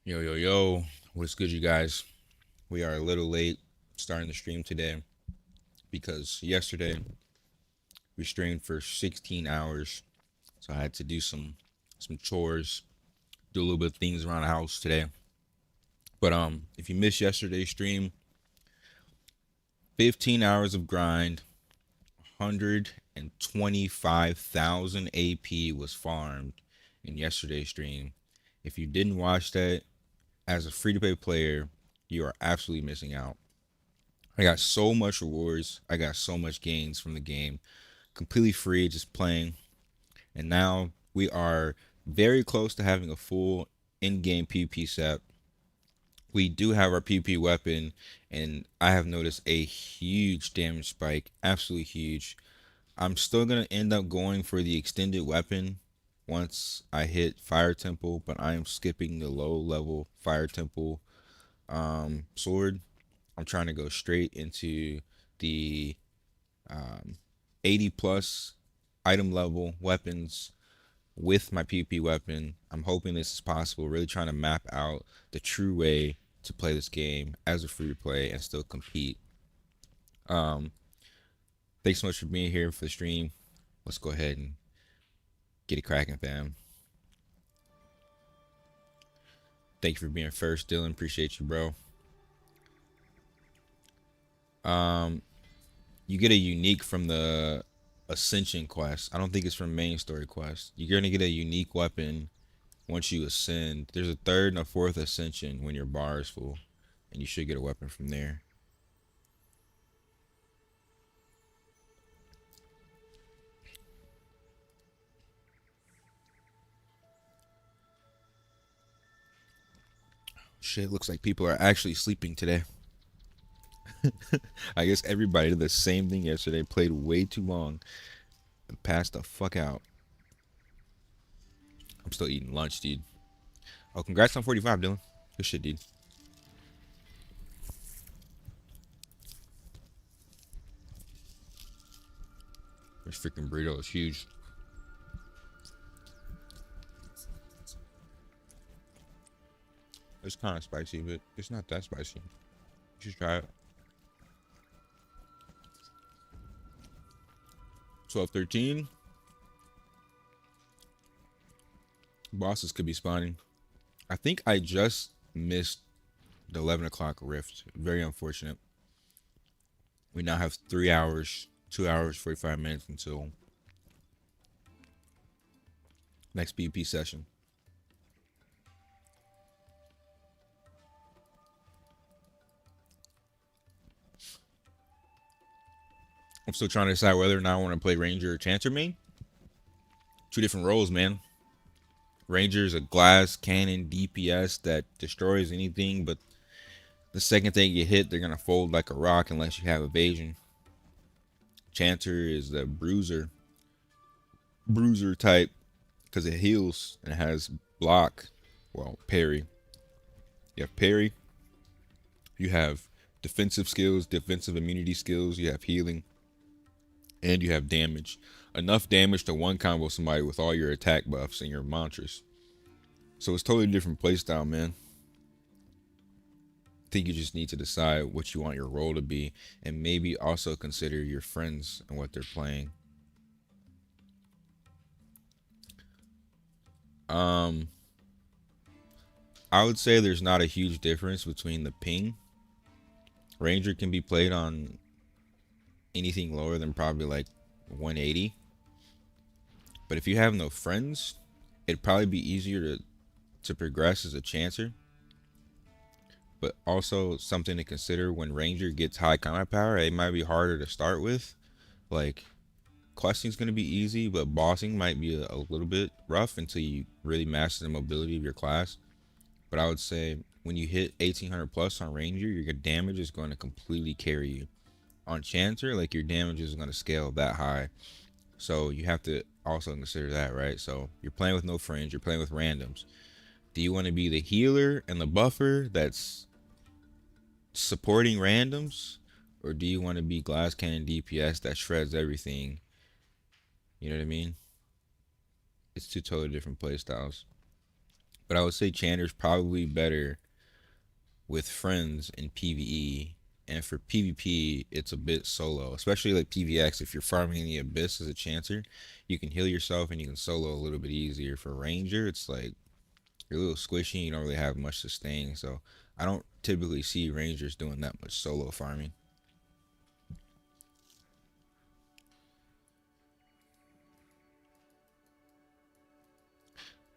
Yo, yo, yo. What's good, you guys? We are a little late starting the stream today because yesterday we streamed for 16 hours. So I had to do some chores, do a little bit of things around the house today. But if you missed yesterday's stream, 15 hours of grind, 125,000 AP was farmed in yesterday's stream. If you didn't watch that as a free-to-play player, you are absolutely missing out. I got so much rewards. I got so much gains from the game. Completely free, just playing. And now we are very close to having a full in-game PvP set. We do have our PvP weapon, and I have noticed a huge damage spike. Absolutely huge. I'm still going to end up going for the extended weapon once I hit Fire Temple, but I am skipping the low level Fire Temple sword. I'm trying to go straight into the um, 80 plus item level weapons with my PvP weapon. I'm hoping this is possible. Really trying to map out the true way to play this game as a free to play and still compete. Um, Thanks so much for being here for the stream. Let's go ahead and get it cracking, fam. Thank you for being first, Dylan. Appreciate you, bro. Um, you get a unique from the Ascension quest. I don't think it's from main story quest. You're gonna get a unique weapon once you ascend. There's a third and a fourth ascension when your bar is full, and you should get a weapon from there. Shit, looks like people are actually sleeping today. I guess everybody did the same thing yesterday. Played way too long and passed the fuck out. I'm still eating lunch, dude. Oh, congrats on 45, Dylan. Good shit, dude. This freaking burrito is huge. It's kind of spicy, but it's not that spicy. You should try it. 12:13. Bosses could be spawning. I think I just missed the 11 o'clock rift. Very unfortunate. We now have 3 hours, 2 hours, 45 minutes until next PvP session. I'm still trying to decide whether or not I want to play Ranger or Chanter main. Two different roles, man. Ranger is a glass cannon DPS that destroys anything, but the second they get hit, they're gonna fold like a rock unless you have evasion. Chanter is the bruiser type because it heals and it has block. Well, parry. You have parry. You have defensive skills, defensive immunity skills. You have healing, and you have damage. Enough damage to one combo somebody with all your attack buffs and your mantras. So it's totally different playstyle, man. I think you just need to decide what you want your role to be, and maybe also consider your friends and what they're playing. Um, I would say there's not a huge difference between the ping. Ranger can be played on anything lower than probably like 180. But if you have no friends, it'd probably be easier to progress as a chancer. But also something to consider when Ranger gets high combat power, it might be harder to start with. Like questing's gonna be easy, but bossing might be a little bit rough until you really master the mobility of your class. But I would say when you hit 1800 plus on Ranger, your damage is going to completely carry you. On Chanter, like your damage is going to scale that high. So you have to also consider that, right? So you're playing with no friends, you're playing with randoms. Do you want to be the healer and the buffer that's supporting randoms? Or do you want to be glass cannon DPS that shreds everything? You know what I mean? It's two totally different play styles. But I would say Chanter's probably better with friends in PvE. And for PvP, it's a bit solo, especially like PvX. If you're farming in the Abyss as a Chanter, you can heal yourself and you can solo a little bit easier. For Ranger, it's like you're a little squishy. You don't really have much sustain. So I don't typically see Rangers doing that much solo farming.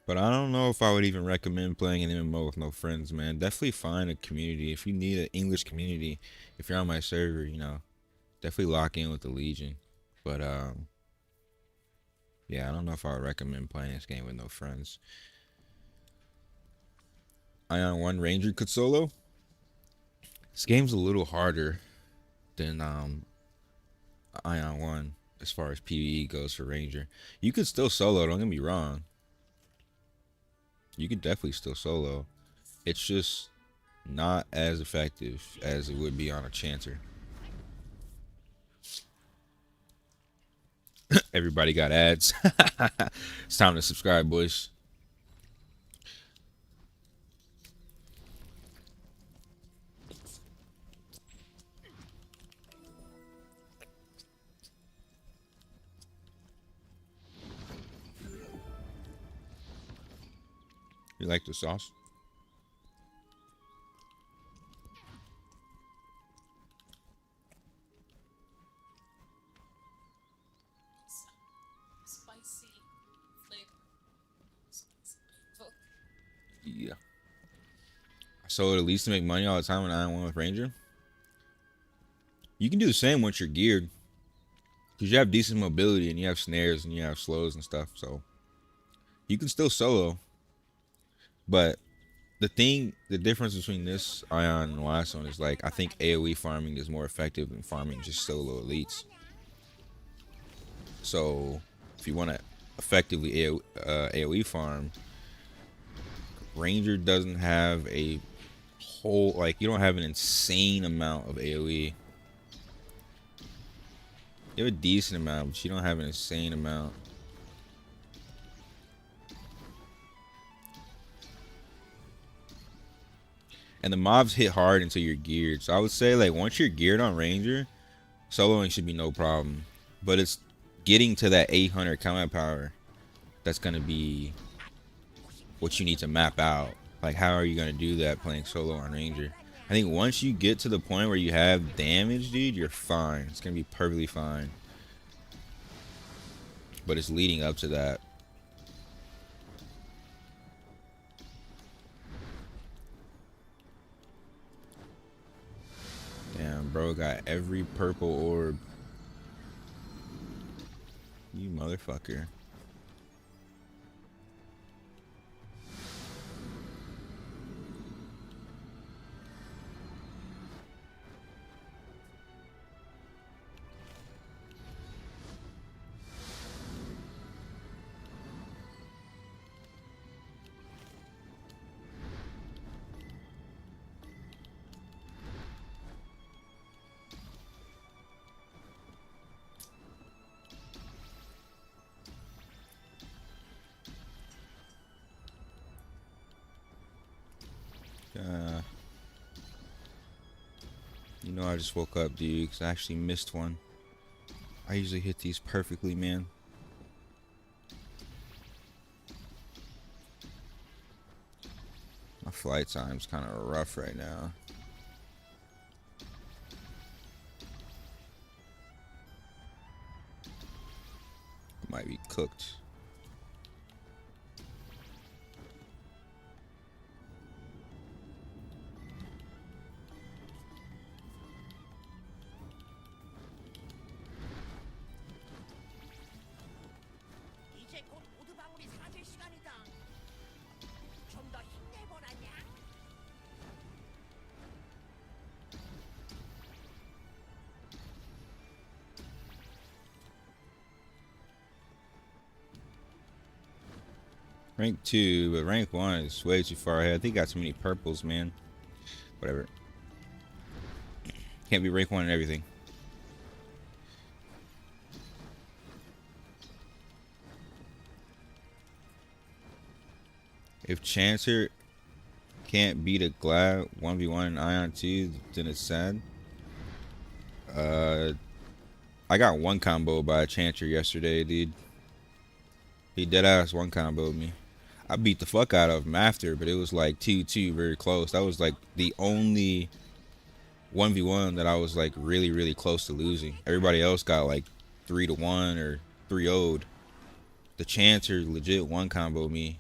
But I don't know if I would even recommend playing an MMO with no friends, man. Definitely find a community. If you need an English community, if you're on my server, definitely lock in with the Legion. But yeah, I don't know if I would recommend playing this game with no friends. Aion 1 Ranger could solo. This game's a little harder than Aion 1 as far as PvE goes for Ranger. You could still solo, don't get me wrong. You could definitely still solo. It's just not as effective as it would be on a Chanter. Everybody got ads. It's time to subscribe, boys. You like the sauce? Spicy flavor. Yeah. So at least to make money all the time when I went with Ranger. You can do the same once you're geared. Because you have decent mobility and you have snares and you have slows and stuff. So you can still solo. But the difference between this Aion and the last one is like, I think AoE farming is more effective than farming just solo elites. So if you want to effectively AoE farm, Ranger doesn't have a whole, like, you don't have an insane amount of AoE. You have a decent amount, but you don't have an insane amount. And the mobs hit hard until you're geared. So I would say, like, once you're geared on Ranger, soloing should be no problem. But it's getting to that 800 combat power that's going to be what you need to map out. Like, how are you going to do that playing solo on Ranger? I think once you get to the point where you have damage, dude, you're fine. It's going to be perfectly fine. But it's leading up to that. Damn, bro, got every purple orb. You motherfucker. You know, I just woke up, dude, because I actually missed one. I usually hit these perfectly, man. My flight time's kind of rough right now. I might be cooked. 이제 곧 모두방울이 사라질 시간이다. 좀 더 힘내보라냐? Rank 2, but rank 1 is way too far ahead. I think I got too many purples, man. Whatever. Can't be rank 1 and everything. If Chanter can't beat a Glad 1v1 in Ion 2, then it's sad. I got one combo by a Chanter yesterday, dude. He deadass one comboed me. I beat the fuck out of him after, but it was like 2-2, very close. That was like the only 1v1 that I was like really, really close to losing. Everybody else got like 3-1 or 3-0'd. The Chanter legit one combo me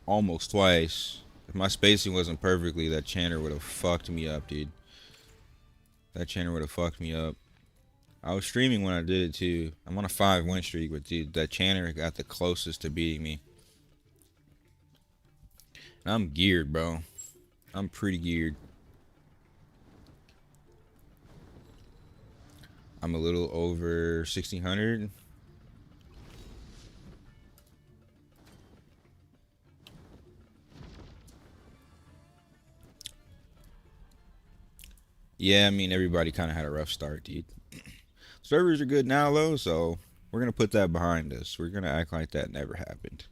almost twice. If my spacing wasn't perfectly, that Chanter would have fucked me up, dude. That Chanter would have fucked me up. I was streaming when I did it too. I'm on a 5-win streak, but dude, that Chanter got the closest to beating me. And I'm geared, bro. I'm pretty geared. I'm a little over 1600. Yeah, I mean, everybody kind of had a rough start, dude. Servers are good now, though, so we're going to put that behind us. We're going to act like that never happened.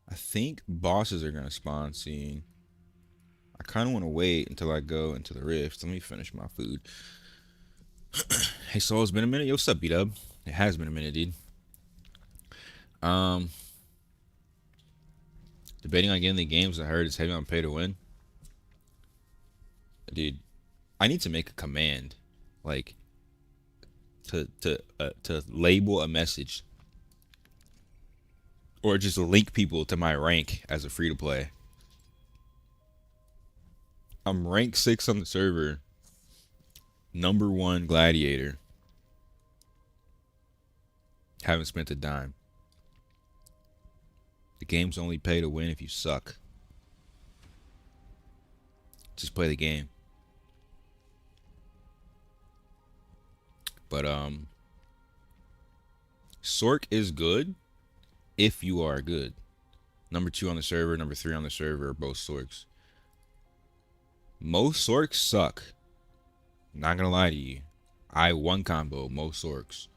I think bosses are going to spawn soon. I kind of want to wait until I go into the rift. Let me finish my food. Hey, Soul, it's been a minute. Yo, what's up, B-Dub? It has been a minute, dude. Debating on getting the games I heard is heavy on pay to win. Dude, I need to make a command, like to label a message, or just link people to my rank as a free to play. I'm rank 6 on the server, number 1 gladiator. Haven't spent a dime. The game's only pay to win if you suck. Just play the game. But Sork is good if you are good. Number 2 on the server, number 3 on the server are both Sorks. Most Sorks suck. Not gonna lie to you. I one combo most Sorks.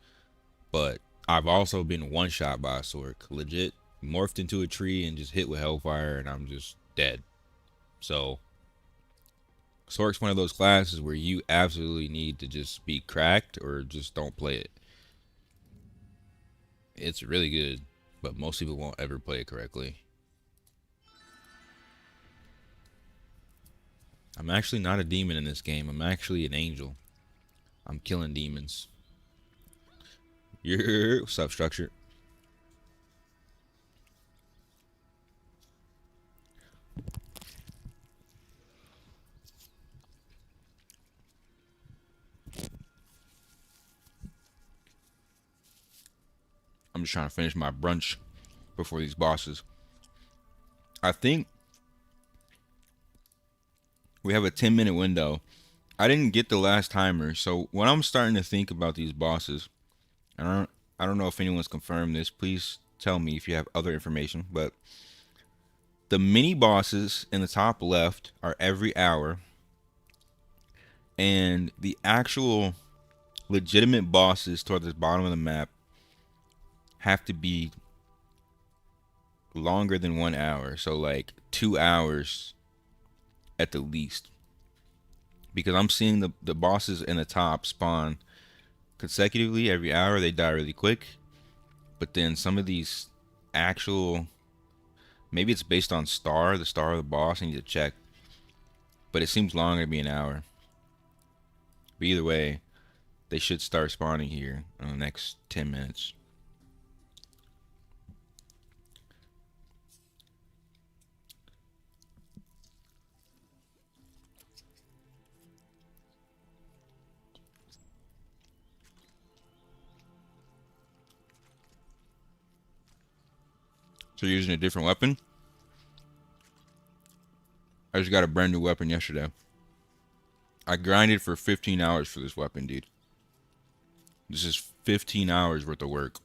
But I've also been one shot by a Sork. Legit morphed into a tree and just hit with Hellfire and I'm just dead. So Sork's one of those classes where you absolutely need to just be cracked or just don't play it. It's really good, but most people won't ever play it correctly. I'm actually not a demon in this game. I'm actually an angel. I'm killing demons. What's up, Structure? I'm just trying to finish my brunch before these bosses. I think we have a 10-minute window. I didn't get the last timer, so when I'm starting to think about these bosses, and I don't know if anyone's confirmed this. Please tell me if you have other information, but the mini bosses in the top left are every hour, and the actual legitimate bosses toward the bottom of the map have to be longer than 1 hour, so like 2 hours at the least, because I'm seeing the bosses in the top spawn consecutively every hour. They die really quick, but then some of these actual, maybe it's based on the star of the boss. I need to check, but it seems longer to be an hour. But either way, they should start spawning here in the next 10 minutes. So you're using a different weapon? I just got a brand new weapon yesterday. I grinded for 15 hours for this weapon, dude. This is 15 hours worth of work.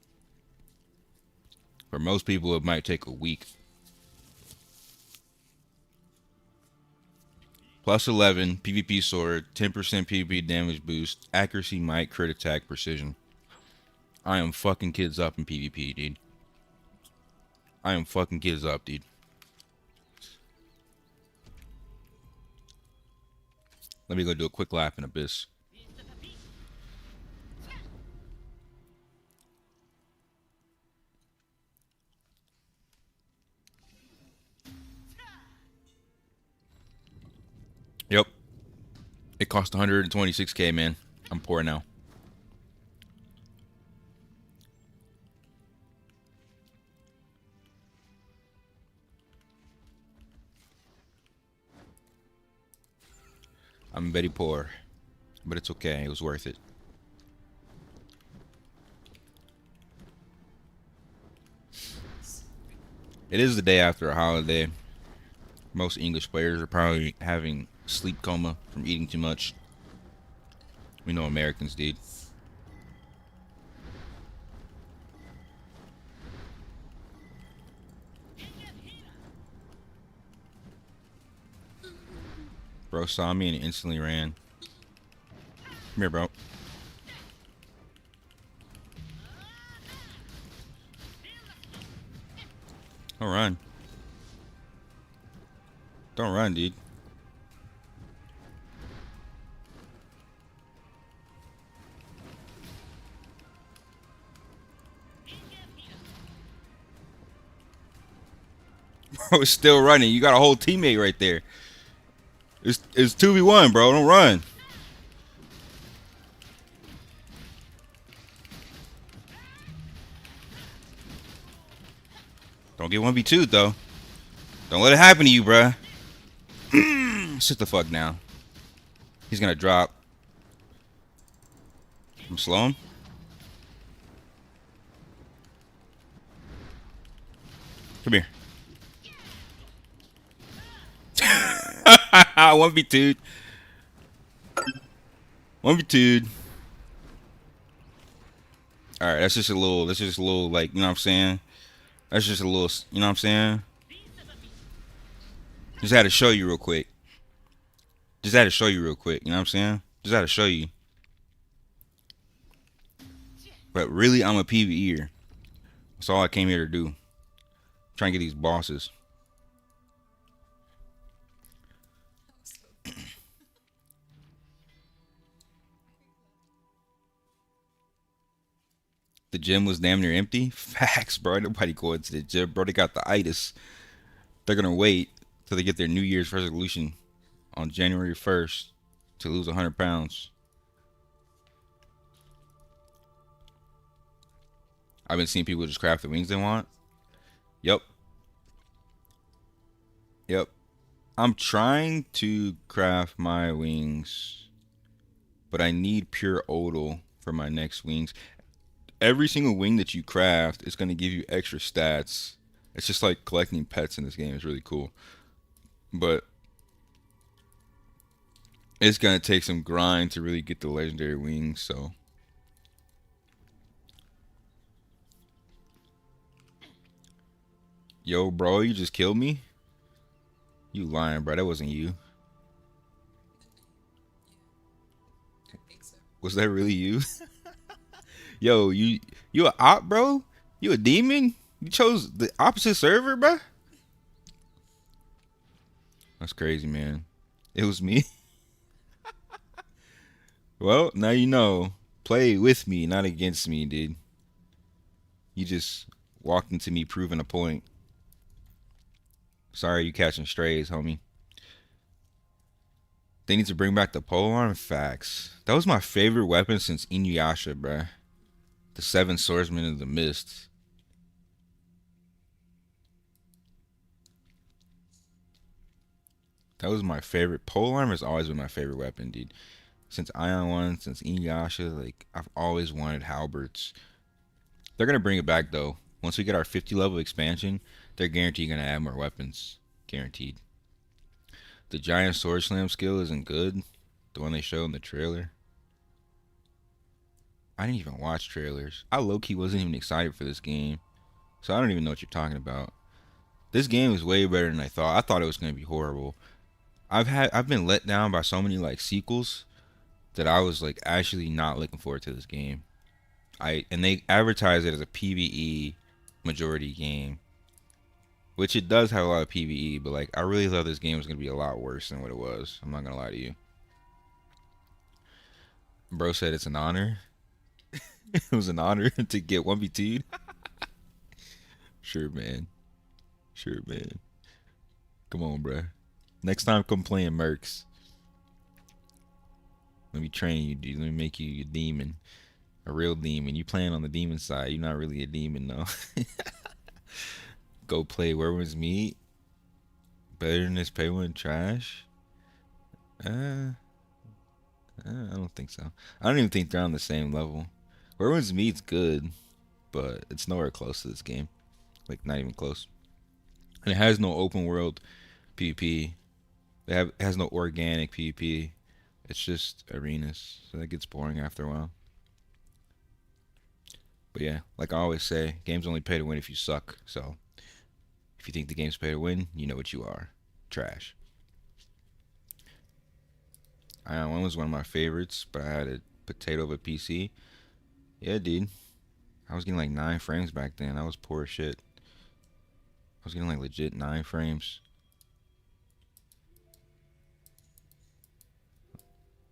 For most people, it might take a week. Plus 11, PvP sword, 10% PvP damage boost, accuracy, might, crit attack, precision. I am fucking kids up in PvP, dude. I am fucking kids up, dude. Let me go do a quick lap in Abyss. Yep. It cost 126k, man. I'm poor now. I'm very poor. But it's okay. It was worth it. It is the day after a holiday. Most English players are probably having sleep coma from eating too much. We know Americans did. Bro saw me and instantly ran. Come here, bro. Don't run. Don't run, dude. Bro, it's still running. You got a whole teammate right there. It's 2v1, bro. Don't run. Don't get 1v2 though. Don't let it happen to you, bruh. Sit the fuck down. He's gonna drop. I'm slow him. Come here. 1v2. 1v2. Alright, that's just a little, like, you know what I'm saying? That's just a little, you know what I'm saying? Just had to show you real quick. You know what I'm saying? Just had to show you. But really, I'm a PvEer. That's all I came here to do. Trying to get these bosses. The gym was damn near empty. Facts, bro. Nobody going to the gym, bro. They got the itis. They're gonna wait till they get their New Year's resolution on January 1st to lose 100 pounds. I've been seeing people just craft the wings they want. Yep. Yep. I'm trying to craft my wings, but I need pure odal for my next wings. Every single wing that you craft is going to give you extra stats. It's just like collecting pets in this game. It's really cool. But it's going to take some grind to really get the legendary wings, so. Yo, bro, you just killed me? You lying, bro. That wasn't you. I think so. Was that really you? Yo, you a op, bro? You a demon? You chose the opposite server, bro? That's crazy, man. It was me. Well, now you know. Play with me, not against me, dude. You just walked into me proving a point. Sorry you catching strays, homie. They need to bring back the polearm. Facts. That was my favorite weapon since Inuyasha, bruh. The Seven Swordsmen of the Mist. That was my favorite. Polearm has always been my favorite weapon, dude. Since Aion 1, since Inuyasha, like, I've always wanted halberds. They're gonna bring it back, though. Once we get our 50 level expansion, they're guaranteed gonna add more weapons. Guaranteed. The giant sword slam skill isn't good. The one they showed in the trailer. I didn't even watch trailers. I low-key wasn't even excited for this game. So I don't even know what you're talking about. This game is way better than I thought. I thought it was gonna be horrible. I've been let down by so many like sequels that I was like actually not looking forward to this game. And they advertise it as a PvE majority game, which it does have a lot of PvE, but like I really thought this game was gonna be a lot worse than what it was. I'm not gonna lie to you. Bro said it's an honor. It was an honor to get 1v2'd. Sure, man. Sure, man. Come on, bro. Next time, come playing Mercs. Let me train you, dude. Let me make you a demon. A real demon. You playing on the demon side. You're not really a demon, though. Go play Werewolves Meet. Better than this pay one trash. Uh, I don't think so. I don't even think they're on the same level. Werewolves Meet's good, but it's nowhere close to this game. Like, not even close. And it has no open world PvP. It has no organic PvP. It's just arenas, so that gets boring after a while. But yeah, like I always say, games only pay to win if you suck. So if you think the game's pay to win, you know what you are. Trash. Aion 1 was one of my favorites, but I had a potato of a PC. Yeah, dude. I was getting like 9 frames back then. That was poor shit. I was getting like legit 9 frames.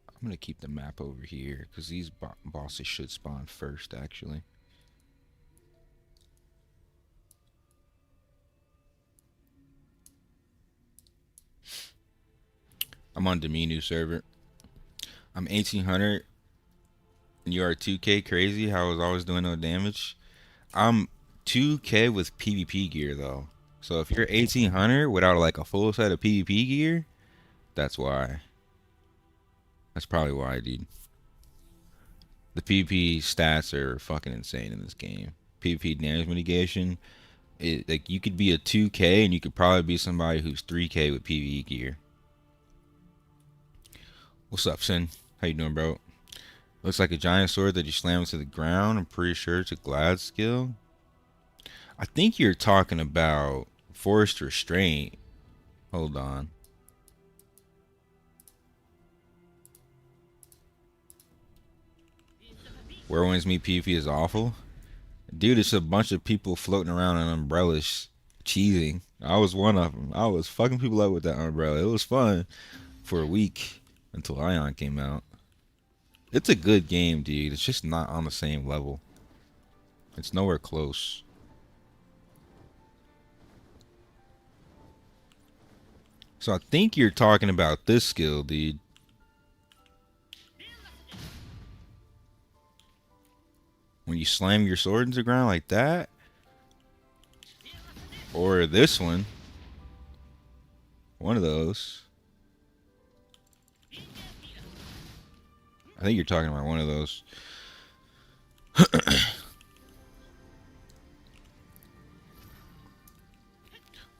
I'm gonna keep the map over here because these bosses should spawn first, actually. I'm on Dominu server. I'm 1800 and you are 2K crazy. How I was always doing no damage. I'm 2K with PvP gear though. So if you're 1800 without like a full set of PvP gear, that's why. That's probably why, dude. The PvP stats are fucking insane in this game. PvP damage mitigation, like you could be a 2K and you could probably be somebody who's 3K with PvE gear. What's up, Sin? How you doing, bro? Looks like a giant sword that you slam to the ground. I'm pretty sure it's a glad skill. I think you're talking about forced restraint. Hold on. Werewolves Meet PvP is awful. Dude, it's a bunch of people floating around on umbrellas cheesing. I was one of them. I was fucking people up with that umbrella. It was fun for a week until Aion came out. It's a good game, dude. It's just not on the same level. It's nowhere close. So I think you're talking about this skill, dude. When you slam your sword into the ground like that. Or this one. One of those. I think you're talking about one of those.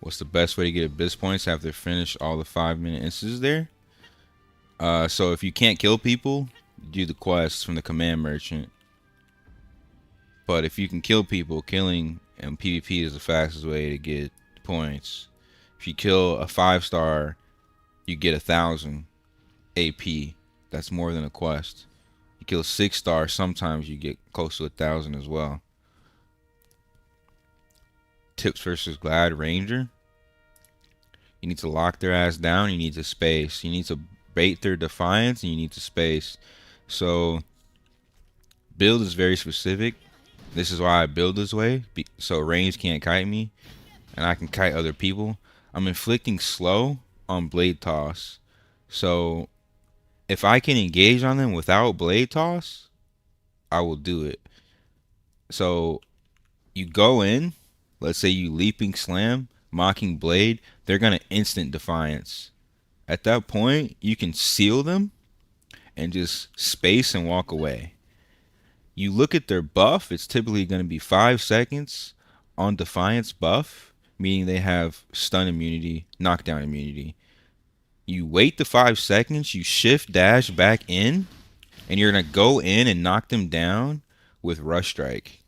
What's the best way to get abyss points after finish all the 5-minute instances there? So if you can't kill people, do the quests from the command merchant. But if you can kill people, killing in PvP is the fastest way to get points. If you kill a 5-star, you get 1,000 AP. That's more than a quest. You kill 6-star, sometimes you get close to 1,000 as well. Tips versus Glad Ranger. You need to lock their ass down. You need to space. You need to bait their defiance, and you need to space. So build is very specific. This is why I build this way, so range can't kite me, and I can kite other people. I'm inflicting slow on blade toss. So if I can engage on them without blade toss, I will do it. So you go in, let's say you leaping slam, mocking blade, they're gonna instant defiance. At that point, you can seal them and just space and walk away. You look at their buff, it's typically going to be 5 seconds on defiance buff, meaning they have stun immunity, knockdown immunity. You wait the 5 seconds, you shift dash back in, and you're going to go in and knock them down with rush strike.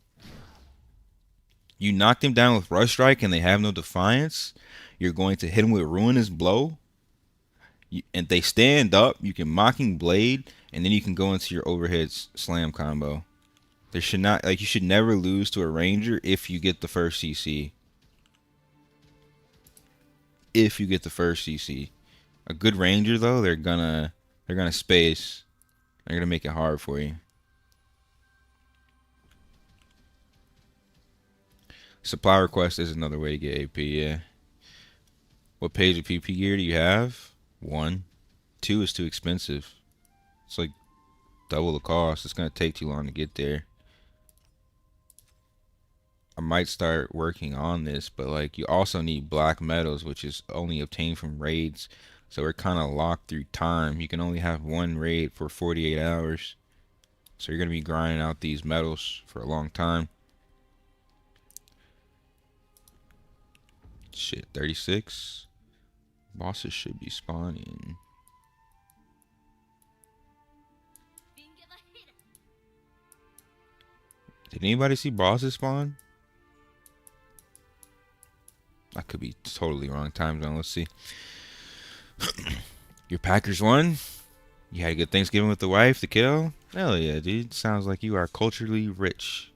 You knock them down with rush strike and they have no defiance, you're going to hit them with ruinous blow, and they stand up, you can mocking blade, and then you can go into your overhead slam combo. There should not, like, you should never lose to a ranger if you get the first CC. If you get the first CC. A good ranger though, they're gonna space. They're gonna make it hard for you. Supply request is another way to get AP, yeah. What page of PP gear do you have? 1. 2 is too expensive. It's like double the cost. It's gonna take too long to get there. I might start working on this, but like you also need black metals, which is only obtained from raids. So we're kind of locked through time. You can only have one raid for 48 hours. So you're gonna be grinding out these metals for a long time. Shit, 36. Bosses should be spawning. Did anybody see bosses spawn? I could be totally wrong time zone. Let's see. Your Packers won? You had a good Thanksgiving with the wife, the kiddo? Hell yeah, dude. Sounds like you are culturally rich.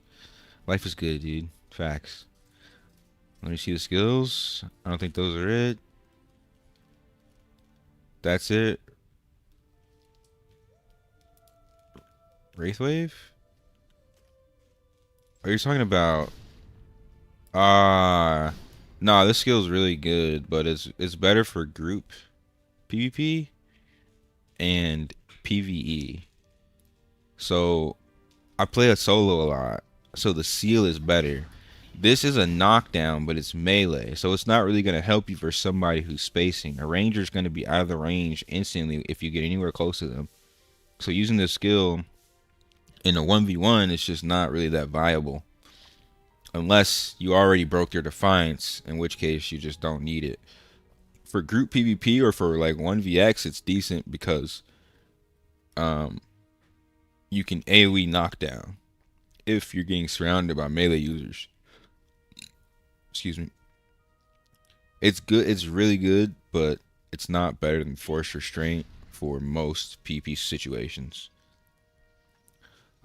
Life is good, dude. Facts. Let me see the skills. I don't think those are it. That's it. Wraithwave? Are you talking about... Nah, this skill is really good, but it's better for group PvP and PvE. So I play a solo a lot, so the seal is better. This is a knockdown, but it's melee, so it's not really gonna help you for somebody who's spacing. A ranger is gonna be out of the range instantly if you get anywhere close to them. So using this skill in a 1v1 is just not really that viable. Unless you already broke your defiance, in which case you just don't need it. For group PvP or for like 1vx, it's decent because you can AoE knockdown if you're getting surrounded by melee users. Excuse me. It's good. It's really good, but it's not better than force restraint for most PP situations.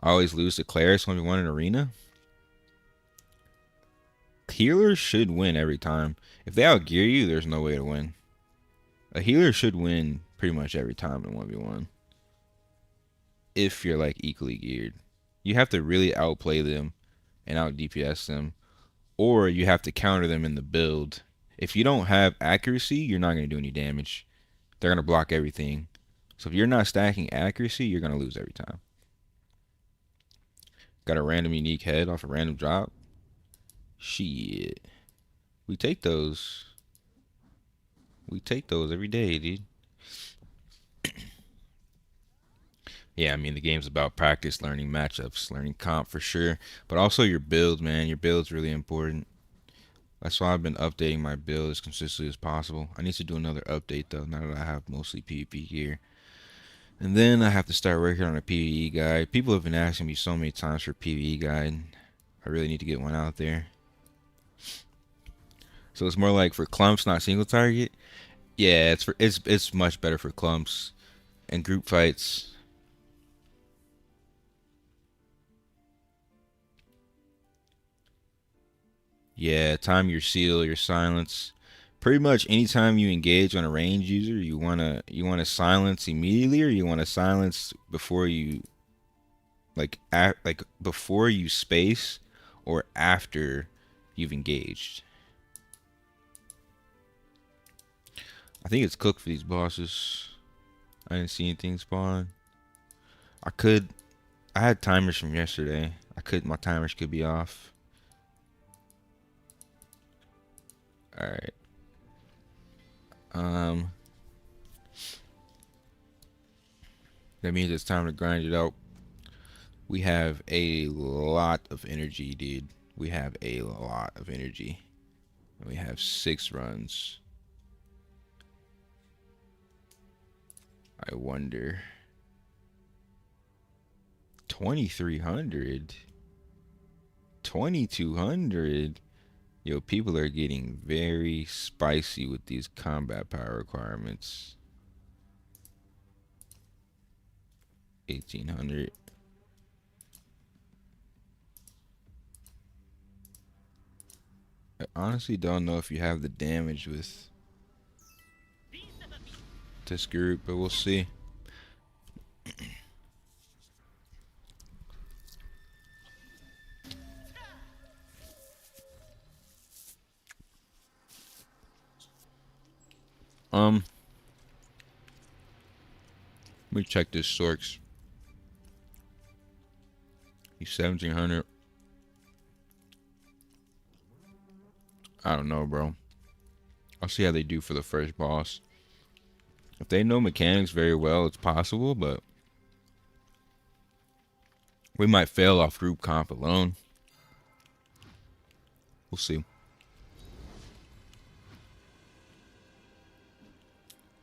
I always lose to Claris 1v1 in arena. Healers should win every time. If they outgear you, there's no way to win. A healer should win pretty much every time in 1v1. If you're like equally geared. You have to really outplay them and out DPS them. Or you have to counter them in the build. If you don't have accuracy, you're not going to do any damage. They're going to block everything. So if you're not stacking accuracy, you're going to lose every time. Got a random unique head off a random drop. Shit. We take those. We take those every day, dude. Yeah, I mean, the game's about practice, learning matchups, learning comp for sure. But also your build, man. Your build's really important. That's why I've been updating my build as consistently as possible. I need to do another update, though, now that I have mostly PvP gear. And then I have to start working on a PvE guide. People have been asking me so many times for PvE guide. I really need to get one out there. So it's more like for clumps, not single target. Yeah, it's much better for clumps and group fights. Yeah, time your seal, your silence. Pretty much anytime you engage on a range user, you wanna silence immediately, or you wanna silence before you like before you space or after you've engaged. I think it's cooked for these bosses. I didn't see anything spawn. I had timers from yesterday. My timers could be off. Alright. That means it's time to grind it out. We have a lot of energy, dude. We have a lot of energy. And we have 6 runs. I wonder. 2,300. 2,200. Yo, people are getting very spicy with these combat power requirements. 1,800. I honestly don't know if you have the damage with this group, but we'll see. Let me check this Storks. He's 1700. I don't know, bro. I'll see how they do for the first boss. If they know mechanics very well, it's possible, but we might fail off group comp alone. We'll see.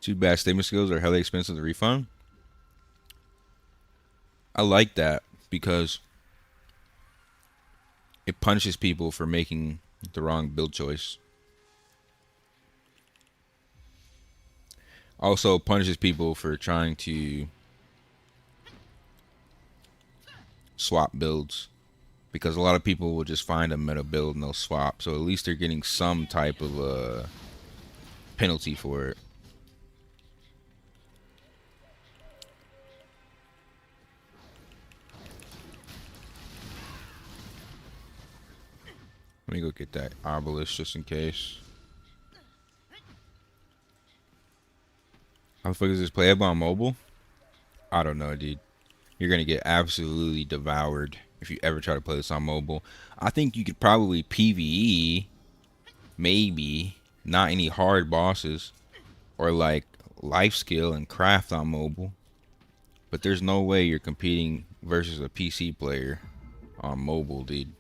Too bad statement skills are hella expensive to refund. I like that because it punishes people for making the wrong build choice. Also punishes people for trying to swap builds, because a lot of people will just find a meta build and they'll swap. So at least they're getting some type of penalty for it. Let me go get that obelisk just in case. How the fuck is this playable on mobile? I don't know, dude. You're gonna get absolutely devoured if you ever try to play this on mobile. I think you could probably PvE, maybe, not any hard bosses, or like life skill and craft on mobile. But there's no way you're competing versus a PC player on mobile, dude.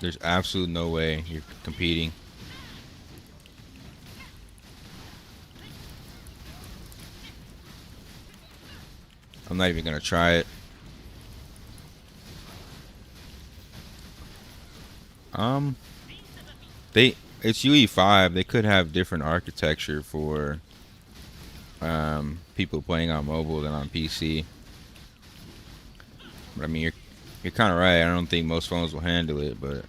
There's absolutely no way you're competing. I'm not even gonna try it. It's UE5. They could have different architecture for people playing on mobile than on PC. But I mean, you're kind of right. I don't think most phones will handle it, but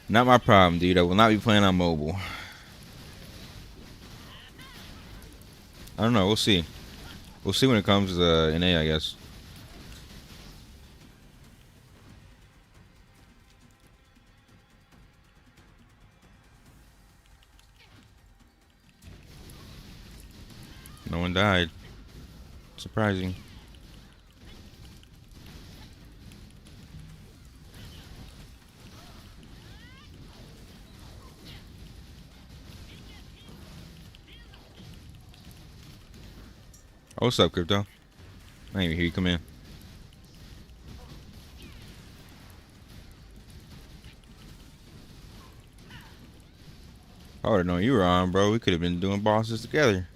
not my problem, dude. I will not be playing on mobile. I don't know. We'll see. We'll see when it comes to NA, I guess. No one died. Surprising. Oh, what's up, Crypto? I didn't even hear you come in. I would have known you were on, bro. We could have been doing bosses together.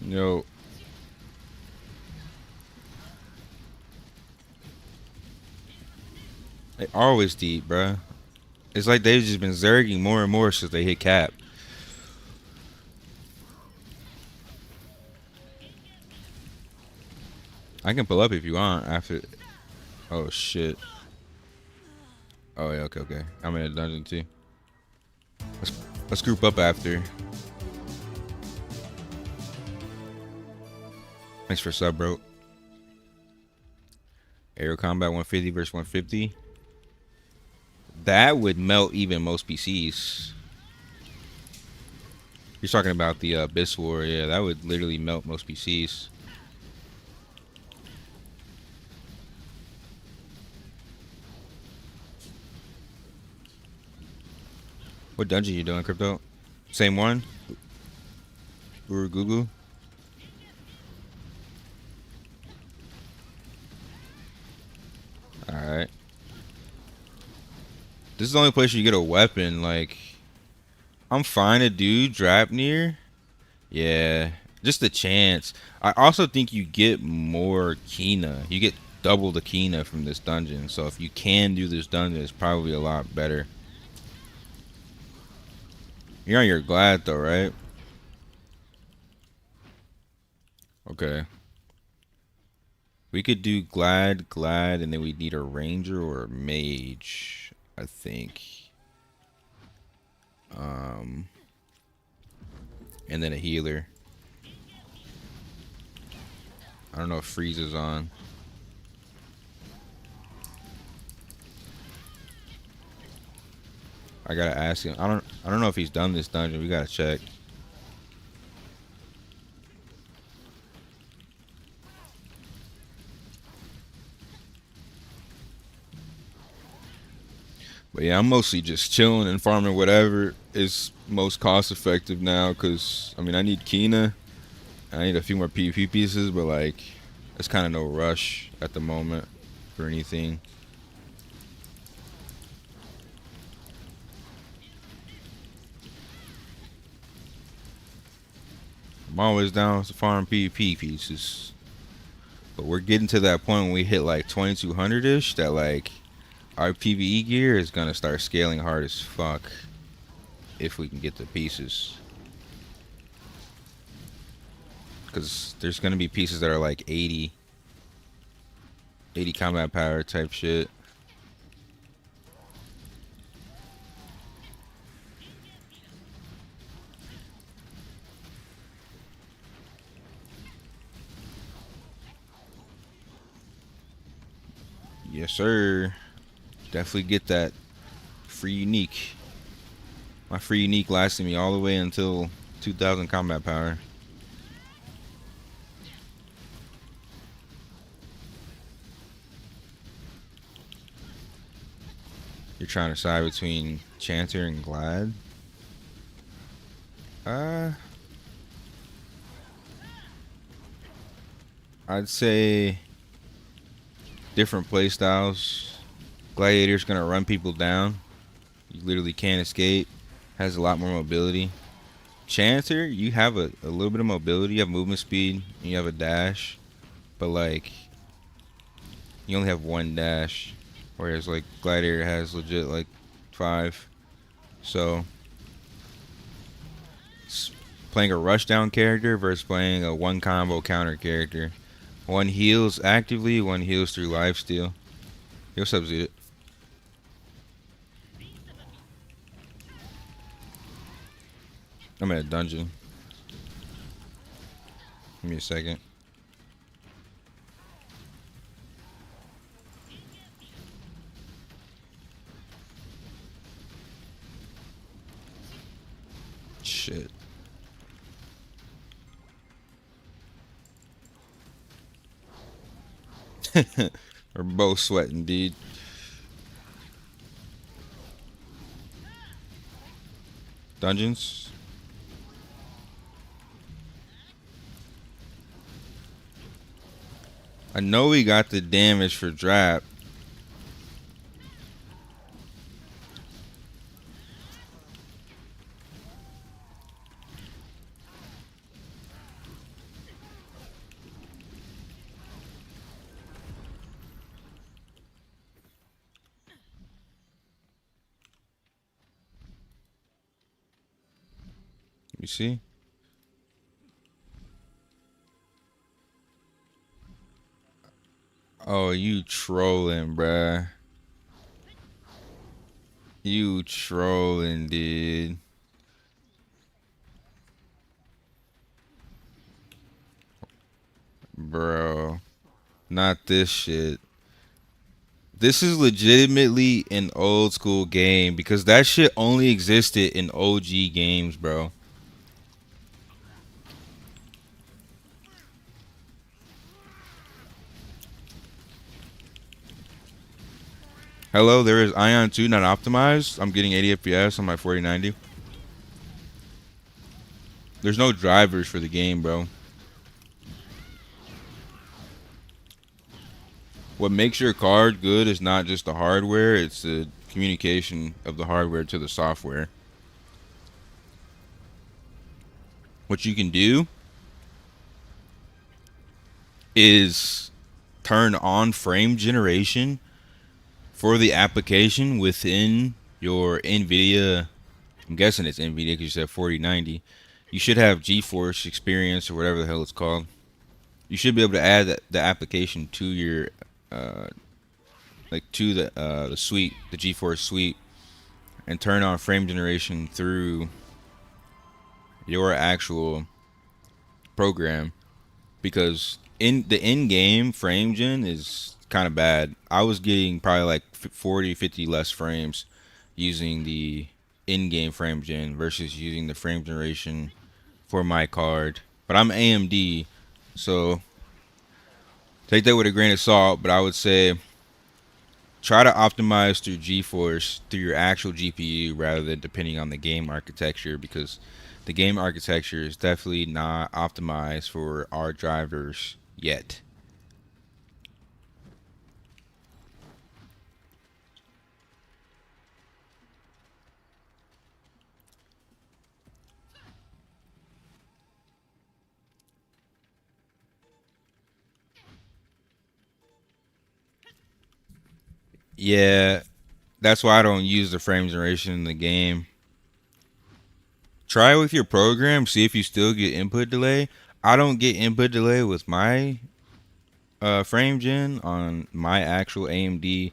Yo. They always deep, bro. It's like they've just been zerging more and more since they hit cap. I can pull up if you want after. Oh shit. Oh yeah, okay. I'm in a dungeon too. Let's group up after. Thanks for sub, bro. Aerial combat 150 versus 150. That would melt even most PCs. You're talking about the Abyss War, yeah, that would literally melt most PCs. What dungeon you doing, Crypto? Same one? Uru Gugu? Alright. This is the only place you get a weapon, like... I'm fine to do Drapnir. Yeah, just a chance. I also think you get more Kina. You get double the Kina from this dungeon. So if you can do this dungeon, it's probably a lot better. You're on your Glad though, right? Okay. We could do glad, and then we need a ranger or a mage, I think. Um, and then a healer. I don't know if freeze is on. I gotta ask him. I don't know if he's done this dungeon. We gotta check. But yeah, I'm mostly just chilling and farming whatever is most cost effective now. Cause I mean, I need Kina. I need a few more PvP pieces, but like, it's kind of no rush at the moment for anything. I'm always down to farm PvP pieces. But we're getting to that point when we hit like 2200 ish that like our PvE gear is gonna start scaling hard as fuck if we can get the pieces. Because there's gonna be pieces that are like 80 combat power type shit. Yes, sir. Definitely get that free unique. My free unique lasted me all the way until 2000 combat power. You're trying to decide between Chanter and Glad? Uh, I'd say different playstyles. Gladiator's gonna run people down. You literally can't escape. Has a lot more mobility. Chanter, you have a little bit of mobility. You have movement speed. And you have a dash. But like, you only have one dash. Whereas like Gladiator has legit like 5. So playing a rushdown character versus playing a one combo counter character. One heals actively, one heals through lifesteal. You'll substitute it. I'm in a dungeon. Give me a second. Shit. We're both sweating, dude. Dungeons. I know we got the damage for drop. You see? Oh, you trolling, bruh. You trolling, dude. Bro. Not this shit. This is legitimately an old school game because that shit only existed in OG games, bro. Hello, there is Aion 2 not optimized. I'm getting 80 FPS on my 4090. There's no drivers for the game, bro. What makes your card good is not just the hardware, it's the communication of the hardware to the software. What you can do is turn on frame generation for the application within your NVIDIA. I'm guessing it's NVIDIA because you said 4090. You should have GeForce Experience or whatever the hell it's called. you should be able to add the application to your like to the suite, the GeForce suite, and turn on frame generation through your actual program, because in the in-game frame gen is kind of bad. I was getting probably like 40, 50 less frames using the in-game frame gen versus using the frame generation for my card. But I'm AMD, so take that with a grain of salt. But I would say try to optimize through GeForce through your actual GPU rather than depending on the game architecture, because the game architecture is definitely not optimized for our drivers yet. Yeah, that's why I don't use the frame generation in the game. Try it with your program, see if you still get input delay. I don't get input delay with my frame gen on my actual AMD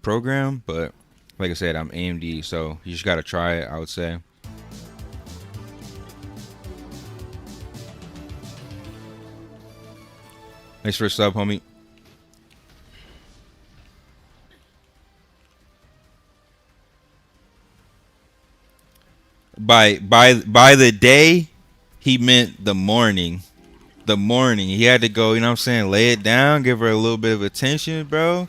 program, but like I said, I'm AMD, so you just gotta try it, I would say. Thanks for the sub, homie. By the day, he meant the morning. The morning. He had to go, you know what I'm saying, lay it down, give her a little bit of attention, bro.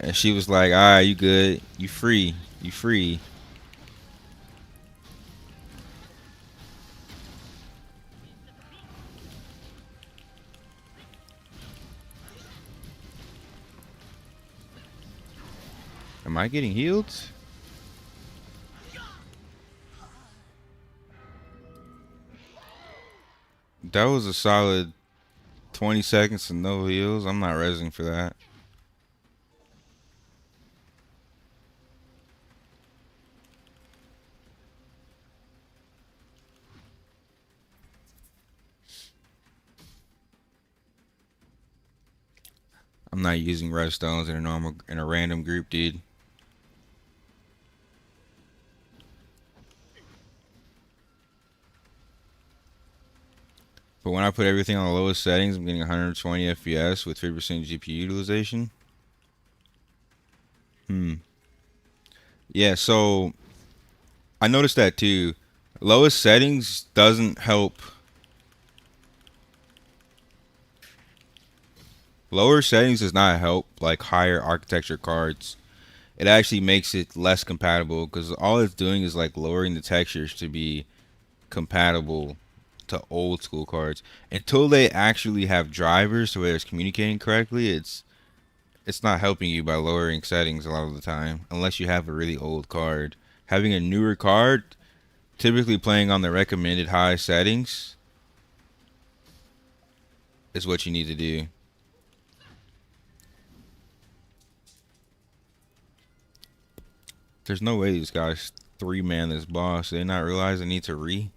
And she was like, alright, you good. You free. You free. Am I getting healed? That was a solid 20 seconds and no heals. I'm not resing for that. I'm not using redstones in a random group, dude. But when I put everything on the lowest settings, I'm getting 120 FPS with 50% GPU utilization. Yeah, so I noticed that too. Lowest settings doesn't help. Lower settings does not help like higher architecture cards. It actually makes it less compatible because all it's doing is like lowering the textures to be compatible to old school cards. Until they actually have drivers to where it's communicating correctly, it's not helping you by lowering settings a lot of the time unless you have a really old card. Having a newer card, typically playing on the recommended high settings, is what you need to do. There's no way these guys three-man this boss. They not realize they need to re.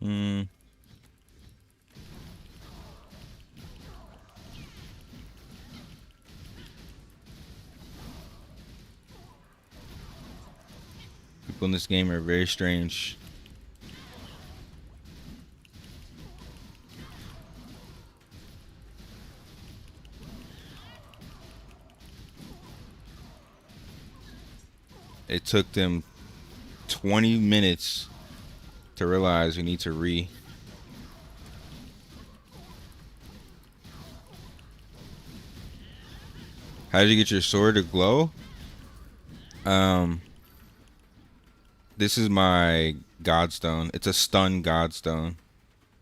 Mm. People in this game are very strange. It took them 20 minutes to realize we need to re. How did you get your sword to glow? This is my Godstone. It's a stun Godstone.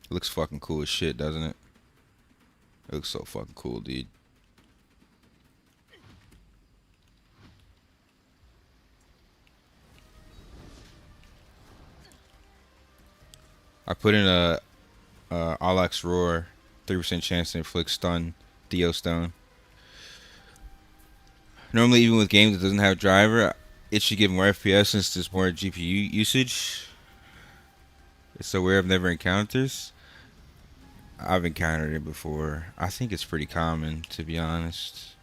It looks fucking cool as shit, doesn't it? It looks so fucking cool, dude. I put in a Alex Roar, 3% chance to inflict stun, Theo Stone. Normally, even with games that doesn't have driver, it should give more FPS since there's more GPU usage. It's so weird I've never encountered this. I've encountered it before. I think it's pretty common, to be honest.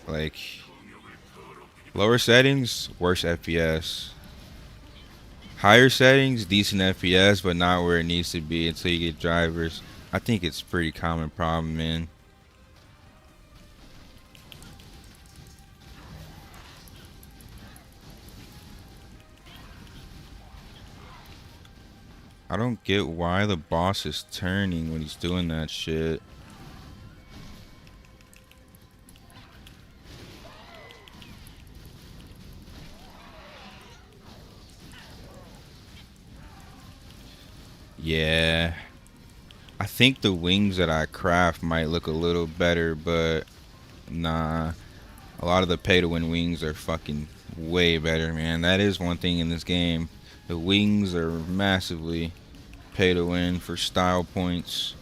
Like, lower settings, worse FPS. Higher settings, decent FPS, but not where it needs to be until you get drivers. I think it's a pretty common problem, man. I don't get why the boss is turning when he's doing that shit. Yeah. I think the wings that I craft might look a little better, but nah. A lot of the pay to win wings are fucking way better, man. That is one thing in this game. The wings are massively pay to win for style points.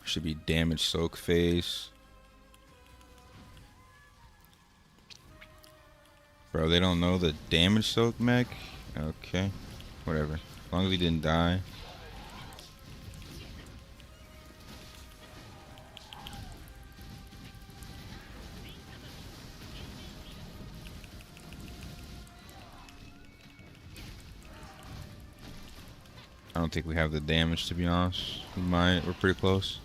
Should be damage soak phase. Bro, they don't know the damage soak mech? Okay. Whatever. As long as he didn't die. I don't think we have the damage, to be honest. We might. We're pretty close.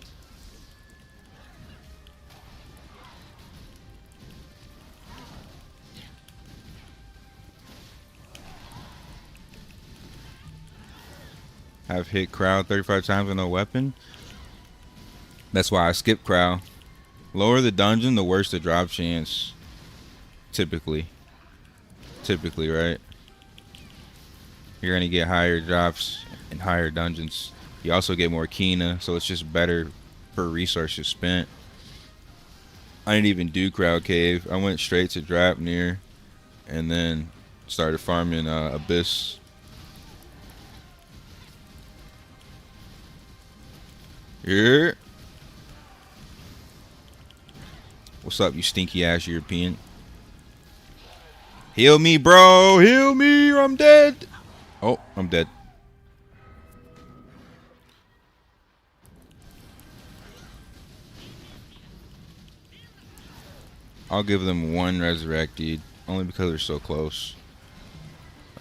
Have hit crowd 35 times with no weapon. That's why I skip crowd. Lower the dungeon, the worse the drop chance. Typically. Typically, right? You're gonna get higher drops in higher dungeons. You also get more Kina, so it's just better per resources spent. I didn't even do crowd cave. I went straight to Drapnir and then started farming Abyss. Yeah. What's up, you stinky ass European? Heal me, bro! Heal me, or I'm dead! Oh, I'm dead. I'll give them one resurrect, dude. Only because they're so close.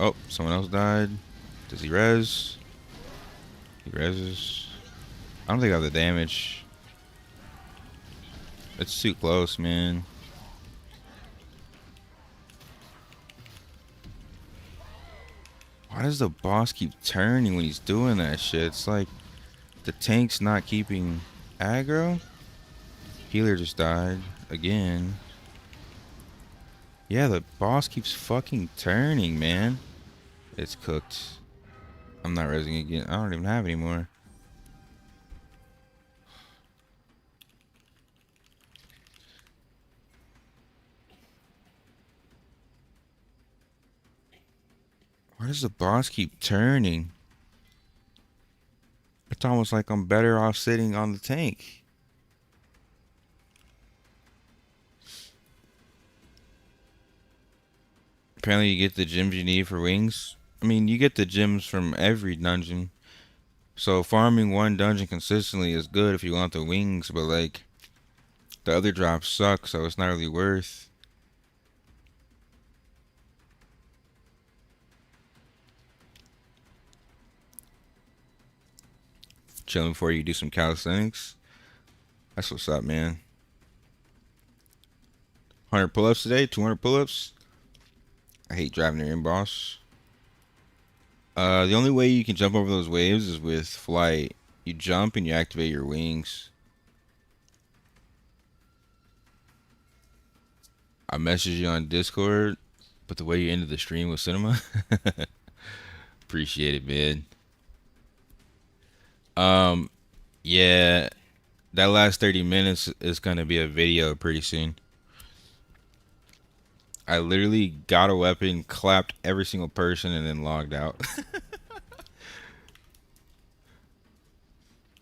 Oh, someone else died. Does he res? He reses. I don't think I have the damage. It's too close, man. Why does the boss keep turning when he's doing that shit? It's like the tank's not keeping aggro. Healer just died again. Yeah, the boss keeps fucking turning, man. It's cooked. I'm not resing again. I don't even have any more. Why does the boss keep turning? It's almost like I'm better off sitting on the tank. Apparently you get the gems you need for wings. I mean, you get the gems from every dungeon. So farming one dungeon consistently is good if you want the wings, but like the other drops suck, so it's not really worth. Chilling before you do some calisthenics. That's what's up, man. 100 pull-ups today, 200 pull-ups. I hate driving near in-boss. The only way you can jump over those waves is with flight. You jump and you activate your wings. I messaged you on Discord, but the way you ended the stream with cinema, appreciate it, man. Um, yeah, that last 30 minutes is gonna be a video pretty soon. I literally got a weapon, clapped every single person, and then logged out.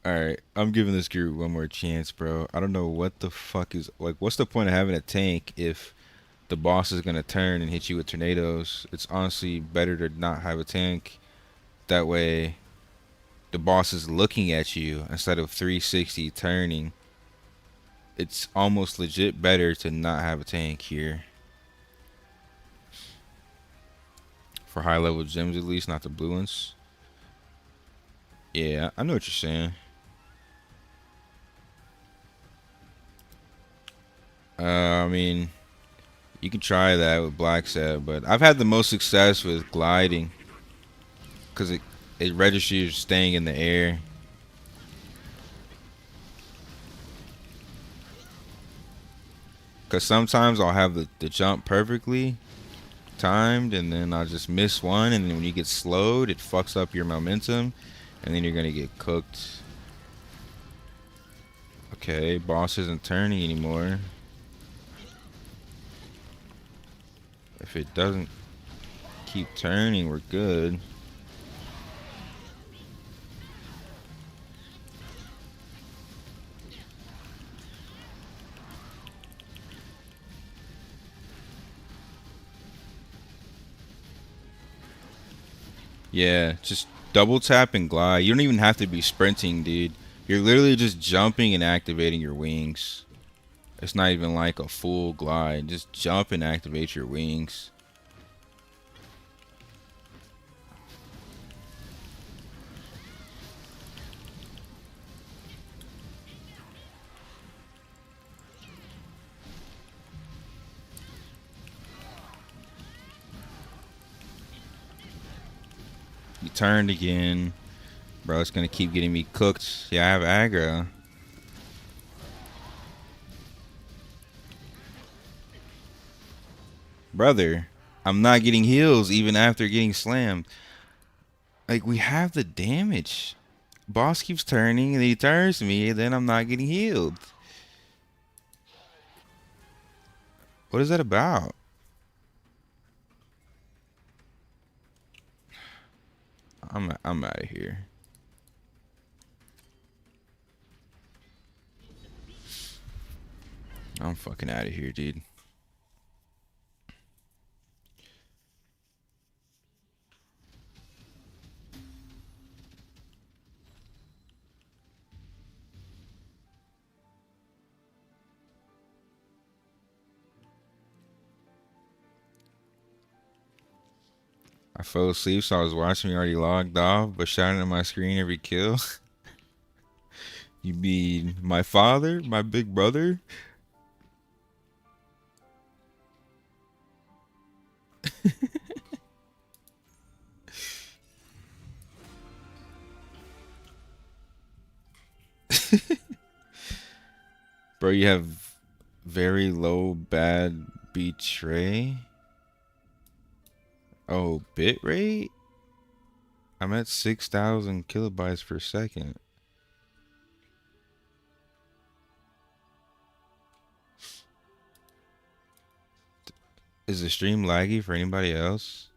Alright, I'm giving this group one more chance, bro. I don't know what the fuck is like. What's the point of having a tank if the boss is gonna turn and hit you with tornadoes? It's honestly better to not have a tank. That way, the boss is looking at you instead of 360 turning. It's almost legit better to not have a tank here. For high level gems at least, not the blue ones. Yeah, I know what you're saying. I mean, you can try that with Black Set, but I've had the most success with gliding because it registers staying in the air. Because sometimes I'll have the jump perfectly timed and then I'll just miss one, and then when you get slowed, it fucks up your momentum, and then you're gonna get cooked. Okay, boss isn't turning anymore. If it doesn't keep turning, we're good. Yeah, just double tap and glide. You don't even have to be sprinting, dude. You're literally just jumping and activating your wings. It's not even like a full glide. Just jump and activate your wings. You turned again. Bro, it's gonna keep getting me cooked. Yeah, I have aggro. Brother, I'm not getting heals even after getting slammed. Like, we have the damage. Boss keeps turning and he turns me, and then I'm not getting healed. What is that about? I'm out of here. I'm fucking out of here, dude. I fell asleep, so I was watching me already logged off, but shouting at my screen every kill. You mean my father, my big brother? Bro, you have very low bad betray. Oh, bit rate? I'm at 6,000 kilobytes per second. Is the stream laggy for anybody else?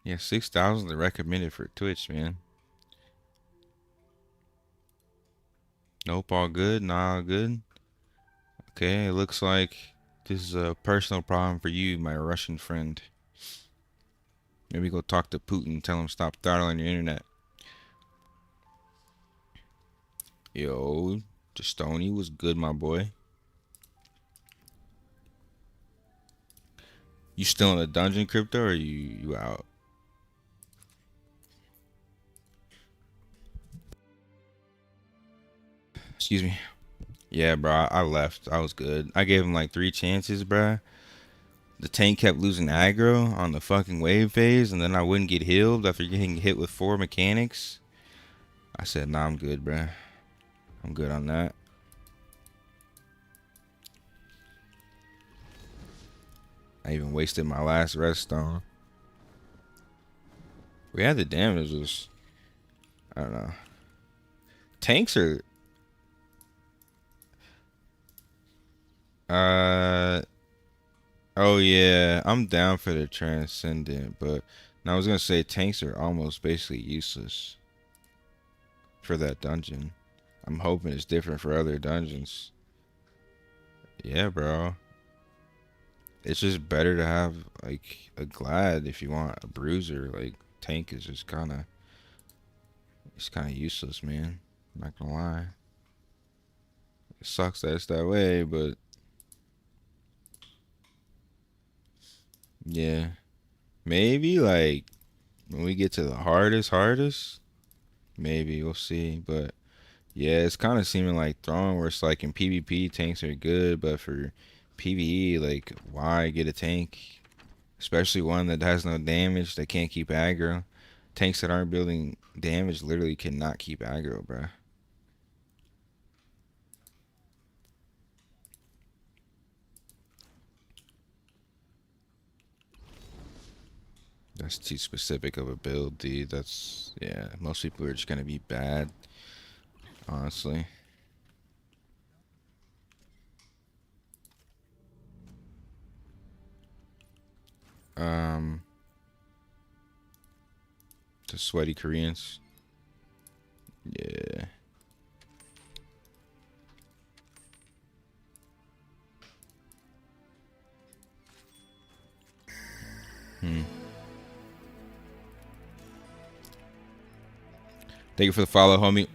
Yeah, 6,000 is recommended for Twitch, man. Nope, all good. Nah, all good. Okay, it looks like this is a personal problem for you, my Russian friend. Maybe go talk to Putin, tell him stop throttling your internet. Yo, Stony was good, my boy. You still in the dungeon, Crypto, or you out? Excuse me. Yeah, bro, I left. I was good. I gave him like 3 chances, bro. the tank kept losing aggro on the fucking wave phase, and then I wouldn't get healed after getting hit with 4 mechanics. I said, nah, I'm good, bruh. I'm good on that. I even wasted my last rest stone. We had the damage was, I don't know. Tanks are, oh yeah, I'm down for the transcendent, but now I was gonna say tanks are almost basically useless for that dungeon. I'm hoping it's different for other dungeons. Yeah, bro. It's just better to have like a glad if you want a bruiser. Like tank is just it's kind of useless, man. I'm not gonna lie. It sucks that it's that way, but yeah, maybe like when we get to the hardest, maybe we'll see. But yeah, it's kind of seeming like throwing where it's like in PvP tanks are good, but for PvE, like why get a tank? Especially one that has no damage, that can't keep aggro. Tanks that aren't building damage literally cannot keep aggro, bruh. That's too specific of a build, dude. That's, yeah, most people are just gonna be bad, honestly. Um, the sweaty Koreans. Yeah. Hmm. Thank you for the follow, homie.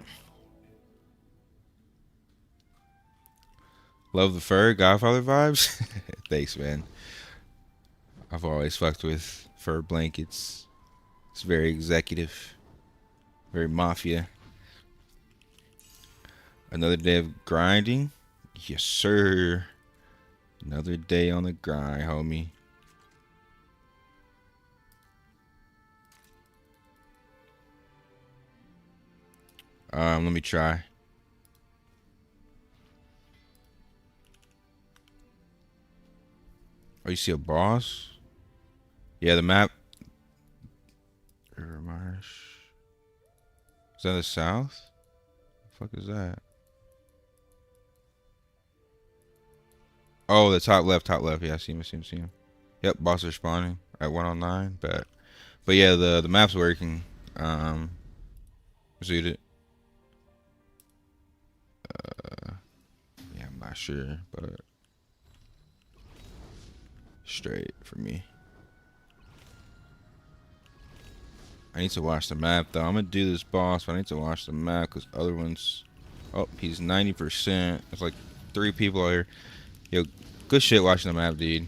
Love the fur, Godfather vibes. Thanks, man. I've always fucked with fur blankets. It's very executive, very mafia. Another day of grinding. Yes, sir. Another day on the grind, homie. Let me try. Oh, you see a boss? Yeah, the map. Is that the south? The fuck is that? Oh, the top left, top left. Yeah, I see him, I see him, I see him. Yep, boss are spawning at 109. But yeah, the map's working. Zoot it. Yeah, I'm not sure, but straight for me. I need to watch the map though. I'm gonna do this boss, but I need to watch the map because other ones. Oh, he's 90%. There's like 3 people out here. Yo, good shit watching the map, dude.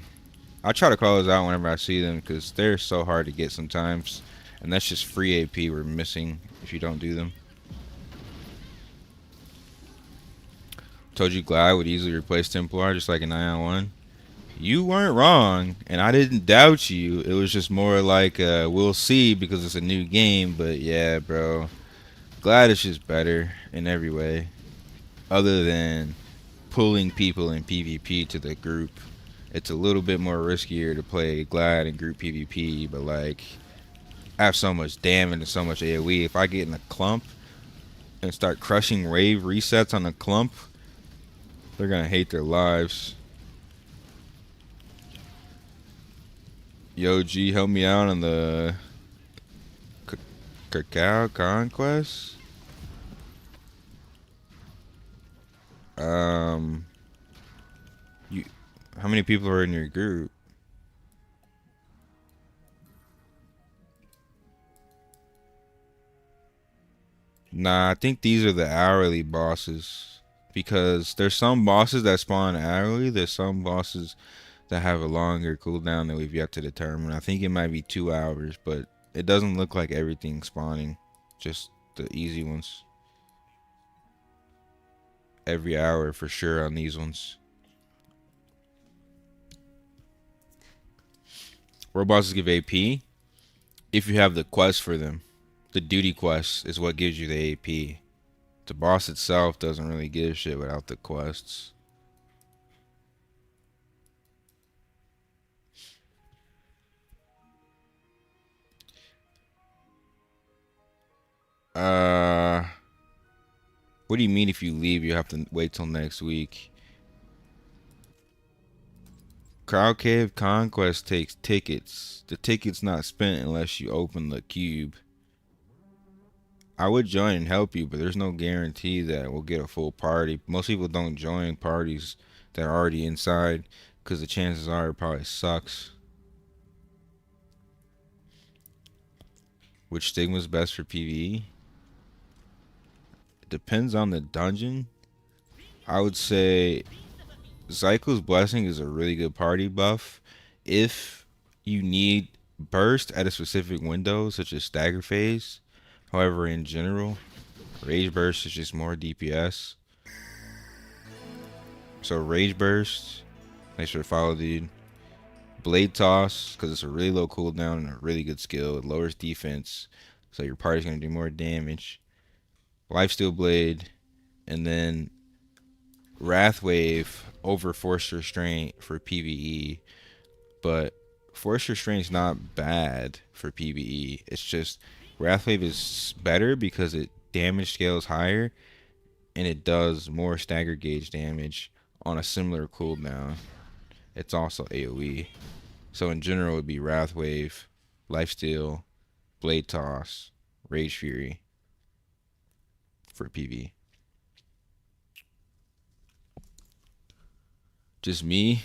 I try to call those out whenever I see them because they're so hard to get sometimes, and that's just free AP we're missing if you don't do them. Told you Glad would easily replace Templar just like an Aion 1. You weren't wrong, and I didn't doubt you. It was just more like we'll see because it's a new game. But yeah, bro, Glad is just better in every way, other than pulling people in PvP to the group. It's a little bit more riskier to play Glad in group PvP, but like I have so much damage and so much AoE. If I get in a clump and start crushing wave resets on a clump, they're gonna hate their lives. Yo, G, help me out on the Cacao Conquest. Um, you, how many people are in your group? Nah, I think these are the hourly bosses because there's some bosses that spawn hourly. There's some bosses that have a longer cooldown that we've yet to determine. I think it might be 2 hours, but it doesn't look like everything's spawning. Just the easy ones. Every hour for sure on these ones. World bosses give AP if you have the quest for them. The duty quest is what gives you the AP. The boss itself doesn't really give shit without the quests. Uh, what do you mean if you leave, you have to wait till next week? Crowd Cave Conquest takes tickets. The ticket's not spent unless you open the cube. I would join and help you, but there's no guarantee that we'll get a full party. Most people don't join parties that are already inside because the chances are it probably sucks. Which stigma's best for PvE? It depends on the dungeon. I would say Zyko's Blessing is a really good party buff. If you need burst at a specific window, such as stagger phase. However, in general, Rage Burst is just more DPS. So Rage Burst, make sure to follow, dude. Blade Toss, because it's a really low cooldown and a really good skill. It lowers defense, so your party's going to do more damage. Lifesteal Blade, and then Wrath Wave over Forced Restraint for PvE. But Forced Restraint's not bad for PvE. It's just Wrath Wave is better because it damage scales higher and it does more stagger gauge damage on a similar cooldown. It's also AoE. So in general, it would be Wrath Wave, Lifesteal, Blade Toss, Rage Fury for PvE. Just me?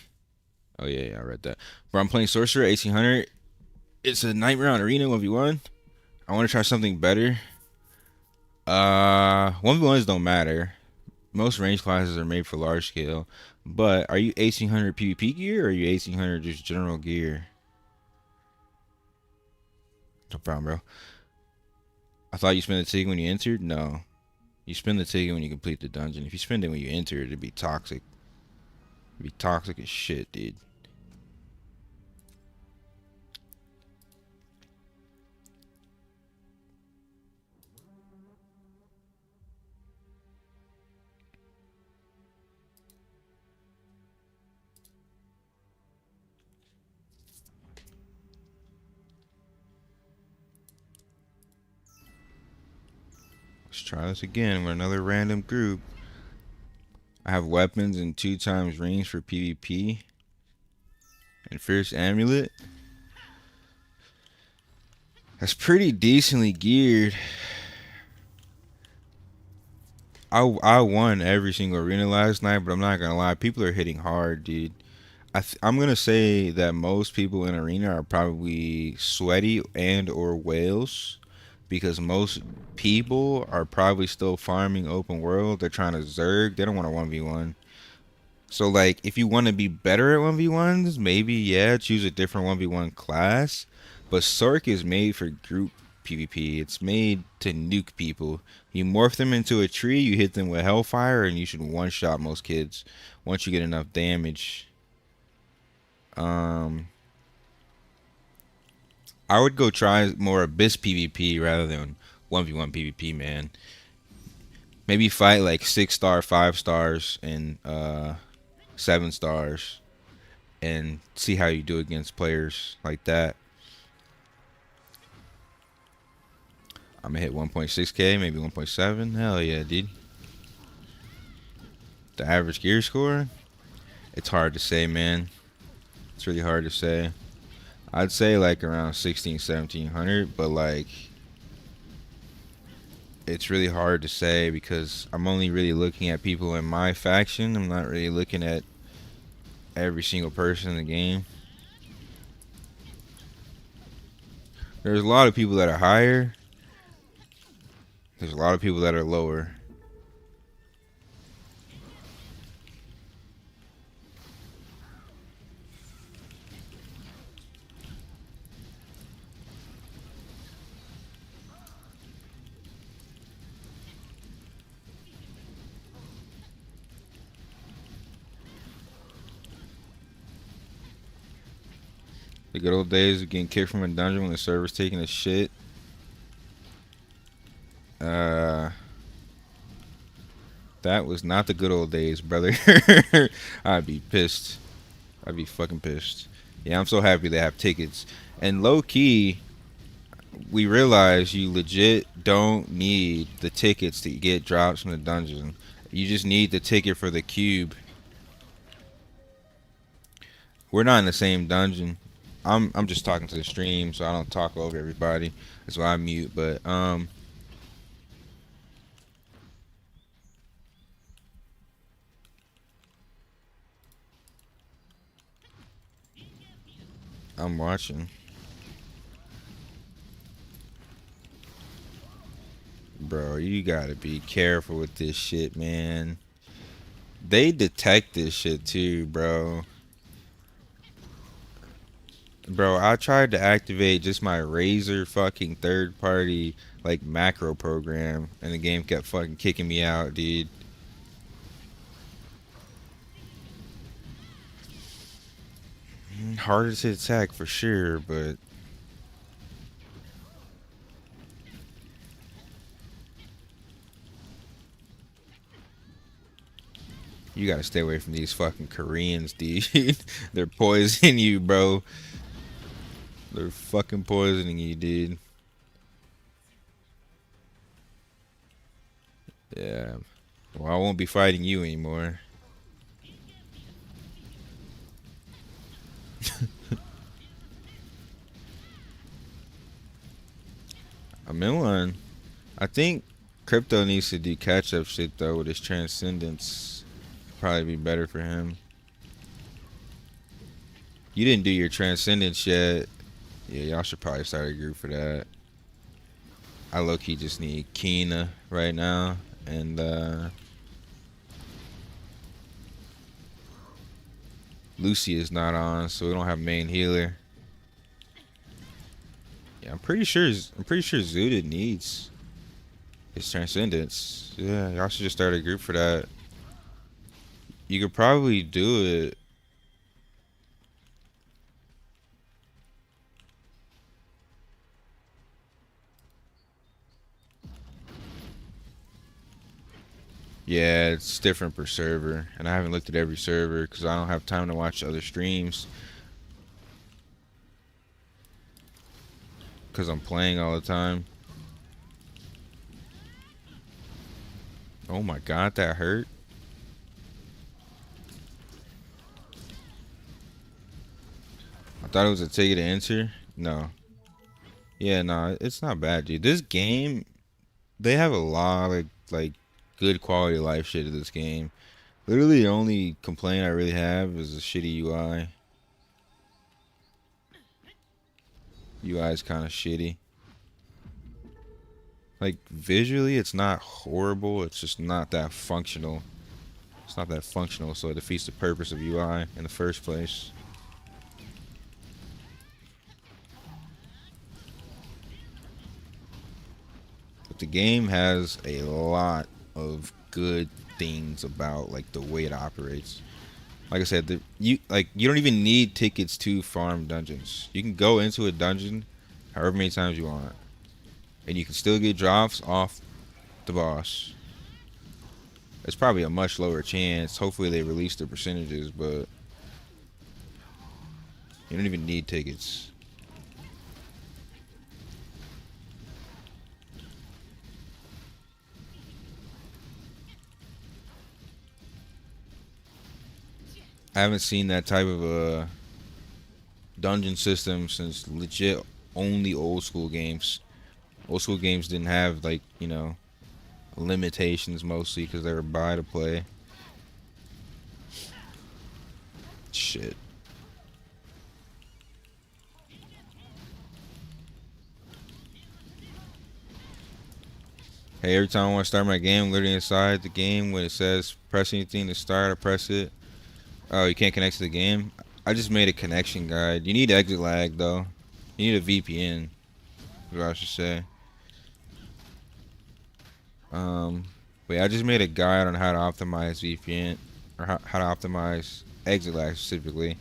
Oh yeah, I read that. Bro, I'm playing Sorcerer 1800. It's a Nightmare on Arena 1v1. I want to try something better. 1v1s don't matter. Most range classes are made for large scale. But are you 1800 PvP gear or are you 1800 just general gear? No problem, bro. I thought you spent the ticket when you entered? No. You spend the ticket when you complete the dungeon. If you spend it when you enter, it'd be toxic. It'd be toxic as shit, dude. Let's try this again with another random group. I have weapons and 2 times range for PvP. And Fierce Amulet. That's pretty decently geared. I won every single arena last night, but I'm not gonna lie, people are hitting hard, dude. I'm gonna say that most people in arena are probably sweaty and or whales, because most people are probably still farming open world. They're trying to zerg. They don't want to 1v1. So like, if you want to be better at 1v1s, maybe yeah, choose a different 1v1 class. But Sork is made for group PvP. It's made to nuke people. You morph them into a tree, you hit them with Hellfire, and you should one-shot most kids once you get enough damage. I would go try more Abyss PvP rather than 1v1 PvP, man. Maybe fight like 6-star, 5 stars, and 7 stars, and see how you do against players like that. I'm gonna hit 1.6k, maybe 1.7. Hell yeah, dude. The average gear score? It's hard to say, man. It's really hard to say. I'd say like around 16, 1700, but like it's really hard to say because I'm only really looking at people in my faction. I'm not really looking at every single person in the game. There's a lot of people that are higher. There's a lot of people that are lower. The good old days of getting kicked from a dungeon when the server's taking a shit. That was not the good old days, brother. I'd be pissed. I'd be fucking pissed. Yeah, I'm so happy they have tickets. And low key, we realize you legit don't need the tickets to get drops from the dungeon. You just need the ticket for the cube. We're not in the same dungeon. I'm just talking to the stream, so I don't talk over everybody. That's why I mute. But I'm watching. Bro, you gotta be careful with this shit, man. They detect this shit too, bro. Bro, I tried to activate just my Razer fucking third party like macro program and the game kept fucking kicking me out, dude. Harder to attack for sure, but you gotta stay away from these fucking Koreans, dude. They're poisoning you, bro. They're fucking poisoning you, dude. Yeah. Well, I won't be fighting you anymore. I'm in one. I think Crypto needs to do catch up shit though with his transcendence. Probably be better for him. You didn't do your transcendence yet. Yeah, y'all should probably start a group for that. I low key just need Kina right now and Lucy is not on, so we don't have main healer. Yeah, I'm pretty sure Zooted needs his transcendence. Yeah, y'all should just start a group for that. You could probably do it. Yeah, it's different per server, and I haven't looked at every server because I don't have time to watch other streams because I'm playing all the time. Oh my god, that hurt. I thought it was a ticket to enter. No. Yeah, no, it's not bad, dude. This game, they have a lot of like good quality of life shit in this game. Literally, the only complaint I really have is the shitty UI. UI is kind of shitty. Like visually, it's not horrible. It's just not that functional. It's not that functional, so it defeats the purpose of UI in the first place. But the game has a lot of good things about like the way it operates. Like I said, you don't even need tickets to farm dungeons. You can go into a dungeon however many times you want, and you can still get drops off the boss. It's probably a much lower chance. Hopefully they release the percentages, but you don't even need tickets. I haven't seen that type of a dungeon system since legit only old school games. Old school games didn't have like, limitations mostly because they were buy to play. Shit. Hey, every time I want to start my game, I'm literally inside the game when it says press anything to start, I press it. Oh, you can't connect to the game? I just made a connection guide. You need exit lag though. You need a VPN, is what I should say. Wait, I just made a guide on how to optimize VPN, or how to optimize exit lag specifically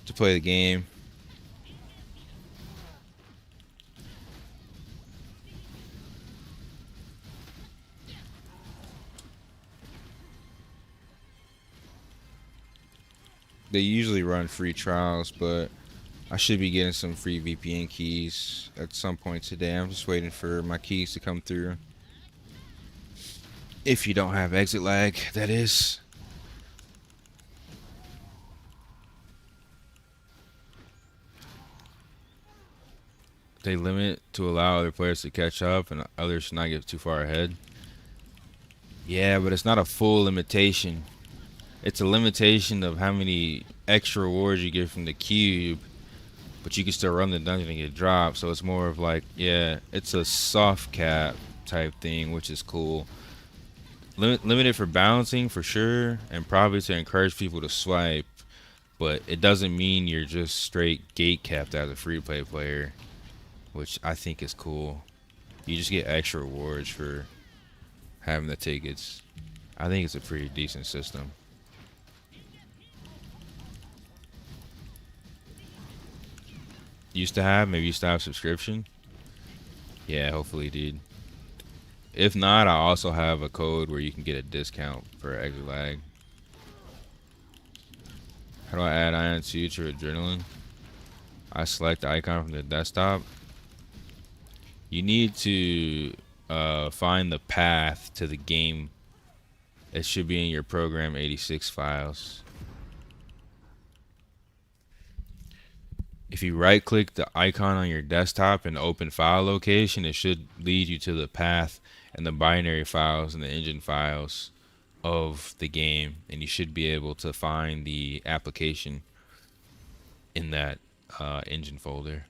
to play the game. They usually run free trials, but I should be getting some free VPN keys at some point today. I'm just waiting for my keys to come through. If you don't have exit lag, that is. They limit to allow other players to catch up and others should not get too far ahead. Yeah, but it's not a full limitation. It's a limitation of how many extra rewards you get from the cube, but you can still run the dungeon and get dropped. So it's more of like, yeah, it's a soft cap type thing, which is cool. Limited for balancing for sure, and probably to encourage people to swipe, but it doesn't mean you're just straight gate capped as a free play player, which I think is cool. You just get extra rewards for having the tickets. I think it's a pretty decent system. Maybe used to have subscription. Yeah, hopefully, dude. If not, I also have a code where you can get a discount for exit lag. How do I add Aion 2 to Adrenaline? I select the icon from the desktop. You need to find the path to the game. It should be in your program 86 files. If you right click the icon on your desktop and open file location, it should lead you to the path and the binary files and the engine files of the game, and you should be able to find the application in that engine folder.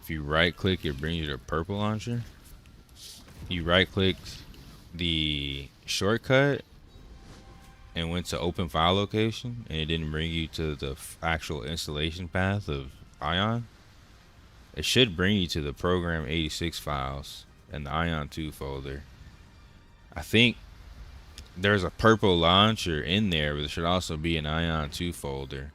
If you right click, it brings you to purple launcher. You right clicked the shortcut and went to open file location, and it didn't bring you to the actual installation path of Aion. It should bring you to the program 86 files and the Aion 2 folder. I think there's a purple launcher in there, but there should also be an Aion 2 folder.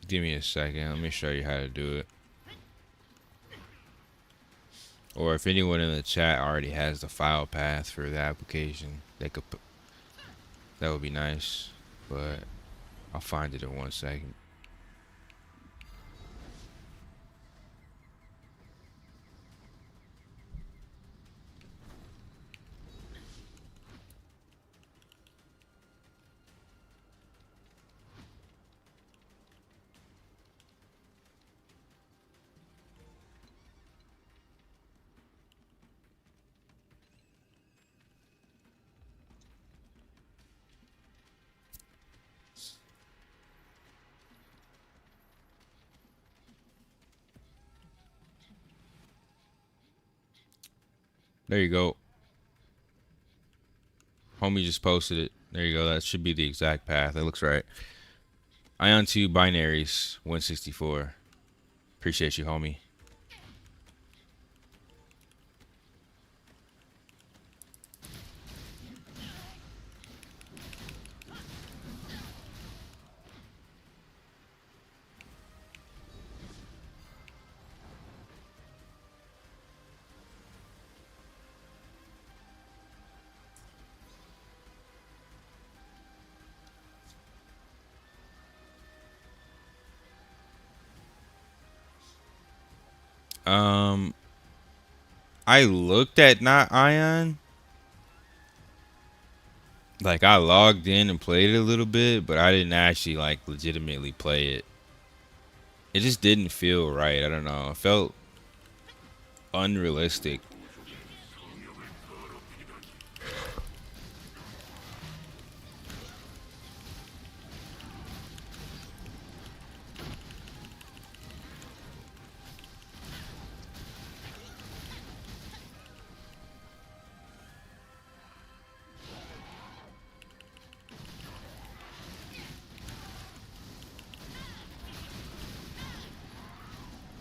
Give me a second. Let me show you how to do it. Or if anyone in the chat already has the file path for the application, they could put, that would be nice. But I'll find it in 1 second. There you go. Homie just posted it. There you go. That should be the exact path. That looks right. Aion 2 binaries 164. Appreciate you, homie. I looked at not Aion. Like I logged in and played it a little bit, but I didn't actually like legitimately play it. It just didn't feel right. I don't know. It felt unrealistic.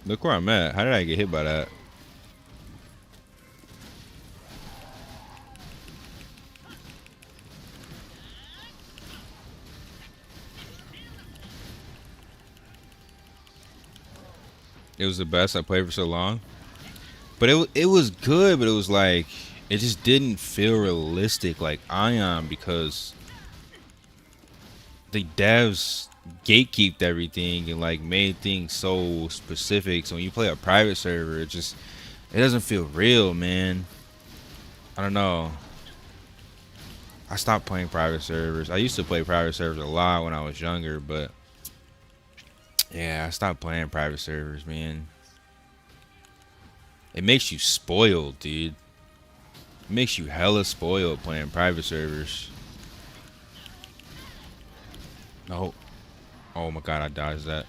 Look where I'm at. How did I get hit by that? It was the best I played for so long. But it was good, but it was like it just didn't feel realistic like Aion because the devs gatekeeped everything and like made things so specific. So when you play a private server, it doesn't feel real, man. I don't know. I stopped playing private servers. I used to play private servers a lot when I was younger, but yeah, I stopped playing private servers, man. It makes you spoiled, dude. It makes you hella spoiled playing private servers. No. Oh my god, I dodged that.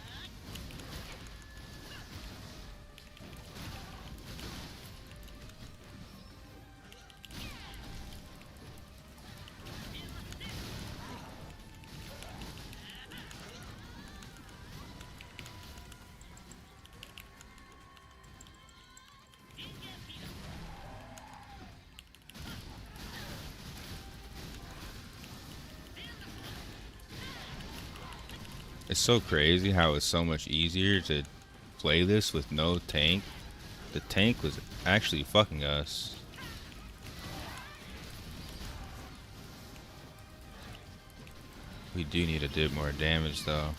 It's so crazy how it's so much easier to play this with no tank. The tank was actually fucking us. We do need to do more damage though.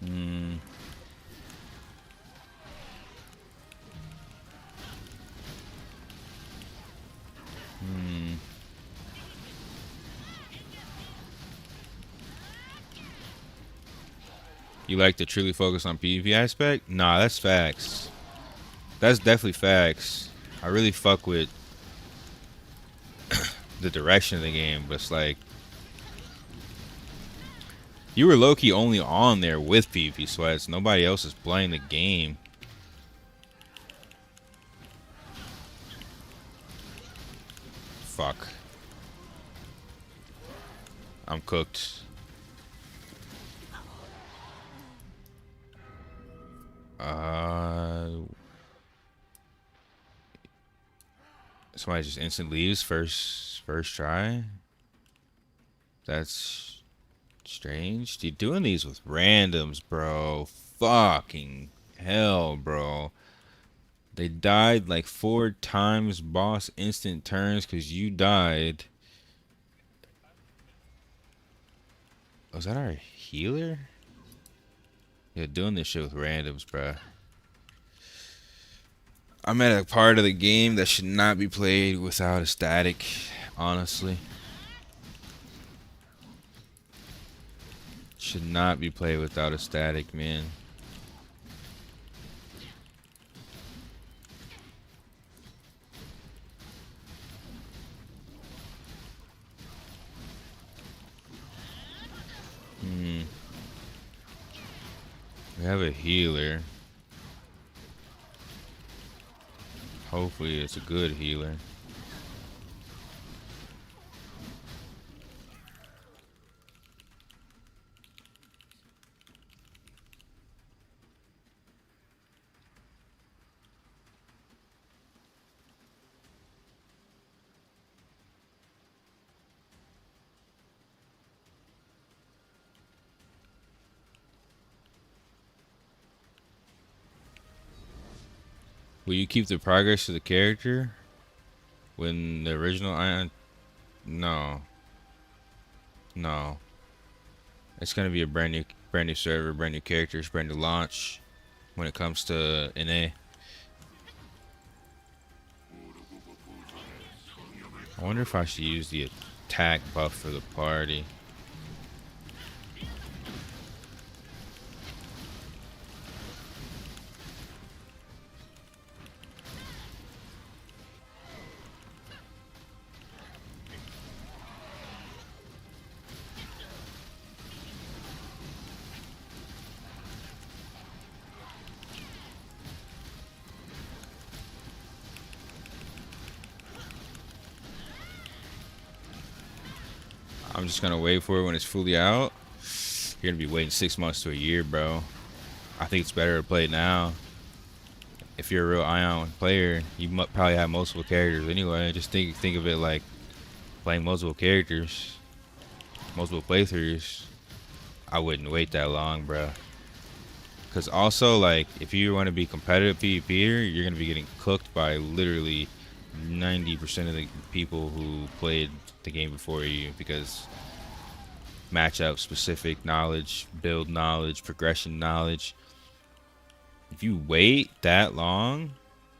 Hmm. Hmm. You like to truly focus on PvP aspect? Nah, that's facts. That's definitely facts. I really fuck with the direction of the game, but it's like you were low-key only on there with PvP sweats. Nobody else is playing the game. Fuck. I'm cooked. Somebody just instant leaves first try. That's strange. Dude, doing these with randoms, bro. Fucking hell, bro. They died like 4 times boss instant turns because you died. Was that our healer? Yeah, doing this shit with randoms, bro. I'm at a part of the game that should not be played without a static, honestly. Should not be played without a static, man. We have a healer. Hopefully it's a good healer. Will you keep the progress of the character when the original Aion? No. No. It's gonna be a brand new server, brand new characters, brand new launch when it comes to NA. I wonder if I should use the attack buff for the party. I'm just gonna wait for it when it's fully out. You're gonna be waiting 6 months to a year, bro. I think it's better to play it now. If you're a real Aion player, you probably have multiple characters anyway. Just think of it like playing multiple characters, multiple playthroughs. I wouldn't wait that long, bro. Cause also, like, if you want to be competitive PvPer, you're gonna be getting cooked by literally 90% of the people who played the game before you, because matchup specific knowledge, build knowledge, progression knowledge. If you wait that long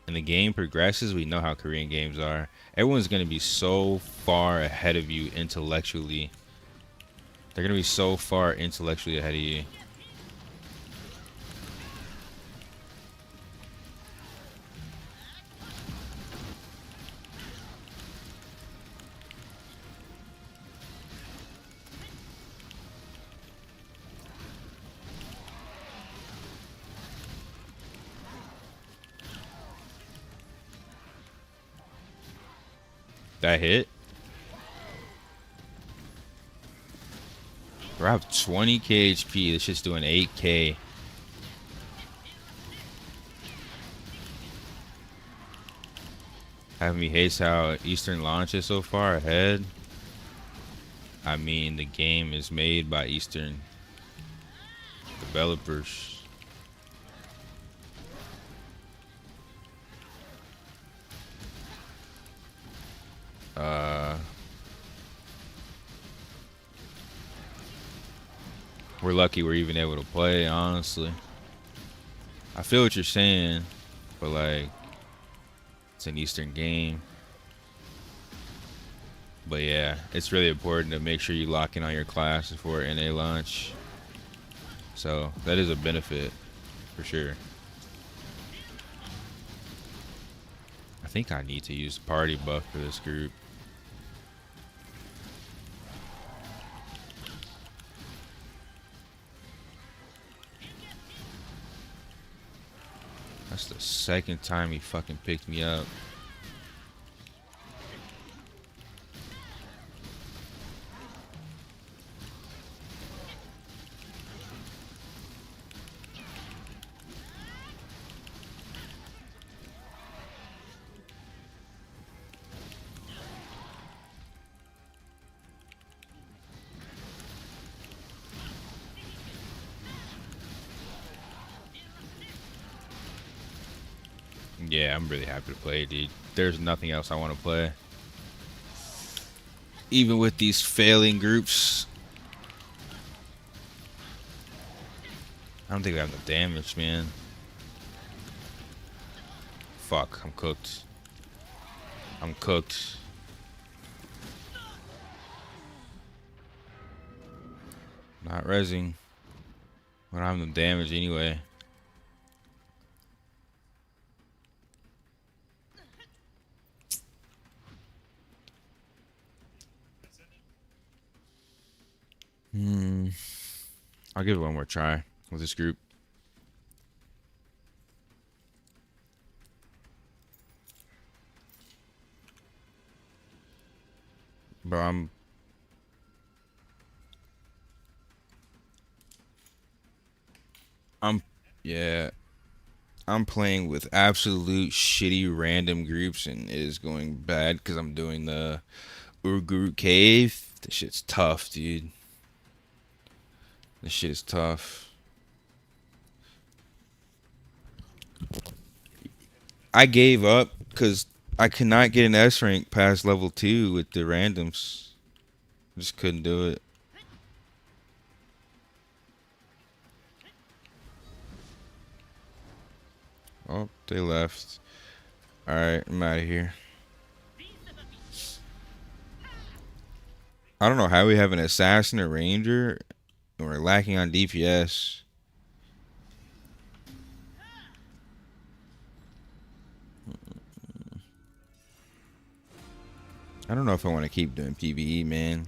and the game progresses, we know how Korean games are. Everyone's gonna be so far ahead of you intellectually. They're gonna be so far intellectually ahead of you. That hit. Bro, I have 20k HP. This shit's doing 8k. Having me haste how Eastern launches so far ahead. I mean, the game is made by Eastern developers. We're lucky we're even able to play, honestly. I feel what you're saying, but like, it's an Eastern game. But yeah, it's really important to make sure you lock in on your class before NA launch. So that is a benefit, for sure. I think I need to use the party buff for this group. That's the second time he fucking picked me up. Yeah, I'm really happy to play, dude. There's nothing else I want to play. Even with these failing groups. I don't think we have the damage, man. Fuck, I'm cooked. I'm cooked. Not rezzing. But I'm the damage anyway. I'll give it one more try with this group. Bro, yeah. I'm playing with absolute shitty random groups, and it is going bad because I'm doing the Urguru Cave. This shit's tough, dude. This shit is tough. I gave up because I could not get an S rank past level 2 with the randoms. Just couldn't do it. Oh, they left. Alright, I'm out of here. I don't know how we have an assassin or ranger and we're lacking on DPS. I don't know if I want to keep doing PvE, man.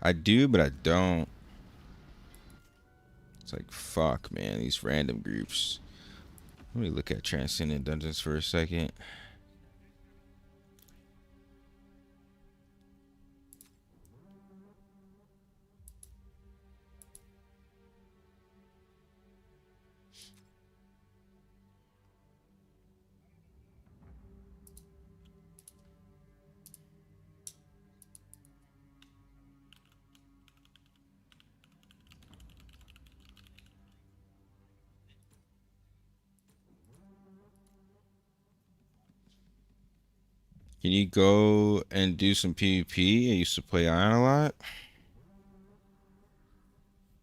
I do, but I don't. It's like, fuck, man, these random groups. Let me look at Transcendent Dungeons for a second. Can you go and do some PvP? I used to play Ion a lot.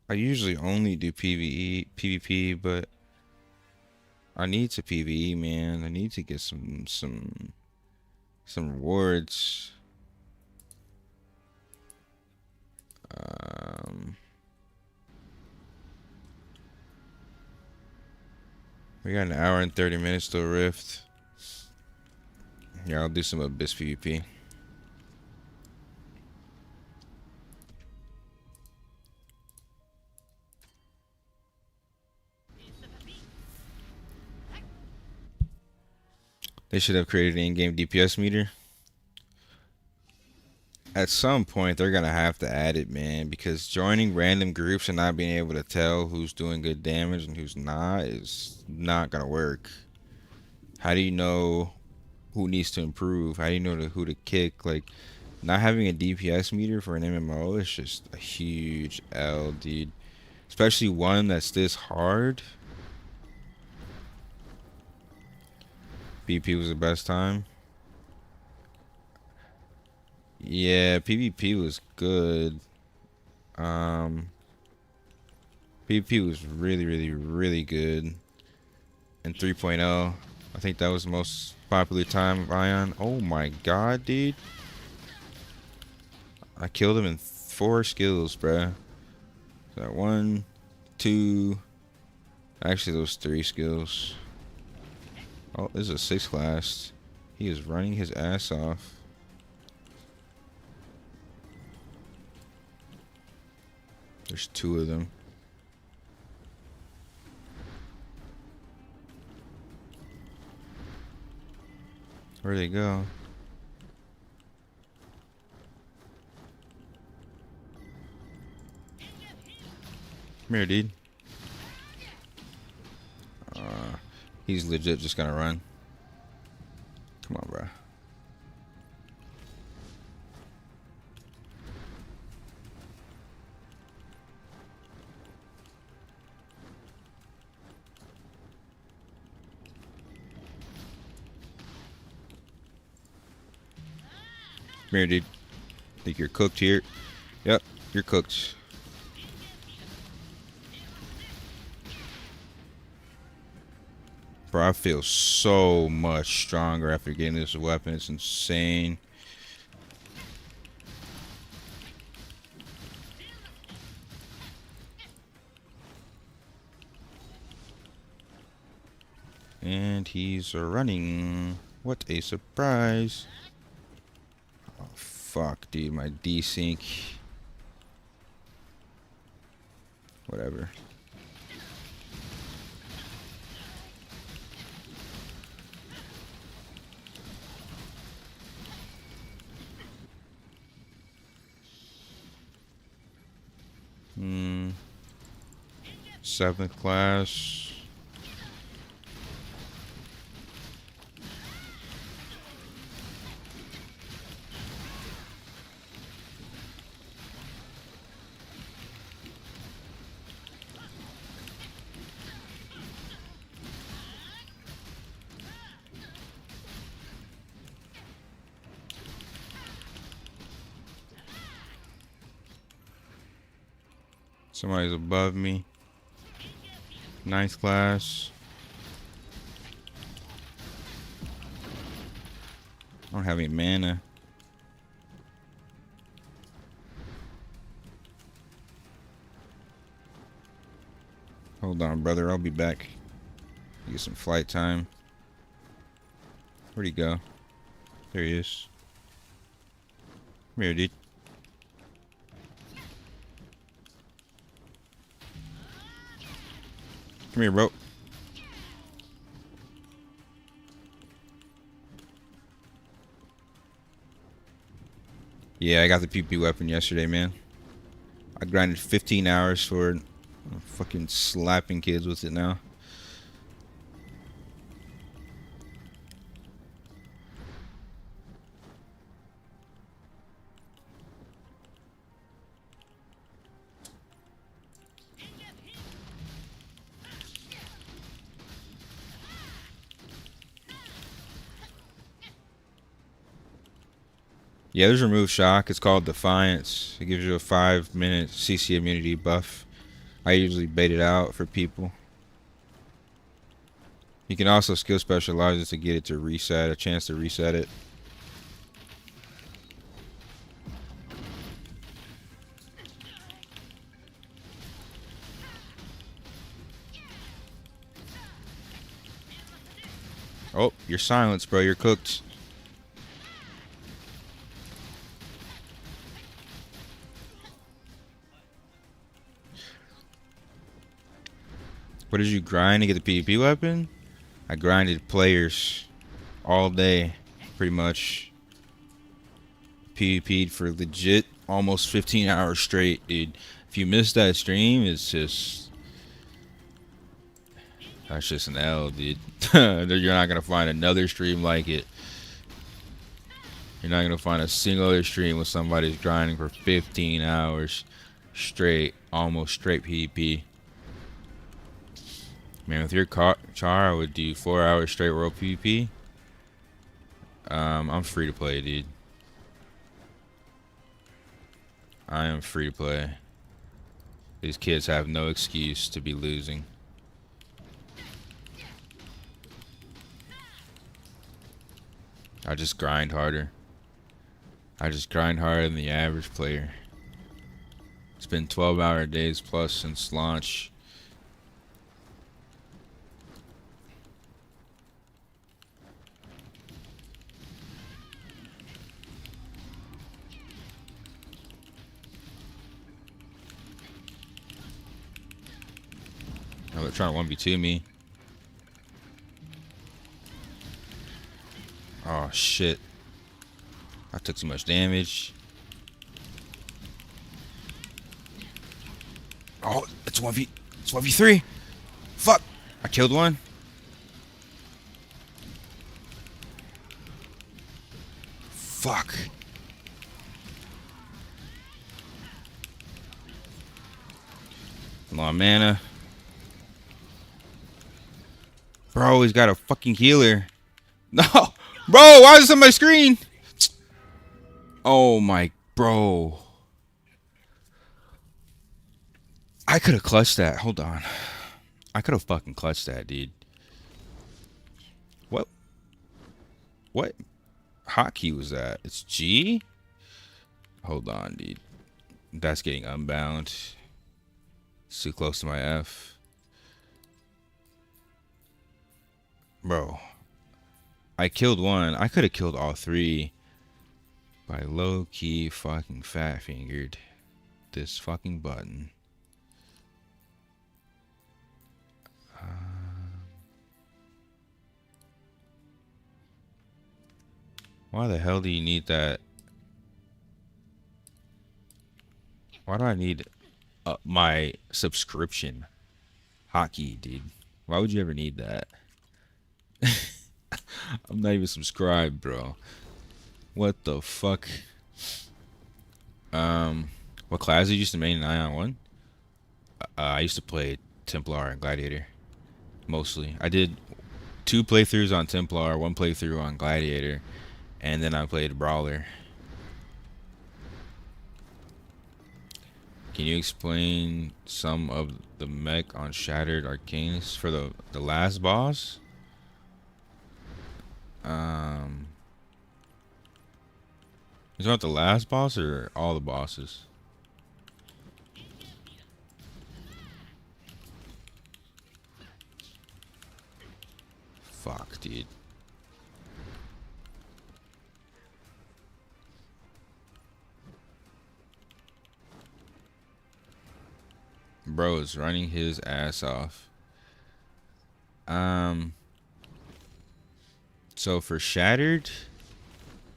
I usually only do PvP, but I need to PvE, man. I need to get some rewards. Um, we got an hour and 30 minutes to a rift. Yeah, I'll do some Abyss PvP. They should have created an in-game DPS meter. At some point, they're gonna have to add it, man, because joining random groups and not being able to tell who's doing good damage and who's not is not gonna work. How do you know who needs to improve? How do you know who to kick? Like, not having a DPS meter for an MMO is just a huge L, dude. Especially one that's this hard. BP was the best time. Yeah, PvP was good. PvP was really good. And 3.0, I think that was the most popular time of Aion. Oh my god, dude. I killed him in 4 skills, bruh. So that 1, 2, actually those 3 skills. Oh, this is a 6 class. He is running his ass off. There's 2 of them. Where'd they go? Come here, dude. He's legit just gonna run. Come on, bro. Come here, dude. Think you're cooked here? Yep, you're cooked. Bro, I feel so much stronger after getting this weapon. It's insane. And he's running. What a surprise. Oh, fuck, dude. My desync. Whatever. Hmm. 7th class. Somebody's above me. 9th class. I don't have any mana. Hold on, brother. I'll be back. Get some flight time. Where'd he go? There he is. Come here, dude. Come here, bro. Yeah, I got the PP weapon yesterday, man. I grinded 15 hours for it. I'm fucking slapping kids with it now. Yeah, there's remove shock. It's called Defiance. It gives you a 5-minute CC immunity buff. I usually bait it out for people. You can also skill specialize it to get it to reset, a chance to reset it. Oh, you're silenced, bro. You're cooked. What did you grind to get the PvP weapon? I grinded players all day, pretty much. PvP'd for legit almost 15 hours straight, dude. If you missed that stream, it's just... That's just an L, dude. You're not gonna find another stream like it. You're not gonna find a single other stream with somebody's grinding for 15 hours straight, almost straight PvP. Man, with your char, I would do 4 hours straight world PvP. I'm free to play, dude. I am free to play. These kids have no excuse to be losing. I just grind harder. I just grind harder than the average player. It's been 12-hour days plus since launch. Oh, they're trying to 1v2 me. Oh shit. I took too much damage. Oh, it's 1v3. Fuck. I killed one. Fuck. Low on mana. Bro, he's got a fucking healer. No! Bro, why is this on my screen? Oh my, bro. I could have clutched that. Hold on. I could have fucking clutched that, dude. What? What hotkey was that? It's G? Hold on, dude. That's getting unbound. It's too close to my F. Bro. I killed one. I could have killed all three. But I low-key fucking fat-fingered this fucking button. Why the hell do you need that? Why do I need my subscription hotkey, dude? Why would you ever need that? I'm not even subscribed, bro. What the fuck? What class did you used to main in Aion 1? I used to play Templar and Gladiator. Mostly. I did 2 playthroughs on Templar, 1 playthrough on Gladiator, and then I played Brawler. Can you explain some of the mech on Shattered Arcanus for the last boss? Is it about the last boss or all the bosses? Fuck, dude. Bro is running his ass off. So for Shattered,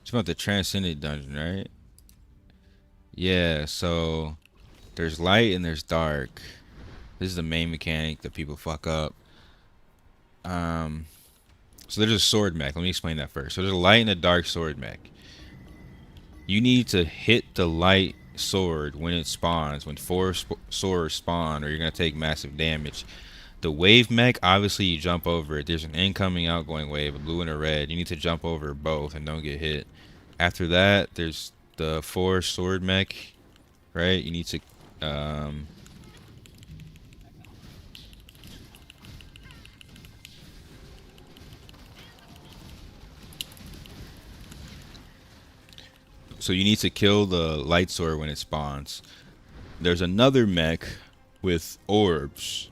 it's about the Transcendent Dungeon, right? Yeah, so there's light and there's dark. This is the main mechanic that people fuck up. So there's a sword mech. Let me explain that first. So there's a light and a dark sword mech. You need to hit the light sword when it spawns, when 4 swords spawn, or you're gonna take massive damage. The wave mech, obviously you jump over it. There's an incoming, outgoing wave, a blue and a red. You need to jump over both and don't get hit. After that, there's the 4 sword mech, right? You need to so you need to kill the light sword when it spawns. There's another mech with orbs.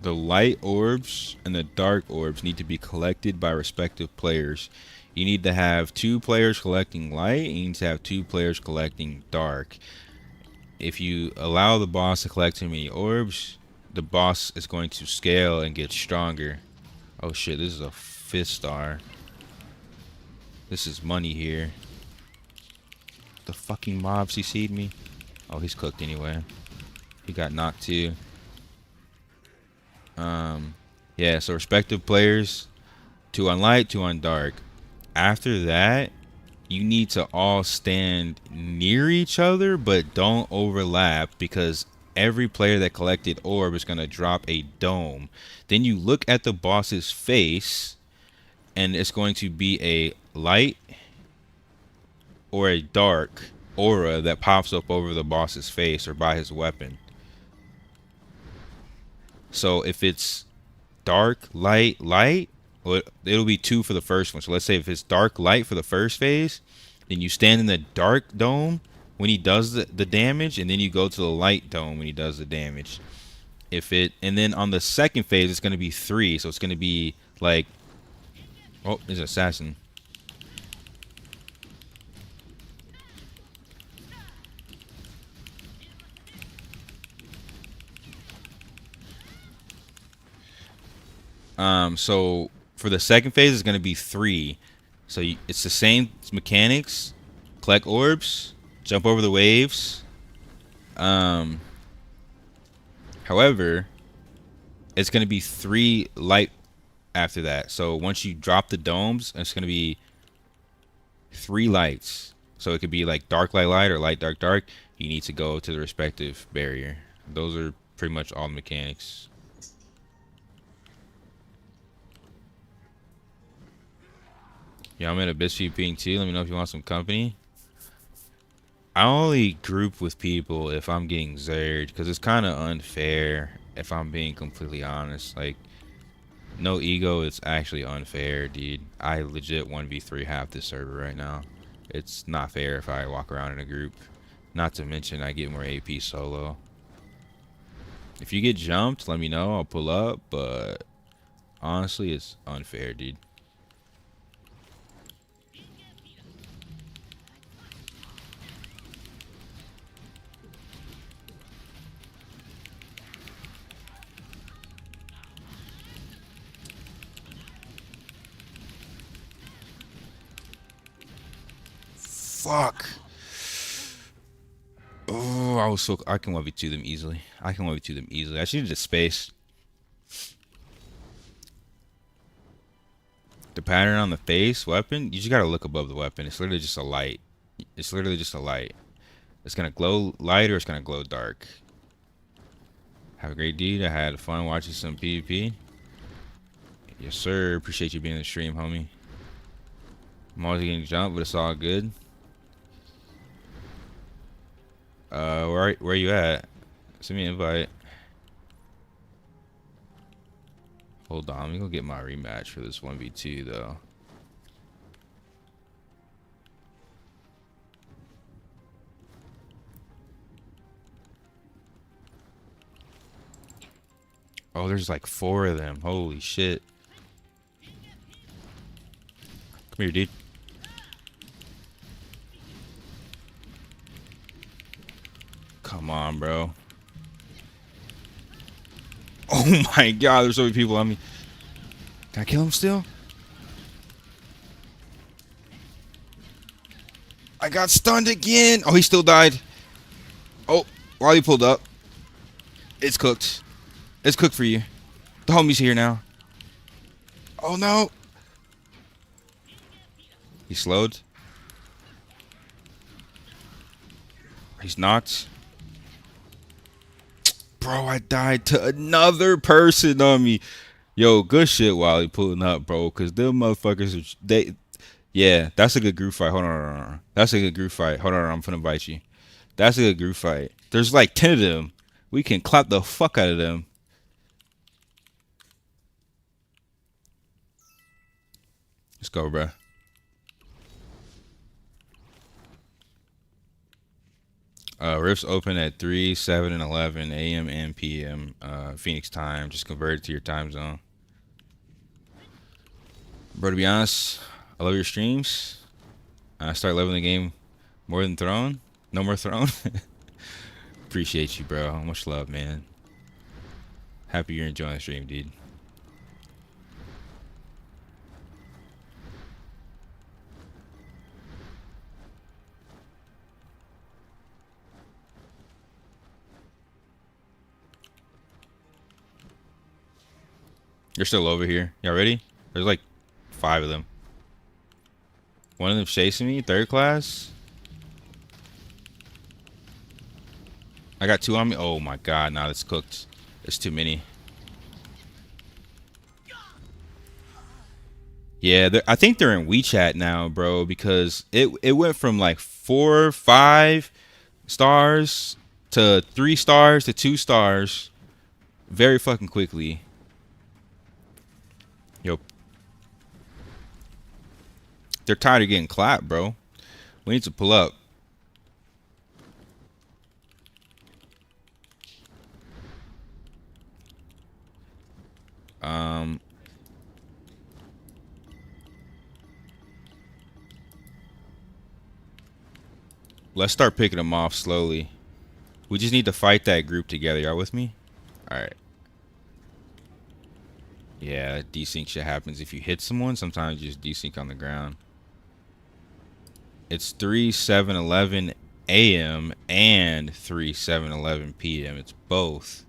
The light orbs and the dark orbs need to be collected by respective players. You need to have 2 players collecting light, and you need to have 2 players collecting dark. If you allow the boss to collect too many orbs, the boss is going to scale and get stronger. Oh shit, this is a 5th star. This is money here. The fucking mob CC'd me. Oh, he's cooked anyway. He got knocked too. Yeah, so respective players, 2 on light, 2 on dark. After that, you need to all stand near each other, but don't overlap, because every player that collected orb is going to drop a dome. Then you look at the boss's face, and it's going to be a light or a dark aura that pops up over the boss's face or by his weapon. So if it's dark, light, light, well, it'll be 2 for the first one. So let's say if it's dark, light for the first phase, then you stand in the dark dome when he does the damage, and then you go to the light dome when he does the damage. And then on the second phase, it's going to be 3. So it's going to be like, oh, there's an assassin. So for the second phase, it's going to be 3. So it's the same mechanics. Collect orbs, jump over the waves. However, it's going to be 3 light after that. So once you drop the domes, it's going to be 3 lights. So it could be like dark, light, light, or light, dark, dark. You need to go to the respective barrier. Those are pretty much all the mechanics. Yeah, I'm in a bitch being too. Let me know if you want some company. I only group with people if I'm getting zerred, because it's kind of unfair if I'm being completely honest. Like, no ego, it's actually unfair, dude. I legit 1v3 half this server right now. It's not fair if I walk around in a group. Not to mention I get more AP solo. If you get jumped, let me know. I'll pull up, but honestly, it's unfair, dude. Fuck. Oh, I can 1v2 them easily. I can 1v2 them easily. I just needed a space. The pattern on the face weapon, you just gotta look above the weapon. It's literally just a light. It's literally just a light. It's gonna glow light or it's gonna glow dark. Have a great dude. I had fun watching some PvP. Yes, sir. Appreciate you being in the stream, homie. I'm always getting jumped, but it's all good. Where you at? Send me an invite. Hold on, let me go get my rematch for this 1v2 though. Oh, there's like 4 of them. Holy shit. Come here, dude. Come on, bro. Oh my god, there's so many people on me. Can I kill him still? I got stunned again. Oh, he still died. Oh, while he pulled up. It's cooked. It's cooked for you. The homie's here now. Oh no. He slowed. He's knocked. Bro, I died to another person on me. Yo, good shit while he pulling up, bro. Cause them motherfuckers, Yeah, that's a good group fight. Hold on, hold on. That's a good group fight. Hold on, I'm finna bite you. That's a good group fight. There's like 10 of them. We can clap the fuck out of them. Let's go, bruh. Rifts open at 3, 7, and 11 a.m. and p.m. Phoenix time. Just convert it to your time zone. Bro, to be honest, I love your streams. I start loving the game more than Throne. No more Throne. Appreciate you, bro. Much love, man. Happy you're enjoying the stream, dude. You're still over here. Y'all ready? There's like 5 of them. One of them chasing me, 3rd class. I got 2 on me. Oh my god, nah, that's cooked. There's too many. Yeah, I think they're in WeChat now, bro, because it went from like 4, 5 stars to 3 stars to 2 stars very fucking quickly. Yo, they're tired of getting clapped, bro. We need to pull up. Let's start picking them off slowly. We just need to fight that group together. Y'all with me? All right. Yeah, desync shit happens if you hit someone. Sometimes you just desync on the ground. It's 3, 7, 11 a.m. and 3, 7, 11 p.m. It's both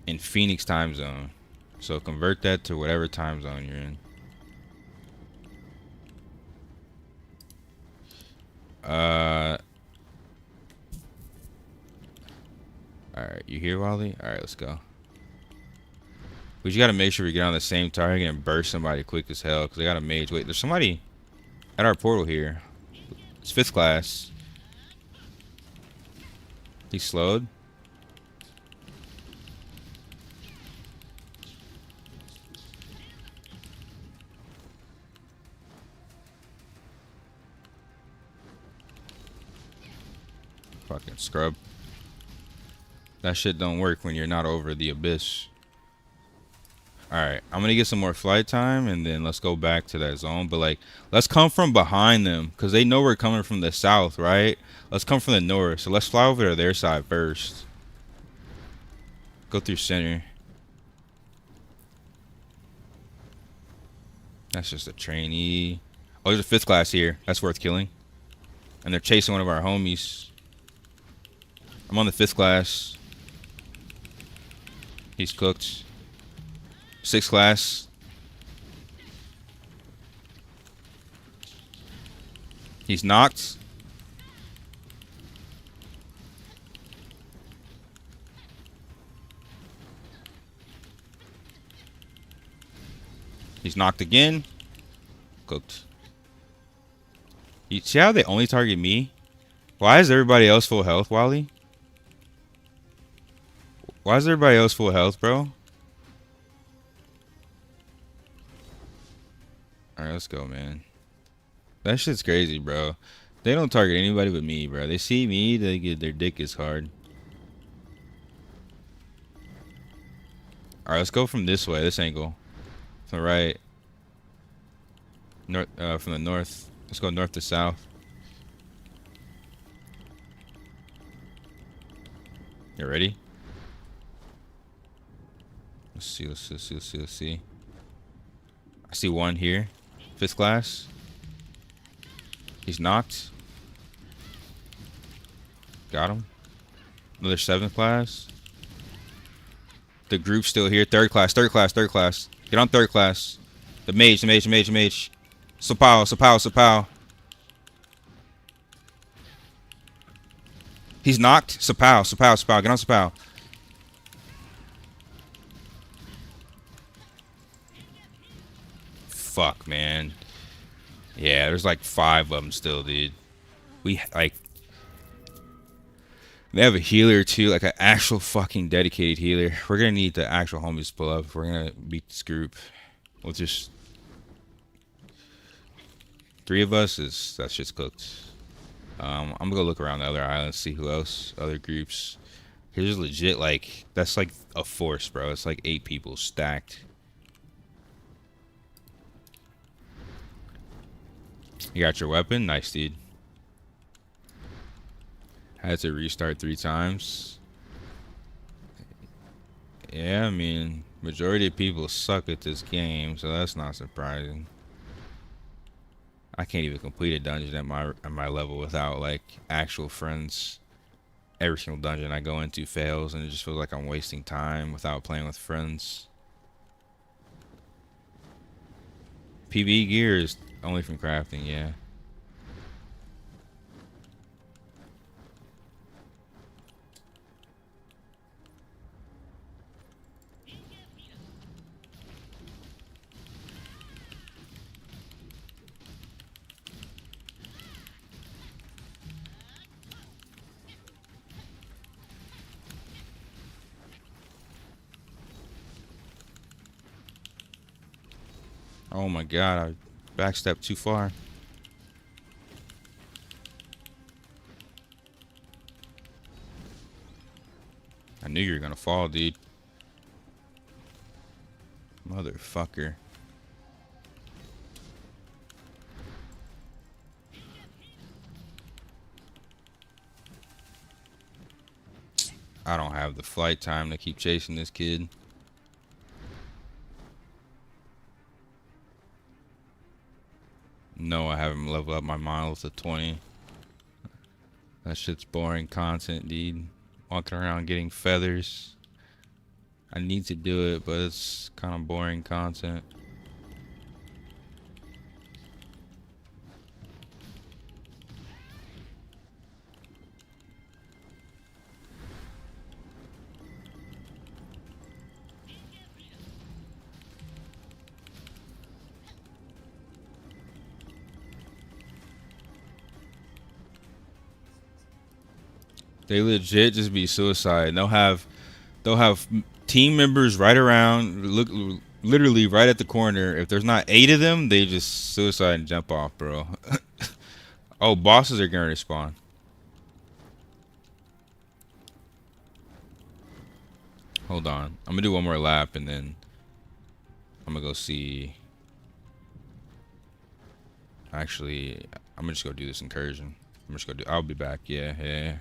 in Phoenix time zone. So convert that to whatever time zone you're in. Alright, you here, Wally? Alright, let's go. We just gotta make sure we get on the same target and burst somebody quick as hell, because they got a mage. Wait, there's somebody at our portal here. It's 5th class. He's slowed. Fucking scrub. That shit don't work when you're not over the abyss. Alright, I'm gonna get some more flight time and then let's go back to that zone. But like, let's come from behind them because they know we're coming from the south, right? Let's come from the north. So let's fly over to their side first. Go through center. That's just a trainee. Oh, there's a 5th class here. That's worth killing. And they're chasing one of our homies. I'm on the 5th class. He's cooked. 6th class. He's knocked. He's knocked again. Cooked. You see how they only target me? Why is everybody else full health, Wally? Why is everybody else full health, bro? Alright, let's go, man. That shit's crazy, bro. They don't target anybody but me, bro. They see me, they get their dick is hard. Alright, let's go from this way, this angle. From the right. North, from the north. Let's go north to south. You ready? Let's see, let's see, let's see, let's see, let's see. I see one here. 5th class. He's knocked. Got him. Another 7th class. The group's still here. 3rd class, 3rd class, 3rd class. Get on 3rd class. The mage, the mage, the mage, the mage. Sapow, Sapow, Sapow. He's knocked. Sapow, Sapow, Sapow. Get on Sapow. Fuck, man. Yeah, there's like 5 of them still, dude. We like they have a healer too, like an actual fucking dedicated healer. We're gonna need the actual homies to pull up if we're gonna beat this group. We'll just 3 of us is that shit's cooked. I'm gonna go look around the other islands, see who else, other groups. Here's legit like that's like a force, bro. It's like 8 people stacked. You got your weapon, nice, dude. Had to restart 3 times. Yeah, I mean, majority of people suck at this game, so that's not surprising. I can't even complete a dungeon at my level without like actual friends. Every single dungeon I go into fails, and it just feels like I'm wasting time without playing with friends. PvE gear is only from crafting, yeah. Oh my god, I backstepped too far. I knew you were gonna fall, dude. Motherfucker. I don't have the flight time to keep chasing this kid. No, I haven't leveled up my models to 20. That shit's boring content, dude. Walking around getting feathers. I need to do it, but it's kind of boring content. They legit just be suicide. They'll have team members right around, look literally right at the corner. If there's not 8 of them, they just suicide and jump off, bro. Oh, bosses are gonna respawn. Hold on, I'm gonna do one more lap and then I'm gonna go see. Actually, I'm gonna just go do this incursion. I'm just gonna do. I'll be back. Yeah, yeah.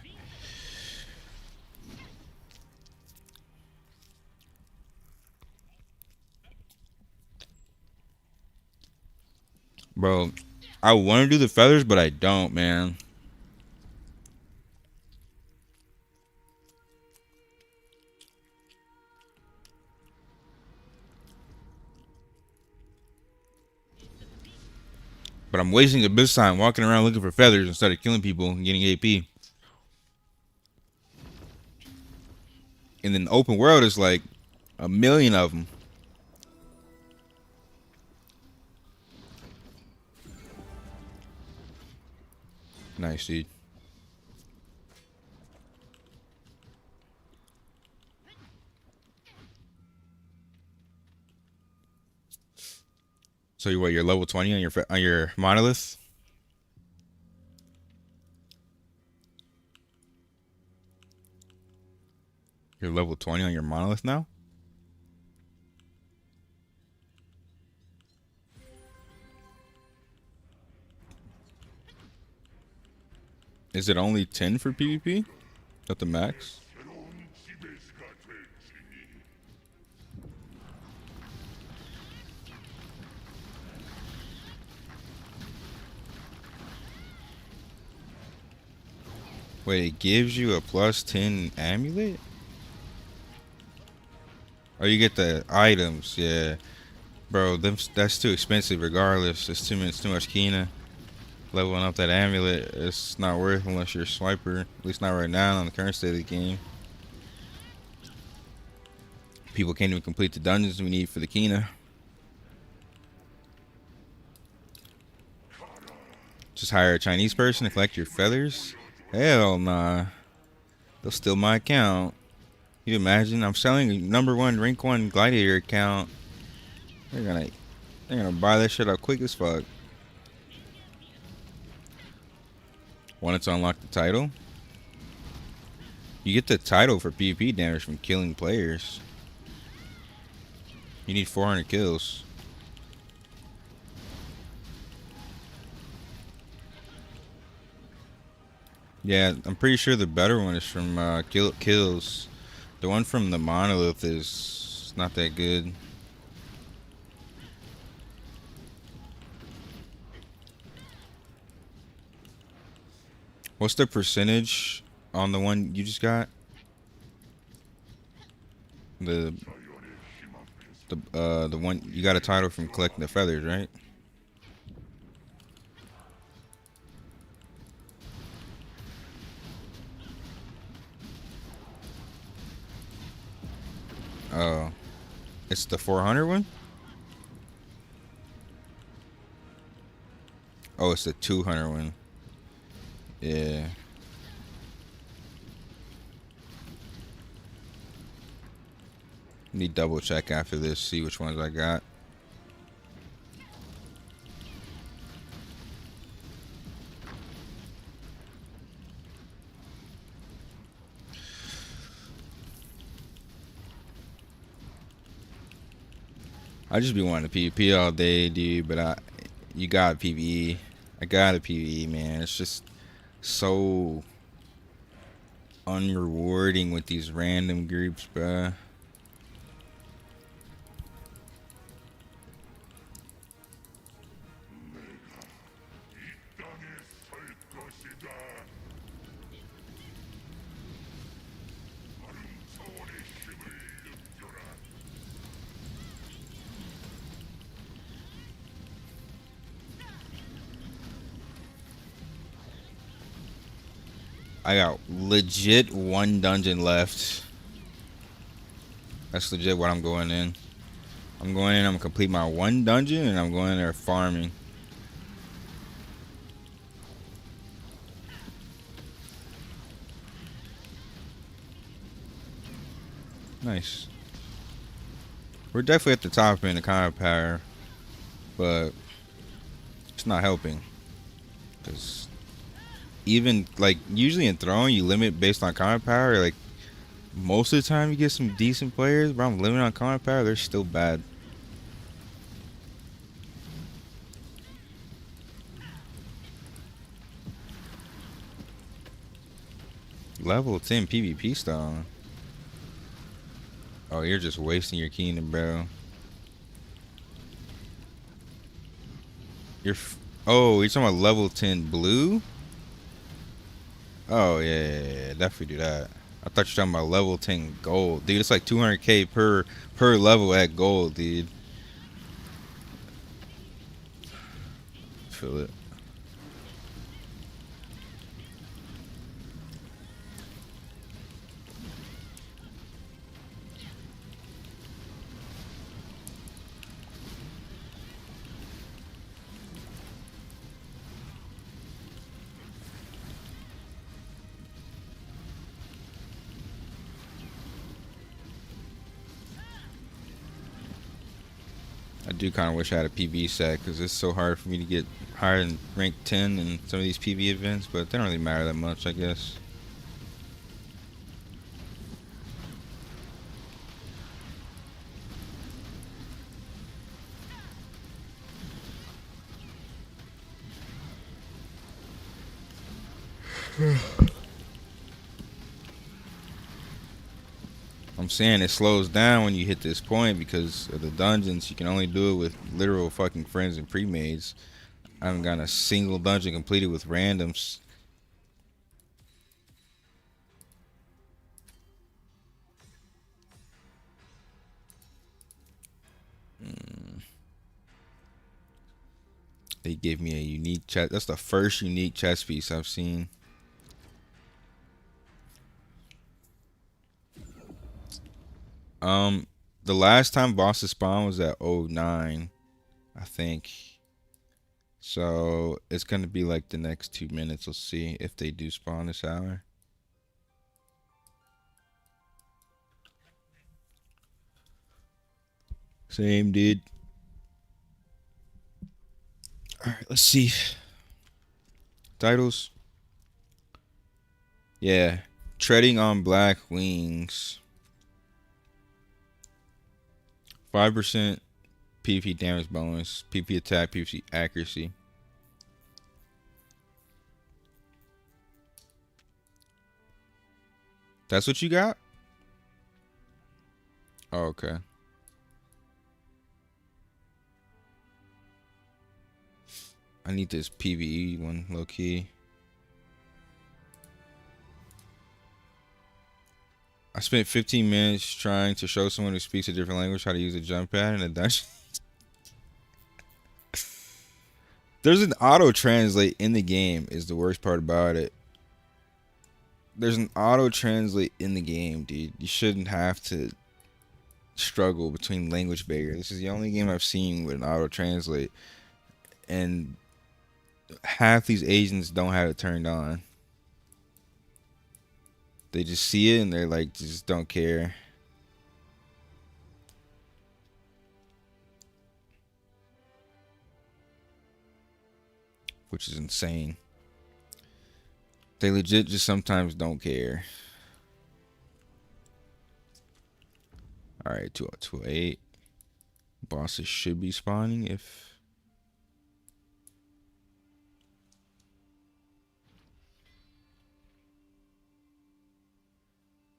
Bro, I want to do the feathers, but I don't, man. But I'm wasting a bit of time walking around looking for feathers instead of killing people and getting AP. And then the open world is like a million of them. Nice, dude. So you what? You're level 20 on your monolith. You're level 20 on your monolith now. Is it only 10 for PvP? At the max? Wait, it gives you a +10 amulet? Oh, you get the items, yeah. Bro, that's too expensive regardless. It's too much Kina. Leveling up that amulet, it's not worth unless you're a swiper. At least not right now on the current state of the game. People can't even complete the dungeons we need for the Kina. Just hire a Chinese person to collect your feathers? Hell nah. They'll steal my account. You imagine? I'm selling a #1 rank 1 gladiator account. They're gonna buy that shit up quick as fuck. Wanted to unlock the title? You get the title for PvP damage from killing players. You need 400 kills. Yeah, I'm pretty sure the better one is from kills. The one from the monolith is not that good. What's the percentage on the one you just got? The the one you got a title from collecting the feathers, right? Oh, it's the 400 one? Oh, it's the 200 one. Yeah. Need double check after this, see which ones I got. I just be wanting to PvP all day, dude, but you got PvE. I got a PvE, man. It's just so unrewarding with these random groups, bruh. I got legit 1 dungeon left. That's legit what I'm going in. I'm going in, I'm gonna complete my 1 dungeon, and I'm going in there farming. Nice. We're definitely at the top in the combat power, but it's not helping. Because even, like, usually in throwing, you limit based on combat power. Like, most of the time you get some decent players, but I'm limited on combat power, they're still bad. Level 10 PvP style. Oh, you're just wasting your kingdom, bro. Oh, you're talking about level 10 blue? Oh, yeah, definitely do that. I thought you were talking about level 10 gold. Dude, it's like 200k per level at gold, dude. Feel it. I do kind of wish I had a PV set because it's so hard for me to get higher than rank 10 in some of these PV events, but they don't really matter that much, I guess. I'm saying it slows down when you hit this point because of the dungeons. You can only do it with literal fucking friends and pre-mades. I haven't gotten a single dungeon completed with randoms. They gave me a unique chest. That's the first unique chest piece I've seen. The last time bosses spawn was at 09, I think. So it's gonna be like the next 2 minutes. Let's see if they do spawn this hour. Same, dude. All right, let's see. Titles. Yeah, treading on black wings. 5% PvP damage bonus, PvP attack, PvP accuracy. That's what you got? Oh, okay. I need this PvE one, low key. I spent 15 minutes trying to show someone who speaks a different language how to use a jump pad in a dungeon. There's an auto translate in the game, is the worst part about it. There's an auto translate in the game, dude. You shouldn't have to struggle between language barriers. This is the only game I've seen with an auto translate, and half these agents don't have it turned on. They just see it and they're like, just don't care. Which is insane. They legit just sometimes don't care. Alright, 208. Bosses should be spawning if...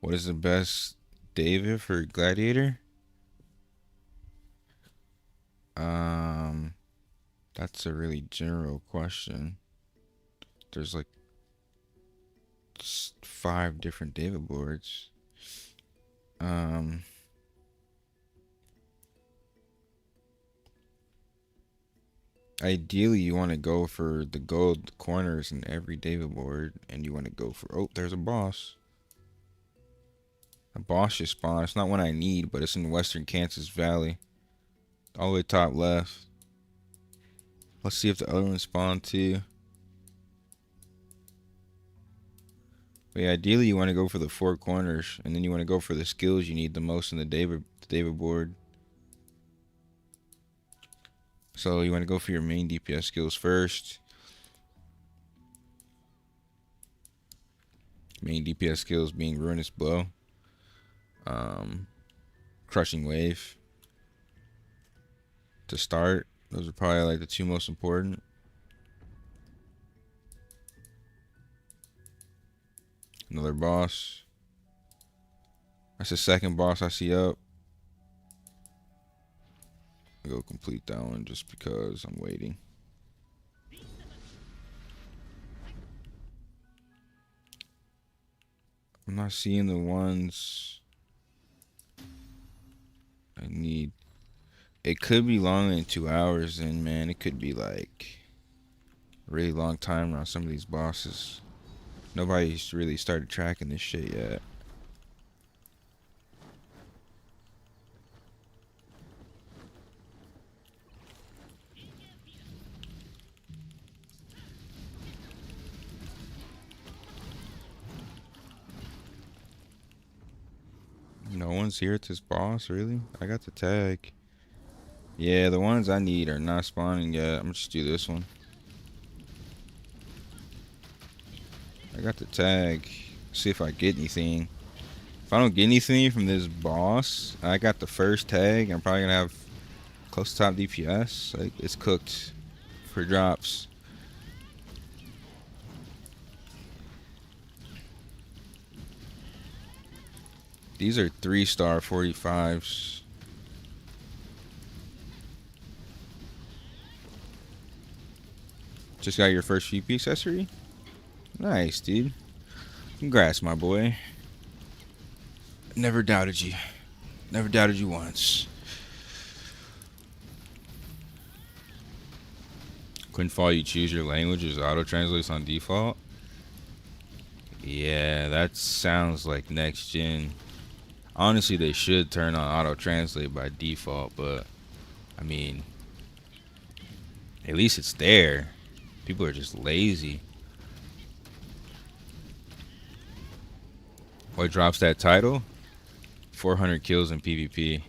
What is the best David for Gladiator? That's a really general question. There's like 5 different David boards. Ideally, you want to go for the gold corners in every David board, and you want to go for... Oh, there's a boss. A boss just spawned. It's not one I need, but it's in Western Kansas Valley. All the way top left. Let's see if the other one spawned too. But yeah, ideally you want to go for the 4 corners, and then you want to go for the skills you need the most in the David board. So you want to go for your main DPS skills first. Main DPS skills being Ruinous Blow, Crushing Wave. To start, those are probably like the 2 most important. Another boss. That's the second boss I see up. I'll go complete that one just because I'm waiting. I'm not seeing the ones I need. It could be longer than 2 hours, and man, it could be like a really long time around some of these bosses. Nobody's really started tracking this shit yet. No one's here at this boss, really? I got the tag. Yeah, the ones I need are not spawning yet. I'm gonna just do this one. I got the tag. See if I get anything. If I don't get anything from this boss, I got the first tag. I'm probably gonna have close to top DPS. Like, it's cooked for drops. These are 3-star 45s. Just got your first VP accessory? Nice, dude. Congrats, my boy. Never doubted you. Never doubted you once. Quinfall, you choose your language as auto translates on default. Yeah, that sounds like next gen. Honestly, they should turn on auto translate by default, but I mean, At least it's there. People are just lazy. What drops that title? 400 kills in PvP.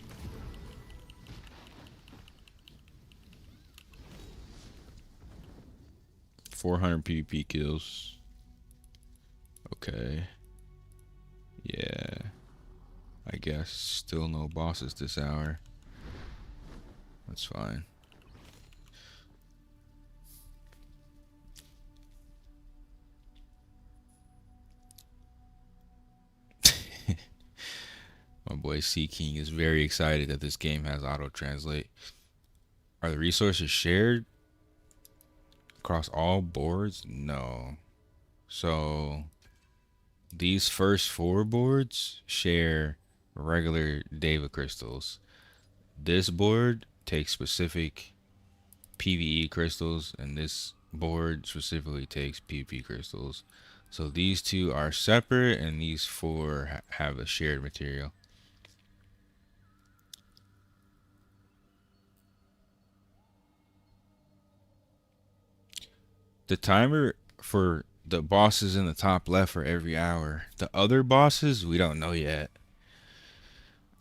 400 PvP kills. Okay. Yeah. I guess still no bosses this hour. That's fine. My boy Sea King is very excited that this game has auto translate. Are the resources shared across all boards? No. So these first four boards share regular Deva crystals. This board takes specific PvE crystals, and this board specifically takes PvP crystals. So these two are separate, and these four have a shared material. The timer for the bosses in the top left for every hour. The other bosses, we don't know yet.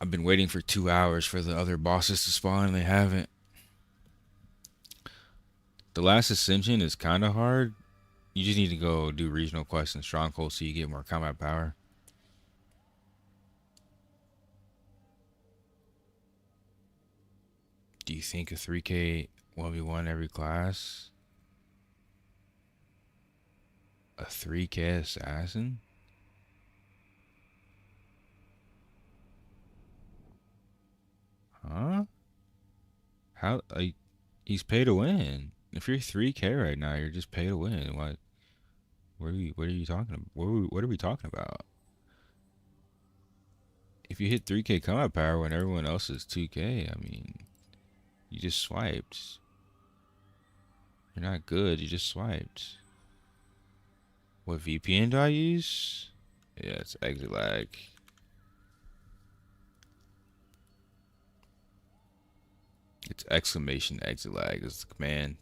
I've been waiting for 2 hours for the other bosses to spawn, and they haven't. The last ascension is kind of hard. You just need to go do regional quests and strongholds so you get more combat power. Do you think a 3K 1v1 every class? A 3K assassin? Huh? How? He's pay to win. If you're 3K right now, you're just pay to win. What? What are you talking about? What are we talking about? If you hit 3K combat power when everyone else is 2K, I mean, you just swiped. You're not good. You just swiped. What VPN do I use? Yeah, it's exit lag. It's exclamation exit lag is the command.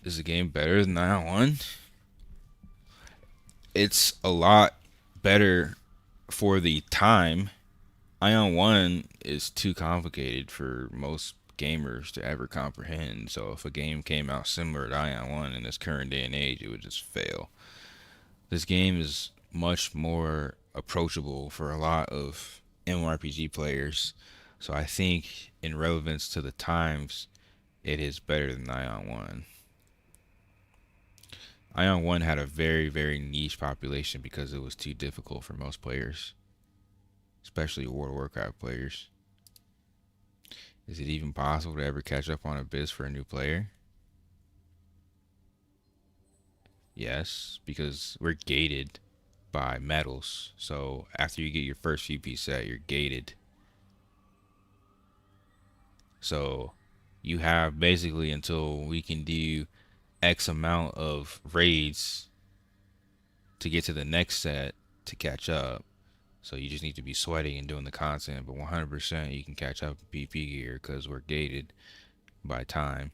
Is the game better than Aion 1? It's a lot better for the time. Aion 1 is too complicated for most gamers to ever comprehend. So if a game came out similar to Aion 1 in this current day and age, it would just fail. This game is much more approachable for a lot of MMORPG players. So I think in relevance to the times, it is better than Aion 1. Aion 1 had a very, very niche population because it was too difficult for most players, especially World of Warcraft players. Is it even possible to ever catch up on Abyss for a new player? Yes, because we're gated by medals. So after you get your first VP set, you're gated. So you have basically until we can do X amount of raids to get to the next set to catch up. So you just need to be sweating and doing the content, but 100% you can catch up in PP gear because we're gated by time.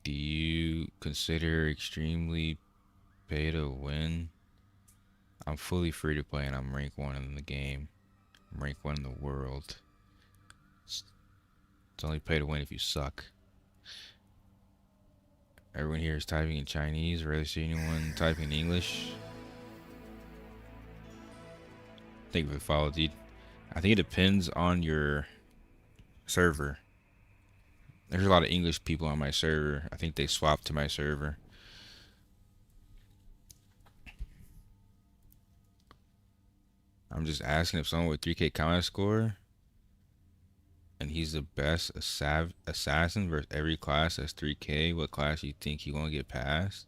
Do you consider extremely pay to win? I'm fully free to play and I'm rank 1 in the game. I'm rank 1 in the world. It's only pay to win if you suck. Everyone here is typing in Chinese. Rarely see anyone typing in English. Thank you for the follow, dude. I think it depends on your server. There's a lot of English people on my server. I think they swapped to my server. I'm just asking if someone with 3K combat score and he's the best assassin versus every class that's 3K, what class you think he won't get past?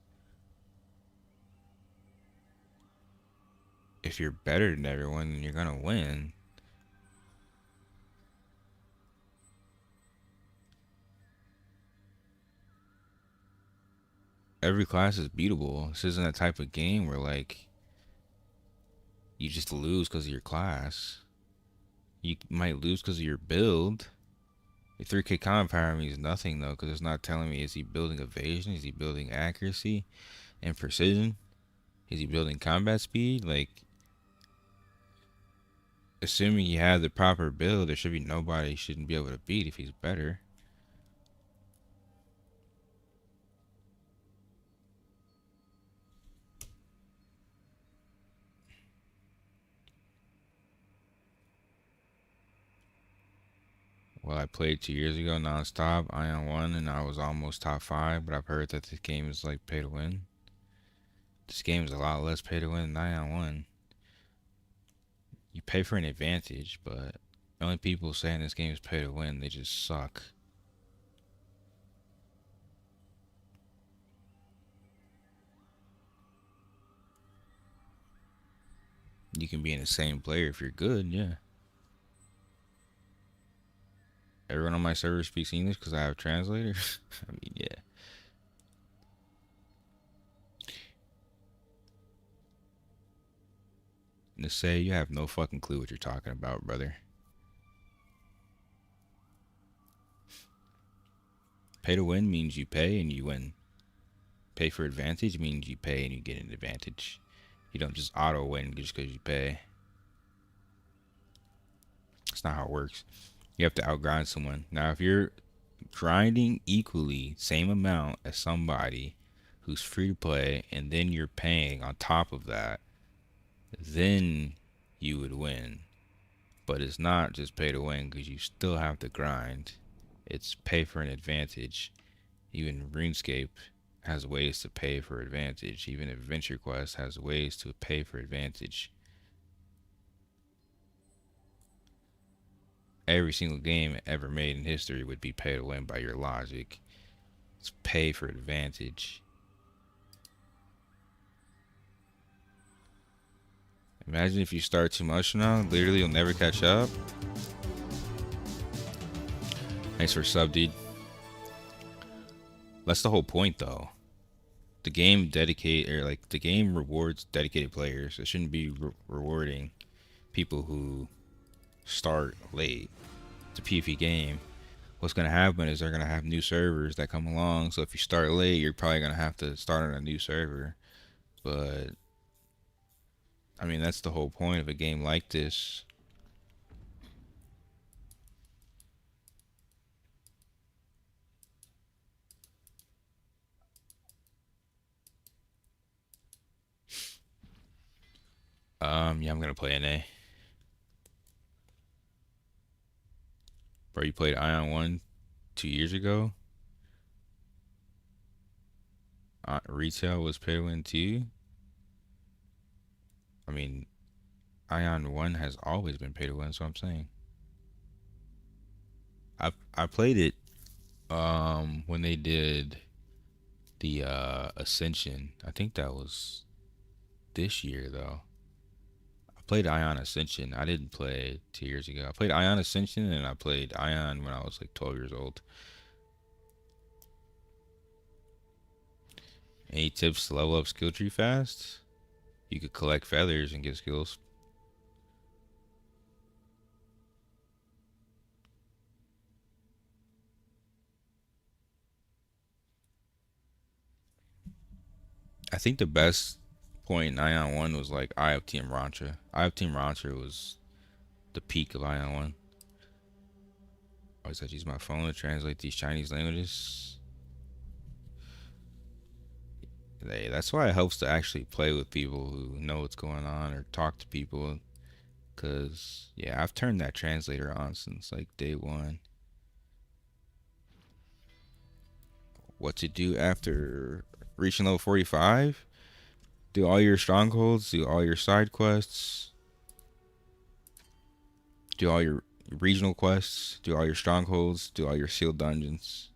If you're better than everyone, then you're gonna win. Every class is beatable. This isn't a type of game where like you just lose because of your class. You might lose because of your build. The 3K combat power means nothing though, because it's not telling me, is he building evasion? Is he building accuracy and precision? Is he building combat speed? Like, assuming he had the proper build, there should be nobody he shouldn't be able to beat if he's better. Well, I played 2 years ago nonstop, Aion 1, and I was almost top 5, but I've heard that this game is like pay to win. This game is a lot less pay to win than Aion 1. You pay for an advantage, but the only people saying this game is pay to win, they just suck. You can be in the same player if you're good, yeah. Everyone on my server speaks English because I have translators. I mean, yeah. And to say you have no fucking clue what you're talking about, brother. Pay to win means you pay and you win. Pay for advantage means you pay and you get an advantage. You don't just auto win just because you pay. That's not how it works. You have to outgrind someone. Now, if you're grinding equally, same amount as somebody who's free to play, and then you're paying on top of that, then you would win. But it's not just pay to win because you still have to grind. It's pay for an advantage. Even RuneScape has ways to pay for advantage. Even Adventure Quest has ways to pay for advantage. Every single game ever made in history would be pay to win by your logic. It's pay for advantage. Imagine if you start too much now, literally you'll never catch up. Thanks for sub, dude. That's the whole point though. The game the game rewards dedicated players. It shouldn't be rewarding people who start late. It's a PvP game. What's gonna happen is they're gonna have new servers that come along. So if you start late, you're probably gonna have to start on a new server. But I mean, that's the whole point of a game like this. Yeah, I'm gonna play NA. Bro, you played Ion 1 2 years ago. Retail was pay to win too. I mean, Ion 1 has always been pay to win, so I'm saying. I played it when they did the Ascension. I think that was this year though. I played Ion Ascension. I didn't play 2 years ago. I played Ion Ascension and I played Ion when I was like 12 years old. Any tips to level up skill tree fast? You could collect feathers and get skills. I think the best point in Ion 1 was like Eye of Team Rancha. Eye of Team Rancha was the peak of Ion 1. I always have to use my phone to translate these Chinese languages. That's why it helps to actually play with people who know what's going on or talk to people. Because, yeah, I've turned that translator on since like day one. What to do after reaching level 45? Do all your strongholds, do all your side quests, do all your regional quests, do all your strongholds, do all your sealed dungeons.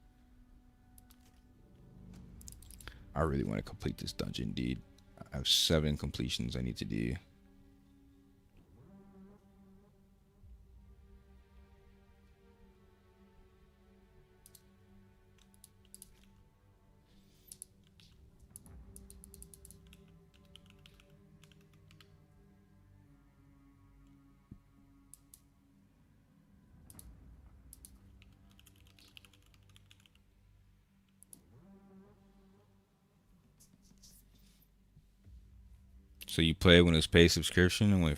I really want to complete this dungeon, dude. I have 7 completions I need to do. So you played when it was paid subscription and when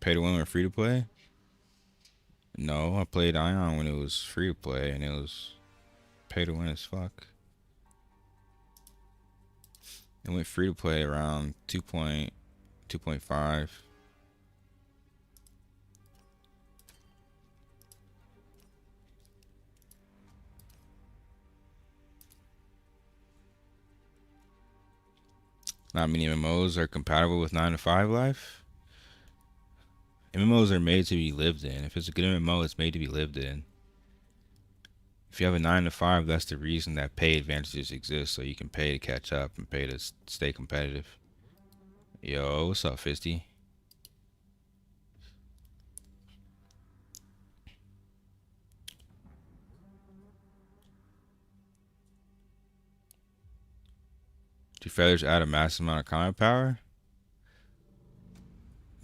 pay to win when free to play? No, I played Aion when it was free to play and it was pay to win as fuck. It went free to play around 2.5. Not many MMOs are compatible with 9 to 5 life. MMOs are made to be lived in. If it's a good MMO, it's made to be lived in. If you have a 9 to 5, that's the reason that pay advantages exist, so you can pay to catch up and pay to stay competitive. Yo, what's up, Fisty? Do feathers add a massive amount of combat power?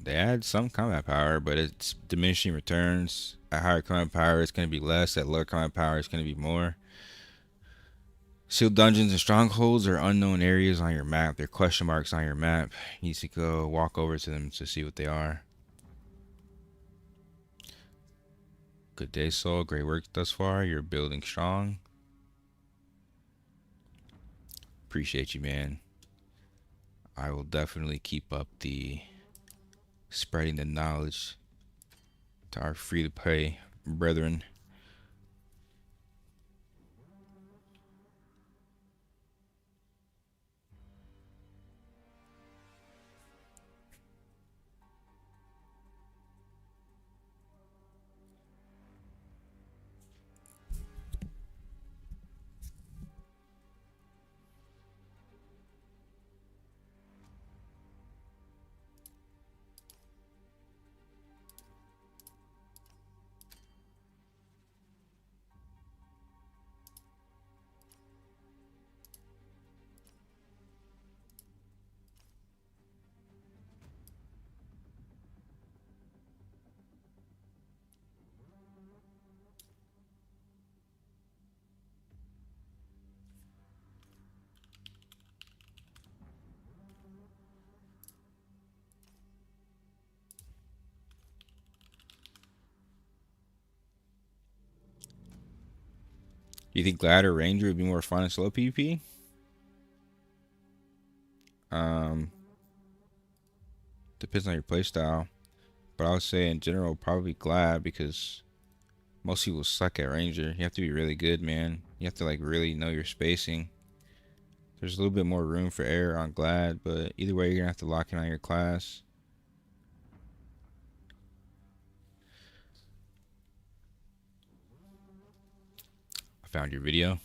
They add some combat power, but it's diminishing returns. At higher combat power, it's going to be less. At lower combat power, it's going to be more. Sealed dungeons and strongholds are unknown areas on your map. They're question marks on your map. You need to go walk over to them to see what they are. Good day, Soul. Great work thus far. You're building strong. Appreciate you, man. I will definitely keep up the spreading the knowledge to our free to play brethren. Do you think Glad or Ranger would be more fun in slow PvP? Um, Depends on your playstyle. But I would say in general, probably Glad because most people suck at Ranger. You have to be really good, man. You have to like really know your spacing. There's a little bit more room for error on Glad, but either way, you're gonna have to lock in on your class. I found your video.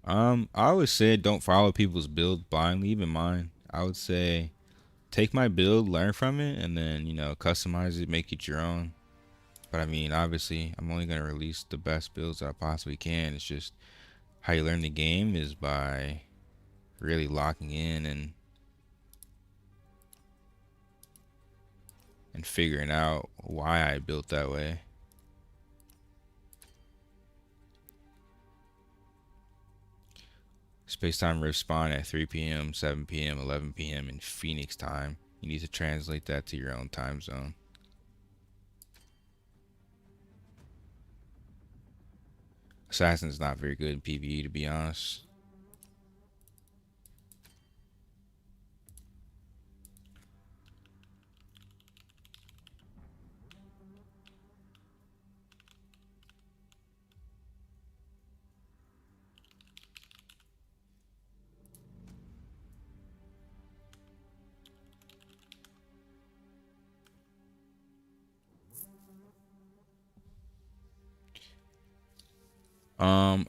I always say don't follow people's build blindly, even mine. I would say take my build, learn from it, and then, customize it, make it your own. But I mean, obviously, I'm only gonna release the best builds that I possibly can. It's just how you learn the game is by really locking in and figuring out why I built that way. Space-time rift spawn at 3 p.m., 7 p.m., 11 p.m. in Phoenix time. You need to translate that to your own time zone. Assassin's not very good in PvE, to be honest.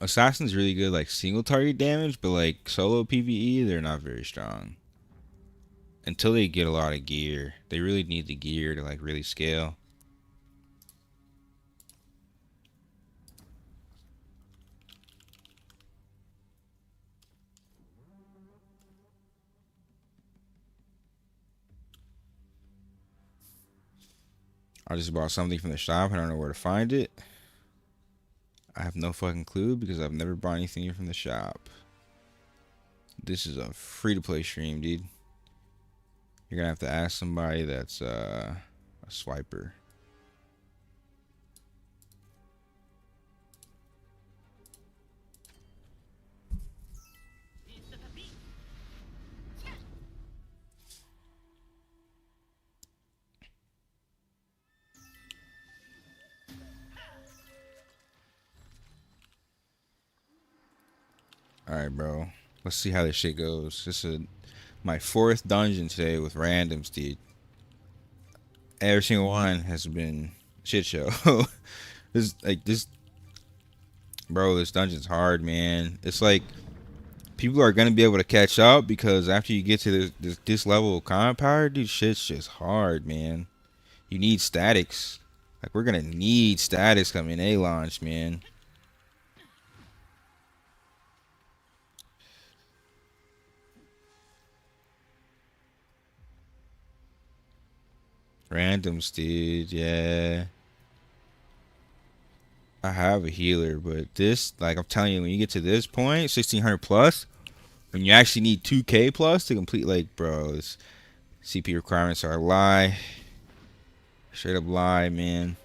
Assassin's really good like single target damage, but like solo PvE, they're not very strong. Until they get a lot of gear. They really need the gear to like really scale. I just bought something from the shop. I don't know where to find it. I have no fucking clue because I've never bought anything from the shop. This is a free to play stream, dude. You're gonna have to ask somebody that's a swiper. All right, bro. Let's see how this shit goes. This is my 4th dungeon today with randoms, dude. Every single one has been shit show. this, bro. This dungeon's hard, man. It's like people are gonna be able to catch up because after you get to this level of combat power, dude, shit's just hard, man. You need statics. Like we're gonna need statics coming A launch, man. Randoms, dude. Yeah. I have a healer, but this, like I'm telling you, when you get to this point, 1600 plus, when you actually need 2K plus to complete, like, bro, this CP requirements are a lie. Straight up lie, man.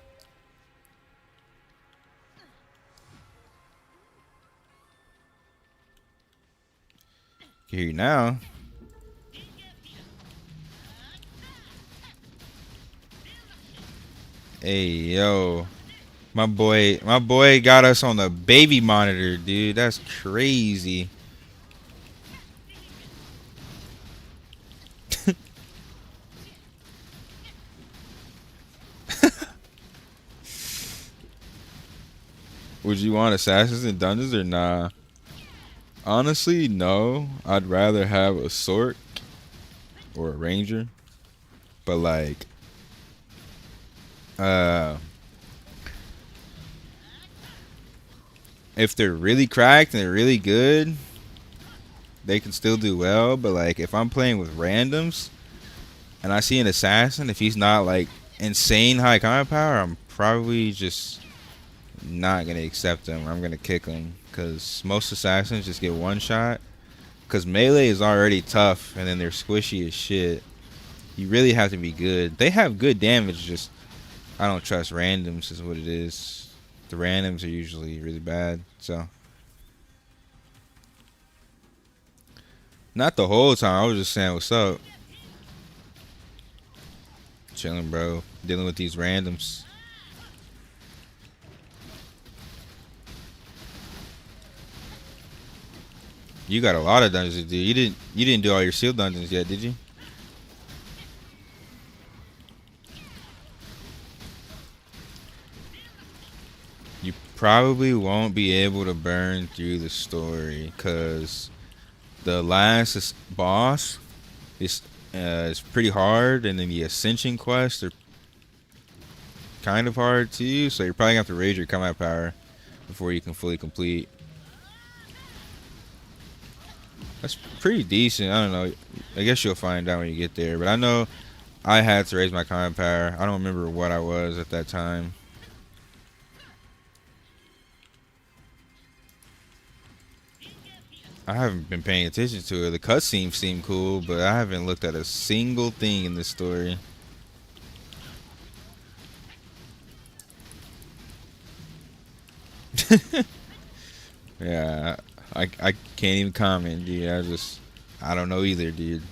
Can hear you now. Hey, yo. My boy got us on the baby monitor, dude. That's crazy. Would you want assassins and dungeons or nah? Honestly, no. I'd rather have a sword or a ranger. But like, uh, if they're really cracked and they're really good, they can still do well. But like, if I'm playing with randoms and I see an assassin, if he's not like insane high combat power, I'm probably just not gonna accept him. I'm gonna kick him because most assassins just get one shot. Because melee is already tough, and then they're squishy as shit. You really have to be good. They have good damage, just I don't trust randoms is what it is. The randoms are usually really bad, so not the whole time. I was just saying what's up. Chilling, bro. Dealing with these randoms. You got a lot of dungeons to do. You didn't do all your seal dungeons yet, did you? You probably won't be able to burn through the story because the last boss is pretty hard, and then the ascension quests are kind of hard too. So you're probably gonna have to raise your combat power before you can fully complete. That's pretty decent. I don't know. I guess you'll find out when you get there. But I know I had to raise my combat power. I don't remember what I was at that time. I haven't been paying attention to it. The cutscenes seem cool, but I haven't looked at a single thing in this story. Yeah, I can't even comment, dude. I don't know either, dude.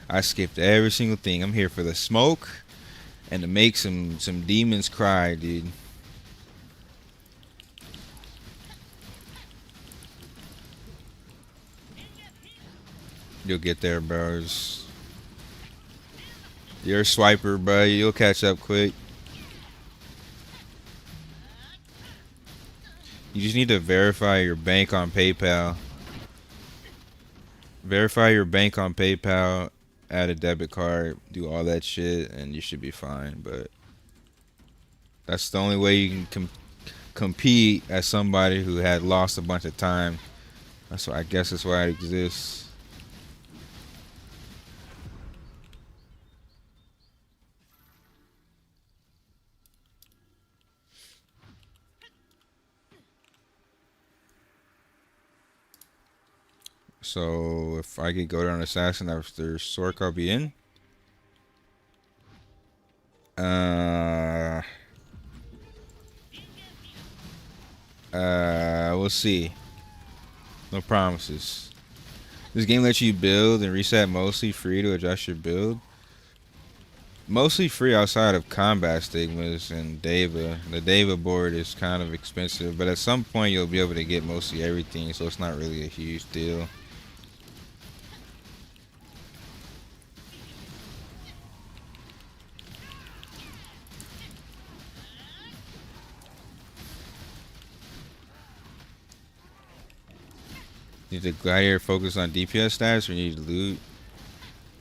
I skipped every single thing. I'm here for the smoke and to make some demons cry, dude. You'll get there, bros. You're a swiper, bro. You'll catch up quick. You just need to verify your bank on PayPal. Verify your bank on PayPal, add a debit card, do all that shit, and you should be fine. But that's the only way you can compete as somebody who had lost a bunch of time. That's why I guess that's why it exists. So if I get go down assassin after Sork, I'll be in. We'll see. No promises. This game lets you build and reset mostly free to adjust your build. Mostly free outside of combat stigmas and Deva. The Deva board is kind of expensive, but at some point you'll be able to get mostly everything, so it's not really a huge deal. Need the Gladiator focus on DPS stats or need loot?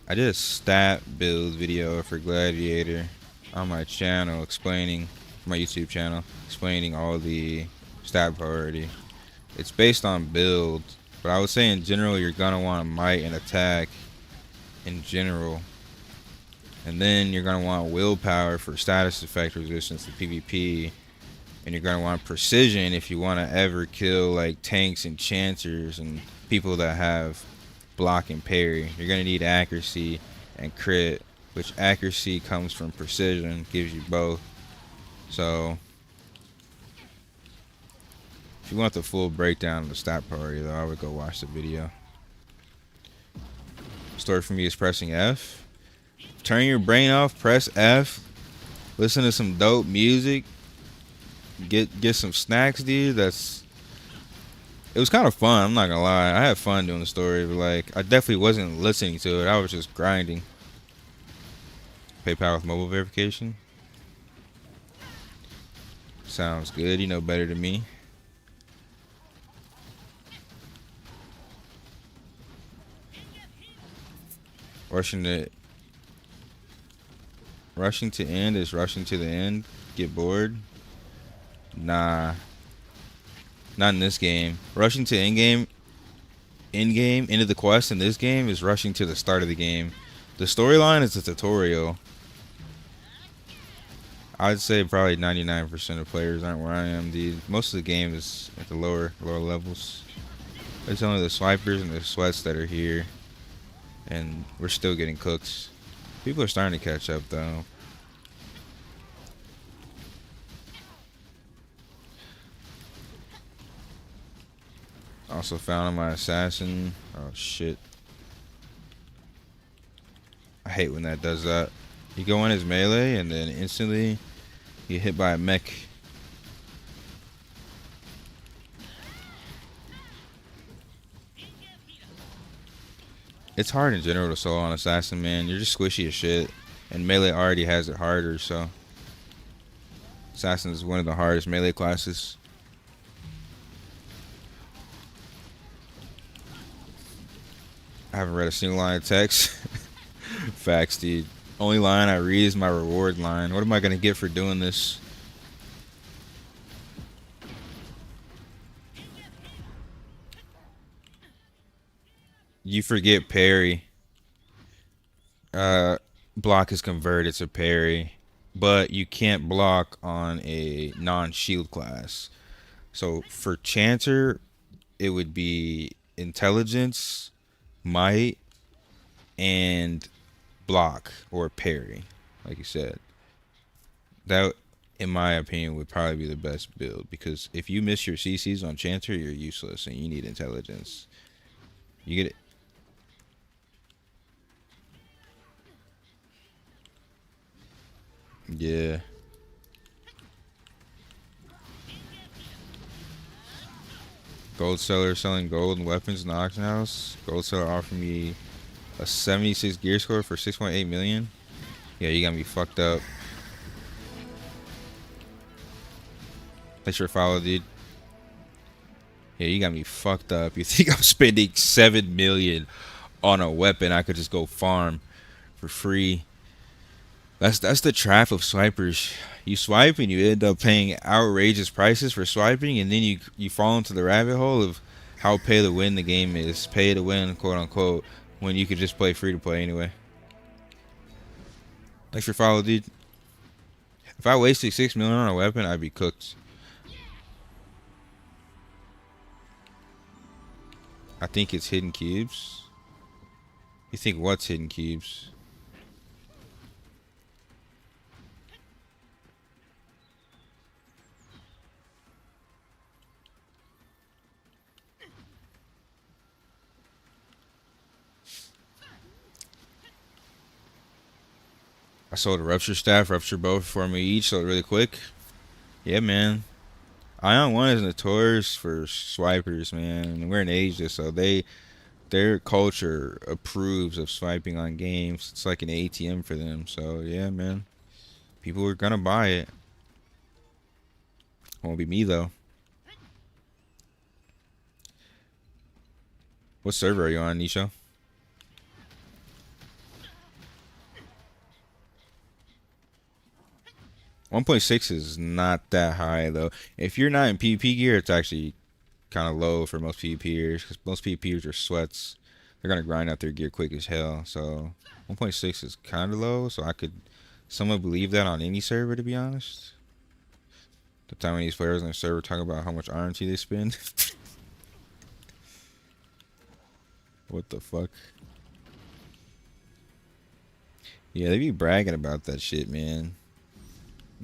I did a stat build video for Gladiator on my channel explaining, my YouTube channel, explaining all the stat priority. It's based on build, but I would say in general you're gonna want might and attack in general. And then you're gonna want willpower for status effect resistance to PvP. And you're gonna want precision if you wanna ever kill like tanks and chanters and people that have block and parry. You're gonna need accuracy and crit, which accuracy comes from precision, gives you both. So if you want the full breakdown of the stat priority though, I would go watch the video. Story for me is pressing F. Turn your brain off, press F. Listen to some dope music. Get some snacks, dude. It was kind of fun, I'm not gonna lie. I had fun doing the story, but like I definitely wasn't listening to it. I was just grinding. PayPal with mobile verification. Sounds good. You know better than me. Rushing to end is rushing to the end. Get bored. Nah. Not in this game. Rushing to end game, into the quest in this game is rushing to the start of the game. The storyline is a tutorial. I'd say probably 99% of players aren't where I am, dude. Most of the game is at the lower levels. It's only the swipers and the sweats that are here. And we're still getting cooked. People are starting to catch up though. Also found my assassin. Oh shit. I hate when that does that. You go in his melee and then instantly you get hit by a mech. It's hard in general to solo on assassin, man. You're just squishy as shit. And melee already has it harder, so assassin is one of the hardest melee classes. I haven't read a single line of text. Facts, dude. Only line I read is my reward line. What am I gonna get for doing this? You forget parry. Block is converted to parry, but you can't block on a non-shield class. So for Chanter, it would be intelligence, might, and block or parry, like you said. That, in my opinion, would probably be the best build because if you miss your CCs on Chanter, you're useless and you need intelligence. You get it. Yeah. Gold seller selling gold and weapons in the auction house. Gold seller offering me a 76 gear score for 6.8 million. Yeah, you got me fucked up. Thanks for follow, dude. Yeah, you got me fucked up. You think I'm spending 7 million on a weapon I could just go farm for free? That's the trap of swipers. You swipe and you end up paying outrageous prices for swiping, and then you fall into the rabbit hole of how pay to win the game is. Pay to win, quote unquote, when you could just play free to play anyway. Thanks for follow, dude. If I wasted 6 million on a weapon, I'd be cooked. I think it's hidden cubes. You think what's hidden cubes? I sold a rupture staff, rupture bow for me each, sold it really quick. Yeah, man. Aion 1 is notorious for swipers, man. And we're in Asia, so their culture approves of swiping on games. It's like an ATM for them. So yeah, man. People are gonna buy it. Won't be me though. What server are you on, Nisha? 1.6 is not that high though. If you're not in PvP gear, it's actually kind of low for most PvPers because most PvPers are sweats. They're gonna grind out their gear quick as hell. So 1.6 is kind of low. So I could somewhat believe that on any server, to be honest. The time when these players on the server talk about how much RNG they spend. What the fuck? Yeah, they be bragging about that shit, man.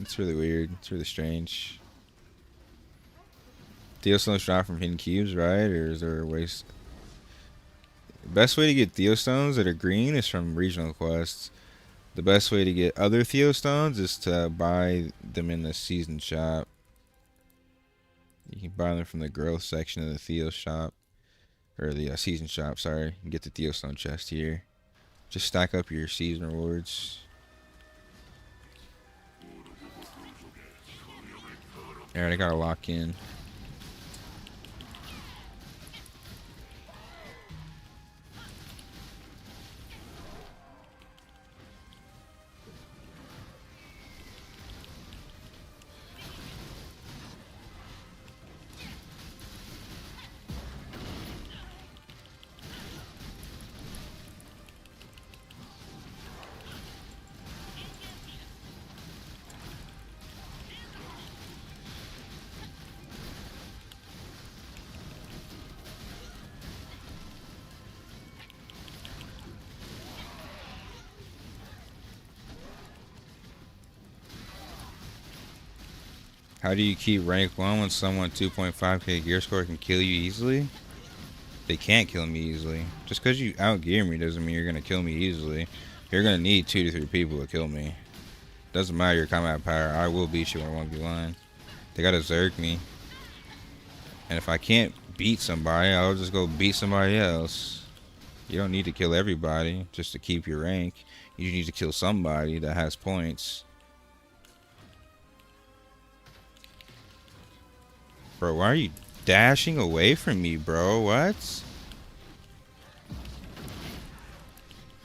It's really weird. It's really strange. Theostone's shot from hidden cubes, right? Or is there a waste? The best way to get Theostones that are green is from regional quests. The best way to get other Theostones is to buy them in the season shop. You can buy them from the growth section of the Theo shop. Or the season shop, sorry. You get the Theostone chest here. Just stack up your season rewards. Alright, I gotta lock in. How do you keep rank 1 when someone 2.5k gear score can kill you easily? They can't kill me easily. Just because you outgear me doesn't mean you're going to kill me easily. You're going to need 2 to 3 people to kill me. Doesn't matter your combat power, I will beat you in 1v1. They got to zerg me. And if I can't beat somebody, I'll just go beat somebody else. You don't need to kill everybody just to keep your rank. You need to kill somebody that has points. Bro, why are you dashing away from me, bro? What?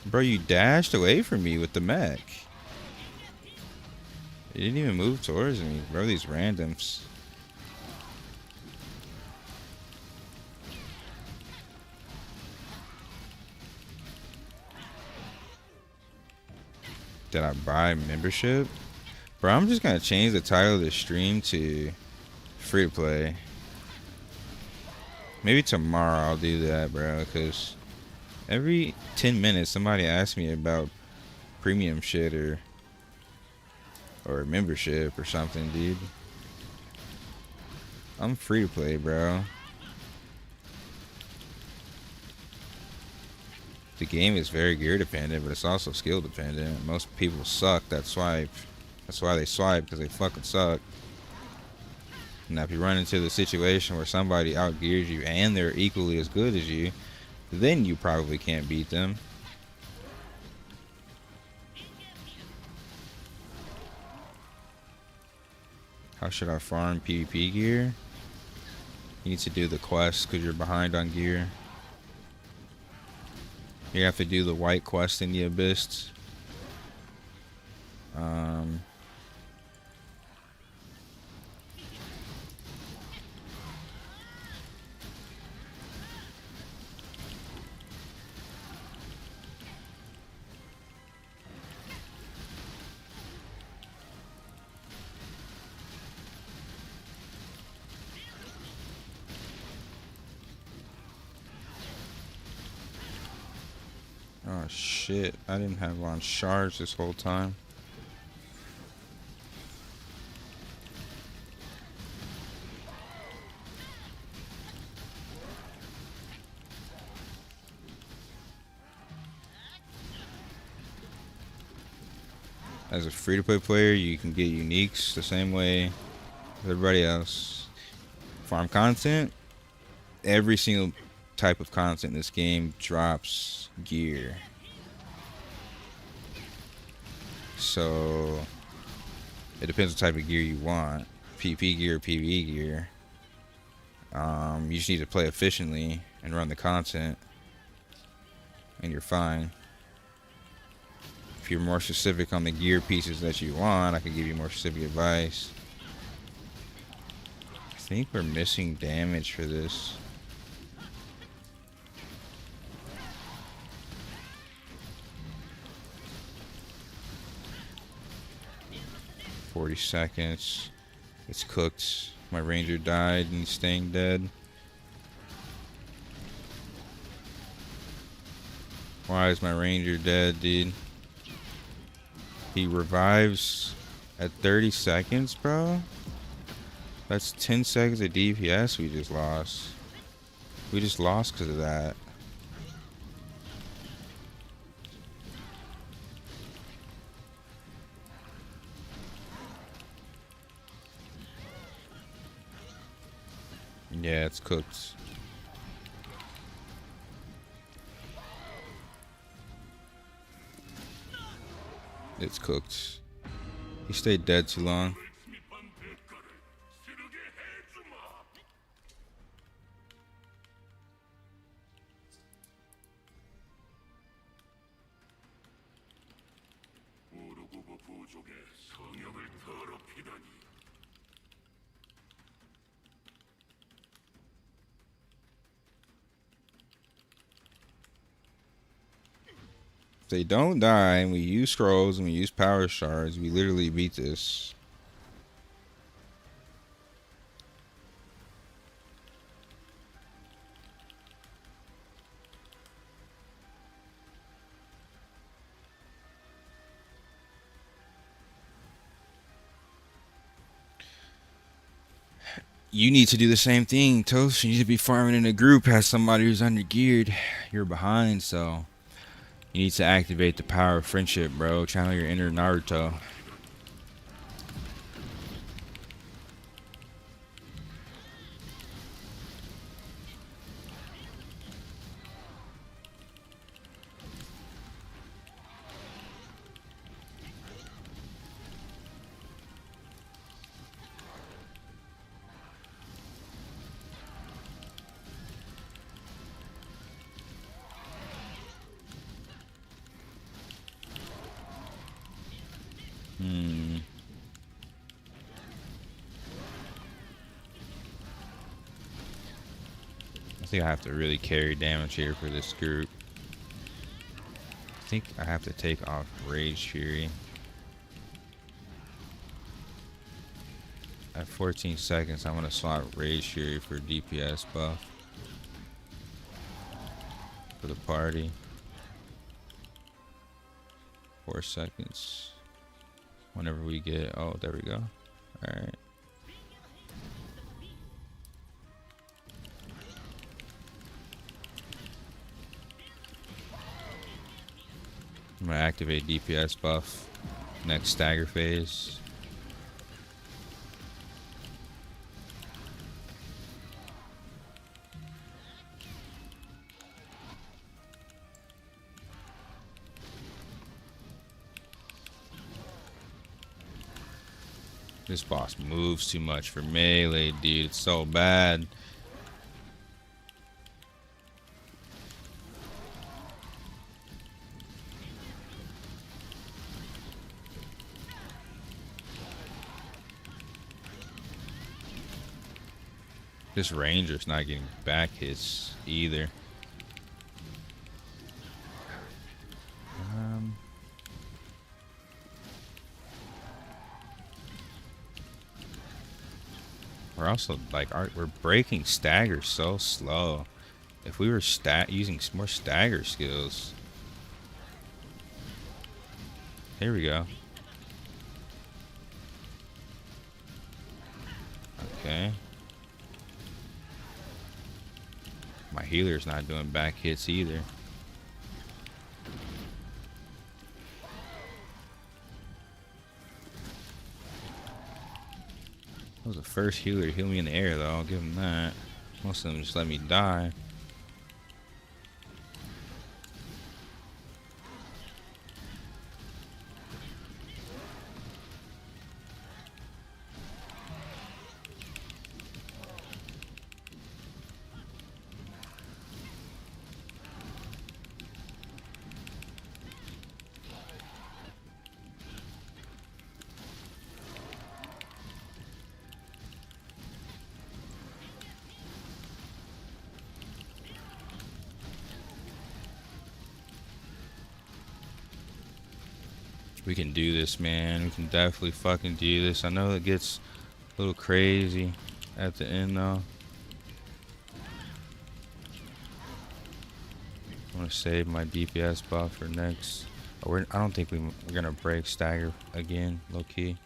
Bro, you dashed away from me with the mech. You didn't even move towards me, bro. These randoms. Did I buy membership? Bro, I'm just gonna change the title of the stream to free to play. Maybe tomorrow I'll do that, bro, because every 10 minutes somebody asks me about premium shit or membership or something, dude. I'm free to play, bro. The game is very gear dependent, but it's also skill dependent. Most people suck that swipe. That's why they swipe, because they fucking suck. Now, if you run into the situation where somebody outgears you and they're equally as good as you, then you probably can't beat them. How should I farm PvP gear? You need to do the quest because you're behind on gear. You have to do the white quest in the Abyss. Oh shit, I didn't have on shards this whole time. As a free-to-play player, you can get uniques the same way as everybody else. Farm content, every single type of content in this game drops gear. So it depends what type of gear you want. PP gear, PvE gear. You just need to play efficiently and run the content, and you're fine. If you're more specific on the gear pieces that you want, I can give you more specific advice. I think we're missing damage for this. $40. It's cooked. My ranger died and he's staying dead. Why is my ranger dead, dude? He revives at 30 seconds, bro? That's 10 seconds of DPS we just lost. We just lost because of that. Yeah, it's cooked. It's cooked. He stayed dead too long. If they don't die and we use scrolls and we use power shards, we literally beat this. You need to do the same thing, Toast. You need to be farming in a group as somebody who's undergeared. You're behind, so you need to activate the power of friendship, bro. Channel your inner Naruto. I think I have to really carry damage here for this group. I think I have to take off Rage Fury. At 14 seconds, I'm gonna swap Rage Fury for DPS buff for the party. 4 seconds. Whenever we get, oh, there we go. All right. I'm gonna activate DPS buff next stagger phase. This boss moves too much for melee, dude. It's so bad. This ranger's not getting back hits either. We're also like we're breaking stagger so slow. If we were using more stagger skills, Here we go. Okay. My healer's not doing back hits either. That was the first healer to heal me in the air, though. I'll give him that. Most of them just let me die. We can do this, man. We can definitely fucking do this. I know it gets a little crazy at the end, though. I want to save my DPS buff for next. Oh, I don't think we're gonna break stagger again, low key.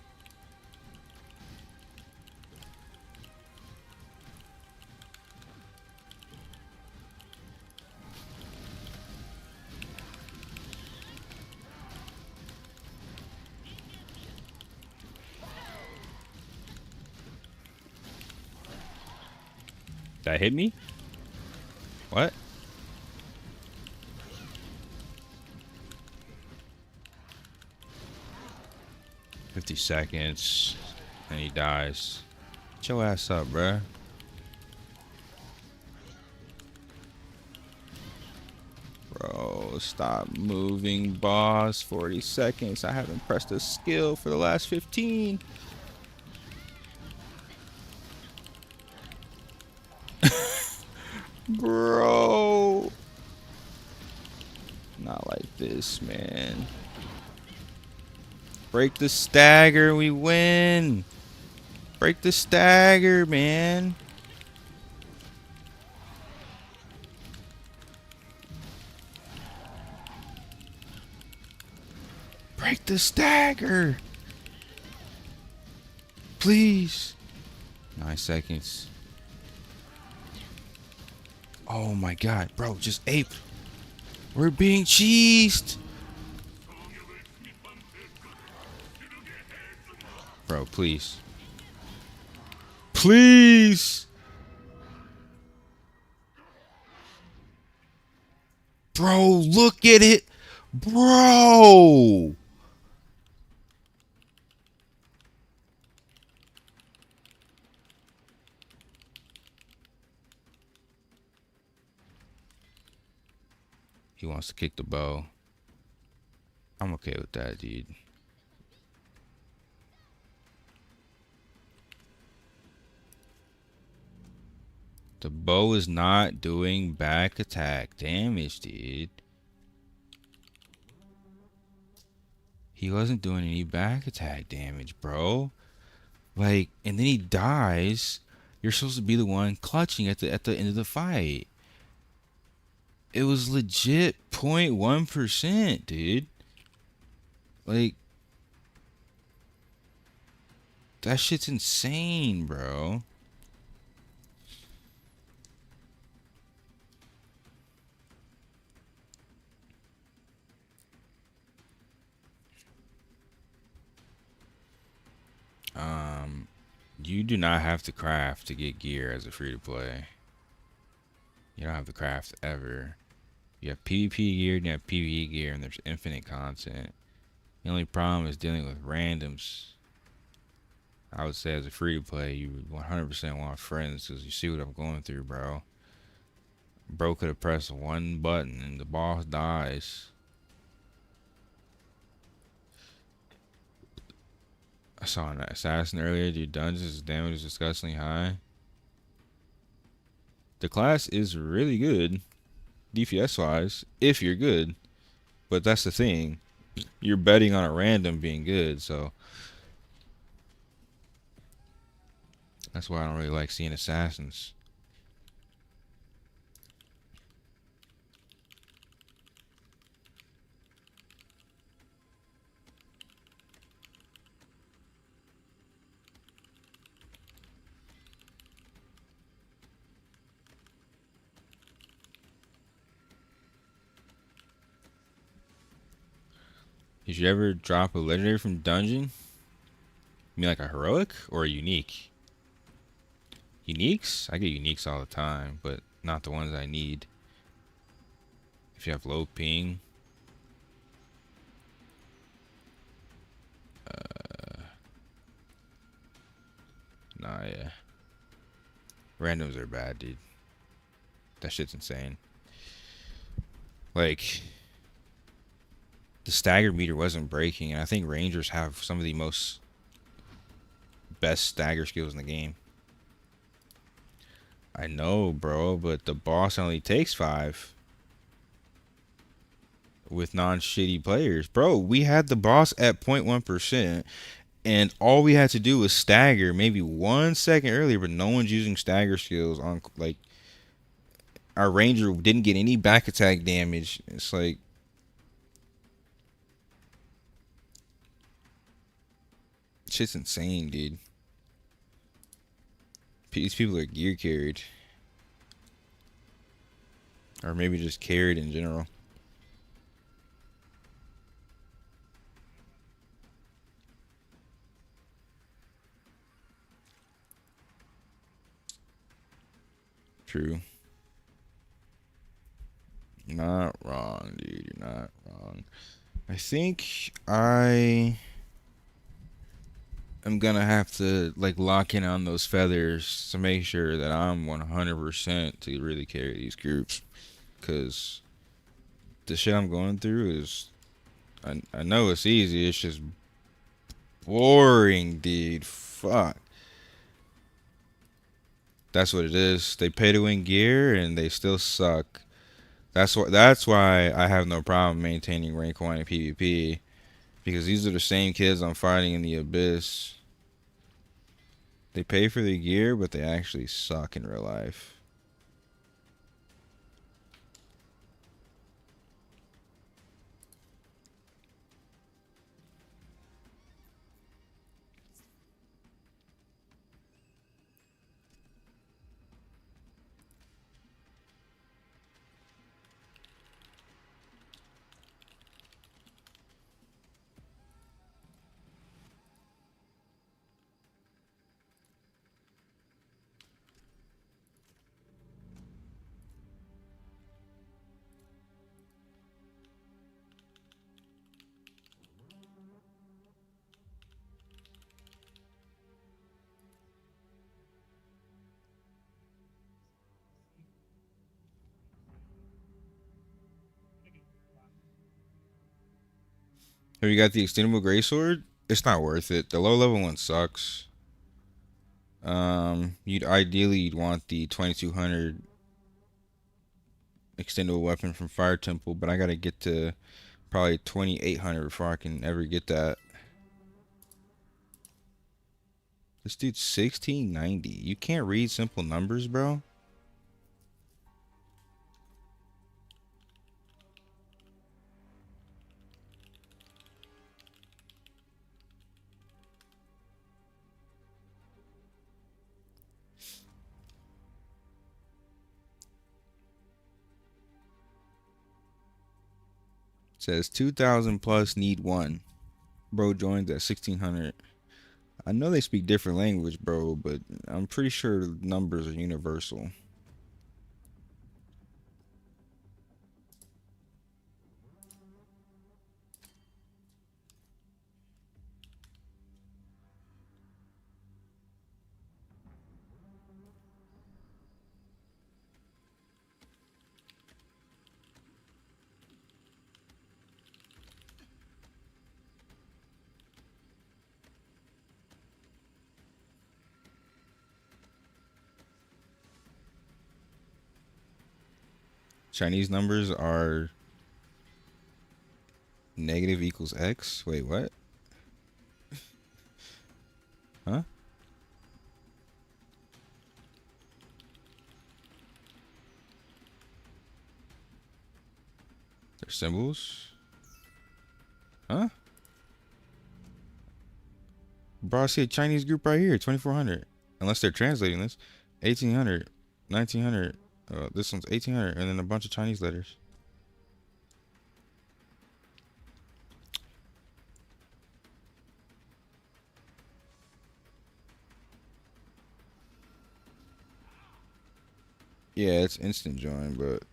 That hit me? What? "50 seconds, and he dies." Get your ass up, bruh. Bro, stop moving, boss. 40 seconds. I haven't pressed a skill for the last 15. Bro. Not like this, man. Break the stagger, we win. Break the stagger, man. Break the stagger. Please. 9 seconds. Oh my god, bro, just ape. We're being cheesed. Bro, please. Please. Bro, look at it. Bro. He wants to kick the bow. I'm okay with that, dude. The bow is not doing back attack damage, dude. He wasn't doing any back attack damage, bro. Like, and then he dies. You're supposed to be the one clutching at the end of the fight. It was legit 0.1%, dude. Like, that shit's insane, bro. You do not have to craft to get gear as a free to play. You don't have to craft ever. You have PvP gear, you have PvE gear, and there's infinite content. The only problem is dealing with randoms. I would say as a free to play, you would 100% want friends because you see what I'm going through, bro. Bro could have pressed one button and the boss dies. I saw an assassin earlier do dungeons. His damage is disgustingly high. The class is really good, DPS wise, if you're good. But that's the thing. You're betting on a random being good, so that's why I don't really like seeing assassins. Did you ever drop a legendary from dungeon? You mean like a heroic or a unique? Uniques? I get uniques all the time, but not the ones I need. If you have low ping. Nah, yeah. Randoms are bad, dude. That shit's insane. Like, the stagger meter wasn't breaking, and I think Rangers have some of the most best stagger skills in the game. I know, bro, but the boss only takes 5 with non-shitty players. Bro, we had the boss at 0.1%, and all we had to do was stagger maybe 1 second earlier, but no one's using stagger skills on, like, our Ranger didn't get any back attack damage. It's like, shit's insane, dude. These people are gear carried. Or maybe just carried in general. True. Not wrong, dude. You're not wrong. I think I am gonna have to like lock in on those feathers to make sure that I'm 100% to really carry these groups. Cause the shit I'm going through is, I know it's easy. It's just boring, dude. Fuck. That's what it is. They pay to win gear and they still suck. That's why I have no problem maintaining rank 1 in PvP, because these are the same kids I'm fighting in the abyss. They pay for the gear, but they actually suck in real life. Have you got the extendable greatsword? It's not worth it. The low level one sucks. You'd want the 2200 extendable weapon from Fire Temple, but I gotta get to probably 2800 before I can ever get that. This dude's 1690. You can't read simple numbers, bro. It says 2000 plus need 1. Bro joins at 1600. I know they speak different language, bro, but I'm pretty sure numbers are universal. Chinese numbers are negative equals X. Wait, what? Huh? They're symbols? Huh? Bro, I see a Chinese group right here, 2400. Unless they're translating this. 1800, 1900. This one's 1800, and then a bunch of Chinese letters. Yeah, it's instant join, but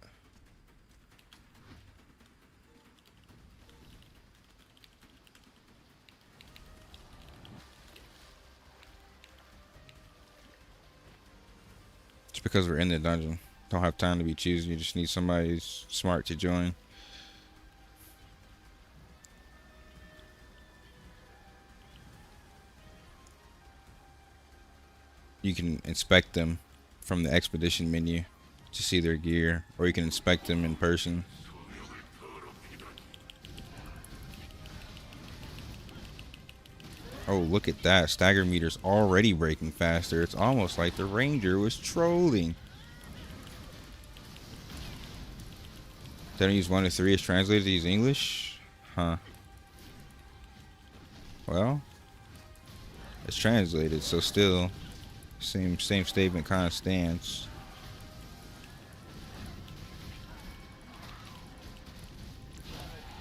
it's because we're in the dungeon. Don't have time to be choosing. You just need somebody who's smart to join. You can inspect them from the expedition menu to see their gear, or you can inspect them in person. Oh, look at that. Stagger meter's already breaking faster. It's almost like the ranger was trolling. They don't use 1 to 3 as translated to use English? Huh. Well, it's translated, so still same statement kind of stands.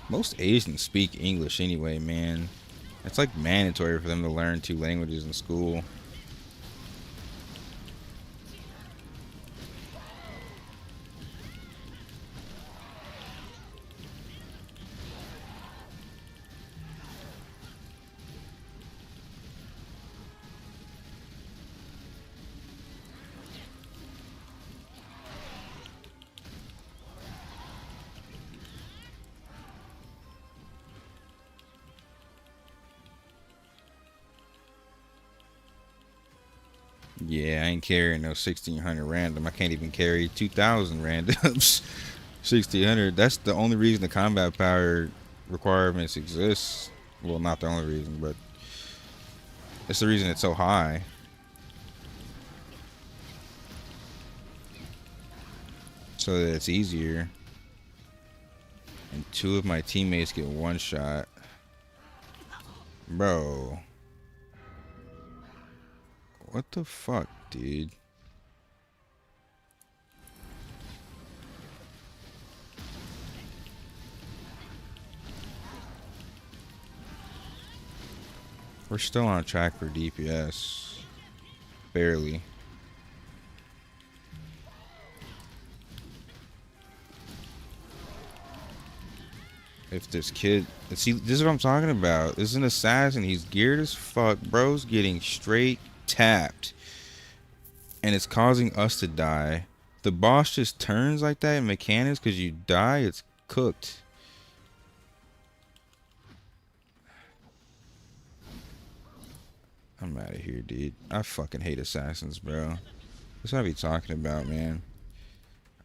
Most Asians speak English anyway, man. It's like mandatory for them to learn 2 languages in school. Yeah, I ain't carrying no 1600 random. I can't even carry 2000 randoms. 1600, that's the only reason the combat power requirements exist. Well, not the only reason, but it's the reason it's so high. So that it's easier. And 2 of my teammates get 1 shot. Bro. What the fuck, dude? We're still on track for DPS. Barely. If this kid... See, this is what I'm talking about. This is an assassin. He's geared as fuck. Bro's getting straight tapped. And it's causing us to die. The boss just turns like that in mechanics because you die. It's cooked. I'm out of here, dude. I fucking hate assassins, bro. That's what I be talking about, man.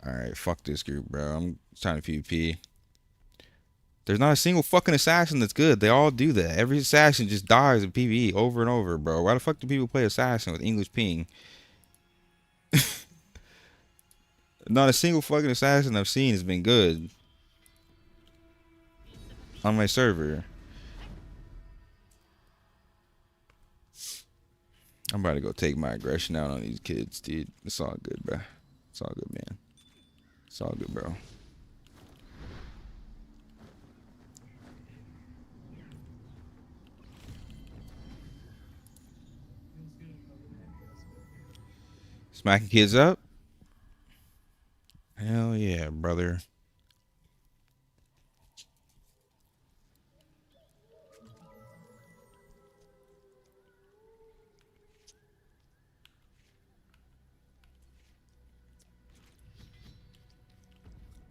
Alright, fuck this group, bro. I'm trying to PvP. There's not a single fucking assassin that's good. They all do that. Every assassin just dies in PvE over and over, bro. Why the fuck do people play assassin with English ping? Not a single fucking assassin I've seen has been good on my server. I'm about to go take my aggression out on these kids, dude. It's all good, bro. It's all good, man. It's all good, bro. Smacking kids up? Hell yeah, brother.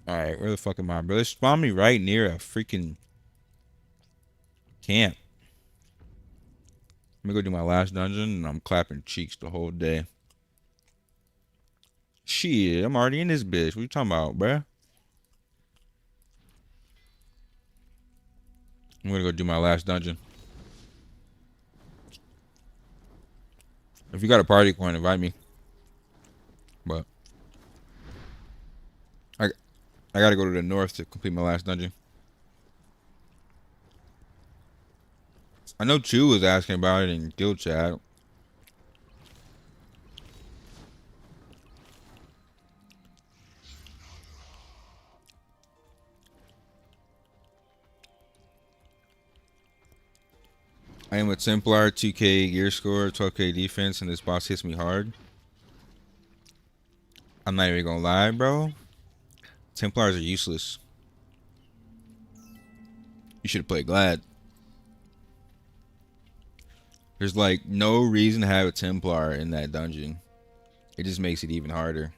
Alright, where the fuck am I, bro? They spawned me right near a freaking camp. I'm gonna go do my last dungeon and I'm clapping cheeks the whole day. Shit, I'm already in this bitch. What you talking about, bruh? I'm gonna go do my last dungeon. If you got a party coin, invite me. But I gotta go to the north to complete my last dungeon. I know Chu was asking about it in guild chat. I am with Templar, 2k gear score, 12k defense, and this boss hits me hard. I'm not even gonna lie, bro. Templars are useless. You should have played Glad. There's like no reason to have a Templar in that dungeon. It just makes it even harder.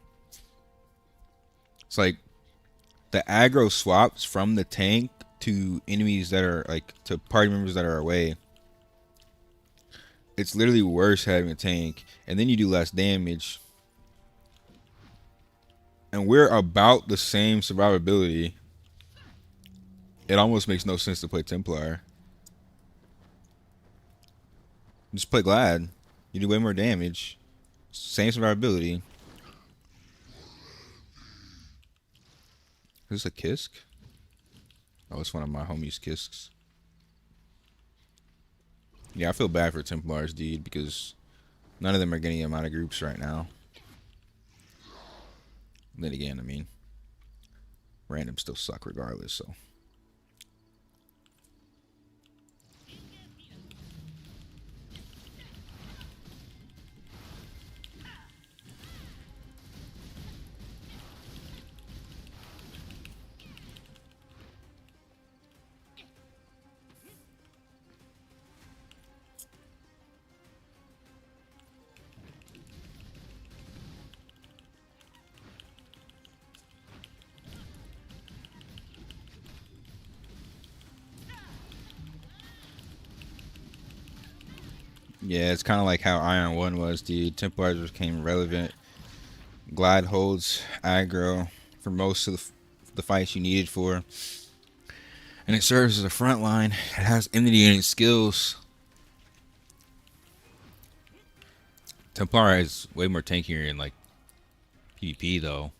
It's like the aggro swaps from the tank to enemies that are like to party members that are away. It's literally worse having a tank, and then you do less damage. And we're about the same survivability. It almost makes no sense to play Templar. Just play Glad. You do way more damage. Same survivability. Is this a Kisk? Oh, it's one of my homies' Kisks. Yeah, I feel bad for Templars, dude, because none of them are getting them out of groups right now. Then again, I mean, randoms still suck regardless, so. Yeah, it's kind of like how Aion 1 was, dude. Templars became relevant. Glad holds aggro for most of the fights you needed for. And it serves as a front line. It has immunity in its skills. Templar is way more tankier in like PvP though.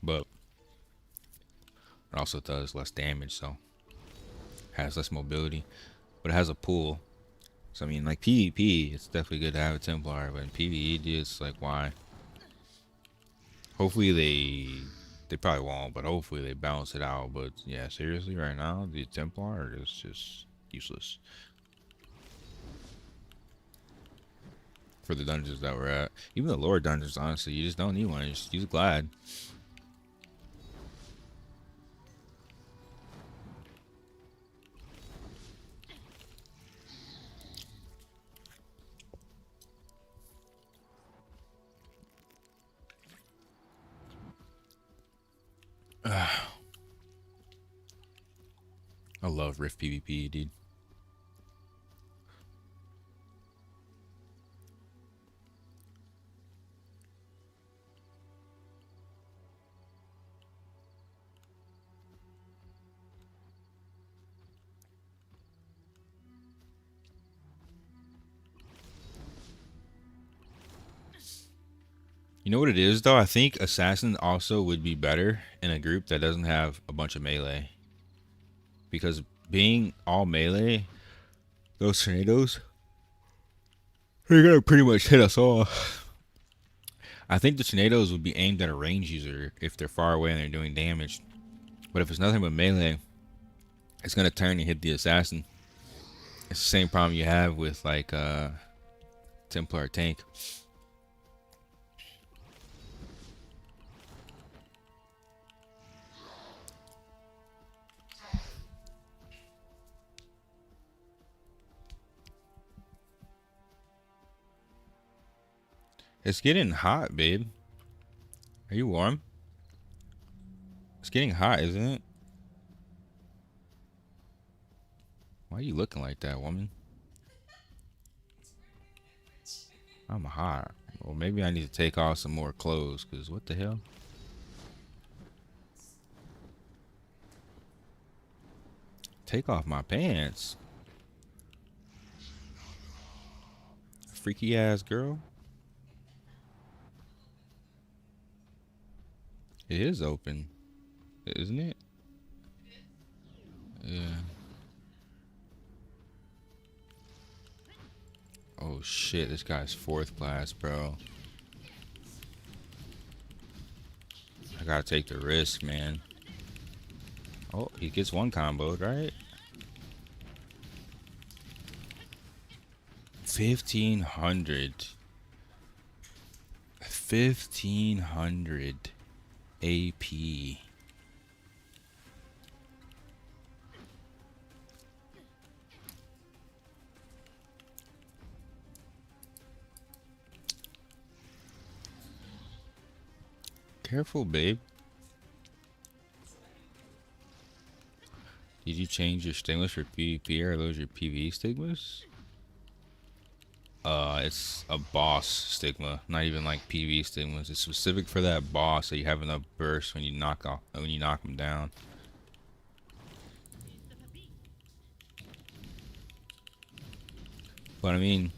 But it also does less damage, so has less mobility. But it has a pool. So I mean, like PvP, it's definitely good to have a Templar, but in PvE, it's like why? Hopefully they probably won't, but hopefully they balance it out. But yeah, seriously, right now the Templar is just useless for the dungeons that we're at. Even the lower dungeons, honestly, you just don't need one. You just use Glad. I love Rift PvP, dude. You know what it is though? I think Assassin also would be better in a group that doesn't have a bunch of melee. Because being all melee, those tornadoes, they're gonna pretty much hit us all. I think the tornadoes would be aimed at a range user if they're far away and they're doing damage. But if it's nothing but melee, it's gonna turn and hit the assassin. It's the same problem you have with like Templar tank. It's getting hot, babe. Are you warm? It's getting hot, isn't it? Why are you looking like that, woman? I'm hot. Well, maybe I need to take off some more clothes, because what the hell? Take off my pants. Freaky ass girl. It is open, isn't it? Yeah. Oh shit, this guy's 4th class, bro. I gotta take the risk, man. Oh, he gets one comboed, right? 1500. 1500 AP. Careful, babe. Did you change your stigmas for PvP or are those your PvE stigmas? It's a boss stigma, not even like PvE stigmas. It's specific for that boss, so you have enough burst when you knock them down. But I mean,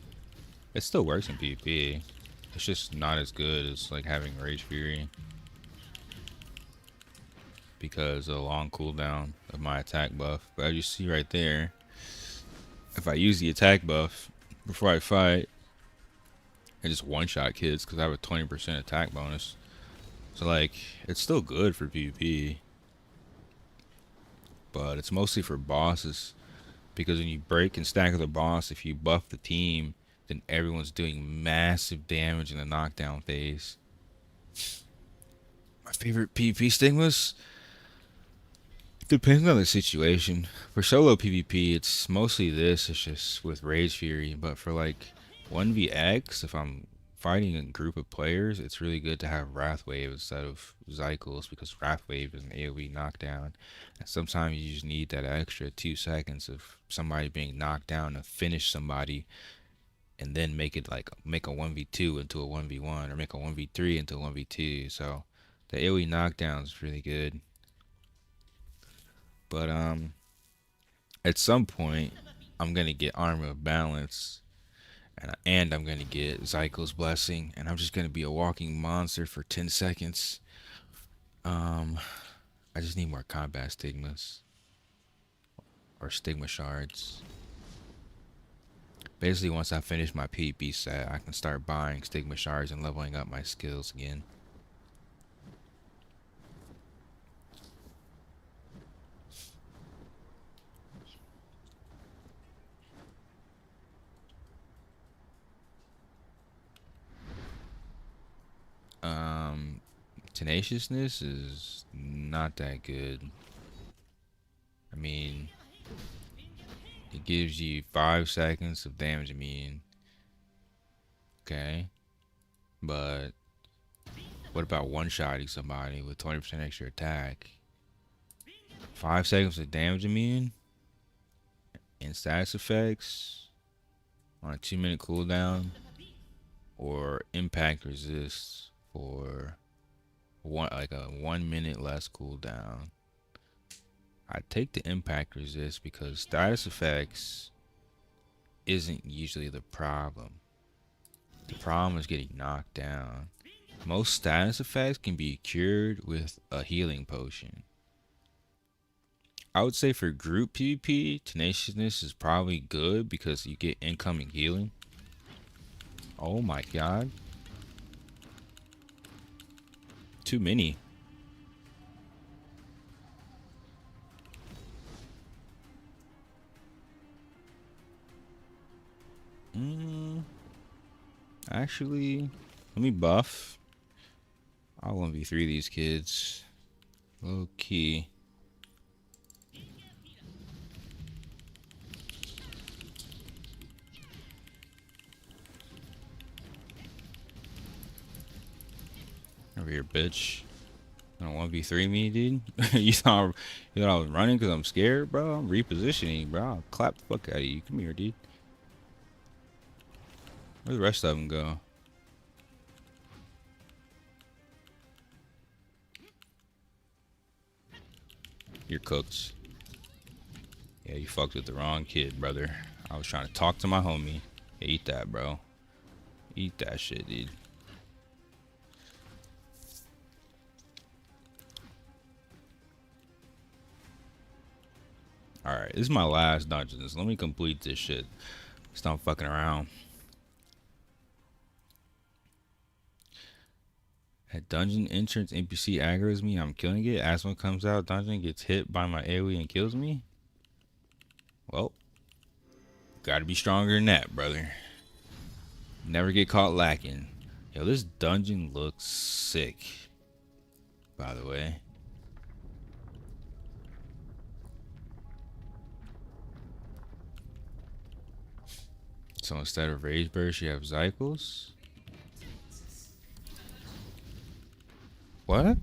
it still works in PvP. It's just not as good as like having Rage Fury because of the long cooldown of my attack buff. But as you see right there, if I use the attack buff before I fight, I just one-shot kids because I have a 20% attack bonus. So like, it's still good for PvP, but it's mostly for bosses because when you break and stagger the boss, if you buff the team, then everyone's doing massive damage in the knockdown phase. My favorite PvP stigmas? Depends on the situation. For solo PvP, it's mostly this. It's just with Rage Fury. But for like 1vx, if I'm fighting a group of players, it's really good to have Wrath Wave instead of Cycles because Wrath Wave is an AoE knockdown. And sometimes you just need that extra 2 seconds of somebody being knocked down to finish somebody and then make a 1v2 into a 1v1 or make a 1v3 into a 1v2. So the AoE knockdown is really good. But at some point, I'm gonna get Armor of Balance, and I'm gonna get Zyko's Blessing, and I'm just gonna be a walking monster for 10 seconds. I just need more combat stigmas or stigma shards. Basically, once I finish my PvP set, I can start buying stigma shards and leveling up my skills again. Tenaciousness is not that good. I mean, it gives you 5 seconds of damage immune. Okay. But what about one-shotting somebody with 20% extra attack? 5 seconds of damage immune? And status effects? On a 2-minute cooldown? Or impact resist for a 1 minute less cooldown? I take the impact resist because status effects isn't usually the problem. The problem is getting knocked down. Most status effects can be cured with a healing potion. I would say for group PvP, tenaciousness is probably good because you get incoming healing. Oh my god. Too many. Actually, let me buff. I'll 1v3 these kids. Low key. Over here, bitch. You don't 1v3 me, dude? you thought I was running because I'm scared, bro? I'm repositioning, bro. I'll clap the fuck out of you. Come here, dude. Where the rest of them go? You're cooked. Yeah, you fucked with the wrong kid, brother. I was trying to talk to my homie. Yeah, eat that, bro. Eat that shit, dude. Alright, this is my last dungeon. So let me complete this shit. Stop fucking around. At dungeon entrance, NPC aggro's me. I'm killing it. As one comes out, dungeon gets hit by my AoE and kills me. Well, gotta be stronger than that, brother. Never get caught lacking. Yo, this dungeon looks sick, by the way. So instead of Rage Burst, you have Cycles. What?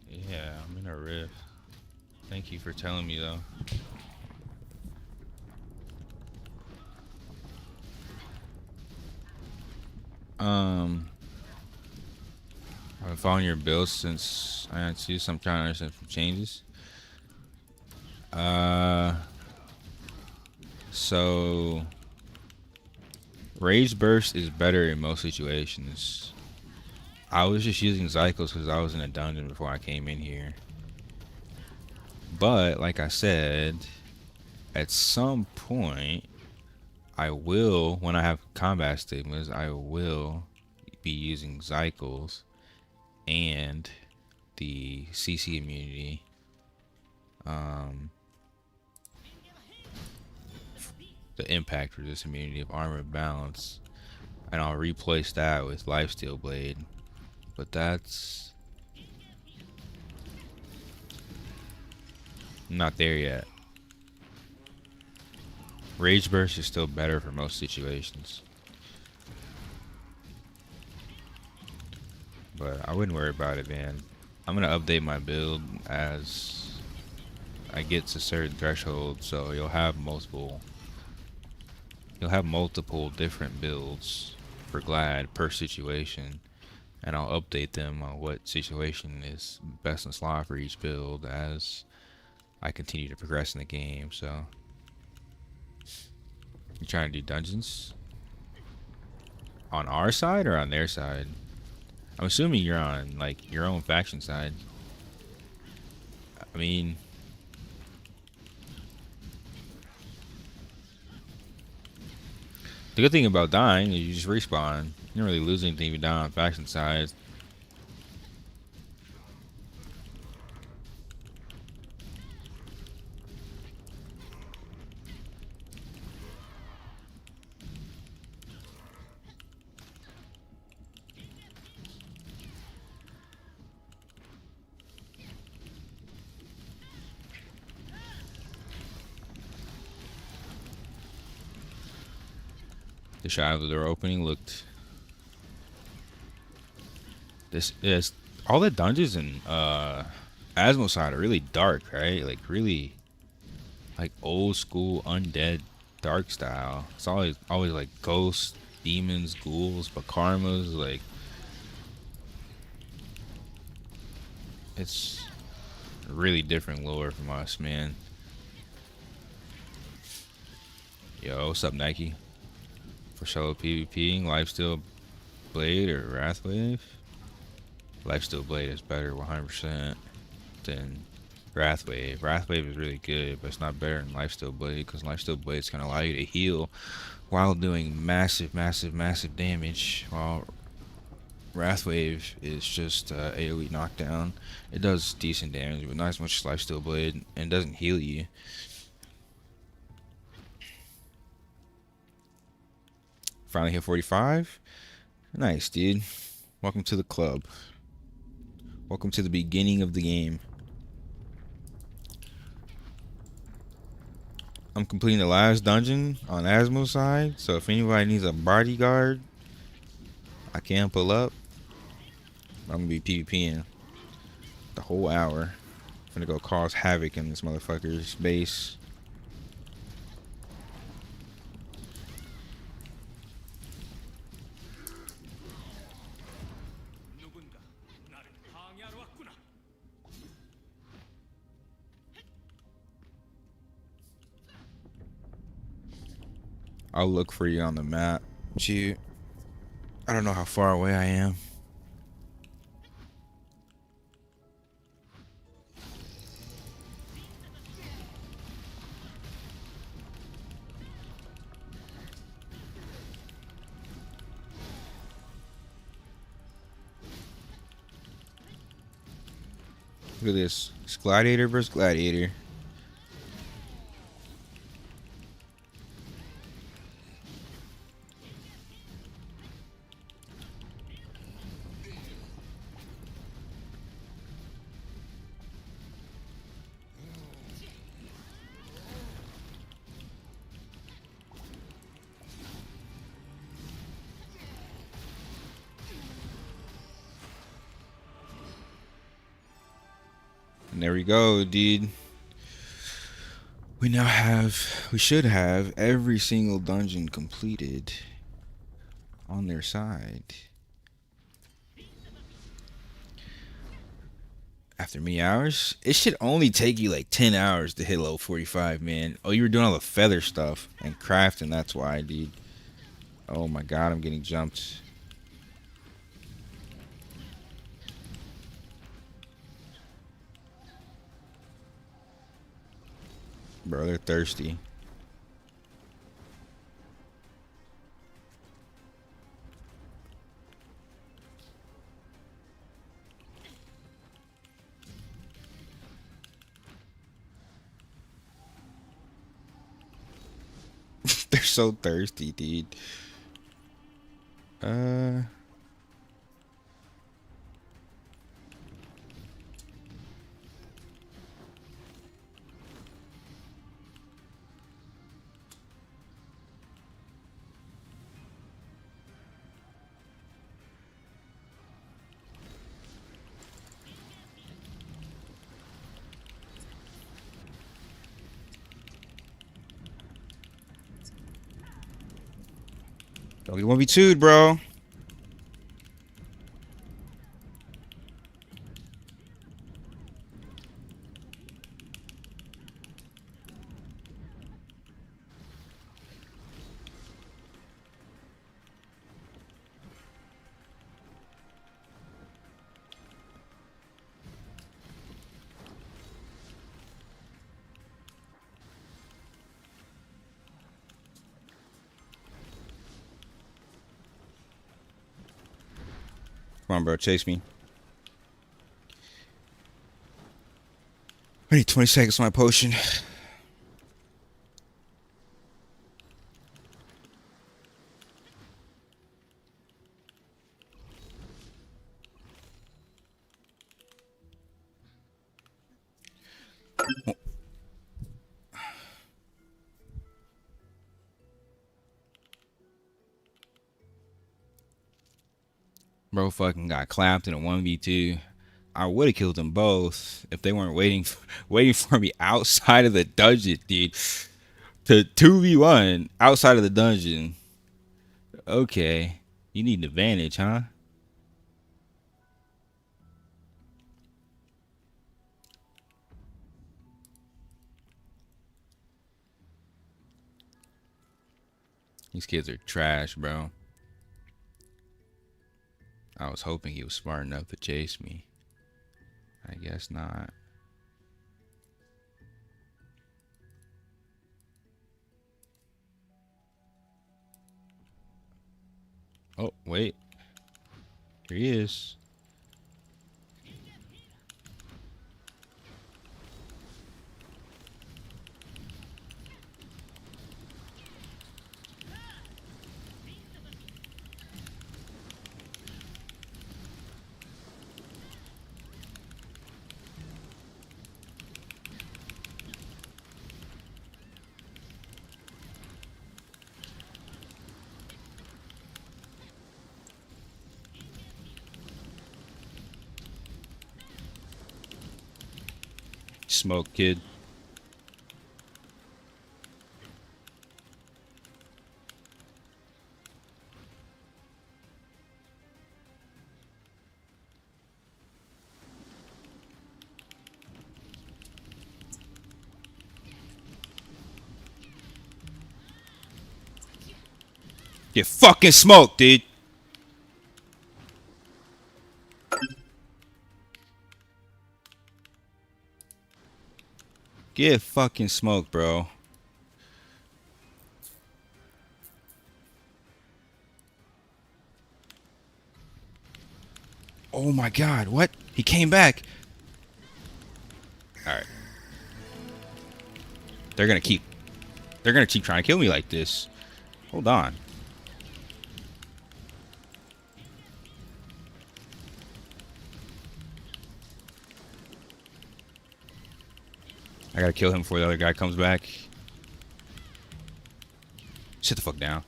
Yeah, I'm in a rift. Thank you for telling me, though. I've been following your build since I had to. So I'm trying to understand some changes. Uh, so Rage Burst is better in most situations. I was just using Cycles because I was in a dungeon before I came in here. But like I said, at some point, I will, when I have combat stigmas, I will be using Cycles and the CC immunity. The impact resist immunity of armor balance, and I'll replace that with Lifesteal Blade. But that's not there yet. Rage Burst is still better for most situations, but I wouldn't worry about it, man. I'm gonna update my build as I get to certain thresholds, so you'll have multiple different builds for Glad per situation, and I'll update them on what situation is best in slot for each build as I continue to progress in the game. So you trying to do dungeons on our side or on their side? I'm assuming you're on like your own faction side. I mean, the good thing about dying is you just respawn. You don't really lose anything if you die on faction side. The shot of the door opening looked. This is all the dungeons in Asmo side are really dark, right? Like really, like old school undead dark style. It's always like ghosts, demons, ghouls, bakarmas. Like it's really different lore from us, man. Yo, what's up, Nike? For solo PvP, Lifesteal Blade or Wrathwave? Lifesteal Blade is better 100% than Wrathwave. Wrathwave is really good, but it's not better than Lifesteal Blade because Lifesteal Blade is going to allow you to heal while doing massive, massive, massive damage. While Wrathwave is just AoE knockdown. It does decent damage, but not as much as Lifesteal Blade, and doesn't heal you. Finally hit 45. Nice, dude. Welcome to the club. Welcome to the beginning of the game. I'm completing the last dungeon on Asmo's side, so if anybody needs a bodyguard, I can pull up. I'm gonna be PvPing the whole hour. I'm gonna go cause havoc in this motherfucker's base. I'll look for you on the map. Shoot. I don't know how far away I am. Look at this. It's Gladiator versus Gladiator. And there we go, dude. We should have every single dungeon completed on their side. After many hours, it should only take you like 10 hours to hit level 45, man. Oh, you were doing all the feather stuff and crafting, that's why, dude. Oh my god, I'm getting jumped. Bro, they're thirsty. They're so thirsty, dude. Uh, don't get 1v2'd, bro. Come on, bro, chase me. I need 20 seconds on my potion. Bro fucking got clapped in a 1v2. I would have killed them both if they weren't waiting for me outside of the dungeon, dude. To 2v1 outside of the dungeon. Okay. You need an advantage, huh? These kids are trash, bro. I was hoping he was smart enough to chase me. I guess not. Oh, wait. Here he is. Smoke, kid. Get fucking smoked, dude. Get fucking smoked, bro. Oh my god, what? He came back. Alright. They're gonna keep trying to kill me like this. Hold on. I gotta kill him before the other guy comes back. Sit the fuck down.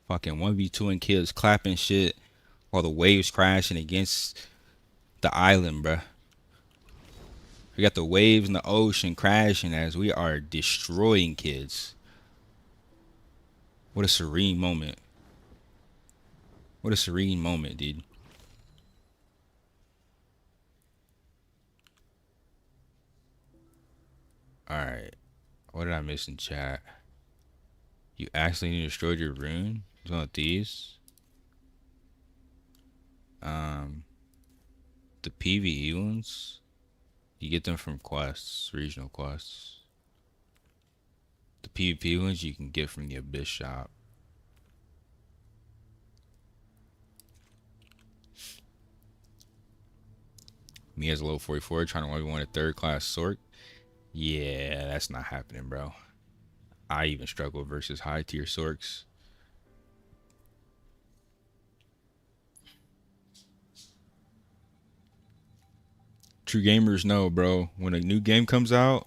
Fucking 1v2 and kids clapping shit while the waves crashing against the island, bruh. We got the waves in the ocean crashing as we are destroying kids. What a serene moment. What a serene moment, dude. Alright. What did I miss in chat? You accidentally destroyed your rune? It's one of these. The PvE ones. You get them from quests, regional quests. The PvP ones you can get from the Abyss shop. Me as a level 44 trying to 1v1 a third class Sork. Yeah, that's not happening, bro. I even struggle versus high tier Sorks. True gamers know, bro. When a new game comes out,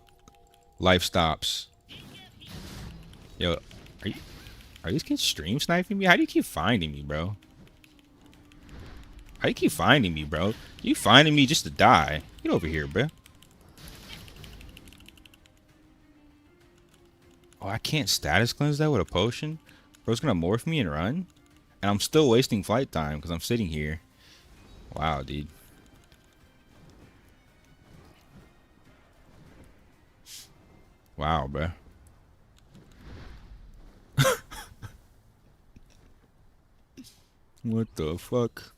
life stops. Yo, are these kids stream sniping me? How do you keep finding me, bro? How do you keep finding me, bro? You finding me just to die? Get over here, bro. Oh, I can't status cleanse that with a potion? Bro's gonna morph me and run? And I'm still wasting flight time because I'm sitting here. Wow, dude. Wow, bro. What the fuck?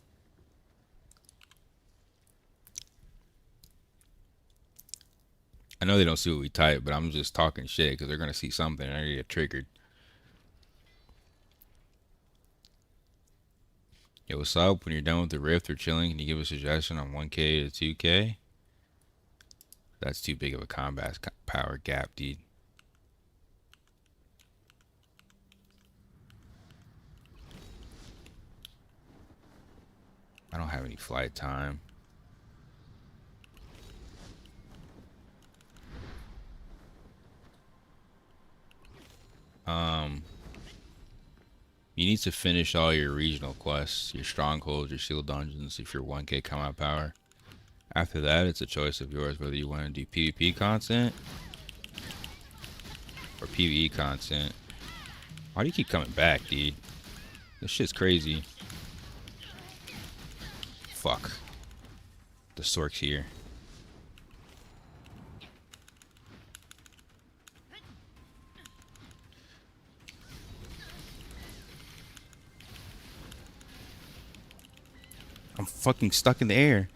I know they don't see what we type, but I'm just talking shit because they're gonna see something and they're gonna get triggered. Yo, what's up? When you're done with the rift or chilling, can you give a suggestion on 1K to 2K? That's too big of a combat power gap, dude. I don't have any flight time. You need to finish all your regional quests, your strongholds, your sealed dungeons if you're 1K combat power. After that, it's a choice of yours whether you want to do PvP content or PvE content. Why do you keep coming back, dude? This shit's crazy. Fuck. The Sork's here. I'm fucking stuck in the air.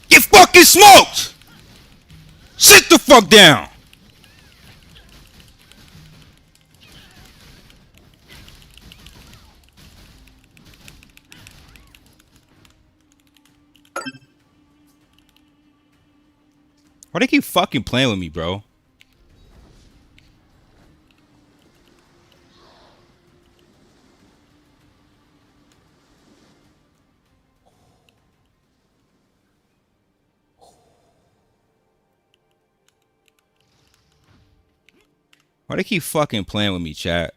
Get fucking smoked! Sit the fuck down! Why do they keep fucking playing with me, bro? Why they keep fucking playing with me, chat?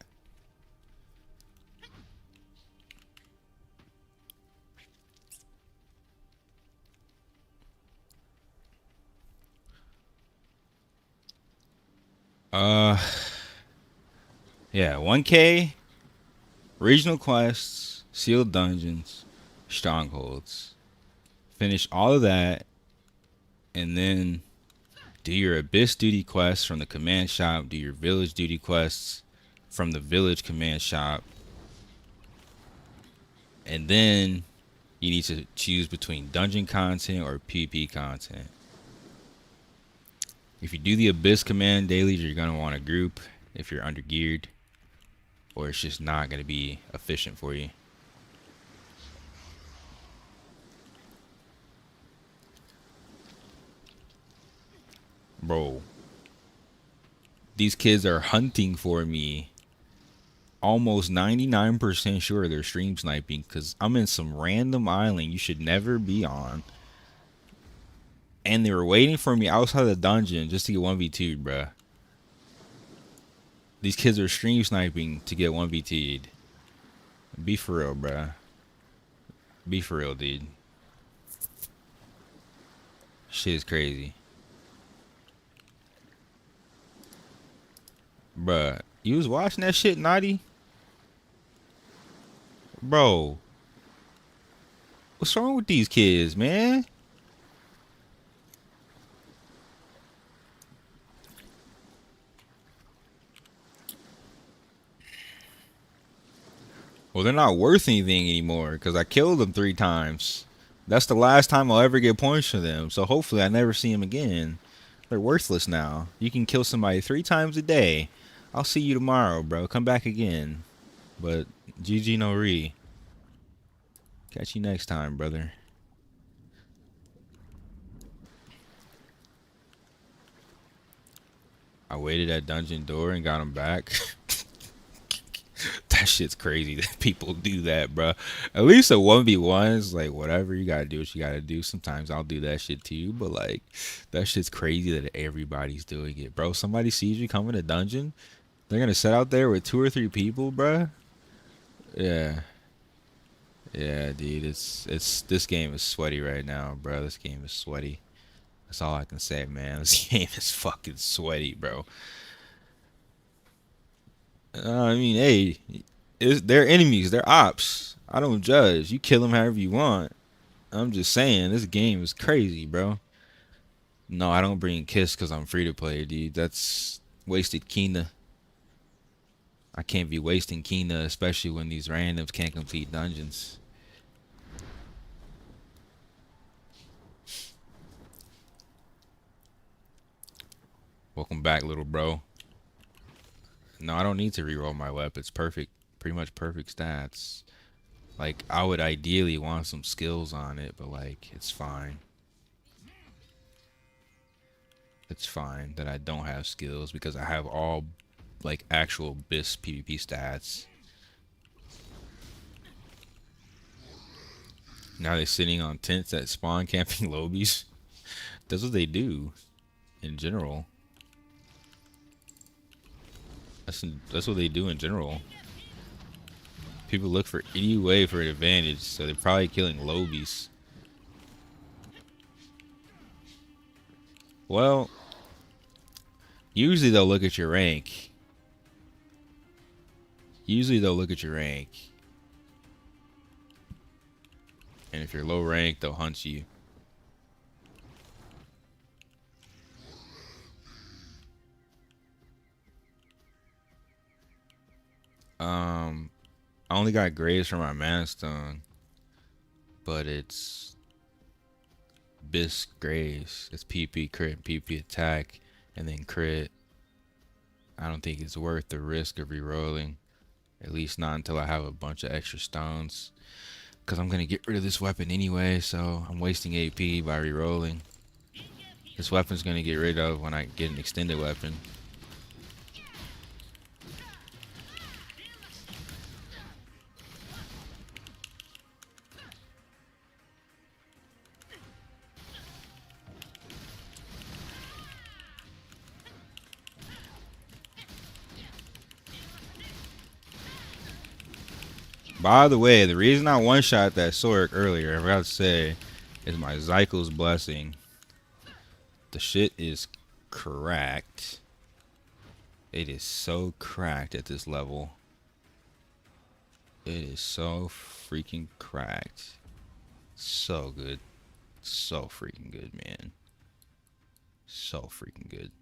Yeah, 1K, regional quests, sealed dungeons, strongholds. Finish all of that, and then do your Abyss duty quests from the command shop, do your village duty quests from the village command shop, and then you need to choose between dungeon content or PvP content. If you do the Abyss command dailies, you're going to want a group if you're under geared, or it's just not going to be efficient for you. Bro, these kids are hunting for me. Almost 99% sure they're stream sniping because I'm in some random island you should never be on. And they were waiting for me outside the dungeon just to get 1v2'd, bruh. These kids are stream sniping to get 1v2'd. Be for real, bruh. Be for real, dude. Shit is crazy. Bruh, you was watching that shit, Naughty? Bro, what's wrong with these kids, man? Well, they're not worth anything anymore because I killed them 3 times. That's the last time I'll ever get points for them. So hopefully I never see them again. They're worthless now. You can kill somebody 3 times a day. I'll see you tomorrow, bro. Come back again. But GG no re. Catch you next time, brother. I waited at dungeon door and got him back. That shit's crazy that people do that, bro. At least a 1v1 is like, whatever, you gotta do what you gotta do. Sometimes I'll do that shit too, but like, that shit's crazy that everybody's doing it, bro. Somebody sees you come in a dungeon, they're gonna sit out there with 2 or 3 people, bro. Yeah. Yeah, dude, it's this game is sweaty right now, bro. This game is sweaty. That's all I can say, man. This game is fucking sweaty, bro. I mean, hey, they're enemies. They're ops. I don't judge. You kill them however you want. I'm just saying, this game is crazy, bro. No, I don't bring Kiss because I'm free to play, dude. That's wasted Kina. I can't be wasting Kina, especially when these randoms can't complete dungeons. Welcome back, little bro. No, I don't need to reroll my weapon. It's perfect. Pretty much perfect stats. Like, I would ideally want some skills on it, but like, it's fine. It's fine that I don't have skills because I have all like actual BIS PvP stats. Now they're sitting on tents at spawn camping lobbies. That's what they do in general. That's what they do in general. People look for any way for an advantage, so they're probably killing lobbies. Well, usually they'll look at your rank. And if you're low rank, they'll hunt you. I only got graves for my mana stone, but it's BIS graves. It's PP crit, PP attack, and then crit. I don't think it's worth the risk of rerolling. At least not until I have a bunch of extra stones. Because I'm going to get rid of this weapon anyway, so I'm wasting AP by rerolling. This weapon's going to get rid of when I get an extended weapon. By the way, the reason I one-shot that Sork earlier, I forgot to say, is my Zykel's Blessing. The shit is cracked. It is so cracked at this level. It is so freaking cracked. So good. So freaking good, man. So freaking good.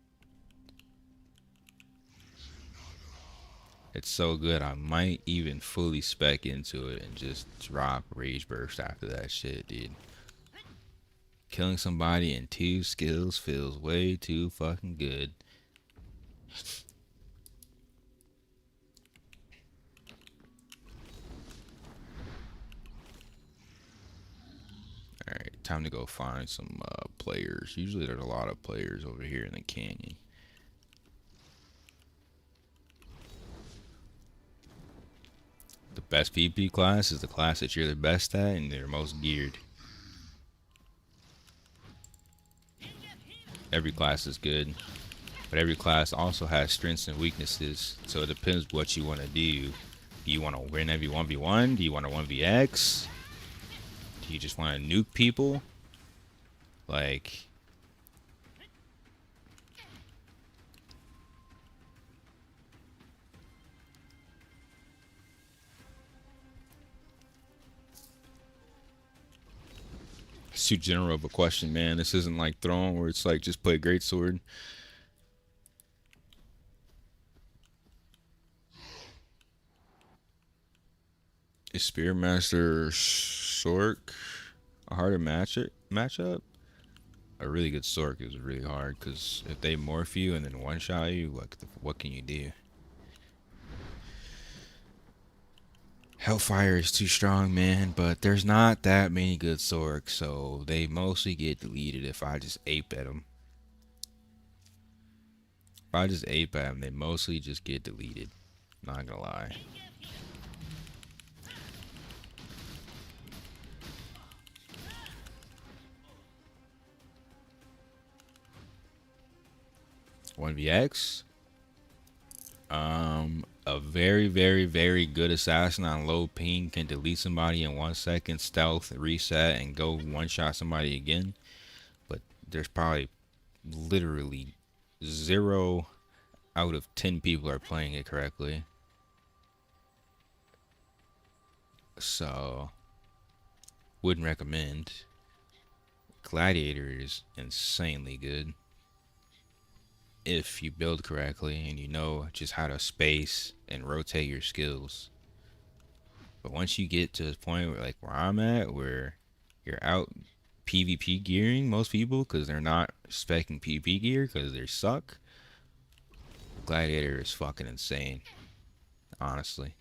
It's so good, I might even fully spec into it and just drop Rage Burst after that shit, dude. Killing somebody in 2 skills feels way too fucking good. Alright, time to go find some players. Usually there's a lot of players over here in the canyon. The best PvP class is the class that you're the best at and they're most geared. every class is good, but every class also has strengths and weaknesses. So it depends what you want to do. Do you want to win every 1v1? Do you want to 1vx? Do you just want to nuke people? Like, it's too general of a question, man. This isn't like Throne where it's like just play greatsword. Is Spearmaster Sork a harder matchup? A really good Sork is really hard because if they morph you and then one shot you, what can you do? Hellfire is too strong, man, but there's not that many good Sorks, so they mostly get deleted if I just ape at them. If I just ape at them, they mostly just get deleted. Not gonna lie. One VX. A very, very, very good assassin on low ping can delete somebody in 1 second, stealth, reset, and go one-shot somebody again. But there's probably literally 0 out of 10 people are playing it correctly. So, wouldn't recommend. Gladiator is insanely good if you build correctly and you know just how to space and rotate your skills. But once you get to the point where I'm at, where you're out PvP gearing most people because they're not specing PvP gear because they suck, Gladiator is fucking insane, honestly.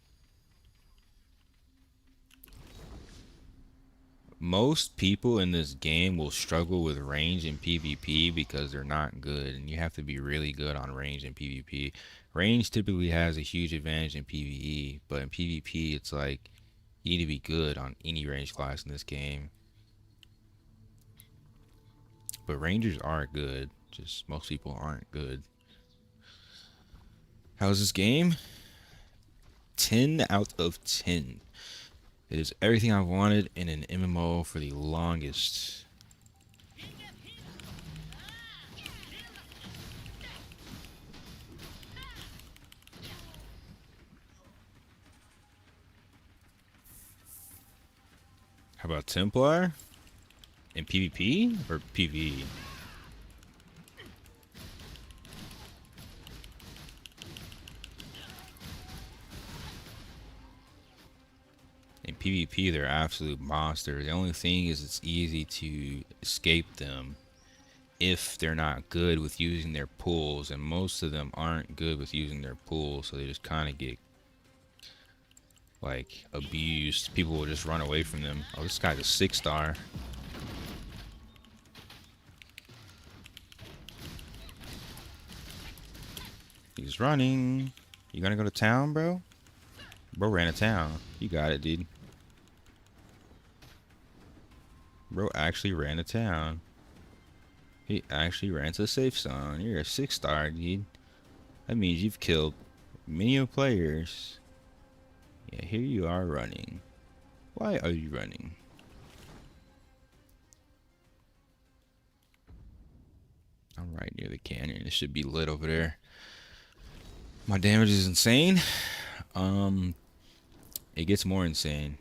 Most people in this game will struggle with range in PvP because they're not good, and you have to be really good on range in PvP. Range typically has a huge advantage in PvE, but in PvP it's like you need to be good on any range class in this game. But rangers are good, just most people aren't good. How's this game? 10 out of 10. It is everything I've wanted in an MMO for the longest. How about Templar? In PvP or PvE? In PvP, they're absolute monsters. The only thing is it's easy to escape them if they're not good with using their pools, and most of them aren't good with using their pools, so they just kind of get like abused. People will just run away from them. Oh, this guy's a 6-star. He's running. You gonna go to town, bro? Bro ran to town. You got it, dude. Bro actually ran to town. He actually ran to a safe zone. You're a 6-star, dude. That means you've killed many players. Yeah, here you are running. Why are you running? I'm right near the canyon. It should be lit over there. My damage is insane. It gets more insane.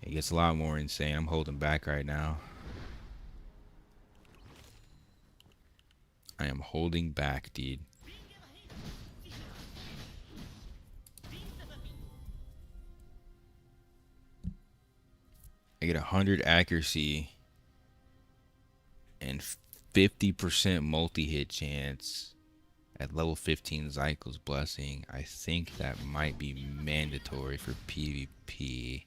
It gets a lot more insane. I'm holding back right now. I am holding back, dude. I get 100 accuracy and 50% multi-hit chance at level 15 Zykel's Blessing. I think that might be mandatory for PvP.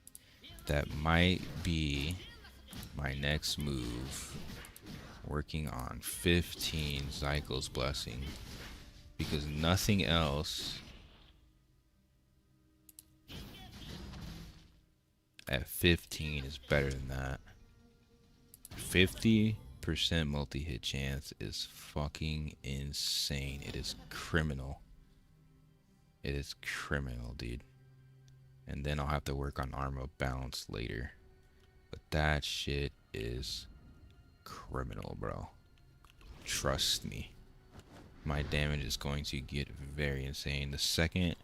That might be my next move. Working on 15 Zykel's Blessing. Because nothing else at 15 is better than that. 50 8% multi-hit chance is fucking insane. It is criminal. It is criminal, dude. And then I'll have to work on armor balance later. But that shit is criminal, bro. Trust me. My damage is going to get very insane. The second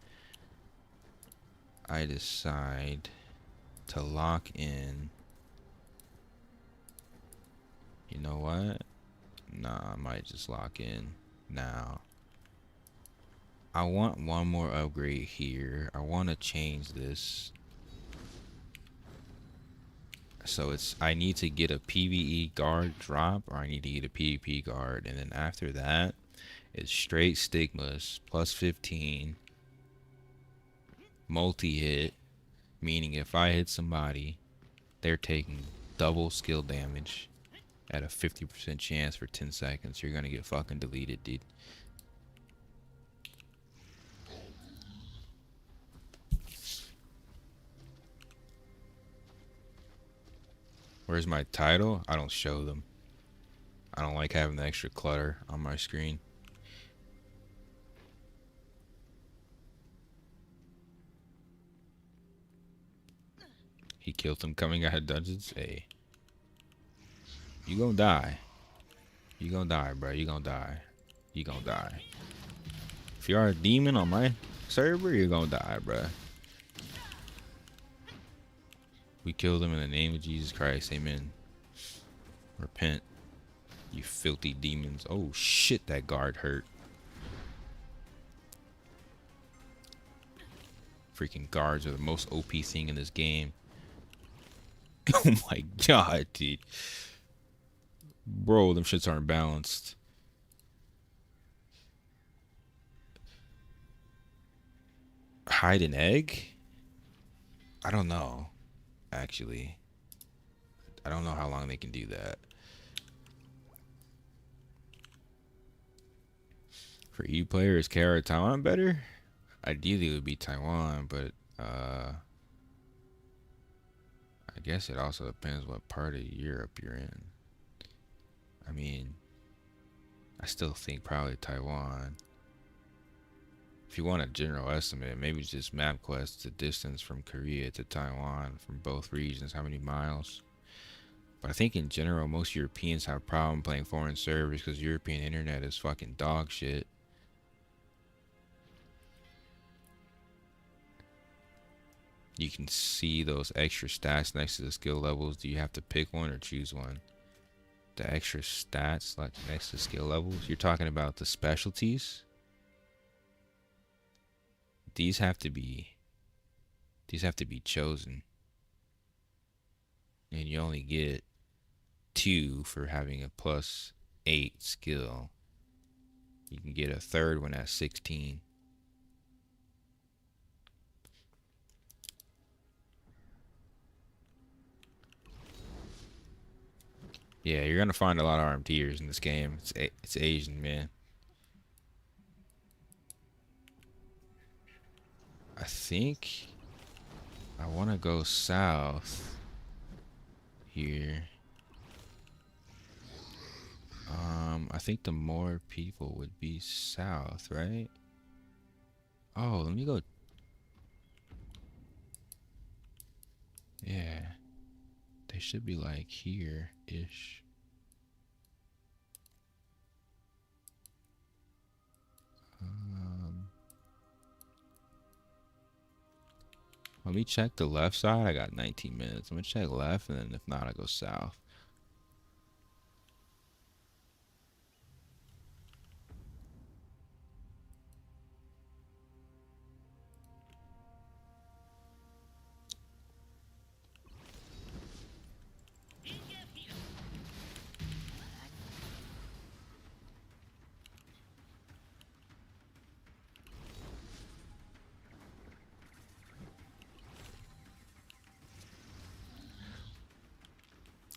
I decide to lock in, you know what? Nah, I might just lock in now. I want one more upgrade here. I want to change this. So I need to get a PvE guard drop, or I need to get a PvP guard, and then after that, it's straight stigmas plus 15 multi-hit, meaning if I hit somebody, they're taking double skill damage at a 50% chance for 10 seconds. You're gonna get fucking deleted, dude. Where's my title? I don't show them. I don't like having the extra clutter on my screen. He killed him coming out of dungeons. Hey, you gonna die. You gonna die, bro. You gonna die. You gonna die. If you are a demon on my server, you're gonna die, bro. We killed him in the name of Jesus Christ. Amen. Repent, you filthy demons. Oh shit, that guard hurt. Freaking guards are the most OP thing in this game. Oh my god, dude. Bro, them shits aren't balanced. Hide an egg? I don't know. Actually, I don't know how long they can do that. For EU player, is KR Taiwan better? Ideally, it would be Taiwan, but I guess it also depends what part of Europe you're in. I mean, I still think probably Taiwan. If you want a general estimate, maybe just MapQuest, the distance from Korea to Taiwan from both regions, how many miles. But I think in general, most Europeans have a problem playing foreign servers because European internet is fucking dog shit. You can see those extra stats next to the skill levels. Do you have to pick one or choose one? The extra stats like next to skill levels. You're talking about the specialties. These have to be chosen. And you only get 2 for having a +8 skill. You can get a third one at 16. Yeah, you're gonna find a lot of RMTers in this game. It's Asian, man. I think I want to go south here. I think the more people would be south, right? Oh, let me go. Yeah, they should be like here-ish. Let me check the left side. I got 19 minutes. I'm gonna check left, and then if not, I go south.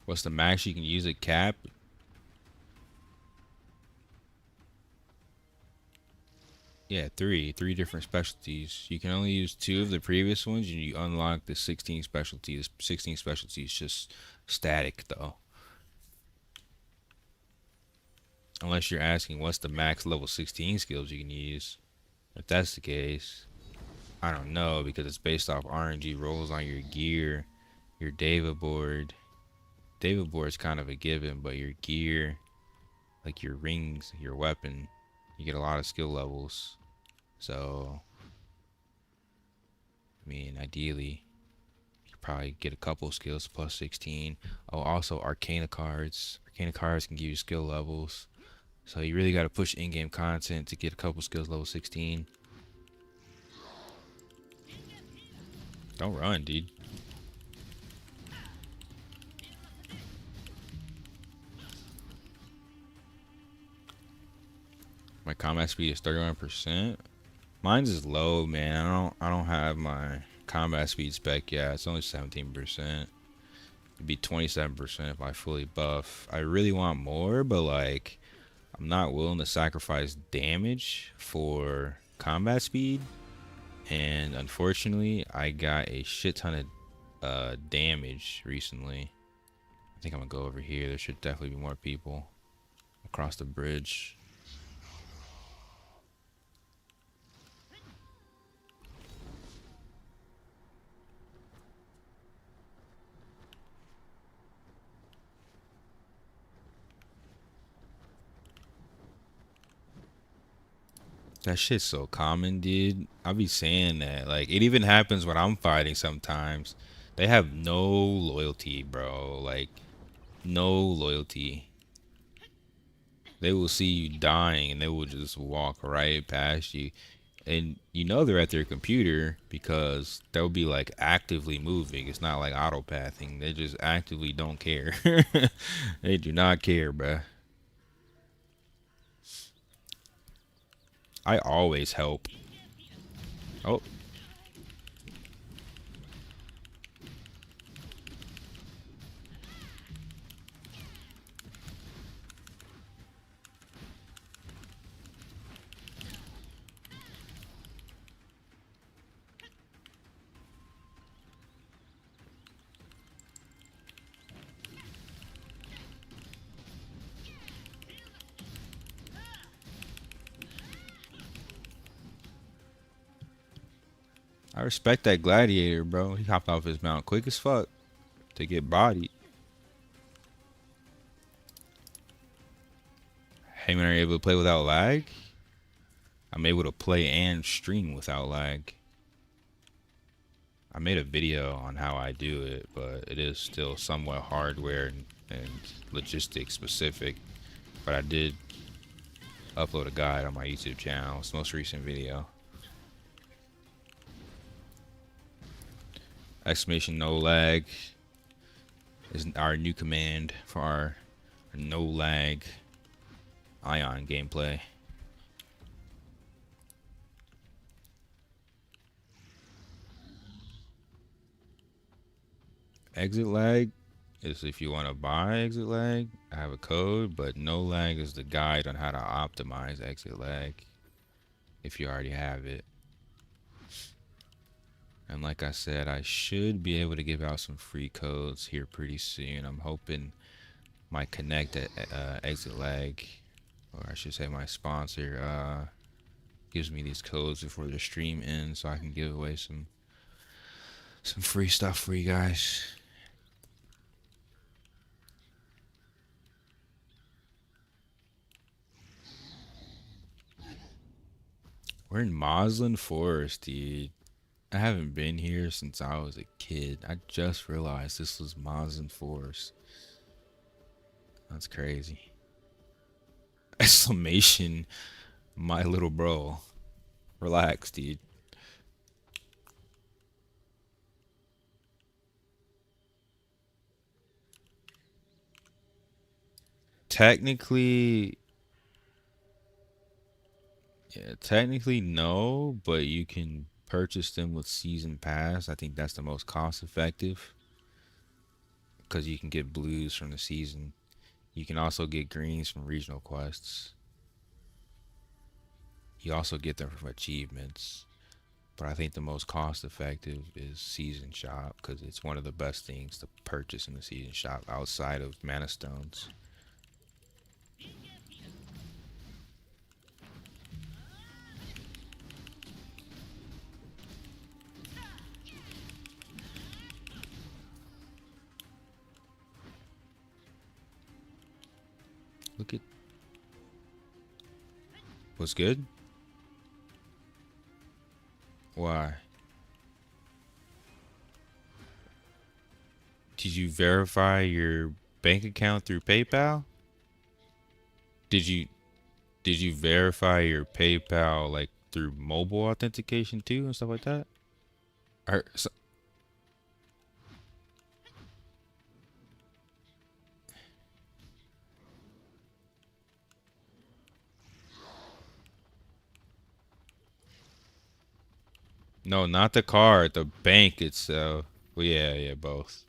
What's the max you can use a cap? Yeah, three different specialties. You can only use 2 of the previous ones, and you unlock the 16 specialties. 16 specialties just static though. Unless you're asking what's the max level 16 skills you can use. If that's the case, I don't know because it's based off RNG rolls on your gear, your David board. David board is kind of a given, but your gear, like your rings, your weapon, you get a lot of skill levels. So, I mean, ideally, you could probably get a couple skills plus 16. Oh, also Arcana cards. Arcana cards can give you skill levels. So you really got to push in-game content to get a couple skills level 16. Don't run, dude. My combat speed is 31%. Mine's is low, man. I don't have my combat speed spec yet. It's only 17%. It'd be 27% if I fully buff. I really want more, but like I'm not willing to sacrifice damage for combat speed. And unfortunately, I got a shit ton of damage recently. I think I'm gonna go over here. There should definitely be more people across the bridge. That shit's so common, dude. I be saying that. Like, it even happens when I'm fighting sometimes. They have no loyalty, bro. Like, no loyalty. They will see you dying and they will just walk right past you. And you know they're at their computer because they'll be like actively moving. It's not like auto pathing. They just actively don't care. They do not care, bruh. I always help. Oh, I respect that gladiator, bro. He hopped off his mount quick as fuck to get bodied. Hey man, are you able to play without lag? I'm able to play and stream without lag. I made a video on how I do it, but it is still somewhat hardware and logistics specific. But I did upload a guide on my YouTube channel. It's the most recent video. Exclamation no lag is our new command for our no lag Aion gameplay. Exit lag is if you want to buy exit lag. I have a code, but no lag is the guide on how to optimize exit lag if you already have it. And like I said, I should be able to give out some free codes here pretty soon. I'm hoping my Connect exit lag, or I should say my sponsor, gives me these codes before the stream ends so I can give away some free stuff for you guys. We're in Moslin Forest, dude. I haven't been here since I was a kid. I just realized this was Moslin Forest. That's crazy. Exclamation, my little bro. Relax, dude. Technically, yeah, technically no, but you can purchase them with season pass. I think that's the most cost effective because you can get blues from the season. You can also get greens from regional quests. You also get them from achievements. But I think the most cost effective is season shop because it's one of the best things to purchase in the season shop outside of mana stones. look at what's good. Why? Did you verify your bank account through PayPal? Did you did you verify your PayPal like through mobile authentication too and stuff like that? Or, no, not the card, the bank itself. Well, yeah, yeah, both.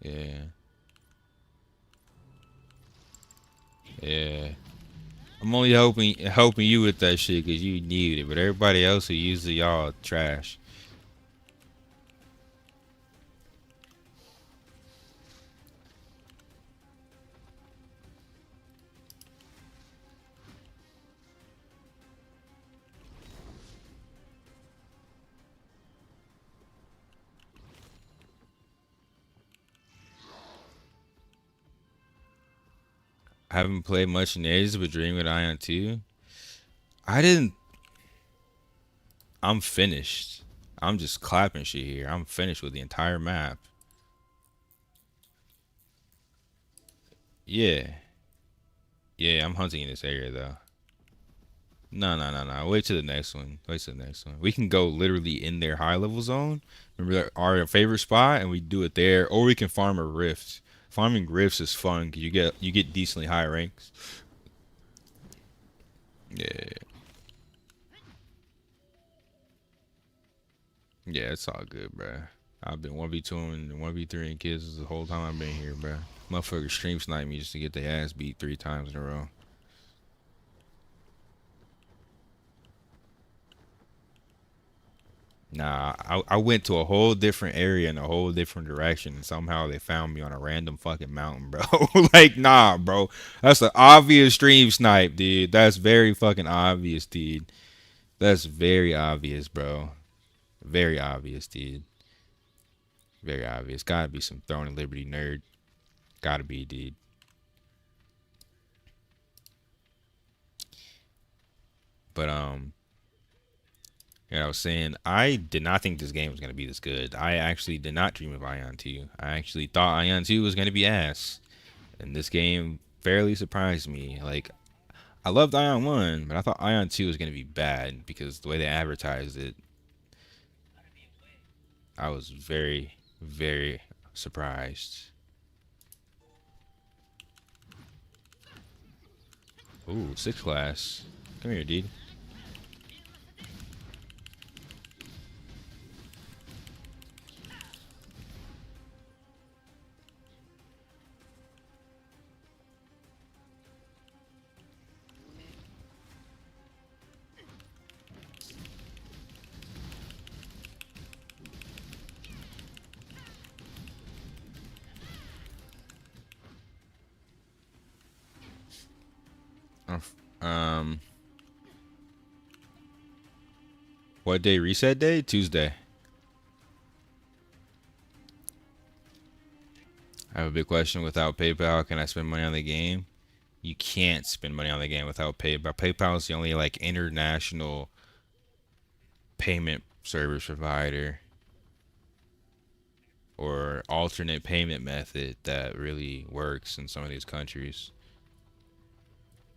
Yeah, yeah. I'm only helping you with that shit because you need it, but everybody else who uses y'all trash. I haven't played much in ages, but Dream with Ion 2. I didn't. I'm finished. I'm just clapping shit here. I'm finished with the entire map. Yeah. Yeah, I'm hunting in this area though. No, no, no, no. Wait till the next one. Wait till the next one. We can go literally in their high level zone. Remember our favorite spot, and we do it there, or we can farm a rift. Farming rifts is fun because you get decently high ranks. Yeah, yeah, it's all good, bro. I've been 1v2 and 1v3 and kids the whole time I've been here, bro. Motherfuckers stream snipe me just to get their ass beat 3 times in a row. Nah, I went to a whole different area in a whole different direction, and somehow they found me on a random fucking mountain, bro. Like, nah, bro. That's an obvious stream snipe, dude. That's very fucking obvious, dude. That's very obvious, bro. Very obvious, dude. Very obvious. Gotta be some Throne of Liberty nerd. Gotta be, dude. But I was saying I did not think this game was gonna be this good. I actually did not dream of Ion 2. I actually thought Ion 2 was gonna be ass. And this game fairly surprised me. Like, I loved Ion 1, but I thought Ion 2 was going to be bad because the way they advertised it, I was very, very surprised. Ooh, 6 class. Come here, dude. Um, what day? Reset day? Tuesday. I have a big question. Without PayPal, can I spend money on the game? You can't spend money on the game without PayPal. PayPal is the only like international payment service provider or alternate payment method that really works in some of these countries.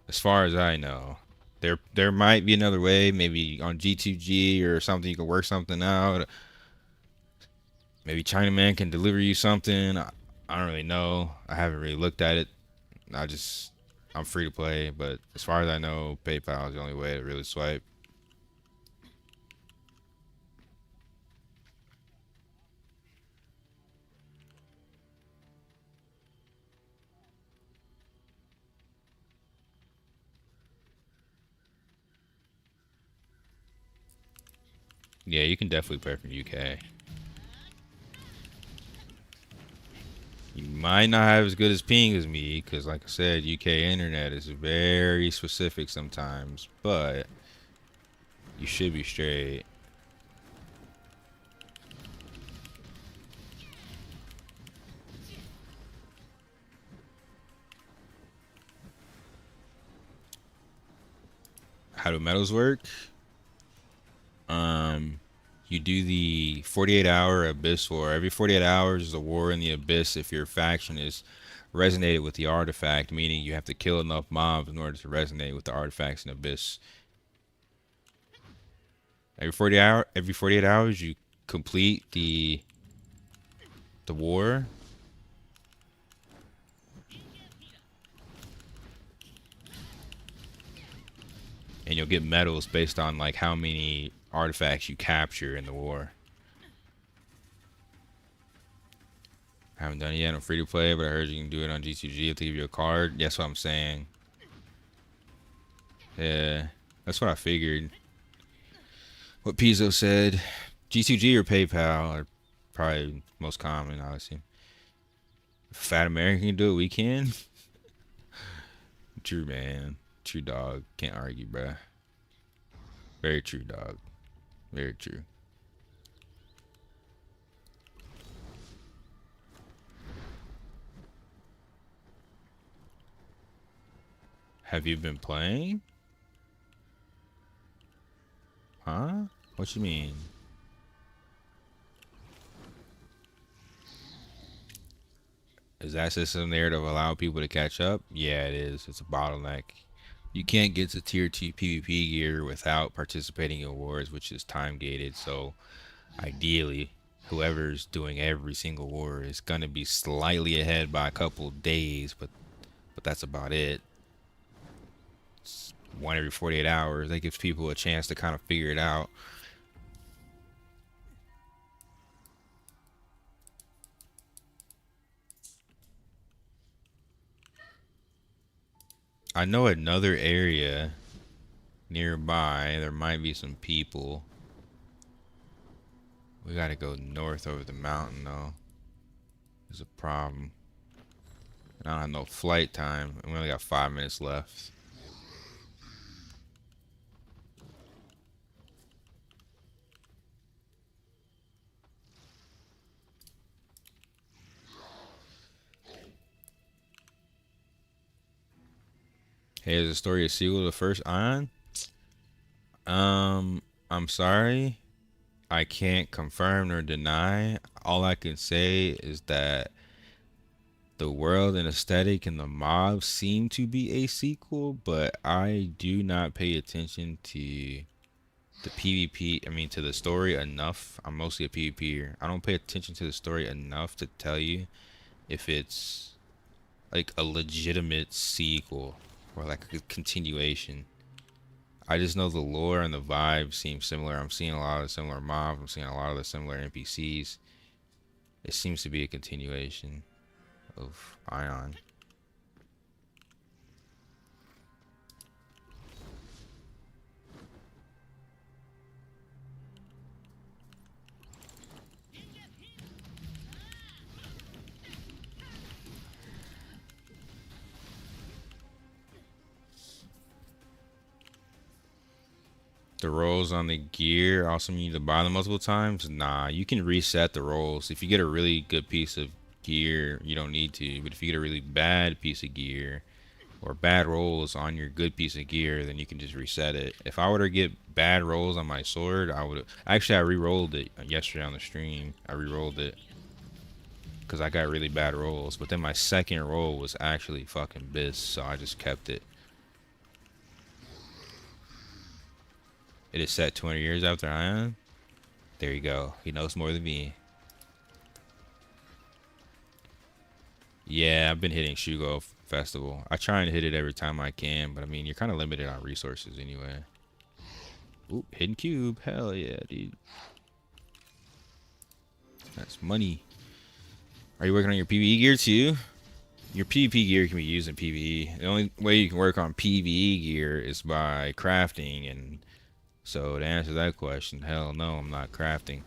As far as I know, there might be another way, maybe on G2G or something. You can work something out. Maybe Chinaman can deliver you something. I don't really know. I haven't really looked at it. I just I'm free to play, but as far as I know, PayPal is the only way to really swipe. Yeah, you can definitely play from UK. You might not have as good as ping as me, because like I said, UK internet is very specific sometimes, but you should be straight. How do medals work? You do the 48-hour Abyss War. Every 48 hours is a war in the Abyss if your faction is resonated with the artifact, meaning you have to kill enough mobs in order to resonate with the artifacts in Abyss. Every 48 hours you complete the war. And you'll get medals based on like how many artifacts you capture in the war. I haven't done it yet on free to play, but I heard you can do it on G2G if they give you a card. That's what I'm saying. Yeah, that's what I figured. What Pizzo said. G2G or PayPal are probably most common, obviously. If Fat American can do it, we can. True, man. True, dog. Can't argue, bruh. Very true, dog. Very true. Have you been playing? Huh? What you mean? Is that system there to allow people to catch up? Yeah, it is. It's a bottleneck. You can't get to tier 2 PvP gear without participating in wars, which is time gated. So ideally, whoever's doing every single war is gonna be slightly ahead by a couple days, but that's about it. It's one every 48 hours. That gives people a chance to kind of figure it out. I know another area nearby. There might be some people. We gotta go north over the mountain though. There's a problem. And I don't have no flight time. And we only got 5 minutes left. Hey, is the story a sequel to the first Aion? I'm sorry. I can't confirm nor deny. All I can say is that the world and aesthetic and the mobs seem to be a sequel, but I do not pay attention to the PvP, I mean to the story enough. I'm mostly a PvPer. I don't pay attention to the story enough to tell you if it's like a legitimate sequel or like a continuation. I just know the lore and the vibe seem similar. I'm seeing a lot of the similar mobs. I'm seeing a lot of the similar NPCs. It seems to be a continuation of Aion. The rolls on the gear also mean you need to buy them multiple times? Nah, you can reset the rolls. If you get a really good piece of gear, you don't need to. But if you get a really bad piece of gear or bad rolls on your good piece of gear, then you can just reset it. If I were to get bad rolls on my sword, I would actually I re-rolled it yesterday on the stream. I re-rolled it because I got really bad rolls. But then my second roll was actually fucking bis, so I just kept it. It is set 200 years after Aion. There you go. He knows more than me. Yeah, I've been hitting Shugo Festival. I try and hit it every time I can, but I mean, you're kind of limited on resources anyway. Oop, hidden cube. Hell yeah, dude. That's money. Are you working on your PvE gear too? Your PvP gear can be used in PvE. The only way you can work on PvE gear is by crafting, and so to answer that question, hell no, I'm not crafting.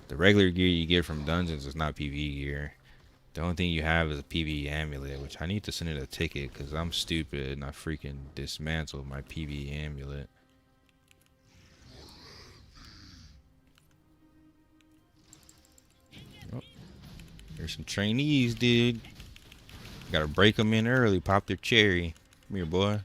The regular gear you get from dungeons is not PvE gear. The only thing you have is a PvE amulet, which I need to send it a ticket because I'm stupid and I freaking dismantled my PvE amulet. Oh, there's some trainees, dude. Gotta break them in early, pop their cherry. Come here, boy.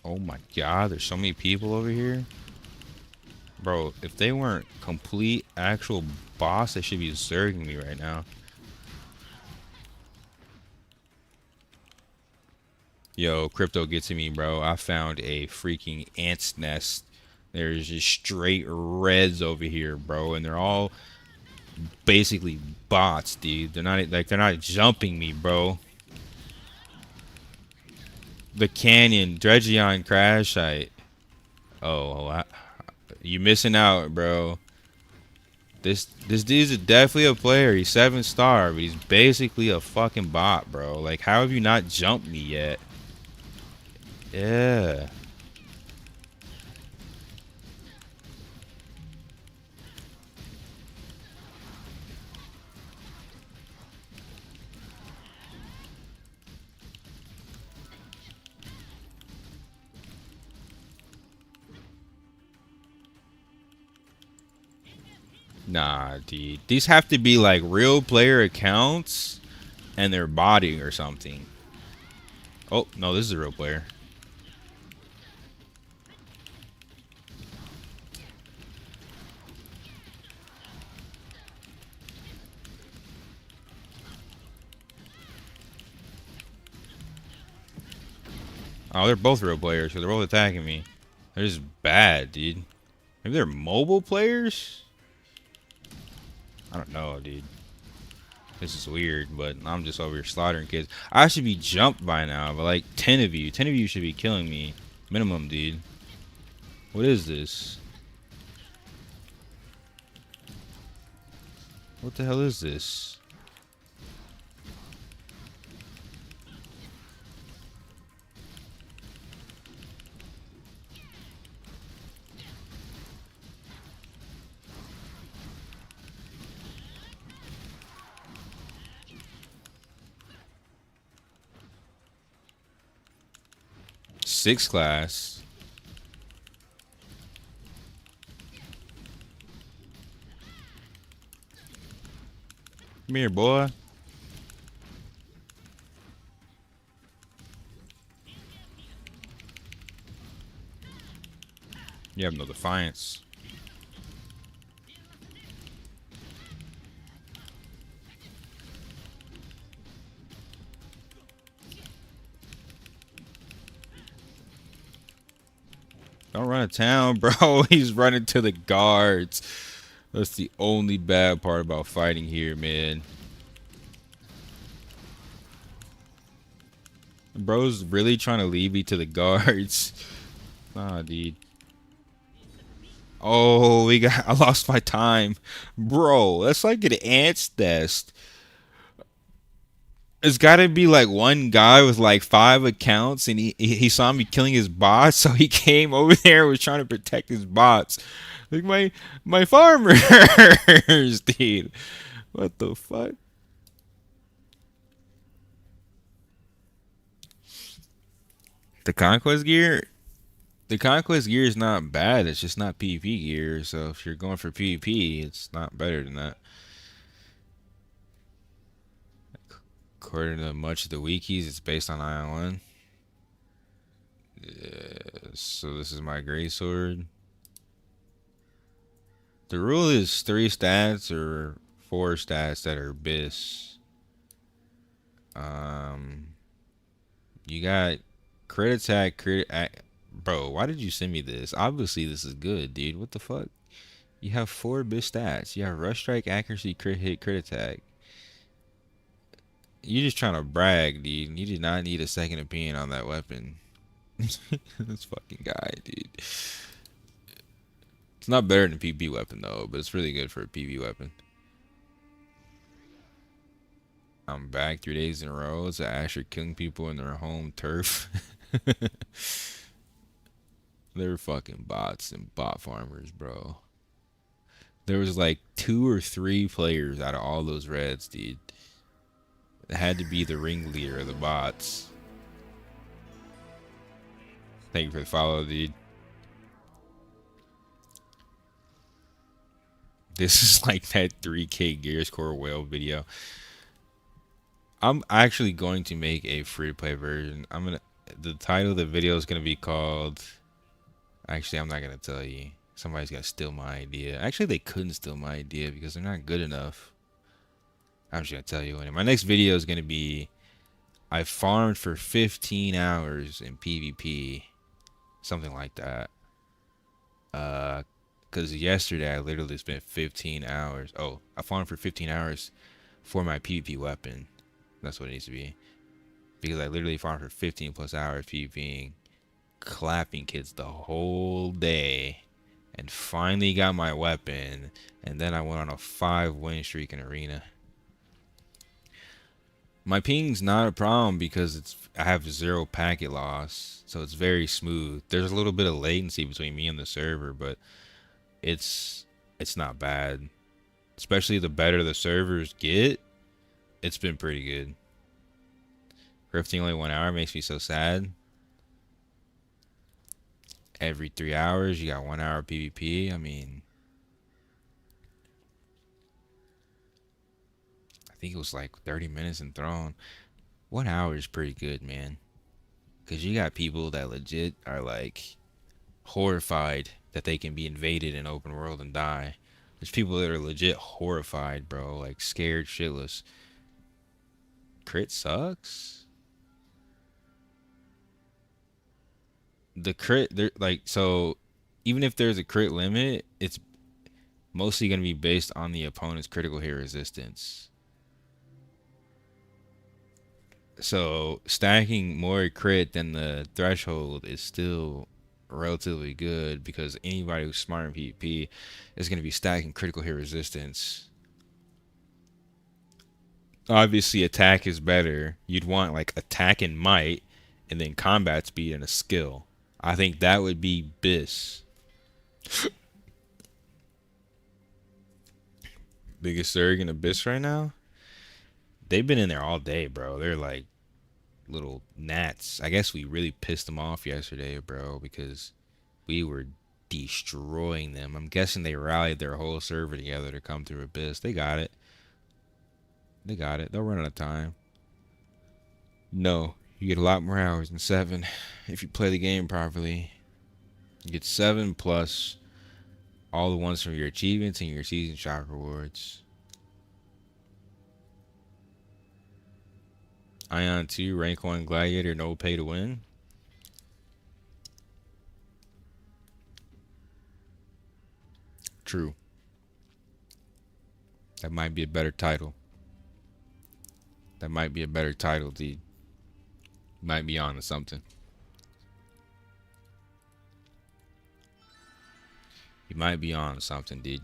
Oh my god, there's so many people over here. Bro, if they weren't complete actual boss, they should be zerging me right now. Yo, crypto gets to me, bro. I found a freaking ant's nest. There's just straight reds over here, bro, and they're all basically bots, dude. They're not jumping me, bro. The canyon, Dredgeon crash site. Oh, you missing out, bro. This dude's definitely a player. He's 7-star, but he's basically a fucking bot, bro. Like, how have you not jumped me yet? Yeah. Nah, dude. These have to be like real player accounts and they're botting or something. Oh, no, this is a real player. Oh, they're both real players, so they're both attacking me. They're just bad, dude. Maybe they're mobile players? I don't know, dude. This is weird, but I'm just over here slaughtering kids. I should be jumped by now, but like 10 of you. 10 of you should be killing me. Minimum, dude. What is this? What the hell is this? Sixth class. Come here, boy. You have no defiance. Don't run to town, bro. He's running to the guards. That's the only bad part about fighting here, man. Bro's really trying to lead me to the guards. Nah, dude. Oh, I lost my time. Bro, that's like an ant's nest. It's gotta be like one guy with like 5 accounts and he saw me killing his bots, so he came over there and was trying to protect his bots. Like my farmers, dude. What the fuck? The conquest gear? The conquest gear is not bad. It's just not PvP gear. So if you're going for PvP, it's not better than that. According to much of the wikis, it's based on Aion. Yeah, so this is my greatsword. The rule is 3 stats or 4 stats that are bis. Um, you got crit attack, Bro, why did you send me this? Obviously, this is good, dude. What the fuck? You have 4 bis stats. You have rush strike, accuracy, crit hit, crit attack. You're just trying to brag, dude. You did not need a second opinion on that weapon. This fucking guy, dude. It's not better than a PvP weapon though, but it's really good for a PvP weapon. I'm back 3 days in a row. It's Asher killing people in their home turf. They're fucking bots and bot farmers, bro. There was like 2 or 3 players out of all those reds, dude. It had to be the ringleader of the bots. Thank you for the follow, dude. This is like that 3K Gears Core whale video. I'm actually going to make a free-to-play version. The title of the video is gonna be called. Actually, I'm not gonna tell you. Somebody's gonna steal my idea. Actually, they couldn't steal my idea because they're not good enough. I'm just gonna tell you when. My next video is gonna be I farmed for 15 hours in PvP, something like that. Cause yesterday I literally spent 15 hours. Oh, I farmed for 15 hours for my PvP weapon. That's what it needs to be. Because I literally farmed for 15 plus hours PvPing, clapping kids the whole day, and finally got my weapon. And then I went on a 5-win streak in arena. My ping's not a problem because I have 0 packet loss, so it's very smooth. There's a little bit of latency between me and the server, but it's not bad. Especially the better the servers get, it's been pretty good. Grifting only 1 hour makes me so sad. Every 3 hours, you got 1 hour PvP. I mean, I think it was like 30 minutes in Throne. 1 hour is pretty good, man. Because you got people that legit are like horrified that they can be invaded in open world and die. There's people that are legit horrified, bro. Like scared shitless. Crit sucks. The crit, like, so even if there's a crit limit, it's mostly going to be based on the opponent's critical hit resistance. So stacking more crit than the threshold is still relatively good because anybody who's smart in PvP is going to be stacking critical hit resistance. Obviously, attack is better. You'd want like attack and might, and then combat speed and a skill. I think that would be BIS. Biggest Zerg in Abyss right now? They've been in there all day, bro. They're like little gnats. I guess we really pissed them off yesterday, bro, because we were destroying them. I'm guessing they rallied their whole server together to come through Abyss. They got it. They got it. They'll run out of time. No, you get a lot more hours than 7 if you play the game properly. You get 7 plus all the ones from your achievements and your season shock rewards. Aion 2, rank 1 gladiator, no pay to win. True. That might be a better title. That might be a better title, dude. Might be on to something. You might be on to something, dude.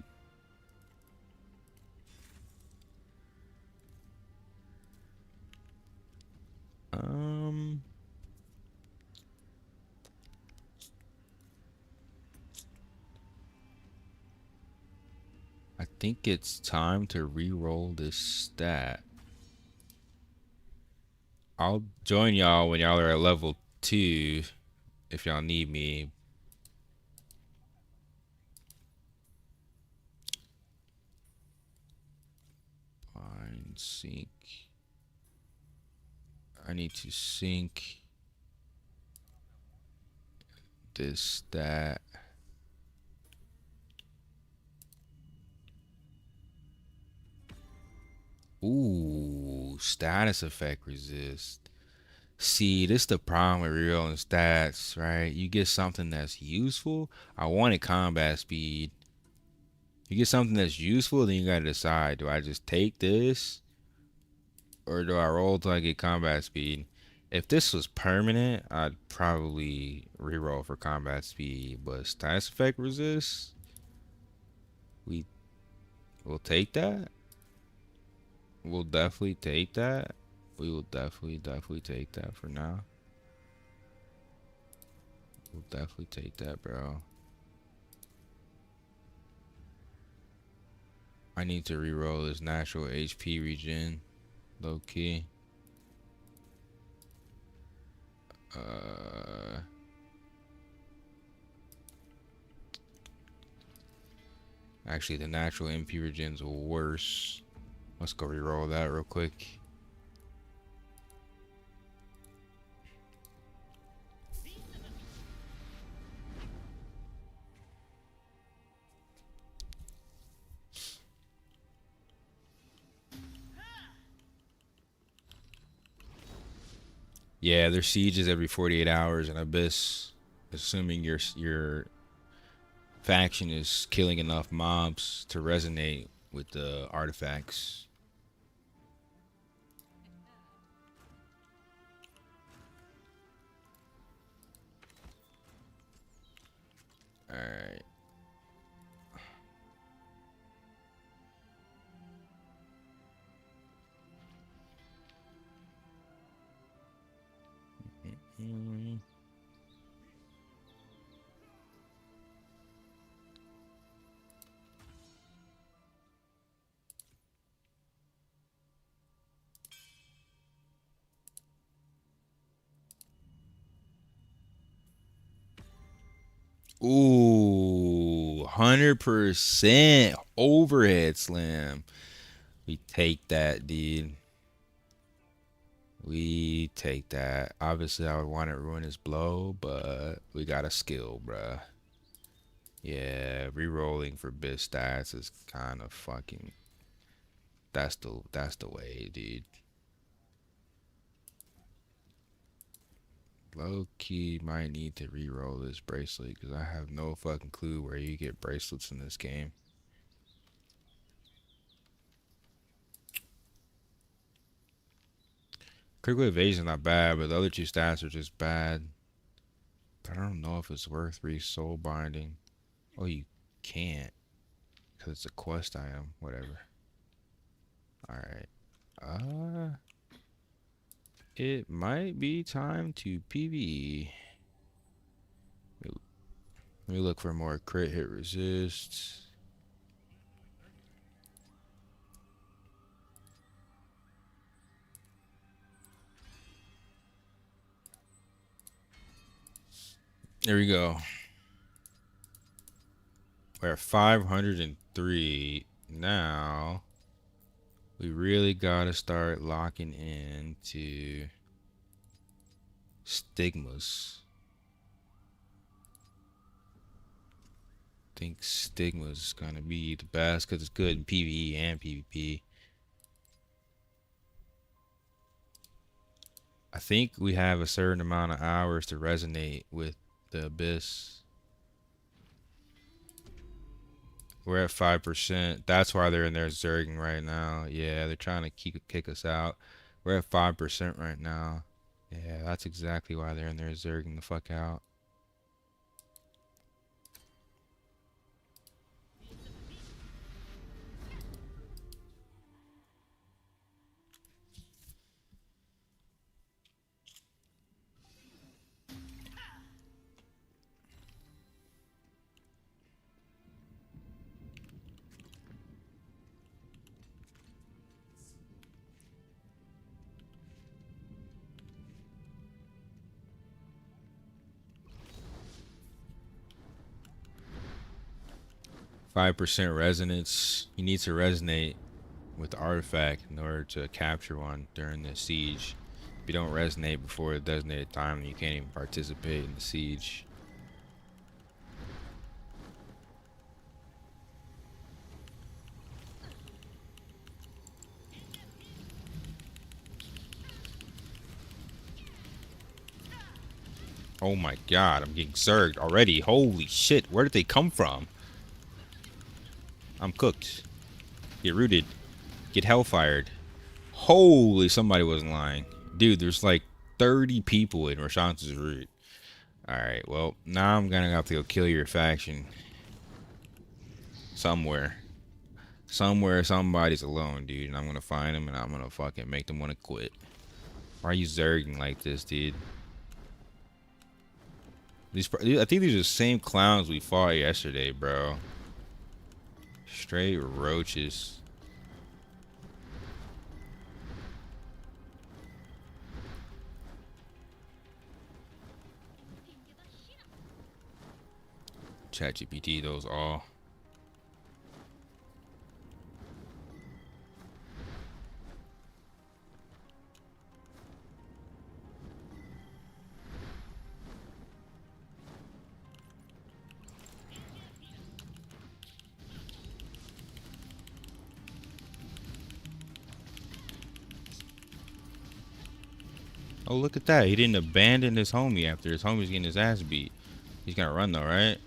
I think it's time to re-roll this stat. I'll join y'all when y'all are at level 2 if y'all need me. Find sync. I need to sync this stat. Ooh, status effect resist. See, this is the problem with rerolling stats, right? You get something that's useful. I wanted combat speed. You get something that's useful, then you gotta decide, do I just take this? Or do I roll till I get combat speed? If this was permanent, I'd probably reroll for combat speed. But status effect resist, we will take that. We'll definitely take that. We will definitely take that for now. We'll definitely take that, bro. I need to reroll this natural HP regen, low key. Actually, the natural MP regen's worse. Let's go reroll that real quick. Yeah, there's sieges every 48 hours, and Abyss, assuming your faction is killing enough mobs to resonate with the artifacts. All right. Mm. Ooh, 100% overhead slam. We take that, dude. We take that. Obviously, I would want to ruin his blow, but we got a skill, bruh. Yeah, re-rolling for biz stats is kind of fucking. That's the way, dude. Low key might need to re-roll this bracelet because I have no fucking clue where you get bracelets in this game. Critical evasion not bad, but the other two stats are just bad. But I don't know if it's worth re-soul binding. Oh, you can't because it's a quest item. Whatever. All right. It might be time to PvE. Let me look for more crit hit resist. There we go. We're at 503 now. We really gotta start locking into stigmas. I think stigmas is gonna be the best because it's good in PvE and PvP. I think we have a certain amount of hours to resonate with the abyss. We're at 5%. That's why they're in there zerging right now. Yeah, they're trying to kick us out. We're at 5% right now. Yeah, that's exactly why they're in there zerging the fuck out. .5% resonance. You need to resonate with the artifact in order to capture one during the siege. If you don't resonate before the designated time, then you can't even participate in the siege. Oh my god, I'm getting zerged already. Holy shit, where did they come from? I'm cooked. Get rooted. Get hellfired. Holy, somebody wasn't lying. Dude, there's like 30 people in Rashanta's root. Alright, well, now I'm gonna have to go kill your faction. Somewhere. Somewhere somebody's alone, dude. And I'm gonna find them and I'm gonna fucking make them wanna quit. Why are you zerging like this, dude? I think these are the same clowns we fought yesterday, bro. Straight roaches. ChatGPT, those all. Oh, look at that. He didn't abandon his homie after his homie's getting his ass beat. He's gonna run though, right?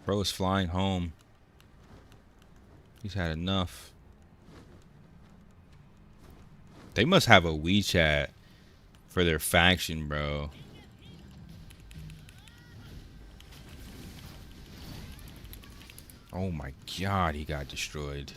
Bro is flying home. He's had enough. They must have a WeChat for their faction, bro. Oh my god, he got destroyed.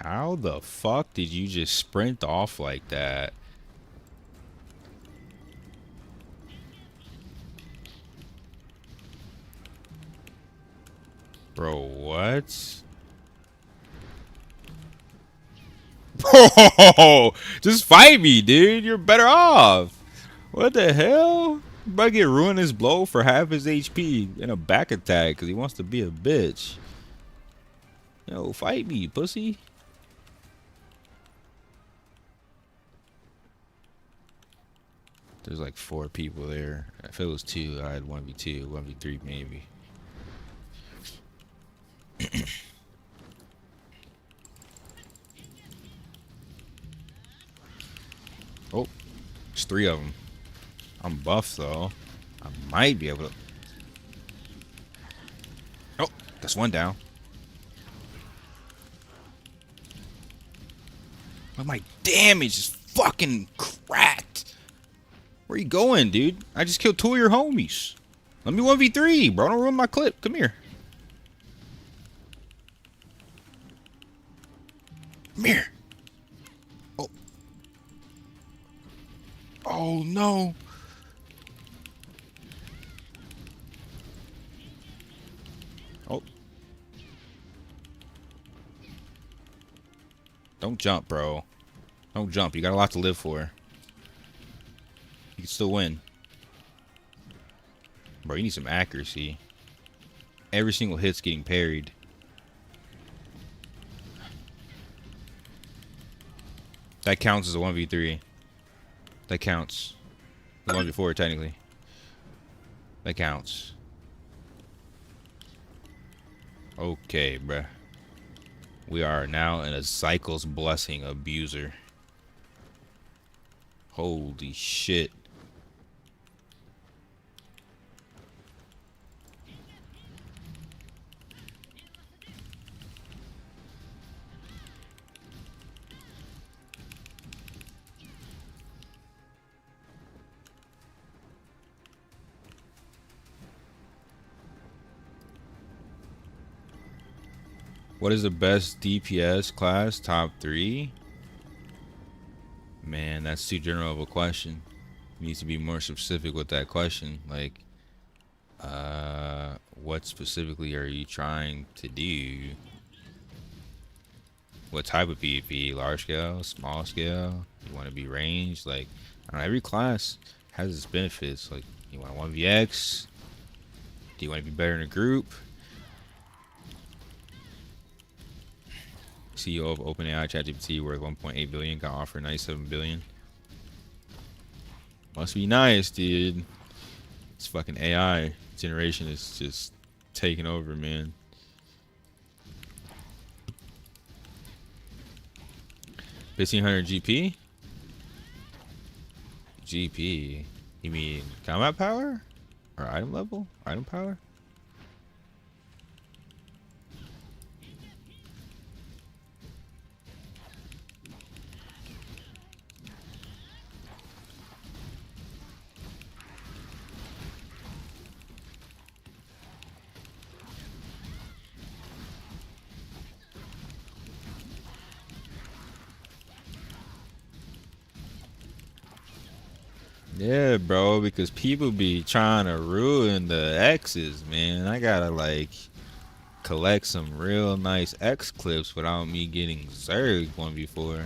How the fuck did you just sprint off like that? Bro, what? Bro, just fight me, dude. You're better off. What the hell? You about to get ruined his blow for half his HP in a back attack because he wants to be a bitch. Yo, fight me, pussy. There's like 4 people there. If it was 2, I'd 1v2, 1v3 maybe. Oh, there's 3 of them. I'm buff though. I might be able to. Oh, that's 1 down. But my damage is fucking cracked. Where you going, dude? I just killed 2 of your homies. Let me 1v3, bro. Don't ruin my clip. Come here. Come here. Oh. Oh, no. Oh. Don't jump, bro. Don't jump. You got a lot to live for. You can still win. Bro, you need some accuracy. Every single hit's getting parried. That counts as a 1v3. That counts. A 1v4 technically. That counts. Okay, bruh. We are now in a Cycle's Blessing abuser. Holy shit. What is the best DPS class? Top 3? Man, that's too general of a question. You need to be more specific with that question. Like, what specifically are you trying to do? What type of PvP? Large scale? Small scale? You want to be ranged? Like, I don't know, every class has its benefits. Like, you want 1vx? Do you want to be better in a group? CEO of OpenAI ChatGPT worth 1.8 billion got offered 97 billion. Must be nice, dude. This fucking AI generation is just taking over, man. $1,500 GP? GP? You mean combat power? Or item level? Item power? Yeah, bro, because people be trying to ruin the X's, man. I gotta, like, collect some real nice X clips without me getting zerged 1v4.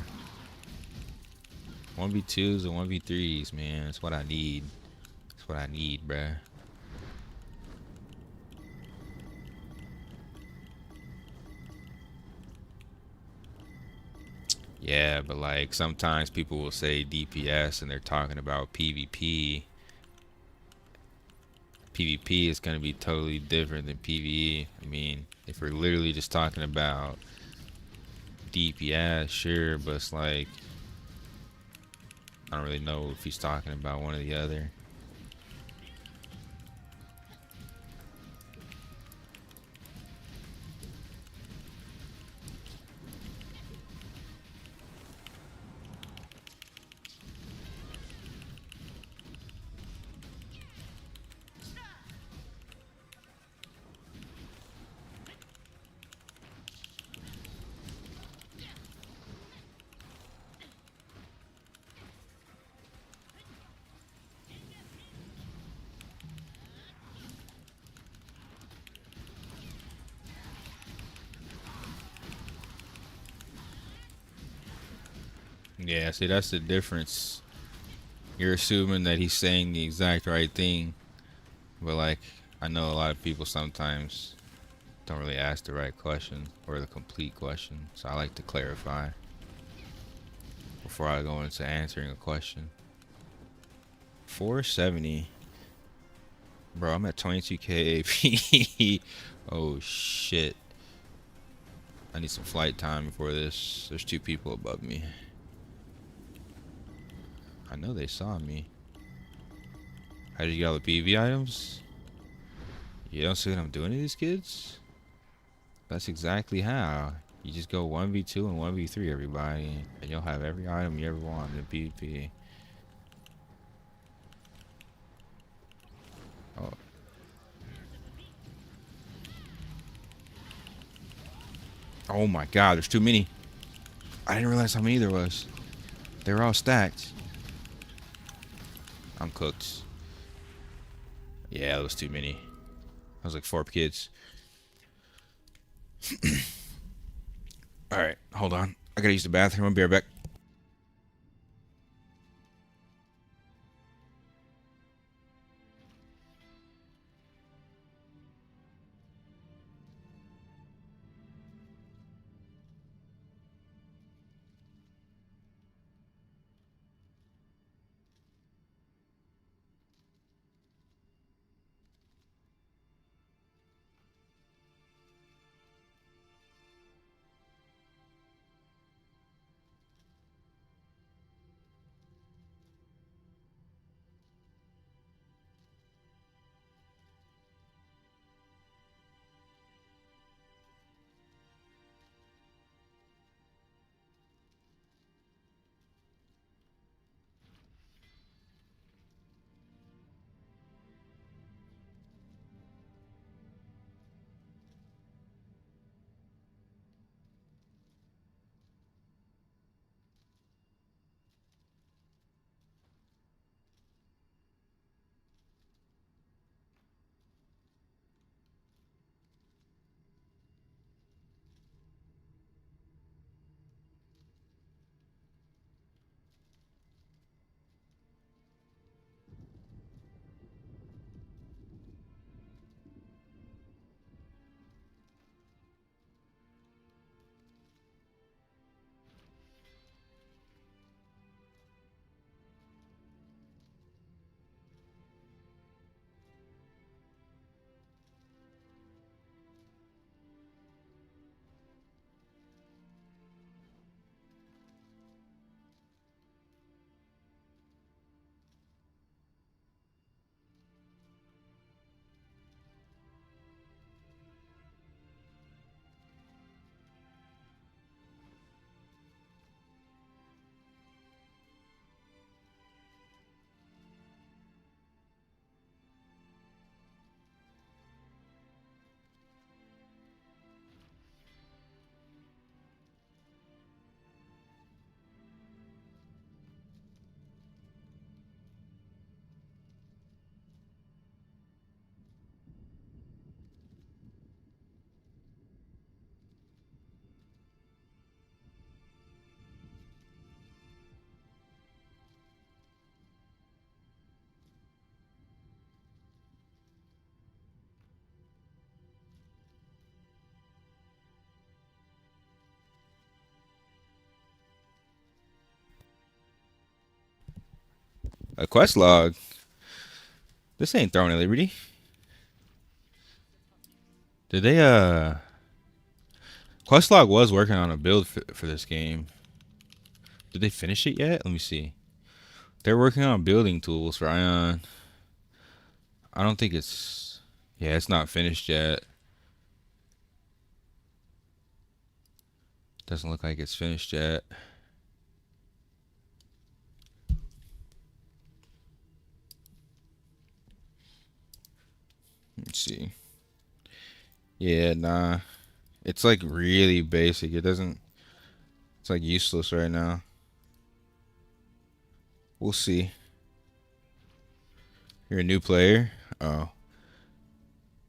1v2s and 1v3s, man. That's what I need. That's what I need, bruh. Yeah, but like sometimes people will say DPS and they're talking about PvP. PvP is going to be totally different than PvE. I mean, if we're literally just talking about DPS, sure, but it's like I don't really know if he's talking about one or the other. Yeah, see, that's the difference. You're assuming that he's saying the exact right thing, but like, I know a lot of people sometimes don't really ask the right question or the complete question, so I like to clarify before I go into answering a question. 470. Bro, I'm at 22k AP. Oh shit. I need some flight time before this. There's two people above me. I know they saw me. How did you get all the PV items? You don't see what I'm doing to these kids? That's exactly how. You just go 1v2 and 1v3 everybody, and you'll have every item you ever want in PvP. Oh. Oh my god, there's too many. I didn't realize how many there was. They were all stacked. I'm cooked. Yeah, that was too many. I was like 4 kids. Alright, hold on. I gotta use the bathroom. I'll be right back. A quest log. This ain't Throne of Liberty. Did they quest log was working on a build for this game. Did they finish it yet? Let me see. They're working on building tools for Aion. I don't think it's... Yeah, it's not finished yet. Doesn't look like it's finished yet. Let's see. Yeah, nah. It's like really basic. It doesn't... It's like useless right now. We'll see. You're a new player? Oh.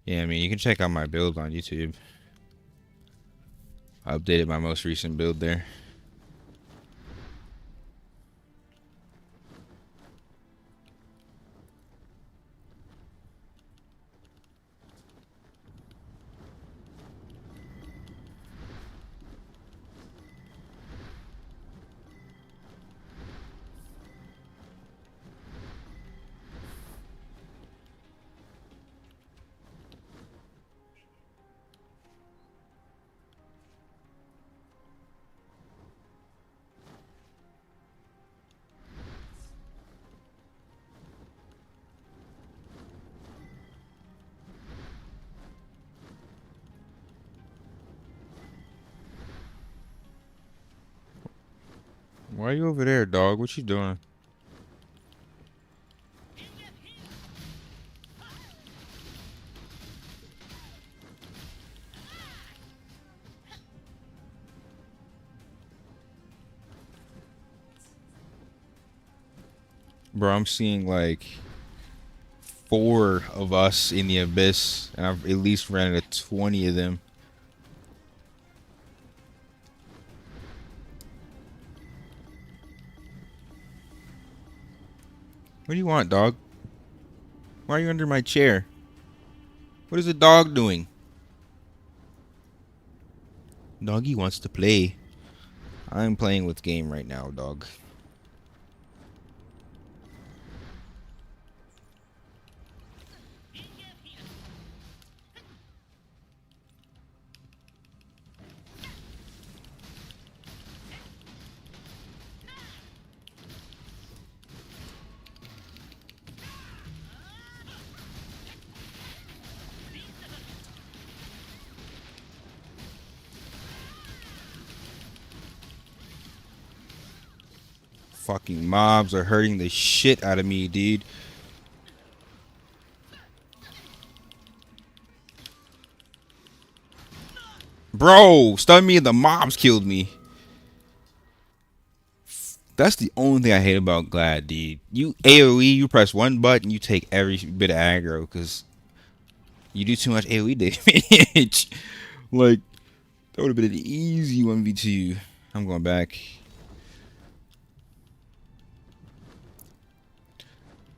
Yeah, I mean, you can check out my build on YouTube. I updated my most recent build there. Why are you over there, dog? What you doing? Bro, I'm seeing like 4 of us in the abyss, and I've at least ran into 20 of them. What do you want, dog? Why are you under my chair? What is the dog doing? Doggy wants to play. I'm playing with game right now, dog. Fucking mobs are hurting the shit out of me, dude. Bro, stun me and the mobs killed me. That's the only thing I hate about Glad, dude. You AoE, you press one button, you take every bit of aggro because you do too much AoE damage. Like, that would have been an easy 1v2. I'm going back.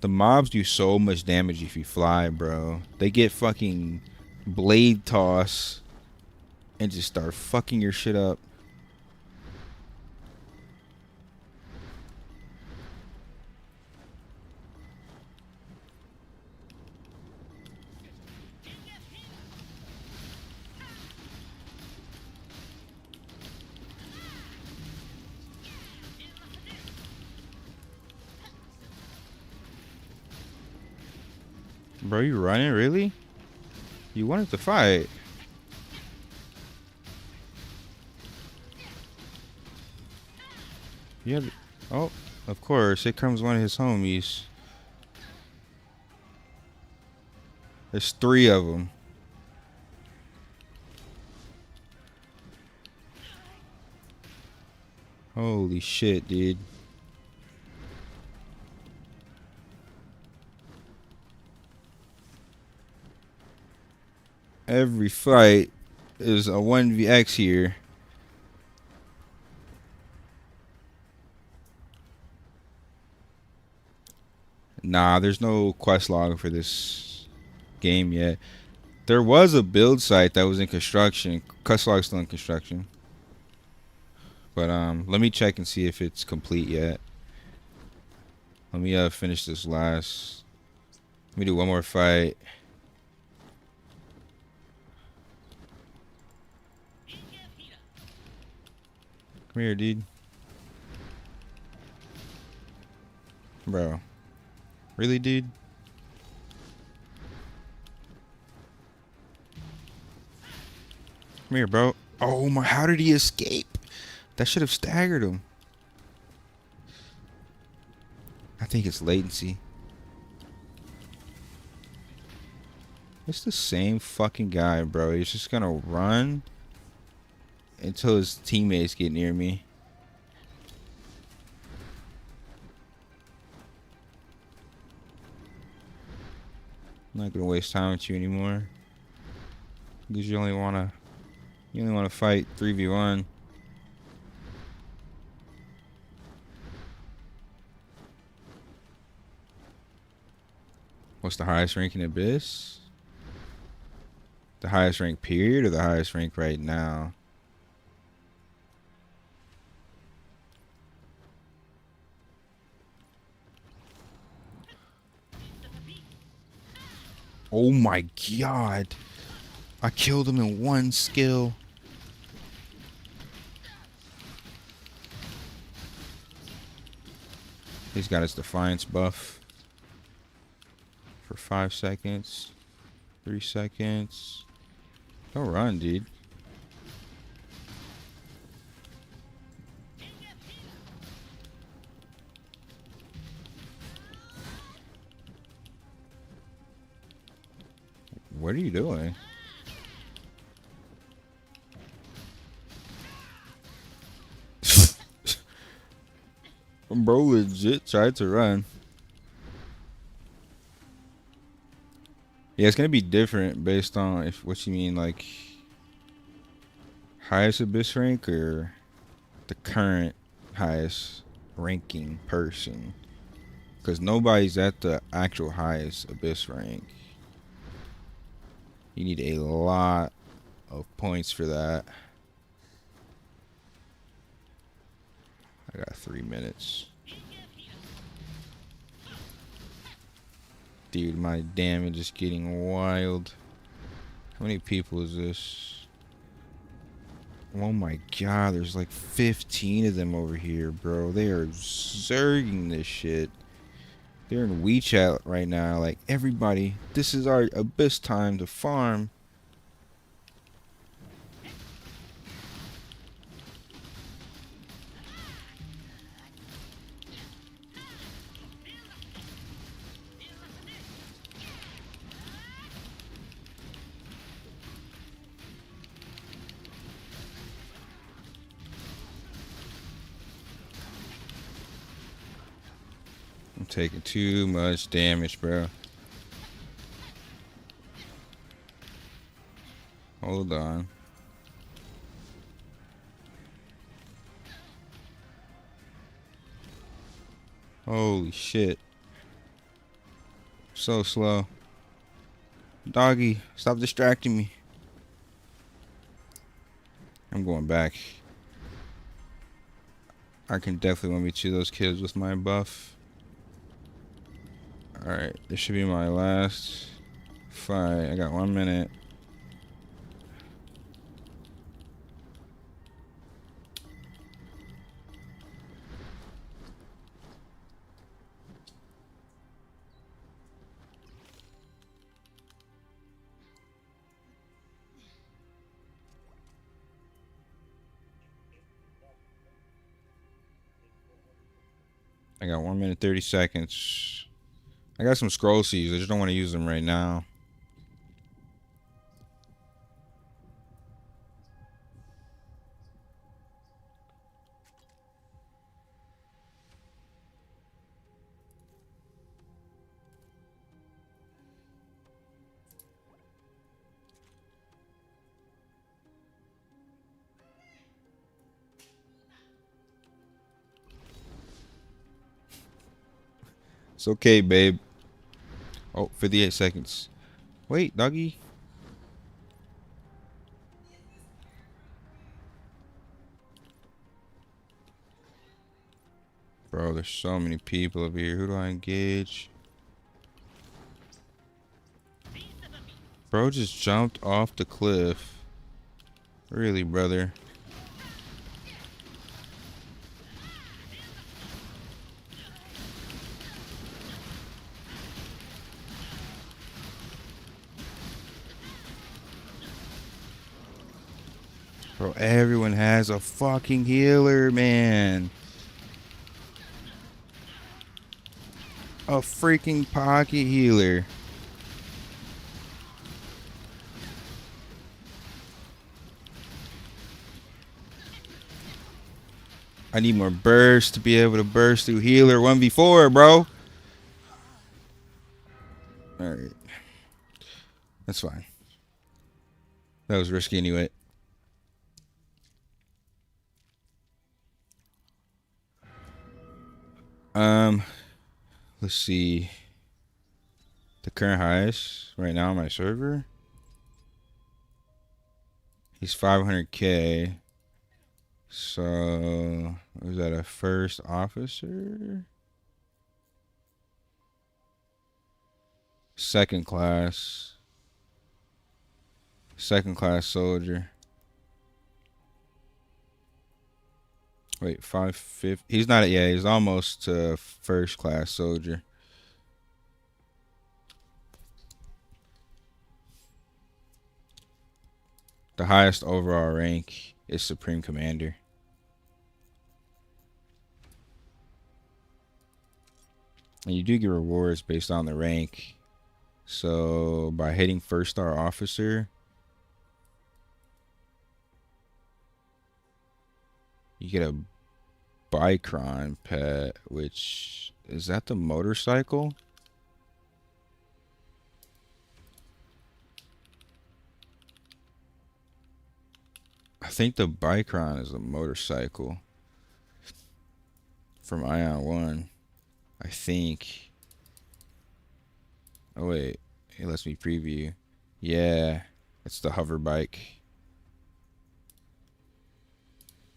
The mobs do so much damage if you fly, bro. They get fucking blade toss and just start fucking your shit up. Bro, you running, really? You wanted to fight. Yeah. Oh, of course. Here comes one of his homies. There's 3 of them. Holy shit, dude. Every fight is a 1vx here. Nah, there's no quest log for this game yet. There was a build site that was in construction. Quest log's still in construction. But let me check and see if it's complete yet. Let me finish this last. Let me do one more fight. Come here, dude. Bro. Really, dude? Come here, bro. Oh my, how did he escape? That should have staggered him. I think it's latency. It's the same fucking guy, bro. He's just gonna run until his teammates get near me. I'm not gonna waste time with you anymore. Because you only wanna fight 3v1. What's the highest rank in Abyss? The highest rank period or the highest rank right now? Oh my god. I killed him in one skill. He's got his Defiance buff for 5 seconds. 3 seconds. Don't run, dude. What are you doing? Bro legit tried to run. Yeah, it's gonna be different based on if what you mean, like highest Abyss rank or the current highest ranking person. Because nobody's at the actual highest Abyss rank. You need a lot of points for that. I got 3 minutes. Dude, my damage is getting wild. How many people is this? Oh my god, there's like 15 of them over here, bro. They are zerging this shit. They're in WeChat right now. Like, everybody, this is our Abyss time to farm. I'm taking too much damage, bro. Hold on. Holy shit. So slow. Doggy, stop distracting me. I'm going back. I can definitely 1v2 those kids with my buff. Alright, this should be my last fight. I got 1 minute. I got 1 minute 30 seconds. I got some scroll seeds. I just don't want to use them right now. It's okay, babe. Oh, 58 seconds. Wait, doggy. Bro, there's so many people over here. Who do I engage? Bro just jumped off the cliff. Really, brother? Bro, everyone has a fucking healer, man. A freaking pocket healer. I need more burst to be able to burst through healer 1v4, bro. Alright. That's fine. That was risky anyway. Let's see. The current highest right now on my server. He's 500k. So, was that a first officer? Second class. Second class soldier. Wait, 550. He's not. Yeah, he's almost first class soldier. The highest overall rank is Supreme Commander. And you do get rewards based on the rank. So by hitting first star officer, you get a Bicron pet, which is that the motorcycle? I think the Bicron is a motorcycle from Aion 1. I think. Oh wait, it lets me preview. Yeah, it's the hover bike.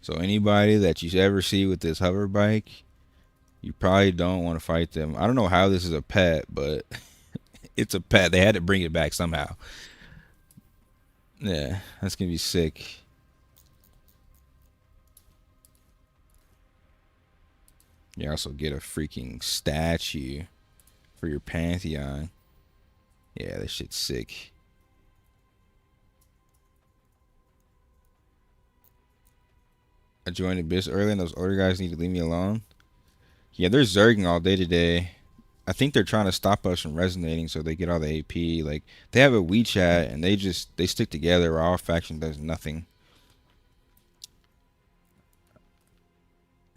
So anybody that you ever see with this hover bike, you probably don't want to fight them. I don't know how this is a pet, but it's a pet. They had to bring it back somehow. Yeah, that's gonna be sick. You also get a freaking statue for your Pantheon. Yeah, this shit's sick. I joined Abyss early and those order guys need to leave me alone. Yeah, they're zerging all day today. I think they're trying to stop us from resonating so they get all the AP. Like, they have a WeChat and they stick together where our faction does nothing.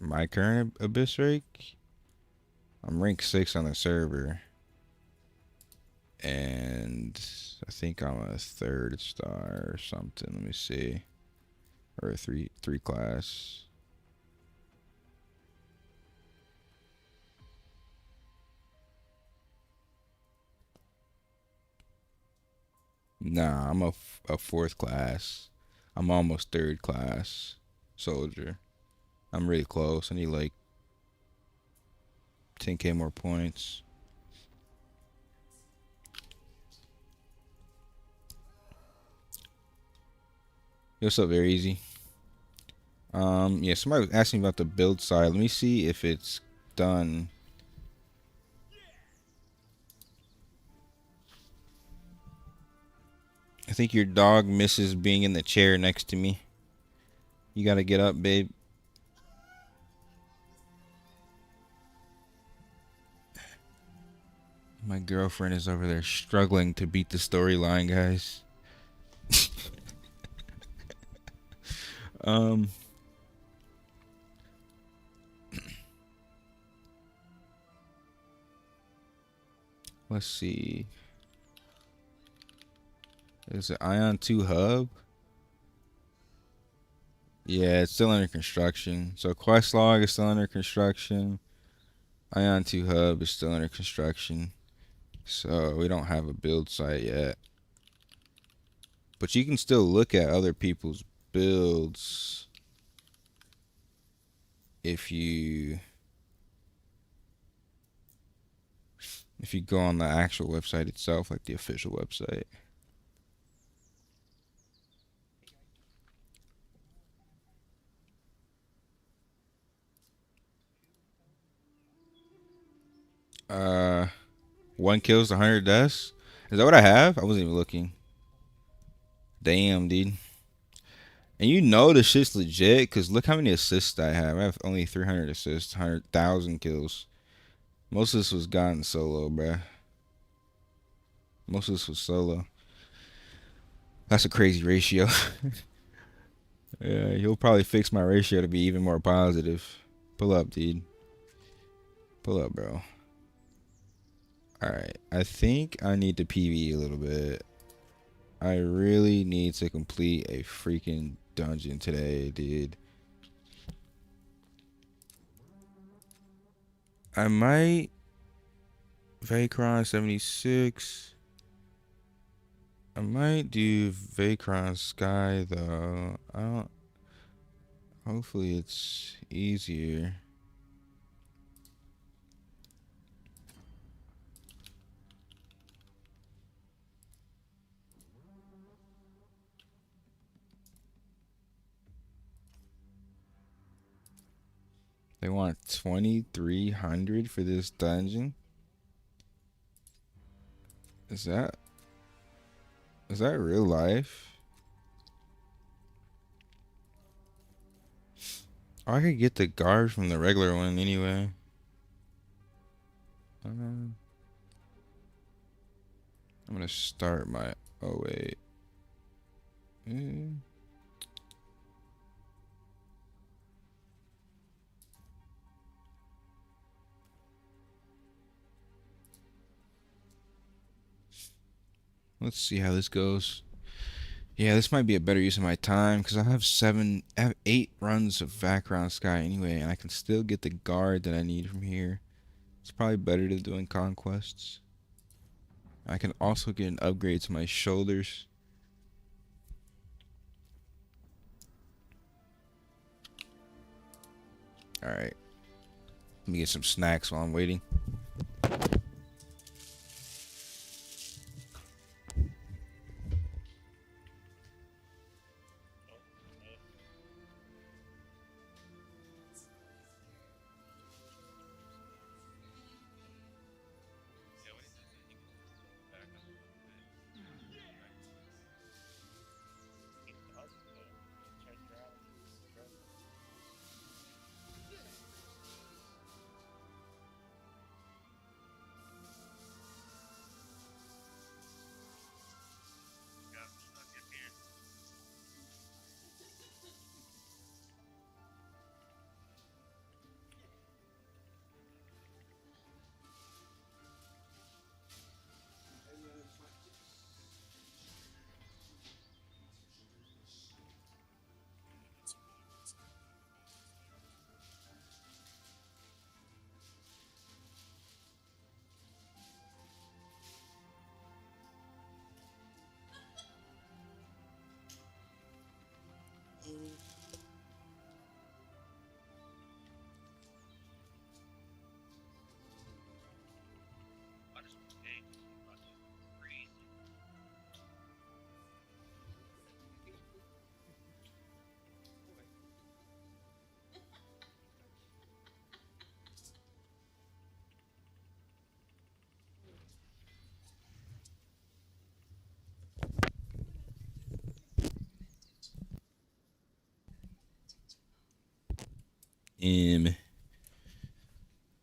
My current Abyss rank? I'm rank 6 on the server. And I think I'm a 3rd star or something. Let me see. Or a three class. Nah, I'm a 4th class. I'm almost 3rd class soldier. I'm really close. I need like 10k more points. What's up, very easy. Yeah, somebody was asking about the build side. Let me see if it's done. I think your dog misses being in the chair next to me. You gotta get up, babe. My girlfriend is over there struggling to beat the storyline, guys. Let's see. Is it Aion 2 hub? Yeah, it's still under construction. So quest log is still under construction. Aion 2 hub is still under construction. So we don't have a build site yet. But you can still look at other people's builds if you If you go on the actual website itself, like the official website. Uh, 1 kills to 100 deaths. Is that what I have? I wasn't even looking. Damn, dude. And you know the shit's legit, because look how many assists I have. I have only 300 assists, 100,000 kills. Most of this was gotten solo, bruh. Most of this was solo. That's a crazy ratio. Yeah, he'll probably fix my ratio to be even more positive. Pull up, dude. Pull up, bro. Alright, I think I need to PvE a little bit. I really need to complete a freaking dungeon today, dude. I might Vacron 76. I might do Vacron Sky though. I don't. Hopefully it's easier. They want 2,300 for this dungeon. Is that real life? Oh, I could get the guard from the regular one anyway. I'm gonna start my. Oh wait. Let's see how this goes. Yeah, this might be a better use of my time because I have 8 runs of background sky anyway, and I can still get the guard that I need from here. It's probably better than doing conquests. I can also get an upgrade to my shoulders. Alright. Let me get some snacks while I'm waiting.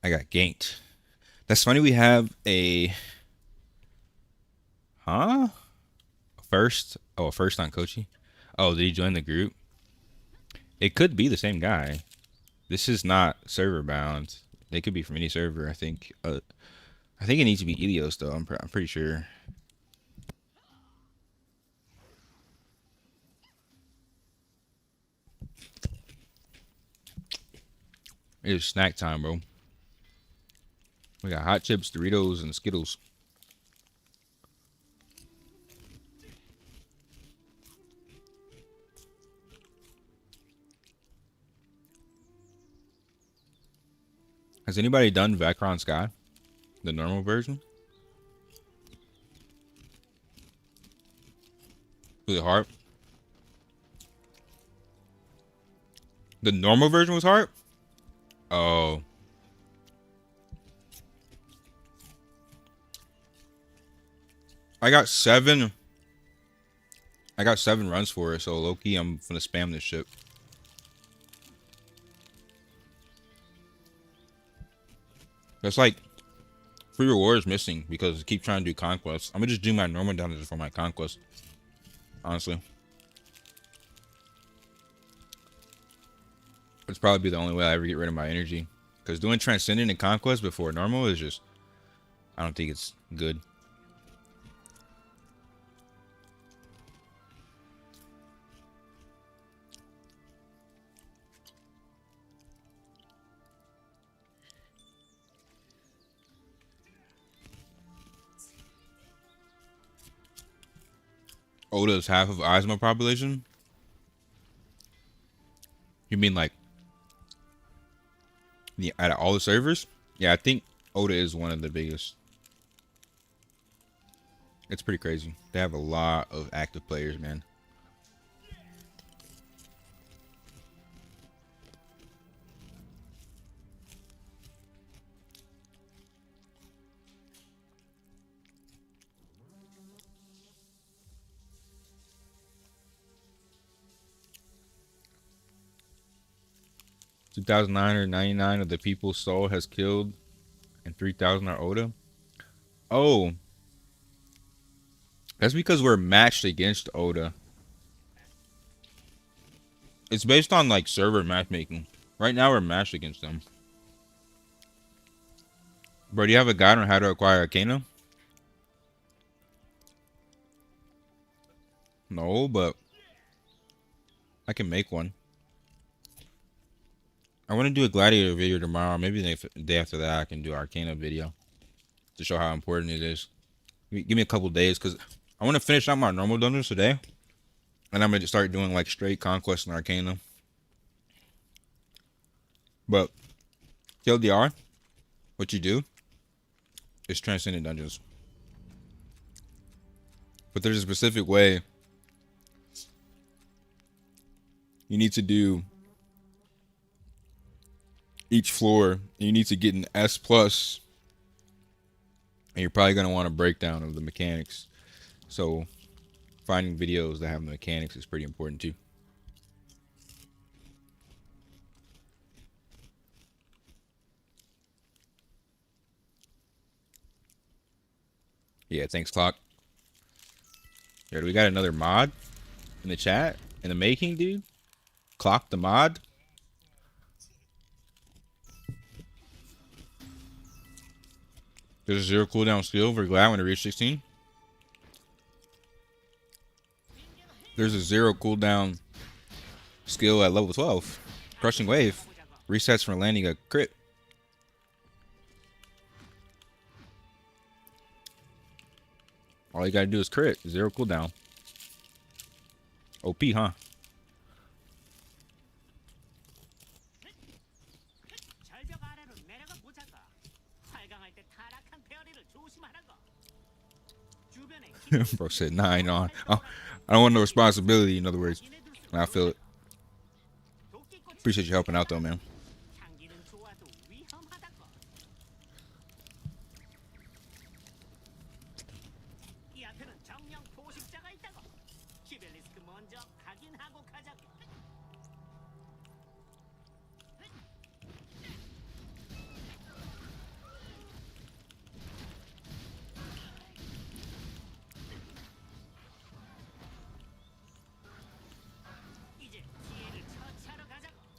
I got ganked. That's funny. We have a first. Oh, a first on Kochi. Oh, did he join the group? It could be the same guy. This is not server bound. They could be from any server. I think. I think it needs to be Ilios though. I'm pretty sure. It's snack time, bro. We got hot chips, Doritos, and Skittles. Has anybody done Vacron Sky? The normal version? Really hard. The normal version was hard? Oh. I got 7 runs for it, so low-key I'm gonna spam this shit. That's like 3 rewards missing because I keep trying to do conquest. I'm gonna just do my normal dungeons for my conquest. Honestly. It's probably be the only way I ever get rid of my energy. Because doing Transcendent and Conquest before normal is just... I don't think it's good. Oda is half of Izma population? You mean like... out of all the servers? Yeah, I think Oda is one of the biggest. It's pretty crazy. They have a lot of active players, man. $2,999 of the people's soul has killed, and 3,000 are Oda. Oh, that's because we're matched against Oda. It's based on like server matchmaking. Right now we're matched against them. Bro, do you have a guide on how to acquire Arcana? No, but I can make one. I want to do a Gladiator video tomorrow. Maybe the day after that I can do Arcana video to show how important it is. Give me a couple days because I want to finish out my normal dungeons today. And I'm going to start doing like straight Conquest and Arcana. But TLDR, what you do is Transcendent Dungeons. But there's a specific way you need to do each floor. You need to get an S plus, and you're probably going to want a breakdown of the mechanics. So finding videos that have the mechanics is pretty important too. Yeah, thanks, Clock. Yo, do we got another mod in the chat? In the making, dude? Clock the mod? There's a 0 cooldown skill for Glad when it reaches 16. There's a 0 cooldown skill at level 12. Crushing Wave. Resets from landing a crit. All you gotta do is crit. 0 cooldown. OP, huh? Bro said 9 on. Oh, I don't want no responsibility, in other words. I feel it. Appreciate you helping out though, man.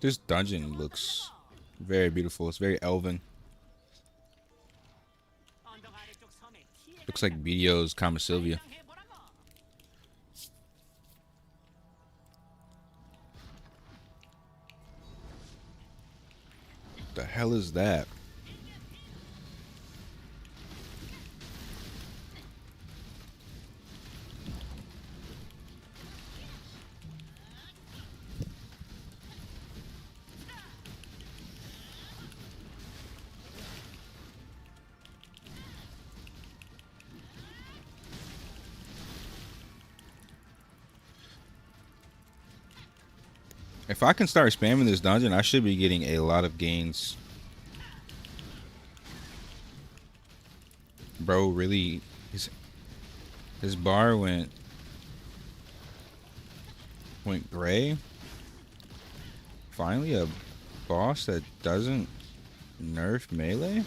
This dungeon looks very beautiful. It's very elven. Looks like BDO's Kama Sylvia. What the hell is that? If I can start spamming this dungeon, I should be getting a lot of gains. Bro, really, his bar went gray. Finally, a boss that doesn't nerf melee.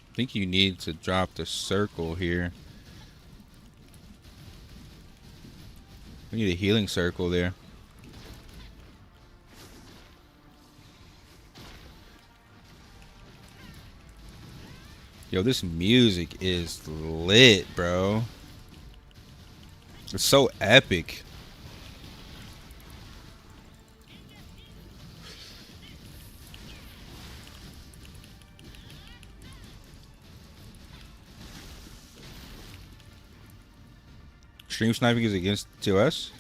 I think you need to drop the circle here. We need a healing circle there. Yo, this music is lit, bro. It's so epic. Stream sniping is against TOS.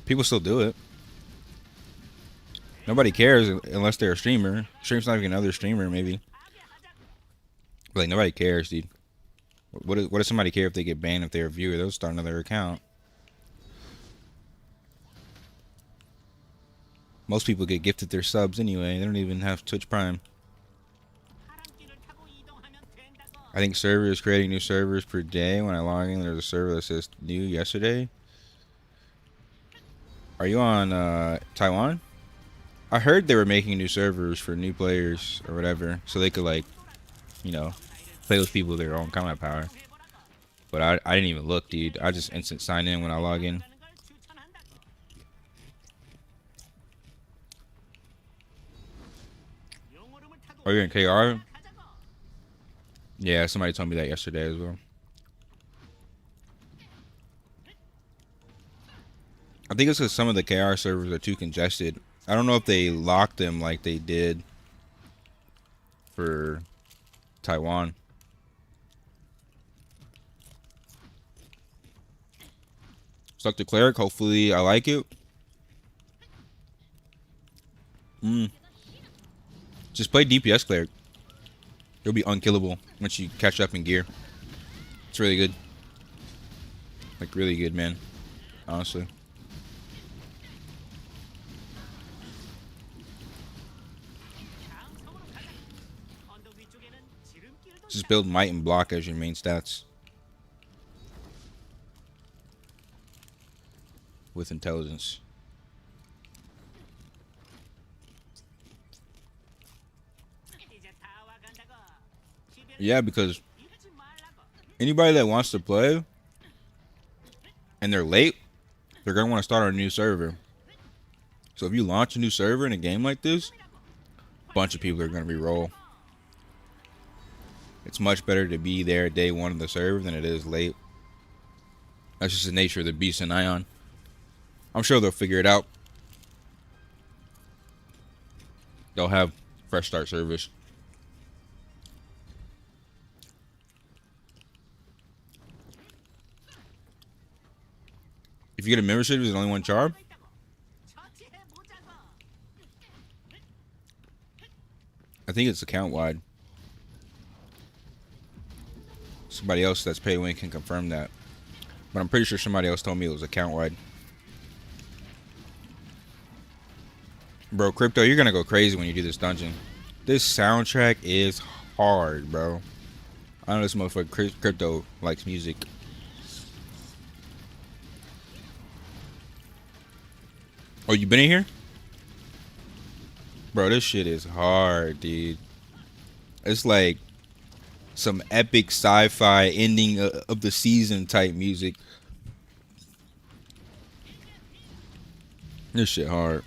People still do it. Nobody cares unless they're a streamer. Stream sniping another streamer, maybe. But like, nobody cares, dude. What does somebody care if they get banned if they're a viewer? They'll start another account. Most people get gifted their subs anyway. They don't even have Twitch Prime. I think servers creating new servers per day. When I log in, there's a server that says new yesterday. Are you on Taiwan? I heard they were making new servers for new players or whatever, so they could, like, you know, play with people with their own combat power. But I didn't even look, dude. I just instant sign in when I log in. Are you in KR? Yeah, somebody told me that yesterday as well. I think it's because some of the KR servers are too congested. I don't know if they locked them like they did for Taiwan. Select the cleric. Hopefully I like it. Just play DPS cleric. It'll be unkillable once you catch up in gear. It's really good. Like, really good, man. Honestly. Just build might and block as your main stats. With intelligence. Yeah, because anybody that wants to play and they're late, they're going to want to start on a new server. So if you launch a new server in a game like this, a bunch of people are going to re-roll. It's much better to be there day one of the server than it is late. That's just the nature of the beast in Aion. I'm sure they'll figure it out. They'll have fresh start service. If you get a membership, there's only one charm. I think it's account wide. Somebody else that's pay to win can confirm that. But I'm pretty sure somebody else told me it was account wide. Bro, Crypto, you're gonna go crazy when you do this dungeon. This soundtrack is hard, bro. I know this motherfucker Crypto likes music. Oh, you been in here? Bro, this shit is hard, dude. It's like some epic sci-fi ending of the season type music. This shit hard.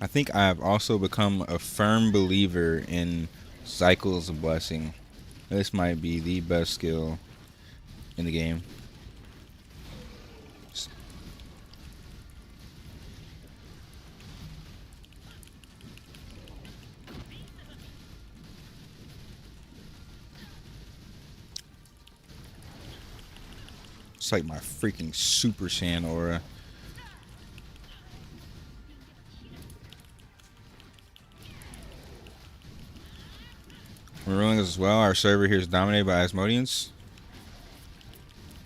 I think I have also become a firm believer in Cycles of Blessing. This might be the best skill in the game. It's like my freaking Super Saiyan aura. We're ruling this as well. Our server here is dominated by Asmodeans.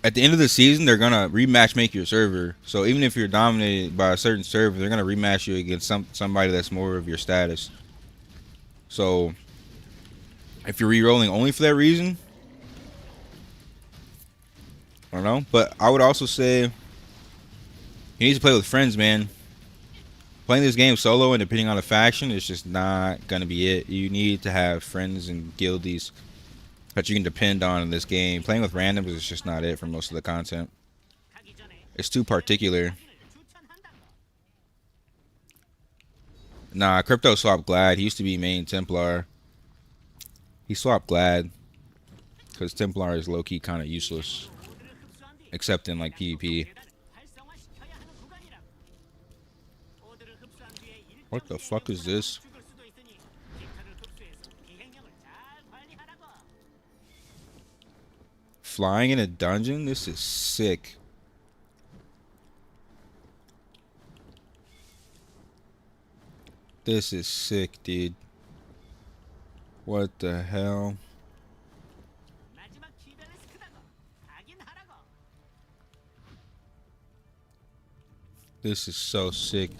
At the end of the season, they're gonna rematch make your server. So even if you're dominated by a certain server, they're gonna rematch you against somebody that's more of your status. So if you're re-rolling only for that reason, I don't know. But I would also say you need to play with friends, man. Playing this game solo and depending on the faction is just not gonna be it. You need to have friends and guildies that you can depend on in this game. Playing with randoms is just not it for most of the content. It's too particular. Nah, Crypto swapped Glad. He used to be main Templar. He swapped Glad because Templar is low-key kind of useless, except in like PvP. What the fuck is this? Flying in a dungeon? This is sick. This is sick, dude. What the hell? This is so sick.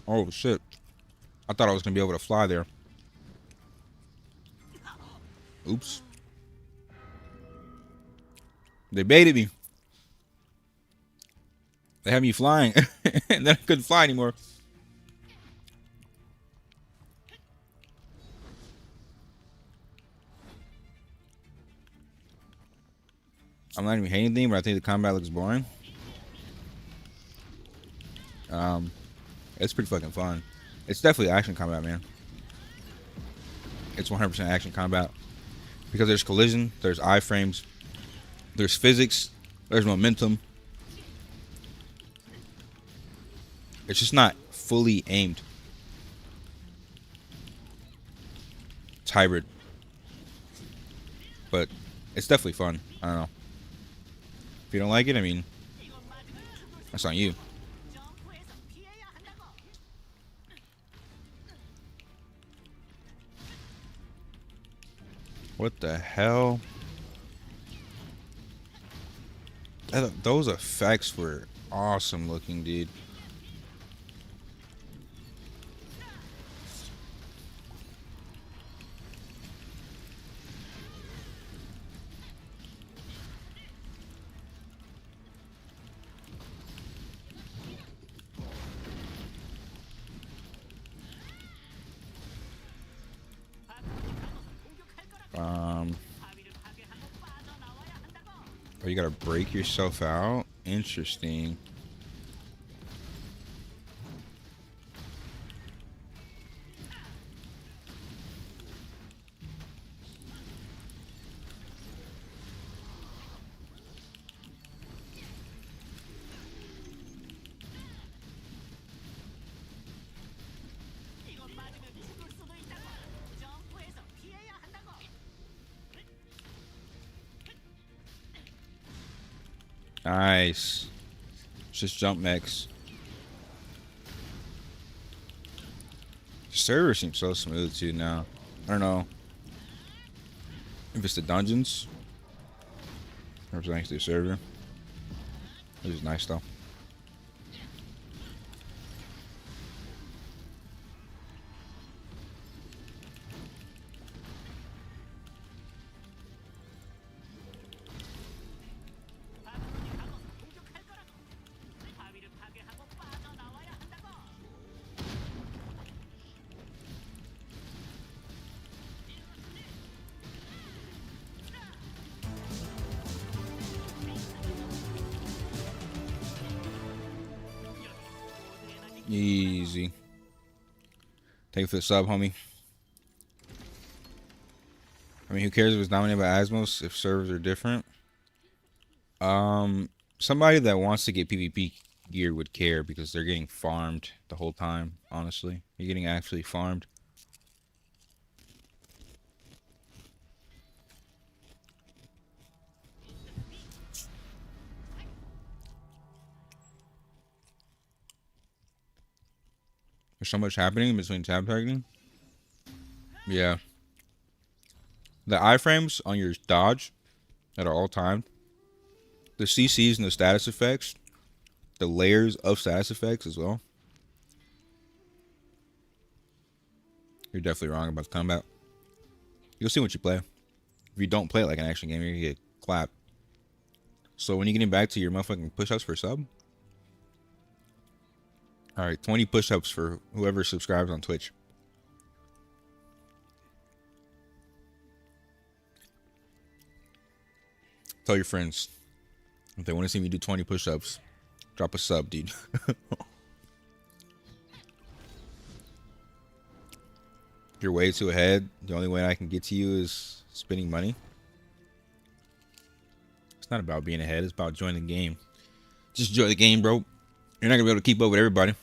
Oh shit. I thought I was gonna be able to fly there. Oops. They baited me. They had me flying. And then I couldn't fly anymore. I'm not even hating anything, but I think the combat looks boring. It's pretty fucking fun. It's definitely action combat, man. It's 100% action combat. Because there's collision, there's iframes, there's physics, there's momentum. It's just not fully aimed. It's hybrid. But it's definitely fun. I don't know. If you don't like it, I mean, that's on you. What the hell? Those effects were awesome looking, dude. Oh, you gotta break yourself out? Interesting. Nice. Just jump mechs. The server seems so smooth too now. I don't know if it's the dungeons or if it's thanks to the server. This is nice though. Easy. Take it for the sub, homie. I mean, who cares if it's dominated by Asmos if servers are different? Somebody that wants to get PvP gear would care because they're getting farmed the whole time, honestly. You're getting actually farmed. There's so much happening between tab targeting. Yeah. The iframes on your dodge that are all timed, the CCs and the status effects, the layers of status effects as well. You're definitely wrong about the combat. You'll see what you play. If you don't play it like an action game, you're gonna get clapped. So when you're getting back to your motherfucking push-ups for sub, all right, 20 push-ups for whoever subscribes on Twitch. Tell your friends if they want to see me do 20 push-ups, drop a sub, dude. You're way too ahead. The only way I can get to you is spending money. It's not about being ahead. It's about joining the game. Just enjoy the game, bro. You're not gonna be able to keep up with everybody.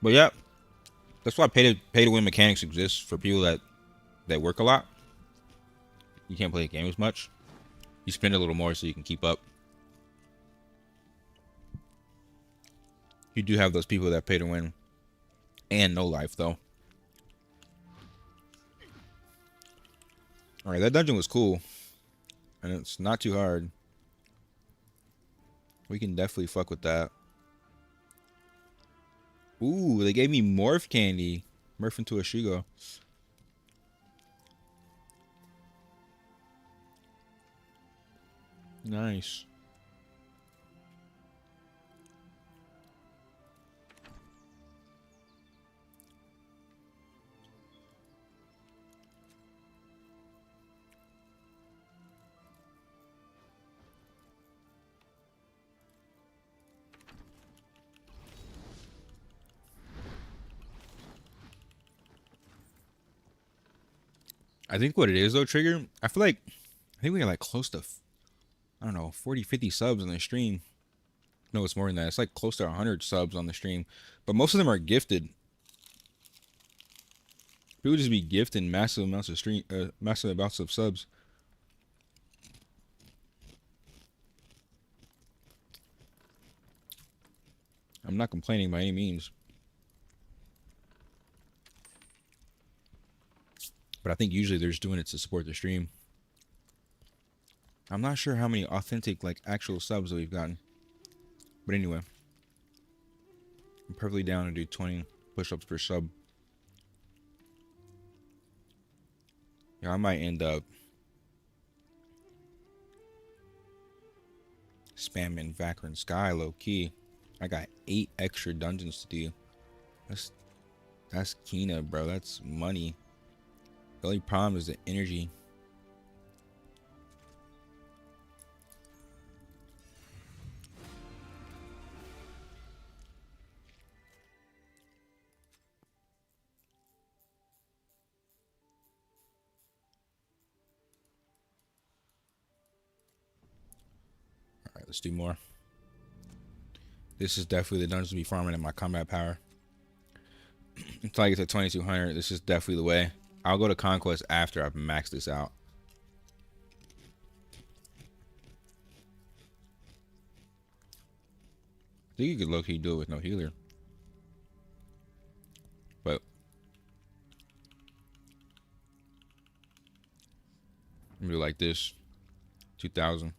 But yeah, that's why pay to win mechanics exist for people that work a lot. You can't play the game as much. You spend a little more so you can keep up. You do have those people that pay to win and no life though. All right, that dungeon was cool, and it's not too hard. We can definitely fuck with that. Ooh, they gave me morph candy. Morph into a Shugo. Nice. I think what it is though, Trigger, I think we got like close to, I don't know, 40, 50 subs on the stream. No, it's more than that. It's like close to 100 subs on the stream. But most of them are gifted. People just be gifting massive amounts of subs. I'm not complaining by any means. But I think usually they're just doing it to support the stream. I'm not sure how many authentic, like, actual subs that we've gotten. But anyway. I'm perfectly down to do 20 push-ups per sub. Yeah, I might end up spamming Vakrin Sky low-key. I got 8 extra dungeons to do. That's Kina, bro. That's money. The only problem is the energy. Alright, let's do more. This is definitely the dungeon to be farming at my combat power. Until I get to 2200, this is definitely the way. I'll go to Conquest after I've maxed this out. I think you could low-key do it with no healer. But I'm gonna do like this. 2000.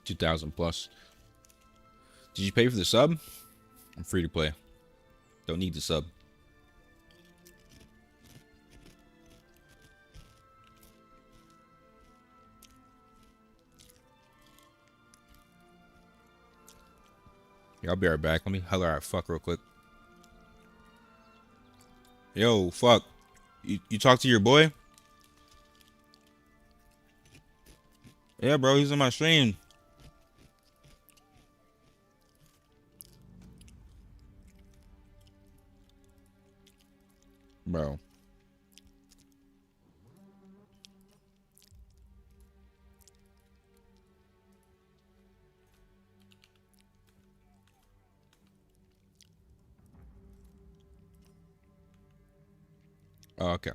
2000 plus. Did you pay for the sub? I'm free to play. Don't need the sub. Yeah, I'll be right back. Let me holler at fuck real quick. Yo, fuck. You talk to your boy? Yeah, bro, he's on my stream. Bro. Oh, okay.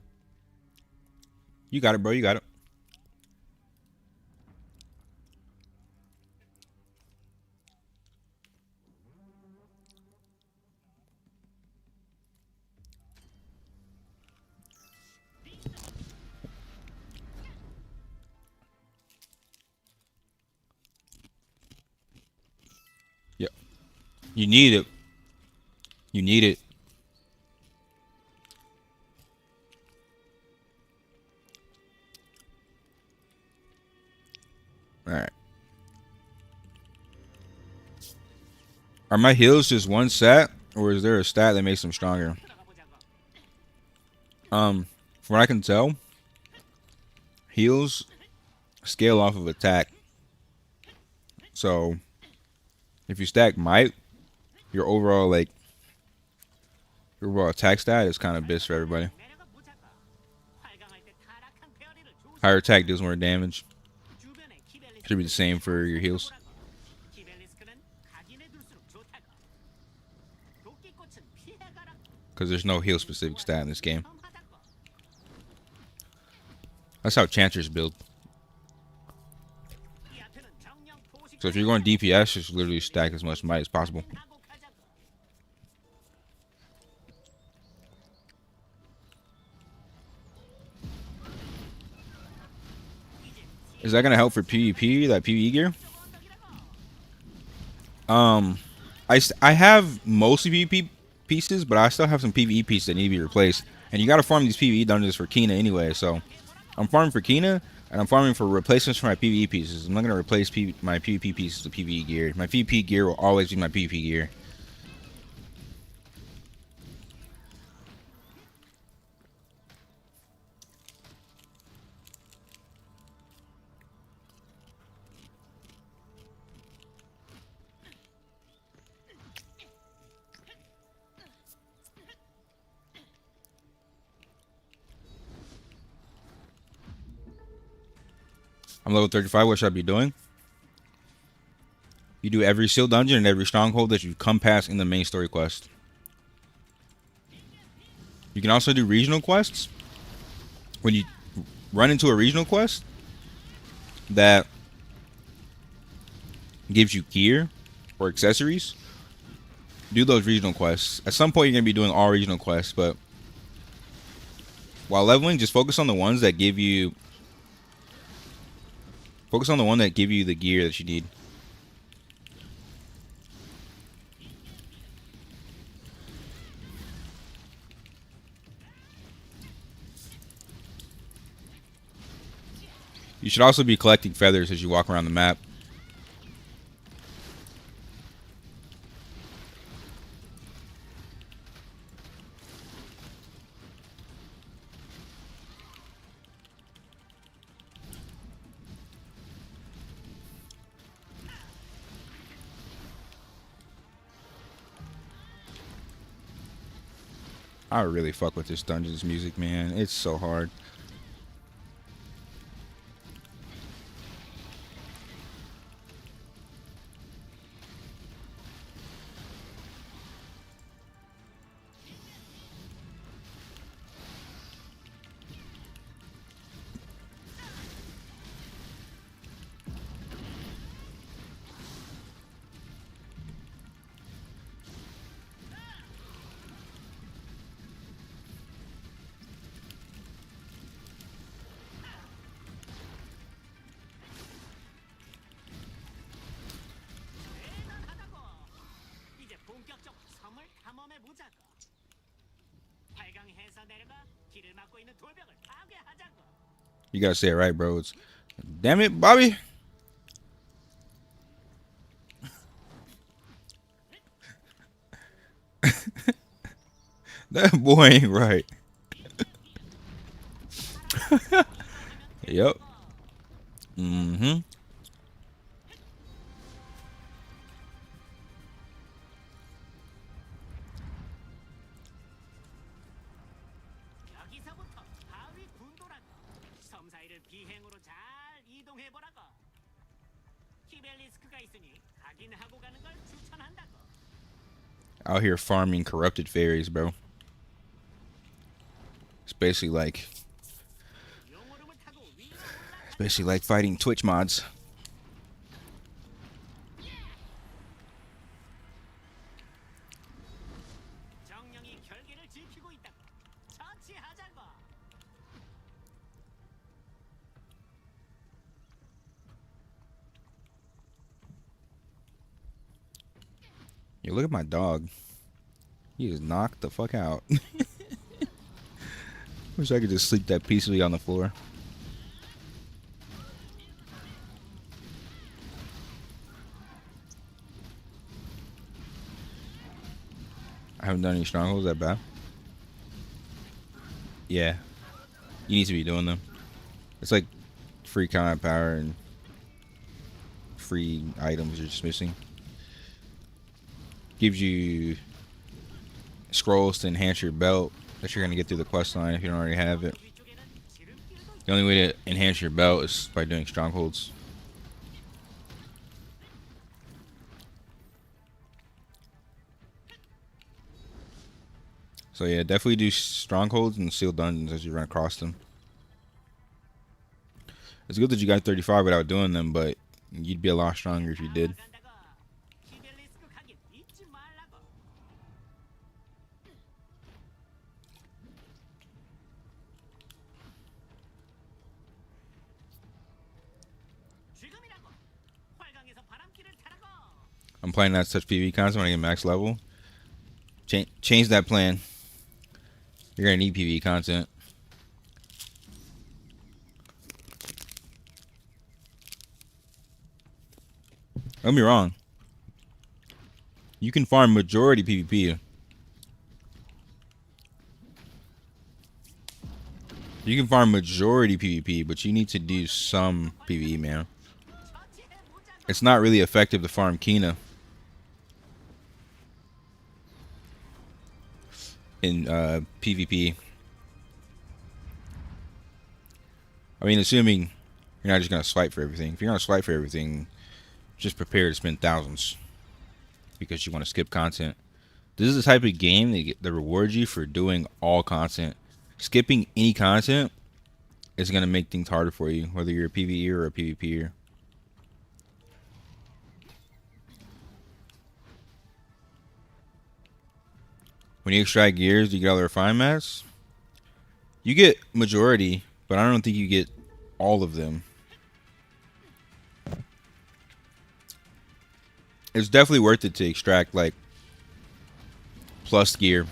You got it, bro. You got it. You need it. You need it. All right. Are my heals just one stat, or is there a stat that makes them stronger? From what I can tell, heals scale off of attack. So if you stack might, your overall your overall attack stat is kind of bitch for everybody. Higher attack deals more damage. Should be the same for your heals. Because there's no heal specific stat in this game. That's how Chanters build. So if you're going DPS, just literally stack as much might as possible. Is that gonna help for PvP, that PvE gear? I have mostly PvP pieces, but I still have some PvE pieces that need to be replaced. And you gotta farm these PvE dungeons for Kina anyway, so I'm farming for Kina, and I'm farming for replacements for my PvE pieces. I'm not gonna replace my PvP pieces with PvE gear. My PvP gear will always be my PvP gear. I'm level 35. What should I be doing? You do every seal dungeon and every stronghold that you come past in the main story quest. You can also do regional quests. When you run into a regional quest that gives you gear or accessories, do those regional quests. At some point, you're going to be doing all regional quests, but while leveling, just focus on the ones that give you... Focus on the one that give you the gear that you need. You should also be collecting feathers as you walk around the map. I really fuck with this dungeon's music, man. It's so hard. You gotta say it right, bro. It's, damn it, Bobby. That boy ain't right. Yep. Mm-hmm. Out here farming corrupted fairies, bro. It's basically like fighting Twitch mods. You look at my dog. He is knocked the fuck out. Wish I could just sleep that peacefully on the floor. I haven't done any strongholds that bad. Yeah, you need to be doing them. It's like free combat power and free items you're just missing. Gives you scrolls to enhance your belt that you're gonna get through the quest line if you don't already have it. The only way to enhance your belt is by doing strongholds. So yeah, definitely do strongholds and sealed dungeons as you run across them. It's good that you got 35 without doing them, but you'd be a lot stronger if you did. I'm playing that such PvP content when I get max level. Change that plan. You're gonna need PvP content. Don't get me wrong. You can farm majority PvP. You can farm majority PvP, but you need to do some PvE, man. It's not really effective to farm Kina in PvP. I mean, assuming you're not just gonna swipe for everything. If you're gonna swipe for everything, just prepare to spend thousands because you want to skip content. This is the type of game that rewards you for doing all content. Skipping any content is gonna make things harder for you, whether you're a PvE or a PvPer. When you extract gears, do you get all the refined mats? You get majority, but I don't think you get all of them. It's definitely worth it to extract like plus gear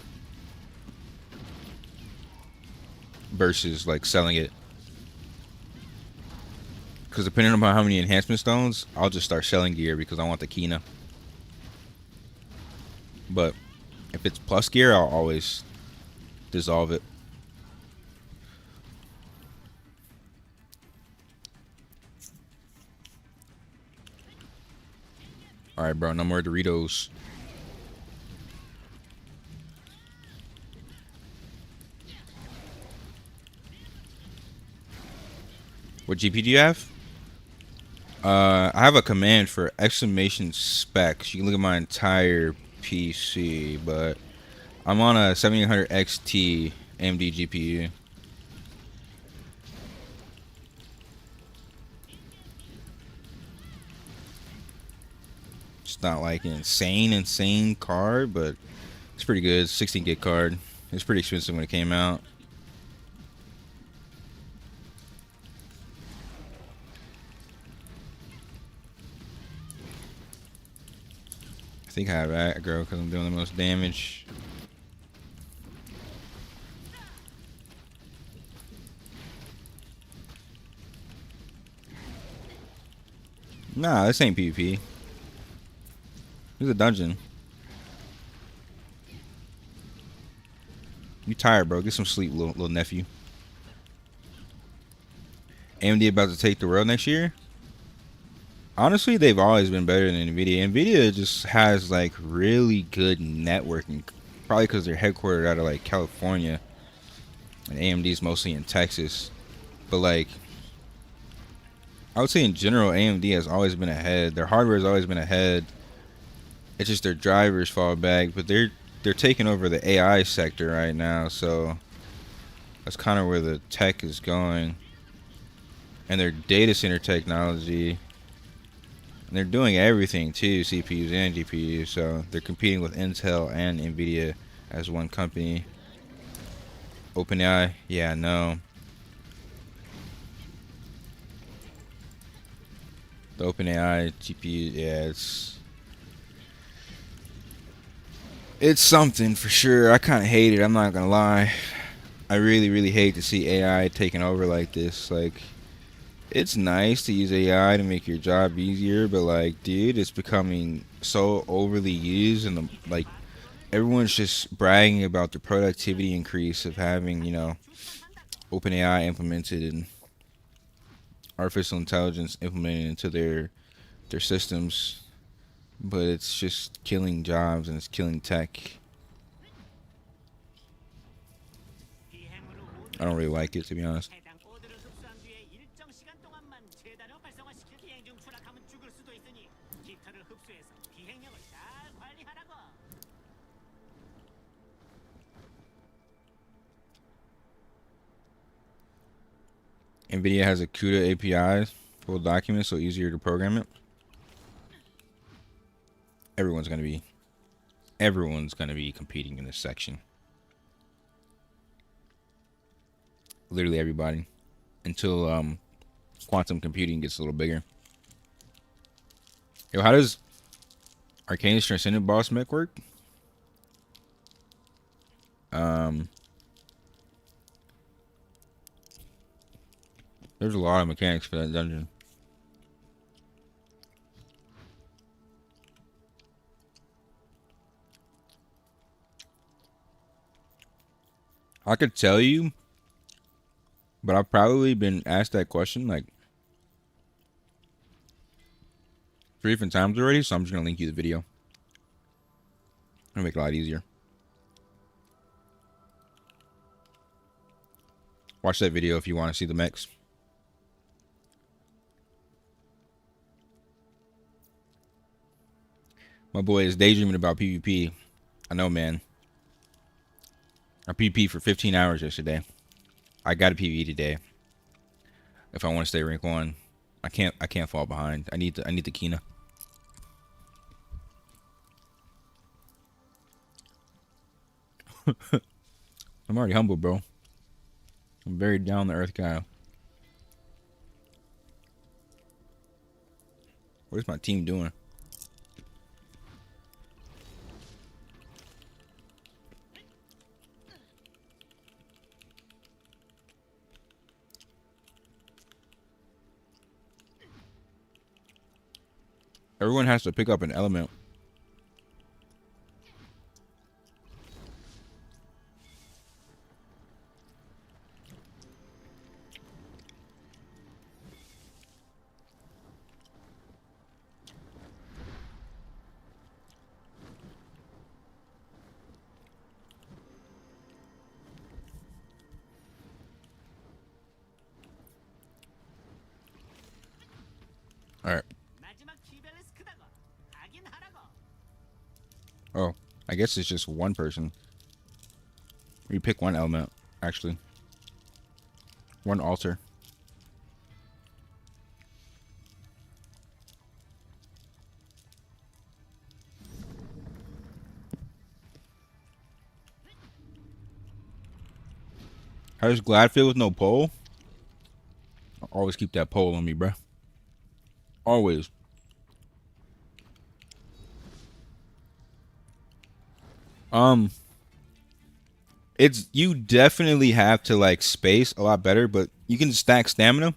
versus like selling it. Because depending on how many enhancement stones, I'll just start selling gear because I want the Kina. But if it's plus gear, I'll always dissolve it. Alright, bro, no more Doritos. What GP do you have? I have a command for exclamation specs. You can look at my entire PC, but I'm on a 7800 XT AMD GPU. It's not like an insane card, but it's pretty good. 16 gig card. It's pretty expensive when it came out. I think I have aggro because I'm doing the most damage. Nah, this ain't PvP. This is a dungeon. You tired, bro. Get some sleep, little nephew. AMD about to take the world next year? Honestly, they've always been better than NVIDIA. NVIDIA just has like really good networking. Probably because they're headquartered out of like California. And AMD's mostly in Texas. But like, I would say in general, AMD has always been ahead. Their hardware has always been ahead. It's just their drivers fall back. But they're taking over the AI sector right now. So that's kind of where the tech is going. And their data center technology. And they're doing everything too, CPUs and GPUs. So they're competing with Intel and NVIDIA as one company. OpenAI, yeah, no. The OpenAI GPU, yeah, it's It's something for sure. I kind of hate it. I'm not gonna lie. I really, really hate to see AI taking over like this. Like, it's nice to use AI to make your job easier, but like, dude, it's becoming so overly used, and like, everyone's just bragging about the productivity increase of having, OpenAI implemented and artificial intelligence implemented into their systems, but it's just killing jobs and it's killing tech. I don't really like it, to be honest. NVIDIA has a CUDA API full document, so easier to program it. Everyone's gonna be competing in this section. Literally everybody, until quantum computing gets a little bigger. Yo, how does Arcane's Transcendent boss mech work? There's a lot of mechanics for that dungeon. I could tell you, but I've probably been asked that question like 3 different times already, so I'm just gonna link you the video. It'll make it a lot easier. Watch that video if you want to see the mechs. My boy is daydreaming about PvP. I know, man. I PvP for 15 hours yesterday. I got a PvE today. If I want to stay rank 1, I can't fall behind. I need the Kina. I'm already humble, bro. I'm very down to earth guy. What is my team doing? Everyone has to pick up an element. All right. Oh, I guess it's just one person. You pick one element, actually. One altar. How does Glad feel with no pole? I always keep that pole on me, bruh. Always. It's, you definitely have to like space a lot better, but you can stack stamina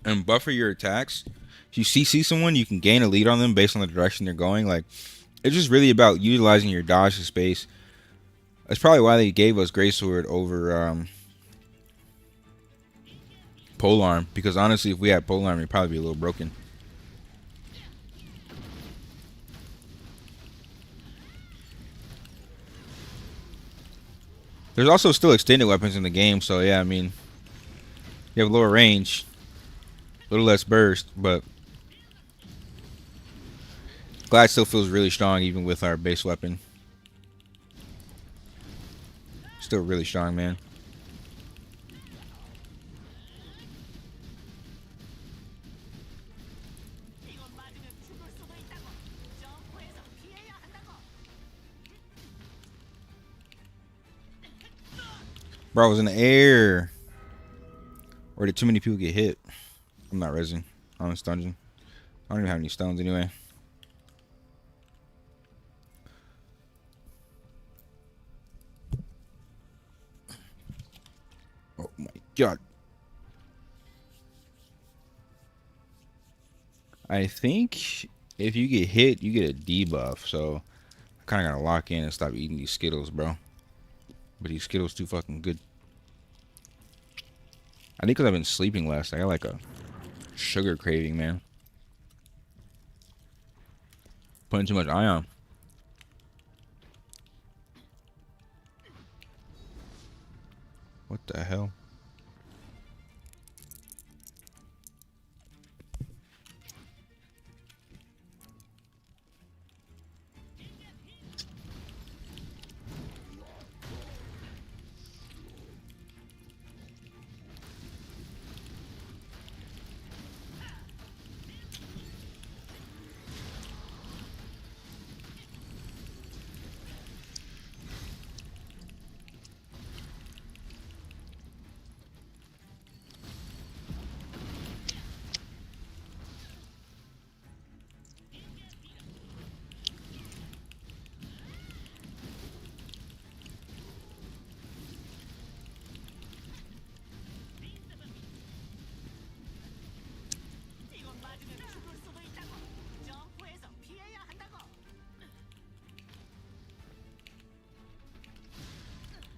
and buffer your attacks. If you CC someone, you can gain a lead on them based on the direction they're going. Like, it's just really about utilizing your dodge to space. That's probably why they gave us Greatsword over Polearm, because honestly, if we had Polearm, it'd probably be a little broken. There's also still extended weapons in the game, so yeah, I mean, you have lower range, a little less burst, but Glad still feels really strong even with our base weapon. Still really strong, man. Bro, I was in the air. Or did too many people get hit? I'm not resin on this dungeon. I don't even have any stones anyway. God. I think if you get hit, you get a debuff. So I kind of gotta lock in and stop eating these Skittles, bro. But these Skittles too fucking good. I think because I've been sleeping less, I got like a sugar craving, man. Putting too much Aion. What the hell?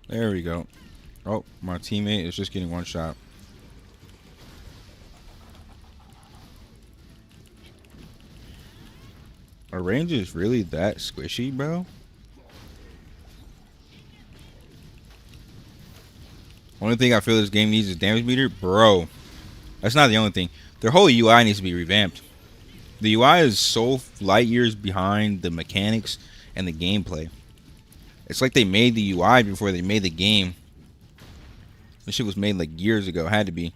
There we go. Oh, my teammate is just getting one shot. Our range is really that squishy, bro? Only thing I feel this game needs is damage meter. Bro, that's not the only thing. Their whole UI needs to be revamped. The UI is so light years behind the mechanics and the gameplay. It's like they made the UI before they made the game. This shit was made like years ago. Had to be.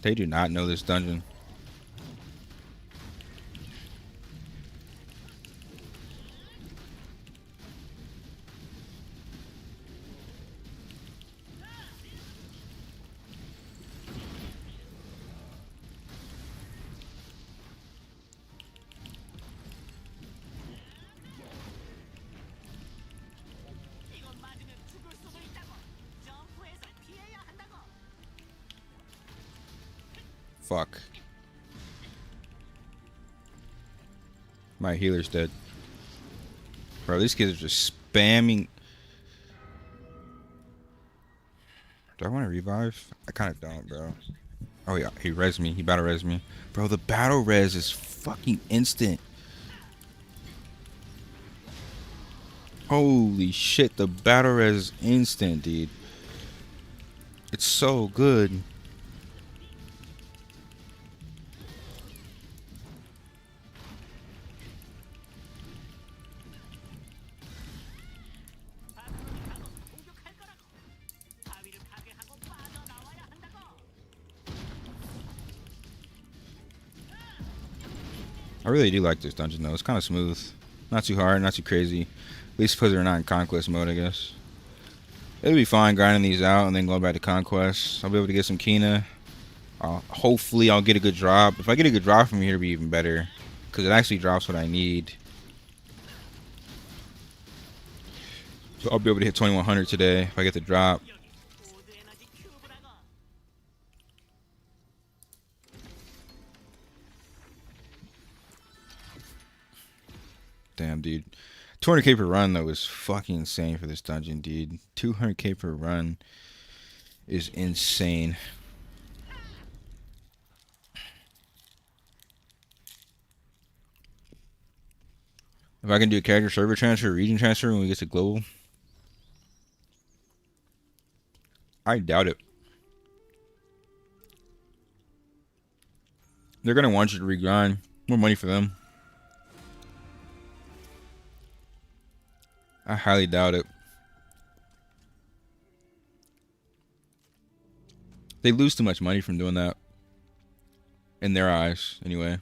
They do not know this dungeon. Fuck. My healer's dead. Bro, these kids are just spamming. Do I want to revive? I kind of don't, bro. Oh, yeah. He res me. He battle res me. Bro, the battle res is fucking instant. Holy shit. The battle res is instant, dude. It's so good. I really do like this dungeon though. It's kind of smooth. Not too hard, not too crazy. At least because they're not in conquest mode, I guess. It'll be fine grinding these out and then going back to conquest. I'll be able to get some Kina. Hopefully I'll get a good drop. If I get a good drop from here, it'll be even better. Because it actually drops what I need. So I'll be able to hit 2100 today if I get the drop. Damn, dude. 200k per run, though, is fucking insane for this dungeon, dude. 200k per run is insane. If I can do a character server transfer, region transfer when we get to global, I doubt it. They're going to want you to regrind. More money for them. I highly doubt it. They lose too much money from doing that. In their eyes, anyway.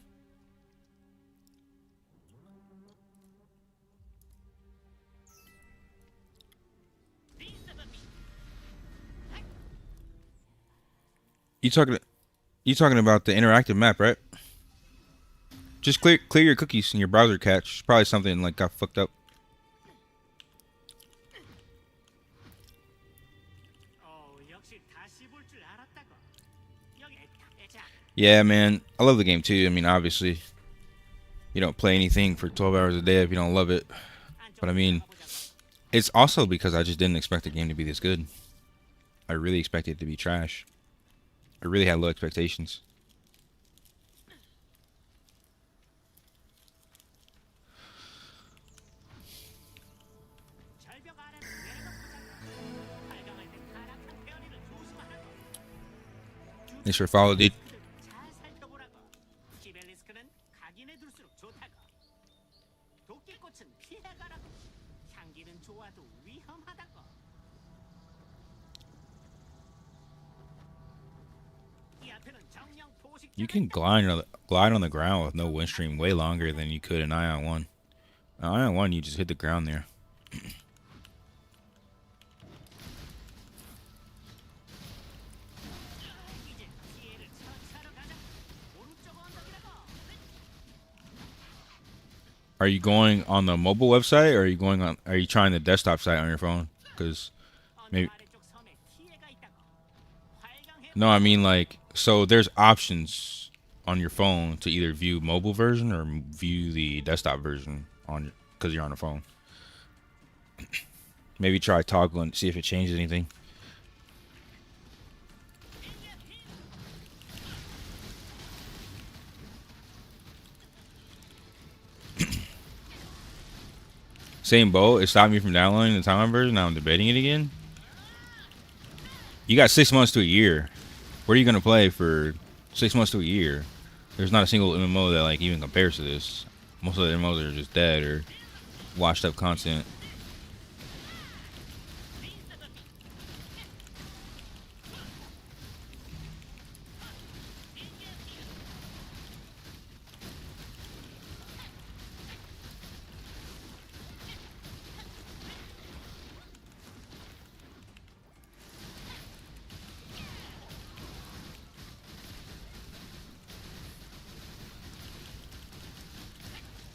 You talking about the interactive map, right? Just clear your cookies in your browser cache. It's probably something like got fucked up. Yeah, man. I love the game too. I mean, obviously, you don't play anything for 12 hours a day if you don't love it. But I mean, it's also because I just didn't expect the game to be this good. I really expected it to be trash. I really had low expectations. Thanks for follow, dude. You can glide on the ground with no wind stream way longer than you could in Aion 1. Aion 1, you just hit the ground there. Are you going on the mobile website, or are you trying the desktop site on your phone? Because maybe. No, I mean, like, so there's options on your phone to either view mobile version or view the desktop version on, because you're on the phone. Maybe try toggling, see if it changes anything. Same boat. It stopped me from downloading the timeline version. Now I'm debating it again. You got 6 months to a year. What are you gonna play for 6 months to a year? There's not a single MMO that like even compares to this. Most of the MMOs are just dead or washed up content.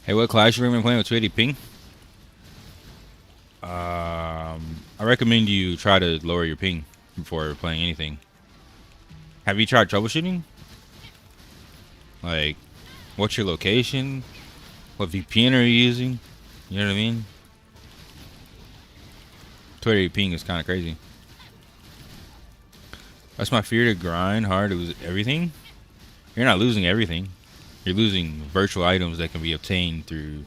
Hey, what class you been playing with 280 ping? I recommend you try to lower your ping before playing anything. Have you tried troubleshooting? Like, what's your location? What VPN are you using? You know what I mean? 280 ping is kind of crazy. That's my fear, to grind hard to lose everything. You're not losing everything. You're losing virtual items that can be obtained through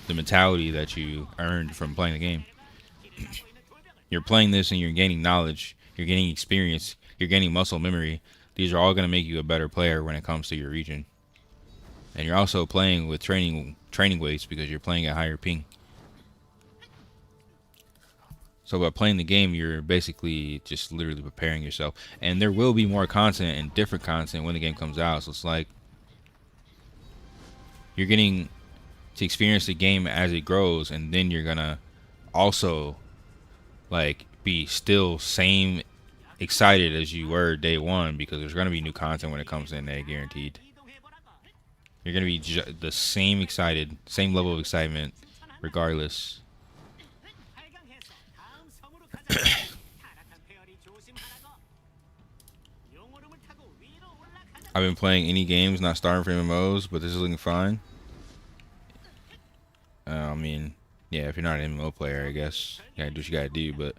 the mentality that you earned from playing the game. You're playing this and you're gaining knowledge. You're gaining experience. You're gaining muscle memory. These are all going to make you a better player when it comes to your region. And you're also playing with training weights because you're playing at higher ping. So by playing the game, you're basically just literally preparing yourself. And there will be more content and different content when the game comes out. So it's like you're getting to experience the game as it grows, and then you're gonna also like be still same excited as you were day one, because there's gonna be new content when it comes in there, guaranteed. You're gonna be the same excited, same level of excitement, regardless. I've been playing any games, not starting for MMOs, but this is looking fine. I mean, yeah, if you're not an MMO player, I guess you gotta do what you gotta do. But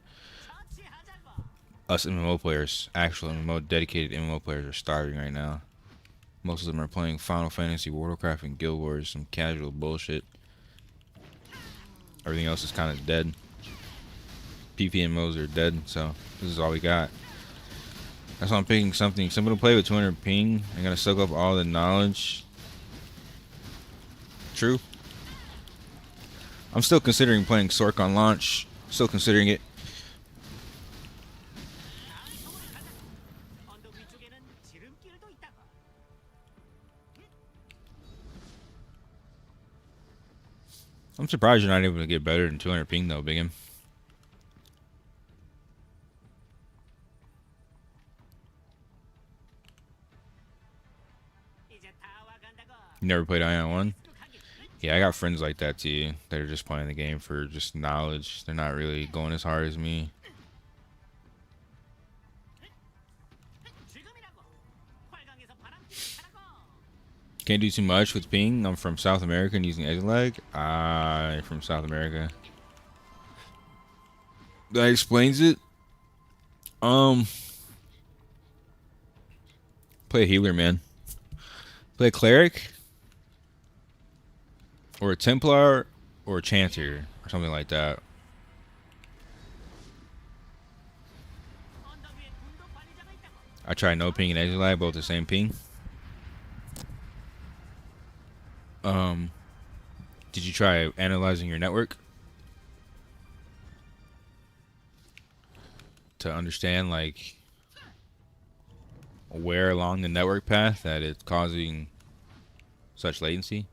us MMO players, actual MMO, dedicated MMO players, are starving right now. Most of them are playing Final Fantasy, World of Warcraft, and Guild Wars, some casual bullshit. Everything else is kind of dead. PPMOs are dead, so this is all we got. That's why I'm picking something simple to play with 200 ping. I'm gonna soak up all the knowledge. True. I'm still considering playing Sork on launch. Still considering it. I'm surprised you're not able to get better than 200 ping though, Big M. You never played Aion 1? Yeah, I got friends like that too. They're just playing the game for just knowledge. They're not really going as hard as me. Can't do too much with ping. I'm from South America and using edge lag. I'm from South America. That explains it. Play a healer, man. Play a cleric, or a Templar, or a Chanter, or something like that. I try no ping and edge lag, both the same ping. Did you try analyzing your network to understand like where along the network path that it's causing such latency?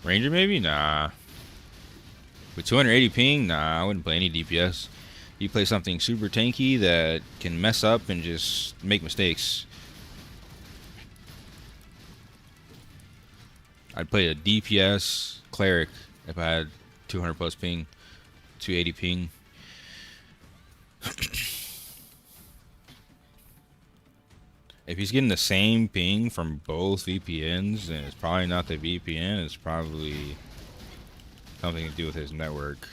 Ranger maybe? Nah. With 280 ping? Nah, I wouldn't play any DPS. You play something super tanky that can mess up and just make mistakes. I'd play a DPS cleric if I had 200 plus ping, 280 ping. If he's getting the same ping from both VPNs, then it's probably not the VPN. It's probably something to do with his network.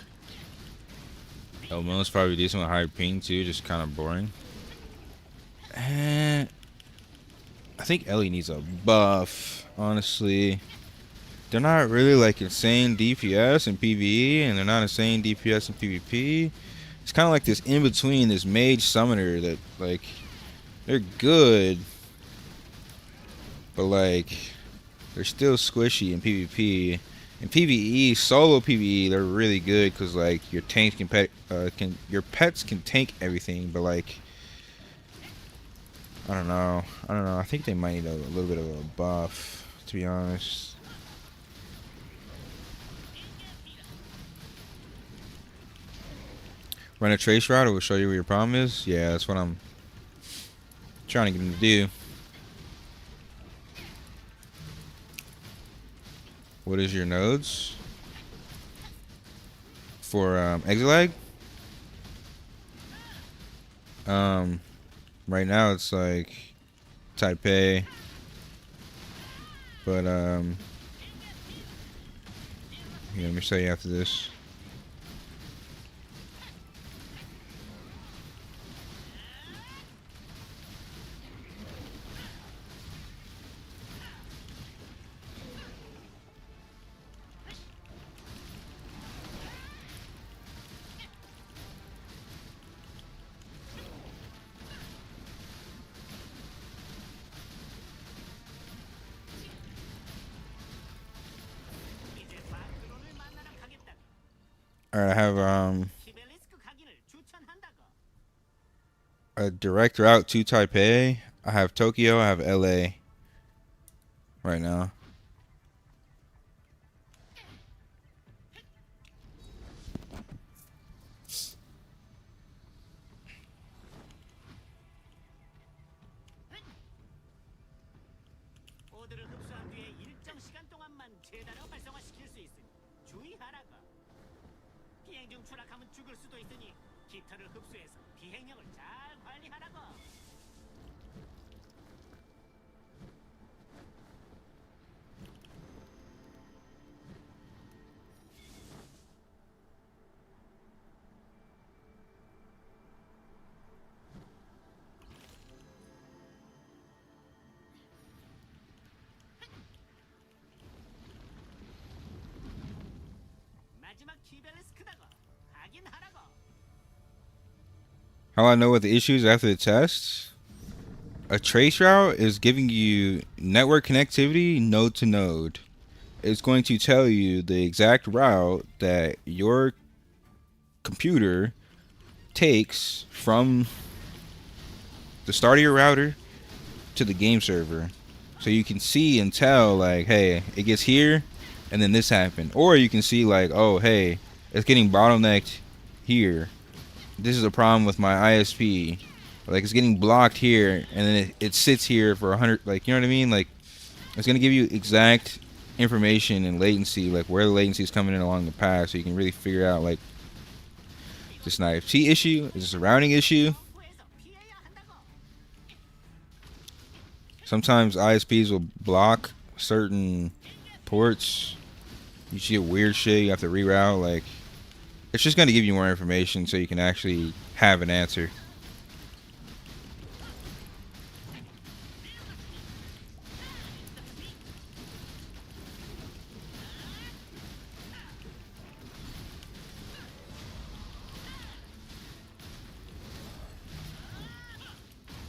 Elmo's probably decent with higher ping too, just kind of boring. I think Ellie needs a buff, honestly. They're not really like insane DPS in PvE, and they're not insane DPS in PvP. It's kind of like this in between, this mage summoner that like they're good, but like they're still squishy in PvP. In PvE, solo PvE, they're really good because like your tanks can your pets can tank everything, but like I don't know. I think they might need a little bit of a buff, to be honest. Run a trace route, it will show you where your problem is. Yeah, that's what I'm trying to get him to do. What is your nodes for exit lag? Right now it's like Taipei, but here, let me show you after this. Alright, I have a direct route to Taipei. I have Tokyo, I have LA right now. How I know what the issue is after the test? A trace route is giving you network connectivity node to node. It's going to tell you the exact route that your computer takes from the start of your router to the game server. So you can see and tell like, hey, it gets here and then this happened. Or you can see like, oh hey, it's getting bottlenecked here. This is a problem with my ISP. Like it's getting blocked here, and then it sits here for 100. Like you know what I mean? Like it's gonna give you exact information and latency, like where the latency is coming in along the path, so you can really figure out like is this an IFT issue? Is this a routing issue? Sometimes ISPs will block certain ports. You see a weird shit, you have to reroute. Like, it's just going to give you more information so you can actually have an answer.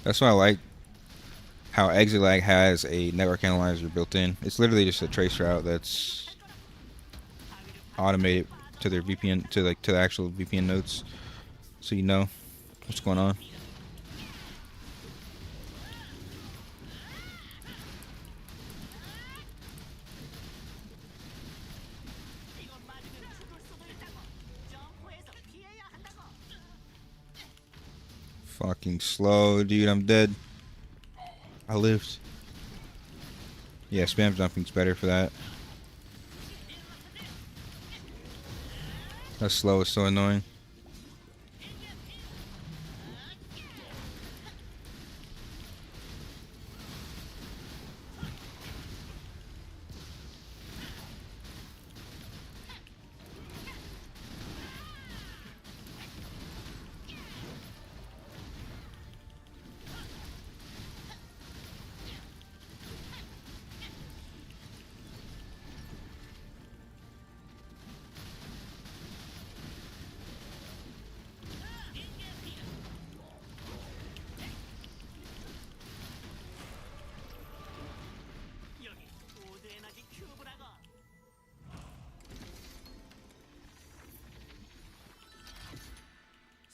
That's why I like how Exit Lag has a network analyzer built in. It's literally just a trace route that's automated to their VPN, to the actual VPN nodes, so you know what's going on. Fucking slow, dude. I'm dead. I lived. Yeah, spam jumping's better for that. That slow is so annoying.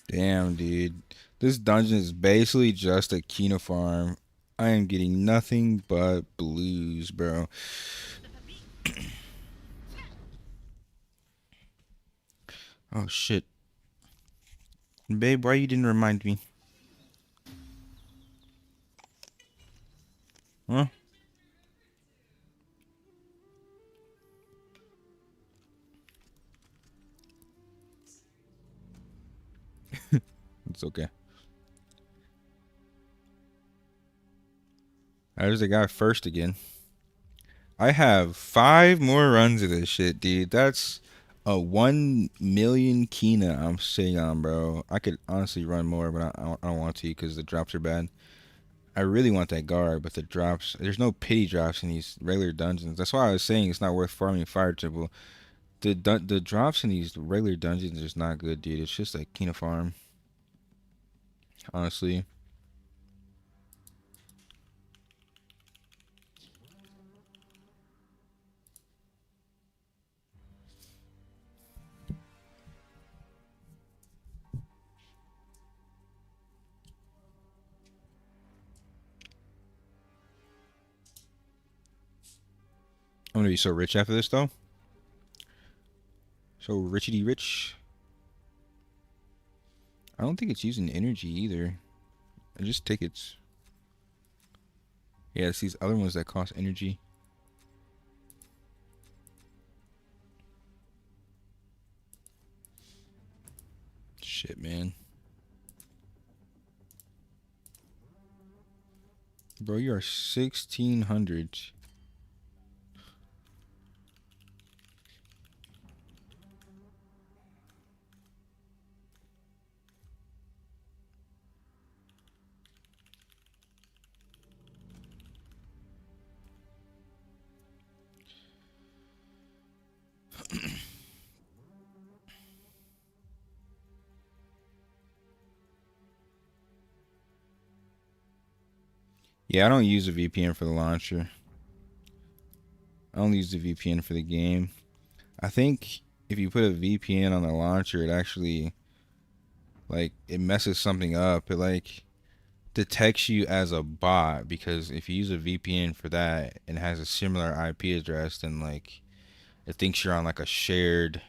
Damn, dude. This dungeon is basically just a Kina farm. I am getting nothing but blues, bro. Oh, shit. Babe, why you didn't remind me? Huh? It's okay. There's the guy first again. I have 5 more runs of this shit, dude. That's a 1 million Kina I'm sitting on, bro. I could honestly run more, but I don't want to because the drops are bad. I really want that guard, but the drops, there's no pity drops in these regular dungeons. That's why I was saying it's not worth farming Fire Temple. The drops in these regular dungeons is not good, dude. It's just a Kina farm, honestly. I'm gonna be so rich after this, though. So richity rich. I don't think it's using energy either. I just take its. Yeah, it's these other ones that cost energy. Shit, man. Bro, you are 1600. Yeah, I don't use a VPN for the launcher. I only use the VPN for the game. I think if you put a VPN on the launcher, it actually like it messes something up. It like detects you as a bot because if you use a VPN for that and has a similar IP address, then like it thinks you're on like a shared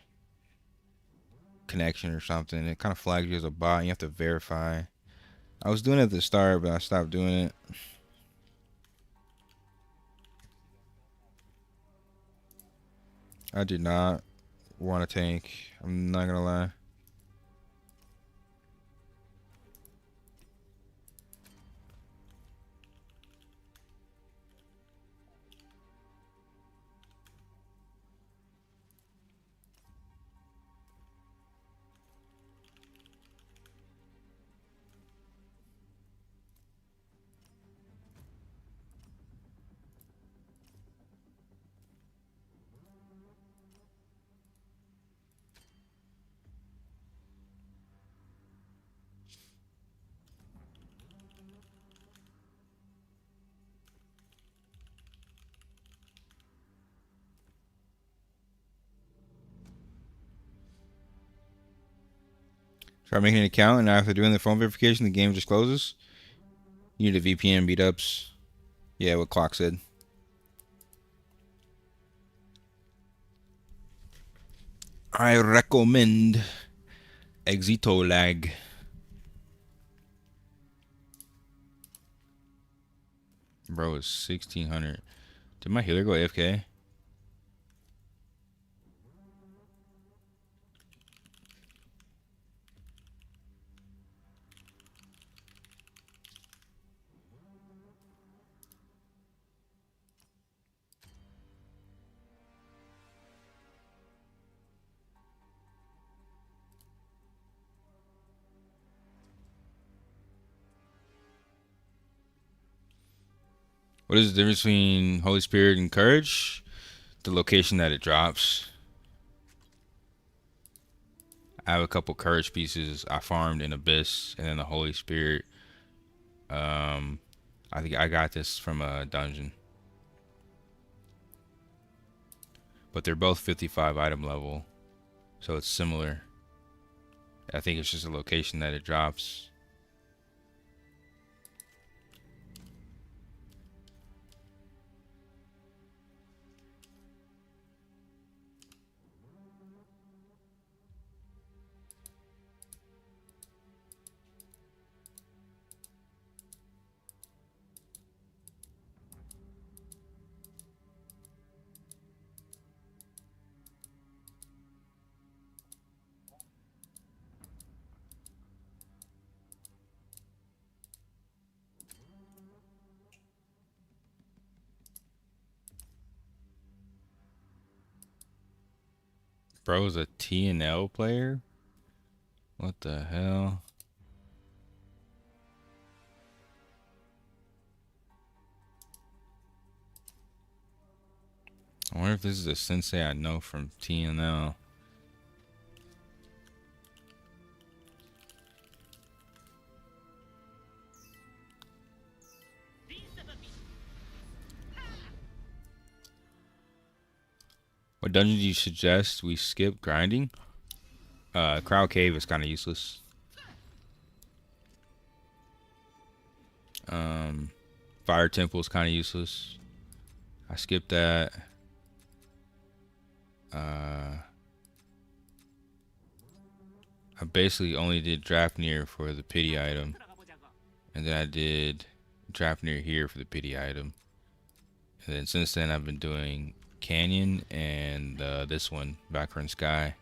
connection or something. It kind of flags you as a bot. And you have to verify. I was doing it at the start, but I stopped doing it. I did not want to tank. I'm not gonna lie. Try making an account, and after doing the phone verification, the game just closes. You need a VPN beat ups. Yeah, what Clock said. I recommend Exito Lag. Bro, it's 1600. Did my healer go AFK? What is the difference between Holy Spirit and Courage? The location that it drops. I have a couple Courage pieces I farmed in Abyss, and then the Holy Spirit. I think I got this from a dungeon. But they're both 55 item level, so it's similar. I think it's just a location that it drops. Bro's a TNL player? What the hell? I wonder if this is a sensei I know from TNL. What dungeon do you suggest we skip grinding? Crowd Cave is kind of useless. Fire Temple is kind of useless. I skipped that. I basically only did Drapnir for the pity item. And then I did Drapnir here for the pity item. And then since then I've been doing Canyon and this one, Background Sky.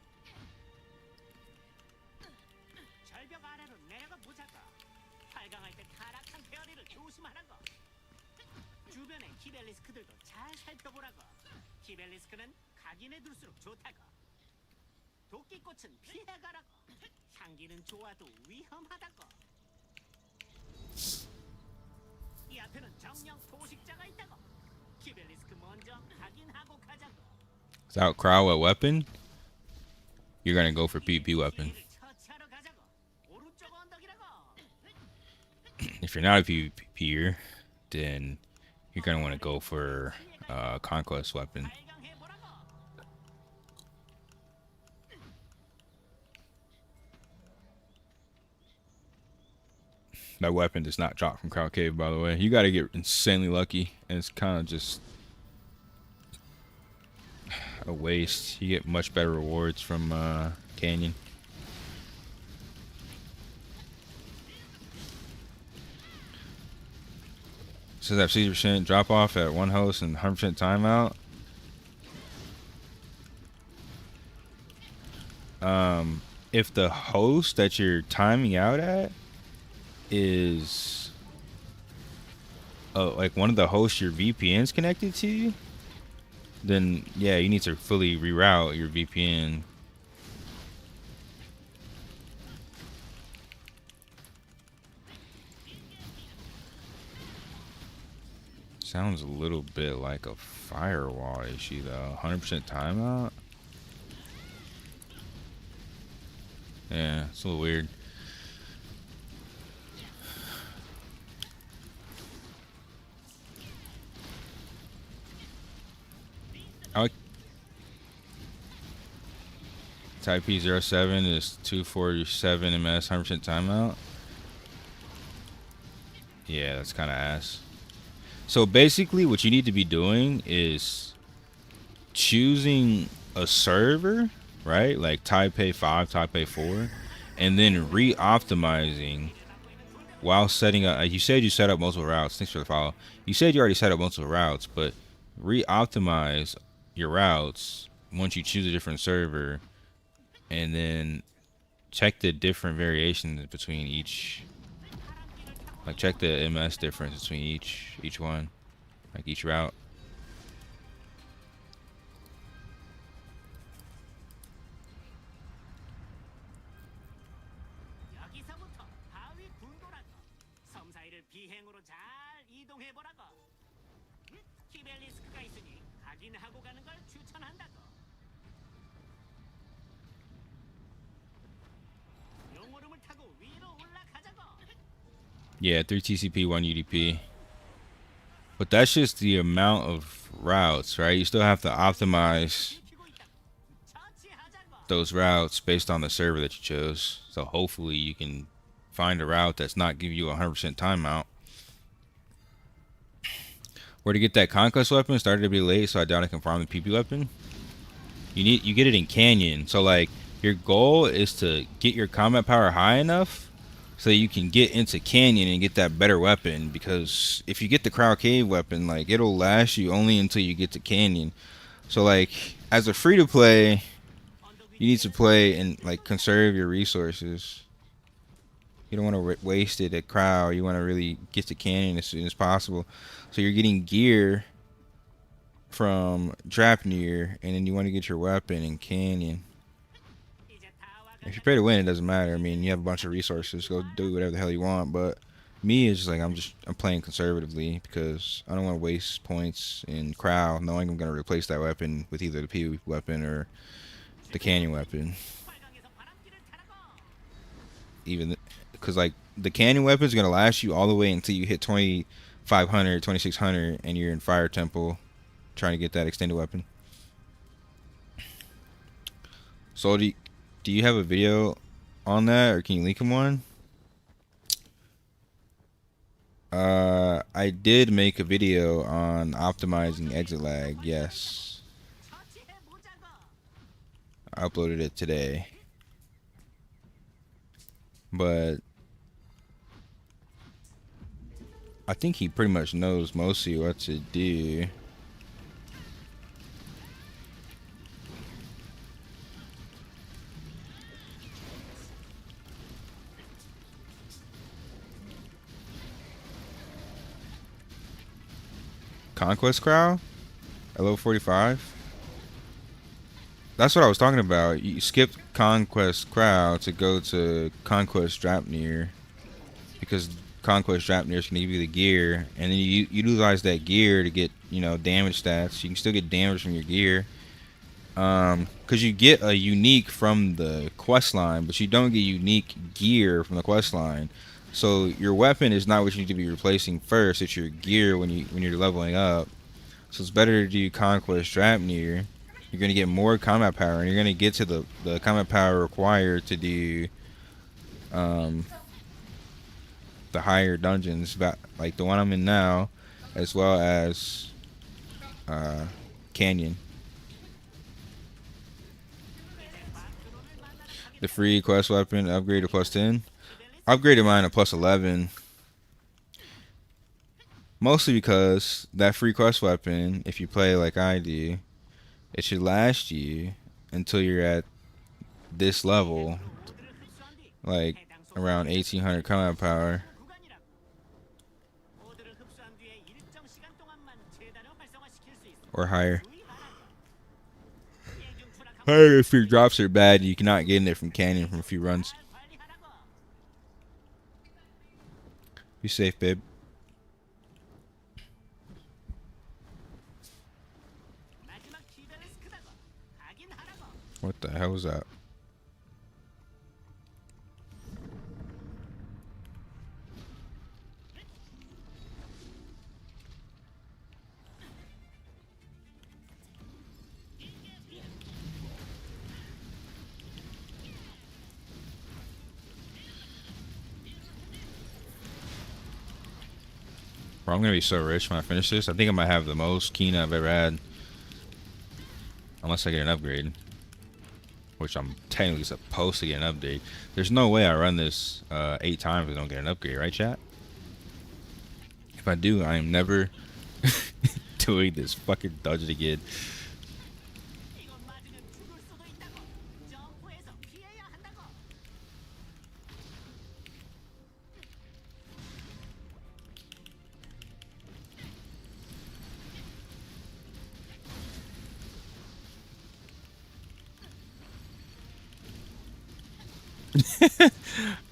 Without crowd, what weapon? You're gonna go for PvP weapon. If you're not a PvPer, then you're gonna want to go for conquest weapon. That weapon does not drop from Crowd Cave, by the way. You gotta get insanely lucky, and it's kind of just a waste. You get much better rewards from Canyon. Says that 60% drop off at one host and 100% timeout. If the host that you're timing out at is like one of the hosts your VPN's connected to, then yeah, you need to fully reroute your VPN. Sounds a little bit like a firewall issue though. 100% timeout. Yeah, it's a little weird. I like Type P07 is 247 ms, 100% timeout. Yeah, that's kind of ass. So basically, what you need to be doing is choosing a server, right? Like Taipei 5, Taipei 4, and then re-optimizing while setting up. You said you set up multiple routes. Thanks for the follow. You said you already set up multiple routes, but re-optimize your routes once you choose a different server, and then check the different variations between each. Like check the MS difference between each one, like each route. Yeah, 3 TCP, 1 UDP. But that's just the amount of routes, right? You still have to optimize those routes based on the server that you chose. So hopefully you can find a route that's not giving you a 100% timeout. Where to get that conquest weapon started to be late, so I doubt I can farm the PP weapon. You get it in Canyon. So like your goal is to get your combat power high enough so you can get into Canyon and get that better weapon, because if you get the Crowd Cave weapon, like it'll last you only until you get to Canyon. So like as a free to play, you need to play and like conserve your resources. You don't want to waste it at Crowd. You want to really get to Canyon as soon as possible. So you're getting gear from Drapnir, and then you want to get your weapon in Canyon. If you pay to win, it doesn't matter. I mean, you have a bunch of resources. Go do whatever the hell you want. But me, it's just like I'm playing conservatively because I don't want to waste points in Crowd knowing I'm going to replace that weapon with either the PvP weapon or the Canyon weapon. Even because like the Canyon weapon is going to last you all the way until you hit 2500, 2600, and you're in Fire Temple trying to get that extended weapon. So do you have a video on that, or can you link him one? I did make a video on optimizing exit lag. Yes, I uploaded it today, but I think he pretty much knows mostly what to do. Conquest Crowd at level 45. That's what I was talking about. You skipped Conquest Crowd to go to Conquest Drapnir, because Conquest Drapnir is going to give you the gear, and then you utilize that gear to get, you know, damage stats. You can still get damage from your gear, because you get a unique from the quest line, but you don't get unique gear from the quest line. So your weapon is not what you need to be replacing first. It's your gear when you're leveling up. So it's better to do Conquest Drapnir. You're gonna get more combat power, and you're gonna get to the combat power required to do the higher dungeons, like the one I'm in now, as well as Canyon. The free quest weapon upgrade to +10. Upgraded mine to +11. Mostly because that free quest weapon, if you play like I do, it should last you until you're at this level, like around 1800 combat power or higher. Higher if your drops are bad, you cannot get in it from canyon from a few runs. Be safe, babe. What the hell was that? Bro, I'm gonna be so rich when I finish this. I think I might have the most Kina I've ever had. Unless I get an upgrade. Which I'm technically supposed to get an update. There's no way I run this 8 times and don't get an upgrade, right, chat? If I do, I am never doing this fucking dungeon again.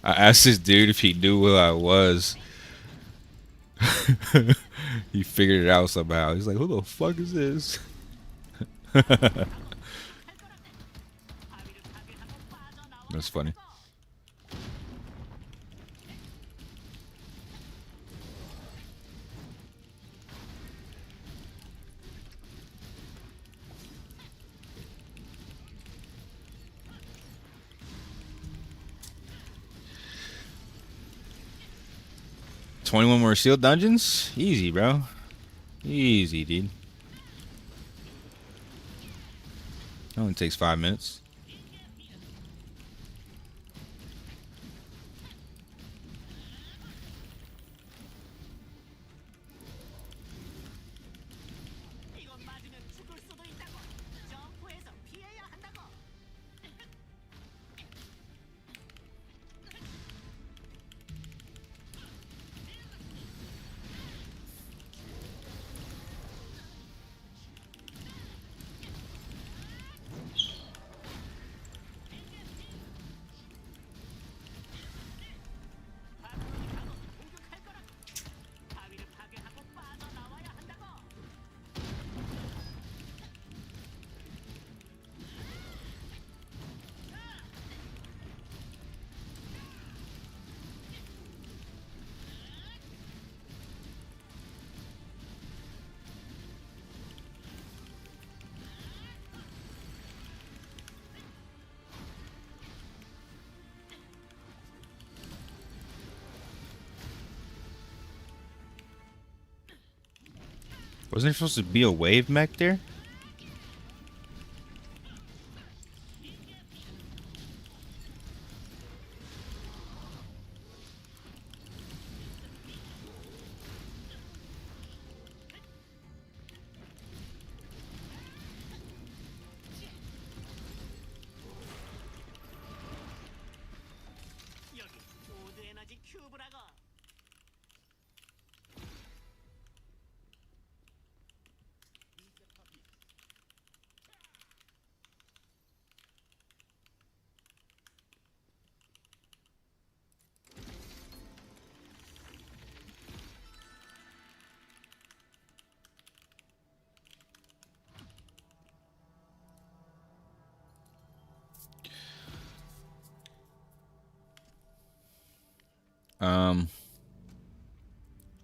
I asked this dude if he knew who I was. He figured it out somehow. He's like, who the fuck is this? 'That's funny. "21 more sealed dungeons? Easy, bro. Easy, dude. It only takes 5 minutes." Wasn't there supposed to be a wave mech there?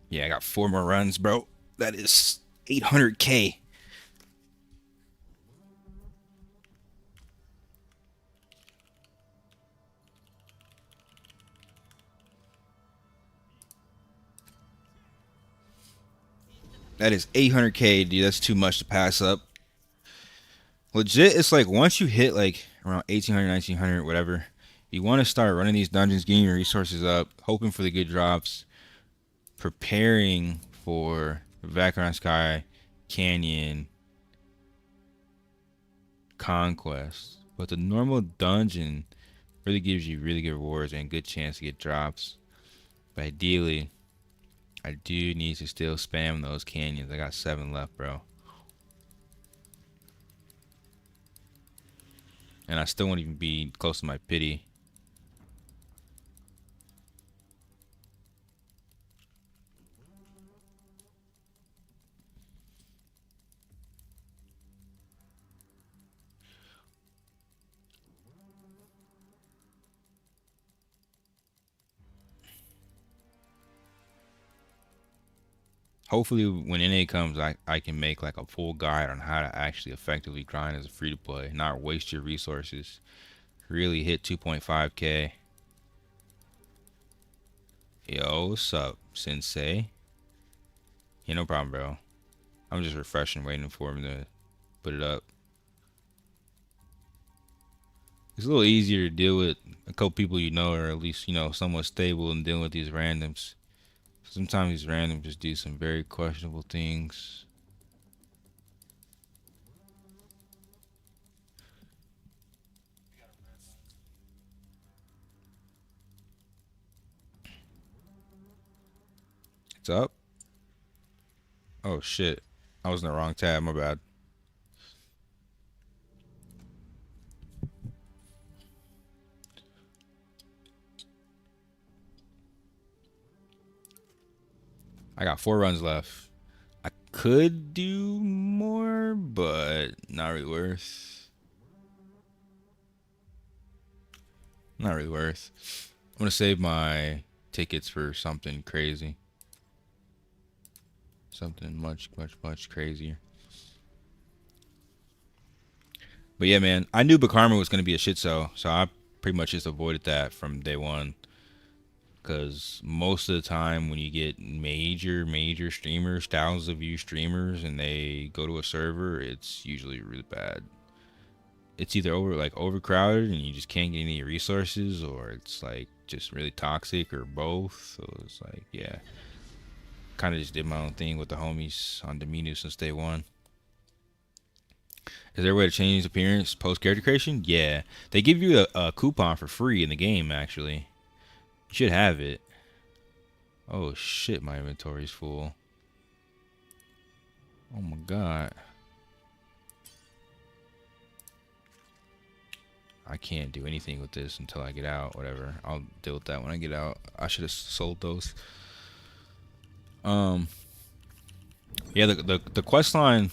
Yeah, I got 4 more runs, bro. That is 800k. That is 800k, dude. That's too much to pass up. Legit, it's like once you hit like around 1800, 1900, whatever, You want to start running these dungeons, getting your resources up, hoping for the good drops, preparing for background sky, canyon, conquest. But the normal dungeon really gives you really good rewards and good chance to get drops. But ideally, I do need to still spam those canyons. I got 7 left, bro. And I still won't even be close to my pity. Hopefully when NA comes, I can make like a full guide on how to actually effectively grind as a free to play, not waste your resources. Really hit 2.5k. Yo, what's up, Sensei? Yeah, no problem, bro. I'm just refreshing, waiting for him to put it up. It's a little easier to deal with a couple people you know, or at least, you know, somewhat stable than dealing with these randoms. Sometimes these randoms just do some very questionable things. It's up. Oh shit. I was in the wrong tab, my bad. I got 4 runs left. I could do more, but not really worth. Not really worth. I'm gonna save my tickets for something crazy. Something much, much, much crazier. But yeah, man, I knew Bakarma was gonna be a shit show, so I pretty much just avoided that from day one. Because most of the time when you get major streamers, thousands of view streamers, and they go to a server, it's usually really bad. It's either overcrowded and you just can't get any resources, or it's like just really toxic, or both. So it's like, yeah, kind of just did my own thing with the homies on Domino since day one. Is there a way to change appearance post character creation? Yeah, they give you a coupon for free in the game. Actually, you should have it. Oh shit, my inventory's full. Oh my god. I can't do anything with this until I get out. Whatever. I'll deal with that when I get out. I should have sold those. Yeah, the quest line,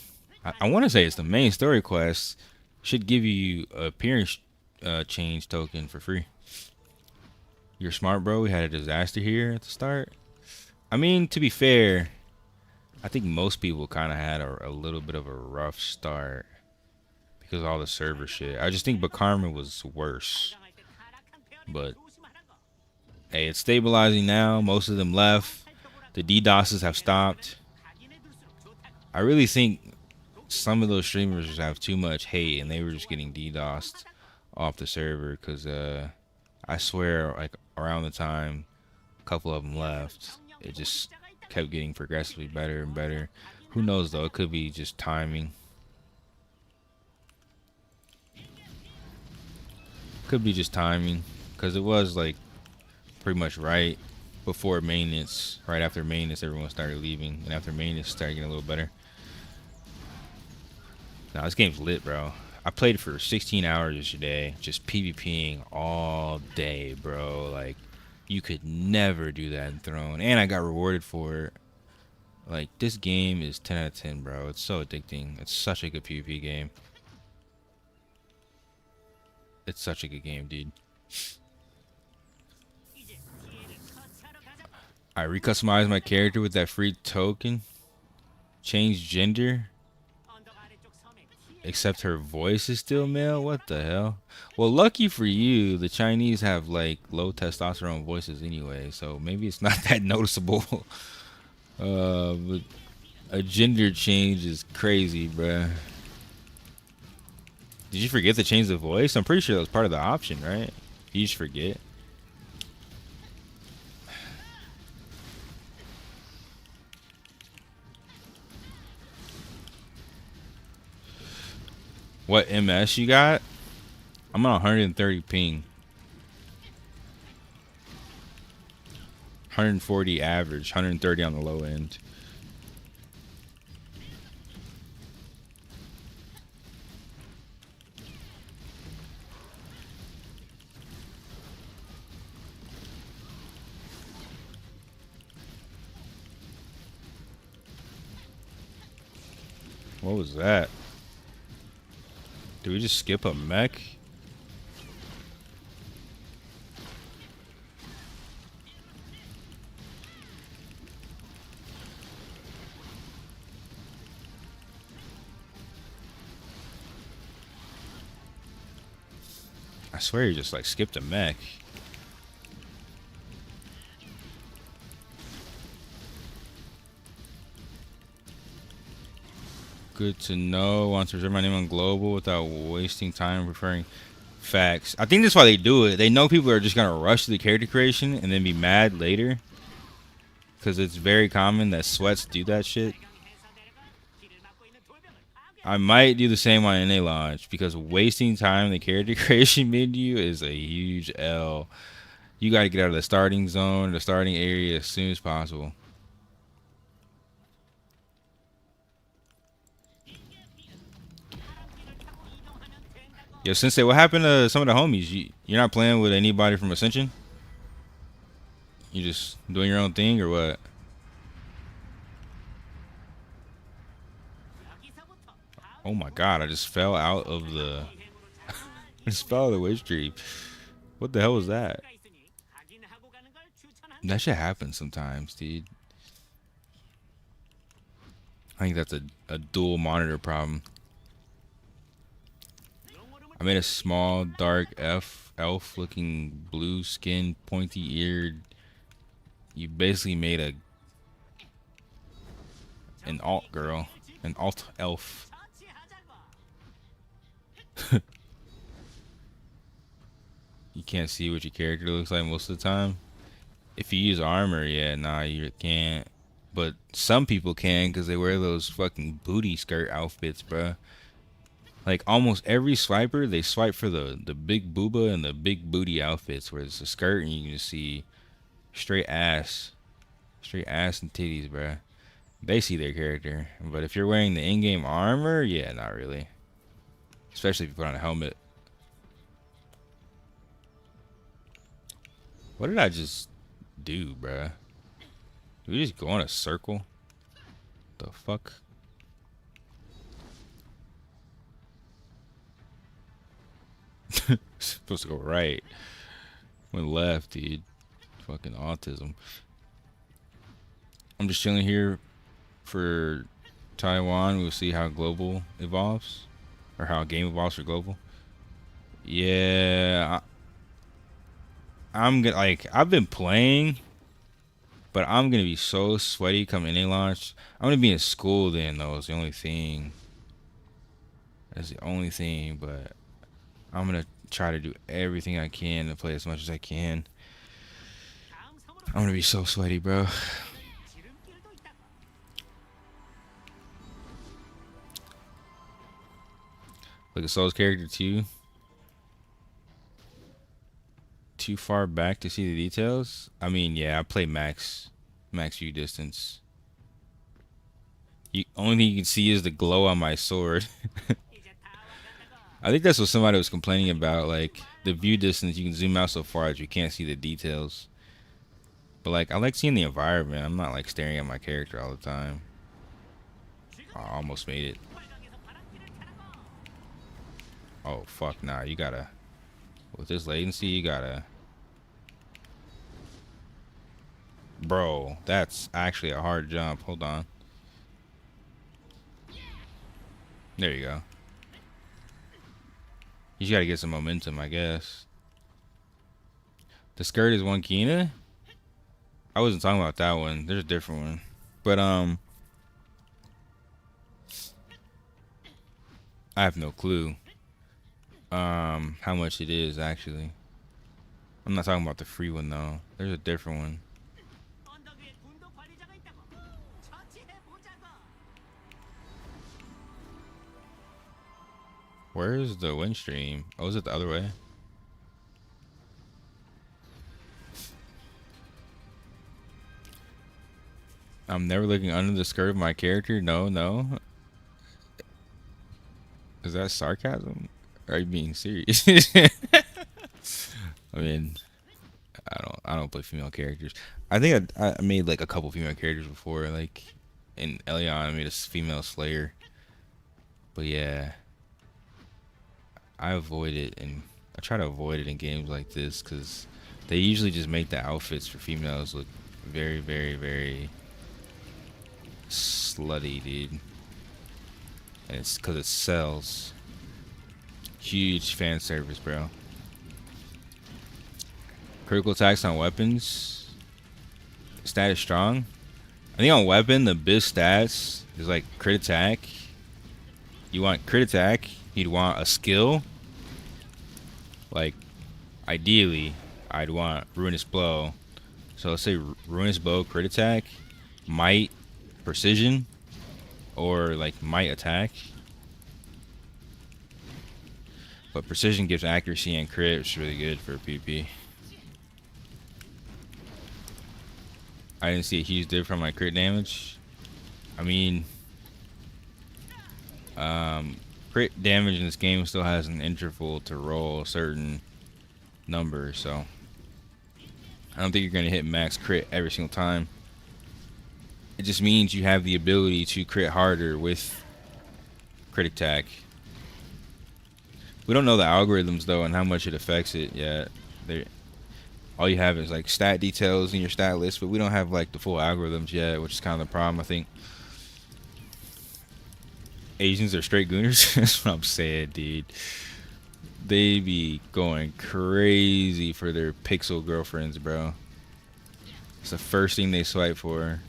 I want to say it's the main story quest, should give you a appearance change token for free. You're smart, bro. We had a disaster here at the start. I mean, to be fair, I think most people kind of had a little bit of a rough start because of all the server shit. I just think Bakarma was worse. But hey, it's stabilizing now. Most of them left. The DDoSes have stopped. I really think some of those streamers have too much hate and they were just getting DDoSed off the server because I swear, like around the time a couple of them left, it just kept getting progressively better and better. Who knows though? It could be just timing. Could be just timing because it was like pretty much right before maintenance. Right after maintenance, everyone started leaving, and after maintenance, started getting a little better. Now this game's lit, bro. I played for 16 hours yesterday, just PvPing all day, bro. Like, you could never do that in Throne, and I got rewarded for it. Like, this game is 10 out of 10, bro. It's so addicting. It's such a good PvP game. It's such a good game, dude. I recustomized my character with that free token. Changed gender. Except her voice is still male? What the hell? Well, lucky for you, the Chinese have like low testosterone voices anyway, so maybe it's not that noticeable. But a gender change is crazy, bruh. Did you forget to change the voice? I'm pretty sure that was part of the option, right? You just forget. What MS you got? I'm on 130 ping. 140 average, 130 on the low end. What was that? Did we just skip a mech? I swear you just like skipped a mech. Good to know. Want to reserve my name on global without wasting time referring facts. I think that's why they do it. They know people are just gonna rush to the character creation and then be mad later. Because it's very common that sweats do that shit. I might do the same on NA launch because wasting time in the character creation menu is a huge L. You gotta get out of the starting zone, the starting area as soon as possible. Yo, Sensei, what happened to some of the homies? You're not playing with anybody from Ascension? You just doing your own thing or what? Oh my god, I just fell out of the... I just fell out of the wave stream. What the hell was that? That shit happens sometimes, dude. I think that's a dual monitor problem. I made a small, dark elf looking blue skin, pointy eared. You basically made an alt girl. An alt elf. You can't see what your character looks like most of the time. If you use armor, yeah, nah, you can't. But some people can because they wear those fucking booty skirt outfits, bruh. Like almost every swiper, they swipe for the big booba and the big booty outfits where it's a skirt and you can just see straight ass and titties, bruh. They see their character. But if you're wearing the in-game armor, yeah, not really. Especially if you put on a helmet. What did I just do, bruh? Did we just go in a circle? The fuck? Supposed to go right. Went left, dude. Fucking autism. I'm just chilling here for Taiwan. We'll see how global evolves. Or how a game evolves for global. Yeah. I'm gonna, like, I've been playing. But I'm gonna be so sweaty come NA launch. I'm gonna be in school then, though. It's the only thing. That's the only thing. But I'm gonna try to do everything I can to play as much as I can. I'm gonna be so sweaty, bro. Look at Soul's character too far back to see the details. I mean, yeah, I play max view distance. Only thing you can see is the glow on my sword. I think that's what somebody was complaining about. Like the view distance, you can zoom out so far that you can't see the details. But like, I like seeing the environment. I'm not like staring at my character all the time. I almost made it. Oh fuck, nah. You gotta. With this latency, you gotta. Bro, that's actually a hard jump. Hold on. There you go. You just gotta get some momentum, I guess. The skirt is one Kina? I wasn't talking about that one. There's a different one. But I have no clue how much it is actually. I'm not talking about the free one though. There's a different one. Where's the win stream? Oh, is it the other way? I'm never looking under the skirt of my character. No, no. Is that sarcasm? Are you being serious? I mean, I don't play female characters. I think I made like a couple female characters before, like in Aion I made a female slayer. But yeah, I avoid it, and I try to avoid it in games like this because they usually just make the outfits for females look very, very, very slutty, dude. And it's because it sells. Huge fan service, bro. Critical attacks on weapons. Stat is strong. I think on weapon, the best stats is like crit attack. You want crit attack. You'd want a skill. Like, ideally, I'd want ruinous blow. So let's say ruinous blow, crit attack, might, precision, or like might attack. But precision gives accuracy and crit, which is really good for PvP. I didn't see a huge difference from my crit damage. I mean, crit damage in this game still has an interval to roll a certain number, so I don't think you're gonna hit max crit every single time. It just means you have the ability to crit harder with crit attack. We don't know the algorithms though and how much it affects it yet. All you have is like stat details in your stat list, but we don't have like the full algorithms yet, which is kind of the problem. I think Asians are straight gooners. That's what I'm saying, dude. They be going crazy for their pixel girlfriends, bro. It's the first thing they swipe for.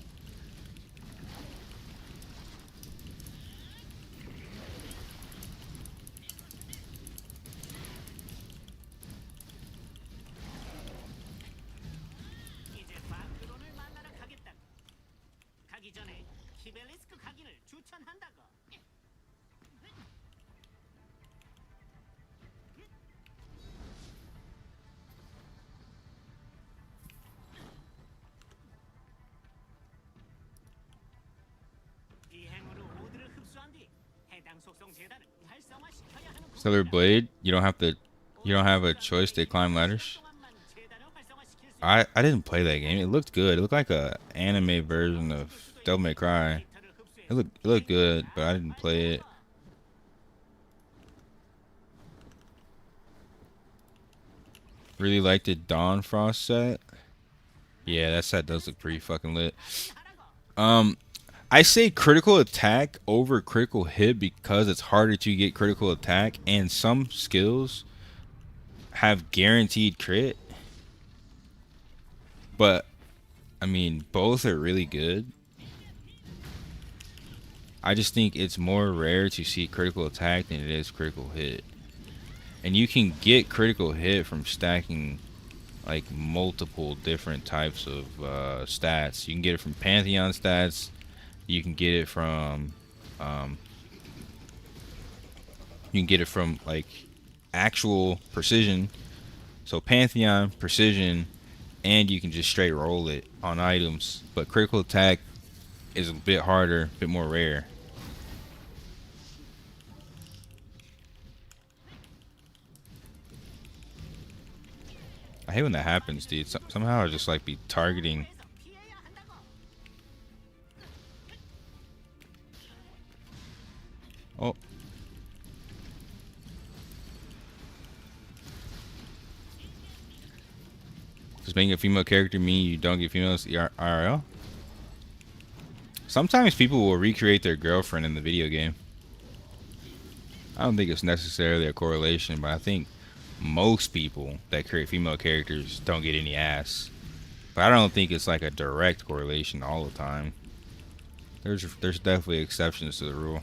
Stellar Blade, you don't have a choice to climb ladders. I didn't play that game. It looked good. It looked like a anime version of Devil May Cry. It looked good, but I didn't play it. Really liked the Dawn Frost set. Yeah, that set does look pretty fucking lit. I say critical attack over critical hit because it's harder to get critical attack, and some skills have guaranteed crit. But I mean, both are really good. I just think it's more rare to see critical attack than it is critical hit. And you can get critical hit from stacking like multiple different types of stats. You can get it from Pantheon stats. You can get it from like actual precision. So Pantheon, precision, and you can just straight roll it on items. But critical attack is a bit harder, a bit more rare. I hate when that happens, dude. Somehow I just like be targeting. Oh. Does being a female character mean you don't get females IRL? Sometimes people will recreate their girlfriend in the video game. I don't think it's necessarily a correlation, but I think most people that create female characters don't get any ass. But I don't think it's like a direct correlation all the time. There's definitely exceptions to the rule.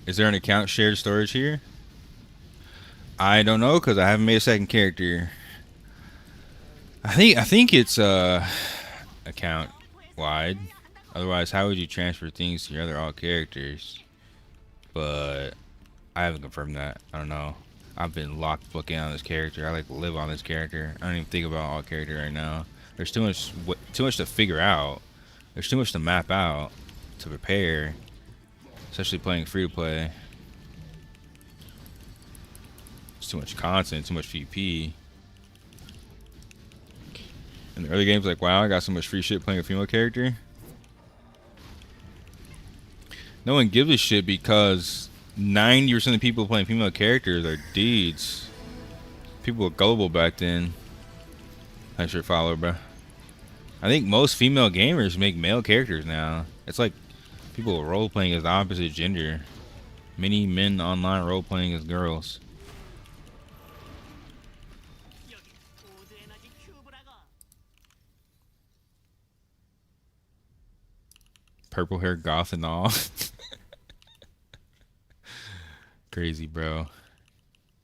Is there an account shared storage here? I don't know because I haven't made a second character. I think it's account wide. Otherwise, how would you transfer things to your other alt characters? But I haven't confirmed that. I don't know. I've been locked booking on this character. I like live on this character. I don't even think about alt character right now. There's too much to figure out. There's too much to map out, to prepare, especially playing free to play. There's too much content, too much PvP. In the early games, like, wow, I got so much free shit playing a female character. No one gives a shit because 90% of people playing female characters are dudes. People were gullible back then. Thanks for follow, bro. I think most female gamers make male characters now. It's like people role playing as the opposite gender. Many men online role playing as girls. Purple hair goth and all. Crazy, bro.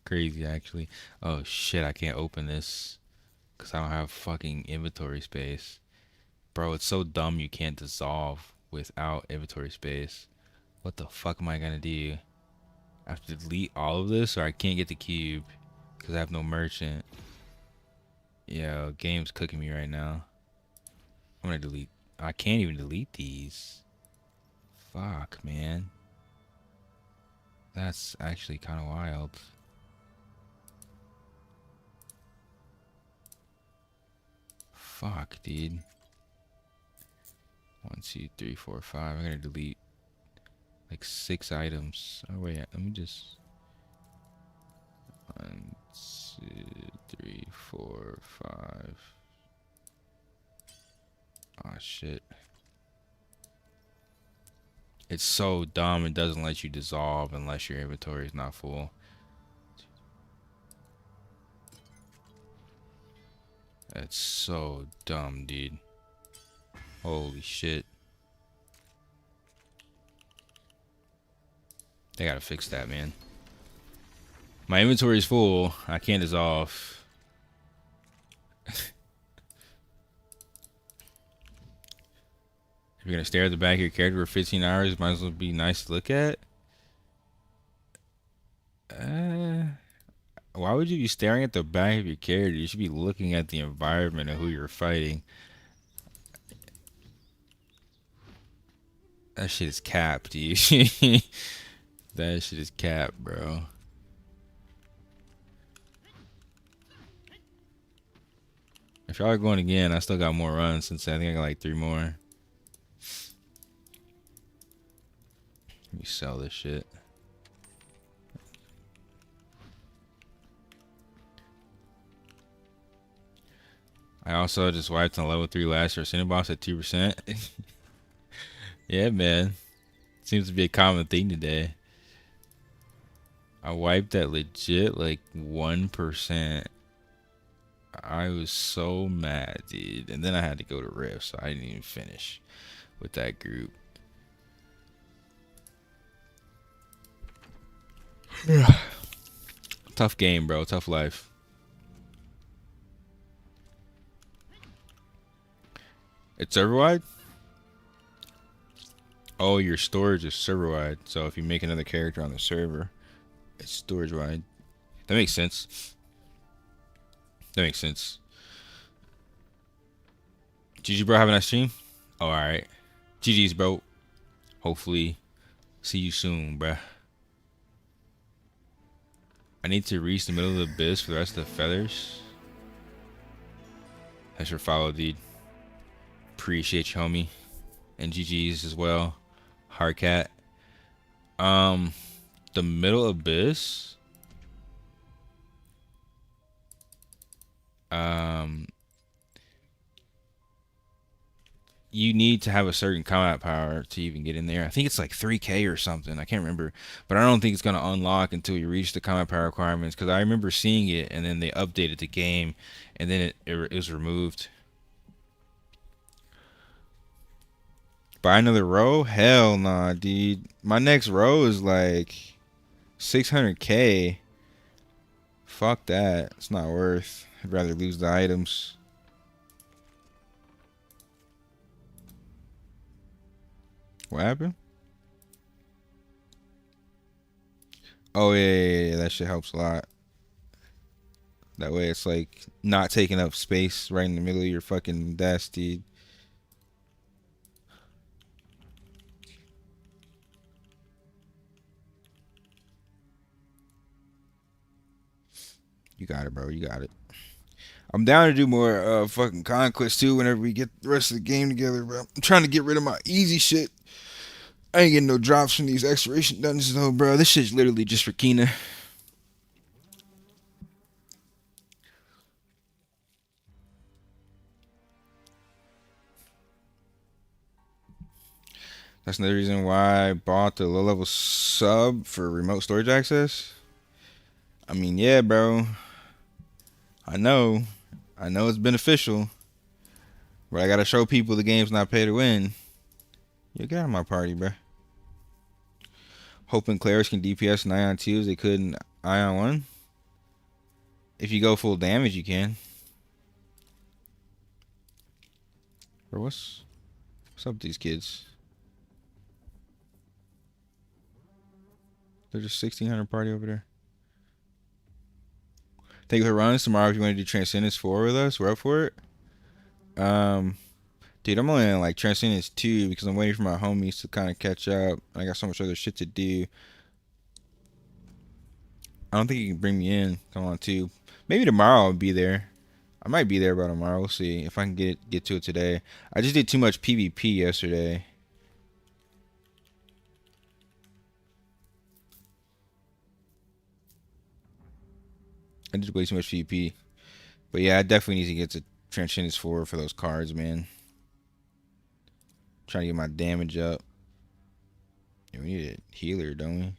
Crazy, actually. Oh shit, I can't open this because I don't have fucking inventory space. Bro, it's so dumb you can't dissolve without inventory space. What the fuck am I gonna do? I have to delete all of this or I can't get the cube because I have no merchant. Yo, game's cooking me right now. I'm gonna delete. I can't even delete these. Fuck, man. That's actually kind of wild. Fuck, dude. 1, 2, 3, 4, 5. I'm gonna delete like 6 items. Oh wait, let me just 1, 2, 3, 4, 5. Oh shit. It's so dumb it doesn't let you dissolve unless your inventory is not full. That's so dumb, dude. Holy shit. They gotta fix that, man. My inventory is full. I can't dissolve. If you're gonna stare at the back of your character for 15 hours, might as well be nice to look at. Why would you be staring at the back of your character? You should be looking at the environment of who you're fighting. That shit is cap, dude. That shit is cap, bro. If y'all are going again, I still got more runs since I think I got like 3 more. Let me sell this shit. I also just wiped on level 3 last year. Cinder boss at 2%. Yeah, man. Seems to be a common thing today. I wiped at legit like 1%. I was so mad, dude. And then I had to go to Rift, so I didn't even finish with that group. Tough game, bro. Tough life. It's server wide? Oh, your storage is server wide. So if you make another character on the server, it's storage wide. That makes sense. That makes sense. GG, bro. Have a nice stream. Oh, alright. GG's, bro. Hopefully, see you soon, bruh. I need to reach the middle of the abyss for the rest of the feathers. Thanks for follow, dude. Appreciate you, homie. And GG's as well. Hardcat. The middle abyss. You need to have a certain combat power to even get in there. I think it's like 3K or something. I can't remember. But I don't think it's going to unlock until you reach the combat power requirements. Because I remember seeing it and then they updated the game. And then it was removed. Buy another row? Hell nah, dude. My next row is like 600k. Fuck that. It's not worth. I'd rather lose the items. What happened? Oh yeah. That shit helps a lot. That way it's like not taking up space right in the middle of your fucking desk, dude. You got it, bro. You got it. I'm down to do more fucking conquest too whenever we get the rest of the game together, bro. I'm trying to get rid of my easy shit. I ain't getting no drops from these exploration dungeons though, bro. This shit's literally just for Kina. That's another reason why I bought the low level sub for remote storage access. I mean, yeah, bro. I know. I know it's beneficial. But I gotta show people the game's not pay to win. Yo, get out of my party, bro. Hoping Claris can DPS in Aion 2 as they could in Aion 1. If you go full damage, you can. Bro, what's up with these kids? There's just 1600 party over there. Thank you for runs tomorrow. If you want to do Transcendence 4 with us, we're up for it. Dude, I'm only in like Transcendence 2 because I'm waiting for my homies to kind of catch up. I got so much other shit to do. I don't think you can bring me in. Come on, 2. Maybe tomorrow I'll be there. I might be there by tomorrow. We'll see if I can get to it today. I just did too much PvP yesterday. I did way too much PvP. But yeah, I definitely need to get to Transcendence 4 for those cards, man. Trying to get my damage up. Yeah, we need a healer, don't we?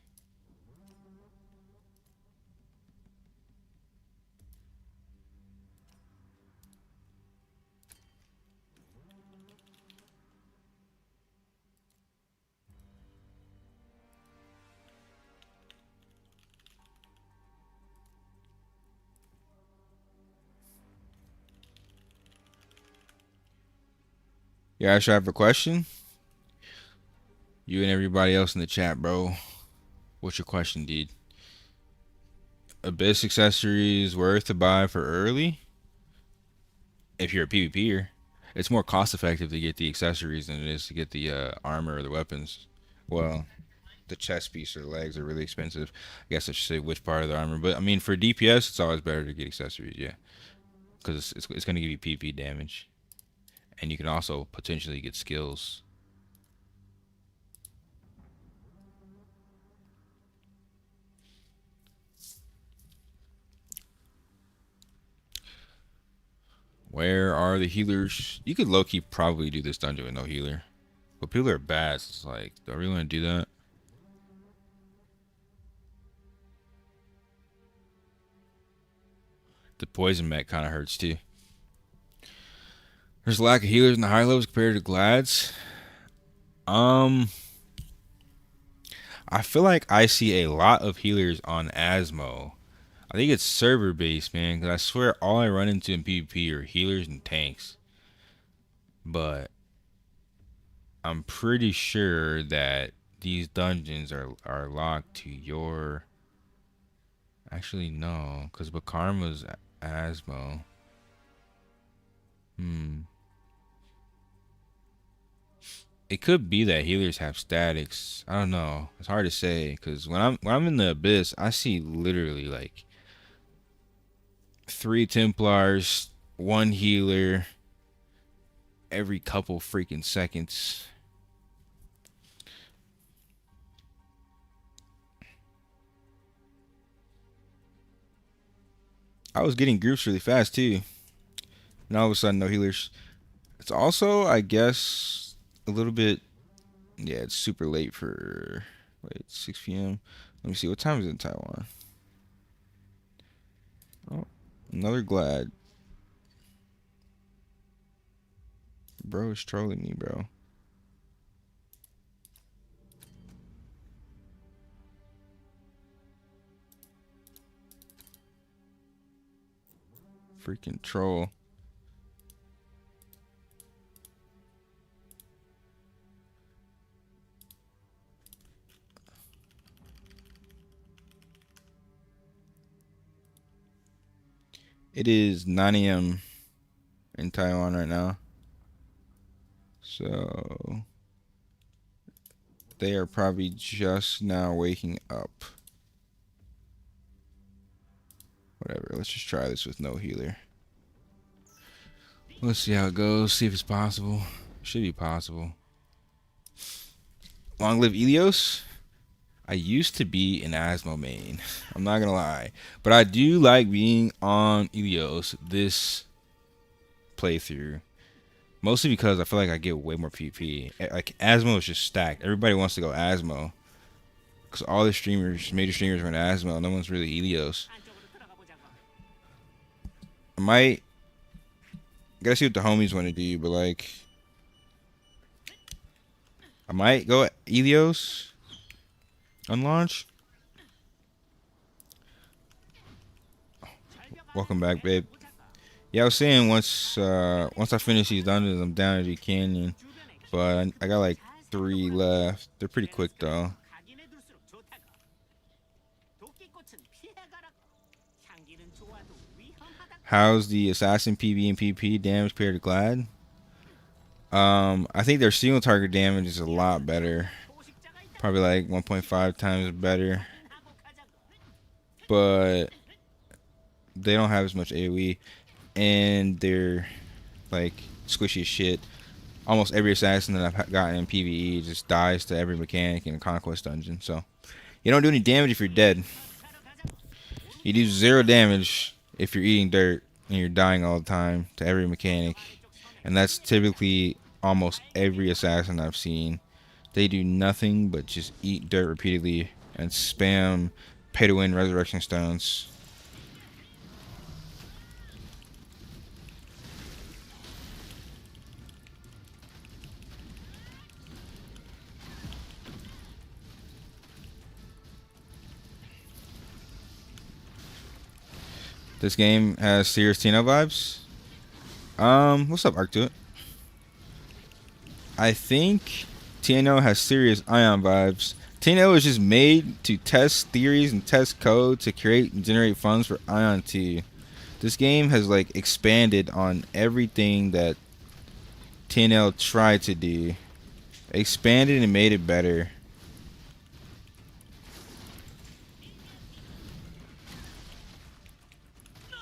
Yeah, I should have a question. You and everybody else in the chat, bro. What's your question, dude? Abyss accessories worth to buy for early? If you're a PvPer, it's more cost effective to get the accessories than it is to get the armor or the weapons. Well, the chest piece or the legs are really expensive. I guess I should say which part of the armor. But I mean, for DPS, it's always better to get accessories, yeah. Because it's going to give you PP damage. And you can also potentially get skills. Where are the healers? You could low-key probably do this dungeon with no healer. But people are bad, so it's like, do I really want to do that? The poison mech kind of hurts too. There's a lack of healers in the high levels compared to Glads. I feel like I see a lot of healers on Asmo. I think it's server based, man, because I swear all I run into in PvP are healers and tanks. But I'm pretty sure that these dungeons are locked to your. Actually, no, because Bakarma's Asmo. It could be that healers have statics. I don't know. It's hard to say because when I'm in the abyss, I see literally like 3 Templars, 1 healer every couple freaking seconds. I was getting groups really fast too. And all of a sudden, no healers. It's also, I guess, a little bit. Yeah, it's super late for. Wait, 6 p.m. Let me see. What time is it in Taiwan? Oh, another Glad. Bro is trolling me, bro. Freaking troll. It is 9 a.m. in Taiwan right now. So they are probably just now waking up. Whatever, let's just try this with no healer. Let's see how it goes, see if it's possible. Should be possible. Long live Elios. I used to be an Asmo main. I'm not gonna lie. But I do like being on Elios this playthrough. Mostly because I feel like I get way more PvP. Like, Asmo is just stacked. Everybody wants to go Asmo. Because all the streamers, major streamers run Asmo. No one's really Elios. I might... Gotta see what the homies want to do, but like... I might go Elios on launch. Welcome back, babe. Yeah, I was saying once I finish these dungeons, I'm down at the canyon. But I got like 3 left. They're pretty quick though. How's the assassin PV and PP damage compared to Glad? I think their single target damage is a lot better. Probably like 1.5 times better. But they don't have as much AoE. And they're like squishy as shit. Almost every assassin that I've gotten in PvE just dies to every mechanic in a conquest dungeon. So you don't do any damage if you're dead. You do 0 damage if you're eating dirt and you're dying all the time to every mechanic. And that's typically almost every assassin I've seen. They do nothing but just eat dirt repeatedly and spam pay to win resurrection stones. This game has serious Tino vibes. What's up, Arctuit? I think Tino has serious Aion vibes. Tino is just made to test theories and test code to create and generate funds for Aion 2. This game has like expanded on everything that TNL tried to do. Expanded and made it better.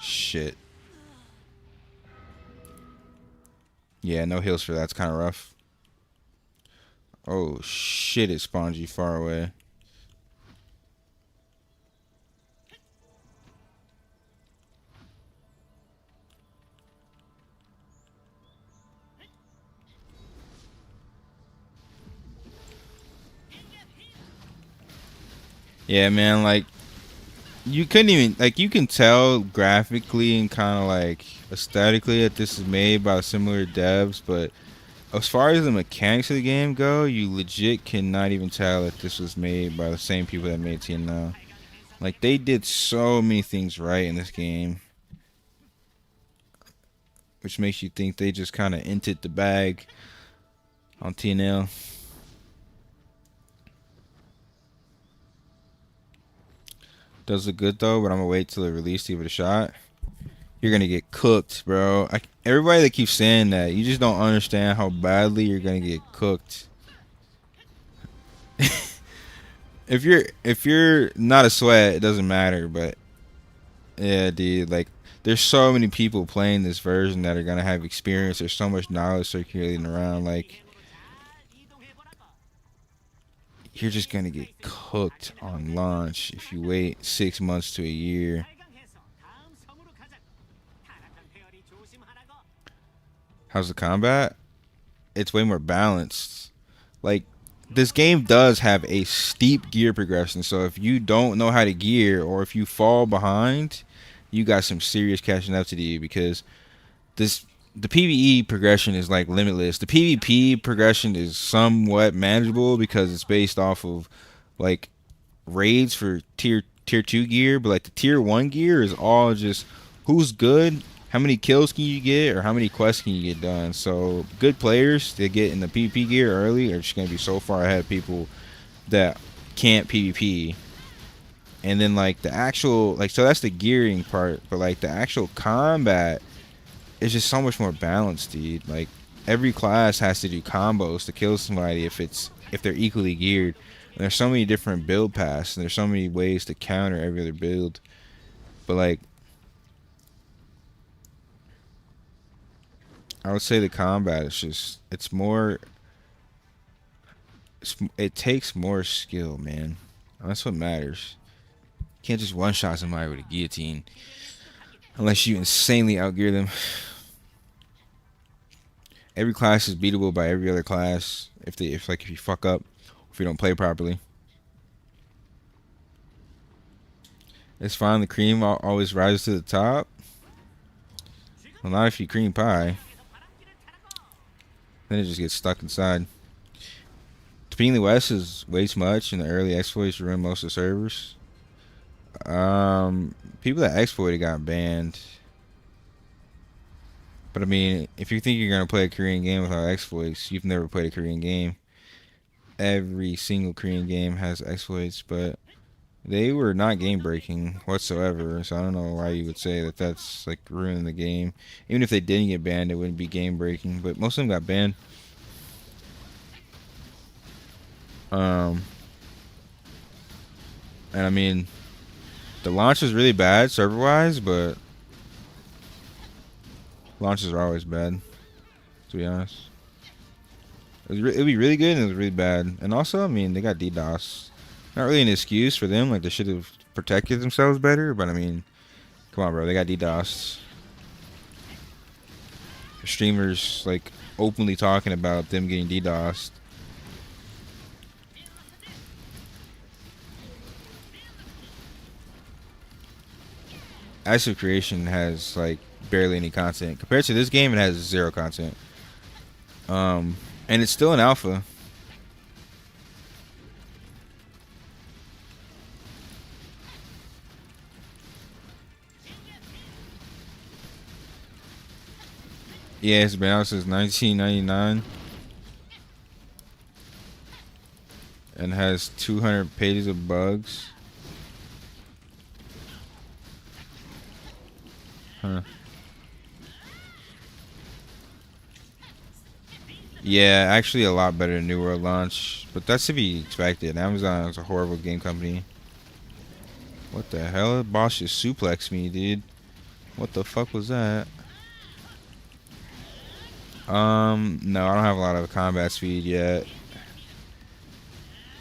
Shit. Yeah, no heals for that's kind of rough. Oh shit, it's Spongy far away. Yeah, man, like you couldn't even like you can tell graphically and kind of like aesthetically that this is made by similar devs, but as far as the mechanics of the game go, you legit cannot even tell that this was made by the same people that made TNL. Like, they did so many things right in this game, which makes you think they just kind of entered the bag on TNL. Does look good though, but I'm gonna wait till it released to give it a shot. You're gonna get cooked, bro. Everybody that keeps saying that, you just don't understand how badly you're gonna get cooked. if you're not a sweat, it doesn't matter. But yeah, dude, like there's so many people playing this version that are gonna have experience. There's so much knowledge circulating around. Like you're just gonna get cooked on launch if you wait 6 months to a year. How's the combat? It's way more balanced. Like, this game does have a steep gear progression, so if you don't know how to gear or if you fall behind, you got some serious catching up to do, because the PvE progression is like limitless. The PvP progression is somewhat manageable because it's based off of like raids for tier 2 gear, but like the tier 1 gear is all just who's good, how many kills can you get or how many quests can you get done. So good players that get in the PvP gear early are just gonna be so far ahead of people that can't PvP. And then like the actual like so that's the gearing part, but like the actual combat is just so much more balanced, dude. Like every class has to do combos to kill somebody if they're equally geared. And there's so many different build paths and there's so many ways to counter every other build. But like I would say the combat is just it takes more skill, man. That's what matters. You can't just one shot somebody with a guillotine unless you insanely outgear them. Every class is beatable by every other class if you fuck up, if you don't play properly. It's fine. The cream always rises to the top. Well, not if you cream pie. Then it just gets stuck inside. Being the West is way too much, and the early exploits ruin most of the servers. People that exploited got banned. But I mean, if you think you're gonna play a Korean game without exploits, you've never played a Korean game. Every single Korean game has exploits, but they were not game breaking whatsoever. So I don't know why you would say that that's like ruining the game. Even if they didn't get banned, it wouldn't be game breaking. But most of them got banned. And I mean, the launch was really bad server wise, but launches are always bad, to be honest. It'd be really good and it was really bad. And also, I mean, they got DDoS. Not really an excuse for them. Like, they should have protected themselves better. But, I mean, come on, bro. They got DDoS. Streamers, like, openly talking about them getting DDoSed. Active Creation has, like, barely any content. Compared to this game, it has zero content. And it's still an alpha. Yeah, it's been out since 1999. And has 200 pages of bugs. Huh. Yeah, actually a lot better than New World launch. But that's to be expected. Amazon is a horrible game company. What the hell? The boss just suplexed me, dude. What the fuck was that? No, I don't have a lot of combat speed yet.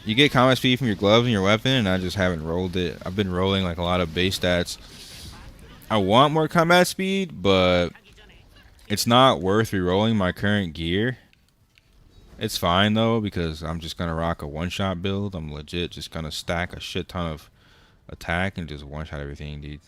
You get combat speed from your gloves and your weapon, and I just haven't rolled it. I've been rolling like a lot of base stats. I want more combat speed, but it's not worth re-rolling my current gear. It's fine though, because I'm just gonna rock a one-shot build. I'm legit just gonna stack a shit ton of attack and just one-shot everything, dude.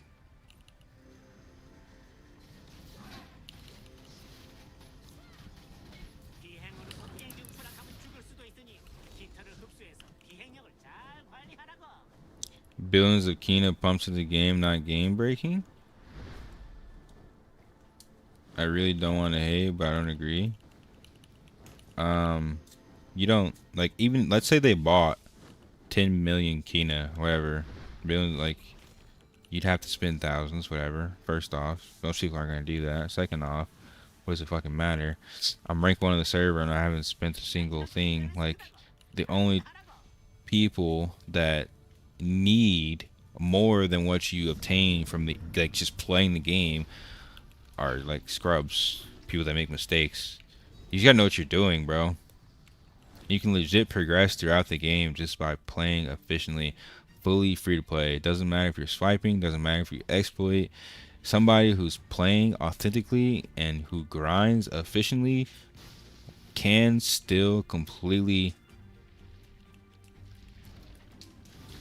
Billions of Kina pumped into the game, not game breaking. I really don't want to hate, but I don't agree. You don't like even let's say they bought 10 million Kina, whatever. Billions, like you'd have to spend thousands, whatever. First off, most people aren't gonna do that. Second off, what does it fucking matter? I'm ranked 1 of the server and I haven't spent a single thing. Like the only people that need more than what you obtain from the like just playing the game are like scrubs, people that make mistakes. You just gotta know what you're doing, bro. You can legit progress throughout the game just by playing efficiently, fully free to play. It doesn't matter if you're swiping, doesn't matter if you exploit. Somebody who's playing authentically and who grinds efficiently can still completely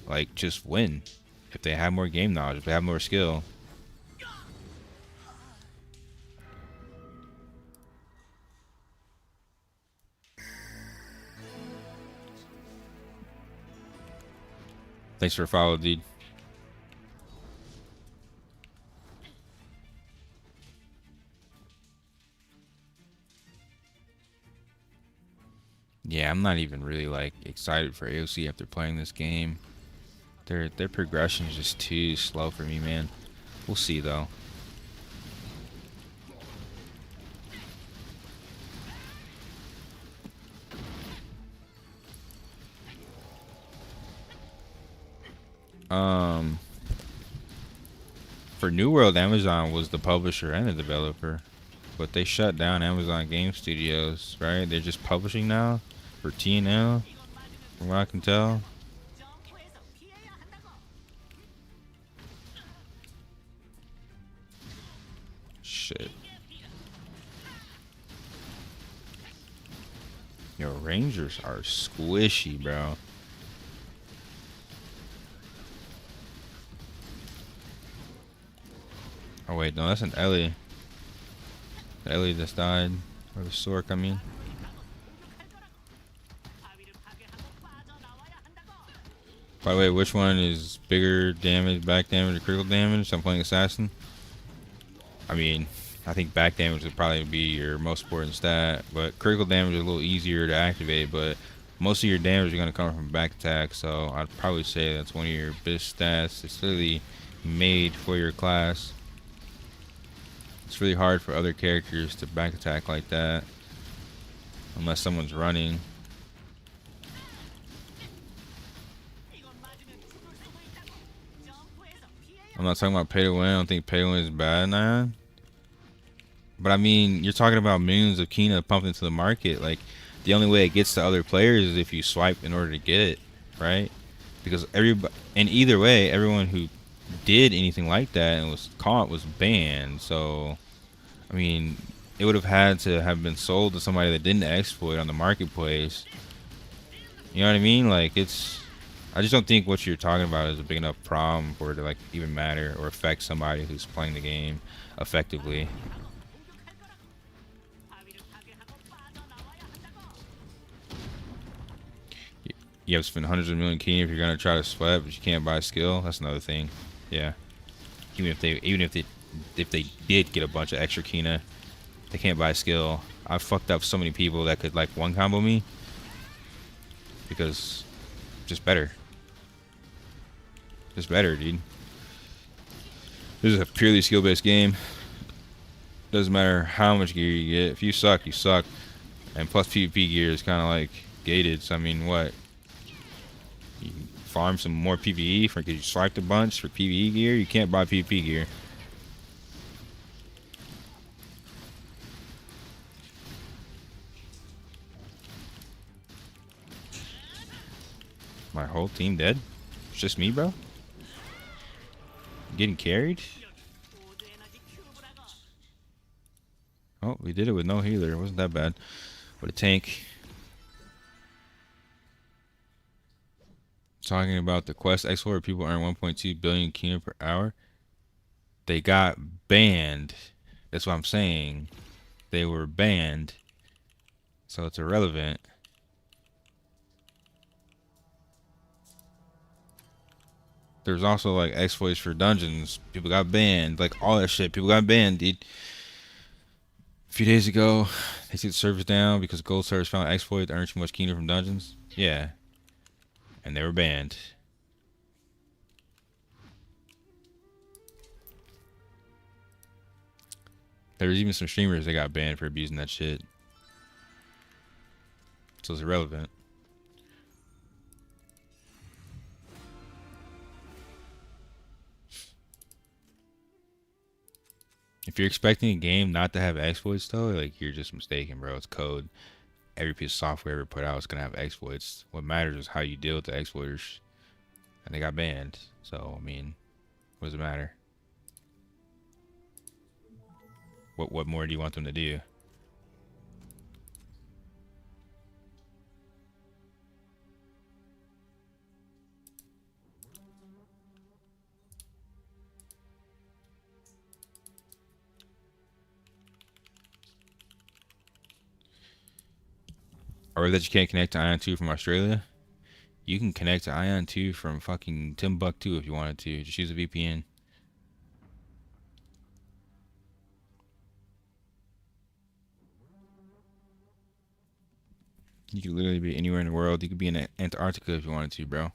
like just win if they have more game knowledge, if they have more skill. Thanks for a follow, dude. Yeah, I'm not even really like excited for AOC after playing this game. Their progression is just too slow for me, man. We'll see though. Um, for New World, Amazon was the publisher and the developer, but they shut down Amazon Game Studios, right? They're just publishing now for TNL, from what I can tell. Shit. Yo, Rangers are squishy, bro. Oh wait, no, that's an Ellie. The Ellie just died. Or the Sork, I mean. By the way, which one is bigger damage, back damage, or critical damage? I'm playing Assassin. I mean, I think back damage would probably be your most important stat, but critical damage is a little easier to activate, but most of your damage is going to come from back attack, so I'd probably say that's one of your best stats. It's really made for your class. It's really hard for other characters to back attack like that, unless someone's running. I'm not talking about pay to win. I don't think pay to win is bad, nah. But I mean, you're talking about millions of Kina pumped into the market. Like, the only way it gets to other players is if you swipe in order to get it, right? Because everybody, and either way, everyone who did anything like that and was caught was banned. So, I mean, it would have had to have been sold to somebody that didn't exploit on the marketplace. You know what I mean? Like, it's. I just don't think what you're talking about is a big enough problem for it to like even matter or affect somebody who's playing the game effectively. You have to spend hundreds of million key if you're gonna try to sweat, but you can't buy skill. That's another thing. Yeah. Even if they did get a bunch of extra Kina, they can't buy skill. I fucked up so many people that could like one combo me because just better. Just better, dude. This is a purely skill based game. Doesn't matter how much gear you get. If you suck, you suck. And plus PvP gear is kinda like gated, so I mean what? You farm some more PvE for because you swiped a bunch for PvE gear. You can't buy PvP gear. My whole team dead? It's just me, bro? Getting carried? Oh, we did it with no healer. It wasn't that bad. With a tank. Talking about the Quest X4 where people earn 1.2 billion Kina per hour. They got banned. That's what I'm saying. They were banned. So it's irrelevant. There's also like exploits for dungeons. People got banned. Like all that shit. People got banned, dude. A few days ago, they took the servers down because gold servers found exploit to earn too much Kina from dungeons. Yeah. And they were banned. There was even some streamers that got banned for abusing that shit. So it's irrelevant. If you're expecting a game not to have exploits though, like you're just mistaken, bro. It's code. Every piece of software ever put out is gonna have exploits. What matters is how you deal with the exploiters. And they got banned. So I mean, what does it matter? What more do you want them to do? Or that you can't connect to Ion 2 from Australia? You can connect to Ion 2 from fucking Timbuktu if you wanted to. Just use a VPN. You could literally be anywhere in the world. You could be in Antarctica if you wanted to, bro.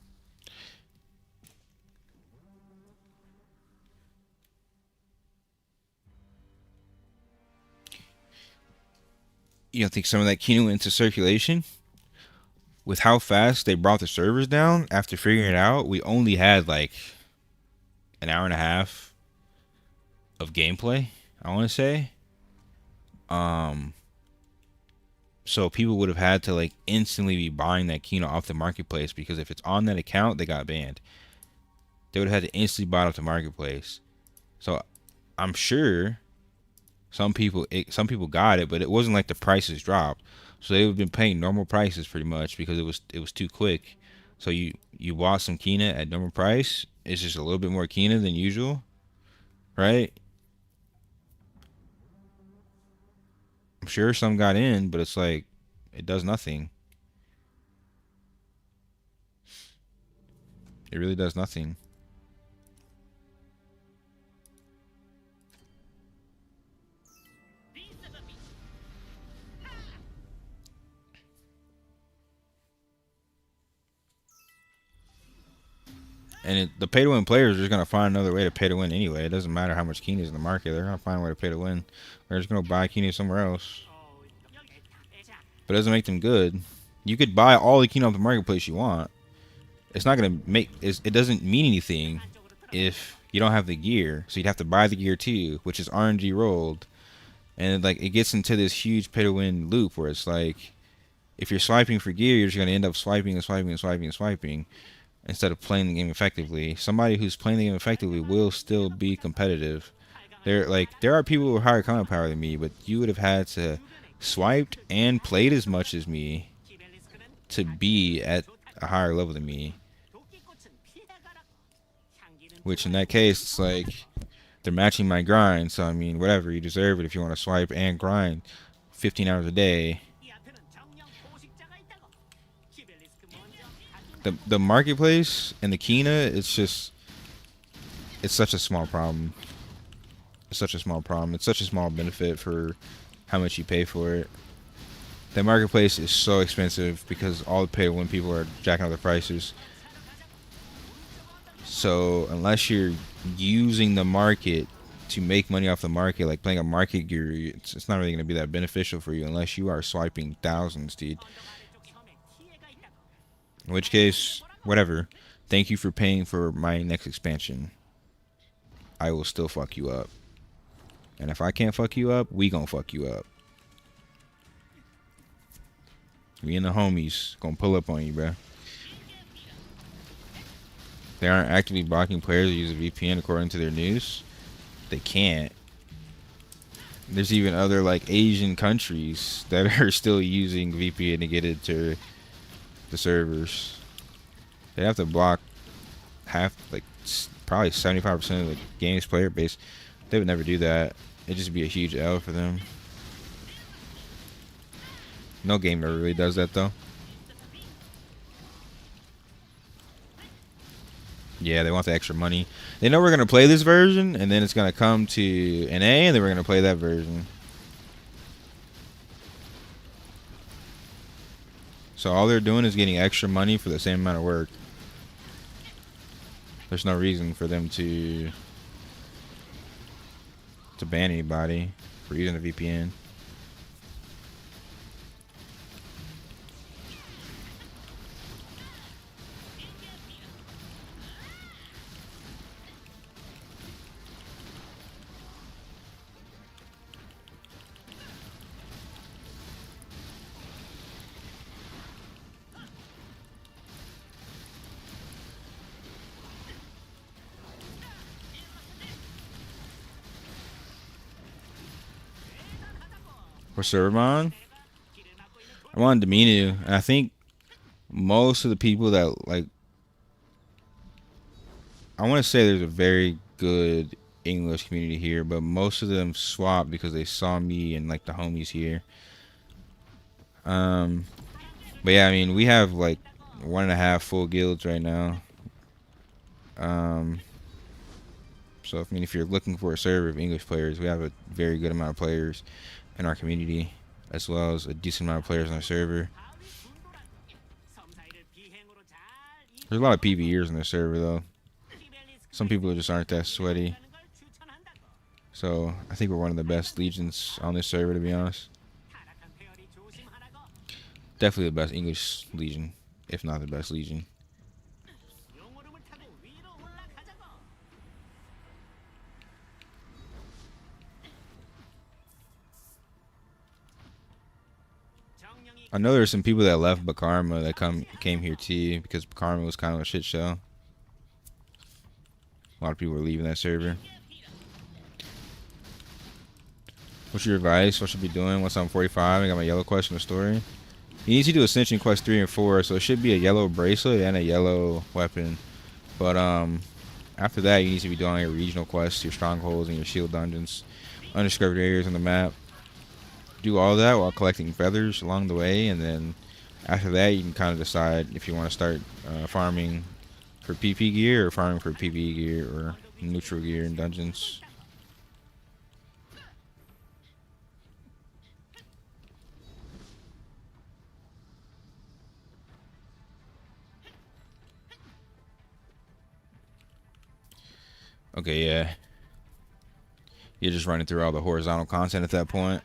You don't think some of that Kino went into circulation? With how fast they brought the servers down after figuring it out, we only had like an hour and a half of gameplay, I want to say. Um, so people would have had to like instantly be buying that Kino off the marketplace, because if it's on that account, they got banned. They would have had to instantly buy it off the marketplace. So I'm sure some people got it, but it wasn't like the prices dropped. So they would have been paying normal prices pretty much, because it was too quick. So you bought some Kina at normal price. It's just a little bit more Kina than usual, right? I'm sure some got in, but it's like it does nothing. It really does nothing. And the pay to win players are just gonna find another way to pay to win anyway. It doesn't matter how much Kina is in the market. They're gonna find a way to pay to win. They're just gonna buy Kina somewhere else. But it doesn't make them good. You could buy all the Kina off the marketplace you want. It's not gonna make it doesn't mean anything if you don't have the gear. So you'd have to buy the gear too, which is RNG rolled. And like it gets into this huge pay to win loop where it's like, if you're swiping for gear, you're just gonna end up swiping and swiping and swiping and swiping instead of playing the game effectively. Somebody who's playing the game effectively will still be competitive. There are people with higher comment power than me, but you would have had to swiped and played as much as me to be at a higher level than me. Which in that case, it's like they're matching my grind. So I mean, whatever, you deserve it if you want to swipe and grind 15 hours a day. The marketplace and the Kina, it's such a small problem. It's such a small problem. It's such a small benefit for how much you pay for it. The marketplace is so expensive because all the pay to win people are jacking up the prices. So unless you're using the market to make money off the market, like playing a market gear, it's not really going to be that beneficial for you unless you are swiping thousands, dude. In which case, whatever. Thank you for paying for my next expansion. I will still fuck you up. And if I can't fuck you up, we gonna fuck you up. Me and the homies gonna pull up on you, bro. They aren't actively blocking players that use a VPN according to their news. They can't. There's even other like Asian countries that are still using VPN to get into the servers. They have to block probably 75% of the game's player base. They would never do that. It'd just be a huge L for them. No game ever really does that though. Yeah, they want the extra money. They know we're gonna play this version, and then it's gonna come to NA, and then we're gonna play that version. So all they're doing is getting extra money for the same amount of work. There's no reason for them to ban anybody for using a VPN. What server am I on? I'm on Dominu, and I think most of the people that like, I want to say there's a very good English community here, but most of them swapped because they saw me and like the homies here. But yeah, I mean, we have like 1.5 full guilds right now. So if you're looking for a server of English players, we have a very good amount of players in our community, as well as a decent amount of players on our server. There's a lot of PvEers in this server though. Some people just aren't that sweaty. So I think we're one of the best legions on this server, to be honest. Definitely the best English legion, if not the best legion. I know there's some people that left Bakarma that came here too because Bakarma was kind of a shit show. A lot of people were leaving that server. What's your advice? What should I be doing? Once I'm 45, I got my yellow quest in the story. You need to do Ascension Quest 3 and 4, so it should be a yellow bracelet and a yellow weapon. But after that, you need to be doing your regional quests, your strongholds, and your shield dungeons, undiscovered areas on the map. Do all that while collecting feathers along the way, and then after that, you can kind of decide if you want to start farming for PP gear or farming for PvE gear or neutral gear in dungeons. Okay, yeah. You're just running through all the horizontal content at that point.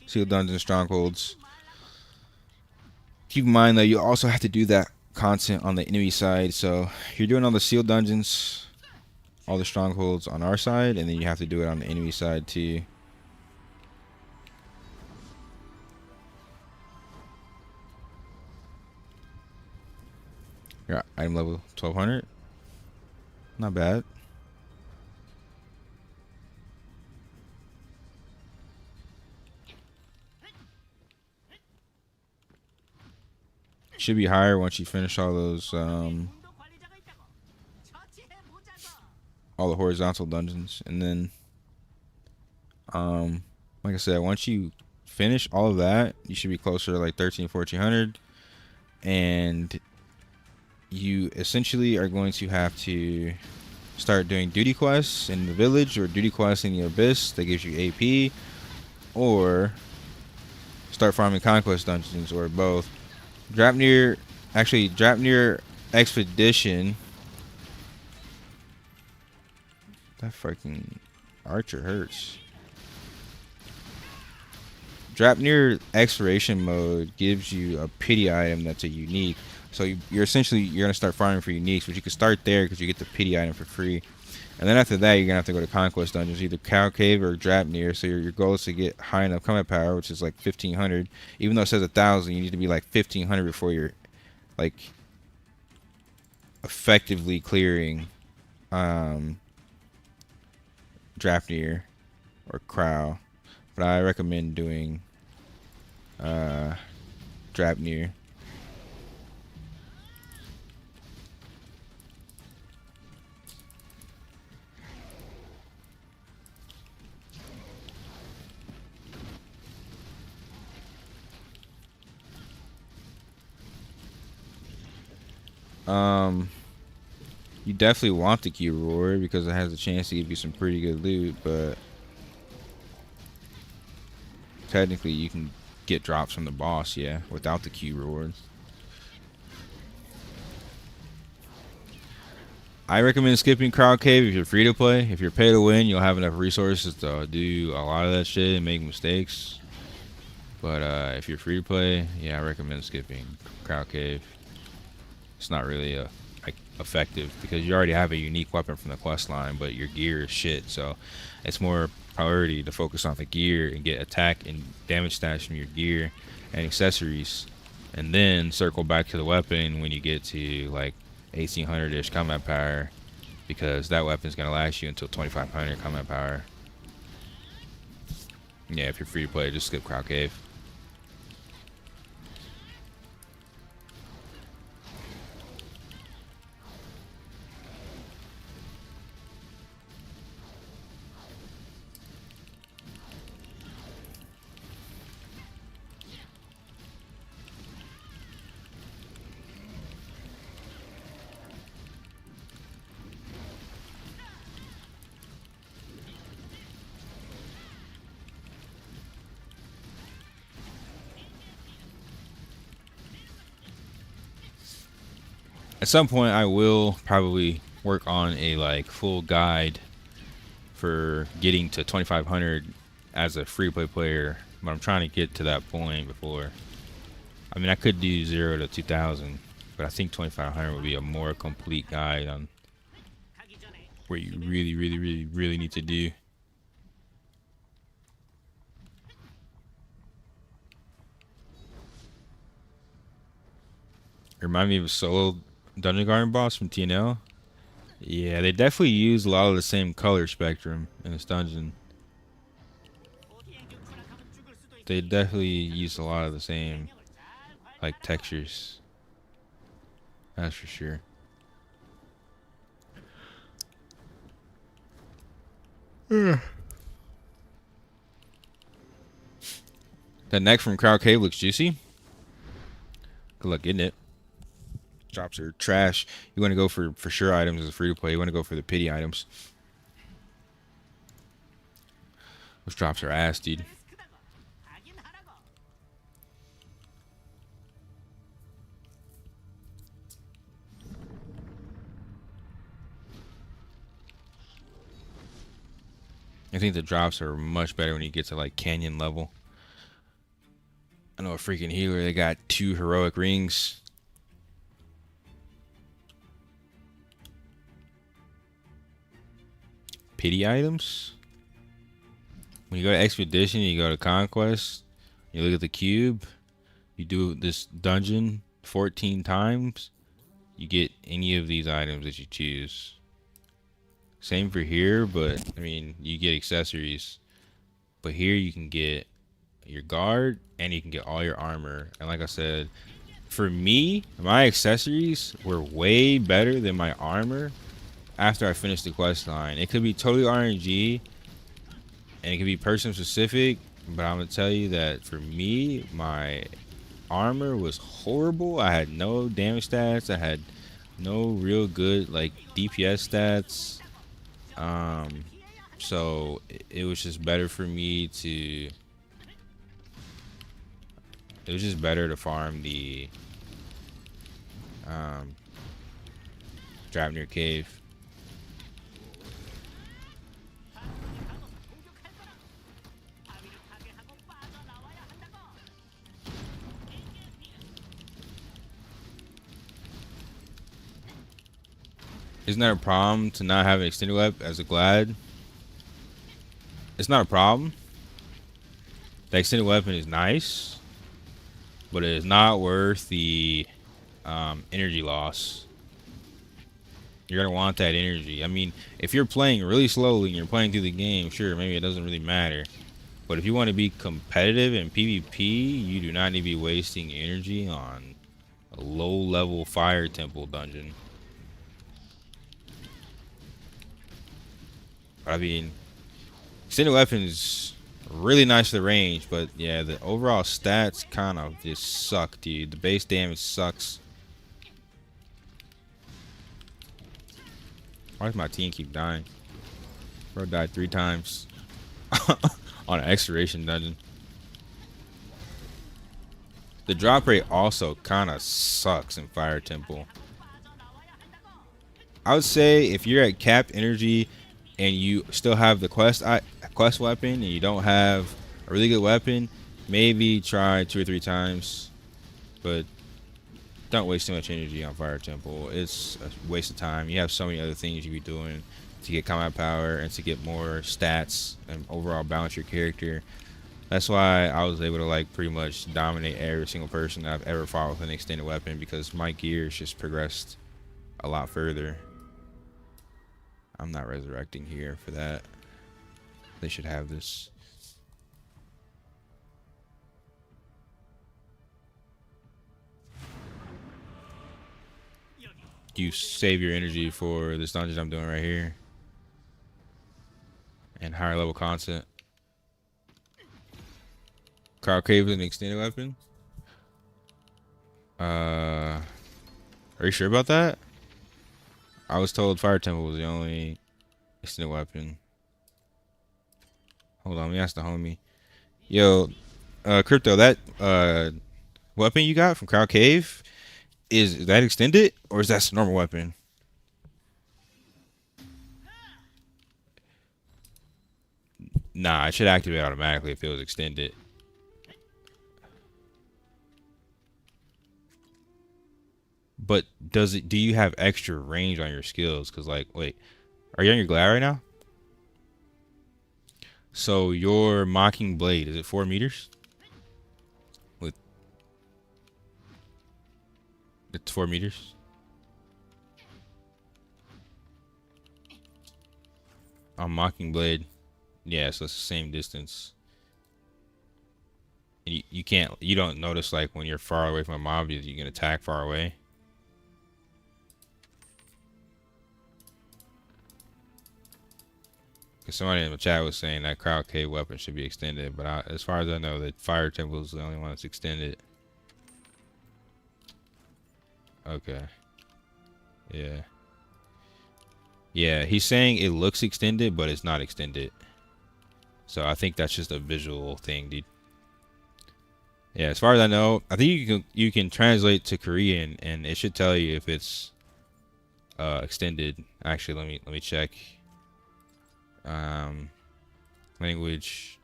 Shield dungeons, strongholds. Keep in mind though, you also have to do that content on the enemy side. So you're doing all the sealed dungeons, all the strongholds on our side, and then you have to do it on the enemy side too. Your item level 1200. Not bad. Should be higher once you finish all those all the horizontal dungeons, and then like I said, once you finish all of that, you should be closer to like 1400, and you essentially are going to have to start doing duty quests in the village or duty quests in the abyss that gives you AP, or start farming conquest dungeons, or both. Drapnir Expedition. That fucking archer hurts. Drapnir Exploration mode gives you a pity item that's a unique. So you're gonna start farming for uniques, but you can start there because you get the pity item for free. And then after that, you're gonna have to go to conquest dungeons, either Cow Cave or Drapnir. So your goal is to get high enough combat power, which is like 1500. Even though it says 1000, you need to be like 1500 before you're like effectively clearing Drapnir or Crow. But I recommend doing Drapnir. You definitely want the Q reward because it has a chance to give you some pretty good loot, but technically you can get drops from the boss, yeah, without the Q reward. I recommend skipping Crowd Cave if you're free to play. If you're pay to win, you'll have enough resources to do a lot of that shit and make mistakes. But if you're free to play, yeah, I recommend skipping Crowd Cave. It's not really effective because you already have a unique weapon from the quest line, but your gear is shit. So it's more priority to focus on the gear and get attack and damage stats from your gear and accessories, and then circle back to the weapon when you get to like 1800-ish combat power, because that weapon is going to last you until 2500 combat power. Yeah, if you're free to play, just skip Crowd Cave. At some point, I will probably work on a like full guide for getting to 2500 as a free play player, but I'm trying to get to that point before. I mean, I could do 0 to 2000, but I think 2500 would be a more complete guide on what you really need to do. Remind me of a solo dungeon garden boss from TNL. Yeah, they definitely use a lot of the same color spectrum in this dungeon. They definitely use a lot of the same like textures. That's for sure. That neck from Crowd Cave looks juicy. Good luck getting it. Drops are trash. You want to go for sure items as a free to play. You want to go for the pity items. Those drops are ass, dude. I think the drops are much better when you get to like canyon level. I know a freaking healer. They got 2 heroic rings. Pity items. When you go to expedition, you go to conquest. You look at the cube. You do this dungeon 14 times. You get any of these items that you choose. Same for here, but I mean, you get accessories. But here you can get your guard and you can get all your armor. And like I said, for me, my accessories were way better than my armor after I finished the quest line. It could be totally RNG and it could be person specific, but I'm gonna tell you that for me, my armor was horrible. I had no damage stats. I had no real good like DPS stats. So it was just better for me to. It was just better to farm the Drapnir Cave. Isn't that a problem to not have an extended web as a glad? It's not a problem. The extended weapon is nice, but it is not worth the energy loss. You're gonna want that energy. I mean, if you're playing really slowly and you're playing through the game, sure, maybe it doesn't really matter. But if you want to be competitive in PvP, you do not need to be wasting energy on a low-level fire temple dungeon. I mean, extended weapon is really nice for the range, but yeah, the overall stats kind of just suck, dude. The base damage sucks. Why does my team keep dying? Bro died 3 times on an exploration dungeon. The drop rate also kind of sucks in Fire Temple. I would say if you're at capped energy and you still have the quest weapon and you don't have a really good weapon, maybe try 2 or 3 times, but don't waste too much energy on Fire Temple. It's a waste of time. You have so many other things you be doing to get combat power and to get more stats and overall balance your character. That's why I was able to like pretty much dominate every single person that I've ever fought with an extended weapon, because my gears just progressed a lot further. I'm not resurrecting here for that. They should have this. You save your energy for this dungeon I'm doing right here. And higher level content. Crowd Cave is an extended weapon? Are you sure about that? I was told Fire Temple was the only extended weapon. Hold on, let me ask the homie. Yo, Crypto, that weapon you got from Crowd Cave, Is that extended or is that a normal weapon? Nah, it should activate automatically if it was extended. But does it? Do you have extra range on your skills? Cause like, wait, are you on your glad right now? So your mocking blade is it 4 meters? With it's 4 meters. On mocking blade, yeah, so it's the same distance. And you can't, you don't notice like when you're far away from a mob, you can attack far away. Because somebody in the chat was saying that crowd cave weapon should be extended, but as far as I know, the fire temple is the only one that's extended. Okay. Yeah. Yeah, he's saying it looks extended, but it's not extended. So I think that's just a visual thing, dude. Yeah, as far as I know, I think you can translate to Korean and it should tell you if it's extended. Actually, let me check. Um, language.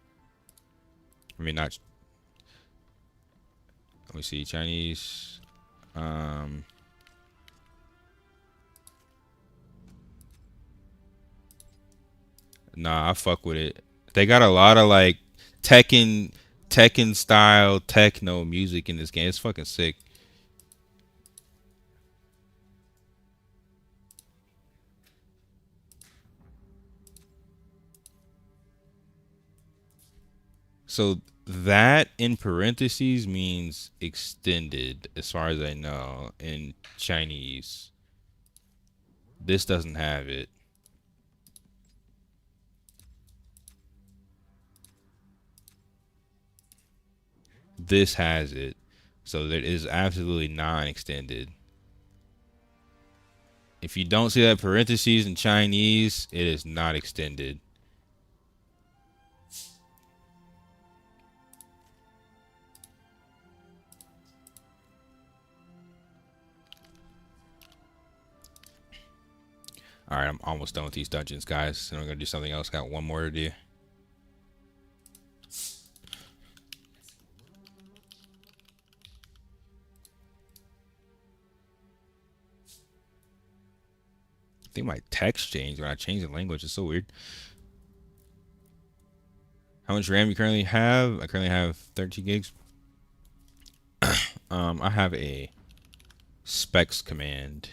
I mean, not. Let me see. Chinese. Um, nah, I fuck with it. They got a lot of like Tekken style techno music in this game. It's fucking sick. So that in parentheses means extended, as far as I know, in Chinese. This doesn't have it. This has it. So that is absolutely non-extended. If you don't see that parentheses in Chinese, it is not extended. Alright, I'm almost done with these dungeons, guys. And I'm going to do something else. Got one more to do. I think my text changed when I changed the language. It's so weird. How much RAM you currently have? I currently have 13 gigs. I have a specs command.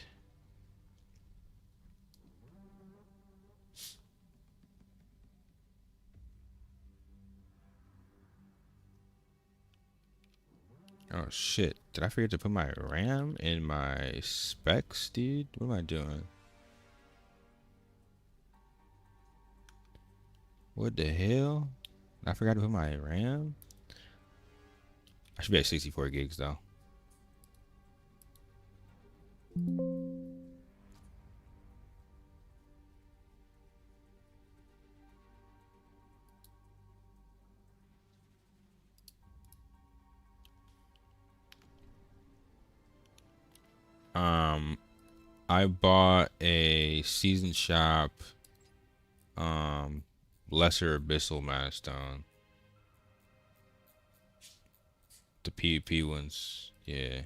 Oh shit. Did I forget to put my RAM in my specs, dude? What am I doing? What the hell? I forgot to put my RAM? I should be at 64 gigs though. I bought a season shop lesser abyssal mana stone. The PvP ones, yeah.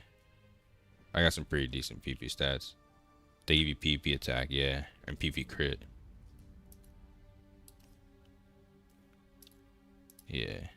I got some pretty decent PvP stats. They give you PvP attack, yeah, and PvP crit. Yeah.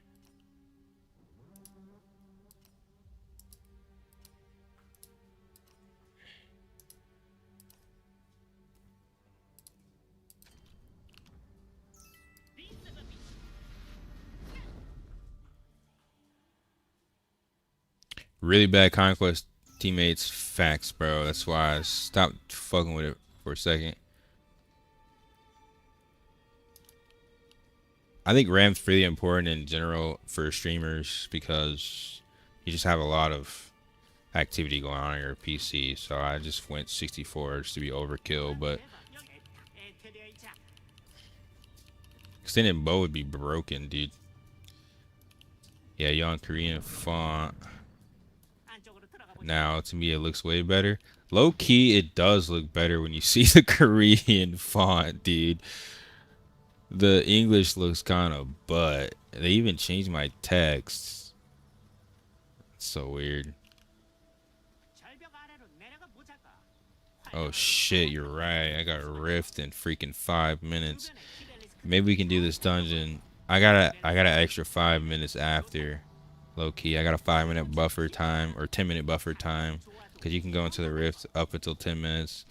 Really bad conquest teammates, facts, bro. That's why I stopped fucking with it for a second. I think RAM's really important in general for streamers because you just have a lot of activity going on your PC. So I just went 64 just to be overkill, but extended bow would be broken, dude. Yeah, you on Korean font. now. To me, it looks way better. Low key, it does look better when you see the Korean font, dude. The English looks kind of butt. They even changed my text. It's so weird. Oh shit, you're right. I got a rift in freaking 5 minutes. Maybe we can do this dungeon. I got an extra 5 minutes after. Low key, I got a 5 minute buffer time or 10 minute buffer time. Cause you can go into the rift up until 10 minutes.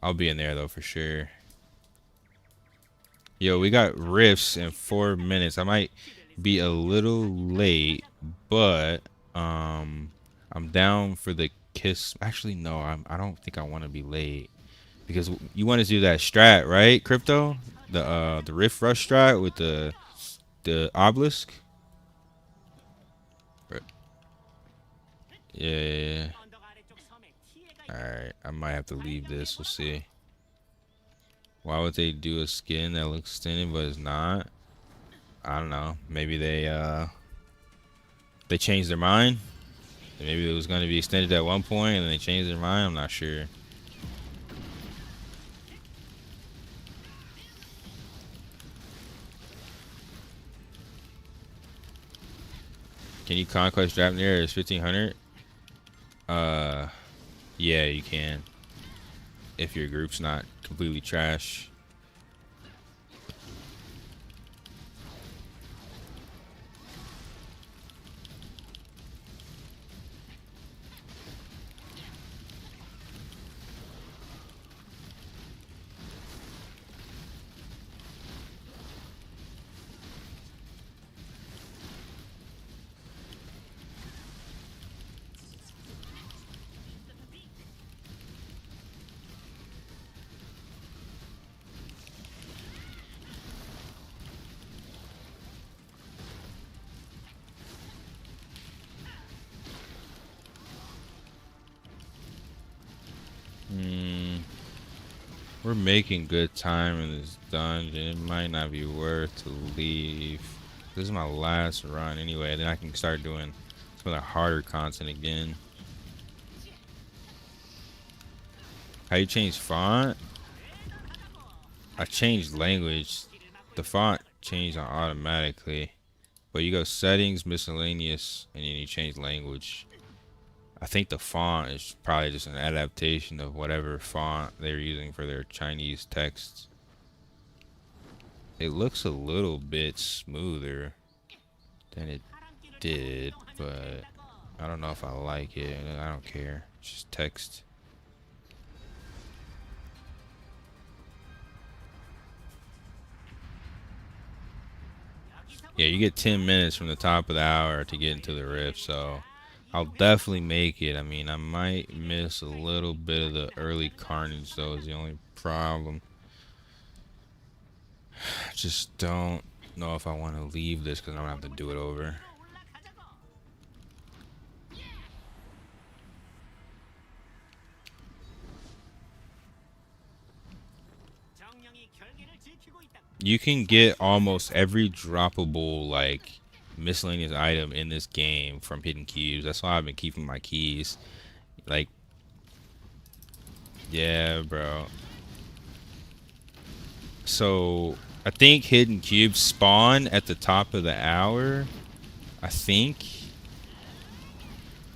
I'll be in there though for sure. Yo, we got rifts in 4 minutes. I might be a little late, but I'm down for the kiss. Actually, no, I don't think I want to be late because you want to do that strat, right, Crypto? The rift rush strat with the obelisk. Right. Yeah. All right, I might have to leave this. We'll see. Why would they do a skin that looks extended but it's not? I don't know. Maybe they changed their mind. Maybe it was going to be extended at one point and then they changed their mind. I'm not sure. Can you conquest Draupnir as 1500? Yeah, you can. If your group's not completely trash. We're making good time in this dungeon. It might not be worth to leave. This is my last run anyway. Then I can start doing some of the harder content again. How you change font? I changed language. The font changed automatically. But you go settings, miscellaneous, and then you change language. I think the font is probably just an adaptation of whatever font they're using for their Chinese texts. It looks a little bit smoother than it did, but I don't know if I like it. I don't care. It's just text. Yeah, you get 10 minutes from the top of the hour to get into the rift, so I'll definitely make it. I mean, I might miss a little bit of the early carnage, though, is the only problem. I just don't know if I want to leave this because I'm going to have to do it over. You can get almost every droppable, like, miscellaneous item in this game from hidden cubes. That's why I've been keeping my keys. Like, yeah, bro. So, I think hidden cubes spawn at the top of the hour. I think.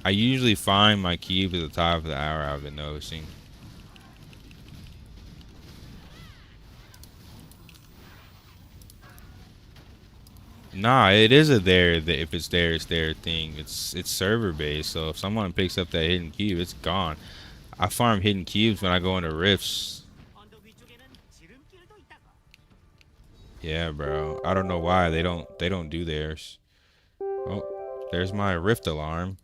I usually find my cube at the top of the hour, I've been noticing. Nah, it is a there. If it's there, it's there thing. It's server based. So if someone picks up that hidden cube, it's gone. I farm hidden cubes when I go into rifts. Yeah, bro. I don't know why they don't do theirs. Oh, there's my rift alarm.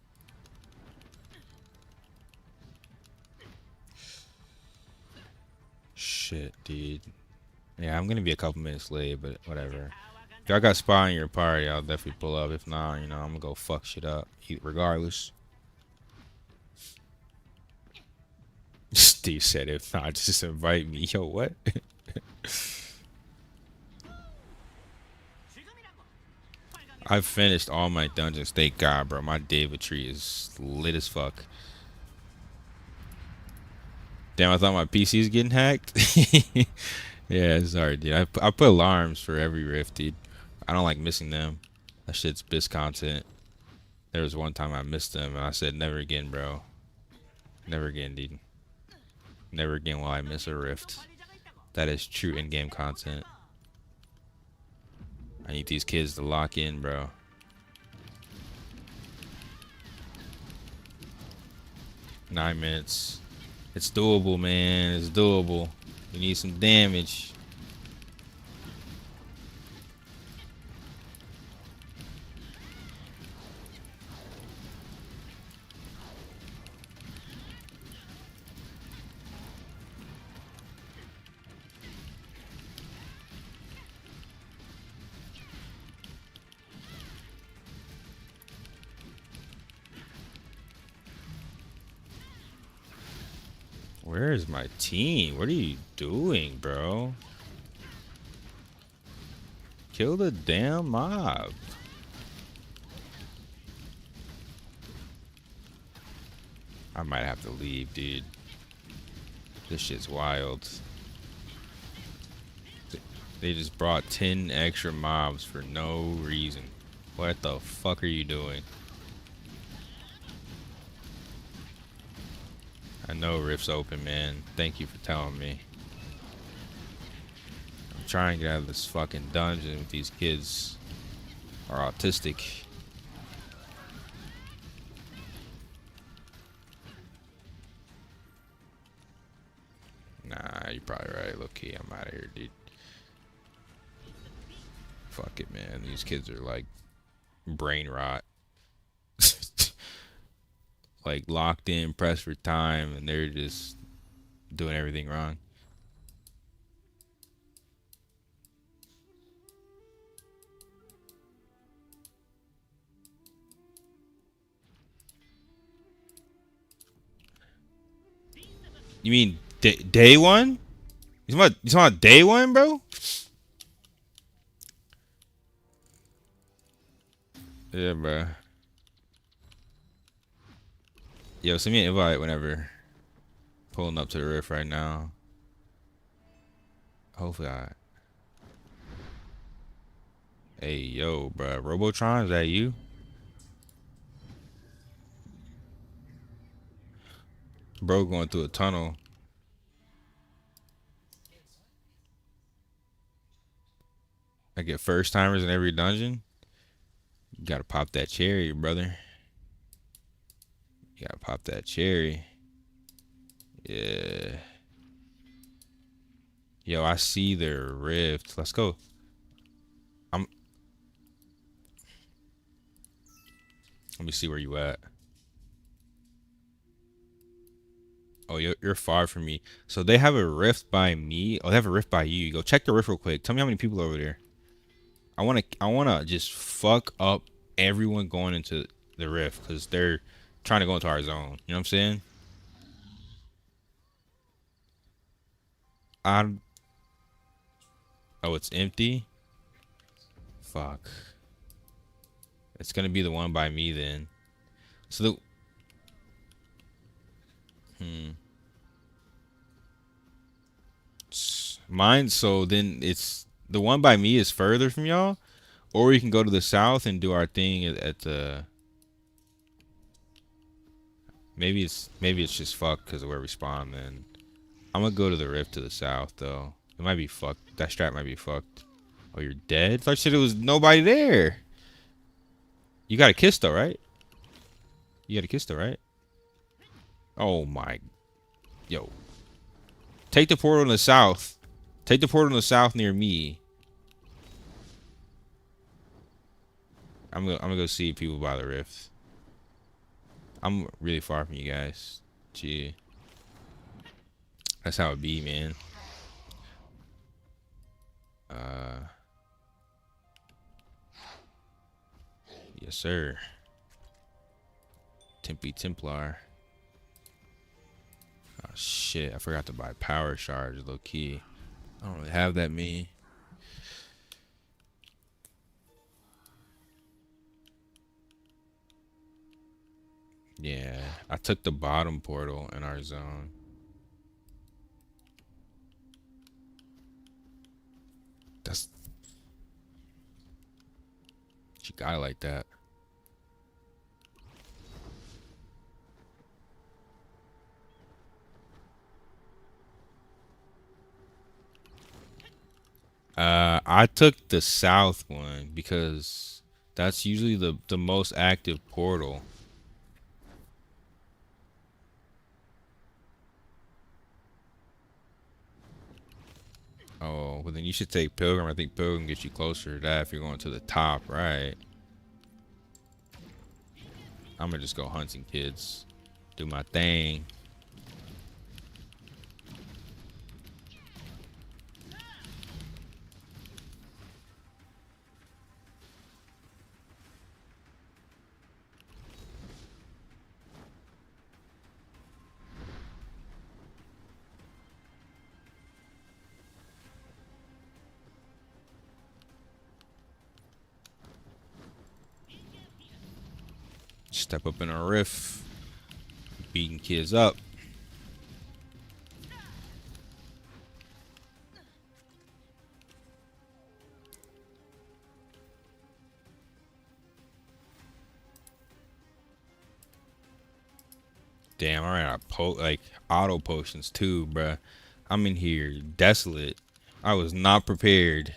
Shit, dude. Yeah, I'm gonna be a couple minutes late, but whatever. If y'all got spot in your party, I'll definitely pull up. If not, you know, I'm gonna go fuck shit up, regardless. Steve said, if not, just invite me. Yo, what? I've finished all my dungeons. Thank God, bro. My David tree is lit as fuck. Damn, I thought my PC's getting hacked. Yeah, sorry, dude. I put alarms for every rift, dude. I don't like missing them. That shit's bis content. There was one time I missed them, and I said, never again, bro. Never again, dude. Never again will I miss a rift. That is true in-game content. I need these kids to lock in, bro. Nine minutes. It's doable, man. It's doable. We need some damage. Where is my team? What are you doing, bro? Kill the damn mob. I might have to leave, dude. This shit's wild. They just brought 10 extra mobs for no reason. What the fuck are you doing? I know Rift's open, man. Thank you for telling me. I'm trying to get out of this fucking dungeon with these kids are autistic. Nah, you're probably right. Low key, I'm out of here, dude. Fuck it, man. These kids are like brain rot. Like locked in, pressed for time, and they're just doing everything wrong. You mean day one? You talking about day one, bro? Yeah, bro. Yo, send me an invite whenever. Pulling up to the rift right now. Hopefully I... Hey, yo, bro. Robotron, is that you? Bro going through a tunnel. I get first timers in every dungeon. You gotta pop that cherry, brother. You gotta pop that cherry. Yeah. Yo, I see their rift. Let's go. I'm. Let me see where you at. Oh, you're far from me. So they have a rift by me. Oh, they have a rift by you. Go check the rift real quick. Tell me how many people are over there. I wanna just fuck up everyone going into the rift because they're trying to go into our zone. You know what I'm saying? I. Oh, it's empty. Fuck. It's gonna be the one by me then. So the. Mine. So then it's the one by me is further from y'all, or we can go to the south and do our thing at the. Maybe it's just fucked because of where we spawn. Then I'm gonna go to the rift to the south though. It might be fucked. That strat might be fucked. Oh, you're dead? I thought you said there was nobody there. You got a kiss though, right? You got a kiss though, right? Oh my. Yo. Take the portal in the south. Take the portal in the south near me. I'm gonna go see people by the rift. I'm really far from you guys. Gee. That's how it be, man. Yes, sir. Tempe Templar. Oh shit, I forgot to buy power shards, low key. I don't really have that many. Yeah, I took the bottom portal in our zone. That's she got it like that. I took the south one because that's usually the most active portal. Oh, well then you should take Pilgrim. I think Pilgrim gets you closer to that if you're going to the top, right? I'm gonna just go hunting kids, do my thing. Step up in a riff, beating kids up. Damn, I ran out of like auto potions too, bruh. I'm in here desolate. I was not prepared.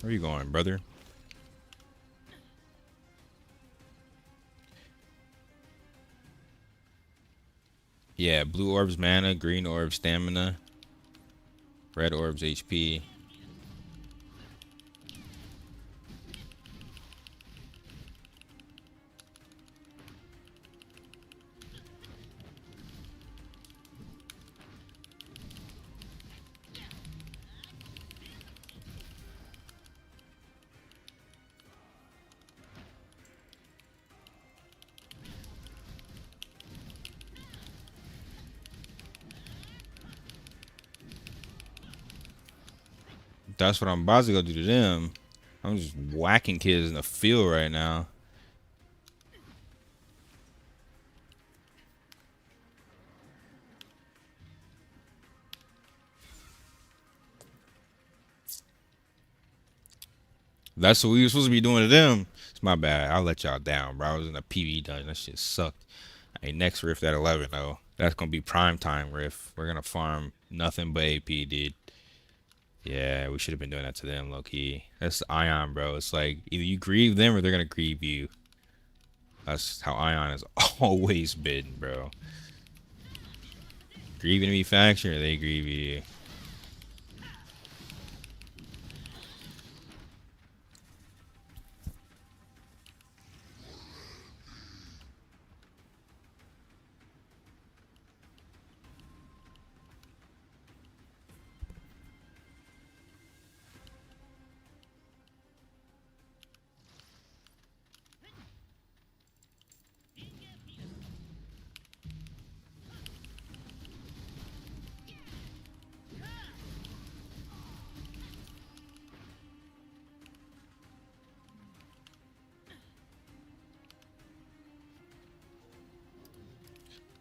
Where you going, brother? Yeah, blue orbs mana, green orbs stamina, red orbs HP. That's what I'm about to go do to them. I'm just whacking kids in the field right now. That's what we were supposed to be doing to them. It's my bad. I'll let y'all down, bro. I was in a PvE dungeon. That shit sucked. Hey, next rift at 11 though. That's gonna be prime time rift. We're gonna farm nothing but AP, dude. Yeah, we should have been doing that to them, low key. That's Aion, bro. It's like either you grieve them or they're gonna grieve you. That's how Aion has always been, bro. Grieve enemy faction or they grieve you.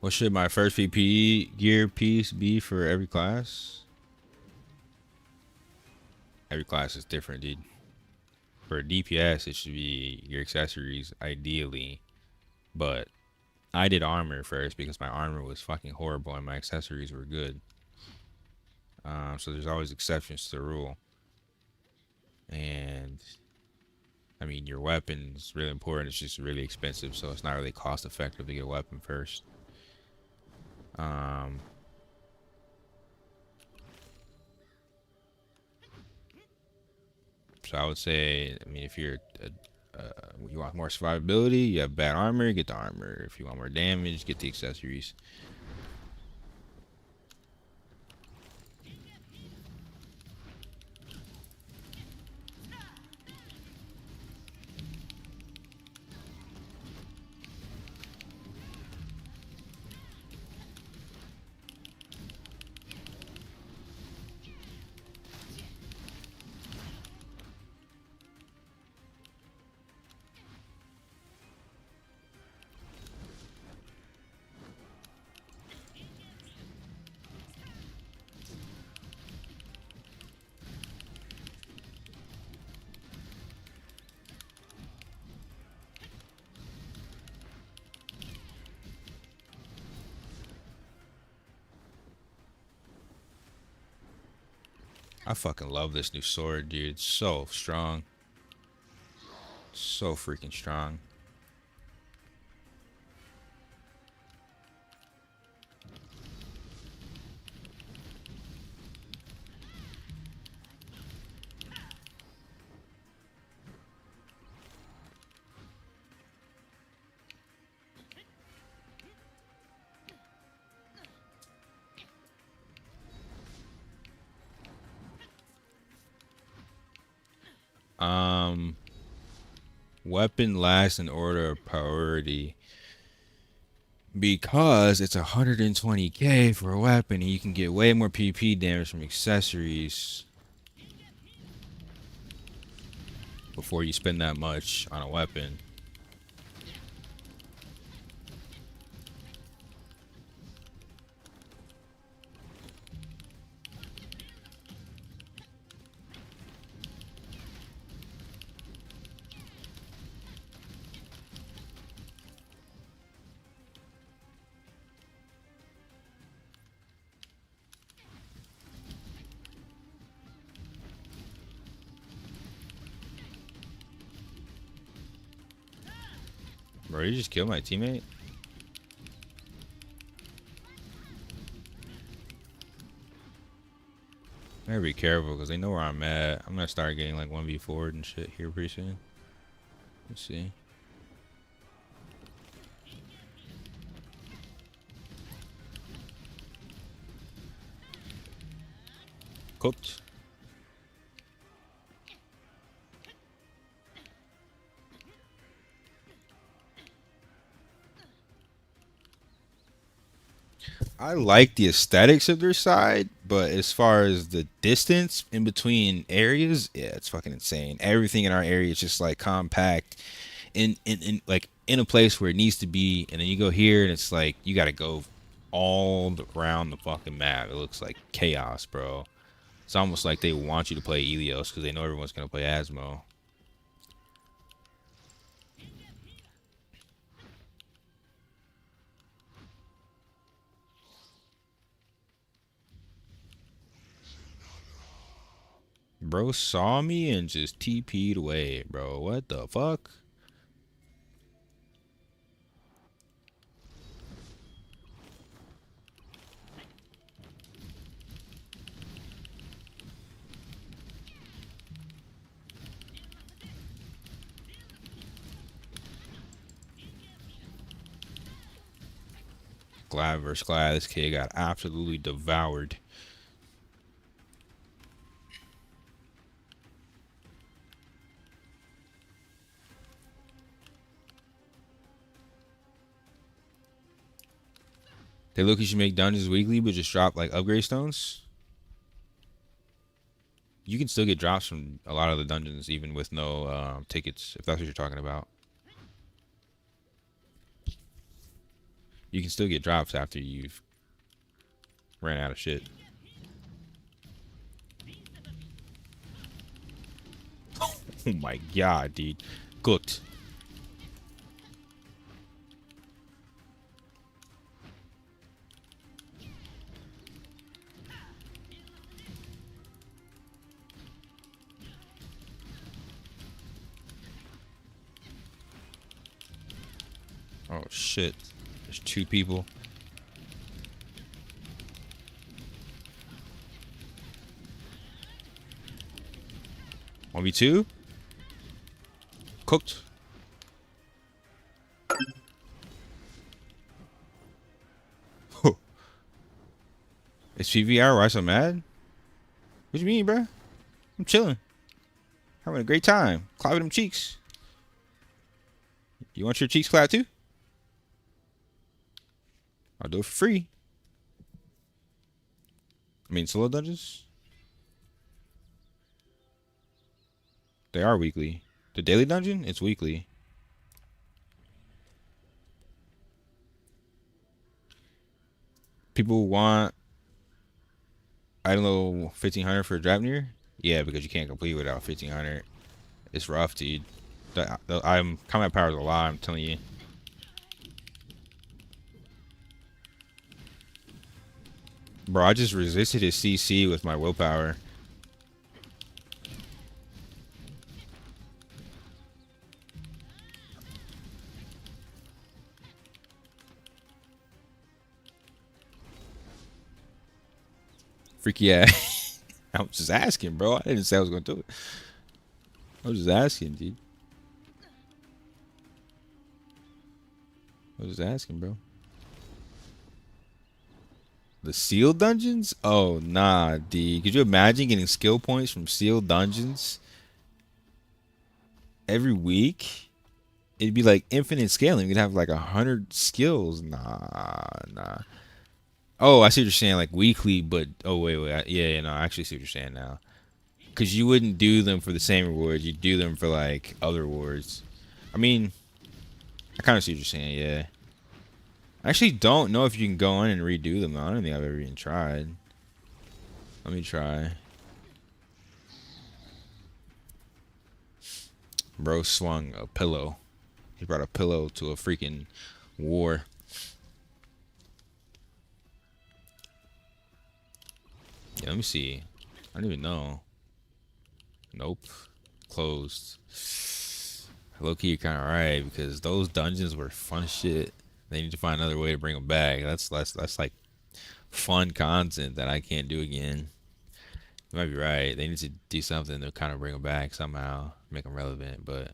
What should my first VP gear piece be for every class? Every class is different, dude. For DPS, it should be your accessories, ideally. But I did armor first because my armor was fucking horrible and my accessories were good. So there's always exceptions to the rule. And I mean, your weapon is really important. It's just really expensive, so it's not really cost effective to get a weapon first. So I would say, I mean, if you're you want more survivability, you have bad armor, get the armor. If you want more damage, get the accessories. I fucking love this new sword, dude. It's so strong. So freaking strong. Um, Weapon last in order of priority. Because it's 120k for a weapon and you can get way more PvP damage from accessories before you spend that much on a weapon. Bro, you just killed my teammate? I gotta be careful because they know where I'm at. I'm gonna start getting like 1v4'd and shit here pretty soon. Let's see. Cooked. I like the aesthetics of their side, but as far as the distance in between areas, yeah, it's fucking insane. Everything in our area is just like compact in like in a place where it needs to be, and then you go here and it's like you gotta go all around the fucking map. It looks like chaos, bro. It's almost like they want you to play Elios because they know everyone's gonna play Asmo. Bro saw me and just TP'd away, bro. What the fuck? Glad versus Glad. This kid got absolutely devoured. They look you should make dungeons weekly, but just drop like upgrade stones. You can still get drops from a lot of the dungeons, even with no tickets, if that's what you're talking about. You can still get drops after you've ran out of shit. Oh my god, dude. Cooked. Oh shit. There's two people. One v two. Cooked. It's PVR. Why so mad? What you mean, bro? I'm chilling, having a great time, clapping them cheeks. You want your cheeks clapped too? I'll do it for free. I mean, solo dungeons. They are weekly. The daily dungeon, it's weekly. People want, I don't know, 1500 for a Draupnir. Yeah, because you can't complete without 1500. It's rough, dude. I'm combat power is a lot. I'm telling you. Bro, I just resisted his CC with my willpower. Freaky ass. I was just asking, bro. I didn't say I was gonna do it. I was just asking, dude. I was just asking, bro. The sealed dungeons? Oh, nah, D. Could you imagine getting skill points from sealed dungeons every week? It'd be like infinite scaling. You'd have like 100 skills. Nah. Oh, I see what you're saying. Like weekly, but oh wait. Yeah, no. I actually see what you're saying now. Because you wouldn't do them for the same rewards. You'd do them for like other rewards. I mean, I kind of see what you're saying. Yeah. I actually don't know if you can go in and redo them. Though. I don't think I've ever even tried. Let me try. Bro swung a pillow. He brought a pillow to a freaking war. Yeah, let me see. I don't even know. Nope. Closed. Low key, you're kind of right because those dungeons were fun shit. They need to find another way to bring them back. That's like fun content that I can't do again. You might be right. They need to do something to kind of bring them back somehow, make them relevant. But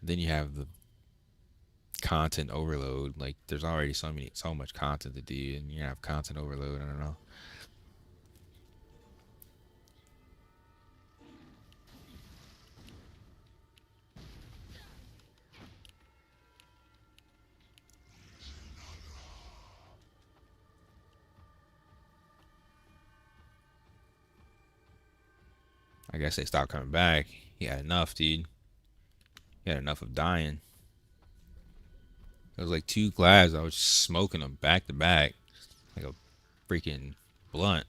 then you have the content overload. Like there's already so much content to do, and you have content overload. I don't know. I guess they stopped coming back. He had enough, dude. He had enough of dying. It was like 2 glass. I was just smoking them back to back, like a freaking blunt.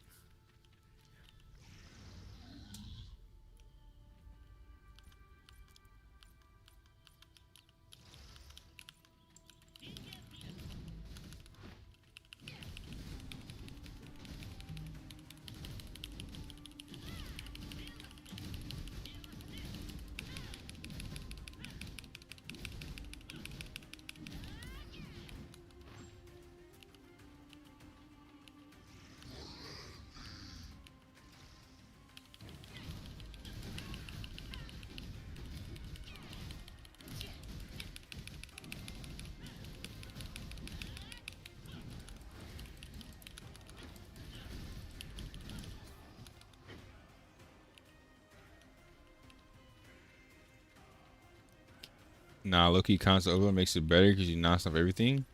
Nah, low-key constant overload makes it better because you non-stop everything.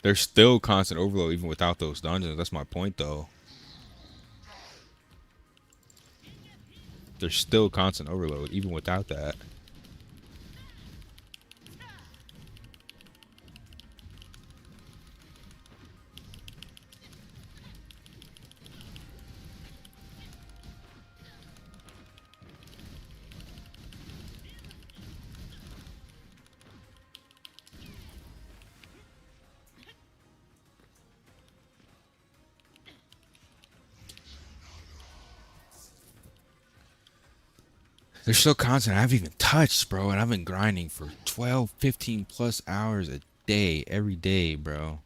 There's still constant overload even without those dungeons. That's my point, though. There's still constant overload even without that. There's still content I haven't even touched, bro, and I've been grinding for 12, 15 plus hours a day, every day, bro.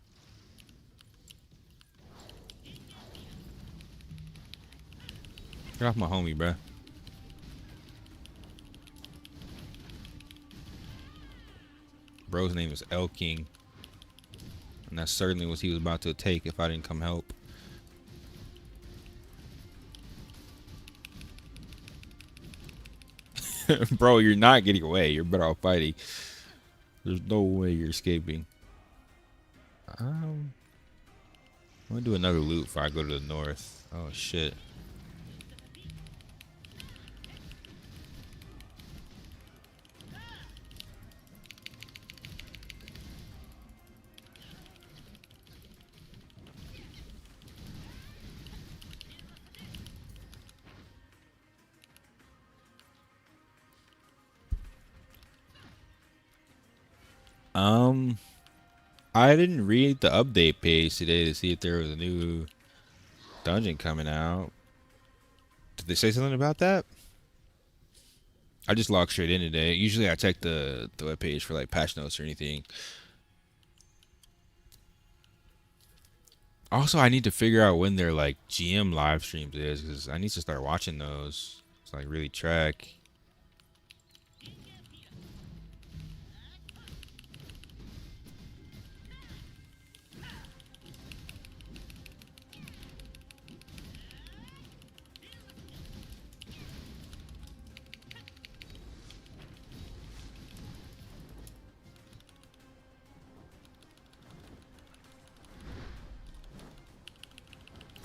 Get off my homie, bro. Bro's name is L King, and that's certainly what he was about to take if I didn't come help. Bro, you're not getting away. You're better off fighting. There's no way you're escaping. I'm gonna do another loot before I go to the north. Oh shit. Um, I didn't read the update page today to see if there was a new dungeon coming out. Did they say something about that? I just logged straight in today. Usually I check the web page for like patch notes or anything. Also, I need to figure out when their like GM live streams is because I need to start watching those. To like really track.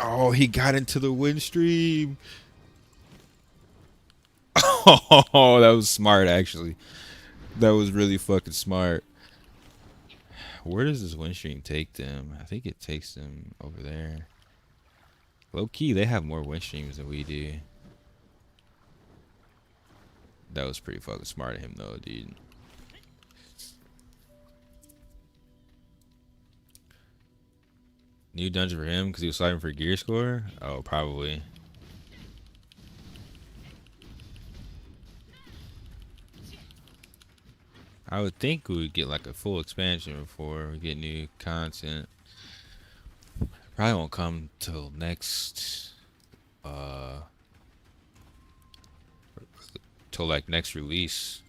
Oh, he got into the win stream. Oh, that was smart actually. That was really fucking smart. Where does this win stream take them? I think it takes them over there. Low key, they have more win streams than we do. That was pretty fucking smart of him though, dude. New dungeon for him because he was fighting for gear score? Oh, probably. I would think we would get like a full expansion before we get new content. Probably won't come till next uh till like next release.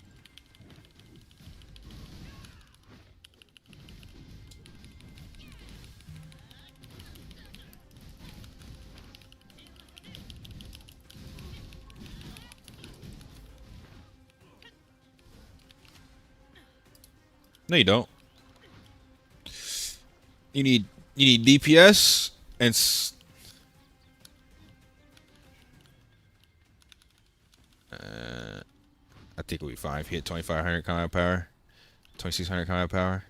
No, you don't. You need DPS and I think we'll be fine. If you hit 2500 combat power, 2600 combat power.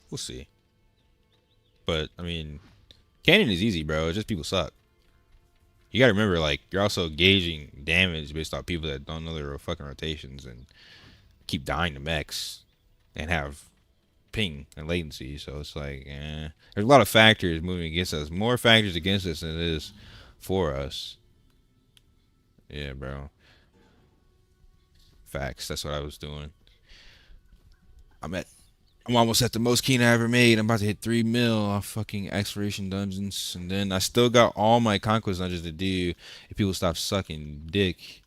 We'll see. But I mean, cannon is easy, bro. It's just people suck. You gotta remember, like, you're also gauging damage based off people that don't know their fucking rotations and keep dying to mechs and have ping and latency. So it's like, there's a lot of factors moving against us. More factors against us than it is for us. Yeah, bro. Facts. That's what I was doing. I'm almost at the most keen I ever made. I'm about to hit 3 mil off fucking exploration dungeons. And then I still got all my conquest dungeons to do if people stop sucking dick.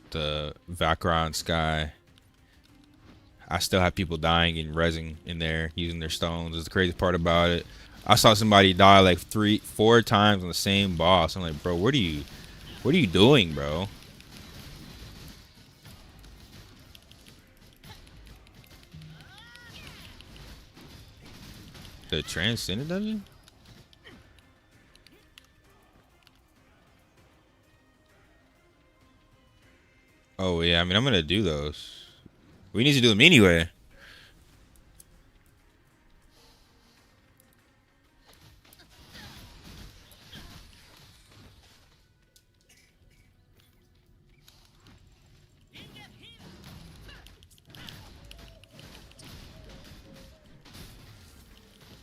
The Vakron Sky. I still have people dying and rezzing in there using their stones. Is the crazy part about it. I saw somebody die like 4 times on the same boss. I'm like, bro, what are you doing, bro? The Transcendent Dungeon? Oh yeah, I mean I'm gonna do those. We need to do them anyway.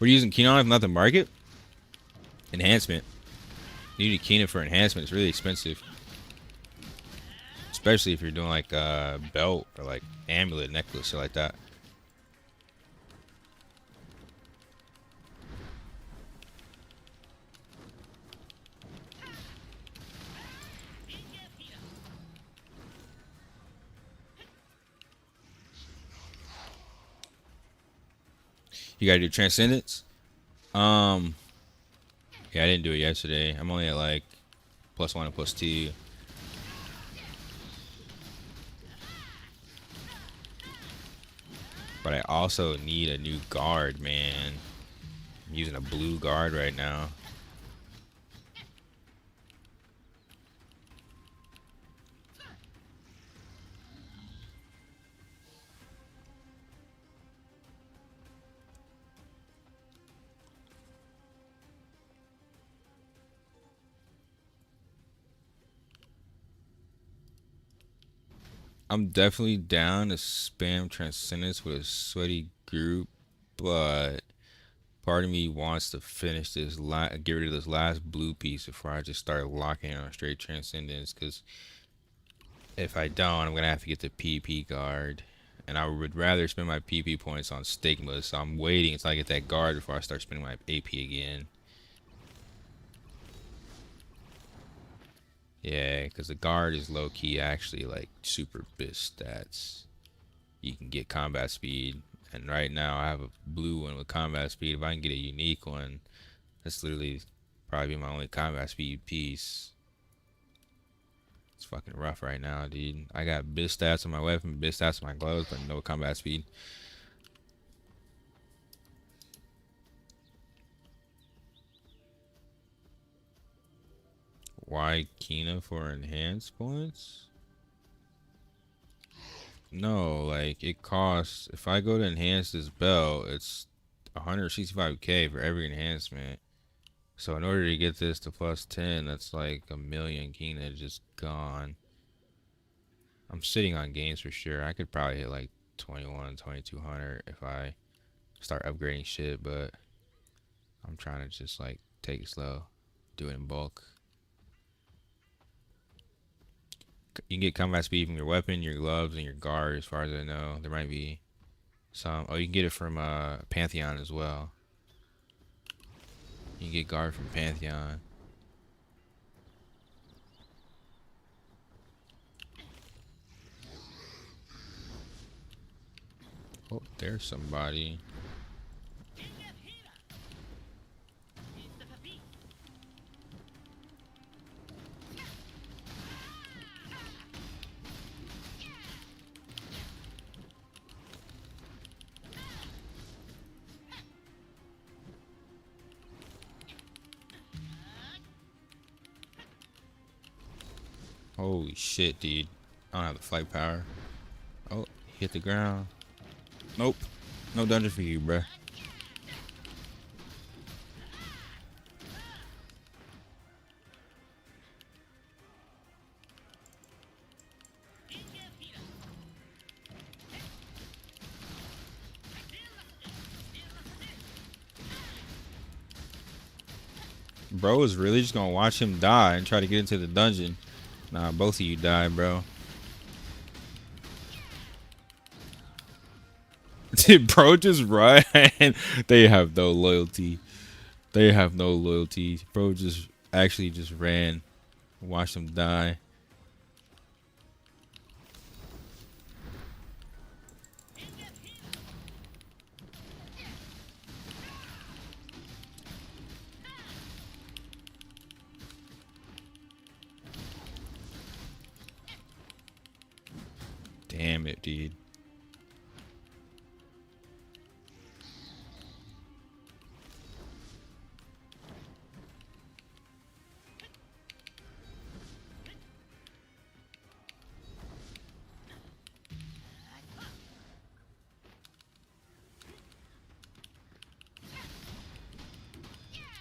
We're using Keenon if not the market. Enhancement. You need a Keenon for enhancement. It's really expensive. Especially if you're doing like a belt or like amulet necklace or like that. You gotta do Transcendence. Um, yeah, I didn't do it yesterday. I'm only at like +1 and +2. But I also need a new guard, man. I'm using a blue guard right now. I'm definitely down to spam Transcendence with a sweaty group but part of me wants to finish this, get rid of this last blue piece before I just start locking on straight transcendence. Because if I don't, I'm gonna have to get the PP guard, and I would rather spend my PP points on stigma. So I'm waiting until I get that guard before I start spending my AP again. Yeah, because the guard is low key actually like super bis stats. You can get combat speed, and right now I have a blue one with combat speed. If I can get a unique one, that's literally probably my only combat speed piece. It's fucking rough right now, dude. I got bis stats on my weapon, bis stats on my gloves, but no combat speed. Why Kina for enhanced points? No, like it costs. If I go to enhance this belt, it's 165k for every enhancement. So in order to get this to plus 10, that's like a million Kina just gone. I'm sitting on games for sure. I could probably hit like 21, 2200 if I start upgrading shit, but I'm trying to just like take it slow, do it in bulk. You can get combat speed from your weapon, your gloves, and your guard. As far as I know, there might be some. Oh, you can get it from Pantheon as well. You can get guard from Pantheon. Oh, there's somebody. Holy shit, dude. I don't have the flight power. Oh, hit the ground. Nope. No dungeon for you, bruh. Bro is really just gonna watch him die and try to get into the dungeon. Nah, both of you die, bro. Did bro just run? They have no loyalty. They have no loyalty. Bro just actually just ran. Watched him die. Damn it, dude.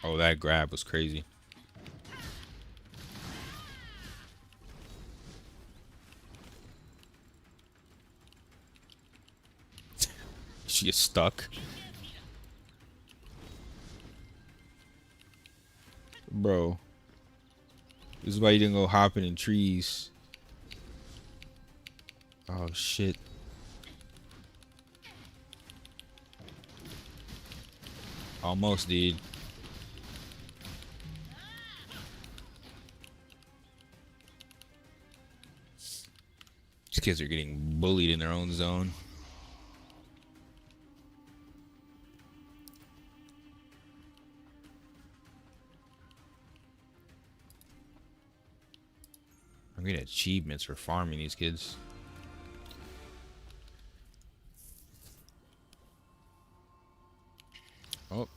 Oh, that grab was crazy. She is stuck. Bro. This is why you didn't go hopping in trees. Oh, shit. Almost, dude. These kids are getting bullied in their own zone. I'm getting achievements for farming these kids. Oh.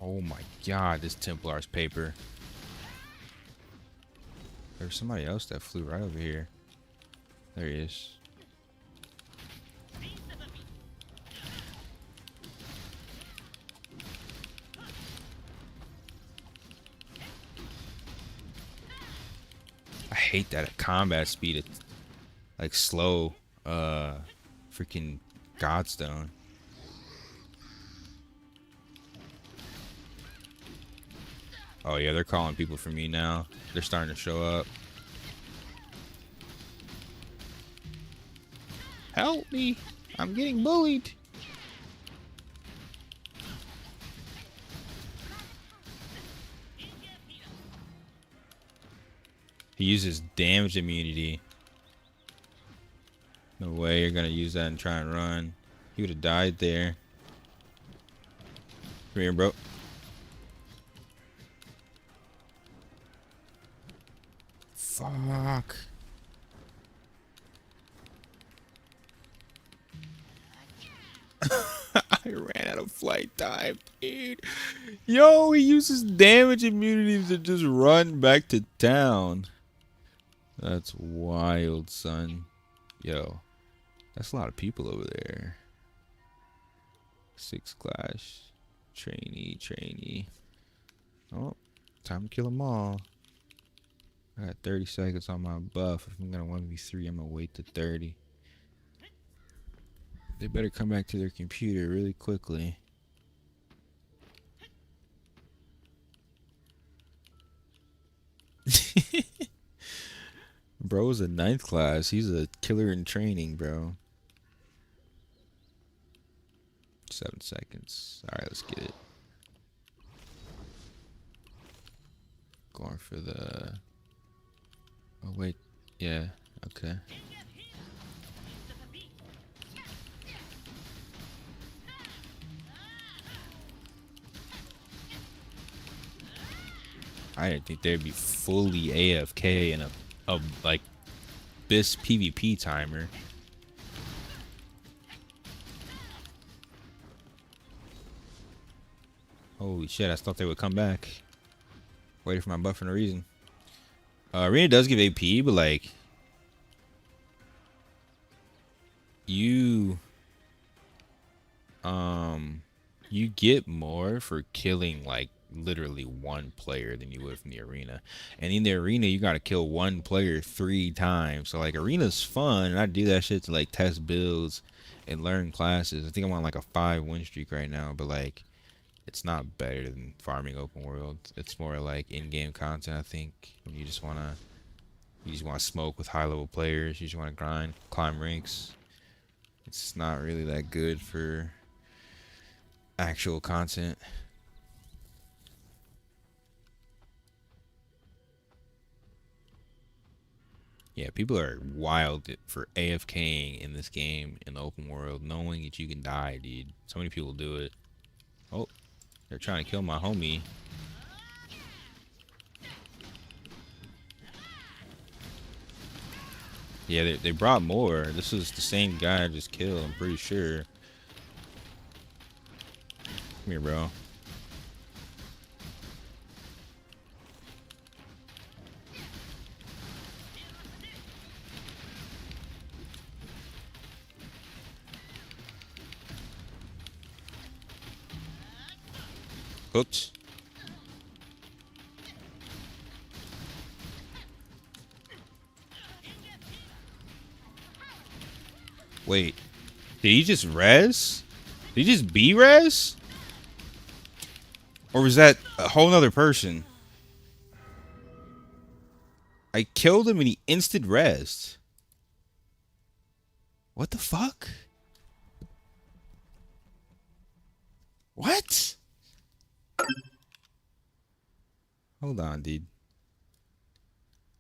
Oh my god, this Templar's paper. There's somebody else that flew right over here. There he is. I hate that combat speed. It's like slow. Freaking Godstone. Oh yeah, they're calling people for me now. They're starting to show up. Help me! I'm getting bullied. He uses damage immunity. No way you're gonna use that and try and run. He would have died there. Come here, bro. Fuck. I ran out of flight time, dude. Yo, he uses damage immunity to just run back to town. That's wild, son. Yo, that's a lot of people over there. 6 clash. Trainee. Oh, time to kill them all. I got 30 seconds on my buff. If I'm gonna 1v3, I'm gonna wait to 30. They better come back to their computer really quickly. Bro's a 9th class. He's a killer in training, bro. 7 seconds. Alright, let's get it. Going for the... Oh, wait. Yeah, okay. I didn't think they'd be fully AFK in a like this PvP timer. Holy shit! I thought they would come back. Waiting for my buff for no reason. Arena does give AP, but like you you get more for killing like literally one player than you would from the arena. And in the arena you gotta kill one player 3 times. So like arena's fun and I do that shit to like test builds and learn classes. I think I'm on like a 5 win streak right now, but like it's not better than farming open world. It's more like in-game content, I think. You just wanna smoke with high level players, you just wanna grind, climb ranks. It's not really that good for actual content. Yeah, people are wild for AFKing in this game in the open world, knowing that you can die, dude. So many people do it. Oh, they're trying to kill my homie. Yeah, they brought more. This is the same guy I just killed, I'm pretty sure. Come here, bro. Hooked. Wait, did he just res? Did he just B-res? Or was that a whole nother person? I killed him and he instant resed. What the fuck? What? Hold on, dude.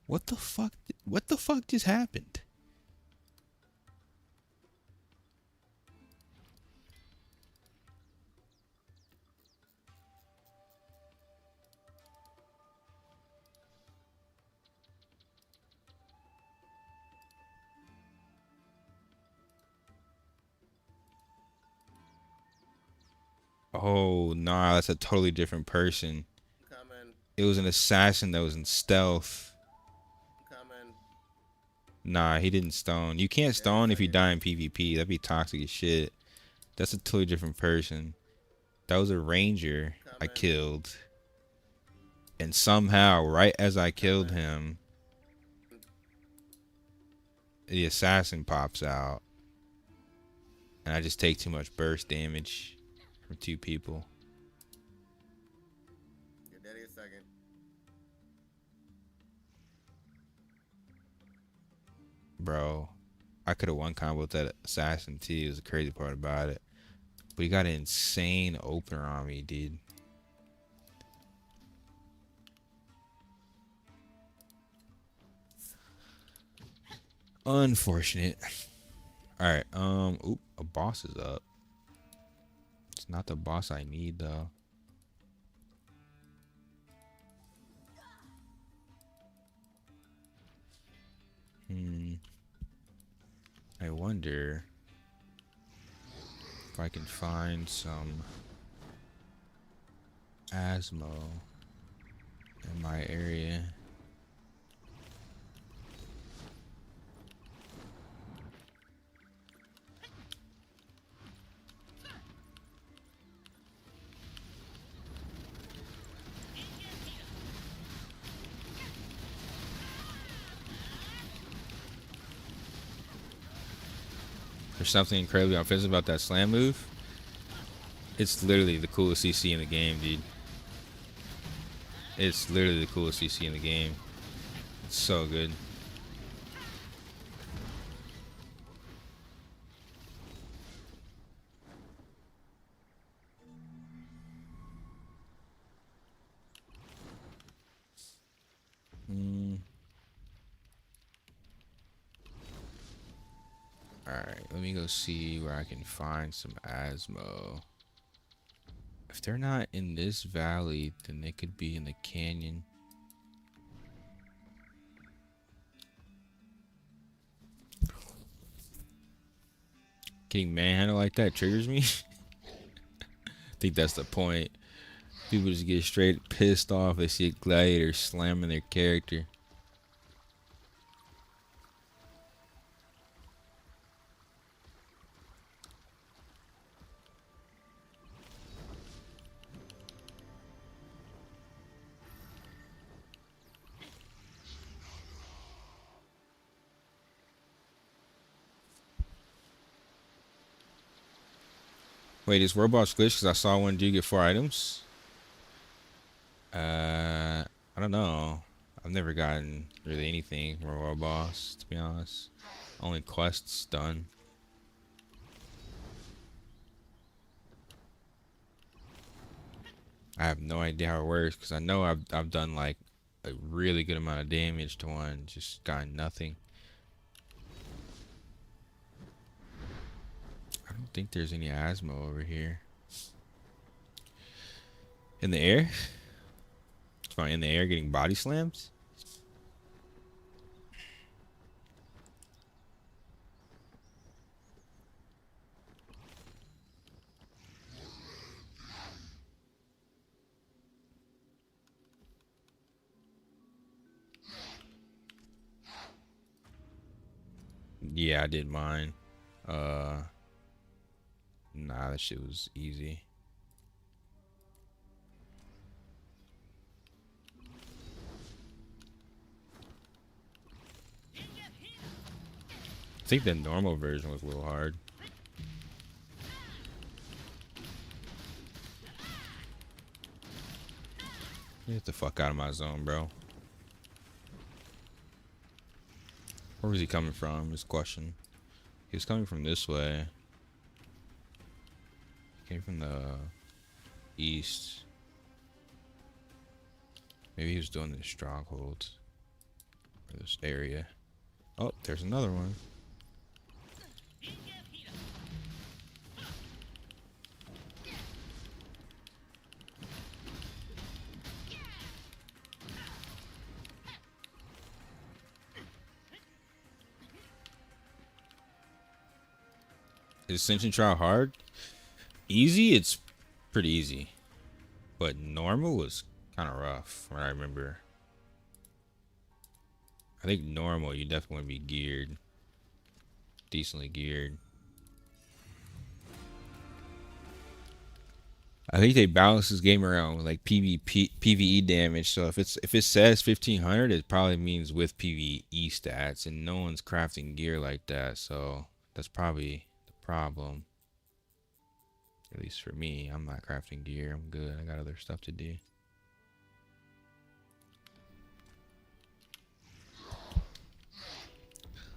What the fuck? What the fuck just happened? Oh, nah, that's a totally different person. Coming. It was an assassin that was in stealth. Coming. Nah, he didn't stone. You can't stone if you die in PvP. That'd be toxic as shit. That's a totally different person. That was a ranger I killed. And somehow, right as I killed him, the assassin pops out, and I just take too much burst damage from 2 people. Get daddy a second. Bro, I could have one combo with that assassin too. Is the crazy part about it. But he got an insane opener on me, dude. Unfortunate. Alright, oop, a boss is up. It's not the boss I need though. I wonder if I can find some Asmo in my area. There's something incredibly offensive about that slam move. It's literally the coolest CC in the game, dude. It's literally the coolest CC in the game. It's so good. Alright, let me go see where I can find some Asmo. If they're not in this valley, then they could be in the canyon. Getting manhandled like that triggers me. I think that's the point. People just get straight pissed off. They see a gladiator slamming their character. Wait, is Roblox glitched because I saw one dude get 4 items? I don't know. I've never gotten really anything from Roblox, to be honest. Only quests done. I have no idea how it works because I know I've done like a really good amount of damage to one, just gotten nothing. I don't think there's any Asmo over here. In the air? It's fine. In the air getting body slams? Yeah, I did mine. Nah, that shit was easy. I think the normal version was a little hard. Get the fuck out of my zone, bro. Where was he coming from? Is the question. He was coming from this way. He came from the east. Maybe he was doing the stronghold. Or this area. Oh, there's another one. Is Ascension Trial hard? Easy? It's pretty easy. But normal was kind of rough, from what I remember. I think normal, you definitely want to be geared. Decently geared. I think they balance this game around with like PvP PvE damage. So if it says 1500, it probably means with PvE stats, and no one's crafting gear like that. So that's probably the problem. At least for me, I'm not crafting gear. I'm good. I got other stuff to do.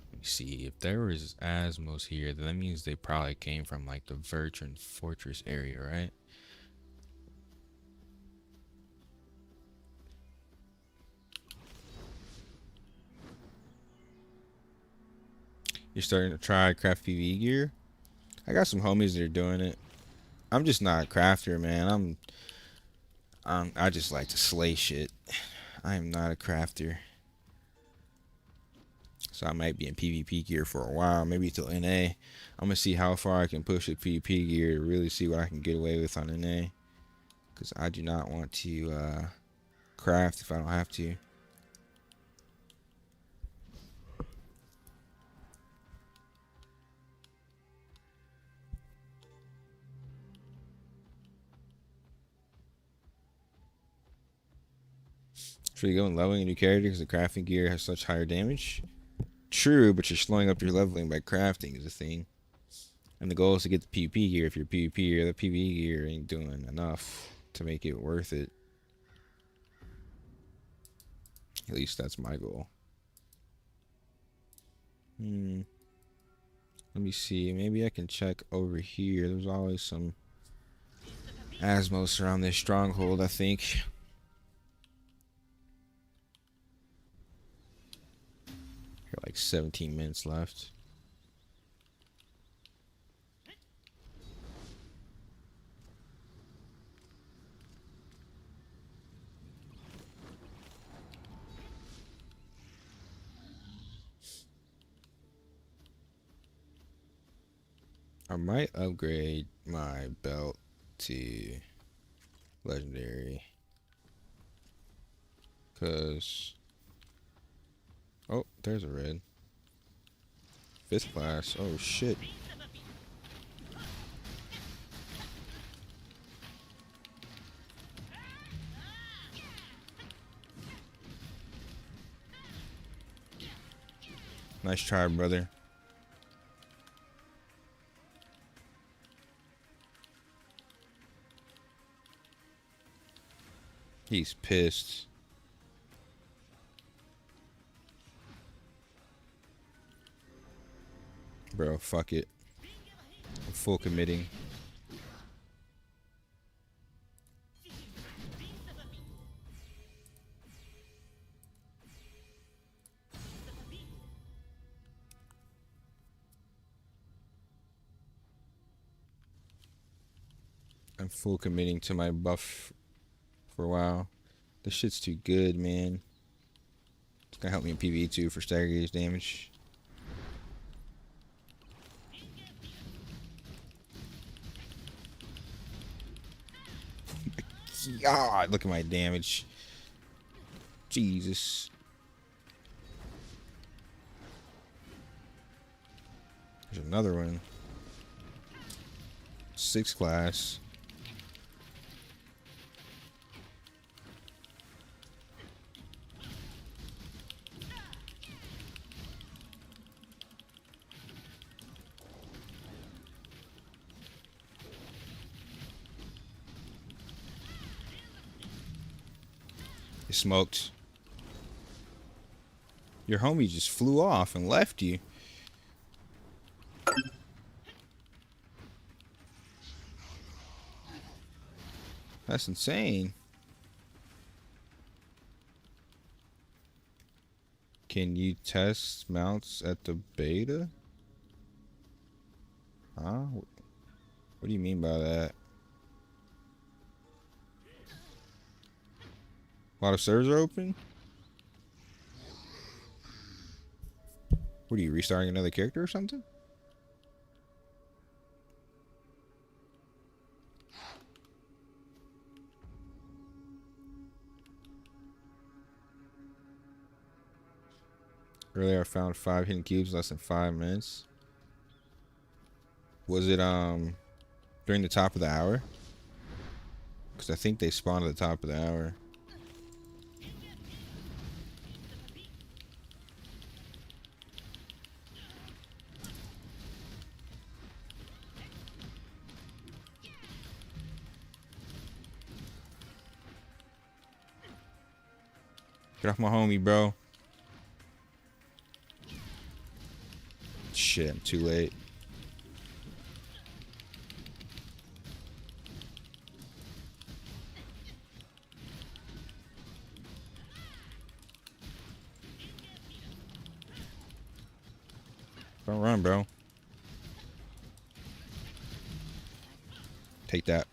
Let me see. If there was Asmos here, then that means they probably came from like the Vertran Fortress area, right? You're starting to try craft PvE gear? I got some homies that are doing it. I'm just not a crafter, man. I just like to slay shit. I am not a crafter. So I might be in PvP gear for a while, maybe till NA. I'm gonna see how far I can push the PvP gear to really see what I can get away with on NA. Cause I do not want to craft if I don't have to. Should we go in leveling a new character because the crafting gear has such higher damage? True, but you're slowing up your leveling by crafting is the thing. And the goal is to get the PvP gear. If you're PvP gear, the PvE gear ain't doing enough to make it worth it. At least that's my goal. Let me see. Maybe I can check over here. There's always some Asmos around this stronghold, I think. Like 17 minutes left. I might upgrade my belt to legendary. Cause oh, there's a red. 5th class. Oh shit. Nice try, brother. He's pissed. Bro, fuck it. I'm full committing. I'm full committing to my buff for a while. This shit's too good, man. It's gonna help me in PvE too for stagger gauge damage. God, look at my damage. Jesus. There's another one. 6th class. You smoked. Your homie just flew off and left you. That's insane. Can you test mounts at the beta? Huh? What do you mean by that? A lot of servers are open? What are you, restarting another character or something? Earlier I found 5 hidden cubes in less than 5 minutes. Was it during the top of the hour? Because I think they spawn at the top of the hour. Get off my homie, bro. Shit, I'm too late. Don't run, bro. Take that.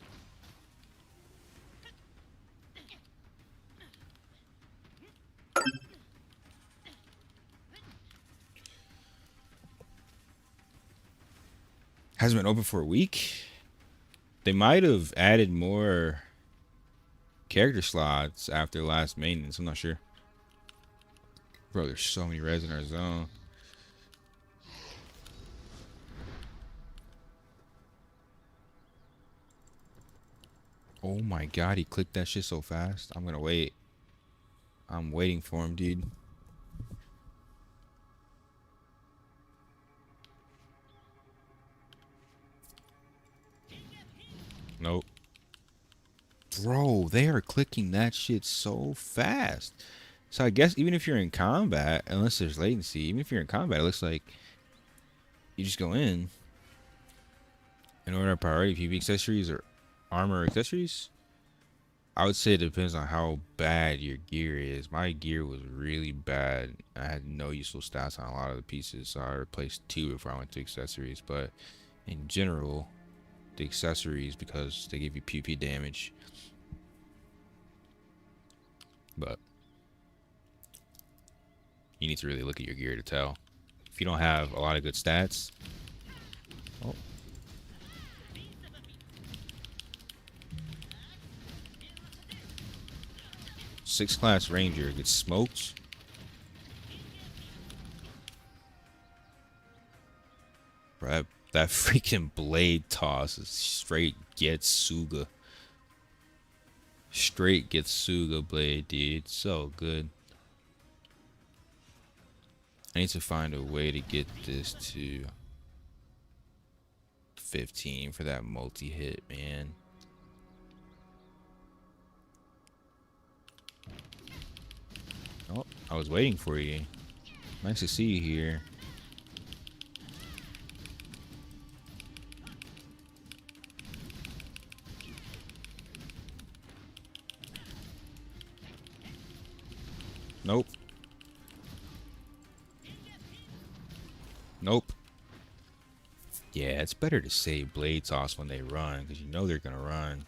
Hasn't been open for a week. They might have added more character slots after last maintenance. I'm not sure. Bro, there's so many res in our zone. Oh my god, he clicked that shit so fast. I'm gonna wait. I'm waiting for him, dude. Nope. Bro, they are clicking that shit so fast. So I guess even if you're in combat, unless there's latency, even if you're in combat, it looks like you just go in order of priority PvP accessories or armor accessories. I would say it depends on how bad your gear is. My gear was really bad. I had no useful stats on a lot of the pieces, so I replaced 2 before I went to accessories. But in general, the accessories, because they give you PvP damage. But you need to really look at your gear to tell. If you don't have a lot of good stats. Oh. Sixth class ranger gets smoked. Bro, that freaking blade toss is straight Getsuga. Straight Getsuga blade, dude. So good. I need to find a way to get this to 15 for that multi-hit, man. Oh, I was waiting for you. Nice to see you here. Nope. Nope. Yeah, it's better to save blade toss when they run, because you know they're gonna run.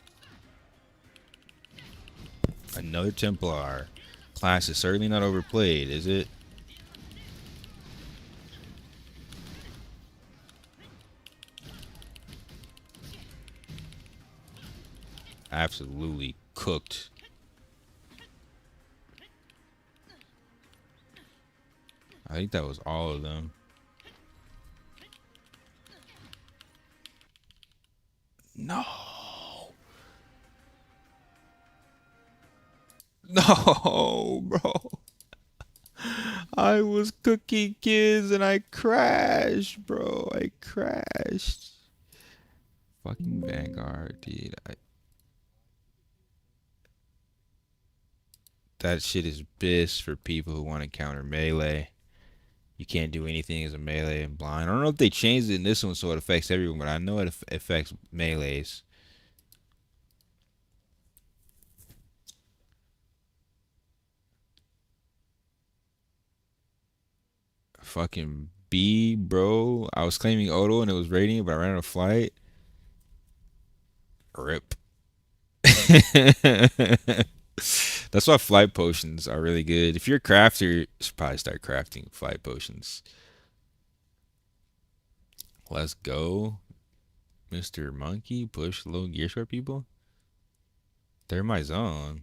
Another Templar. Class is certainly not overplayed, is it? Absolutely cooked. I think that was all of them. No. No, bro. I was cooking kids and I crashed, bro. I crashed. Fucking Vanguard, dude. That shit is bis for people who want to counter melee. You can't do anything as a melee and blind. I don't know if they changed it in this one so it affects everyone, but I know it affects melees. Fucking B, bro. I was claiming Odo and it was rating, but I ran out of flight. Rip. That's why flight potions are really good. If you're a crafter, you should probably start crafting flight potions. Let's go. Mr. Monkey, push low gear score people. They're in my zone.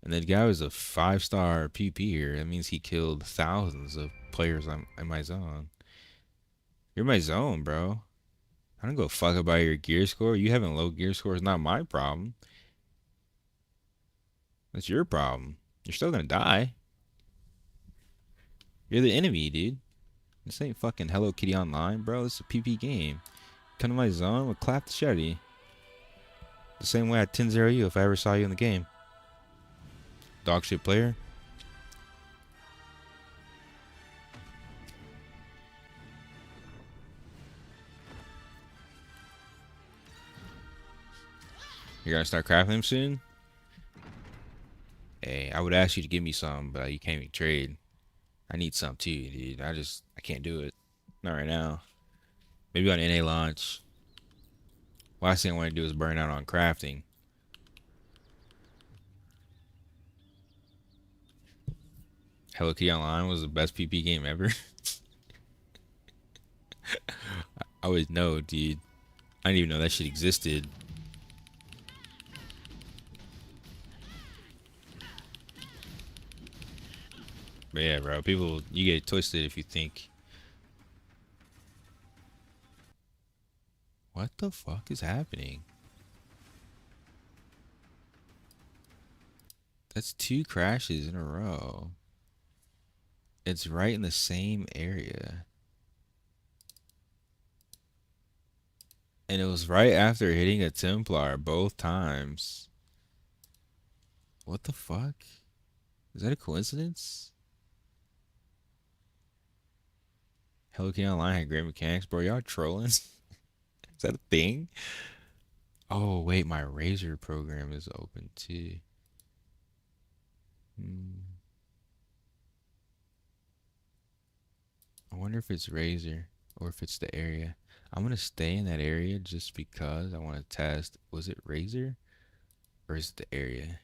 And that guy was a 5-star PP here. That means he killed thousands of players in my zone. You're my zone, bro. I don't go fuck about your gear score. You having low gear score is not my problem. That's your problem. You're still gonna die. You're the enemy, dude. This ain't fucking Hello Kitty Online, bro. This is a PP game. Come to my zone, we'll clap the shitty. The same way I'd 10-0 you if I ever saw you in the game. Dog shit player. You're gonna start crafting him soon? Hey, I would ask you to give me some, but you can't even trade. I need some too, dude. I can't do it. Not right now. Maybe on NA launch. Last thing I want to do is burn out on crafting. Hello Kitty Online was the best PP game ever. I always know, dude. I didn't even know that shit existed. But yeah, bro, people, you get twisted if you think. What the fuck is happening? That's 2 crashes in a row. It's right in the same area. And it was right after hitting a Templar both times. What the fuck? Is that a coincidence? Hello Kitty Online had great mechanics, bro. Y'all trolling? Is that a thing? Oh, wait, my Razor program is open too. I wonder if it's Razor or if it's the area. I'm gonna stay in that area just because I want to test. Was it Razor or is it the area?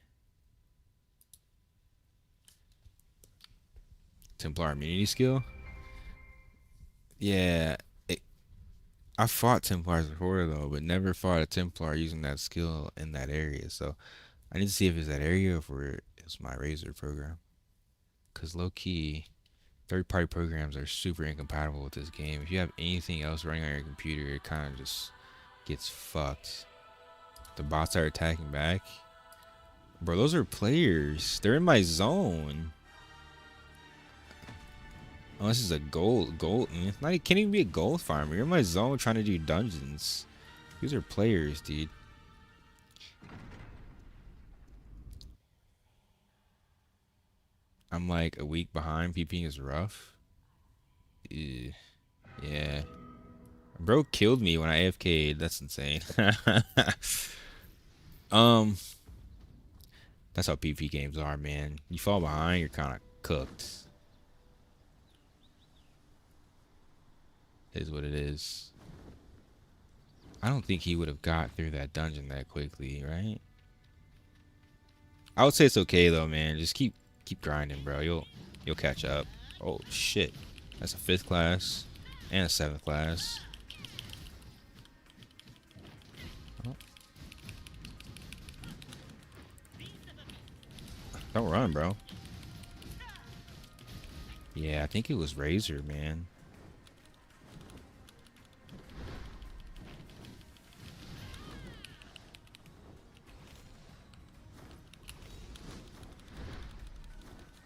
Templar immunity skill? Yeah, I fought Templars before though, but never fought a Templar using that skill in that area. So I need to see if it's that area or if it's my Razor program. Cause low key, third-party programs are super incompatible with this game. If you have anything else running on your computer, it kind of just gets fucked. The bots are attacking back. Bro, those are players. They're in my zone. Unless it's a gold. It's not, it can't even be a gold farmer. You're in my zone trying to do dungeons. These are players, dude. I'm like a week behind. PP is rough. Ew. Yeah. Bro killed me when I AFK'd. That's insane. That's how PvP games are, man. You fall behind, you're kind of cooked. Is what it is. I don't think he would have got through that dungeon that quickly, right? I would say it's okay though, man. Just keep grinding, bro. You'll catch up. Oh shit. That's a 5th class and a 7th class. Oh. Don't run, bro. Yeah, I think it was Razor, man.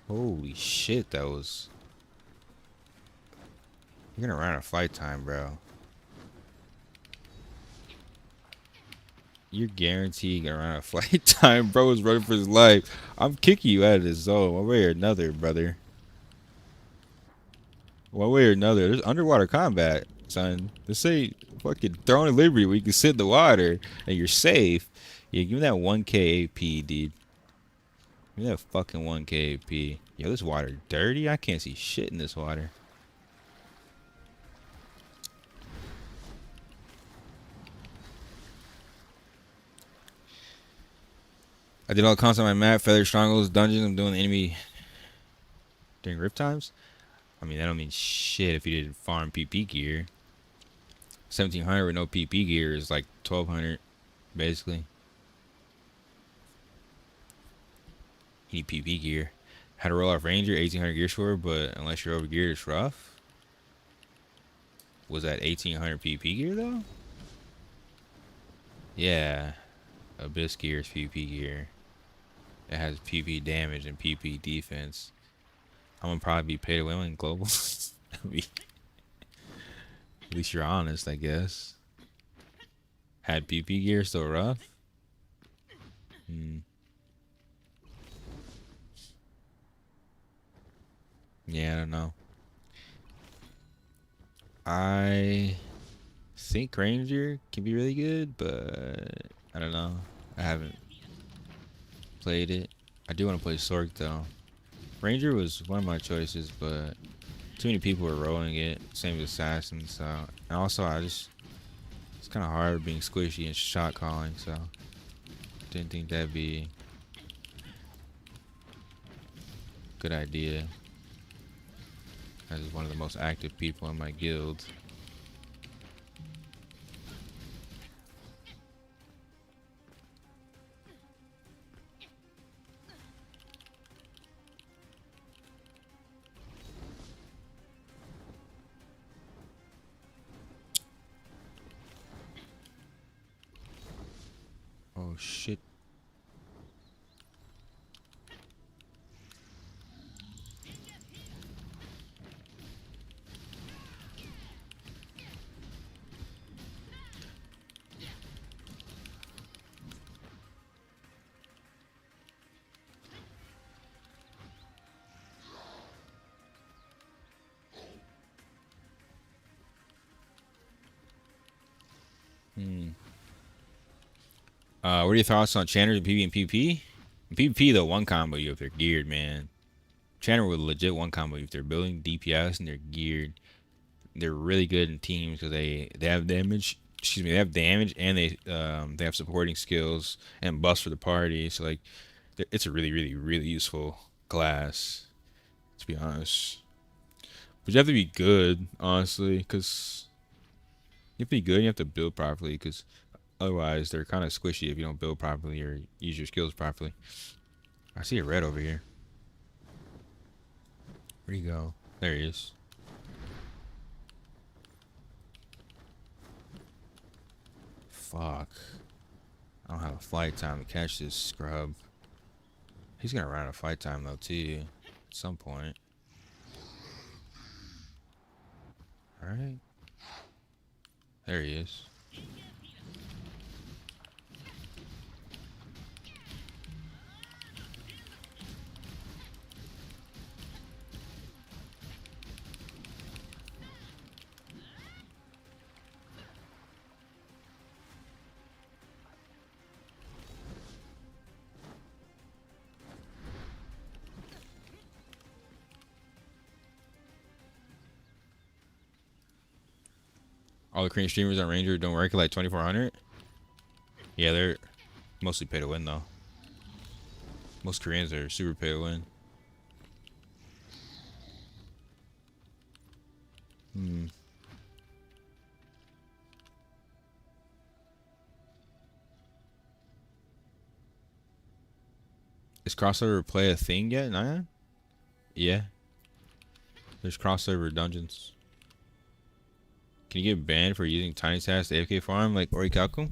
Holy shit, that was... You're gonna run out of fight time, bro. You're guaranteed gonna run out of flight time. Bro is running for his life. I'm kicking you out of this zone one way or another, brother. One way or another. There's underwater combat, son. This ain't fucking Throne of Liberty where you can sit in the water and you're safe. Yeah, give me that 1k AP, dude. Give me that fucking 1k AP. Yo, this water dirty? I can't see shit in this water. I did all the content on my map, Feather Strongholds, Dungeons. I'm doing the enemy during Rift times. I mean, that don't mean shit if you didn't farm PP gear. 1700 with no PP gear is like 1200, basically. You need PP gear. How to roll off Ranger, 1800 gear score, but unless you're over geared, it's rough. Was that 1800 PP gear though? Yeah. Abyss gear is PP gear. It has PP damage and PP defense. I'm gonna probably be pay to win in global. I mean, at least you're honest, I guess. Had PP gear still rough? Yeah, I don't know. I think Ranger can be really good, but I don't know. I haven't played it. I do want to play Sork though. Ranger was one of my choices, but too many people were rolling it. Same as Assassin, so and also it's kind of hard being squishy and shot calling, so didn't think that'd be a good idea. As one of the most active people in my guild. Oh shit. What are your thoughts on Chanter and PvP and PvP? In PvP though, one combo you if they're geared, man. Chanter will legit one combo if they're building DPS and they're geared. They're really good in teams because they have damage. Excuse me, they have damage and they have supporting skills and buffs for the party. So like, it's a really useful class, to be honest. But you have to be good, honestly, because you have to be good. And you have to build properly, because otherwise they're kind of squishy if you don't build properly or use your skills properly. I see a red over here. Where'd he go? There he is. Fuck. I don't have a flight time to catch this scrub. He's gonna run out of fight time though too, at some point. Alright. There he is. All the Korean streamers on Ranger don't work at like 2400. Yeah, they're mostly pay to win though. Most Koreans are super pay to win. Is crossover play a thing yet, Naya? Yeah. There's crossover dungeons. Can you get banned for using Tiny Task AFK farm like Orikaku?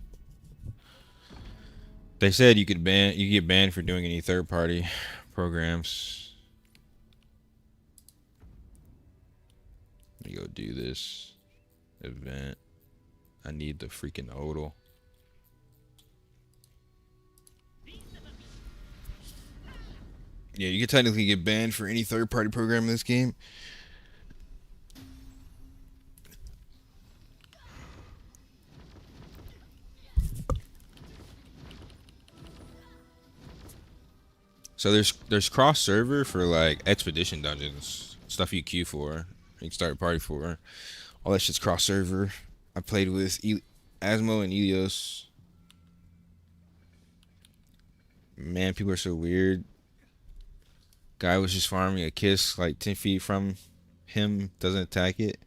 They said you could get banned for doing any third party programs. Let me go do this event. I need the freaking odal. Yeah, you can technically get banned for any third party program in this game. So there's cross server for like expedition dungeons, stuff you queue for, you can start a party for. All that shit's cross server. I played with Asmo and Elios. Man, people are so weird. Guy was just farming a kiss like 10 feet from him, doesn't attack it.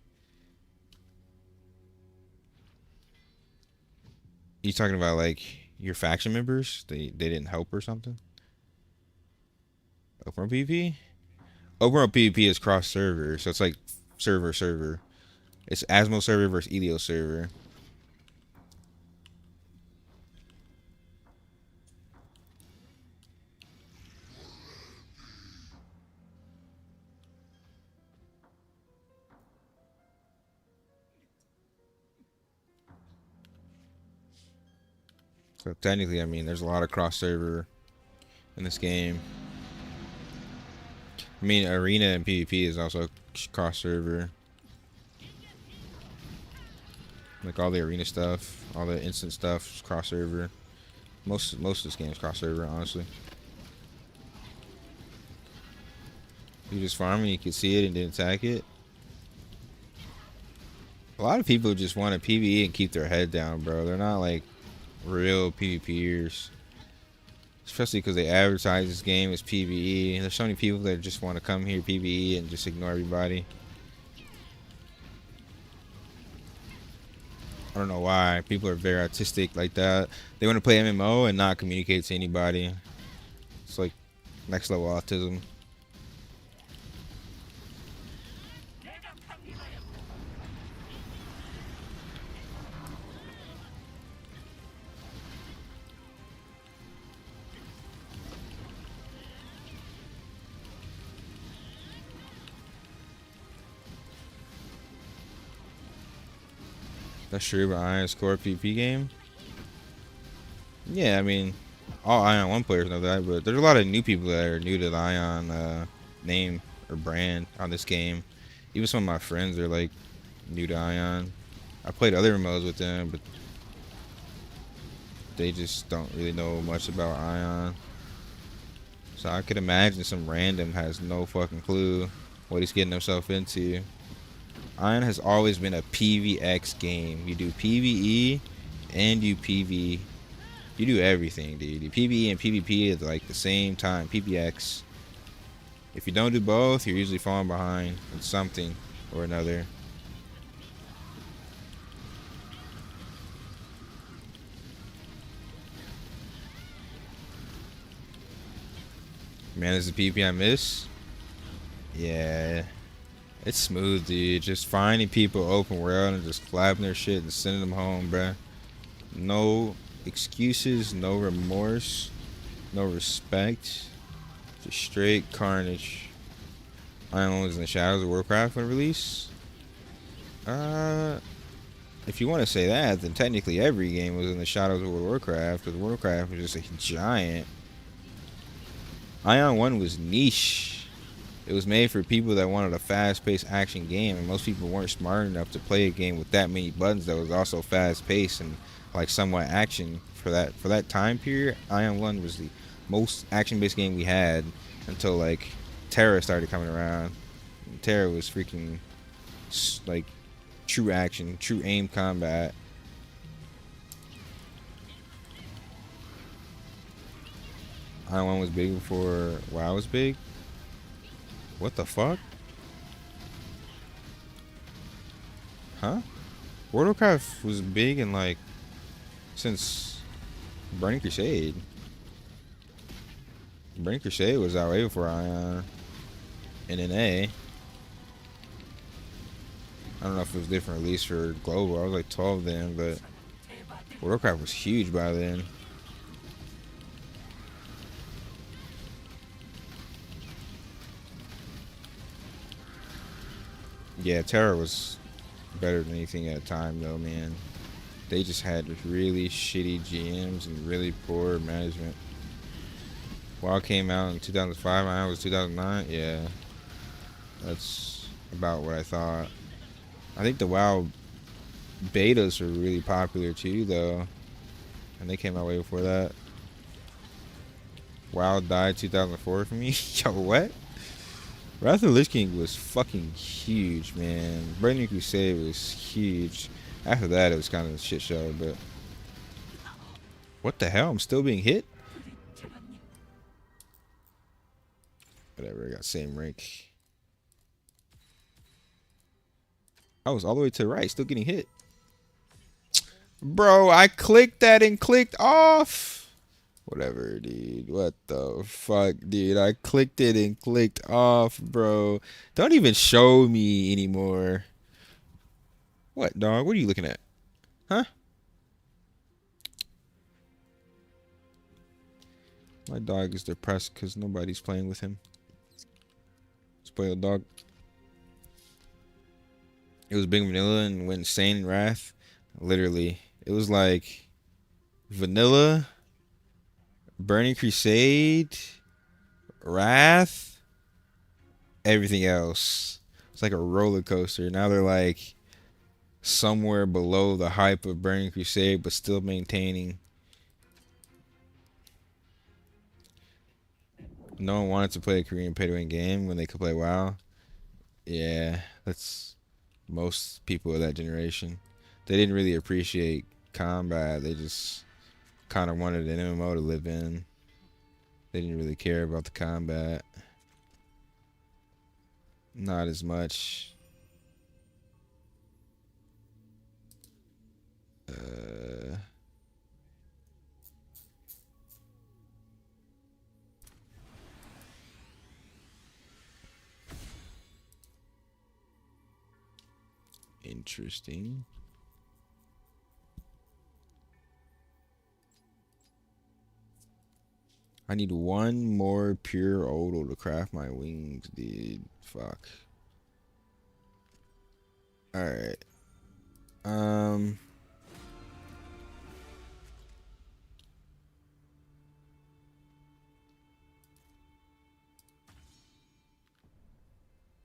You talking about like your faction members? They didn't help or something? Open world PvP? Open world PvP is cross server, so it's like server. It's Asmo server versus Elios server. So technically, I mean, there's a lot of cross server in this game. I mean, arena and PvP is also cross server. Like all the arena stuff, all the instant stuff, is cross server. Most of this game is cross server, honestly. You just farm and you can see it and then attack it. A lot of people just want to PvE and keep their head down, bro. They're not like real PvPers. Especially because they advertise this game as PvE. There's so many people that just want to come here PvE and just ignore everybody. I don't know why. People are very artistic like that. They want to play MMO and not communicate to anybody. It's like next level autism. That's true, but Aion score PvP game. Yeah, I mean, all Aion 1 players know that, but there's a lot of new people that are new to the Aion name or brand on this game. Even some of my friends are like new to Aion. I played other MMOs with them, but they just don't really know much about Aion. So I could imagine some random has no fucking clue what he's getting himself into. Aion has always been a PvX game. You do PvE and you PV. You do everything, dude. You PvE and PvP at like the same time. PvX. If you don't do both, you're usually falling behind in something or another. Man, is the PvP I miss? Yeah. It's smooth, dude. Just finding people open world and just clapping their shit and sending them home, bruh. No excuses, no remorse, no respect. Just straight carnage. Aion was in the Shadows of Warcraft when released. If you want to say that, then technically every game was in the Shadows of Warcraft, because Warcraft was just a giant. Aion 1 was niche. It was made for people that wanted a fast-paced action game, and most people weren't smart enough to play a game with that many buttons that was also fast-paced and like somewhat action for that time period. Aion 1 was the most action-based game we had until like Terra started coming around. And Terra was freaking like true action, true aim combat. Aion 1 was big before WoW was big. What the fuck? Huh? World of Warcraft was big in like since Burning Crusade. Burning Crusade was out way before Aion and NA. I don't know if it was different release for global. I was like 12 then, but World of Warcraft was huge by then. Yeah, Terra was better than anything at the time, though, man. They just had really shitty GMs and really poor management. WoW came out in 2005, I was 2009. Yeah, that's about what I thought. I think the WoW betas were really popular too, though, and they came out way before that. WoW died 2004 for me. Yo, what? Wrath of the Lich King was fucking huge, man. Burning Crusade was huge. After that, it was kind of a shit show, but... What the hell? I'm still being hit? Whatever, I got same rank. I was all the way to the right, still getting hit. Bro, I clicked that and clicked off. Whatever, dude. What the fuck, dude? I clicked it and clicked off, bro. Don't even show me anymore. What, dog? What are you looking at? Huh? My dog is depressed because nobody's playing with him. Spoiled dog. It was Big Vanilla and went insane in Wrath. Literally. It was like Vanilla, Burning Crusade, Wrath, everything else. It's like a roller coaster. Now they're like somewhere below the hype of Burning Crusade, but still maintaining. No one wanted to play a Korean pay-to-win game when they could play WoW. Yeah, that's most people of that generation. They didn't really appreciate combat. They just kind of wanted an MMO to live in. They didn't really care about the combat. Not as much. Interesting. I need one more pure odal to craft my wings, dude. Fuck. Alright.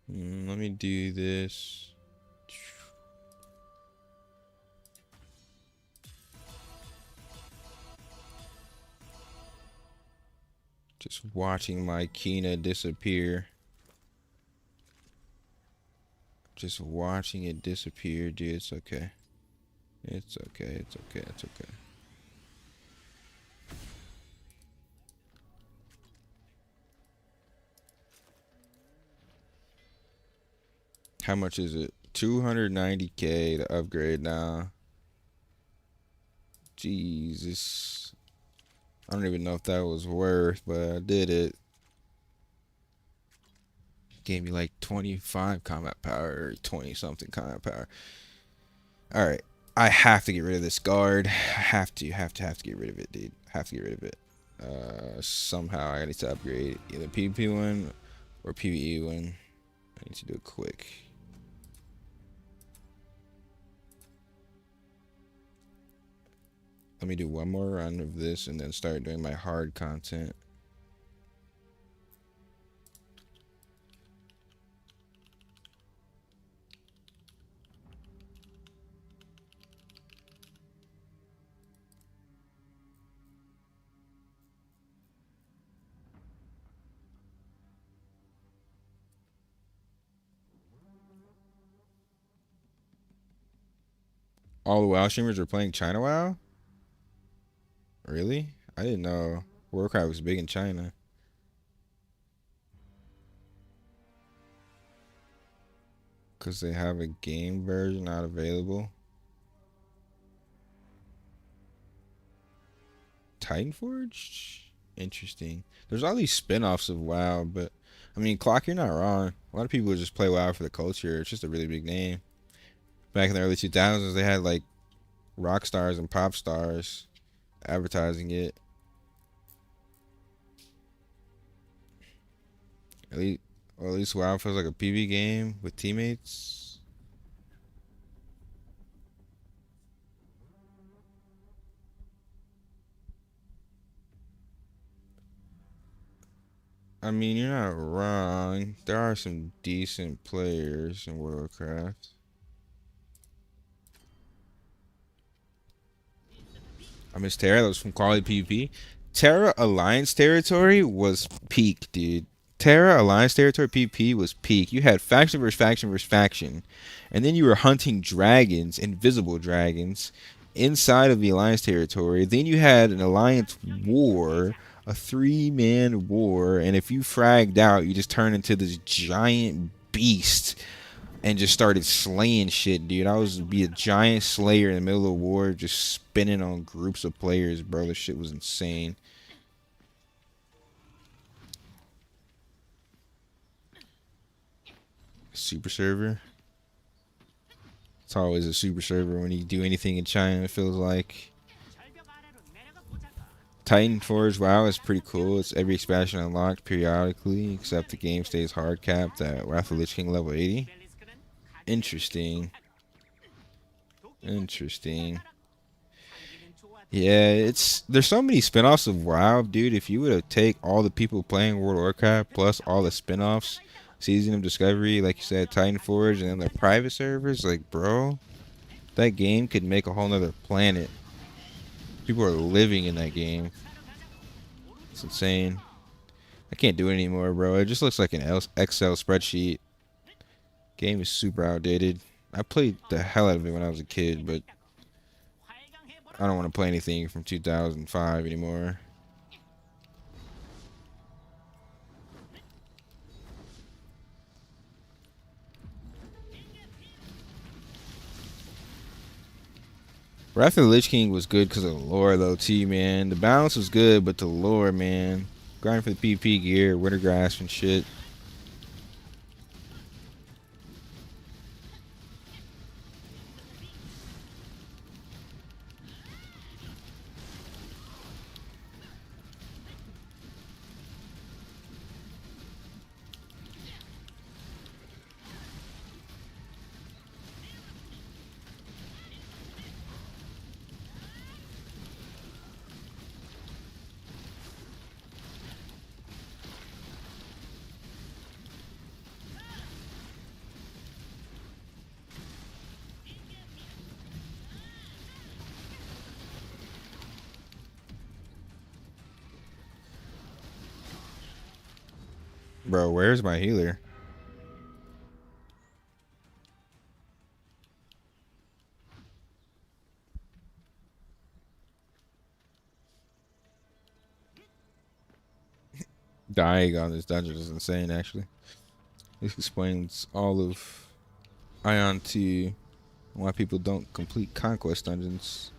Let me do this. Just watching my Kina disappear. Just watching it disappear, dude. It's okay. It's okay. It's okay. It's okay. How much is it? 290k to upgrade now. Jesus. I don't even know if that was worth, but I did it. Gave me like 25 combat power, or 20 something combat power. Alright. I have to get rid of this guard. I have to get rid of it, dude. Have to get rid of it. Somehow I need to upgrade either PvP one or PvE one. I need to do it quick. Let me do one more run of this and then start doing my hard content. All the WoW streamers are playing China WoW? Really? I didn't know Warcraft was big in China. Because they have a game version not available. Titanforge? Interesting. There's all these spin-offs of WoW, but I mean, Clock, you're not wrong. A lot of people just play WoW for the culture. It's just a really big name. Back in the early 2000s, they had like rock stars and pop stars advertising it. At least WoW feels like a PvP game with teammates. I mean, you're not wrong. There are some decent players in World of Warcraft. I miss Terra. That was from Quality PvP. Terra Alliance territory was peak, dude. Terra Alliance territory PvP was peak. You had faction versus faction versus faction. And then you were hunting dragons, invisible dragons, inside of the Alliance territory. Then you had an Alliance war, a 3-man war. And if you fragged out, you just turned into this giant beast and just started slaying shit, dude. I was be a giant slayer in the middle of the war, just spinning on groups of players, bro. This shit was insane. Super server. It's always a super server when you do anything in China, it feels like. Titanforge WoW is pretty cool. It's every expansion unlocked periodically, except the game stays hard capped at Wrath of the Lich King level 80. Interesting. Interesting. Yeah, there's so many spinoffs of WoW, dude. If you would have take all the people playing World of Warcraft plus all the spinoffs, Season of Discovery, like you said, Titan Forge, and then the private servers, like bro, that game could make a whole nother planet. People are living in that game. It's insane. I can't do it anymore, bro. It just looks like an Excel spreadsheet. Game is super outdated. I played the hell out of it when I was a kid, but I don't want to play anything from 2005 anymore. Wrath of the Lich King was good because of the lore, though, too, man. The balance was good, but the lore, man. Grinding for the PvP gear, winter grass and shit. Bro, where's my healer? Dying on this dungeon is insane, actually. This explains all of Aion 2 and why people don't complete conquest dungeons.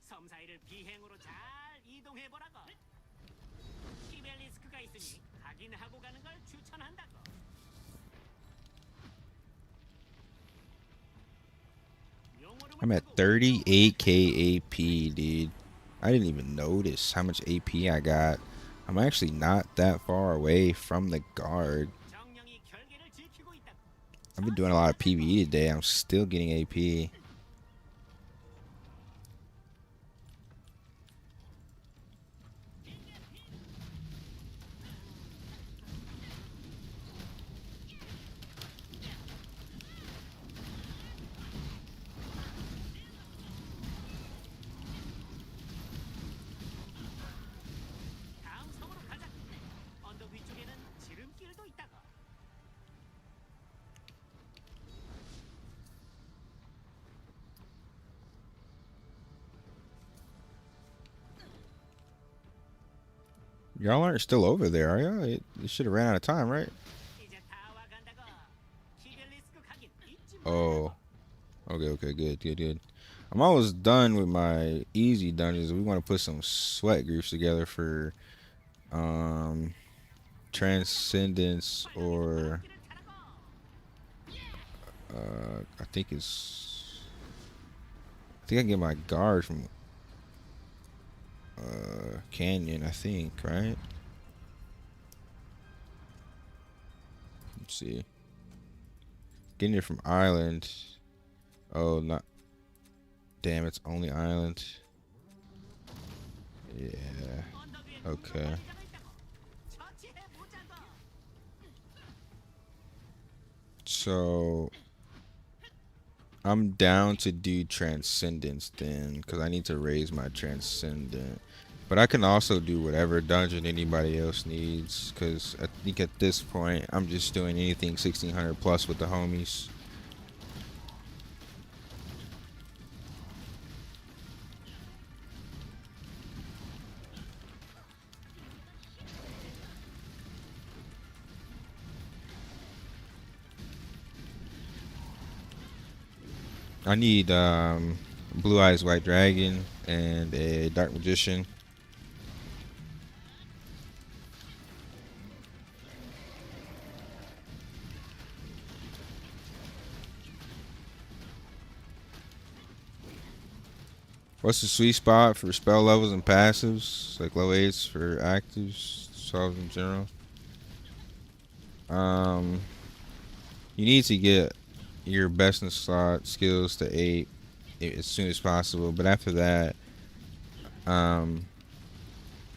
섬사이를 비행으로 잘 이동해보라고. 끼벨 리스크가 있으니 확인하고 가는 걸 추천한다고. I'm at 38k AP, dude. I didn't even notice how much AP I got. I'm actually not that far away from the guard. I've been doing a lot of PvE today. I'm still getting AP. Y'all aren't still over there, are y'all? It should have ran out of time, right? Oh. Okay, good. I'm almost done with my easy dungeons. We want to put some sweat groups together for Transcendence or I think I can get my guard from Canyon, I think, right? Let's see. Getting it from Island. Oh, not. Damn, it's only Island. Yeah. Okay. So I'm down to do Transcendence then, because I need to raise my Transcendent. But I can also do whatever dungeon anybody else needs, because I think at this point I'm just doing anything 1600 plus with the homies. I need Blue Eyes White Dragon and a Dark Magician. What's the sweet spot for spell levels and passives? Like low 8s for actives, 12 in general. You need to get your best in slot skills to 8 as soon as possible. But after that, I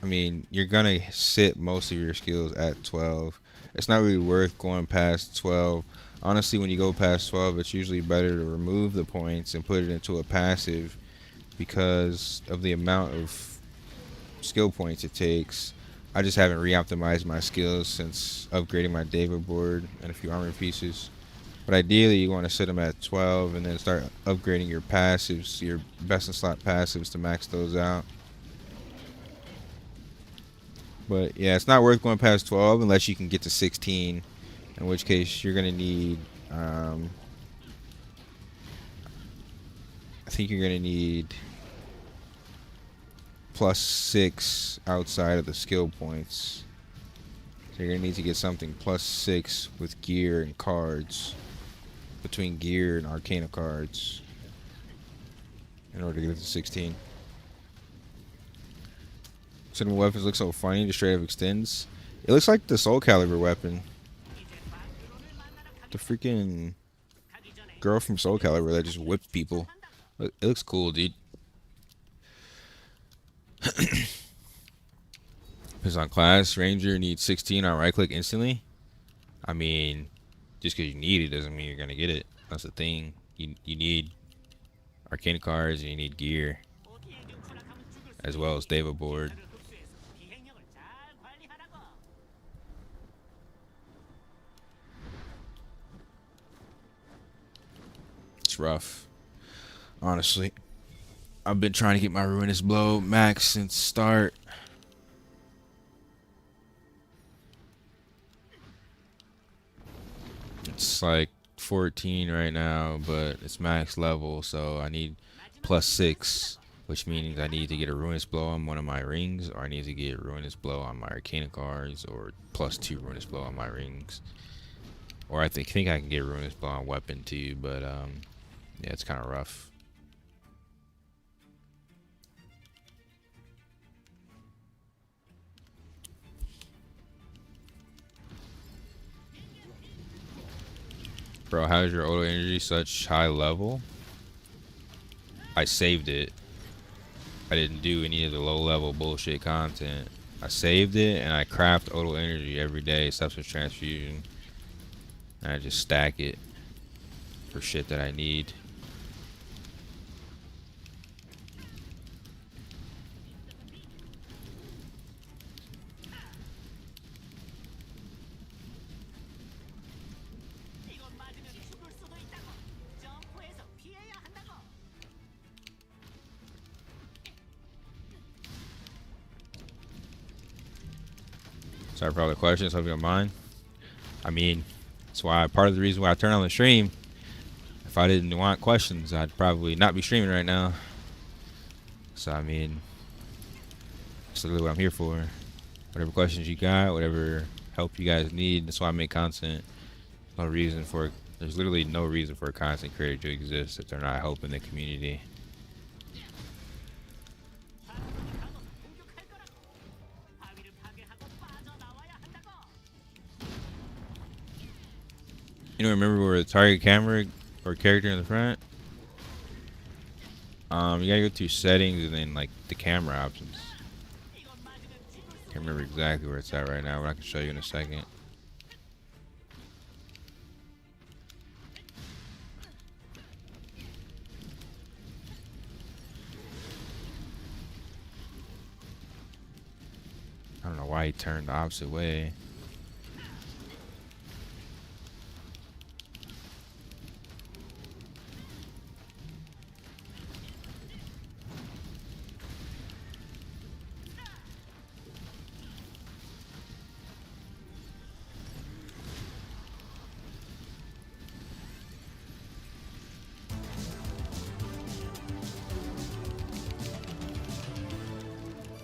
mean, you're gonna sit most of your skills at 12. It's not really worth going past 12. Honestly, when you go past 12, it's usually better to remove the points and put it into a passive because of the amount of skill points it takes. I just haven't re-optimized my skills since upgrading my David board and a few armor pieces. But ideally, you want to set them at 12 and then start upgrading your passives, your best in slot passives to max those out. But yeah, it's not worth going past 12 unless you can get to 16, in which case you're going to need, I think you're going to need +6 outside of the skill points. So you're going to need to get something +6 with gear and cards, between gear and Arcana cards, in order to get to 16. Cinema weapons look so funny, just straight up extends. It looks like the Soul Calibur weapon. The freaking girl from Soul Calibur that just whipped people. It looks cool, dude. Depends on class. Ranger needs 16 on right click instantly. I mean, just because you need it doesn't mean you're gonna get it. That's the thing. You need Arcana cards and you need gear, as well as David board. It's rough, honestly. I've been trying to get my Ruinous Blow max since start. It's like 14 right now, but it's max level, so I need +6, which means I need to get a Ruinous Blow on one of my rings, or I need to get Ruinous Blow on my Arcana cards, or +2 Ruinous Blow on my rings. Or I think I can get Ruinous Blow on weapon too, but yeah, it's kind of rough. Bro, how is your auto energy such high level? I saved it. I didn't do any of the low level bullshit content. I saved it and I craft auto energy every day, substance transfusion. And I just stack it for shit that I need. Sorry for all the questions, hope you don't mind. I mean, that's why part of the reason why I turn on the stream. If I didn't want questions, I'd probably not be streaming right now. So I mean, that's literally what I'm here for. Whatever questions you got, whatever help you guys need, that's why I make content. No reason for there's literally no reason for a content creator to exist if they're not helping the community. You know, remember where the target camera or character in the front? You gotta go through settings and then like the camera options. Can't remember exactly where it's at right now, but I can show you in a second. I don't know why he turned the opposite way.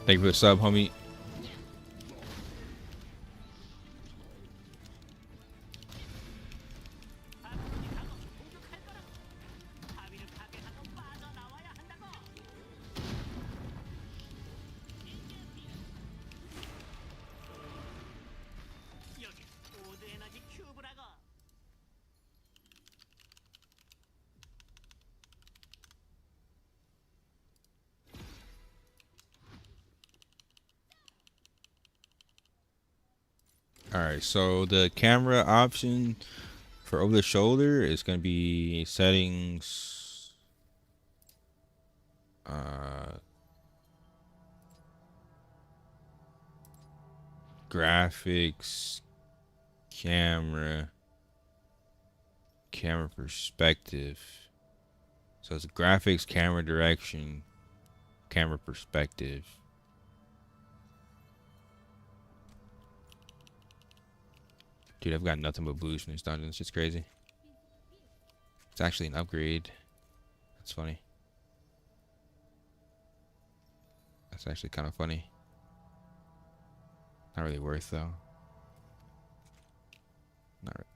Thank you for the sub, homie. 앞으로 가고 공격할 거라고. 바위를 파괴하고 빠져나와야 한다고. 여기 오드 에너지 큐브라고. All right, so the camera option for over the shoulder is going to be settings, graphics, camera perspective. So it's graphics, camera direction, camera perspective. Dude, I've got nothing but boost in this dungeon. It's just crazy. It's actually an upgrade. That's funny. That's actually kind of funny. Not really worth though.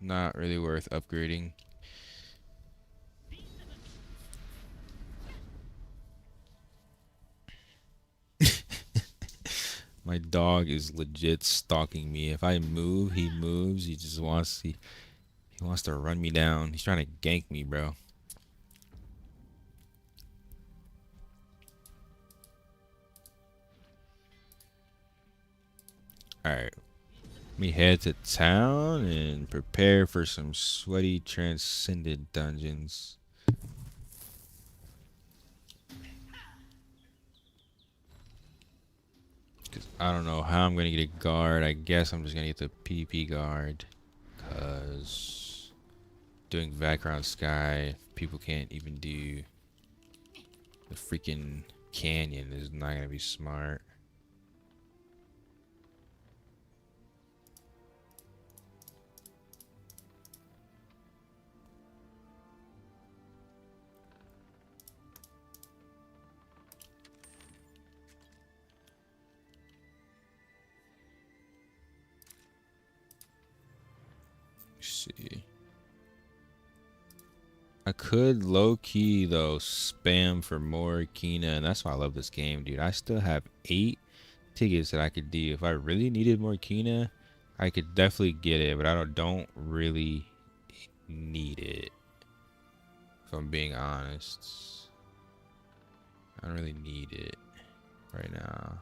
Not really worth upgrading. My dog is legit stalking me. If I move, he moves. He just wants he wants to run me down. He's trying to gank me, bro. Alright. Let me head to town and prepare for some sweaty transcended dungeons. Cause I don't know how I'm gonna get a guard. I guess I'm just gonna get the PvP guard. Cause doing background sky, people can't even do the freaking canyon is not gonna be smart. See, I could low-key though spam for more Kina, and that's why I love this game, dude. I still have 8 tickets that I could do. If I really needed more Kina, I could definitely get it, but I don't really need it. If I'm being honest, I don't really need it right now.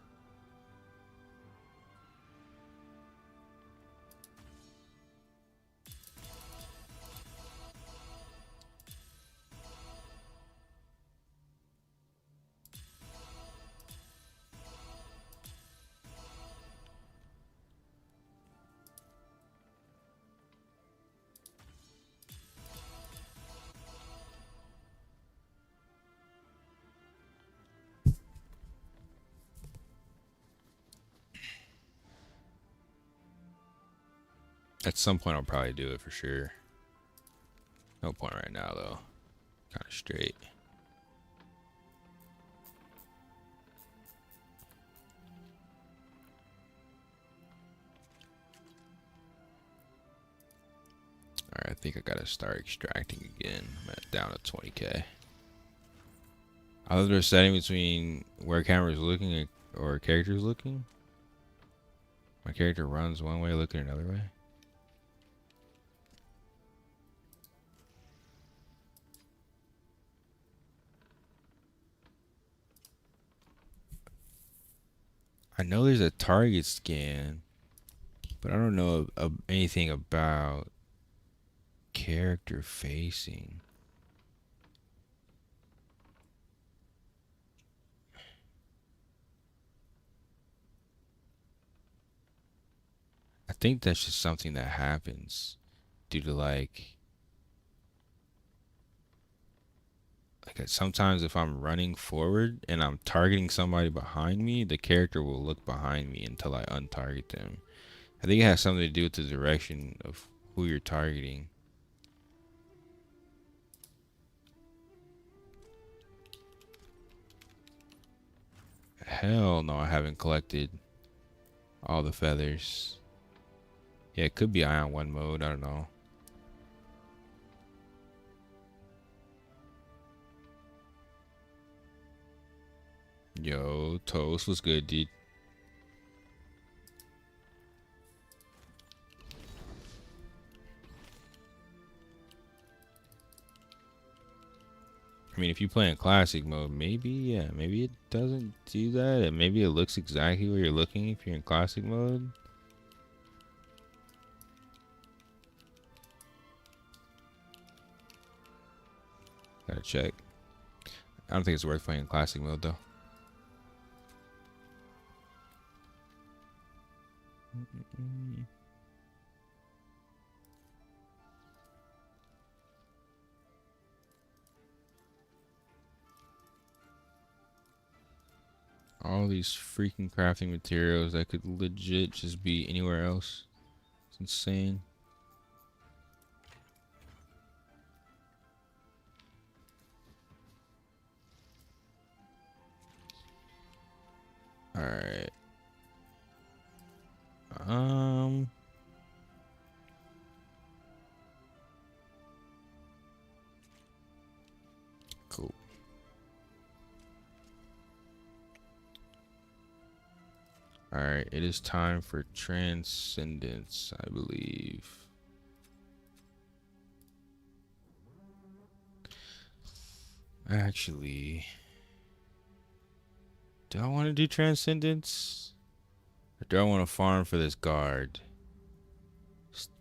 At some point, I'll probably do it for sure. No point right now, though. Kind of straight. Alright, I think I gotta start extracting again. I'm down to 20k. I love the setting between where camera is looking or character is looking. My character runs one way, looking another way. I know there's a target scan, but I don't know anything about character facing. I think that's just something that happens due to like sometimes if I'm running forward and I'm targeting somebody behind me, the character will look behind me until I untarget them. I think it has something to do with the direction of who you're targeting. Hell no, I haven't collected all the feathers. Yeah, it could be Aion 1 mode. I don't know. Yo, Toast was good, dude. I mean, if you play in classic mode, maybe, yeah, maybe it doesn't do that. And maybe it looks exactly where you're looking if you're in classic mode. Gotta check. I don't think it's worth playing in classic mode, though. All these freaking crafting materials that could legit just be anywhere else. It's insane. Alright. Cool. Alright, it is time for Transcendence, I believe. Actually, do I want to do Transcendence? Or do I want to farm for this guard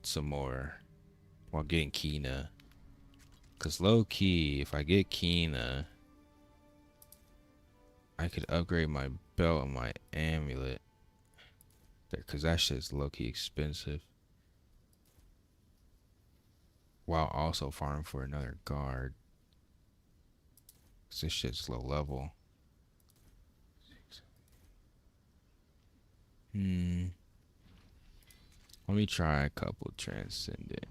some more while getting Kina? Because low key, if I get Kina, I could upgrade my belt and my amulet. Because that shit's low key expensive. While also farming for another guard. Because this shit's low level. Let me try a couple Transcendent.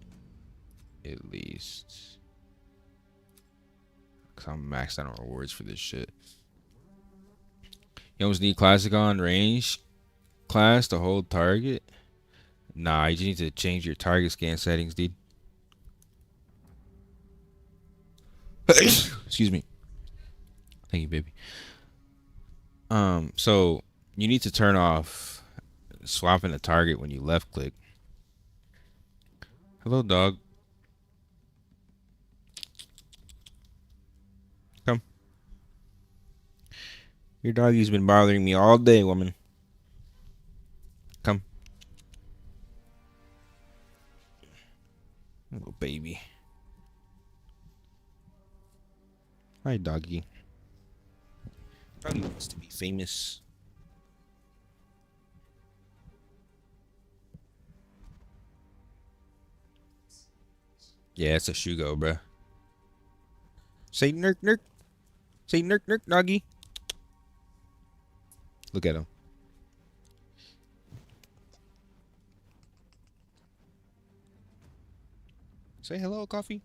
At least. Because I'm maxed out on rewards for this shit. You almost need Classic on range class to hold target? Nah, you just need to change your target scan settings, dude. Excuse me. Thank you, baby. So you need to turn off swapping the target when you left click. Hello, dog. Come. Your doggy's been bothering me all day, woman. Come. Little baby. Hi, doggy. Doggy wants to be famous. Yeah, it's a Shugo, bruh. Say nerk nerk. Say nerk nerk, doggy. Look at him. Say hello, coffee.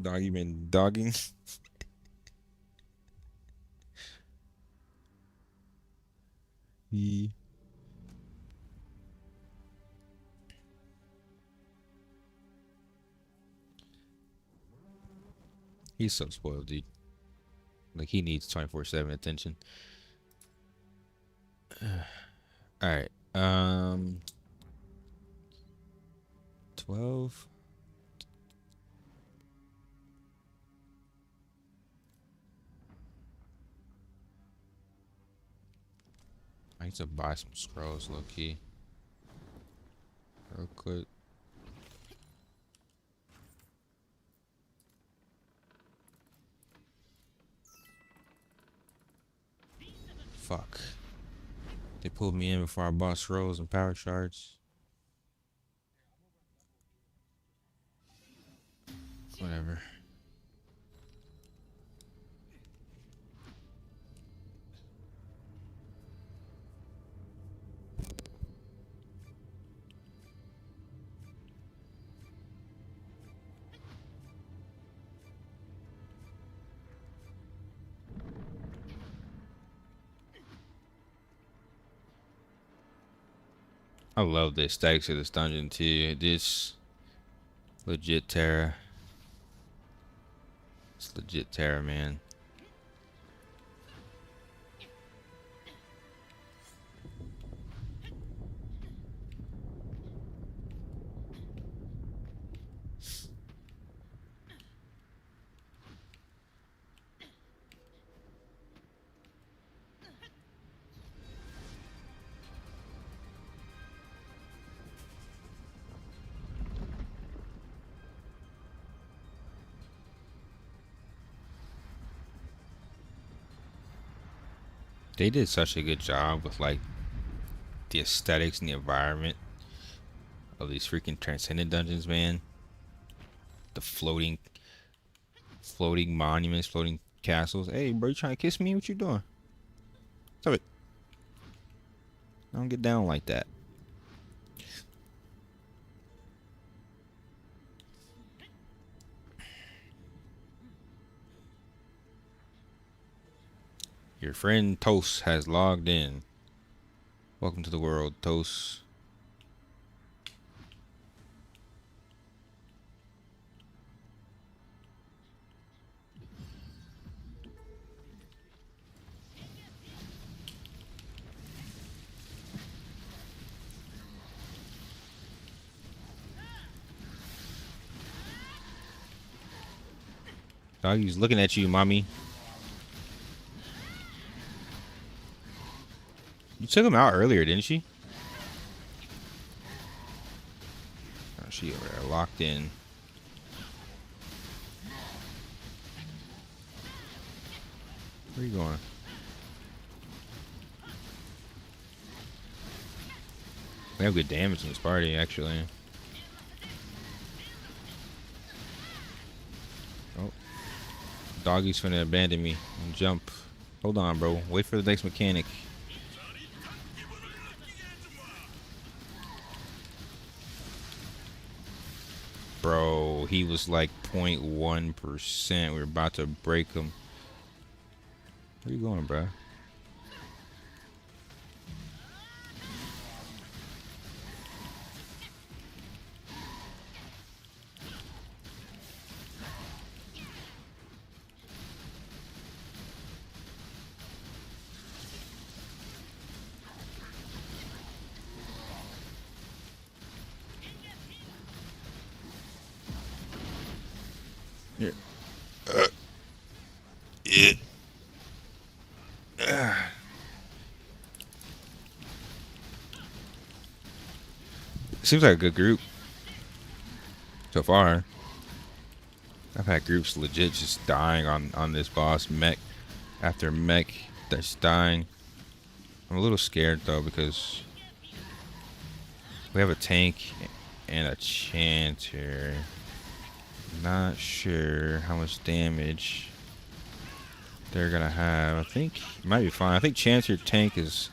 Doggy been dogging. Yeah. He's so spoiled, dude. Like, he needs 24/7 attention. Alright. 12. I need to buy some scrolls, low key. Real quick. Fuck. They pulled me in before I bought scrolls and power shards. Whatever. I love the aesthetics of this dungeon too. This legit Terra. It's legit Terra, man. They did such a good job with like the aesthetics and the environment of these freaking transcendent dungeons, man. The floating monuments, floating castles. Hey, bro, you trying to kiss me? What you doing? Stop it. I don't get down like that. Your friend Toast has logged in. Welcome to the world, Toast. Doggy's looking at you, mommy. You took him out earlier, didn't you? Oh, she over there locked in. Where are you going? We have good damage in this party, actually. Oh. Doggy's finna abandon me and jump. Hold on, bro. Wait for the next mechanic. Bro, he was like 0.1%. We were about to break him. Where you going, bro? Here. Seems like a good group so far. I've had groups legit just dying on this boss mech after mech that's dying. I'm a little scared though because we have a tank and a Chanter. Not sure how much damage they're gonna have. I think it might be fine. I think Chanter tank is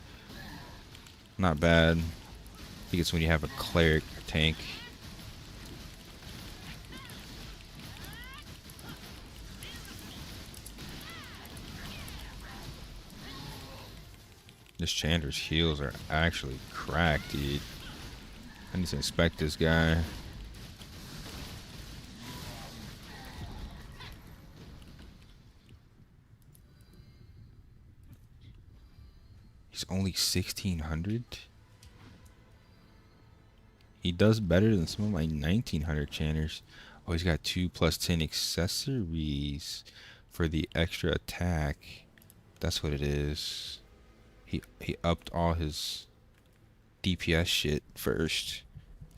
not bad. I think it's when you have a cleric tank. This Chanter's heals are actually cracked, dude. I need to inspect this guy. He's only 1600. He does better than some of my 1900 Chanters. Oh, he's got 2+10 accessories for the extra attack. That's what it is. He upped all his DPS shit first.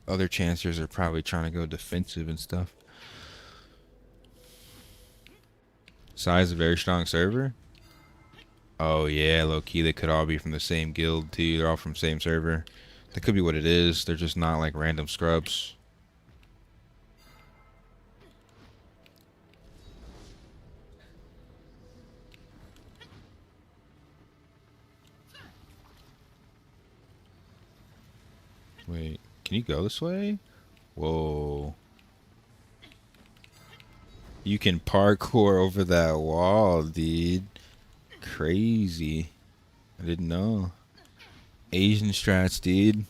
Other Chancers are probably trying to go defensive and stuff. Size a very strong server. Oh yeah, low key they could all be from the same guild too. They're all from the same server. That could be what it is. They're just not like random scrubs. Wait, can you go this way? Whoa. You can parkour over that wall, dude. Crazy. I didn't know. Asian strats, dude.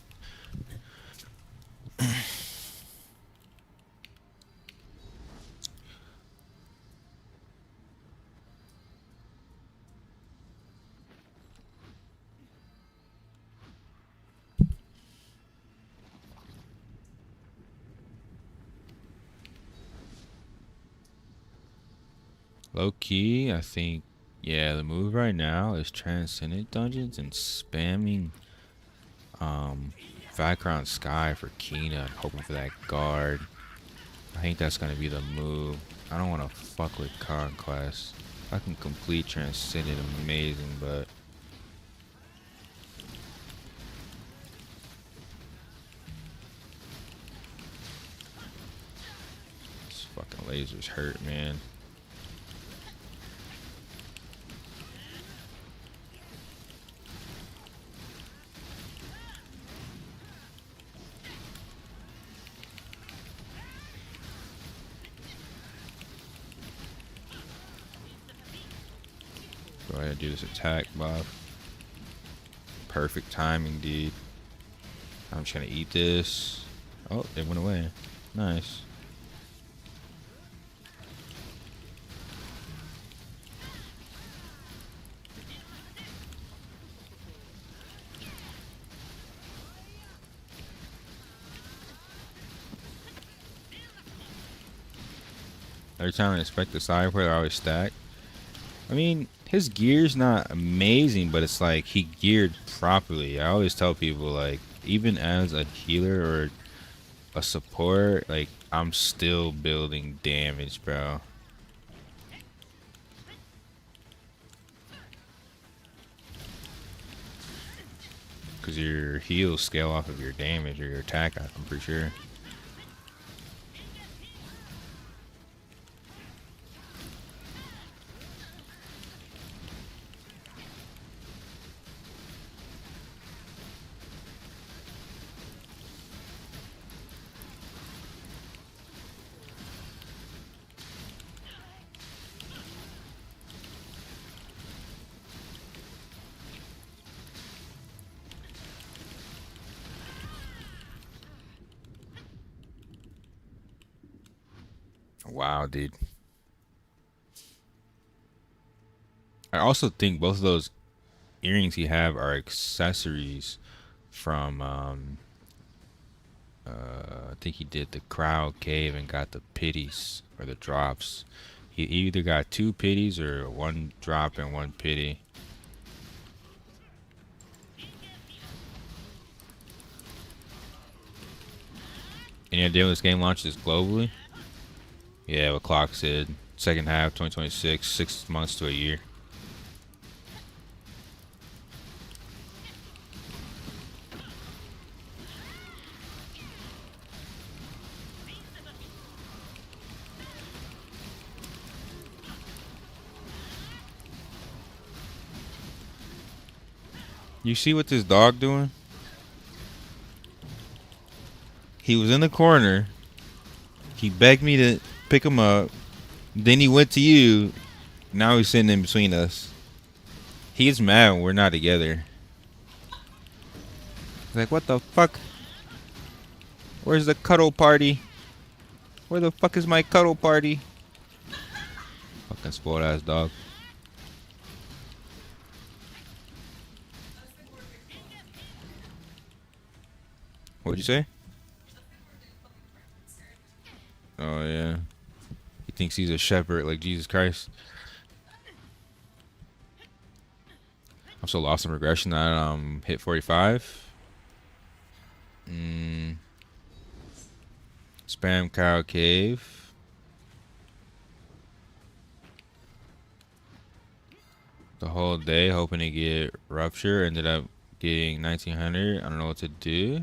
Low key, I think, yeah, the move right now is Transcendent Dungeons and spamming background sky for Kina and hoping for that guard. I think that's gonna be the move. I don't want to fuck with Conquest. If I can complete Transcendent, amazing, but this fucking lasers hurt, man. Go ahead and do this attack, Bob. Perfect timing, dude. I'm just gonna eat this. Oh, it went away. Nice. Every time I expect the side player, I always stack. I mean, his gear's not amazing, but it's like he geared properly. I always tell people, like, even as a healer or a support, like, I'm still building damage, bro. Because your heals scale off of your damage or your attack, I'm pretty sure. Wow, dude. I also think both of those earrings he have are accessories from I think he did the crowd cave and got the pities or the drops. He either got 2 pities or 1 drop and 1 pity. Any idea when this game launches globally? Yeah, what Clock said. Second half 2026, 6 months to a year. You see what this dog doing? He was in the corner. He begged me to pick him up. Then he went to you. Now he's sitting in between us. He's mad when we're not together. He's like, what the fuck? Where's the cuddle party? Where the fuck is my cuddle party? Fucking spoiled ass dog. What'd you say? Oh yeah. He thinks he's a shepherd like Jesus Christ. I'm so lost in regression that I hit 45. Spam cow cave. The whole day hoping to get rupture. Ended up getting 1900. I don't know what to do.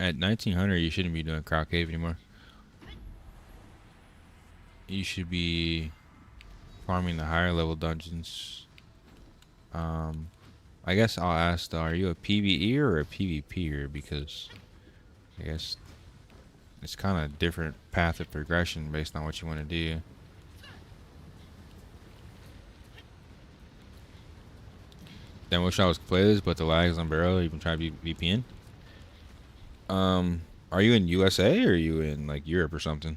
At 1900 you shouldn't be doing crowd cave anymore. You should be farming the higher level dungeons. I guess I'll ask though, are you a PvE or a PvPer? Because I guess it's kind of different path of progression based on what you want to do. Then wish I was play this, but the lag is unbearable. You can try VPN. Are you in USA or are you in like Europe or something?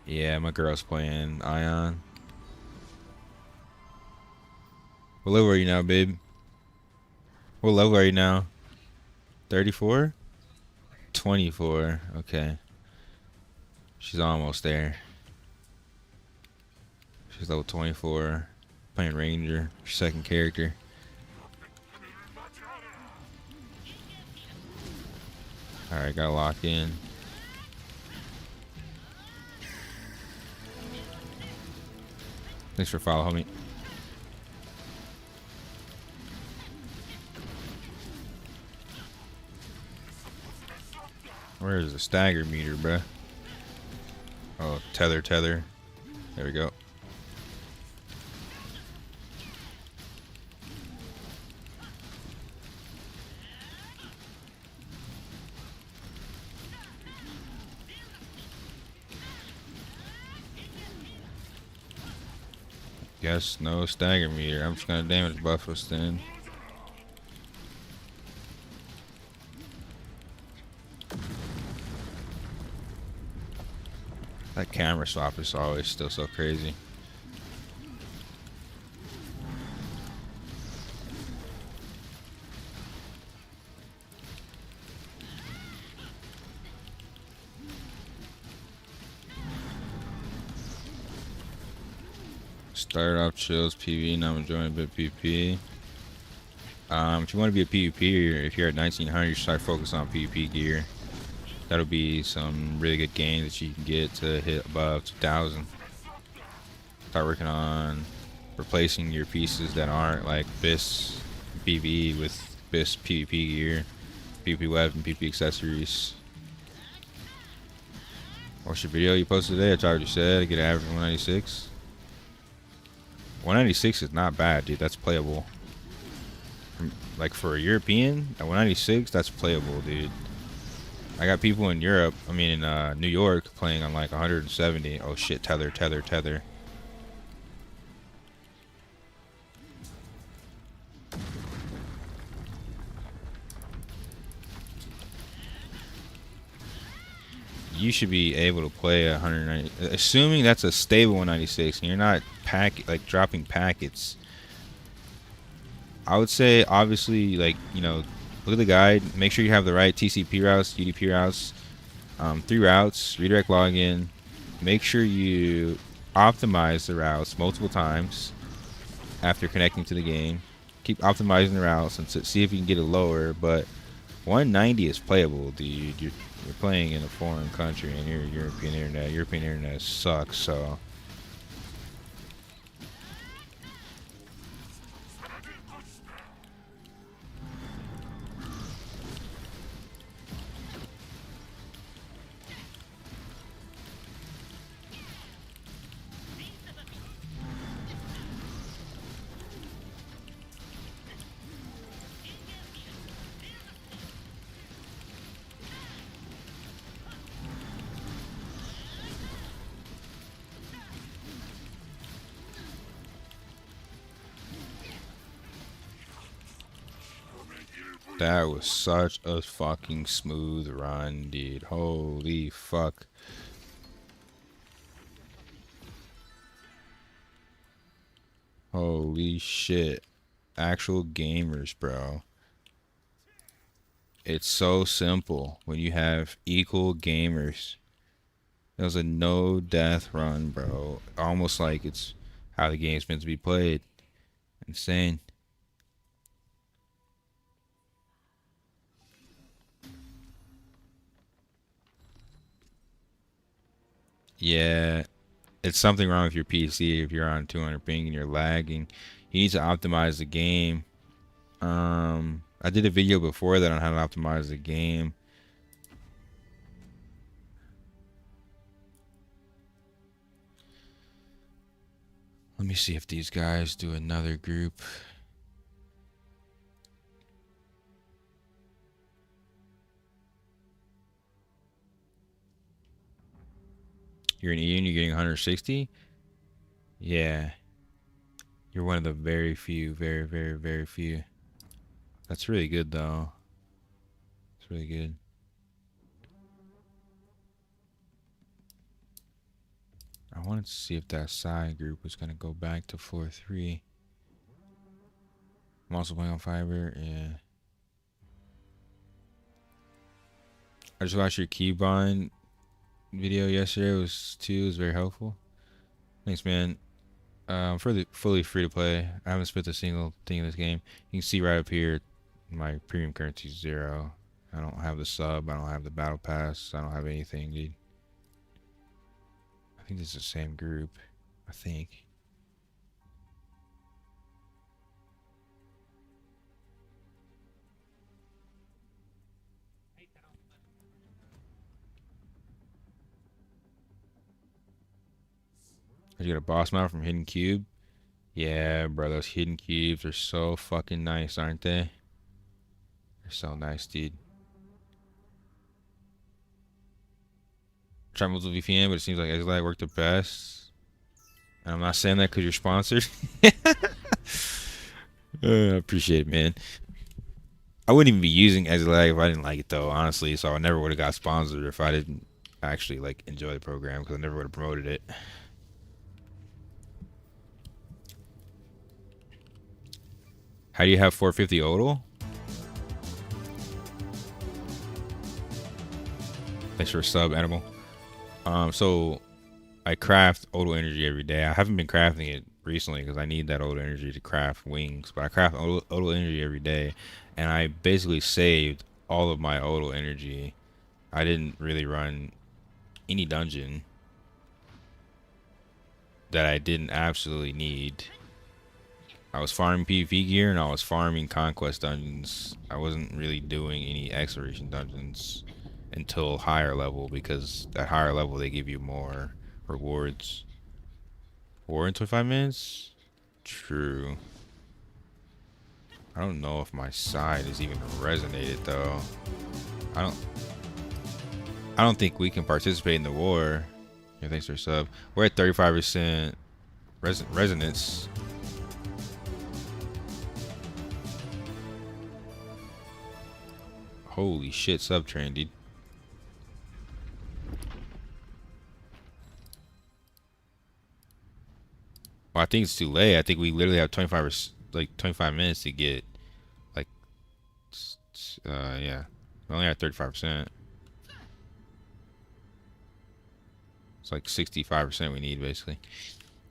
Yeah, my girl's playing Aion. What level are you now, babe? What level are you now? 34? 24. Okay. She's almost there. She's level 24. Playing Ranger. Second character. Alright, gotta lock in. Thanks for following me. Where is the stagger meter, bruh? Oh, tether. There we go. Guess no stagger meter. I'm just gonna damage buff us then. That camera swap is always still so crazy. Started off chills PV, now I'm enjoying a bit of PvP. If you want to be a PvPer, if you're at 1900, you start focusing on PvP gear. That'll be some really good gains that you can get to hit above 2000. Start working on replacing your pieces that aren't like BIS PvE with BIS PvP gear, PvP web, and PvP accessories. What's your video you posted today? I already said I get an average of 196. 196 is not bad, dude. That's playable. Like for a European, at 196, that's playable, dude. I got people in Europe, I mean in New York, playing on like 170. Oh shit, tether. You should be able to play 190, assuming that's a stable 196 and you're not dropping packets. I would say obviously, like, you know, look at the guide, make sure you have the right TCP routes, UDP routes, 3 routes, redirect login. Make sure you optimize the routes multiple times after connecting to the game. Keep optimizing the routes and see if you can get it lower, but 190 is playable, dude. You're playing in a foreign country and you're European internet. European internet sucks, so. That was such a fucking smooth run, dude. Holy fuck. Holy shit. Actual gamers, bro. It's so simple when you have equal gamers. It was a no death run, bro. Almost like it's how the game's meant to be played. Insane. Yeah, it's something wrong with your PC if you're on 200 ping and you're lagging. You need to optimize the game. I did a video before that on how to optimize the game. Let me see if these guys do another group. You're in Aion, you're getting 160? Yeah. You're one of the very few, very few. That's really good, though. It's really good. I wanted to see if that side group was going to go back to floor 3. I'm also playing on Fiverr. Yeah. I just watched your Keybond video yesterday. It was very helpful. Thanks, man. Fully free to play. I haven't spent a single thing in this game. You can see right up here, my premium currency is 0. I don't have the sub. I don't have the battle pass. I don't have anything, dude. I think this is the same group. I think. I got a boss mount from Hidden Cube. Yeah, bro, those hidden cubes are so fucking nice, aren't they? They're so nice, dude. Try multiple VPN, but it seems like Exilite worked the best. And I'm not saying that because you're sponsored. I appreciate it, man. I wouldn't even be using Exilite if I didn't like it, though, honestly. So I never would have got sponsored if I didn't actually like enjoy the program, because I never would have promoted it. How do you have 450 odal? Thanks for a sub, Animal. So I craft odal energy every day. I haven't been crafting it recently because I need that odal energy to craft wings, but I craft odal energy every day, and I basically saved all of my odal energy. I didn't really run any dungeon that I didn't absolutely need. I was farming PvP gear and I was farming conquest dungeons. I wasn't really doing any exploration dungeons until higher level, because at higher level they give you more rewards. War in 25 minutes? True. I don't know if my side is even resonated though. I don't think we can participate in the war. Yeah, thanks for sub. We're at 35% resonance. Holy shit, sub train, dude. Well, I think it's too late. I think we literally have 25 minutes to get, like, yeah. We only have 35%. It's like 65% we need, basically.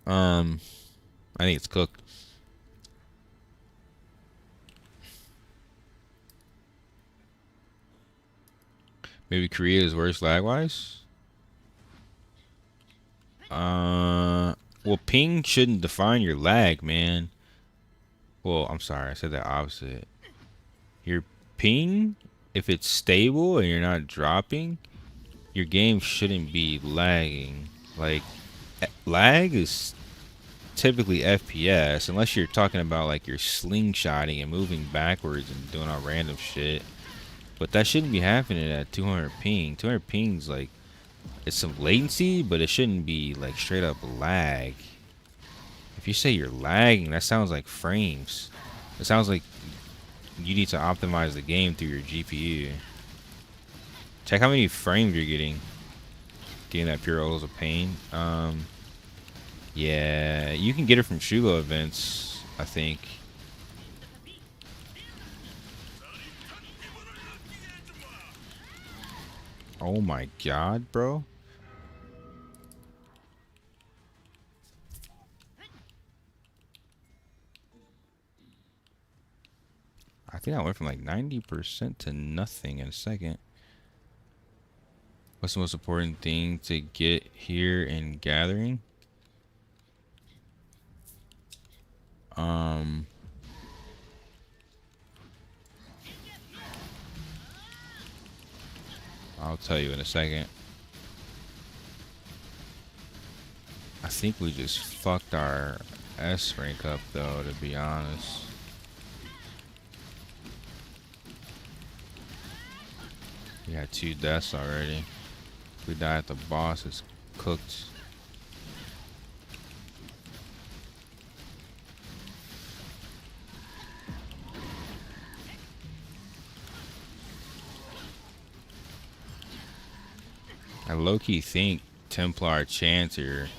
I think it's cooked. Maybe Korea is worse lag-wise? Well, ping shouldn't define your lag, man. Well, I'm sorry, I said the opposite. Your ping, if it's stable and you're not dropping, your game shouldn't be lagging. Like, lag is typically FPS, unless you're talking about like you're slingshotting and moving backwards and doing all random shit. But that shouldn't be happening at 200 ping. 200 ping's like, it's some latency, but it shouldn't be like straight up lag. If you say you're lagging, that sounds like frames. It sounds like you need to optimize the game through your GPU. Check how many frames you're getting. Getting that pure odals of pain. Yeah, you can get it from Shugo events, I think. Oh my god, bro. I think I went from like 90% to nothing in a second. What's the most important thing to get here in gathering? I'll tell you in a second. I think we just fucked our S rank up though, to be honest. We had 2 deaths already. If we die at the boss, it's cooked. I low-key think Templar Chanter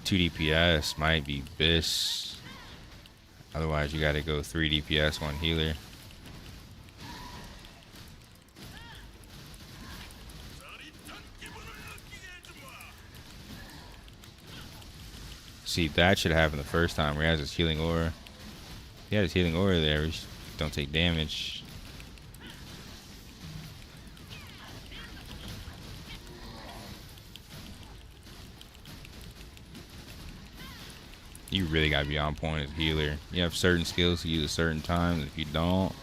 2 DPS might be BIS. Otherwise, you gotta go 3 DPS, 1 healer. See, that should happen the first time where he has his healing aura. He had his healing aura there. We just don't take damage. You really gotta be on point as a healer. You have certain skills to use at certain times. If you don't,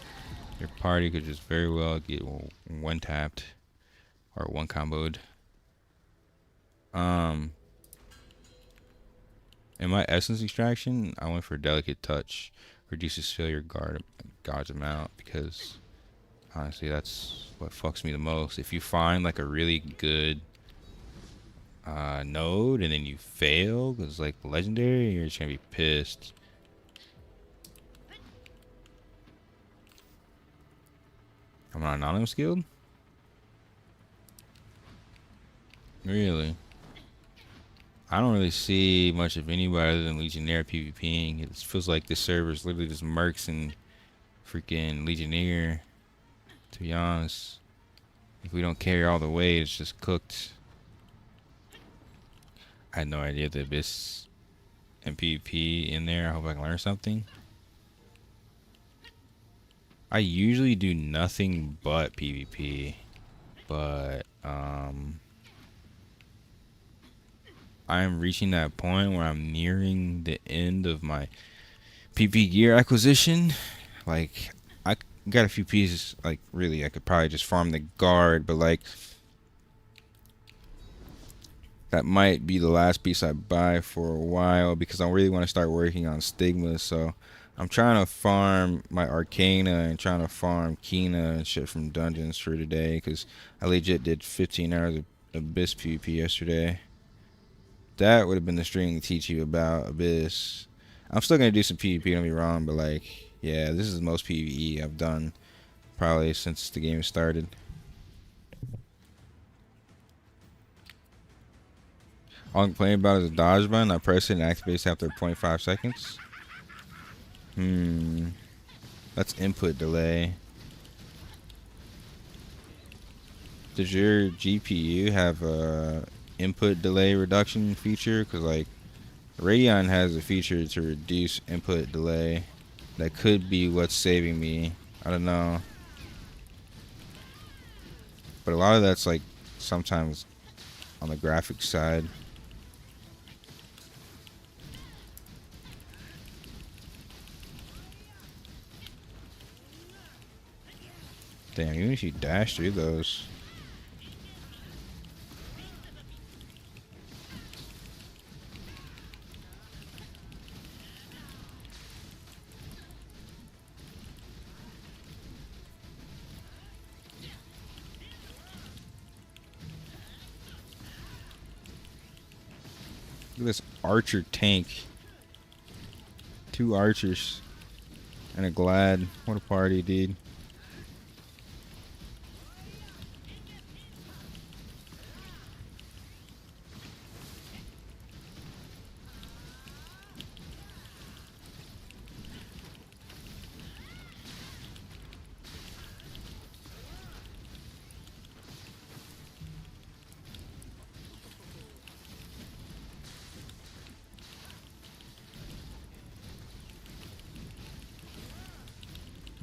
your party could just very well get one tapped or one comboed. In my essence extraction, I went for delicate touch. Reduces failure guards amount, because honestly that's what fucks me the most. If you find like a really good node and then you fail because like legendary, you're just gonna be pissed. I'm on anonymous guild? Really? I don't really see much of anybody other than Legionnaire PvPing. It feels like this server is literally just mercs and freaking Legionnaire, to be honest. If we don't carry all the way, it's just cooked. I had no idea the Abyss and PvP in there. I hope I can learn something. I usually do nothing but PvP, but I'm reaching that point where I'm nearing the end of my PvP gear acquisition. Like, I got a few pieces. Like, really, I could probably just farm the guard, but like, that might be the last piece I buy for a while because I really want to start working on stigmas. So I'm trying to farm my Arcana and trying to farm Kina and shit from dungeons for today, because I legit did 15 hours of Abyss PvP yesterday. That would have been the stream to teach you about Abyss. I'm still going to do some PvP, don't be wrong, but like, yeah, this is the most PvE I've done probably since the game started. All I'm complaining about is a dodge button. I press it and it activates after 0.5 seconds. That's input delay. Does your GPU have a input delay reduction feature? Because like Radeon has a feature to reduce input delay. That could be what's saving me. I don't know. But a lot of that's like sometimes on the graphics side. Damn, even if you dash through those. Look at this archer tank. 2 archers and a glad. What a party, dude.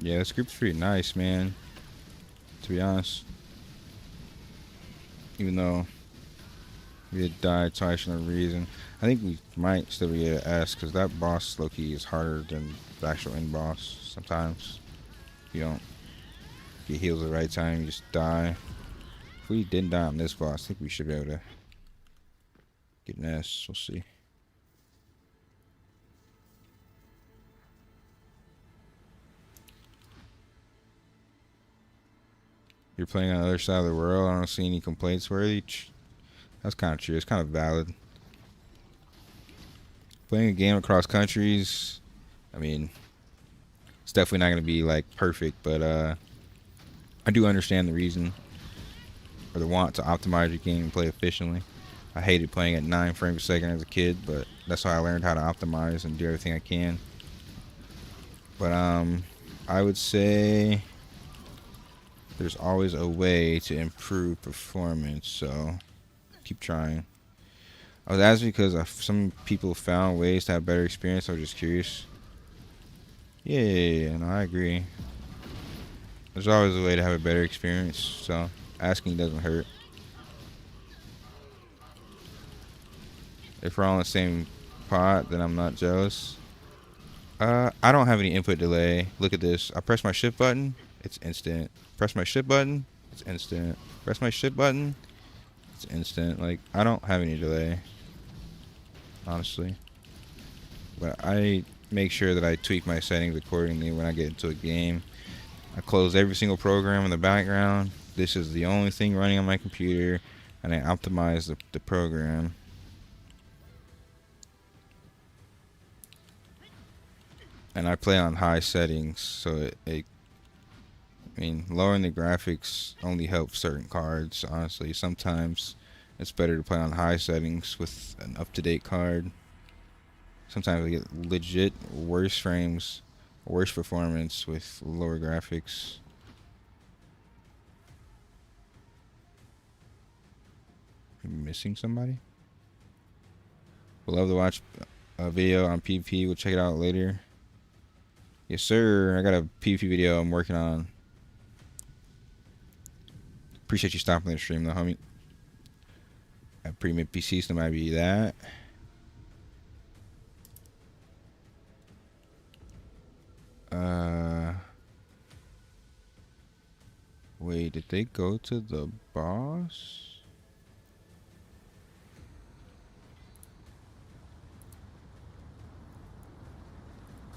Yeah, this group's pretty nice, man. To be honest. Even though we had died twice for no reason. I think we might still be able to S, because that boss low-key is harder than the actual end boss sometimes. You don't get heals at the right time, you just die. If we didn't die on this boss, I think we should be able to get an S. We'll see. You're playing on the other side of the world. I don't see any complaints worthy. That's kind of true. It's kind of valid. Playing a game across countries, I mean, it's definitely not going to be like perfect, but I do understand the reason or the want to optimize your game and play efficiently. I hated playing at 9 frames per second as a kid, but that's how I learned how to optimize and do everything I can. But I would say there's always a way to improve performance, so keep trying. I was asking because some people found ways to have better experience. I was just curious. Yeah, no, I agree. There's always a way to have a better experience, so asking doesn't hurt. If we're all in the same pot, then I'm not jealous. I don't have any input delay. Look at this. I press my shift button, it's instant. Press my shift button, it's instant. Press my shift button, it's instant. Like, I don't have any delay, honestly. But I make sure that I tweak my settings accordingly when I get into a game. I close every single program in the background. This is the only thing running on my computer, and I optimize the program. And I play on high settings, so I mean, lowering the graphics only helps certain cards, honestly. Sometimes it's better to play on high settings with an up-to-date card. Sometimes I get legit worse frames, worse performance with lower graphics. I'm missing somebody? Would love to watch a video on PvP. We'll check it out later. Yes, sir. I got a PvP video I'm working on. Appreciate you stopping the stream, though, homie. Got pretty mid PC, so might be that. Wait, did they go to the boss?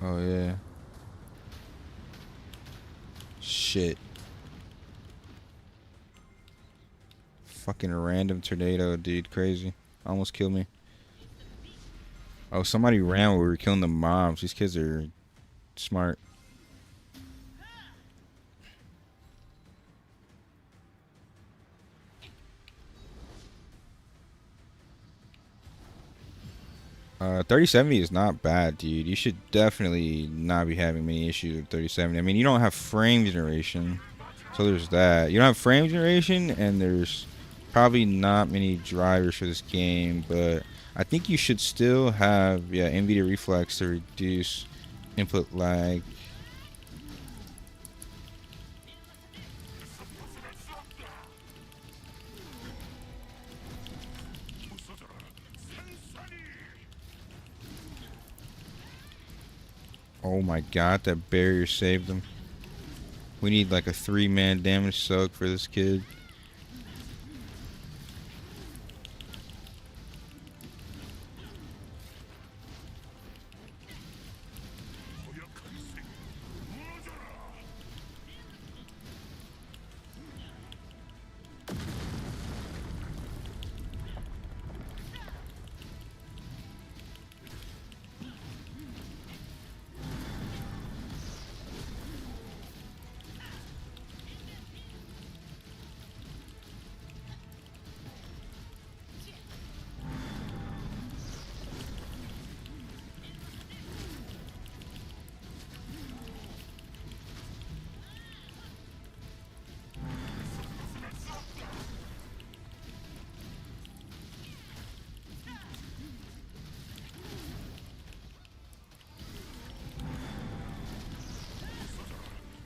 Oh, yeah. Shit. Fucking random tornado, dude. Crazy. Almost killed me. Oh, somebody ran while we were killing the mobs. These kids are smart. Uh, 3070 is not bad, dude. You should definitely not be having many issues with 3070. I mean, you don't have frame generation, so there's that. You don't have frame generation, and there's probably not many drivers for this game, but I think you should still have, yeah, NVIDIA Reflex to reduce input lag. Oh my god, that barrier saved them. We need like a 3-man damage soak for this kid.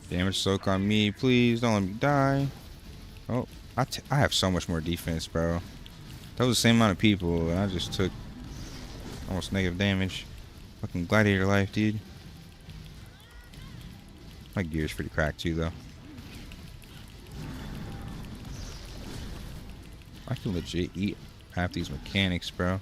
Damage soak on me, please. Don't let me die. Oh, I have so much more defense, bro. That was the same amount of people, and I just took almost negative damage. Fucking gladiator life, dude. My gear's pretty cracked too, though. I can legit eat half these mechanics, bro.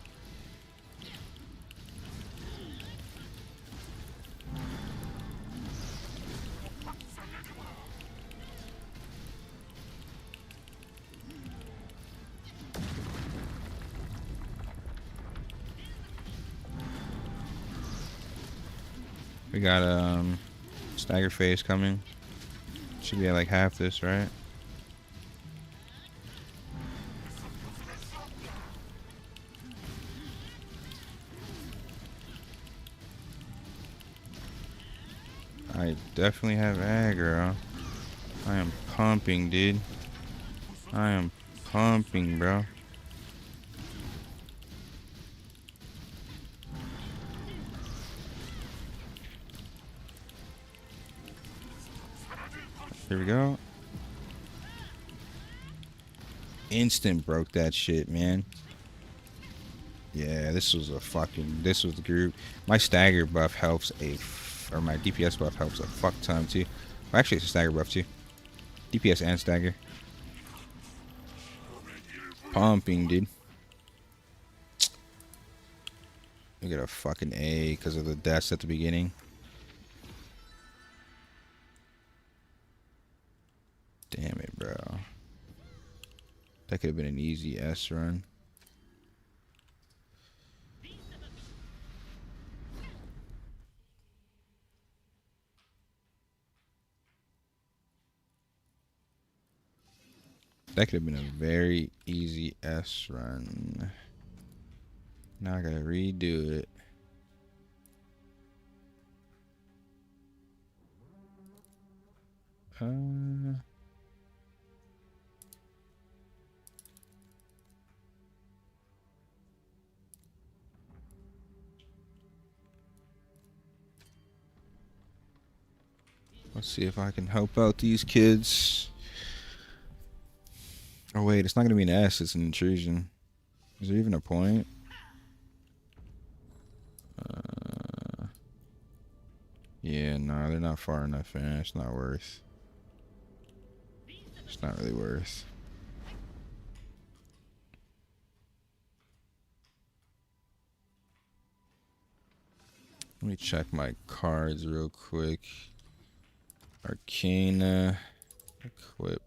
We got stagger phase coming. Should be at like half this, right? I definitely have aggro. I am pumping, dude. I am pumping, bro. Here we go. Instant broke that shit, man. Yeah, this was the group. My stagger buff helps or my DPS buff helps a fuck ton too. Well, actually, it's a stagger buff too. DPS and stagger. Pumping, dude. We got a fucking A because of the deaths at the beginning. Damn it, bro. That could have been an easy S run. That could have been a very easy S run. Now I gotta redo it. Let's see if I can help out these kids. Oh wait, it's not gonna be an S, it's an intrusion. Is there even a point? Yeah, no, they're not far enough in. It's not worth. It's not really worth. Let me check my cards real quick. Arcana. Equip.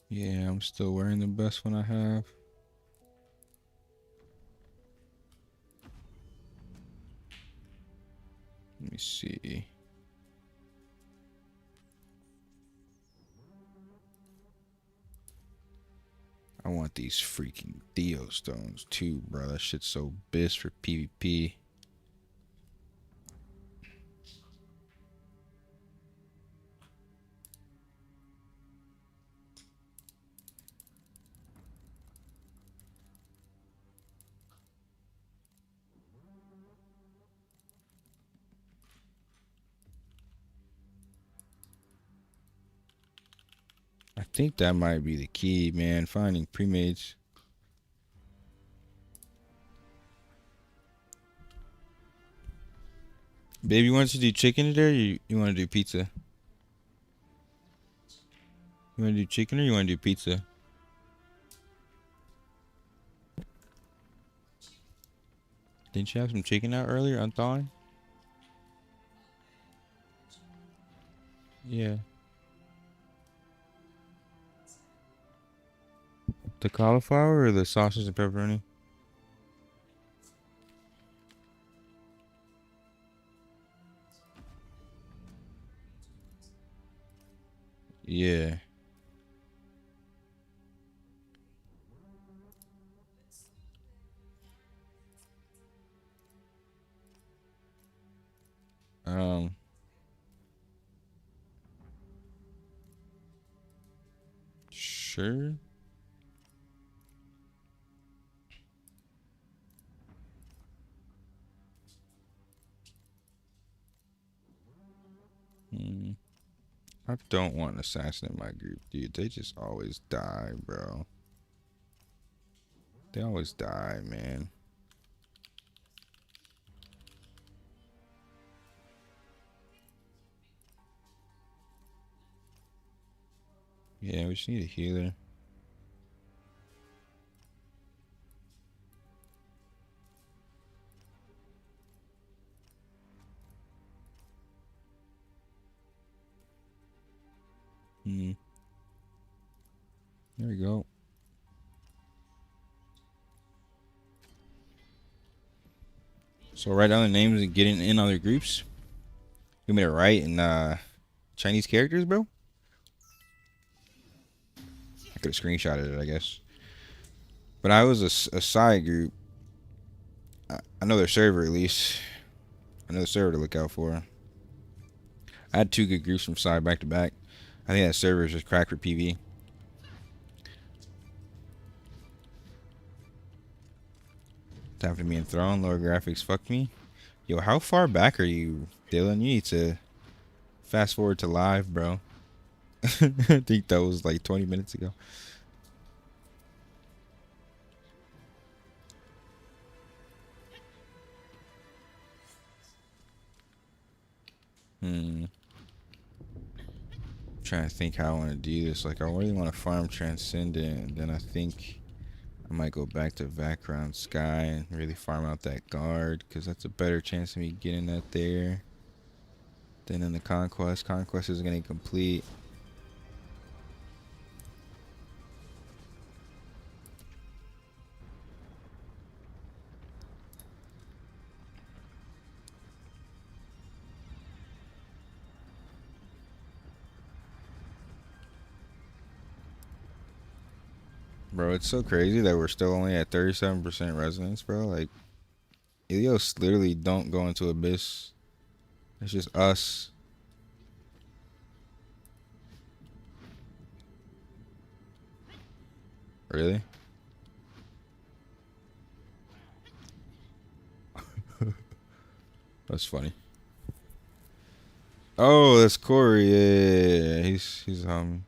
Yeah, I'm still wearing the best one I have. Let me see. I want these freaking Theo stones too, bro. That shit's so biz for PvP. I think that might be the key, man. Finding pre-mades. Baby, you want to do chicken today, or you want to do pizza? You want to do chicken or you want to do pizza? Didn't you have some chicken out earlier unthawing? Yeah. The cauliflower or the sausage and pepperoni? Yeah. Um. Sure. I don't want an assassin in my group, dude. They just always die, bro. They always die, man. Yeah, we just need a healer. There we go. So write down the names and get in other groups. You made it right in Chinese characters, bro? I could have screenshotted it, I guess. But I was a side group. I know their server at least. I know the server to look out for. I had 2 good groups from side back to back. I think that server is just cracked for PV. Time to be enthroned. Lower graphics. Fuck me. Yo, how far back are you, Dylan? You need to fast forward to live, bro. I think that was like 20 minutes ago. Trying to think how I want to do this. Like, I really want to farm Transcendent, and then I think I might go back to background Sky and really farm out that guard, because that's a better chance of me getting that there than in the Conquest. Conquest is going to complete. Bro, it's so crazy that we're still only at 37% resonance, bro. Like, Ilios literally don't go into Abyss. It's just us. Really? That's funny. Oh, that's Corey. Yeah. He's he's in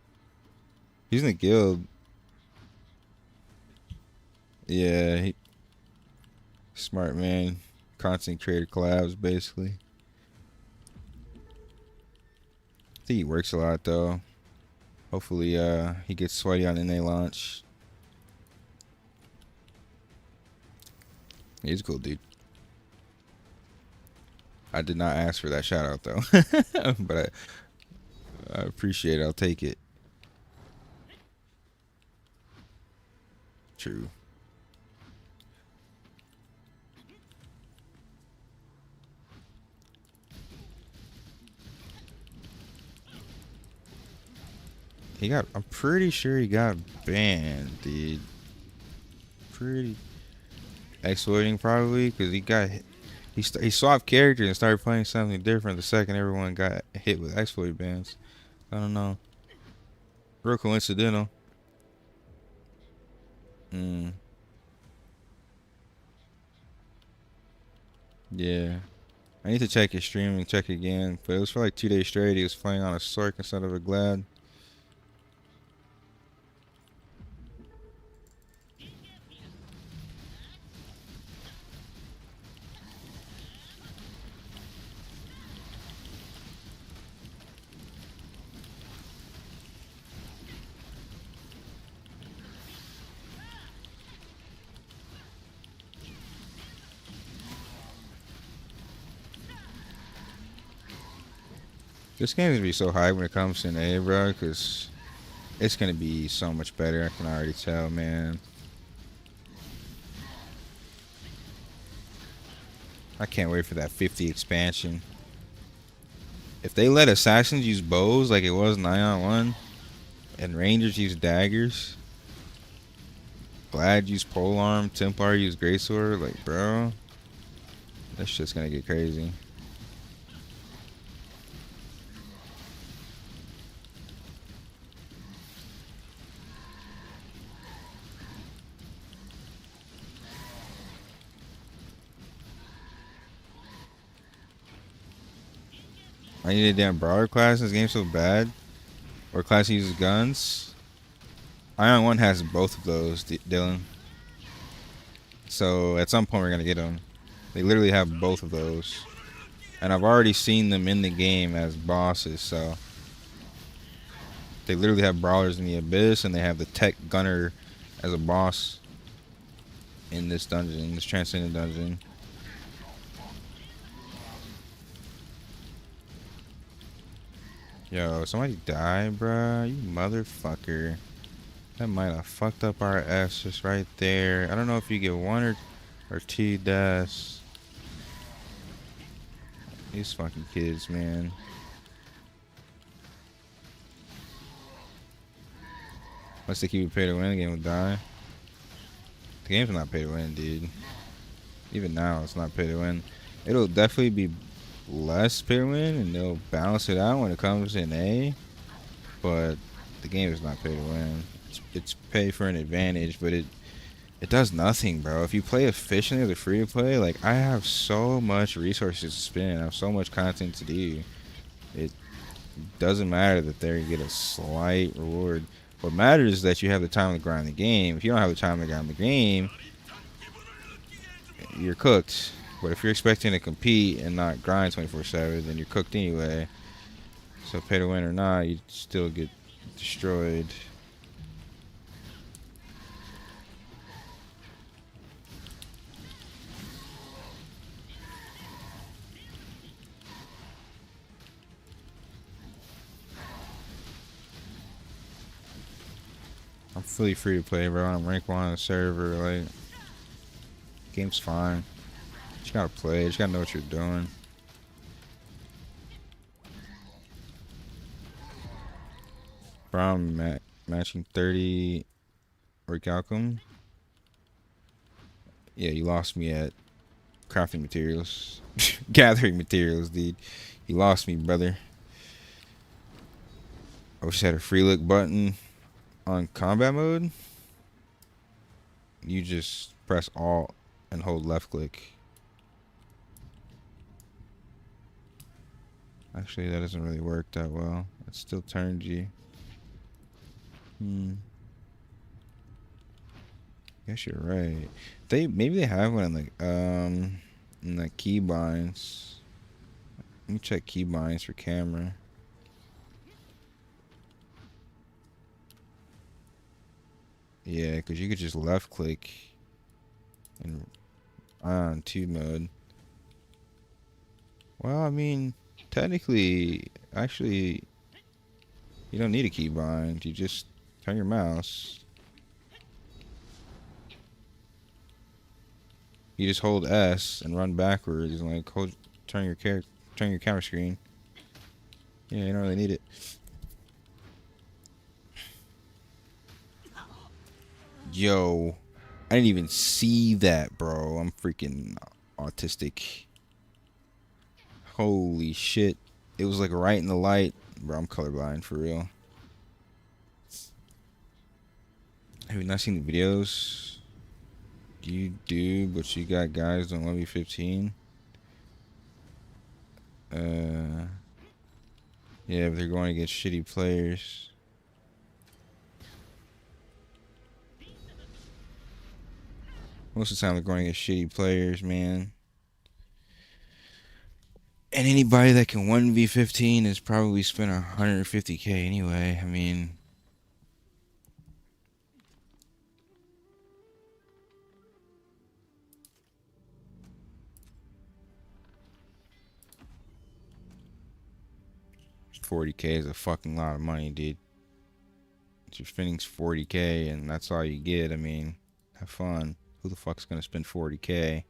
the guild. Yeah, he smart man. Content creator collabs basically. I think he works a lot though. Hopefully he gets sweaty on NA launch. He's a cool dude. I did not ask for that shout out though. But I appreciate it. I'll take it. True. I'm pretty sure he got banned, dude. Pretty exploiting probably, because he swapped characters and started playing something different the second everyone got hit with exploit bans. I don't know. Real coincidental. Yeah. I need to check his stream and check again, but it was for like 2 days straight. He was playing on a Sork instead of a Glad. This game is gonna be so high when it comes to NA, bro, because it's gonna be so much better. I can already tell, man. I can't wait for that 50 expansion. If they let assassins use bows like it was in Aion 1, and rangers use daggers, Glad use polearm, Templar use greatsword, like, bro, that shit's gonna get crazy. I need a damn brawler class. This game's so bad. Or class that uses guns. Aion 1 has both of those, Dylan. So at some point we're gonna get them. They literally have both of those. And I've already seen them in the game as bosses, so they literally have brawlers in the Abyss, and they have the tech gunner as a boss in this dungeon, this transcendent dungeon. Yo, somebody die, bruh. You motherfucker. That might have fucked up our ass just right there. I don't know if you get 1 or 2 deaths. These fucking kids, man. Unless they keep it pay to win, the game will die. The game's not pay to win, dude. Even now, it's not pay to win. It'll definitely be less pay to win, and they'll balance it out when it comes in A. But the game is not pay to win. It's pay for an advantage, but it does nothing, bro. If you play efficiently with a free to play, like I have so much resources to spend, I have so much content to do. It doesn't matter that they get a slight reward. What matters is that you have the time to grind the game. If you don't have the time to grind the game, you're cooked. But if you're expecting to compete and not grind 24/7, then you're cooked anyway. So pay to win or not, you still get destroyed. I'm fully free to play, bro. I'm rank 1 on the server. Like, game's fine. Just gotta play. Just gotta know what you're doing. Bro, I'm matching 30 work outcome. Yeah, you lost me at crafting materials. Gathering materials, dude. You lost me, brother. I wish I had a free look button on combat mode. You just press Alt and hold left click. Actually, that doesn't really work that well. It still turns you. Guess you're right. Maybe they have one in the keybinds. Let me check keybinds for camera. Yeah, because you could just left click in Aion 2 mode. Well, I mean, technically, actually, you don't need a keybind. You just turn your mouse. You just hold S and run backwards and like turn your camera screen. Yeah, you don't really need it. Yo, I didn't even see that, bro. I'm freaking autistic. Holy shit. It was like right in the light. Bro, I'm colorblind for real. Have you not seen the videos? You do, but you got guys on 1v15. Yeah, but they're going against shitty players. Most of the time they're going against shitty players, man. And anybody that can 1v15 is probably spent 150k anyway. I mean, $40k is a fucking lot of money, dude. You're spending 40k and that's all you get. I mean, have fun. Who the fuck's gonna spend 40k?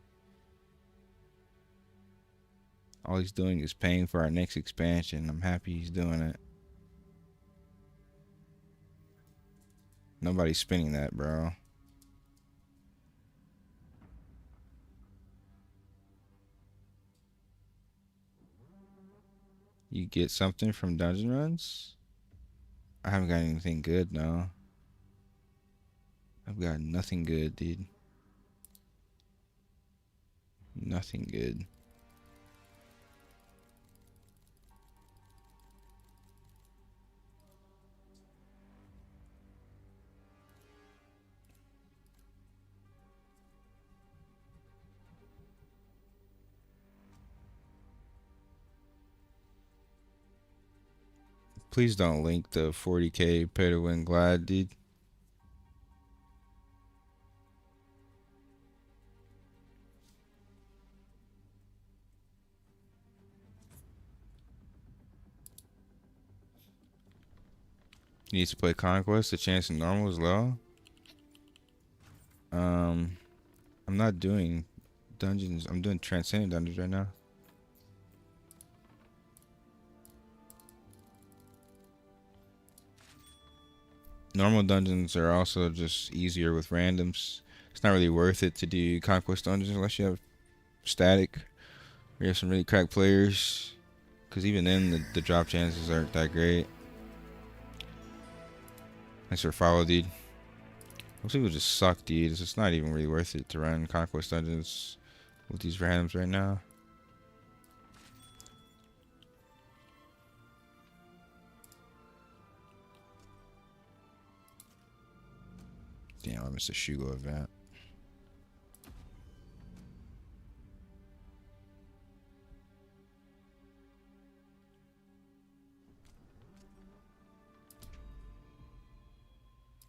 All he's doing is paying for our next expansion. I'm happy he's doing it. Nobody's spending that, bro. You get something from dungeon runs? I haven't got anything good, no. I've got nothing good, dude. Nothing good. Please don't link the 40k pay to win glad, dude. He needs to play Conquest. The chance in normal is low. I'm not doing dungeons. I'm doing transcendent dungeons right now. normal dungeons are also just easier with randoms. It's not really worth it to do conquest dungeons unless you have static or you have some really cracked players. Because even then, the drop chances aren't that great. Thanks for follow, dude. Most people just suck, dude. It's just not even really worth it to run conquest dungeons with these randoms right now. Damn, I missed a Shugo event.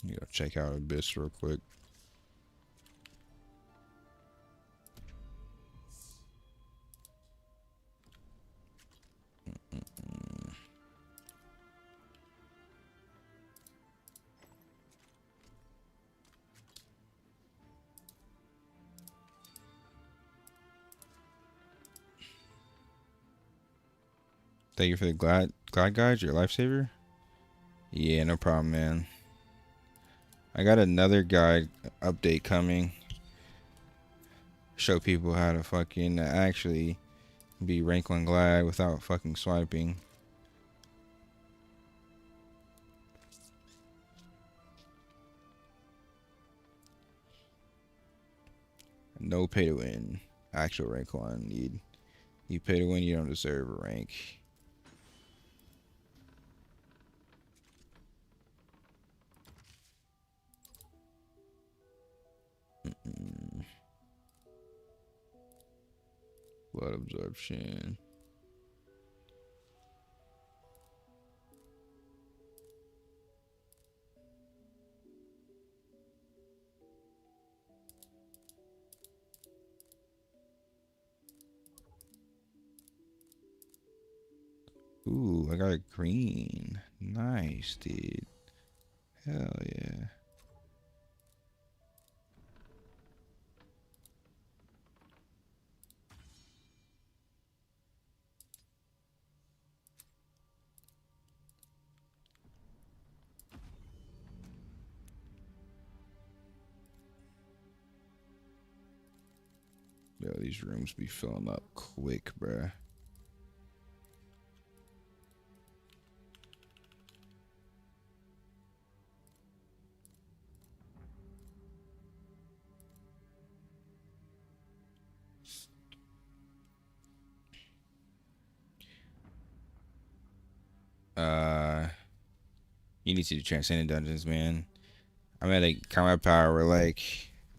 You gotta check out Abyss real quick. Thank you for the glad guide, your lifesaver. Yeah, no problem, man. I got another guide update coming. Show people how to fucking actually be rank 1 glad without fucking swiping. No pay to win. Actual rank 1. You pay to win, you don't deserve a rank. Blood absorption. Ooh, I got a green. Nice, dude. Hell yeah. Yo, these rooms be filling up quick, bruh. You need to do transcendent dungeons, man. I'm at a combat power where like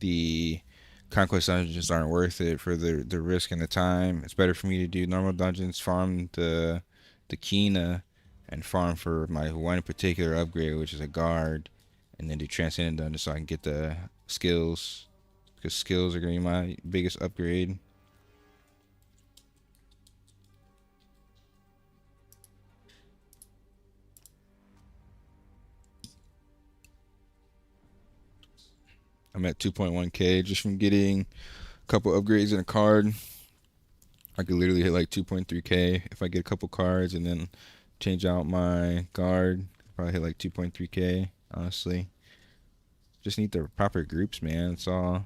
the conquest dungeons aren't worth it for the risk and the time. It's better for me to do normal dungeons, farm the Kina, and farm for my one particular upgrade, which is a guard, and then do transcendent dungeons so I can get the skills, because skills are gonna be my biggest upgrade. I'm at 2.1k just from getting a couple upgrades and a card. I could literally hit like 2.3k if I get a couple cards and then change out my guard. Probably hit like 2.3k, honestly. Just need the proper groups, man. That's all.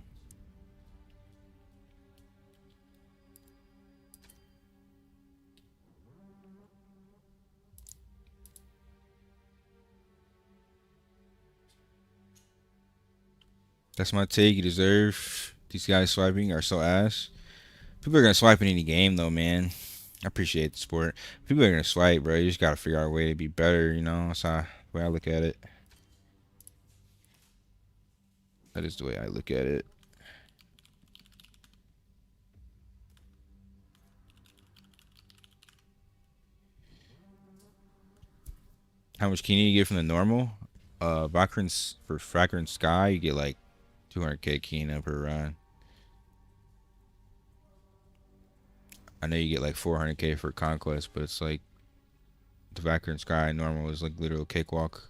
That's my take. You deserve. These guys swiping are so ass. People are gonna swipe in any game, though, man. I appreciate the sport. People are gonna swipe, bro. You just gotta figure out a way to be better. You know, that's how the way I look at it. That is the way I look at it. How much can you get from the normal? Vagrant for Fragrant Sky, you get like 200k Kina per run. I know you get like 400k for Conquest, but it's like the Vagrant Sky normal is like literal cakewalk.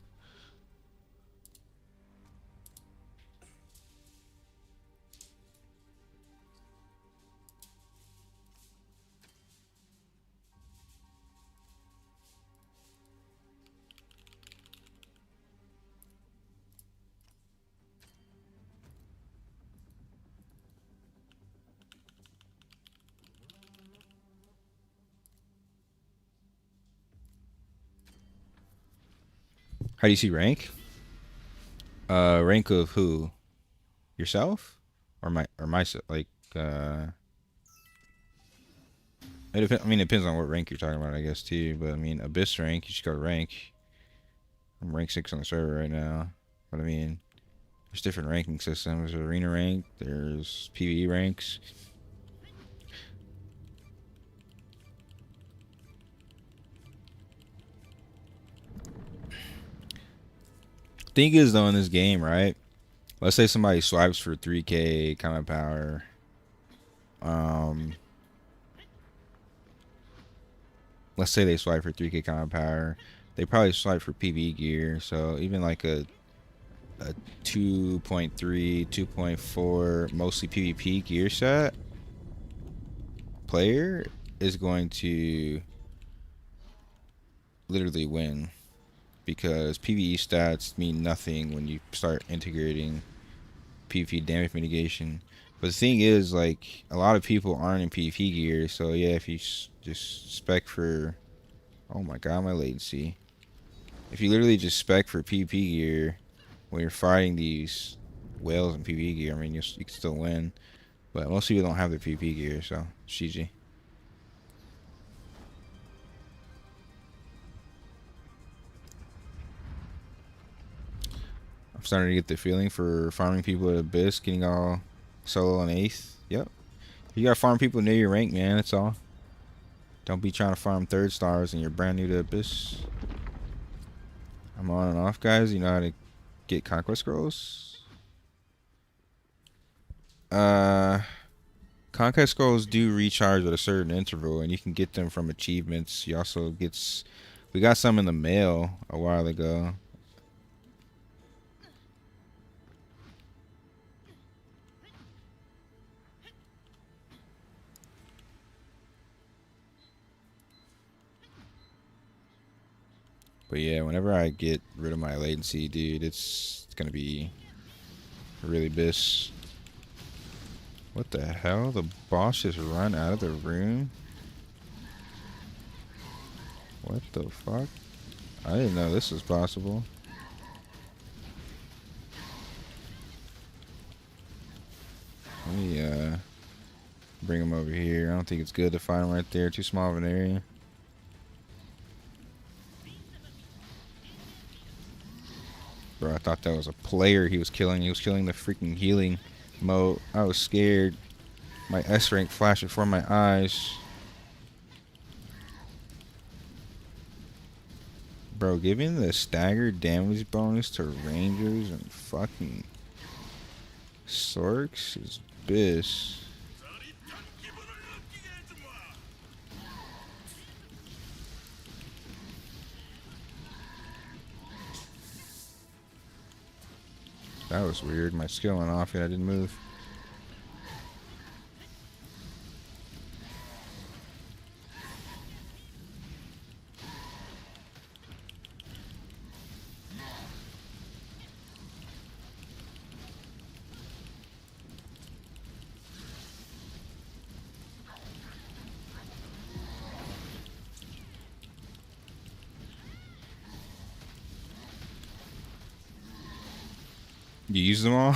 How do you see rank? Rank of who? Yourself, or myself? Like, I mean, it depends on what rank you're talking about, I guess, too. But I mean, Abyss rank, you just go to rank. I'm rank 6 on the server right now. But I mean, there's different ranking systems. There's arena rank. There's PvE ranks. Thing is, though, in this game, right? Let's say somebody swipes for 3k combat power. Let's say they swipe for 3k combat power. They probably swipe for PvE gear. So even like a 2.3, 2.4, mostly PvP gear set player is going to literally win, because PvE stats mean nothing when you start integrating PvP damage mitigation. But the thing is, like, a lot of people aren't in PvP gear, so yeah, if you just spec for, oh my god, my latency. If you literally just spec for PvP gear when you're fighting these whales in PvP gear, I mean, you can still win. But most people don't have their PvP gear, so GG. I'm starting to get the feeling for farming people at Abyss, getting all solo on 8th. Yep. You gotta farm people near your rank, man, that's all. Don't be trying to farm 3rd stars and you're brand new to Abyss. I'm on and off, guys. You know how to get conquest scrolls? Conquest scrolls do recharge at a certain interval, and you can get them from achievements. You also we got some in the mail a while ago. But yeah, whenever I get rid of my latency, dude, it's gonna be really bis. What the hell? The boss just run out of the room? What the fuck? I didn't know this was possible. Let me bring him over here. I don't think it's good to fight him right there. Too small of an area. Bro, I thought that was a player he was killing. He was killing the freaking healing mode. I was scared. My S rank flashed before my eyes. Bro, giving the staggered damage bonus to rangers and fucking sorks is bis. That was weird. My skill went off yet I didn't move. You used them all?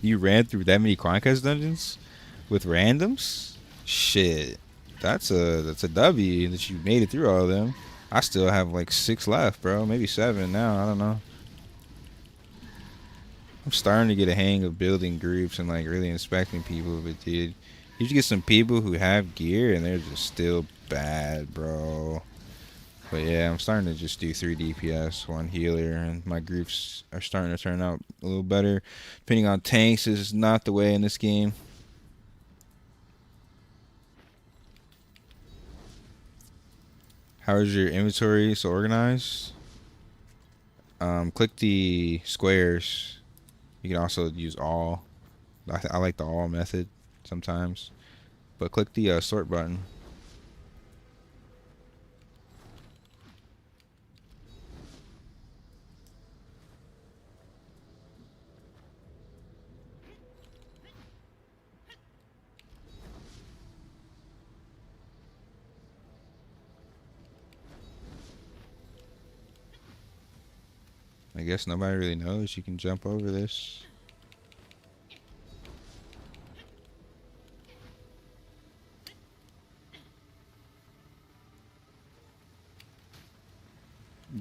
You ran through that many conquest dungeons with randoms? Shit. That's a W that you made it through all of them. I still have like 6 left, bro. Maybe 7 now. I don't know. I'm starting to get a hang of building groups and like really inspecting people, but dude, you get some people who have gear and they're just still bad, bro. But yeah, I'm starting to just do 3 DPS, 1 healer, and my groups are starting to turn out a little better. Depending on tanks, this is not the way in this game. How is your inventory so organized? Click the squares. You can also use all. I like the all method sometimes. But click the sort button. I guess nobody really knows you can jump over this.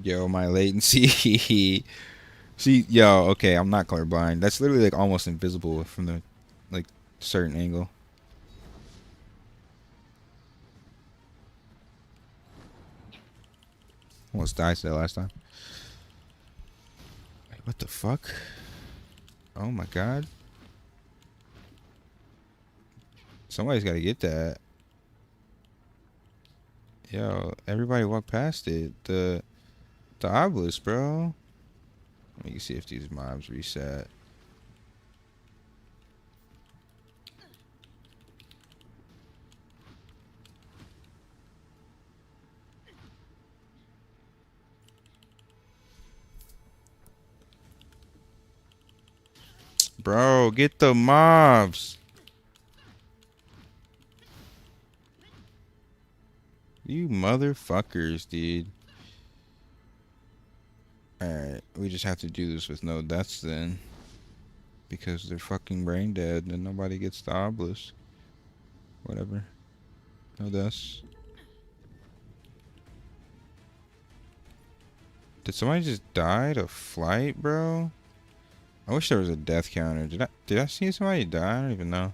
Yo, my latency. See, yo, okay, I'm not colorblind. That's literally like almost invisible from the like certain angle. Almost died to that last time. Wait, what the fuck? Oh my god. Somebody's got to get that. Yo, everybody walk past it. The obelisk, bro. Let me see if these mobs reset. Bro, get the mobs. You motherfuckers, dude. Alright, we just have to do this with no deaths then. Because they're fucking brain dead and nobody gets the obelisk. Whatever. No deaths. Did somebody just die to flight, bro? I wish there was a death counter. Did I see somebody die? I don't even know.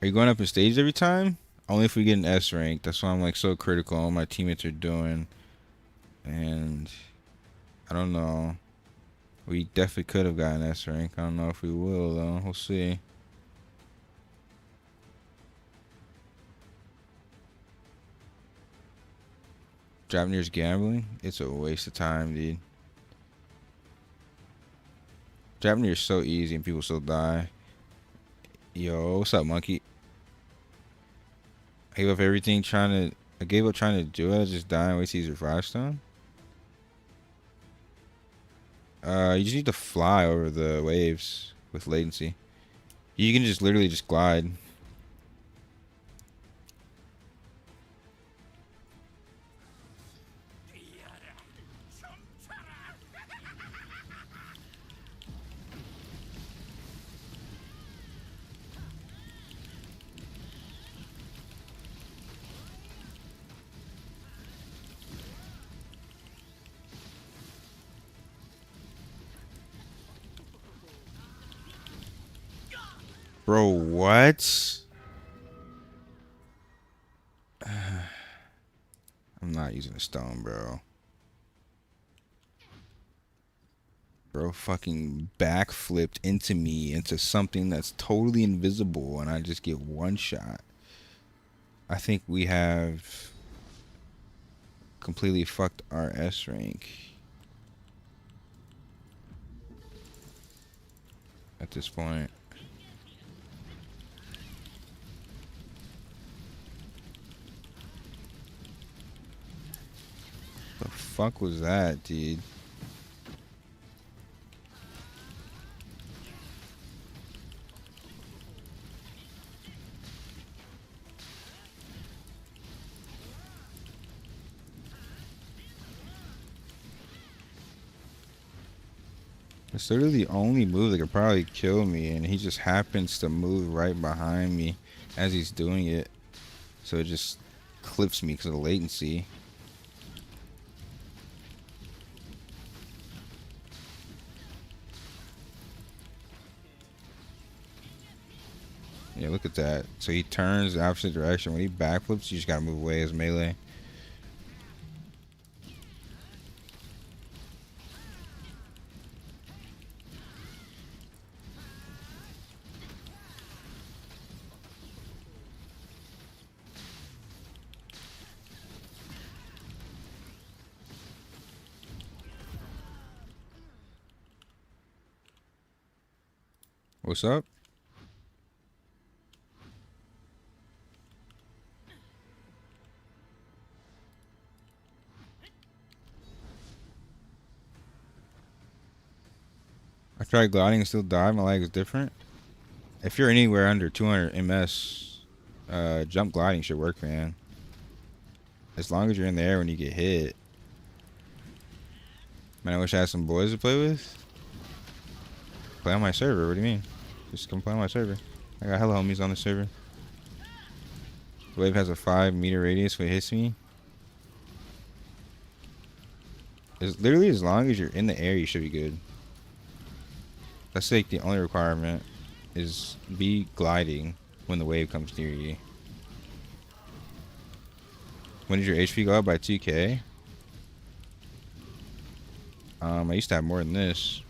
Are you going up in stage every time? Only if we get an S rank. That's why I'm like so critical on what my teammates are doing. And I don't know. We definitely could have gotten S rank. I don't know if we will though. We'll see. Japanese gambling? It's a waste of time, dude. Japanese is so easy and people still die. Yo, what's up, monkey? I gave up everything trying to. I gave up trying to do it. I just die and wait to use your 5-stone. You just need to fly over the waves with latency. You can just literally just glide. Bro, what? I'm not using a stone, bro. Bro fucking backflipped into me, into something that's totally invisible, and I just get one shot. I think we have completely fucked our S rank at this point. The fuck was that, dude? It's literally the only move that could probably kill me, and he just happens to move right behind me as he's doing it. So it just clips me because of the latency. Yeah, look at that. So he turns the opposite direction. When he backflips, you just gotta move away as melee. What's up? I tried gliding and still died. My lag is different. If you're anywhere under 200 ms, jump gliding should work, man. As long as you're in the air when you get hit. Man, I wish I had some boys to play with. Play on my server. What do you mean? Just come play on my server. I got hella homies on the server. The wave has a 5-meter radius when it hits me. It's literally as long as you're in the air, you should be good. That's like the only requirement is be gliding when the wave comes near you. When did your HP go up by 2k? I used to have more than this.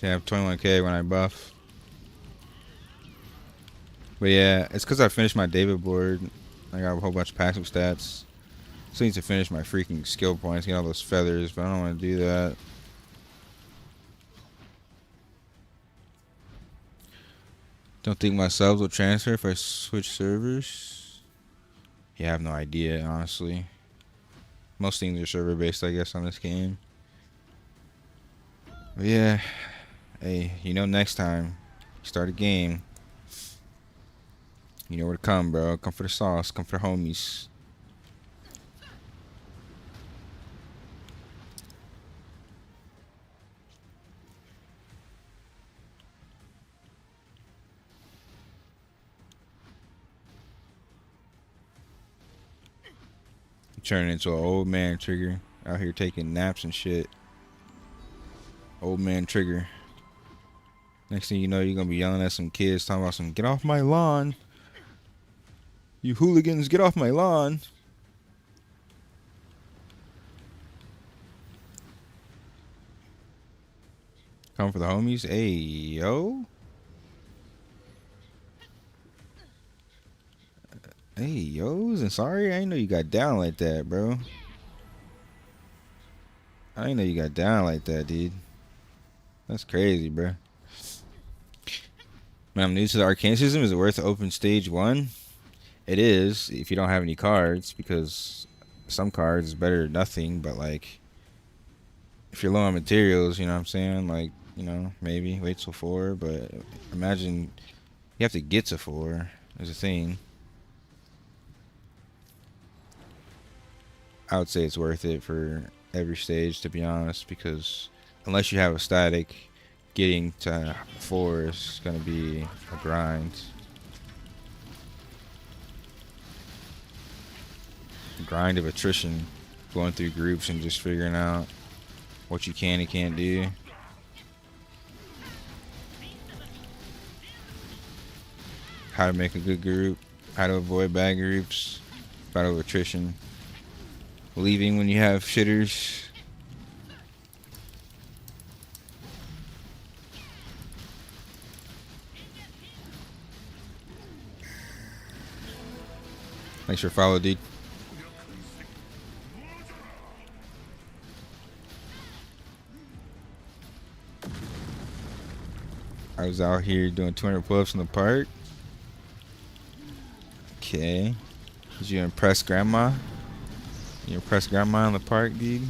I have 21k when I buff. But yeah, it's because I finished my David board. I got a whole bunch of passive stats. Still need to finish my freaking skill points, get all those feathers, but I don't want to do that. Don't think my subs will transfer if I switch servers. Yeah, I have no idea, honestly. Most things are server based, I guess, on this game. But yeah, hey, you know, next time you start a game, you know where to come, bro. Come for the sauce, come for the homies. Turning into an old man Trigger. Out here taking naps and shit. Old man Trigger. Next thing you know, you're gonna be yelling at some kids talking about some get off my lawn. You hooligans, get off my lawn. Come for the homies. Hey, yo. Hey, yo. And sorry, I didn't know you got down like that, bro. I didn't know you got down like that, dude. That's crazy, bro. Man, I'm new to the arcane system. Is it worth to open stage 1? It is, if you don't have any cards, because some cards is better than nothing, but like, if you're low on materials, you know what I'm saying? Like, you know, maybe wait till 4, but imagine you have to get to 4 is a thing. I would say it's worth it for every stage, to be honest, because unless you have a static, getting to 4 is going to be a grind. Grind of attrition, going through groups and just figuring out what you can and can't do. How to make a good group, how to avoid bad groups, battle of attrition. Leaving when you have shitters. Thanks for follow, dude. I was out here doing 200 pull-ups in the park. Okay. Did you impress grandma? You impress grandma in the park, dude?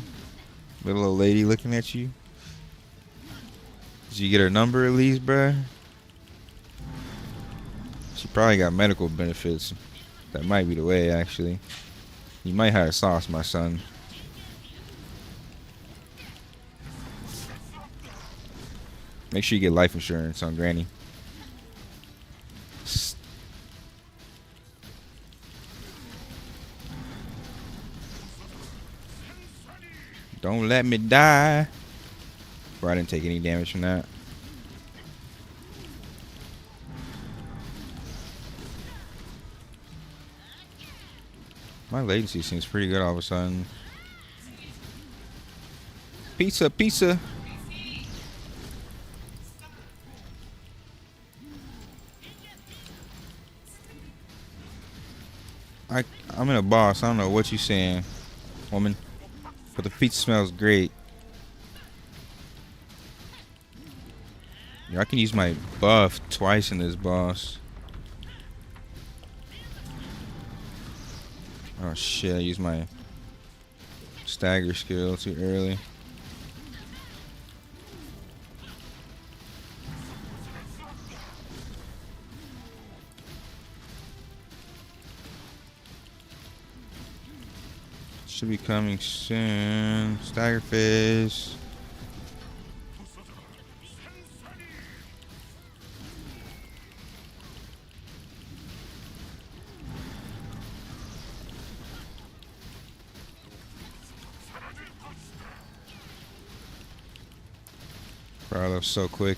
Little old lady looking at you. Did you get her number at least, bruh? She probably got medical benefits. That might be the way, actually. You might hire sauce, my son. Make sure you get life insurance on Granny. Don't let me die. Bro, I didn't take any damage from that. My latency seems pretty good all of a sudden. Pizza, pizza. I'm in a boss. I don't know what you saying, woman. But the pizza smells great. Yo, I can use my buff twice in this boss. Oh shit, I used my stagger skill too early. should be coming soon. Stagger phase. Bro, that was so quick.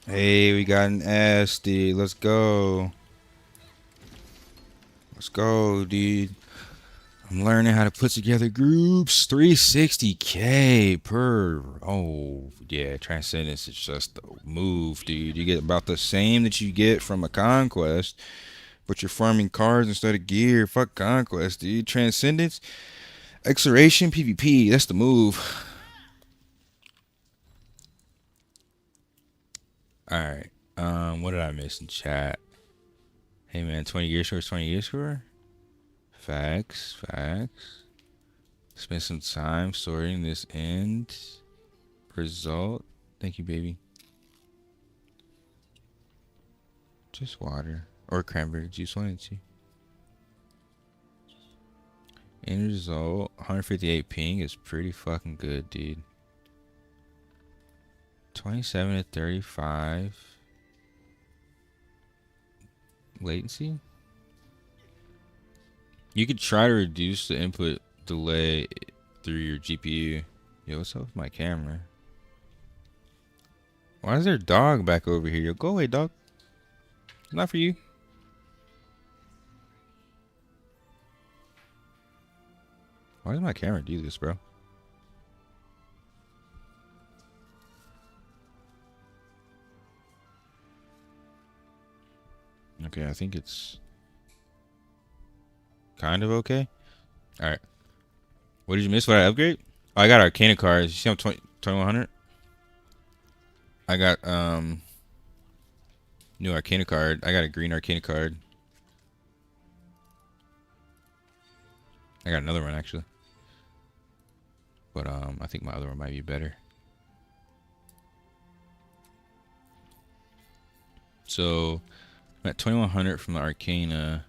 Hey, we got an S, dude. Let's go. Let's go, dude. I'm learning how to put together groups. 360k per. Oh, yeah. Transcendence is just the move, dude. You get about the same that you get from a conquest, but you're farming cards instead of gear. Fuck conquest, dude. Transcendence, exoration, PvP. That's the move. All right. What did I miss in chat? Hey man, 20 years score, 20 years score. Facts. Spend some time sorting this end result. Thank you, baby. Just water or cranberry juice, one and two. End result, 158 ping is pretty fucking good, dude. 27 to 35 latency. You could try to reduce the input delay through your GPU. Yo, what's up with my camera? Why is there a dog back over here? Yo, go away, dog. It's not for you. Why does my camera do this, bro? Okay, I think it's kind of okay. All right. What did you miss? What I upgrade? Oh, I got Arcana cards. You see I'm 2100? I got new Arcana card. I got a green Arcana card. I got another one actually. But I think my other one might be better. So I'm at 2100 from the Arcana.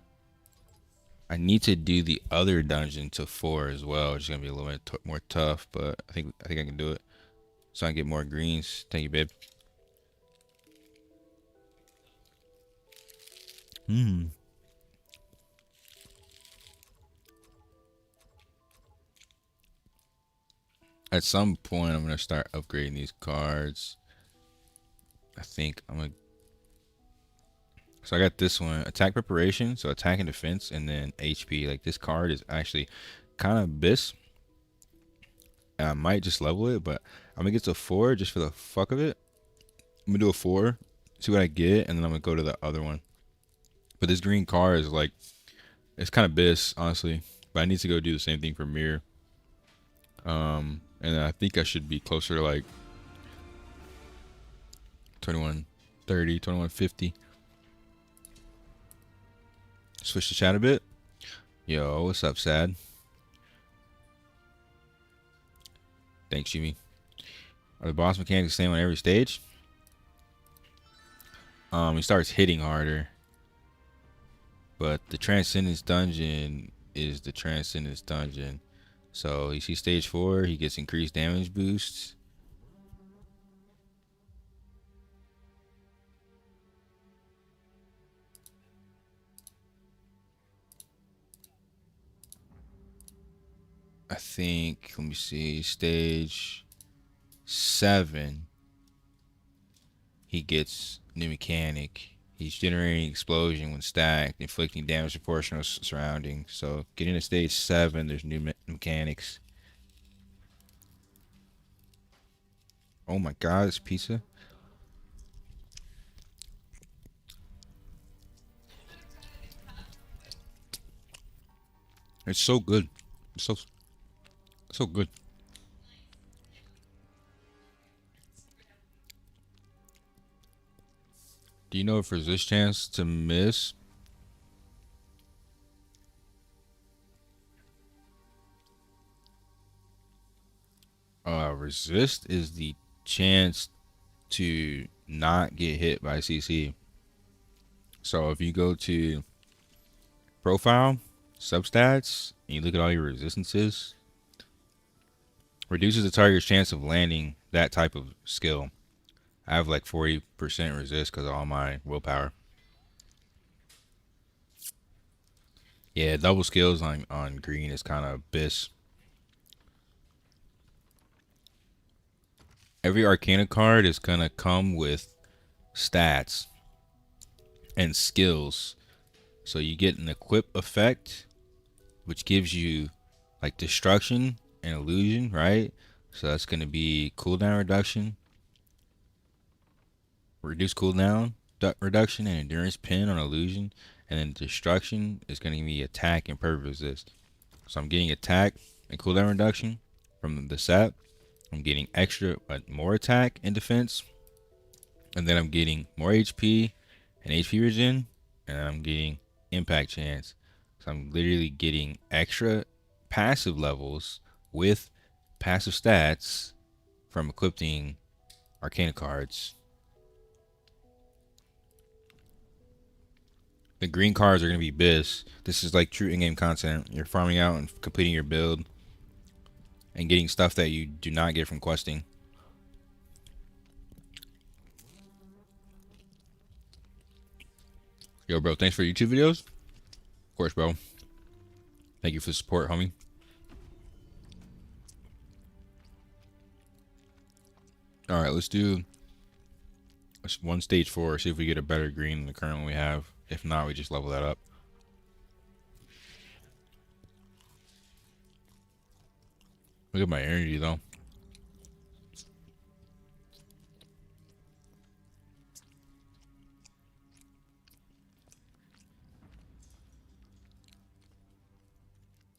I need to do the other dungeon to 4 as well. It's gonna be a little bit more tough, but I think I can do it. So I can get more greens. Thank you, babe. At some point, I'm gonna start upgrading these cards. I think I'm gonna. So I got this one, attack preparation, so attack and defense, and then HP. Like this card is actually kind of bis. I might just level it, but I'm gonna get to 4 just for the fuck of it. I'm gonna do a 4, see what I get, and then I'm gonna go to the other one. But this green card is like, it's kind of bis, honestly. But I need to go do the same thing for mirror. And I think I should be closer to like 2130, 2150. Switch the chat a bit. Yo, what's up, Sad? Thanks, Jimmy. Are the boss mechanics the same on every stage? He starts hitting harder. But the Transcendence Dungeon is the Transcendence Dungeon. So you see stage 4, he gets increased damage boosts. I think, let me see, stage 7, he gets new mechanic. He's generating explosion when stacked, inflicting damage proportional surrounding. So getting to stage 7, there's new mechanics. Oh my god, this pizza. It's so good. It's so good. Do you know if there's this chance to miss? Resist is the chance to not get hit by CC. So if you go to profile, substats, and you look at all your resistances, reduces the target's chance of landing that type of skill. I have like 40% resist because of all my willpower. Yeah, double skills on green is kind of abyss. Every Arcana card is going to come with stats and skills. So you get an equip effect, which gives you like destruction and illusion, right? So that's going to be cooldown reduction, reduce cooldown reduction, and endurance pin on illusion. And then destruction is going to be attack and purpose resist. So I'm getting attack and cooldown reduction from the set. I'm getting extra, more attack and defense. And then I'm getting more HP and HP regen. And I'm getting impact chance. So I'm literally getting extra passive levels with passive stats from equipping Arcana cards. The green cards are going to be biz. This is like true in-game content. You're farming out and completing your build and getting stuff that you do not get from questing. Yo, bro, thanks for YouTube videos. Of course, bro. Thank you for the support, homie. All right, let's do one stage 4. See if we get a better green than the current one we have. If not, we just level that up. Look at my energy, though.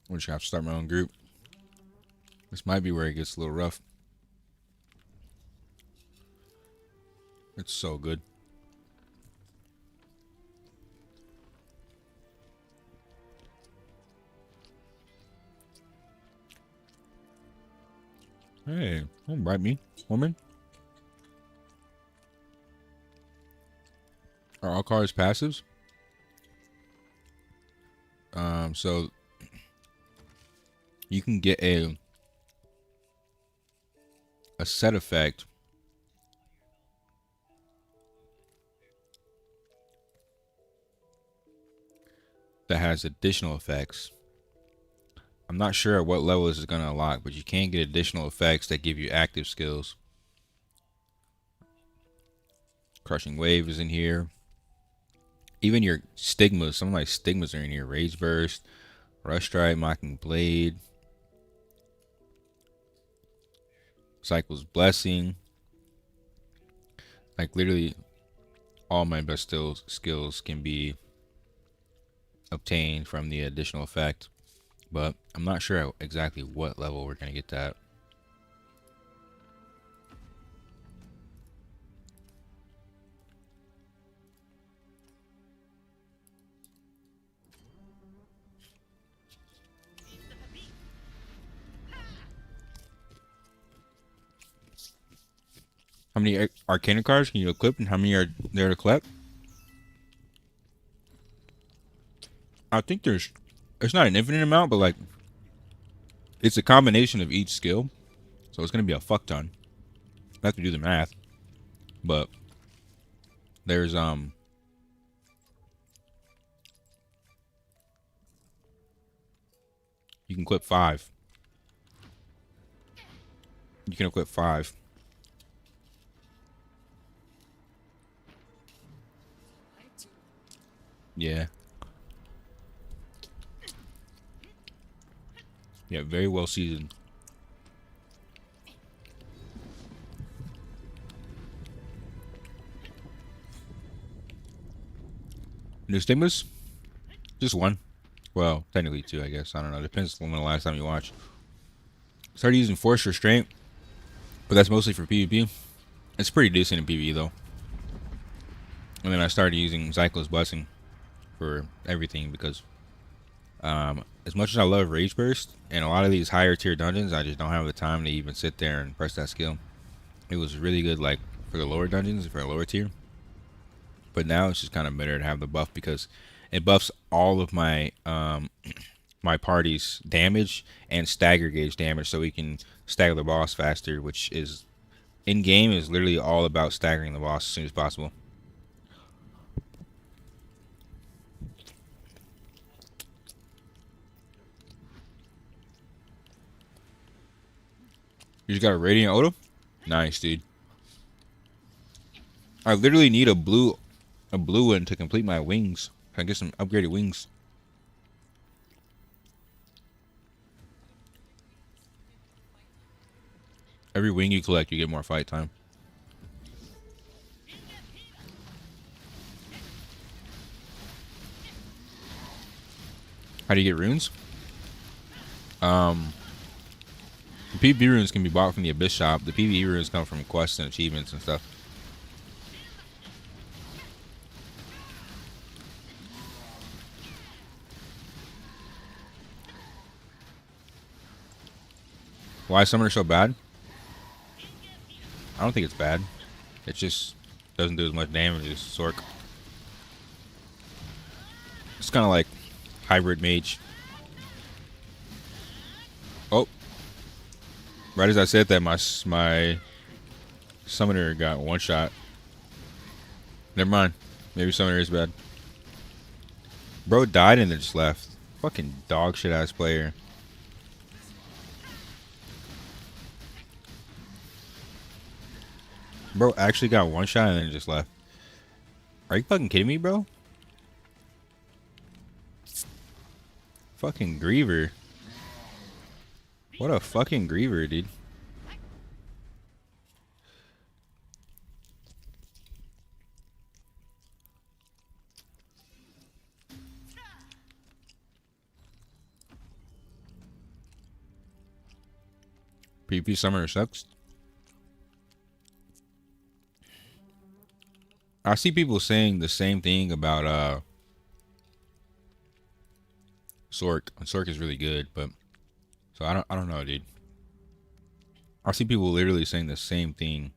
I'm just gonna have to start my own group. This might be where it gets a little rough. It's so good. Hey, don't bite me, woman. Are all cards passives? So you can get a set effect that has additional effects. I'm not sure at what level this is going to unlock, but you can get additional effects that give you active skills. Crushing Wave is in here. Even your stigmas, some of my stigmas are in here. Rage Burst, Rush Strike, Mocking Blade, Cycle's Blessing. Like literally all my best skills can be obtained from the additional effect. But I'm not sure at exactly what level we're going to get that. How many Arcana cards can you equip and how many are there to collect? I think it's not an infinite amount, but like it's a combination of each skill. So it's going to be a fuck ton. I have to do the math. But there's you can equip 5. You can equip 5. Yeah. Yeah, very well seasoned. New stigmas? Just one. Well, technically 2, I guess. I don't know. Depends on when the last time you watched. Started using Force Restraint, but that's mostly for PvP. It's pretty decent in PvE though. And then I started using Cycle's Blessing for everything because as much as I love Rage Burst and a lot of these higher tier dungeons, I just don't have the time to even sit there and press that skill. It was really good, like for the lower dungeons, for a lower tier. But now it's just kind of better to have the buff because it buffs all of my my party's damage and stagger gauge damage, so we can stagger the boss faster. Which is in game is literally all about staggering the boss as soon as possible. You just got a radiant Oda? Nice, dude. I literally need a blue one to complete my wings. I get some upgraded wings. Every wing you collect, you get more fight time. How do you get runes? The PvP runes can be bought from the Abyss shop. The PvE runes come from quests and achievements and stuff. Why is Summoner so bad? I don't think it's bad. It just doesn't do as much damage as Sork. It's kind of like hybrid mage. Oh, right as I said that, my Summoner got one shot. Never mind. Maybe Summoner is bad. Bro died and then just left. Fucking dog shit ass player. Bro actually got one shot and then just left. Are you fucking kidding me, bro? Fucking Griever. What a fucking Griever, dude. PvP Summoner sucks. I see people saying the same thing about Sork. Sork is really good, but so I don't know, dude. I see people literally saying the same thing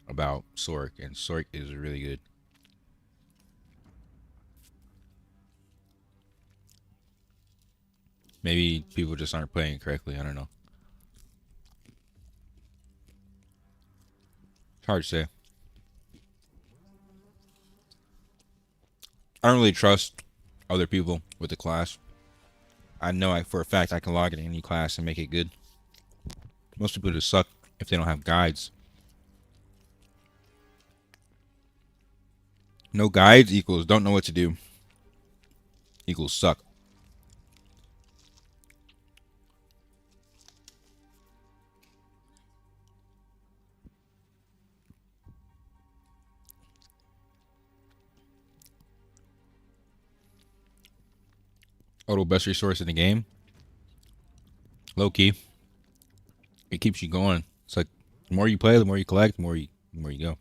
about Sork, and Sork is really good. Maybe people just aren't playing correctly. I don't know. It's hard to say. I don't really trust other people with the class. I know for a fact I can log in any class and make it good. Most people just suck if they don't have guides. No guides equals don't know what to do. Equals suck. Total best resource in the game. Low key. It keeps you going. It's like the more you play, the more you collect, the more you go.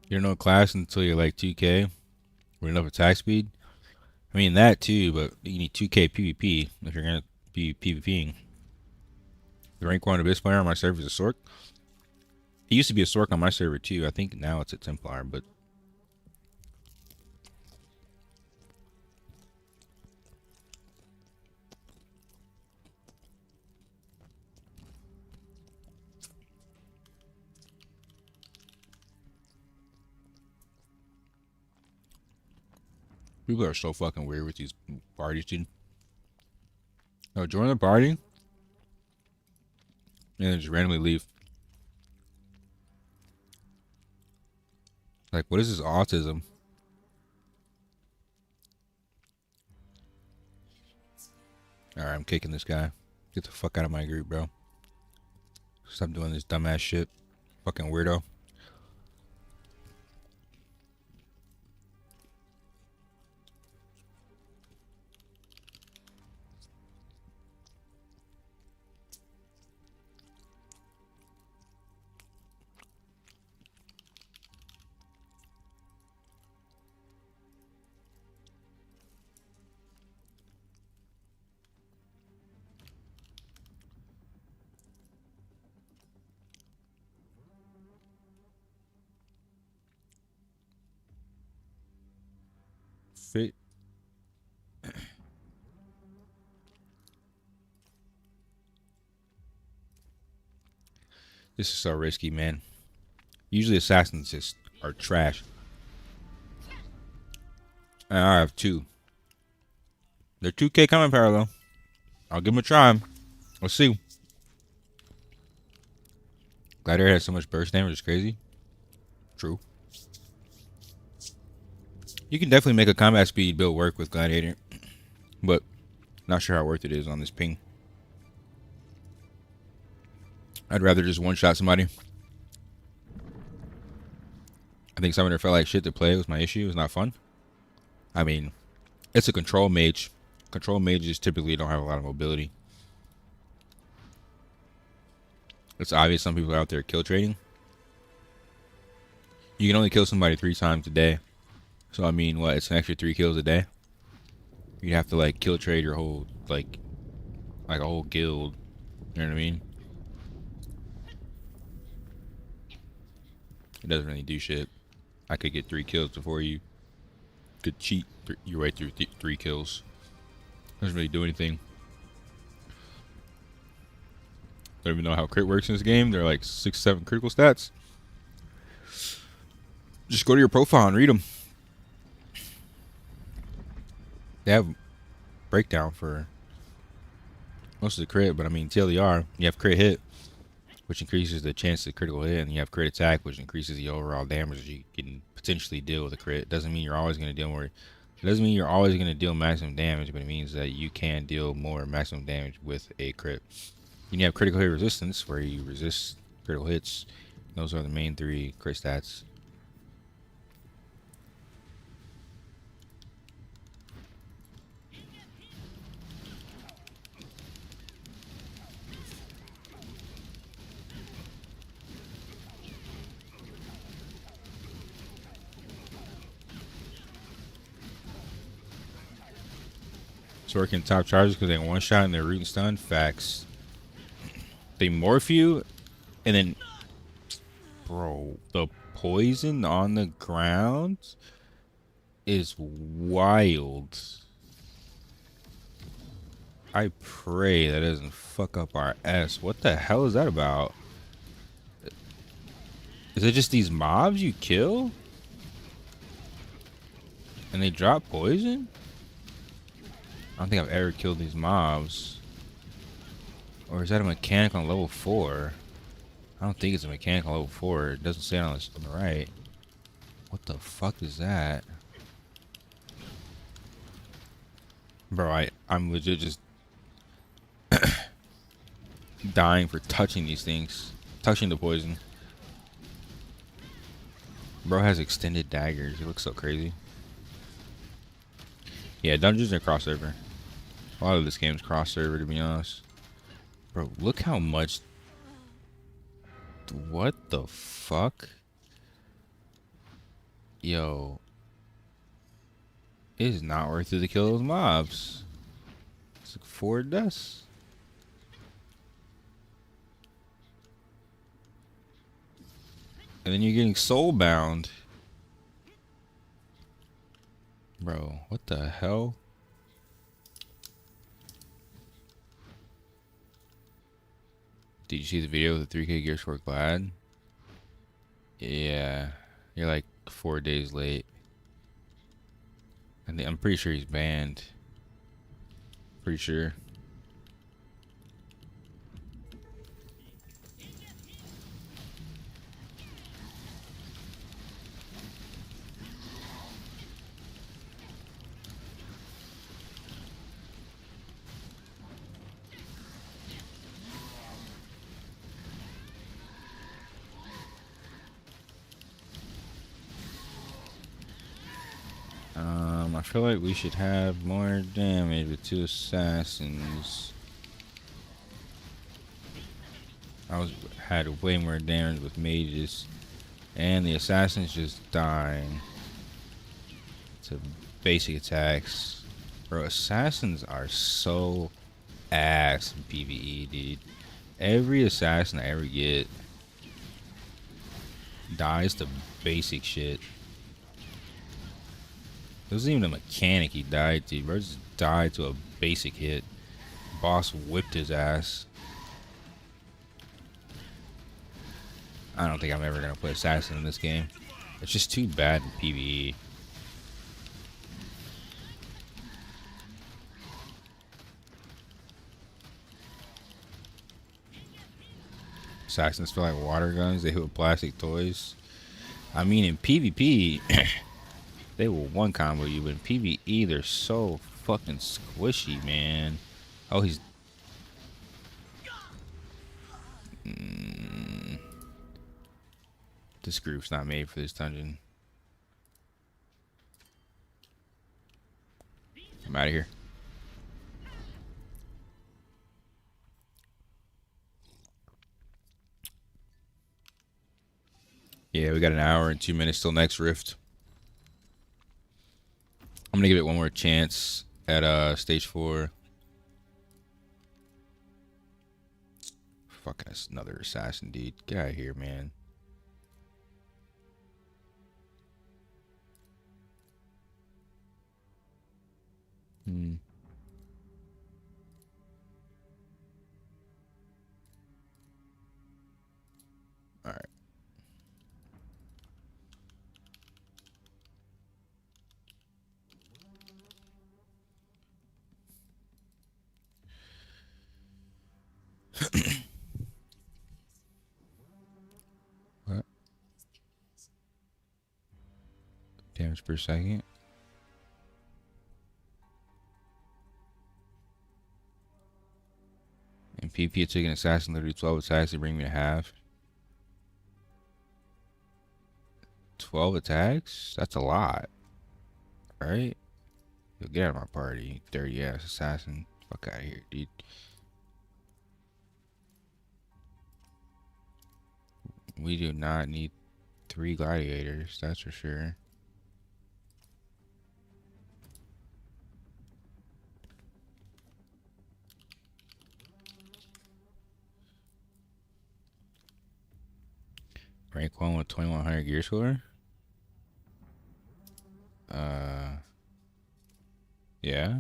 You don't know class until you're like 2K with enough attack speed. I mean that too, but you need 2K PvP if you're gonna be PvPing. The rank 1 Abyss player on my server is a Sork. He used to be a Sork on my server too. I think now it's a Templar, but people are so fucking weird with these parties, dude. Oh, join the party and then just randomly leave. Like, what is this autism? Alright, I'm kicking this guy. Get the fuck out of my group, bro. Stop doing this dumbass shit. Fucking weirdo. This is so risky, man. Usually assassins just are trash. And I have 2. They're 2K coming power though. I'll give them a try. Let's see. Gladiator has so much burst damage, it's crazy. True. You can definitely make a combat speed build work with Gladiator, but not sure how worth it is on this ping. I'd rather just one-shot somebody. I think Summoner felt like shit to play was my issue. It was not fun. I mean, it's a control mage. Control mages typically don't have a lot of mobility. It's obvious some people are out there kill trading. You can only kill somebody 3 times a day. So I mean, what? It's an extra 3 kills a day. You have to like kill trade your whole like a whole guild. You know what I mean? It doesn't really do shit. I could get 3 kills before you could cheat your way through 3 kills. Doesn't really do anything. Don't even know how crit works in this game. They're like 6-7 critical stats. Just go to your profile and read them. They have breakdown for most of the crit, but I mean TLDR, you have crit hit, which increases the chance of critical hit, and you have crit attack, which increases the overall damage you can potentially deal with a crit. Doesn't mean you're always going to deal more. It doesn't mean you're always going to deal maximum damage, but it means that you can deal more maximum damage with a crit. You have critical hit resistance, where you resist critical hits. Those are the main 3 crit stats. So working top charges because they one shot and they're root and stun. Facts. They morph you, and then, bro, the poison on the ground is wild. I pray that doesn't fuck up our S. What the hell is that about? Is it just these mobs you kill? And they drop poison? I don't think I've ever killed these mobs. Or is that a mechanic on level 4? I don't think it's a mechanic on level 4. It doesn't say it on the right. What the fuck is that? Bro, I'm legit just dying for touching these things. Touching the poison. Bro has extended daggers. It looks so crazy. Yeah, dungeons are crossover. A lot of this game's crossover, to be honest. Bro, look how much... What the fuck? Yo. It is not worth it to kill those mobs. It's like 4 deaths. And then you're getting soulbound. Bro, what the hell? Did you see the video of the 3K Gears for Glad? Yeah. You're like 4 days late. I'm pretty sure he's banned. Pretty sure. I feel like we should have more damage with 2 assassins. Had way more damage with mages, and the assassins just dying to basic attacks. Bro, assassins are so ass in PvE, dude. Every assassin I ever get dies to basic shit. It wasn't even a mechanic he died to. Bro just died to a basic hit. Boss whipped his ass. I don't think I'm ever gonna play assassin in this game. It's just too bad in PvE. Assassins feel like water guns. They hit with plastic toys. I mean, in PvP, they will one combo you, but in PvE, they're so fucking squishy, man. Oh, he's. This group's not made for this dungeon. I'm out of here. Yeah, we got an hour and 2 minutes till next rift. I'm gonna give it one more chance at stage 4. Fucking another assassin, dude. Get out of here, man. All right. What? Damage per second. In PvP, it took an assassin literally 12 attacks to bring me to half. 12 attacks? That's a lot. Right? Yo, get out of my party, you dirty ass assassin. Fuck out of here, dude. We do not need 3 gladiators, that's for sure. Rank 1 with 2100 gear score? Yeah.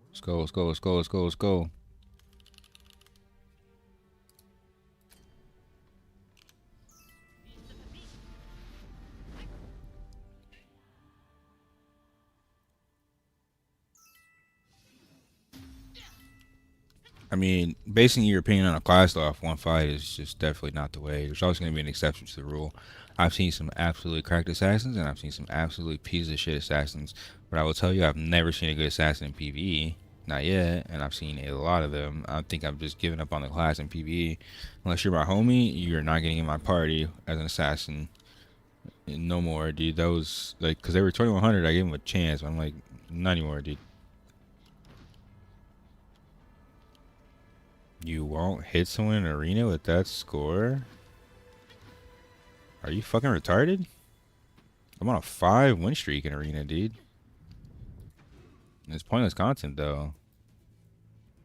Let's go, let's go, let's go, let's go, let's go. I mean, basing your opinion on a class off one fight is just definitely not the way. There's always going to be an exception to the rule. I've seen some absolutely cracked assassins, and I've seen some absolutely pieces of shit assassins. But I will tell you, I've never seen a good assassin in PvE. Not yet, and I've seen a lot of them. I think I've just given up on the class in PvE. Unless you're my homie, you're not getting in my party as an assassin. No more, dude. Those, like, because they were 2100, I gave them a chance. But I'm like, not anymore, dude. You won't hit someone in an arena with that score? Are you fucking retarded? I'm on a 5 win streak in arena, dude. It's pointless content, though.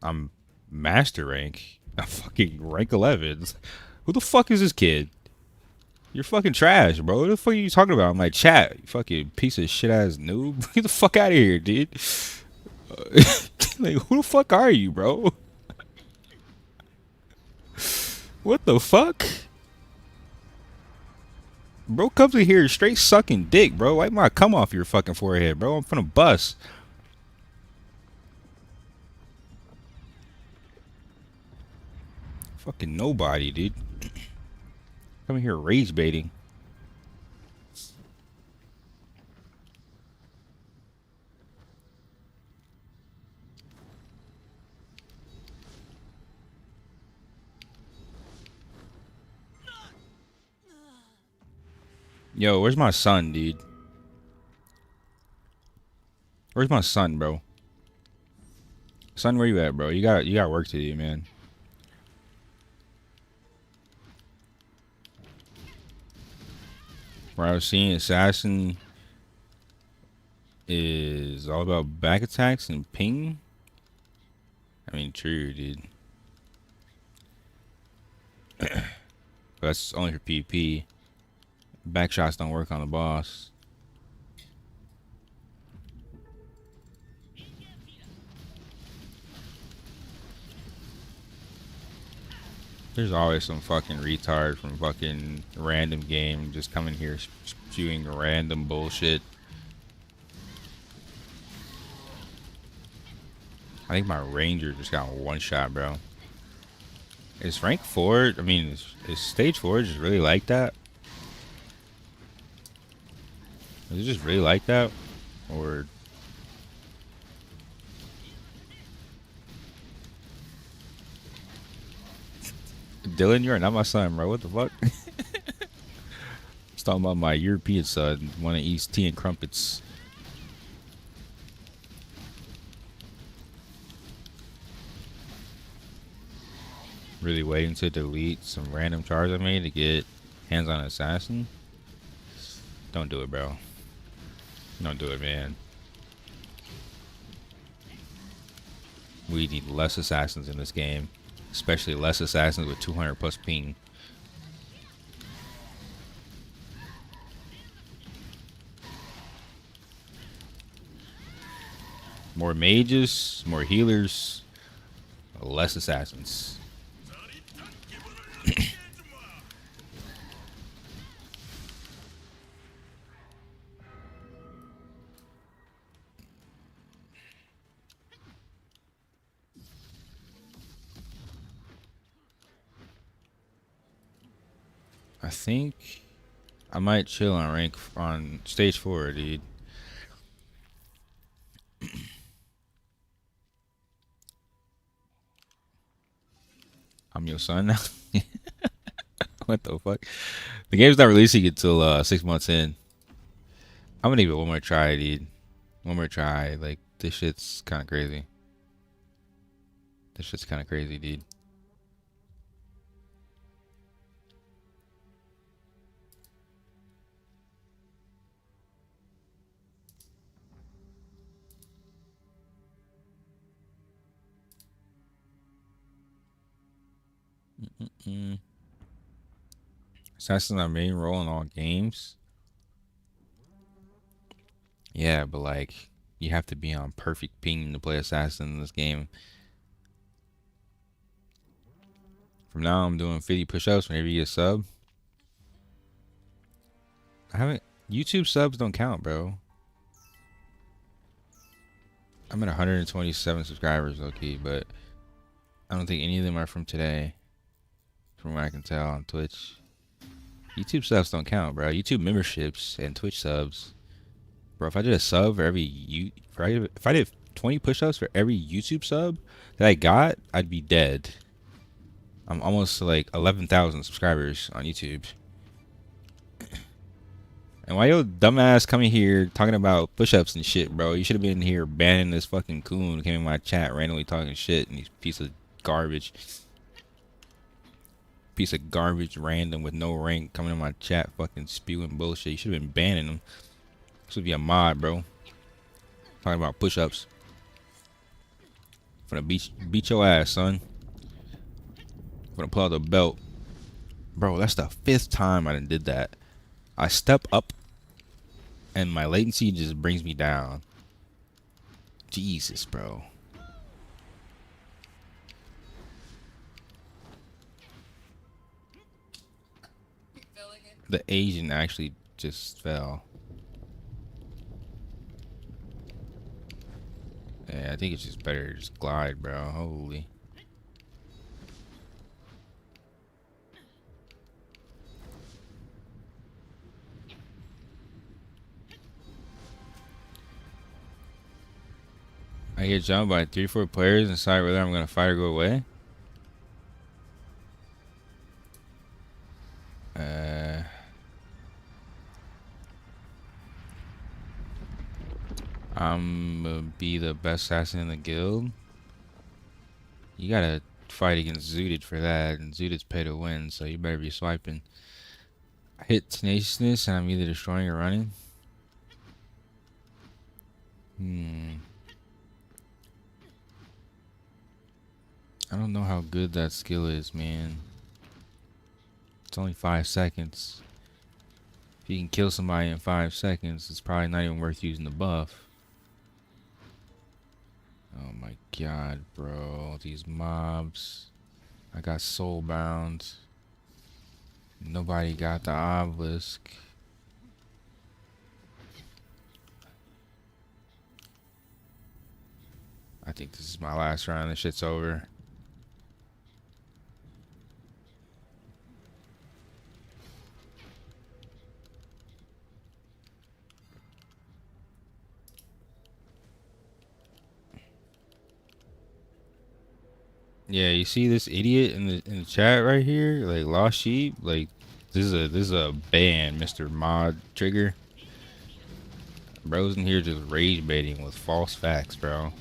I'm master rank. I'm fucking rank 11. Who the fuck is this kid? You're fucking trash, bro. What the fuck are you talking about in my chat? You fucking piece of shit ass noob. Get the fuck out of here, dude. Like, who the fuck are you, bro? What the fuck? Bro comes in here straight sucking dick, bro. Wipe my cum off your fucking forehead, bro. I'm finna bust. Fucking nobody, dude. Coming here rage baiting. Yo, where's my son, dude? Where's my son, bro? Son, where you at, bro? You got work to do, man. Where I was seeing assassin is all about back attacks and ping. I mean, true, dude. But that's only for PvP. Back shots don't work on the boss. There's always some fucking retard from fucking random game just coming here spewing random bullshit. I think my ranger just got one shot, bro. Is rank 4, I mean, is stage 4 just really like that? Is it just really like that? Or... Dylan, you are not my son, bro. What the fuck? Just talking about my European son. Want to eat tea and crumpets. Really waiting to delete some random charge I made to get hands on assassin. Don't do it, bro. Don't do it, man. We need less assassins in this game. Especially less assassins with 200 plus ping. More mages, more healers, less assassins. I think I might chill on rank on stage 4, dude. I'm your son now. What the fuck? The game's not releasing until 6 months in. I'm gonna give it one more try, dude. One more try. Like, this shit's kind of crazy. This shit's kind of crazy, dude. Assassin's our main role in all games. Yeah, but like, you have to be on perfect ping to play assassin in this game. From now, I'm doing 50 push-ups whenever you get a sub. I haven't. YouTube subs don't count, bro. I'm at 127 subscribers, okay, but I don't think any of them are from today. From what I can tell on Twitch. YouTube subs don't count, bro. YouTube memberships and Twitch subs. Bro, if I did a sub for every if I did 20 push-ups for every YouTube sub that I got, I'd be dead. I'm almost to like 11,000 subscribers on YouTube. And why your dumbass coming here talking about push-ups and shit, bro? You should have been here banning this fucking coon who came in my chat randomly talking shit and these piece of garbage. Piece of garbage random with no rank coming in my chat fucking spewing bullshit. You should have been banning them. This would be a mod, bro. Talking about push-ups. Finna beat your ass, son. Finna pull out the belt. Bro, that's the 5th time I done did that. I step up and my latency just brings me down. Jesus, bro. The Asian actually just fell. Yeah, I think it's just better to just glide, bro. Holy. I get jumped by 3 or 4 players and decide whether I'm gonna fight or go away. I'm gonna be the best assassin in the guild. You gotta fight against Zooted for that, and Zooted's pay to win, so you better be swiping. I hit tenaciousness, and I'm either destroying or running. I don't know how good that skill is, man. It's only 5 seconds. If you can kill somebody in 5 seconds, it's probably not even worth using the buff. Oh my god, bro. These mobs. I got Soulbound. Nobody got the Obelisk. I think this is my last round. This shit's over. Yeah, you see this idiot in the chat right here, like Lost Sheep, like this is a ban, Mr. Mod Trigger. Bro's in here just rage baiting with false facts, bro.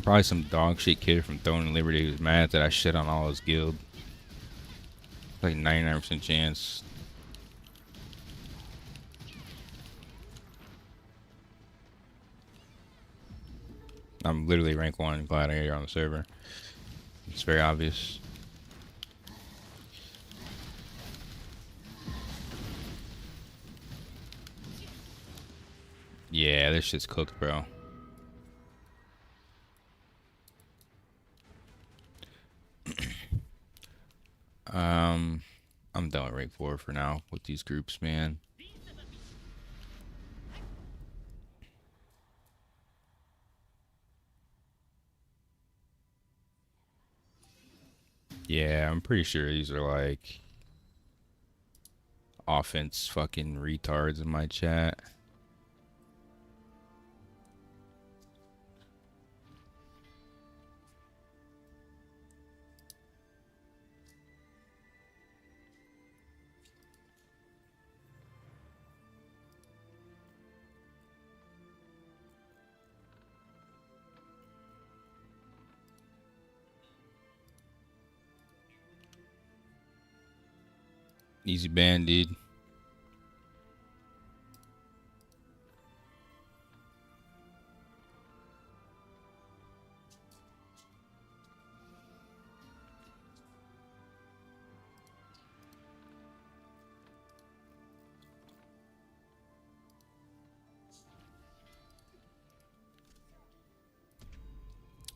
Probably some dog shit kid from Throne Liberty who's mad that I shit on all his guild. Like 99% chance. I'm literally rank 1 gladiator on the server. It's very obvious. Yeah, this shit's cooked, bro. I'm done with rank 4 for now with these groups, man. Yeah, I'm pretty sure these are like offense fucking retards in my chat. Easy ban, dude.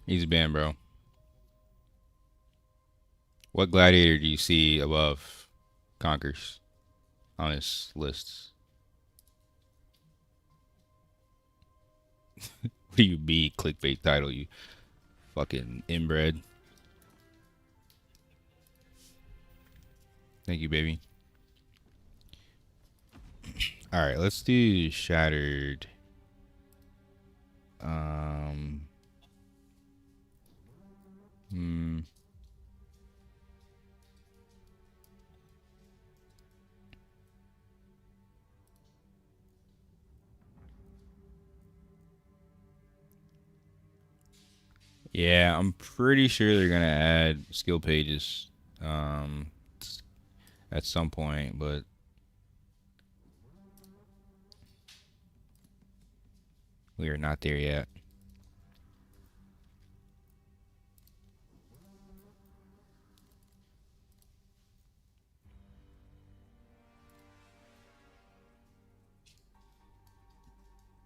Easy ban, bro. What gladiator do you see above Conquers on his list? What do you be clickbait title, you fucking inbred? Thank you, baby. Alright, let's do Shattered. Hmm. Yeah, I'm pretty sure they're gonna add skill pages at some point, but we are not there yet.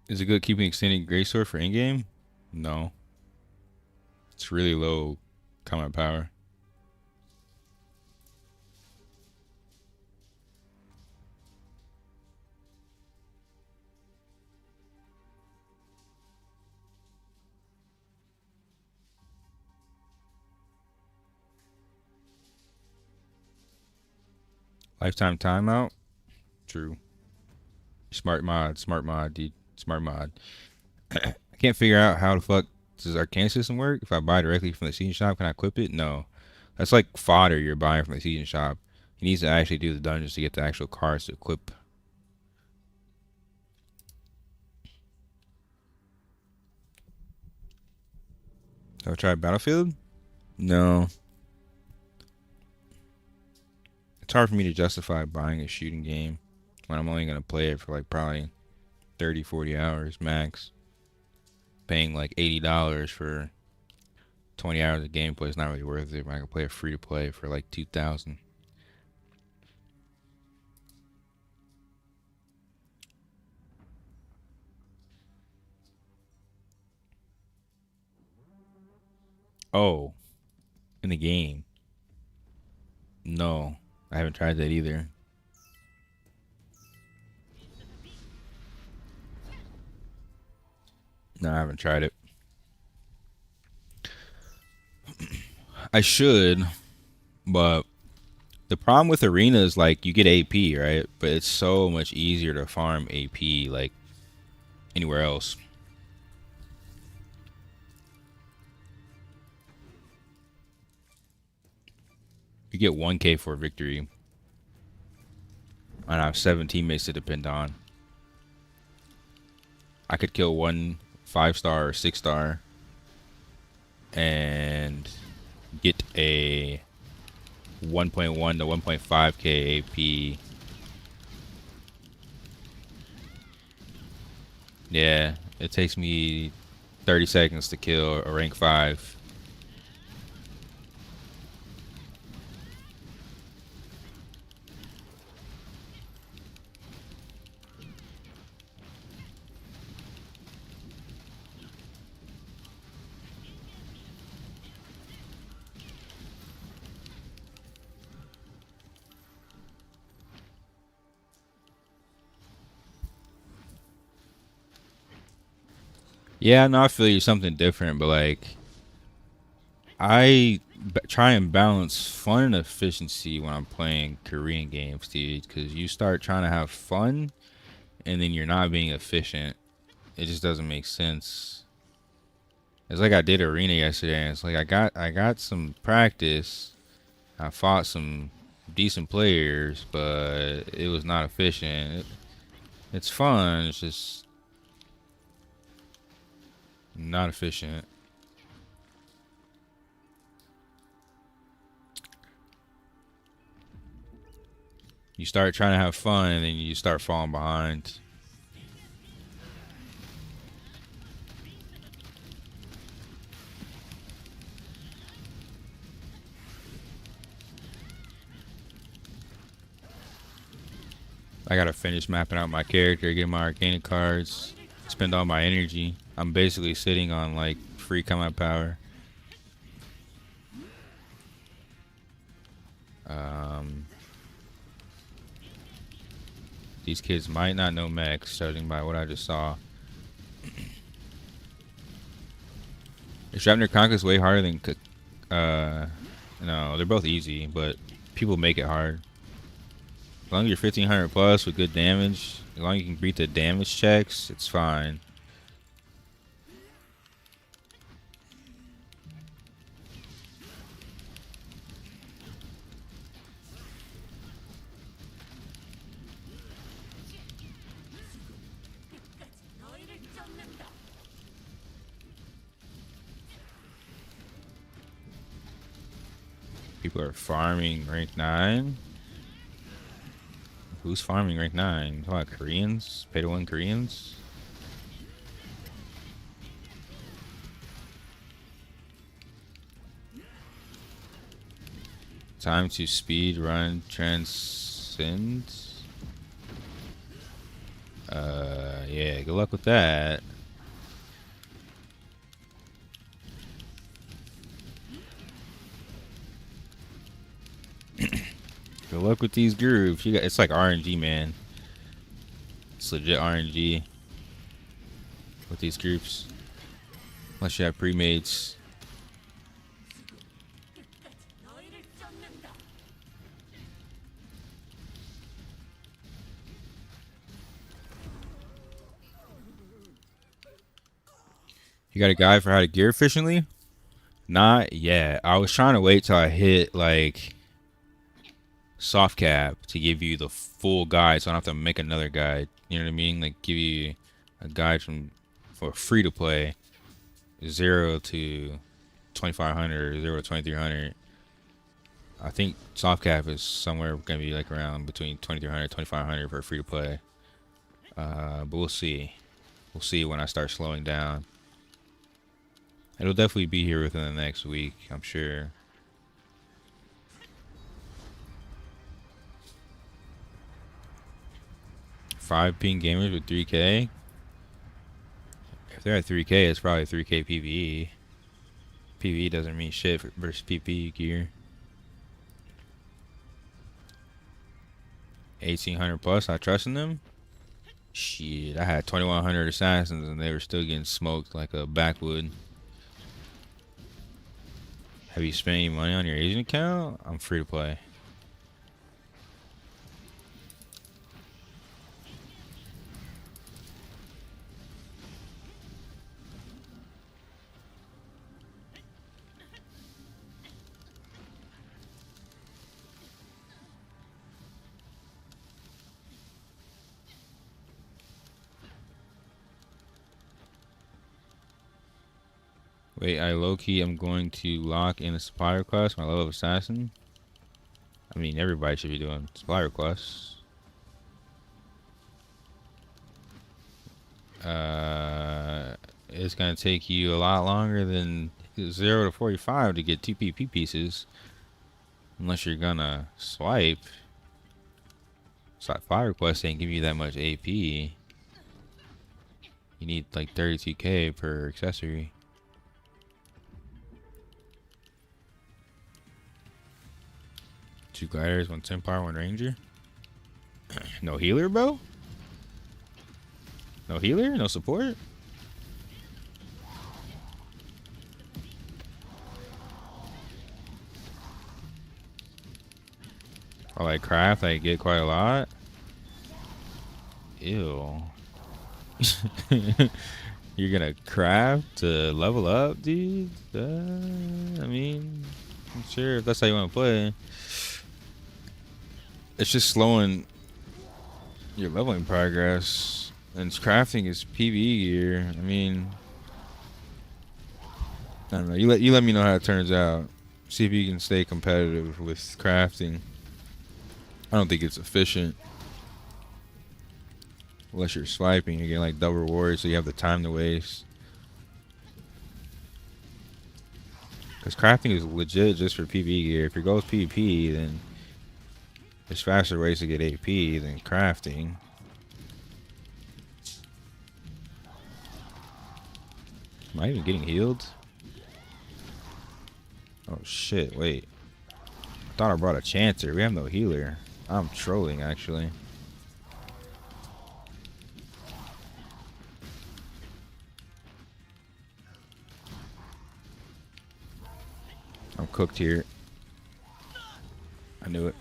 Is it good keeping extended grace sword for in-game? No. It's really low combat power. Lifetime timeout? True. Smart mod, dude. Smart mod. I can't figure out how the fuck does Arcana system work. If I buy directly from the season shop, can I equip it? No. That's like fodder you're buying from the season shop. He needs to actually do the dungeons to get the actual cards to equip. Have I tried Battlefield? No. It's hard for me to justify buying a shooting game when I'm only going to play it for like probably 30, 40 hours max. Paying like $80 for 20 hours of gameplay is not really worth it. When I can play it free to play for like 2,000. Oh, in the game. No, I haven't tried that either. No, I haven't tried it. I should, but the problem with arena is like you get AP, right? But it's so much easier to farm AP like anywhere else. You get 1K for a victory. And I have 7 teammates to depend on. I could kill one 5-star or 6-star and get a 1.1 to 1.5k AP. Yeah, it takes me 30 seconds to kill a rank 5. Yeah, no, I feel you something different, but like try and balance fun and efficiency when I'm playing Korean games, dude. Because you start trying to have fun, and then you're not being efficient. It just doesn't make sense. It's like I did arena yesterday, and it's like I got some practice. I fought some decent players, but it was not efficient. It's fun. It's just not efficient. You start trying to have fun, and then you start falling behind. I gotta finish mapping out my character, get my arcana cards, spend all my energy. I'm basically sitting on like free combat power. These kids might not know mechs, judging by what I just saw. Shrapnel Conquer is way harder than no, they're both easy, but people make it hard. As long as you're 1500 plus with good damage, as long as you can beat the damage checks, it's fine. People are farming rank 9. Who's farming rank 9? What, Koreans? Pay to win Koreans? Time to speed run transcend. Yeah, good luck with that. Good luck with these groups. It's like RNG, man. It's legit RNG with these groups. Unless you have pre-mates. You got a guide for how to gear efficiently? Not yet. I was trying to wait till I hit like soft cap to give you the full guide, so I don't have to make another guide. You know what I mean? Like give you a guide for free to play, 0 to 2500 or 0 to 2300. I think soft cap is somewhere gonna be like around between 2300 2500 for free to play. But we'll see. We'll see when I start slowing down. It'll definitely be here within the next week, I'm sure. Five ping gamers with 3K. If they're at 3K, it's probably 3K PvE. PvE doesn't mean shit versus PP gear. 1800 plus, I trust in them? Shit, I had 2100 assassins and they were still getting smoked like a backwood. Have you spent any money on your Asian account? I'm free to play. Wait, I low-key am going to lock in a supply request, my level of assassin. I mean, everybody should be doing supply requests. It's gonna take you a lot longer than 0 to 45 to get 2 PP pieces. Unless you're gonna swipe. Supply requests ain't give you that much AP. You need like 32k per accessory. Two gliders, 1 Templar, 1 Ranger. No healer, bro? No healer? No support? I like craft, I get quite a lot. Ew. You're gonna craft to level up, dude? I mean, I'm sure if that's how you want to play. It's just slowing your leveling progress. And crafting is PvE gear. I mean, I don't know. You let me know how it turns out. See if you can stay competitive with crafting. I don't think it's efficient. Unless you're swiping, you're getting like double rewards, so you have the time to waste. Because crafting is legit just for PvE gear. If your goal is PvP, then there's faster ways to get AP than crafting. Am I even getting healed? Oh shit, wait. I thought I brought a Chanter. We have no healer. I'm trolling, actually. I'm cooked here. I knew it.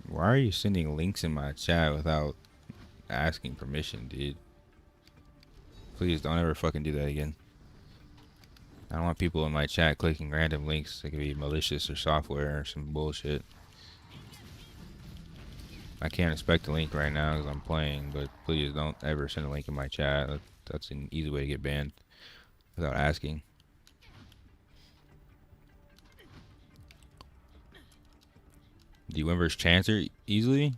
Why are you sending links in my chat without asking permission, dude? Please don't ever fucking do that again. I don't want people in my chat clicking random links that could be malicious or software or some bullshit. I can't expect a link right now because I'm playing, but please don't ever send a link in my chat. That's an easy way to get banned without asking. Do you win versus Chanter easily?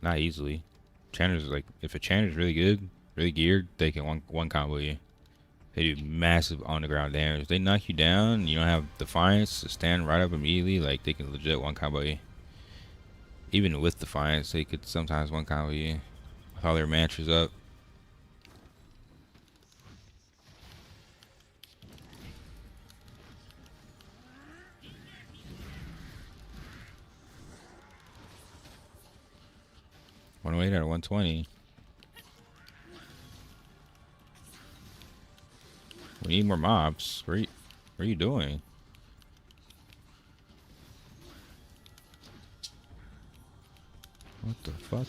Not easily. Chanter's like, if a Chanter's really good, really geared, they can one combo you. They do massive on the ground damage. If they knock you down, you don't have Defiance to stand right up immediately, like they can legit one combo you. Even with Defiance, they could sometimes one combo you with all their mantras up. One weight out of 120. We need more mobs. What are you doing? What the fuck?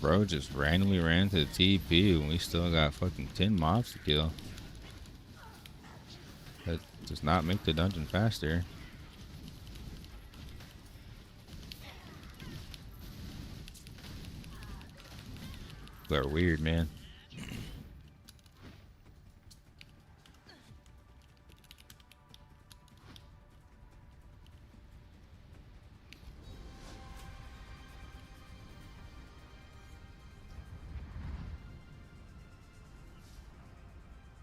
Bro just randomly ran to the TP when we still got fucking 10 mobs to kill. That Does not make the dungeon faster. They're weird, man.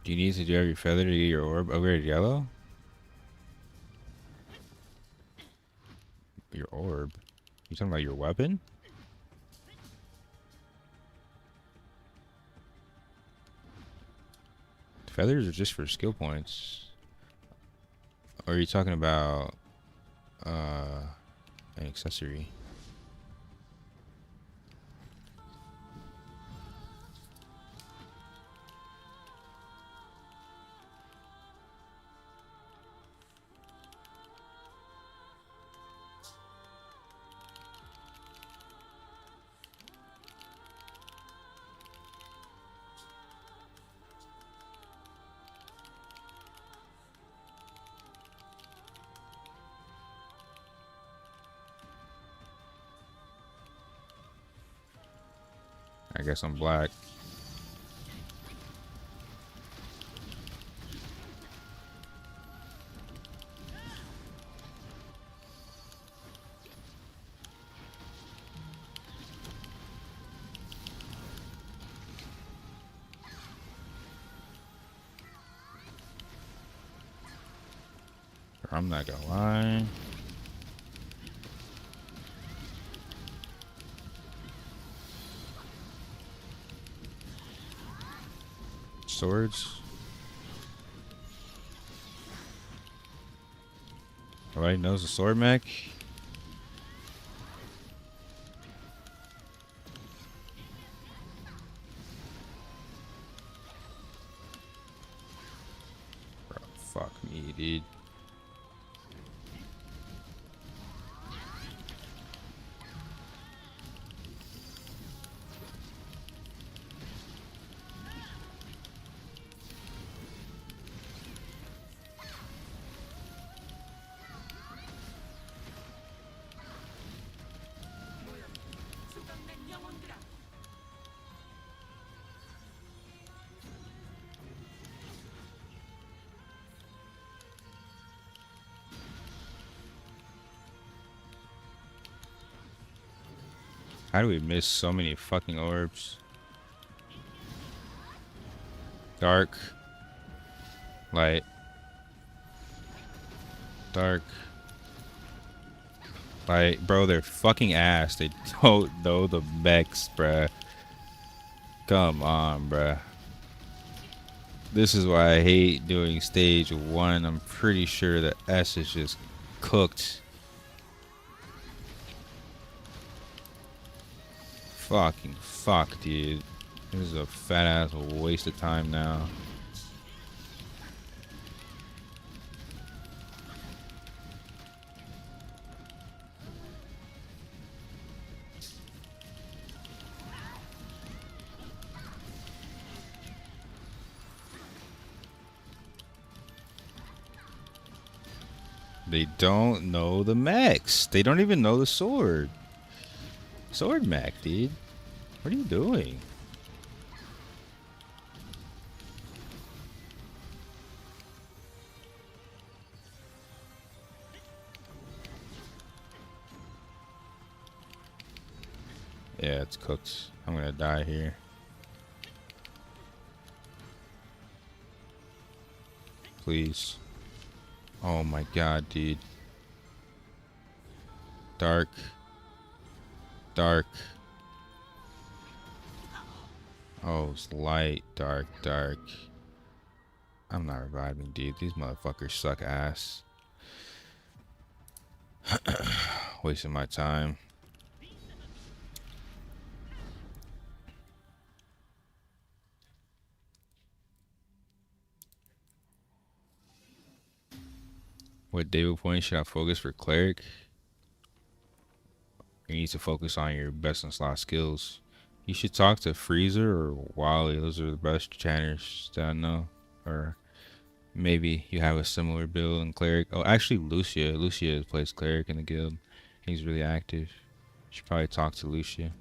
Do you need to do every feather to get your orb upgraded yellow? Your orb? You talking about your weapon? Feathers are just for skill points. Or are you talking about an accessory? I guess I'm black. I'm not gonna lie. Swords. Everybody knows the sword mech. Bro, fuck me, dude. How do we miss so many fucking orbs? Dark. Light. Dark. Light. Bro, they're fucking ass. They don't know the mechs, bruh. Come on, bruh. This is why I hate doing stage 1. I'm pretty sure the S is just cooked. Fucking fuck, dude. This is a fat ass waste of time now. They don't know the mechs. They don't even know the sword. Sword mech, dude. What are you doing? Yeah, it's cooked. I'm gonna die here. Please. Oh my god, dude. Dark. Dark. Oh, it's light. Dark. Dark. I'm not reviving, dude. These motherfuckers suck ass. Wasting my time. What David point should I focus for cleric? You need to focus on your best in slot skills. You should talk to Freezer or Wally. Those are the best chanters that I know. Or Maybe you have a similar build in cleric. Oh, actually, Lucia plays cleric in the guild. He's really active. You should probably talk to Lucia.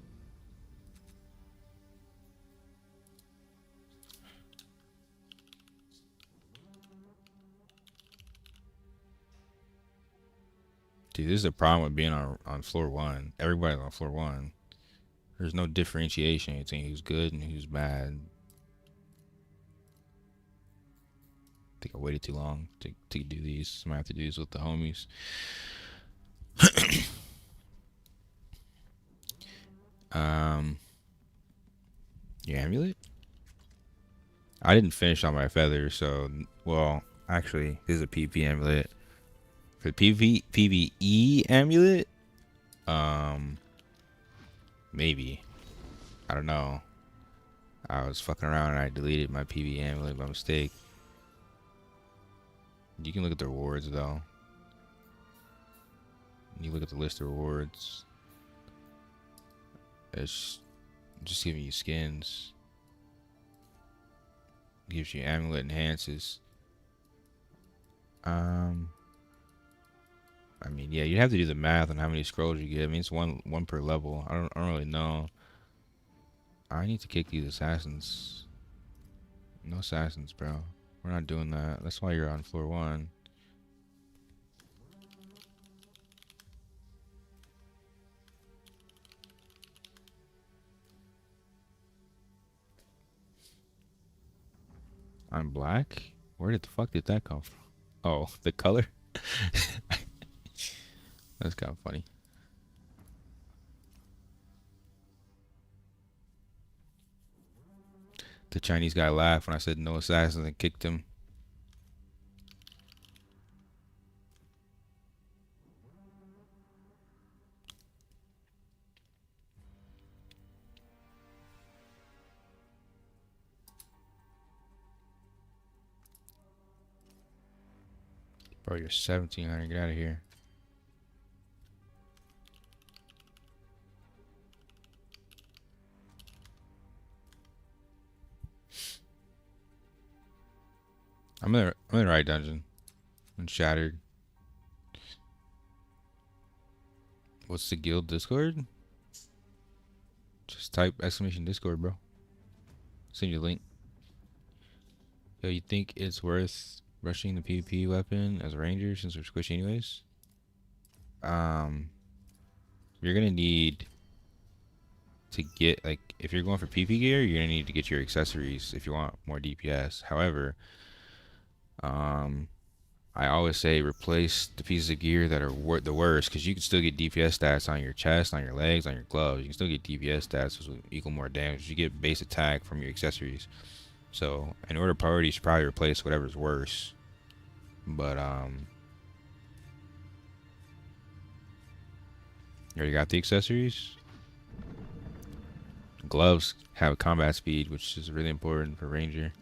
Dude, this is the problem with being on floor one. Everybody's on floor one. There's no differentiation between who's good and who's bad. I think I waited too long to do these. I might have to do this with the homies. Your amulet? I didn't finish on my feather, so well, actually, this is a PvP amulet. For the PvE amulet, maybe. I don't know. I was fucking around and I deleted my PvE amulet by mistake. You can look at the rewards though. You look at the list of rewards. It's just giving you skins. Gives you amulet enhances. I mean, yeah, you'd have to do the math on how many scrolls you get. I mean, it's one per level. I don't really know. I need to kick these assassins. No assassins, bro. We're not doing that. That's why you're on floor one. I'm black? Where the fuck did that come from? Oh, the color? That's kind of funny. The Chinese guy laughed when I said no assassins and kicked him. Bro, you're 1700. Get out of here. I'm in the right dungeon. I'm shattered. What's the guild Discord? Just type exclamation Discord, bro. Send you a link. Yo, you think it's worth rushing the PvP weapon as a ranger since we're squishy anyways? You're gonna need to get, like, if you're going for PvP gear, you're gonna need to get your accessories if you want more DPS. However, I always say replace the pieces of gear that are the worst, because you can still get DPS stats on your chest, on your legs, on your gloves. You can still get DPS stats which will equal more damage. You get base attack from your accessories. So in order of priority, you should probably replace whatever's worse. But you already got the accessories. Gloves have combat speed, which is really important for ranger.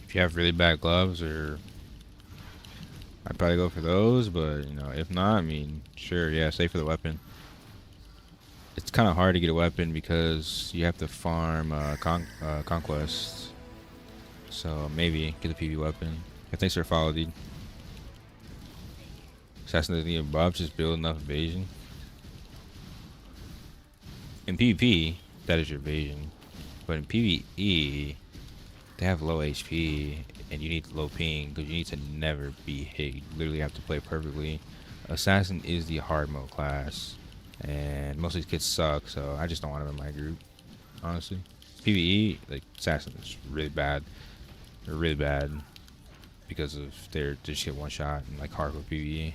If you have really bad gloves, or I'd probably go for those, but you know, if not, I mean, sure, yeah, save for the weapon. It's kind of hard to get a weapon because you have to farm conquest. So maybe get the PvP weapon. Yeah, thanks for the follow, dude. Assassin doesn't need a buff, just build enough evasion. In PvP, that is your evasion. But in PvE, they have low HP and you need low ping because you need to never be hit. You literally have to play perfectly. Assassin is the hard mode class, and most of these kids suck, so I just don't want them in my group, honestly. PvE, like, Assassin is really bad. They're really bad because of they just get one shot in like hardcore PvE.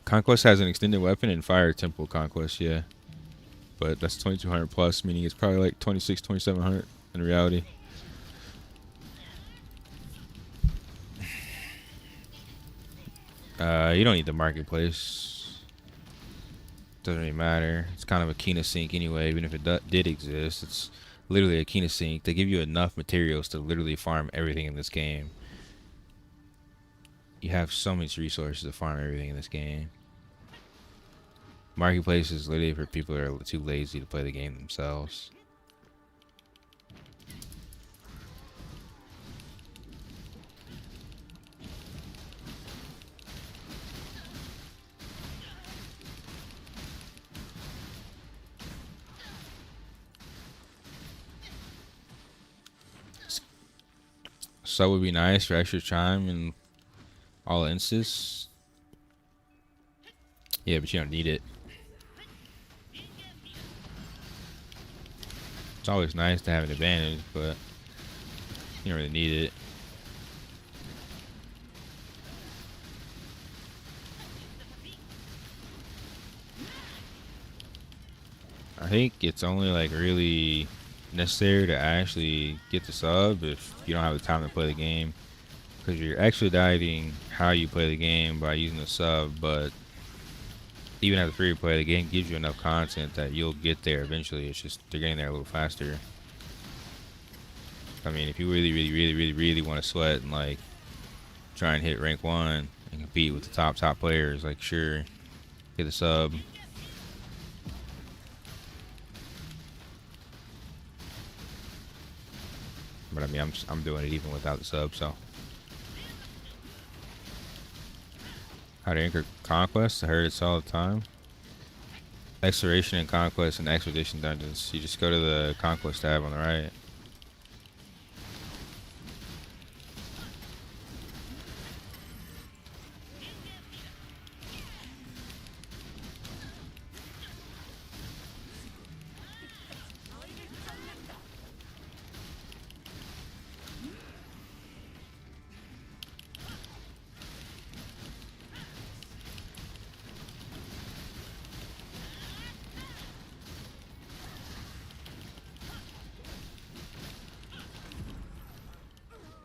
Conquest has an extended weapon and Fire Temple Conquest, yeah. But that's 2200 plus, meaning it's probably like 2700 in reality. You don't need the marketplace. Doesn't really matter. It's kind of a Kina sync anyway, even if it did exist. It's literally a Kina sink. They give you enough materials to literally farm everything in this game. You have so much resources to farm everything in this game. Marketplace is literally for people that are too lazy to play the game themselves. So would be nice for extra time and all instances. Yeah, but you don't need it. It's always nice to have an advantage, but you don't really need it. I think it's only like really necessary to actually get the sub if you don't have the time to play the game, because you're expediting how you play the game by using the sub. But even as a free to play, the game gives you enough content that you'll get there eventually. It's just they're getting there a little faster. I mean, if you really want to sweat and like try and hit rank 1 and compete with the top players, like sure, get a sub. But I mean, I'm doing it even without the sub, so. How to anchor conquest? I heard it's all the time. Exploration and conquest and expedition dungeons. You just go to the conquest tab on the right.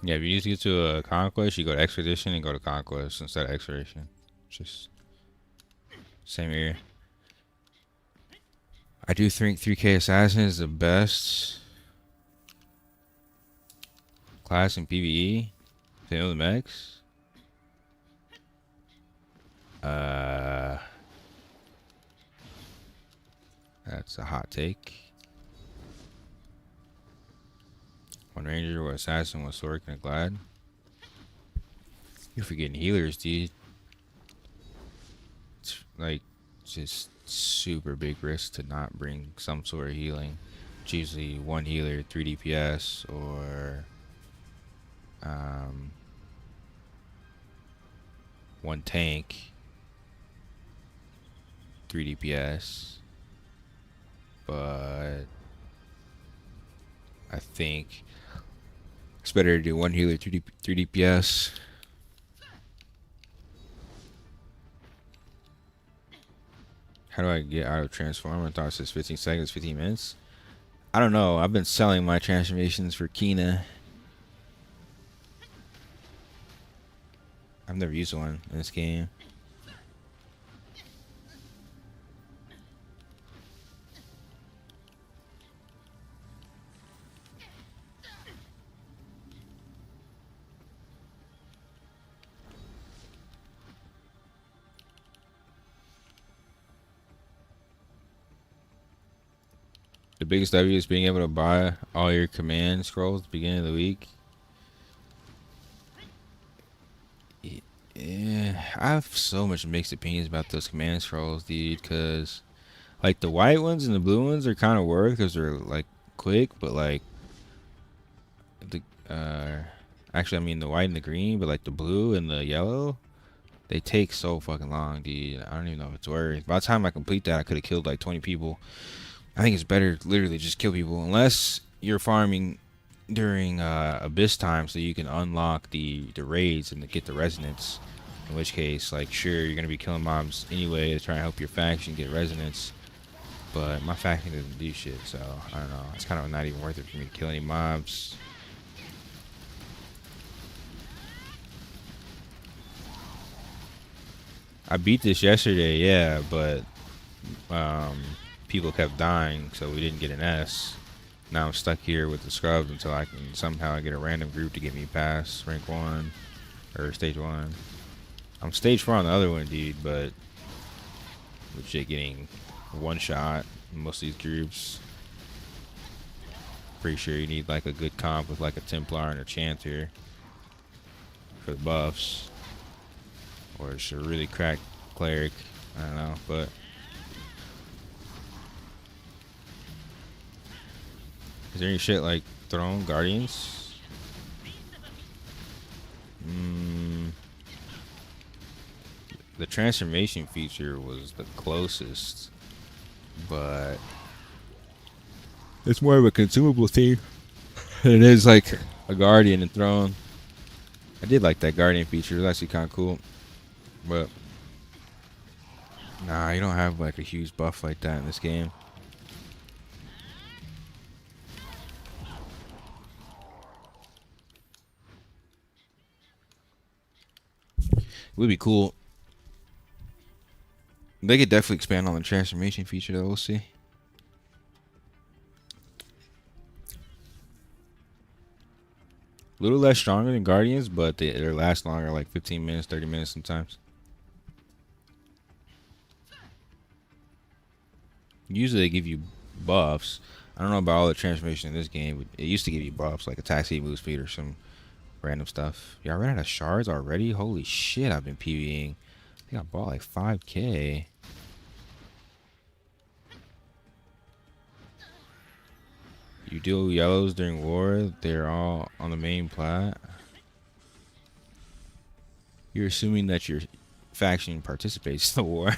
Yeah, if you need to get to a conquest, you go to expedition and go to conquest instead of exploration. Just same area. I do think 3K assassin is the best class in PvE. Same with the mechs. That's a hot take. One ranger, one assassin, one sword, and a glad. You're forgetting healers, dude. It's like just super big risk to not bring some sort of healing. It's usually one healer, 3 DPS, or one tank, 3 DPS. But I think it's better to do one healer, 3 DPS. How do I get out of transform? I thought it says 15 seconds, 15 minutes. I don't know. I've been selling my transformations for Kina. I've never used one in this game. The biggest W is being able to buy all your command scrolls at the beginning of the week. Yeah, I have so much mixed opinions about those command scrolls, dude, because like the white ones and the blue ones are kind of worth because they're like quick, but like the actually I mean the white and the green, but like the blue and the yellow, they take so fucking long, dude. I don't even know if it's worth. By the time I complete that, I could have killed like 20 people. I think it's better to literally just kill people unless you're farming during abyss time so you can unlock the raids and to get the resonance, in which case like sure you're gonna be killing mobs anyway to try and help your faction get resonance, but my faction doesn't do shit, so I don't know, it's kind of not even worth it for me to kill any mobs. I beat this yesterday, yeah, but people kept dying, so we didn't get an S. Now I'm stuck here with the scrubs until I can somehow get a random group to get me past rank 1 or stage 1. I'm stage 4 on the other one, dude, but legit getting one shot in most of these groups. Pretty sure you need like a good comp with like a Templar and a Chanter for the buffs, or it's a really cracked cleric. I don't know, but is there any shit like Throne Guardians? The transformation feature was the closest, but it's more of a consumable theme. It is like a Guardian and Throne. I did like that Guardian feature. It was actually kind of cool, but nah, you don't have like a huge buff like that in this game. It would be cool. They could definitely expand on the transformation feature though, we'll see. A little less stronger than Guardians, but they last longer, like 15 minutes, 30 minutes sometimes. Usually they give you buffs. I don't know about all the transformation in this game, but it used to give you buffs, like attack speed, move speed, or some random stuff. Yeah, I ran out of shards already? Holy shit, I've been PvEing. I think I bought like 5k. You deal yellows during war, they're all on the main plat. You're assuming that your faction participates in the war.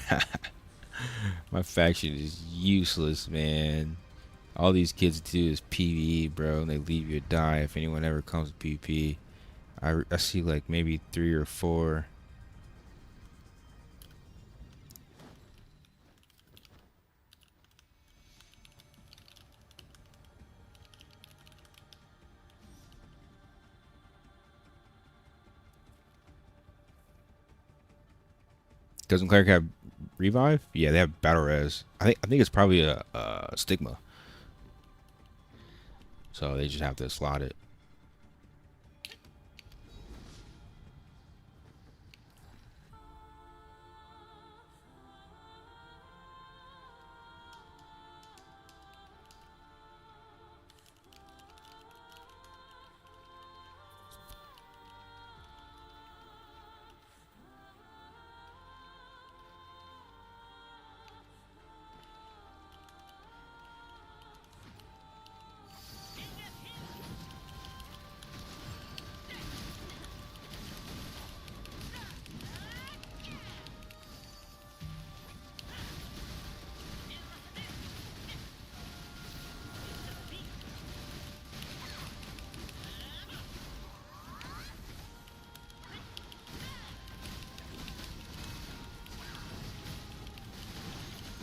My faction is useless, man. All these kids do is PvE, bro, and they leave you to die if anyone ever comes to PvP. I see like maybe 3 or 4. Doesn't Cleric have revive? Yeah, they have battle res. I think it's probably a stigma. So they just have to slot it.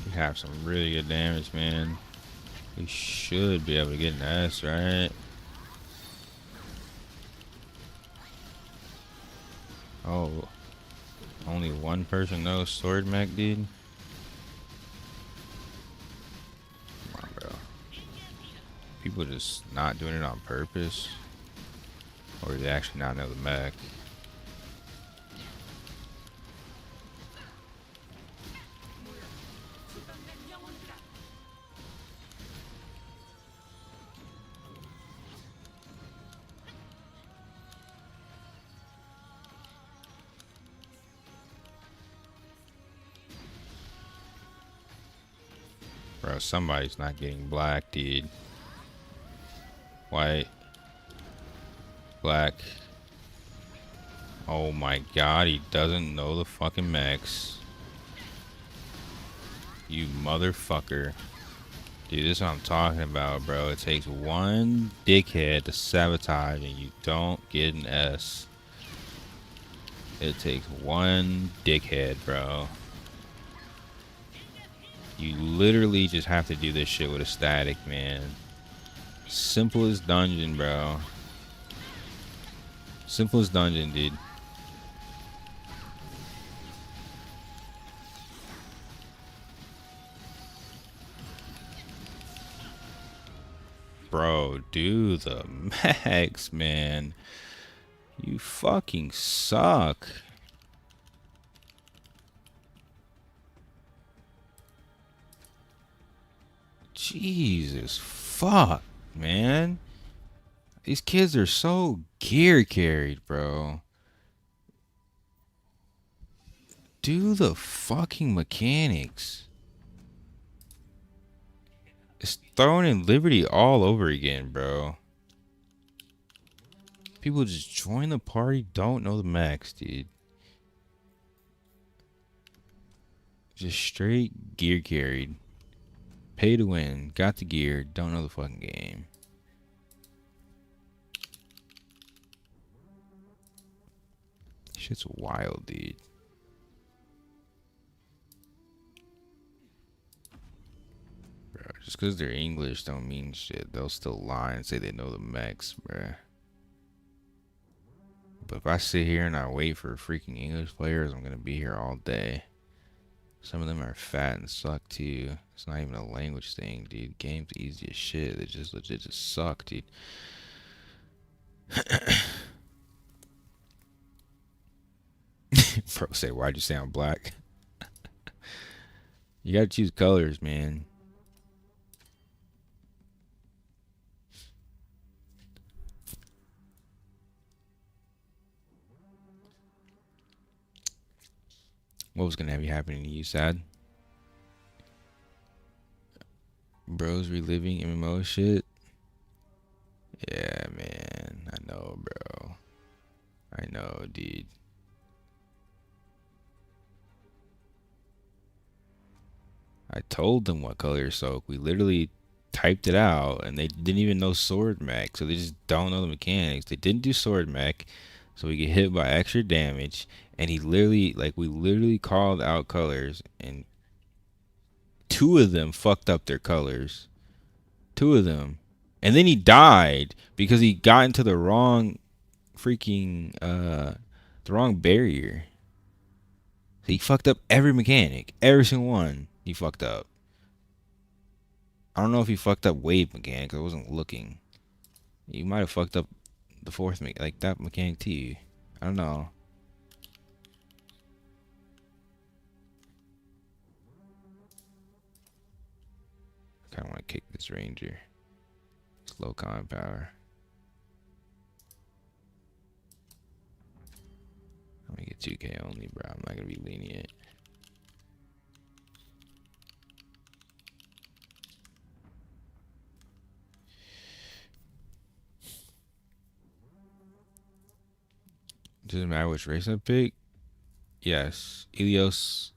We have some really good damage, man. We should be able to get an S, right? Oh, only one person knows sword mech, dude. Come on, bro. People just not doing it on purpose, or do they actually not know the mech? Bro, somebody's not getting black, dude. White. Black. Oh my god, he doesn't know the fucking mechs. You motherfucker. Dude, this is what I'm talking about, bro. It takes one dickhead to sabotage and you don't get an S. It takes one dickhead, bro. You literally just have to do this shit with a static, man. Simple as dungeon, bro. Simple as dungeon, dude. Bro, do the max, man. You fucking suck. Jesus fuck, man. These kids are so gear carried, bro. Do the fucking mechanics. It's throwing in Liberty all over again, bro. People just join the party, don't know the max, dude. Just straight gear carried. Pay to win. Got the gear. Don't know the fucking game. Shit's wild, dude. Bro, just because they're English don't mean shit. They'll still lie and say they know the max, bro. But if I sit here and I wait for freaking English players, I'm gonna be here all day. Some of them are fat and suck too. It's not even a language thing, dude. Game's easy as shit. They just legit just suck, dude. Bro, say, why'd you sound black? You gotta choose colors, man. What was gonna have you happening to you, sad? Bros reliving MMO shit? Yeah, man. I know, bro. I know, dude. I told them what color soak. We literally typed it out, and they didn't even know sword mech, so they just don't know the mechanics. They didn't do sword mech, so we get hit by extra damage. And he literally, like, we literally called out colors, and two of them fucked up their colors. Two of them. And then he died because he got into the wrong freaking the wrong barrier. So he fucked up every mechanic. Every single one he fucked up. I don't know if he fucked up wave mechanic. I wasn't looking. He might have fucked up the fourth mechanic, like that mechanic too. I don't know. I kind of want to kick this ranger. It's low con power. I'm gonna get 2K only, bro. I'm not gonna be lenient. Doesn't matter which race I pick. Yes, Ilios.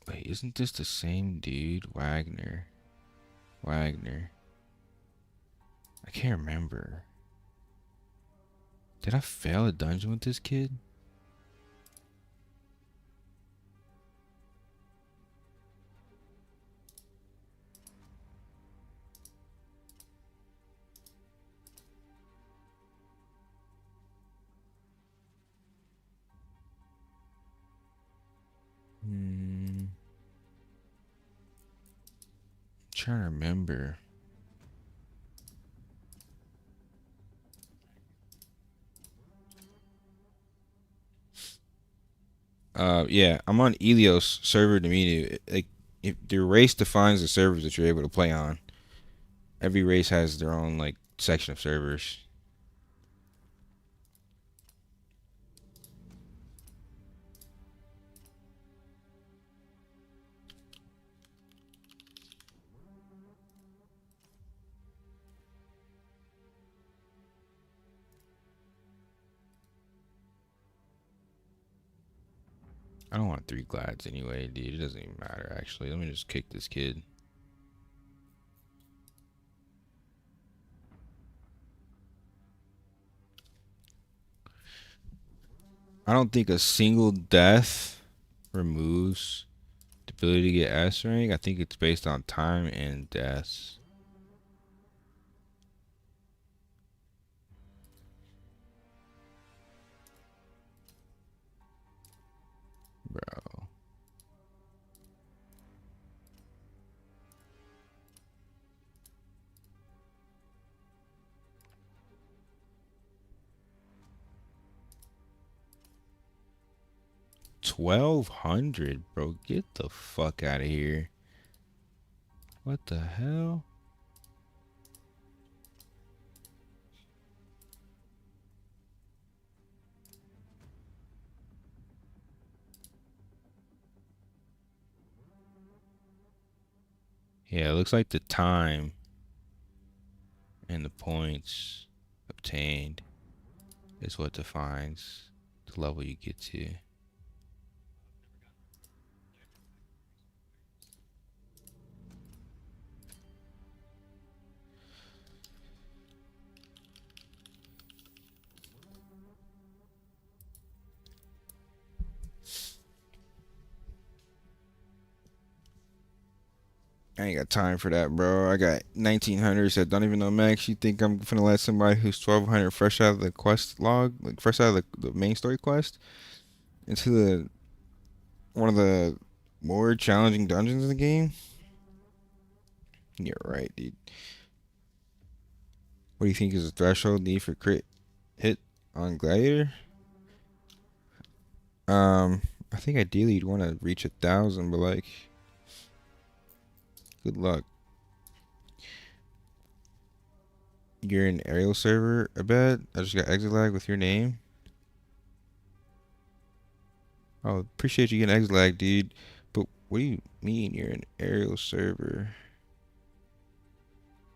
Wait, isn't this the same dude? Wagner. I can't remember. Did I fail a dungeon with this kid? Trying to remember. Yeah, I'm on Ilios server Dominu. Like, if the race defines the servers that you're able to play on. Every race has their own like section of servers. I don't want 3 glads anyway, dude. It doesn't even matter actually. Let me just kick this kid. I don't think a single death removes the ability to get S rank. I think it's based on time and deaths. Bro. 1200, bro. Get the fuck out of here. What the hell? Yeah, it looks like the time and the points obtained is what defines the level you get to. I ain't got time for that, bro. I got 1900s that don't even know max. You think I'm finna let somebody who's 1200 fresh out of the quest log, like fresh out of the main story quest, into the one of the more challenging dungeons in the game? You're right, dude. What do you think is the threshold need for crit hit on Gladiator? I think ideally you'd want to reach 1,000, but like, good luck. You're in aerial server, I bet. I just got exit lag with your name. Oh, appreciate you getting exit lag, dude. But what do you mean you're in aerial server?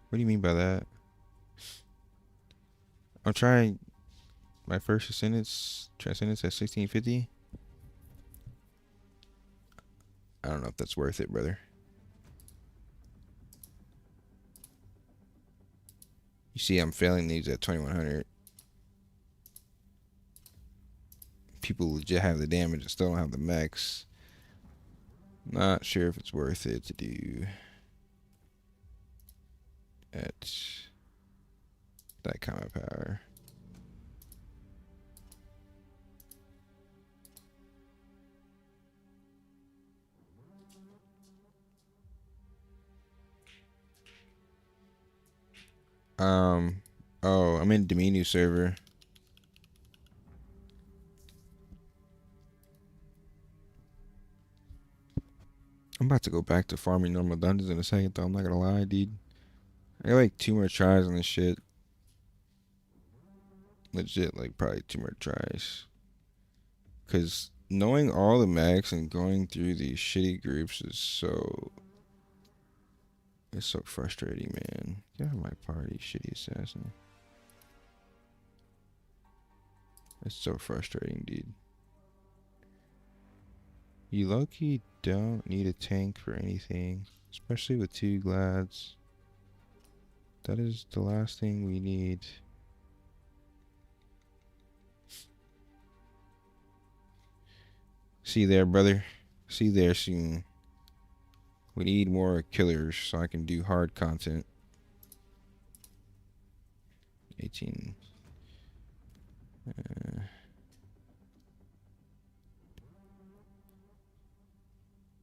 What do you mean by that? I'm trying my first transcendence at 1650. I don't know if that's worth it, brother. You see, I'm failing these at 2100. People legit have the damage and still don't have the max. Not sure if it's worth it to do at that combat power. Oh, I'm in Dominu server. I'm about to go back to farming normal dungeons in a second, though. I'm not gonna lie, dude. I got like 2 more tries on this shit. Legit, like probably 2 more tries. Cause knowing all the max and going through these shitty groups is it's so frustrating, man. Get out of my party, shitty assassin. It's so frustrating, dude. You low-key don't need a tank for anything, especially with 2 glads. That is the last thing we need. See there, brother. See there soon. We need more killers so I can do hard content. 18.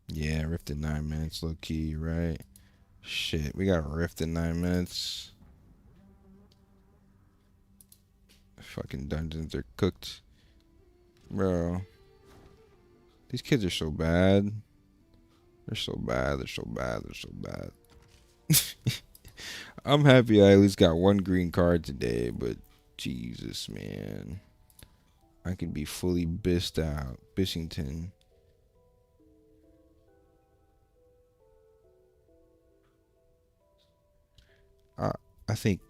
Yeah, Rift in 9 minutes, low key, right? Shit, we got Rift in 9 minutes. Fucking dungeons are cooked. Bro. These kids are so bad. They're so bad, they're so bad, they're so bad. I'm happy I at least got 1 green card today, but Jesus, man. I could be fully bissed out. Bissington. I think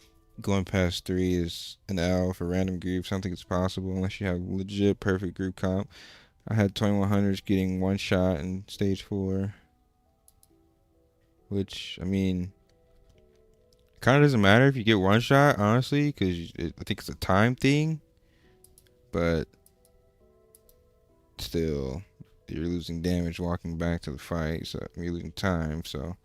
going past 3 is an L for random groups. I don't think it's possible unless you have legit perfect group comp. I had 2100s getting 1 shot in stage 4. Which, I mean, kind of doesn't matter if you get 1 shot, honestly, because I think it's a time thing. But still, you're losing damage walking back to the fight, so you're losing time, so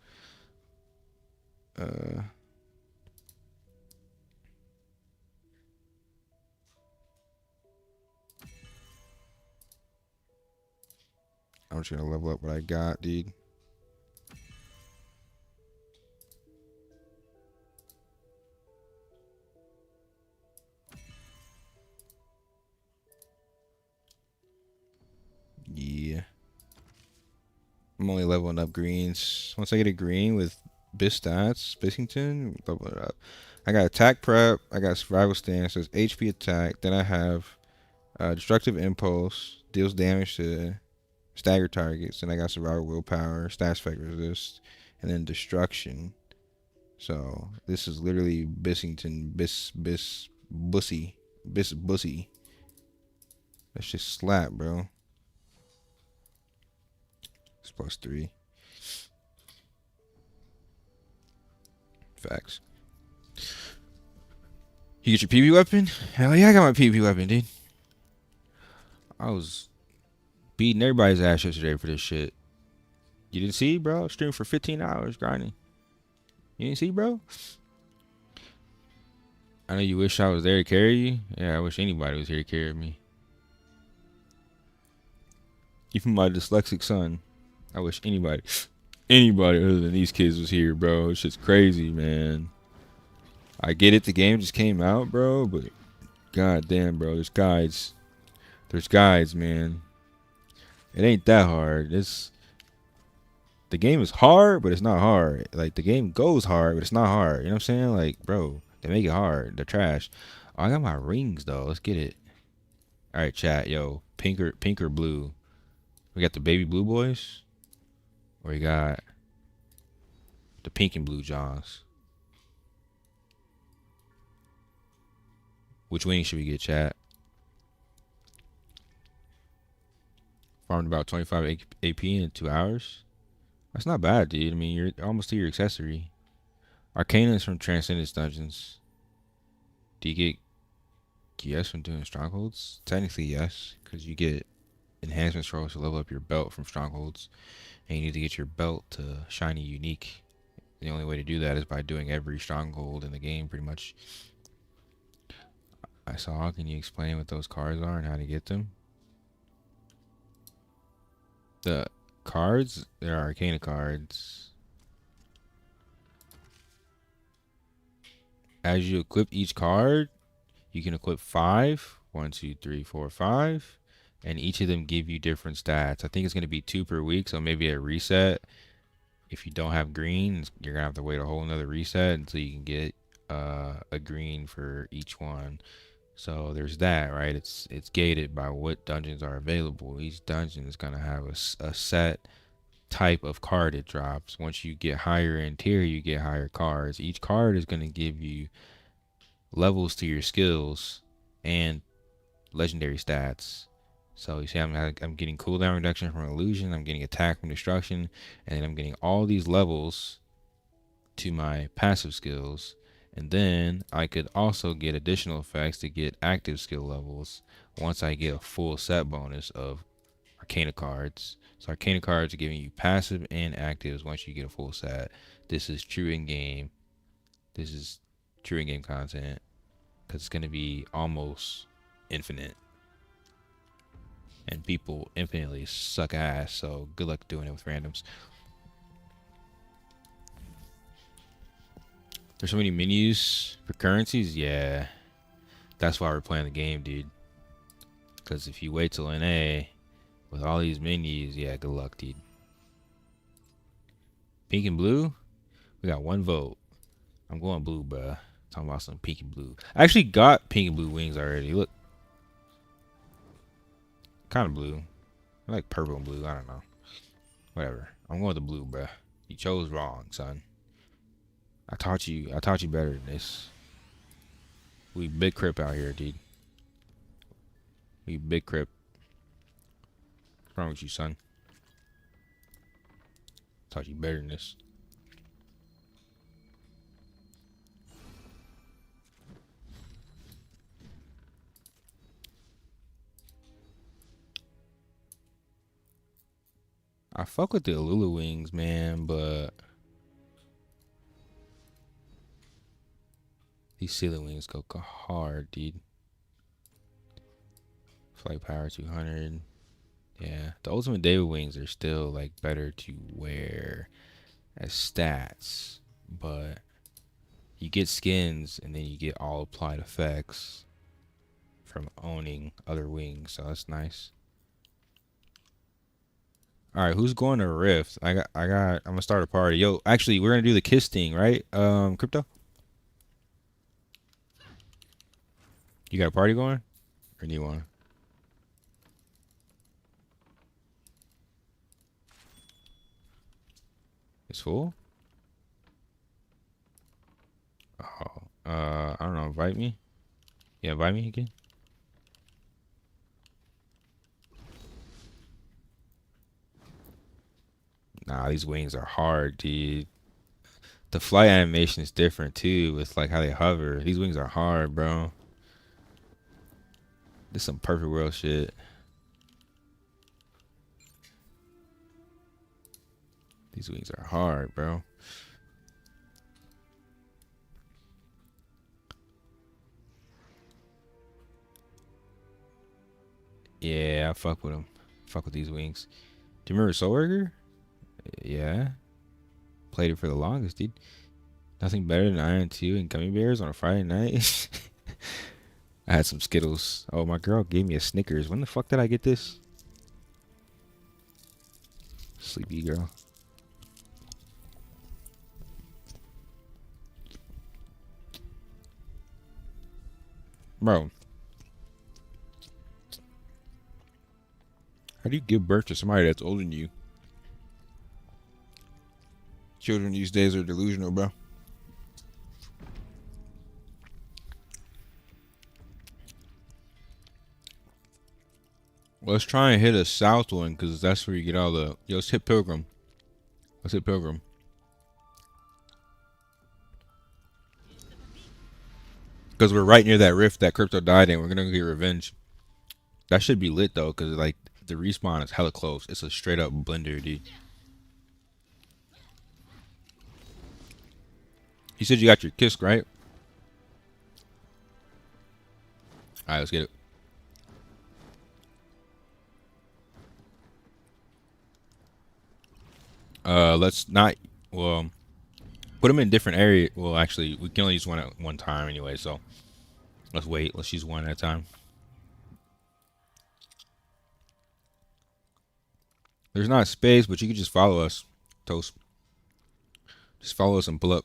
I'm just gonna level up what I got, dude. I'm only leveling up greens. Once I get a green with bis stats, Bissington, level it up. I got attack prep. I got survival stance. There's HP attack. Then I have destructive impulse, deals damage to stagger targets. And I got survival willpower, stats effect resist, and then destruction. So this is literally Bissington, Bussy. That's just slap, bro. It's +3. Facts. You get your PvP weapon? Hell yeah, I got my PvP weapon, dude. I was beating everybody's ass yesterday for this shit. You didn't see, bro? I streamed for 15 hours grinding. You didn't see, bro? I know you wish I was there to carry you. Yeah, I wish anybody was here to carry me. Even my dyslexic son. I wish anybody other than these kids was here, bro. It's just crazy, man. I get it, the game just came out, bro, but god damn, bro, there's guides. There's guides, man. It ain't that hard. The game is hard, but it's not hard. Like, the game goes hard, but it's not hard. You know what I'm saying? Like, bro, they make it hard. They're trash. Oh, I got my rings, though. Let's get it. All right, chat. Yo, pink or blue? We got the baby blue boys? Or we got the pink and blue Johns? Which wing should we get, chat? Farmed about 25 AP in 2 hours. That's not bad, dude. I mean, you're almost to your accessory. Arcana is from Transcendence Dungeons. Do you get yes from doing Strongholds? Technically, yes, because you get enhancement scrolls to level up your belt from Strongholds. And you need to get your belt to Shiny Unique. The only way to do that is by doing every Stronghold in the game, pretty much. I saw, can you explain what those cards are and how to get them? The cards, there are Arcana cards. As you equip each card, you can equip 5. 1, 2, 3, 4, 5. And each of them give you different stats. I think it's going to be 2 per week, so maybe a reset. If you don't have green, you're going to have to wait a whole nother reset until you can get a green for each one. So there's that, right? It's gated by what dungeons are available. Each dungeon is going to have a set type of card it drops. Once you get higher in tier, you get higher cards. Each card is going to give you levels to your skills and legendary stats. So you see, I'm getting cooldown reduction from illusion, I'm getting attack from destruction, and then I'm getting all these levels to my passive skills. And then I could also get additional effects to get active skill levels once I get a full set bonus of Arcana cards. So Arcana cards are giving you passive and actives once you get a full set. This is true in-game. This is true in-game content because it's going to be almost infinite. And people infinitely suck ass, so good luck doing it with randoms. There's so many menus for currencies. Yeah, that's why we're playing the game, dude. Because if you wait till NA with all these menus, yeah, good luck, dude. Pink and blue, we got 1 vote. I'm going blue, bruh. Talking about some pink and blue. I actually got pink and blue wings already. Look, kind of blue. I like purple and blue. I don't know. Whatever. I'm going with the blue, bruh. You chose wrong, son. I taught you better than this. We big crip out here, dude. We big crip. What's wrong with you, son? Taught you better than this. I fuck with the Alula wings, man, but these ceiling wings go hard, dude. Flight power 200. Yeah, the ultimate David wings are still like better to wear as stats, but you get skins and then you get all applied effects from owning other wings, so that's nice. All right, who's going to Rift? I'm gonna start a party. Yo, actually, we're gonna do the kiss thing, right? Crypto, you got a party going, or do you want? It's full. Oh, I don't know. Invite me. Yeah, invite me again. Nah, these wings are hard, dude. The flight animation is different too, with like how they hover. These wings are hard, bro. This is some perfect world shit. These wings are hard, bro. Yeah, I fuck with them. Fuck with these wings. Do you remember Soul Worker? Yeah. Played it for the longest, dude. Nothing better than Iron 2 and gummy bears on a Friday night. I had some Skittles. Oh, my girl gave me a Snickers. When the fuck did I get this? Sleepy girl. Bro. How do you give birth to somebody that's older than you? Children these days are delusional, bro. Let's try and hit a south one, because that's where you get all the... Yo, let's hit Pilgrim. Let's hit Pilgrim. Because we're right near that rift that Crypto died in. We're going to get revenge. That should be lit, though, because, like, the respawn is hella close. It's a straight-up blender, dude. You said you got your kiss, right? Alright, let's get it. Let's not... Well, put them in different area. Well, actually, we can only use one at one time anyway, so... Let's wait. Let's use one at a time. There's not space, but you can just follow us. Toast. Just follow us and pull up.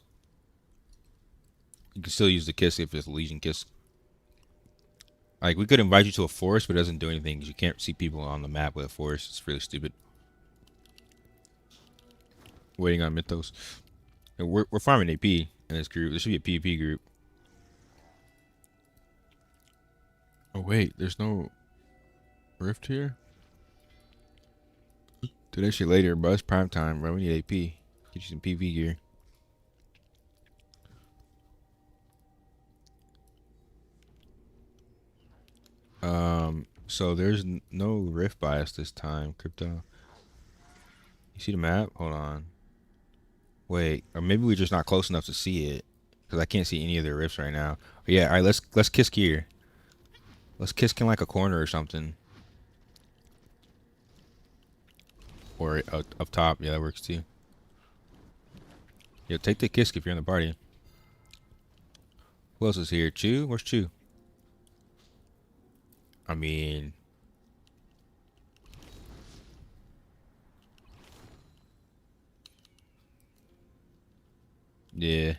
You can still use the kiss if it's a Legion kiss. Like, we could invite you to a forest, but it doesn't do anything because you can't see people on the map with a forest. It's really stupid. Waiting on Mythos. And we're farming AP in this group. This should be a PvP group. Oh, wait. There's no rift here? Do that shit later, bro. It's prime time, bro. We need AP. Get you some PvP gear. So there's no rift by us this time, Crypto. You see the map? Hold on. Wait, or maybe we're just not close enough to see it, because I can't see any of their rifts right now. But yeah, all right. Let's kiss gear. Let's kiss in like a corner or something, or up top. Yeah, that works too. Yo, take the kiss if you're in the party. Who else is here? Chew? Where's Chew? I mean, yeah,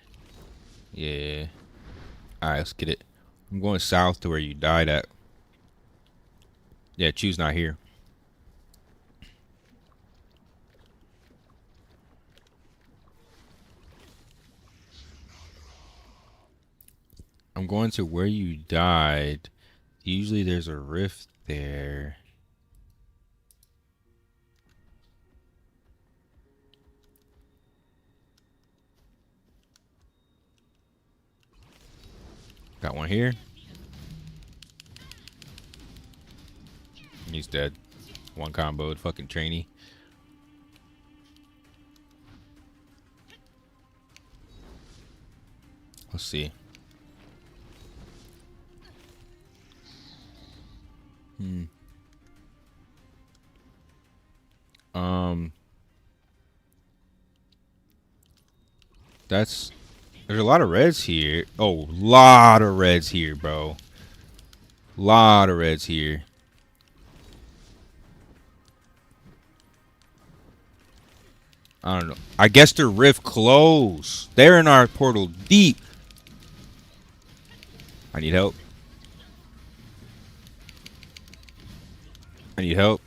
yeah. All right, let's get it. I'm going south to where you died at. Yeah, Chew's not here. I'm going to where you died. Usually there's a rift there. Got one here. He's dead. One comboed, fucking trainee. Let's see. That's... There's a lot of reds here. Oh, lot of reds here, bro. Lot of reds here. I don't know. I guess their rift closed. They're in our portal deep. I need help. I need help.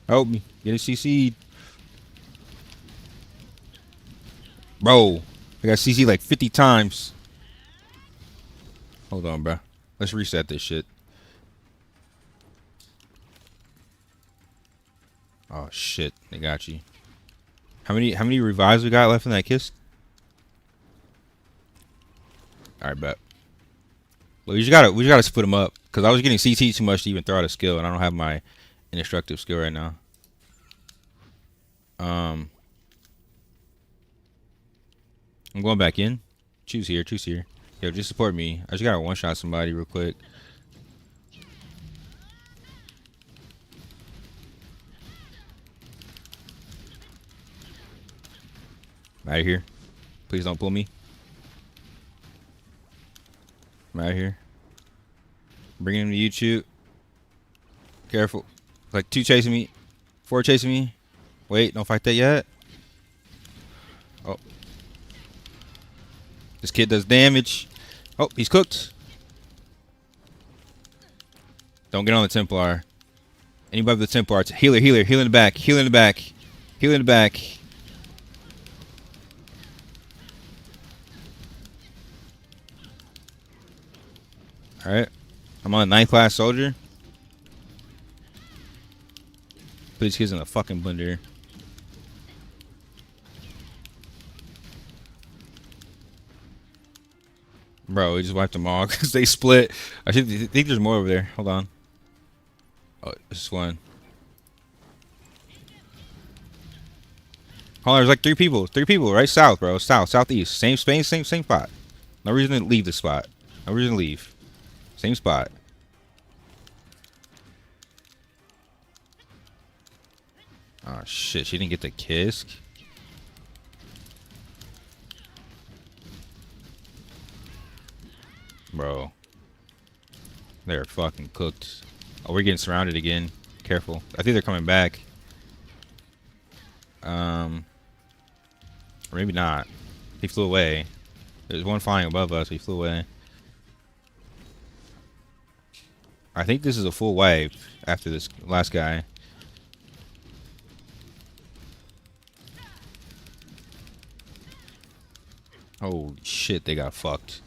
Help me. Get a CC. Bro, I got CC like 50 times. Hold on, bro. Let's reset this shit. Oh shit, they got you. How many revives we got left in that kiss? Alright, bet. Well, we just gotta split them up. Cause I was getting CT too much to even throw out a skill, and I don't have my indestructible skill right now. I'm going back in. Choose here, choose here. Yo, just support me. I just gotta one-shot somebody real quick. I'm out of here. Please don't pull me. I'm out of here. Bringing him to YouTube. Careful. Like 2 chasing me. 4 chasing me. Wait, don't fight that yet. Oh. This kid does damage. Oh, he's cooked. Don't get on the Templar. Anybody with the Templar. Healer, healer, heal in the back. Heal in the back. Heal in the back. Alright. I'm on a 9th class soldier. Put these kids in a fucking blender. Bro, we just wiped them all because they split. I think there's more over there. Hold on. Oh, this one. Hold on, there's like 3 people. 3 people right south, bro. South, southeast. Same space, same spot. No reason to leave the spot. No reason to leave. Same spot. Oh shit, she didn't get the kiss. Bro. They're fucking cooked. Oh, we're getting surrounded again. Careful. I think they're coming back. Or maybe not. He flew away. There's one flying above us. He flew away. I think this is a full wipe after this last guy. Holy shit, they got fucked.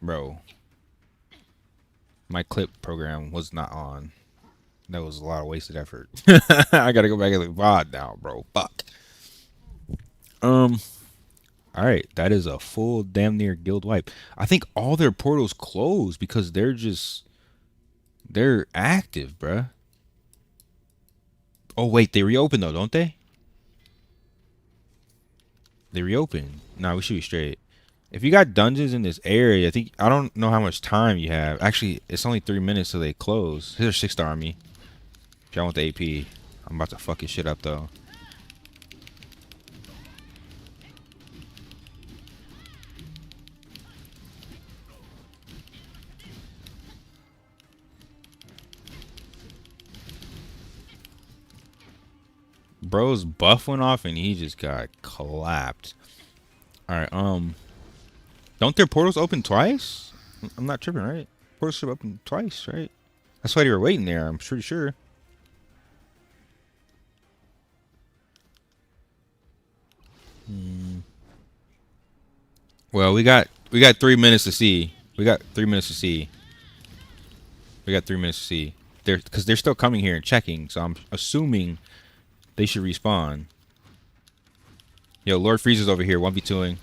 Bro. My clip program was not on. That was a lot of wasted effort. I gotta go back and look VOD now, bro. Fuck. Alright, that is a full damn near guild wipe. I think all their portals closed because they're active, bruh. Oh wait, they reopen though, don't they? They reopen. Nah, we should be straight. If you got dungeons in this area, I don't know how much time you have. Actually, it's only 3 minutes till they close. Here's a 6-star army. If y'all want the AP. I'm about to fuck his shit up though. Bro's buff went off and he just got clapped. Alright, don't their portals open twice? I'm not tripping, right? Portals should open twice, right? That's why they were waiting there, I'm pretty sure. Well, we got 3 minutes to see. We got 3 minutes to see. Because they're still coming here and checking, so I'm assuming they should respawn. Yo, Lord Freeze's over here, 1v2ing.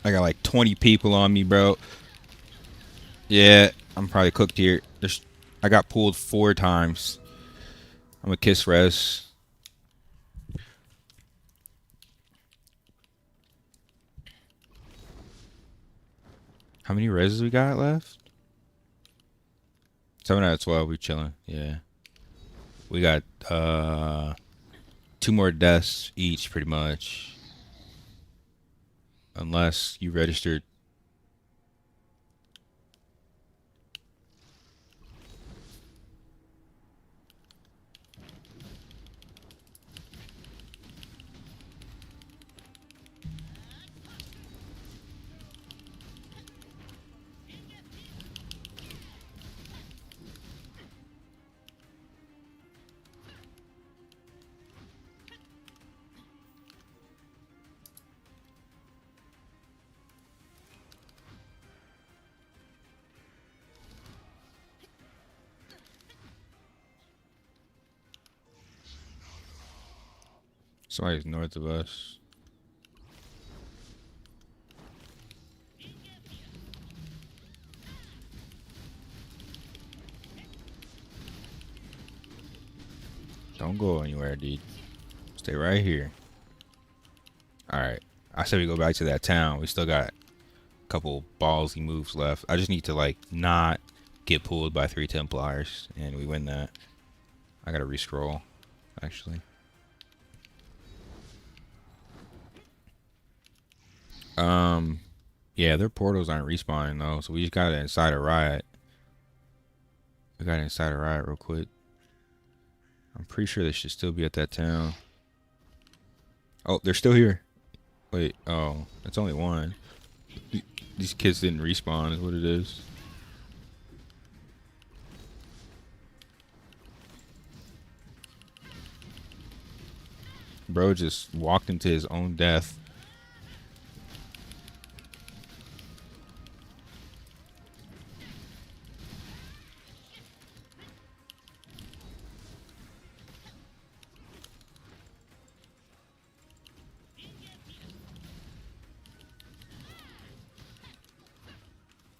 I got like 20 people on me, bro. Yeah, I'm probably cooked here. I got pulled 4 times. I'm a kiss res. How many reses we got left? 7 out of 12. We chilling. Yeah. We got 2 more deaths each, pretty much. Unless you registered. Somebody's north of us. Don't go anywhere, dude. Stay right here. Alright. I said we go back to that town. We still got a couple ballsy moves left. I just need to, like, not get pulled by 3 Templars. And we win that. I gotta re-scroll, actually. Yeah, their portals aren't respawning, though. So we just got it inside a riot. We got it inside a riot real quick. I'm pretty sure they should still be at that town. Oh, they're still here. Wait, oh, it's only one. These kids didn't respawn, is what it is. Bro just walked into his own death.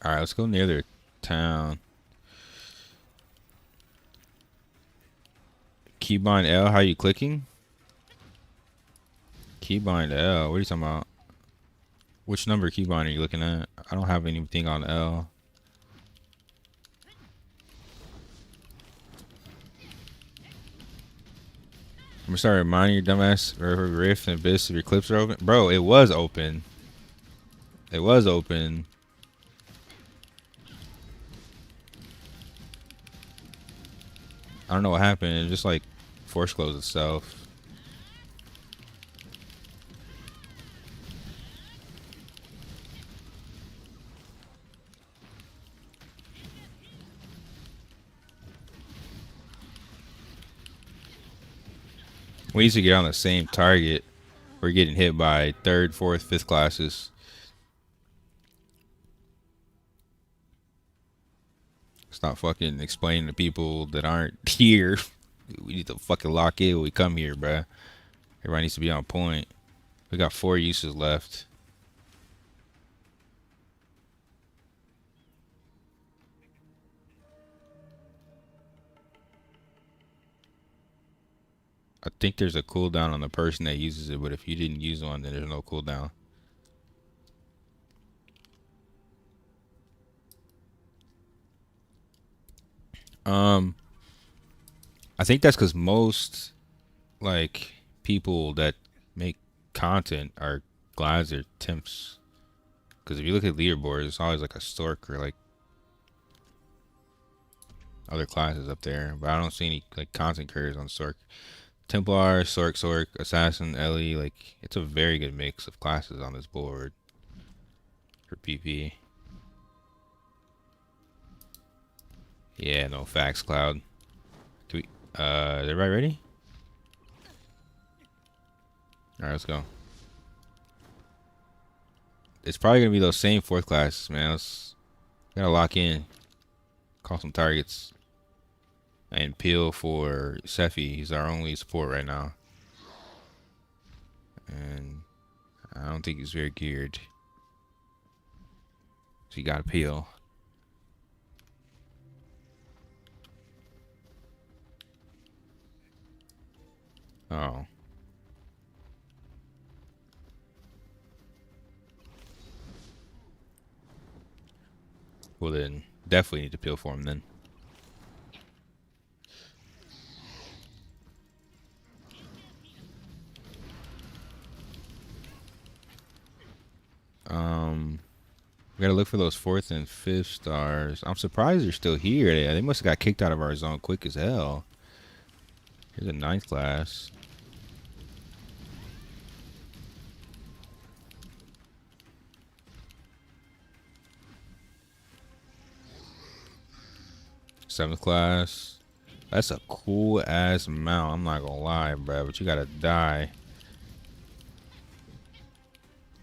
Alright, let's go near their town. Keybind L, how you clicking? Keybind L, what are you talking about? Which number keybind are you looking at? I don't have anything on L. I'm gonna start reminding your dumbass Rift and Abyss if your clips are open. Bro, it was open. It was open. I don't know what happened. It just like force closed itself. We used to get on the same target. We're getting hit by 3rd, 4th, 5th classes. Stop fucking explaining to people that aren't here. We need to fucking lock in when we come here, bruh. Everybody needs to be on point. We got 4 uses left. I think there's a cooldown on the person that uses it, but if you didn't use one, then there's no cooldown. I think that's because most like people that make content are glads or temps. Because if you look at leaderboards, it's always like a stork or like other classes up there. But I don't see any like content creators on stork. Templar, Sork, Assassin, Ellie, like it's a very good mix of classes on this board for PP. Yeah, no facts, Cloud. Do we is everybody ready? Alright, let's go. It's probably gonna be those same 4th classes, man. Gotta lock in. Call some targets. And peel for Sephi. He's our only support right now. And I don't think he's very geared. So you gotta peel. Oh. Well then, definitely need to peel for him then. We gotta look for those 4th and 5th stars. I'm surprised they're still here. They must have got kicked out of our zone quick as hell. Here's a 9th class. Seventh class. That's a cool ass mount. I'm not gonna lie, bro. But you gotta die.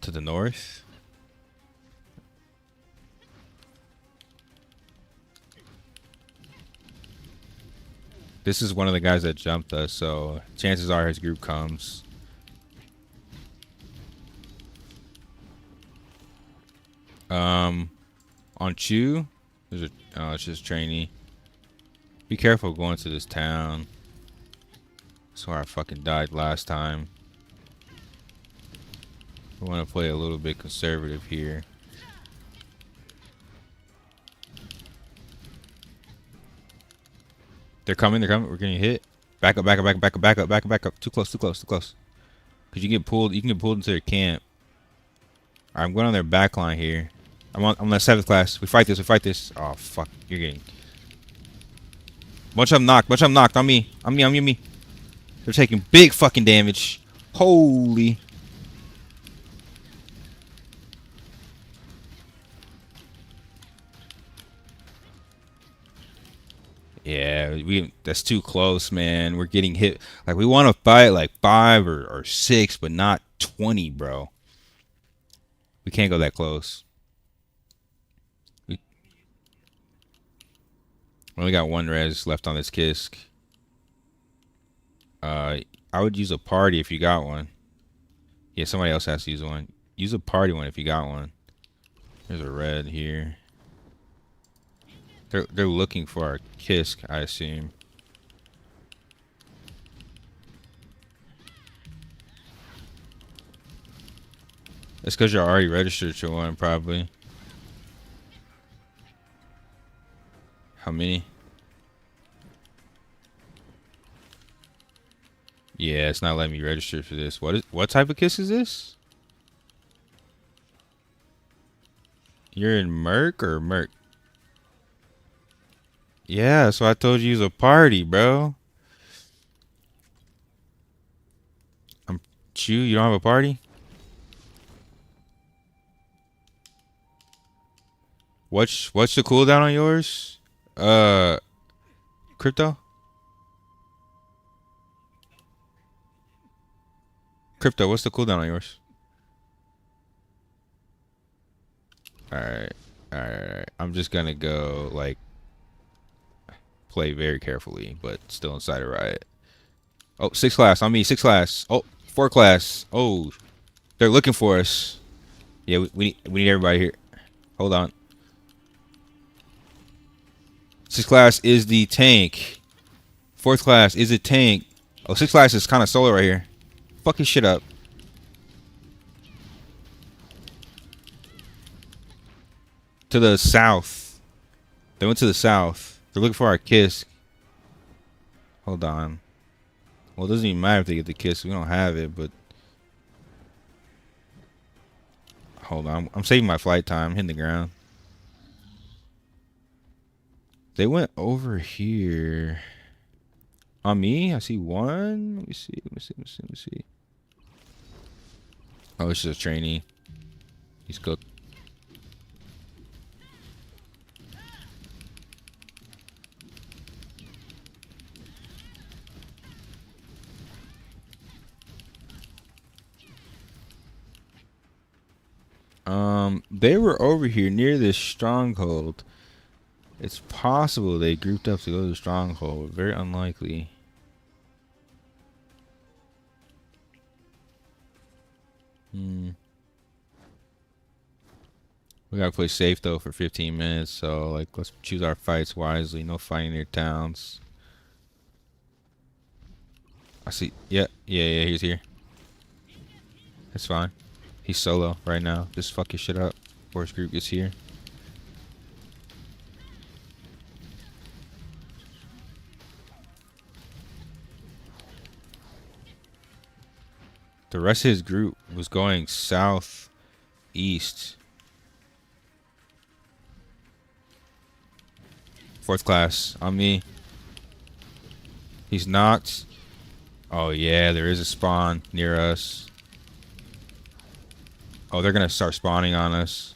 To the north. This is one of the guys that jumped us, so chances are his group comes. On Chu, there's a it's just trainee. Be careful going to this town. That's where I fucking died last time. I want to play a little bit conservative here. They're coming. They're coming. We're getting hit. Back up. Back up. Back up. Back up. Back up. Back up. Back up. Too close. Too close. Too close. Cause you get pulled. You can get pulled into their camp. All right, I'm going on their back line here. I'm on the 7th class. We fight this. We fight this. Oh fuck! You're getting. Bunch of them knocked. Bunch of them knocked on me. On me. On me. On me. They're taking big fucking damage. Holy. Yeah, that's too close, man. We're getting hit. Like, we want to fight like 5 or 6, but not 20, bro. We can't go that close. We only got 1 res left on this Kisk. I would use a party if you got one. Yeah, somebody else has to use one. Use a party one if you got one. There's a red here. They're looking for our Kisk, I assume. It's because you're already registered to one, probably. How many? Yeah, it's not letting me register for this. What type of Kisk is this? You're in Merc or Merc? Yeah, so I told you use a party, bro. I'm Chew, you don't have a party? What's the cooldown on yours? Crypto? Crypto, what's the cooldown on yours? Alright. Alright. I'm just gonna go, like, play very carefully, but still inside a riot. Oh, 6th class on me, 6th class. Oh, 4th class. Oh, they're looking for us. Yeah, we need everybody here. Hold on. 6th class is the tank. 4th class is a tank. Oh, 6th class is kind of solo right here. Fuck his shit up. To the south. They went to the south. They're looking for our Kisk. Hold on. Well, it doesn't even matter if they get the Kisk. We don't have it, but... Hold on. I'm saving my flight time. I'm hitting the ground. They went over here. On me? I see one. Let me see. Let me see. Let me see. Let me see. Oh, it's just a trainee. He's cooked. They were over here near this stronghold. It's possible they grouped up to go to the stronghold. Very unlikely. We gotta play safe though for 15 minutes, so like let's choose our fights wisely. No fighting near towns. I see. Yeah, he's here. It's fine. He's solo right now. Just fuck your shit up before his group gets here. The rest of his group was going south east. Fourth class on me. He's knocked. Oh yeah, there is a spawn near us. Oh, they're gonna start spawning on us.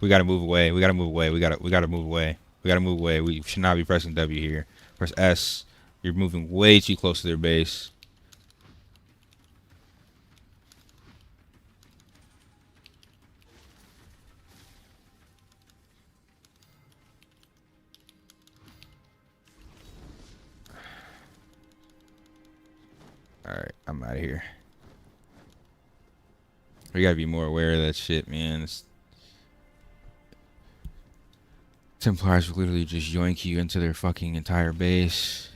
We gotta move away. We gotta move away. We gotta move away. We gotta move away. We should not be pressing W here. Press S. You're moving way too close to their base. Alright, I'm out of here. We gotta be more aware of that shit, man. Templars will literally just yoink you into their fucking entire base.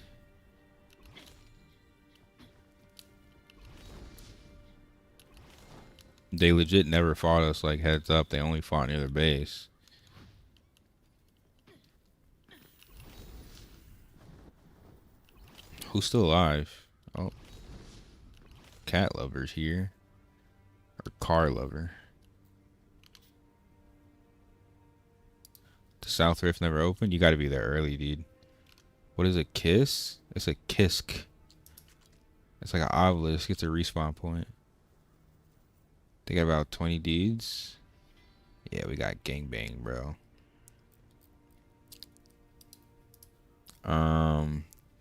They legit never fought us like heads up. They only fought near their base. Who's still alive? Oh. Cat lover's here. Or car lover. The South Rift never opened? You gotta be there early, dude. What is a kiss? It's a kisk. It's like an obelisk. It's a respawn point. They got about 20 dudes. Yeah, we got gangbang, bro.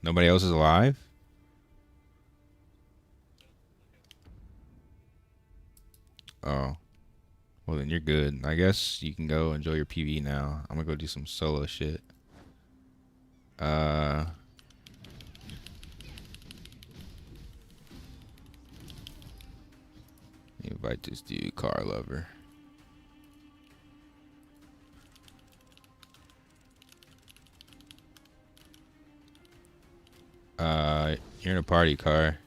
Nobody else is alive? Oh. Well, then you're good. I guess you can go enjoy your PvE now. I'm gonna go do some solo shit. Invite this dude, car lover. You're in a party car.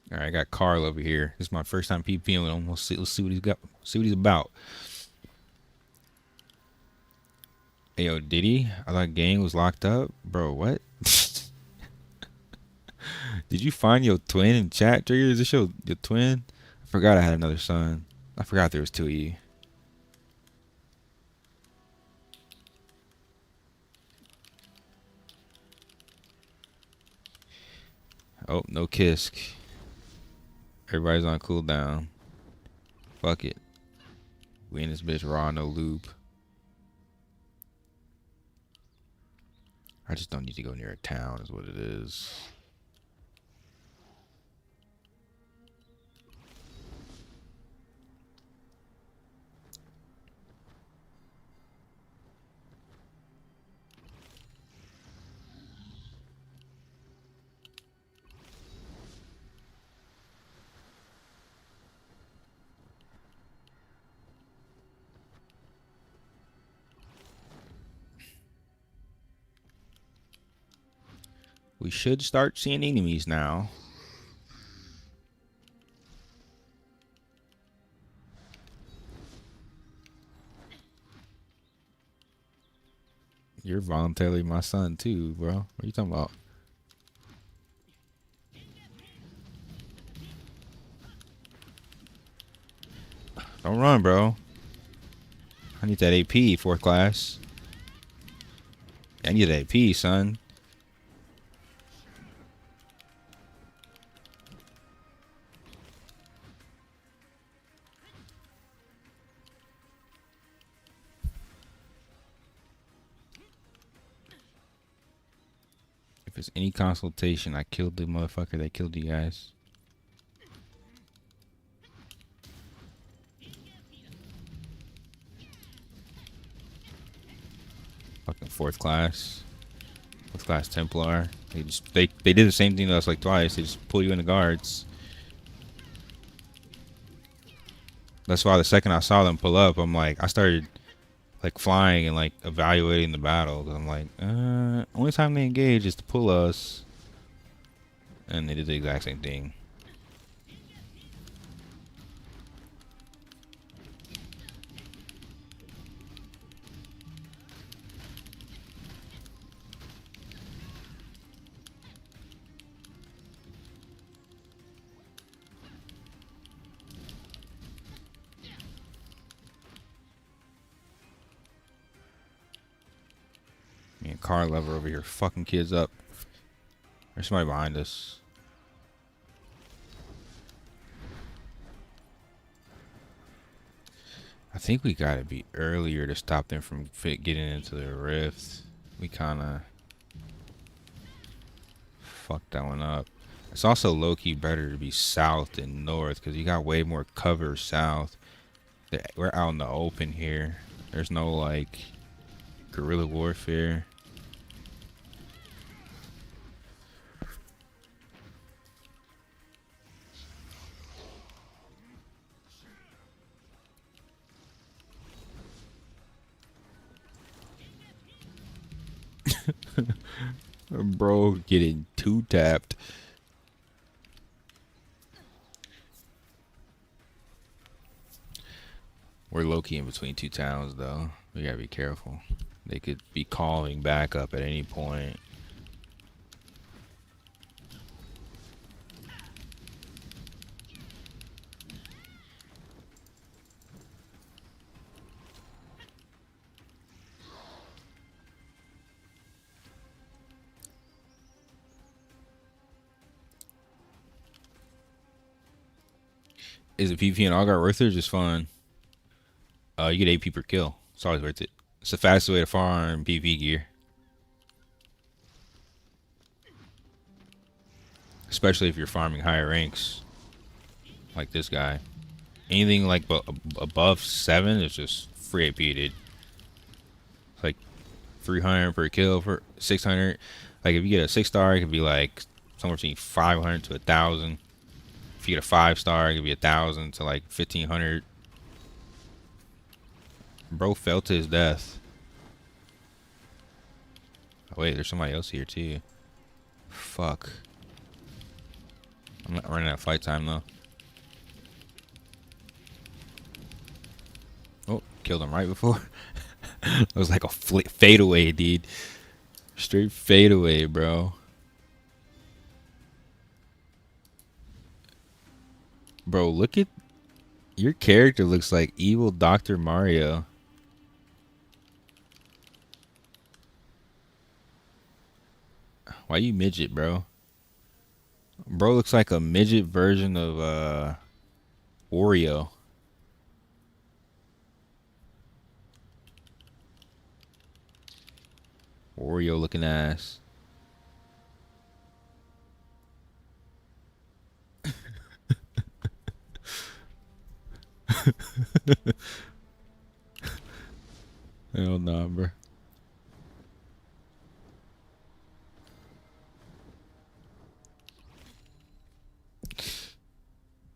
All right, I got Carl over here. This is my first time PvPing with him. Let's see what he's got. See what he's about. Hey, yo, did he? I thought gang was locked up, bro. What? Did you find your twin in chat? Trigger, is this your twin? I forgot I had another son. I forgot there was two of you. Oh, no Kisk. Everybody's on cooldown. Fuck it. We in this bitch raw, no lube. I just don't need to go near a town is what it is. We should start seeing enemies now. You're voluntarily my son too, bro. What are you talking about? Don't run, bro. I need that AP, fourth class. I need that AP, son. If it's any consultation, I killed the motherfucker that killed you guys. Fucking fourth class Templar. They did the same thing to us like twice. They just pull you in the guards. That's why the second I saw them pull up, I'm like, I started like flying and like evaluating the battle. Cause I'm like, only time they engage is to pull us, and they did the exact same thing. Me and car lever over here fucking kids up. There's somebody behind us. I think we gotta be earlier to stop them from getting into the rift. We kinda fucked that one up. It's also low-key better to be south than north because you got way more cover south. We're out in the open here. There's no like guerrilla warfare. Bro, getting two tapped. We're low-key in between two towns, though. We gotta be careful. They could be calling back up at any point. Is it PvP and Augar worth it or just fun? You get AP per kill. It's always worth it. It's the fastest way to farm PvP gear. Especially if you're farming higher ranks. Like this guy. Anything like above 7 is just free AP, dude. It's like 300 per kill for 600. Like if you get a 6-star, it could be like somewhere between 500 to 1,000. If you get a 5-star, it could be 1,000 to like 1,500. Bro fell to his death. Oh, wait, there's somebody else here too. Fuck. I'm not running out of fight time though. Oh, killed him right before. It was like a fadeaway, dude. Straight fadeaway, bro. Bro, look at your character. Looks like evil Dr. Mario. Why you midget, bro? Bro looks like a midget version of Oreo. Oreo looking ass. Hell nah, bro.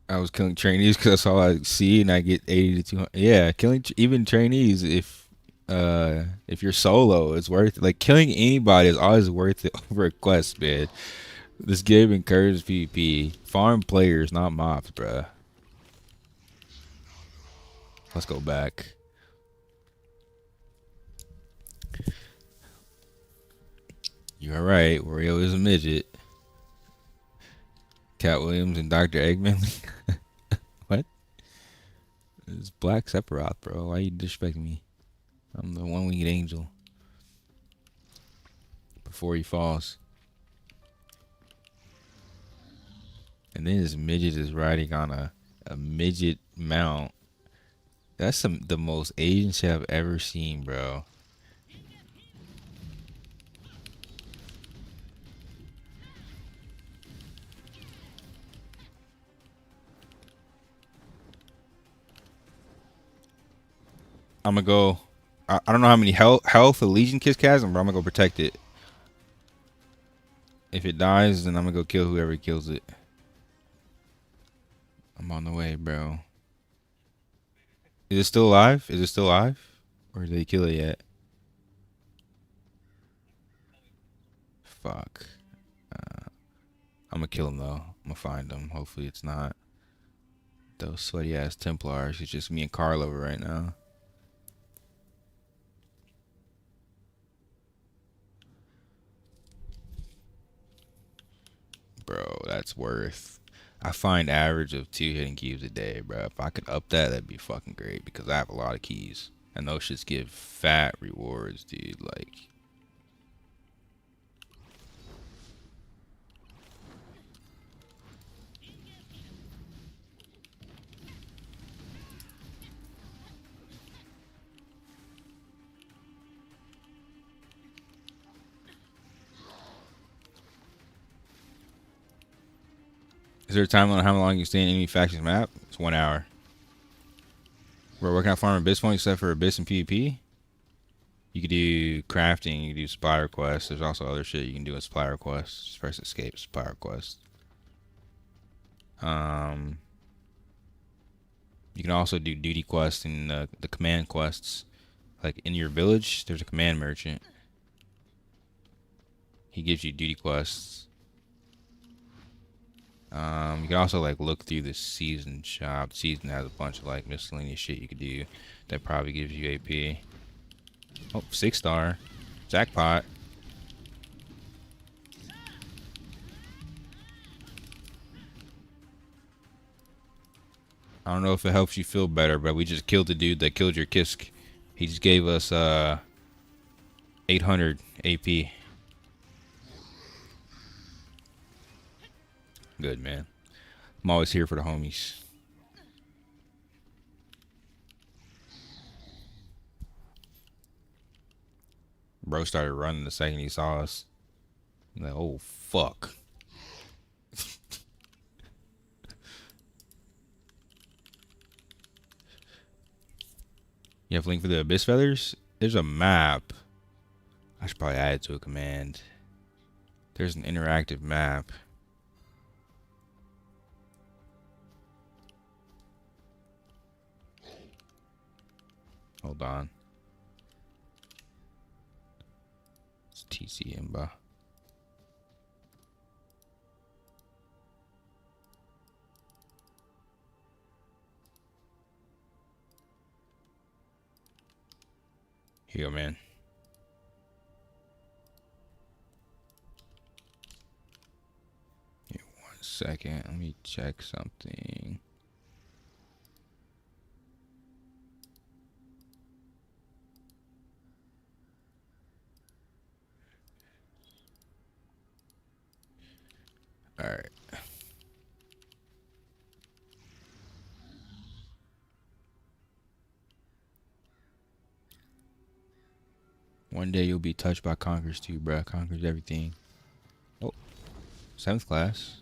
I was killing trainees because that's all I see, and I get 80 to 200. Yeah, killing even trainees if you're solo, it's worth it. Like killing anybody is always worth it over a quest, man. This game encourages PvP. Farm players, not mobs, bruh. Let's go back. You're right. Wario is a midget. Cat Williams and Dr. Eggman. What? It's Black Sephiroth, bro. Why you disrespecting me? I'm the one-winged angel. Before he falls. And then this midget is riding on a midget mount. That's the most Asian shit I've ever seen, bro. I'm gonna go. I don't know how many health a Legion Kiss has, but I'm gonna go protect it. If it dies, then I'm gonna go kill whoever kills it. I'm on the way, bro. Is it still alive? Is it still alive? Or did they kill it yet? Fuck. I'm gonna kill him though. I'm gonna find him. Hopefully it's not those sweaty ass Templars. It's just me and Carl over right now. Bro, that's worth. I find average of 2 hidden keys a day, bro. If I could up that, that'd be fucking great because I have a lot of keys. And those shits give fat rewards, dude. Like, is there a time on how long you stay in any factions map? It's 1 hour. We're working on farming Abyss points except for Abyss and PvP. You could do crafting, you can do supply requests. There's also other shit you can do with supply requests. Just press escape, supply requests. You can also do duty quests and the command quests. Like in your village, there's a command merchant. He gives you duty quests. You can also like look through the season shop. The season has a bunch of like miscellaneous shit you could do that probably gives you AP. Oh, 6-star. Jackpot. I don't know if it helps you feel better, but we just killed the dude that killed your Kisk. He just gave us 800 AP. Good, man. I'm always here for the homies. Bro started running the second he saw us. I'm like, oh, fuck. You have a link for the Abyss Feathers? There's a map. I should probably add it to a command. There's an interactive map. Hold on. It's TC Imba. Here you go, man. Here, 1 second. Let me check something. All right. One day you'll be touched by Conquers too, bruh. Conquers everything. Oh, 7th class.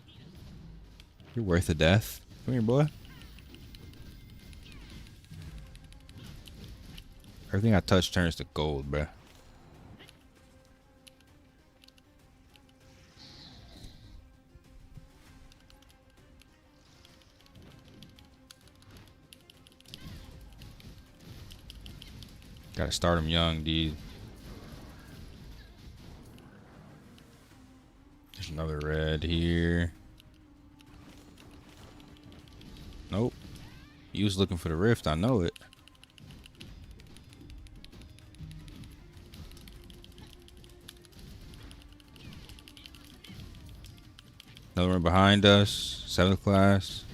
You're worth a death. Come here, boy. Everything I touch turns to gold, bruh. Gotta start them young, dude. There's another red here. Nope. He was looking for the rift, I know it. Another one behind us. 7th class.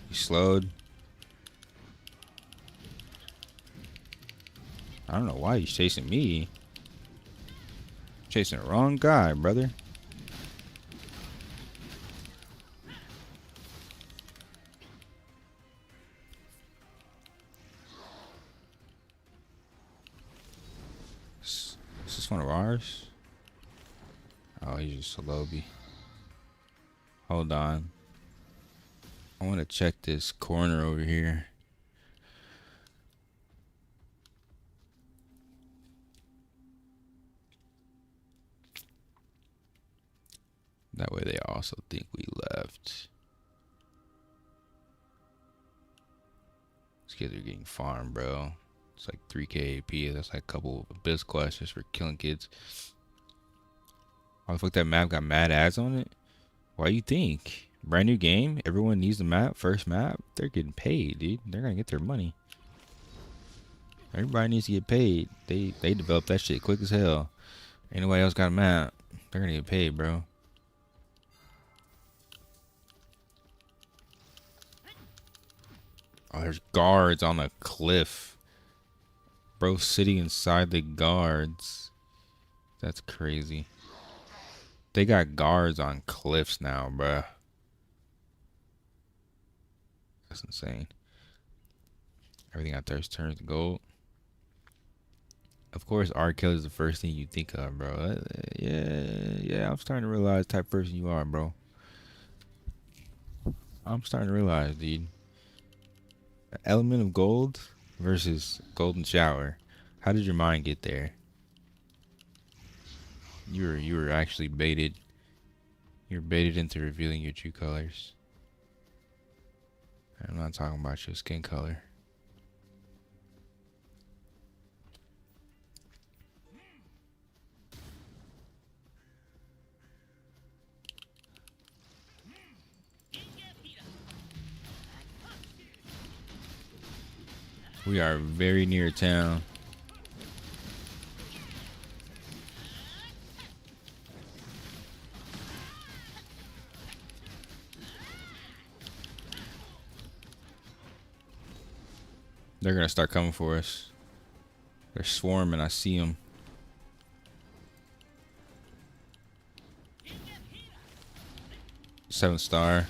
He slowed. don't know why he's chasing me. Chasing the wrong guy, brother. Is this one of ours? Oh, he's just a lobby. Hold on. I want to check this corner over here. That way they also think we left. These kids are getting farmed, bro. It's like 3k AP. That's like a couple of abyss quests for killing kids. Why the fuck that map got mad ads on it? Why you think? Brand new game? Everyone needs the map. First map? They're getting paid, dude. They're gonna get their money. Everybody needs to get paid. They developed that shit quick as hell. Ain't nobody else got a map. They're gonna get paid, bro. Oh, there's guards on the cliff. Bro sitting inside the guards. That's crazy. They got guards on cliffs now, bro. That's insane. Everything out there turns to gold. Of course, R. Kelly is the first thing you think of, bro. Yeah, I'm starting to realize the type of person you are, bro. I'm starting to realize, dude. Element of gold versus golden shower. How did your mind get there? You were actually baited. You're baited into revealing your true colors. I'm not talking about your skin color. We are very near town. They're gonna start coming for us. They're swarming. I see them. Seven star.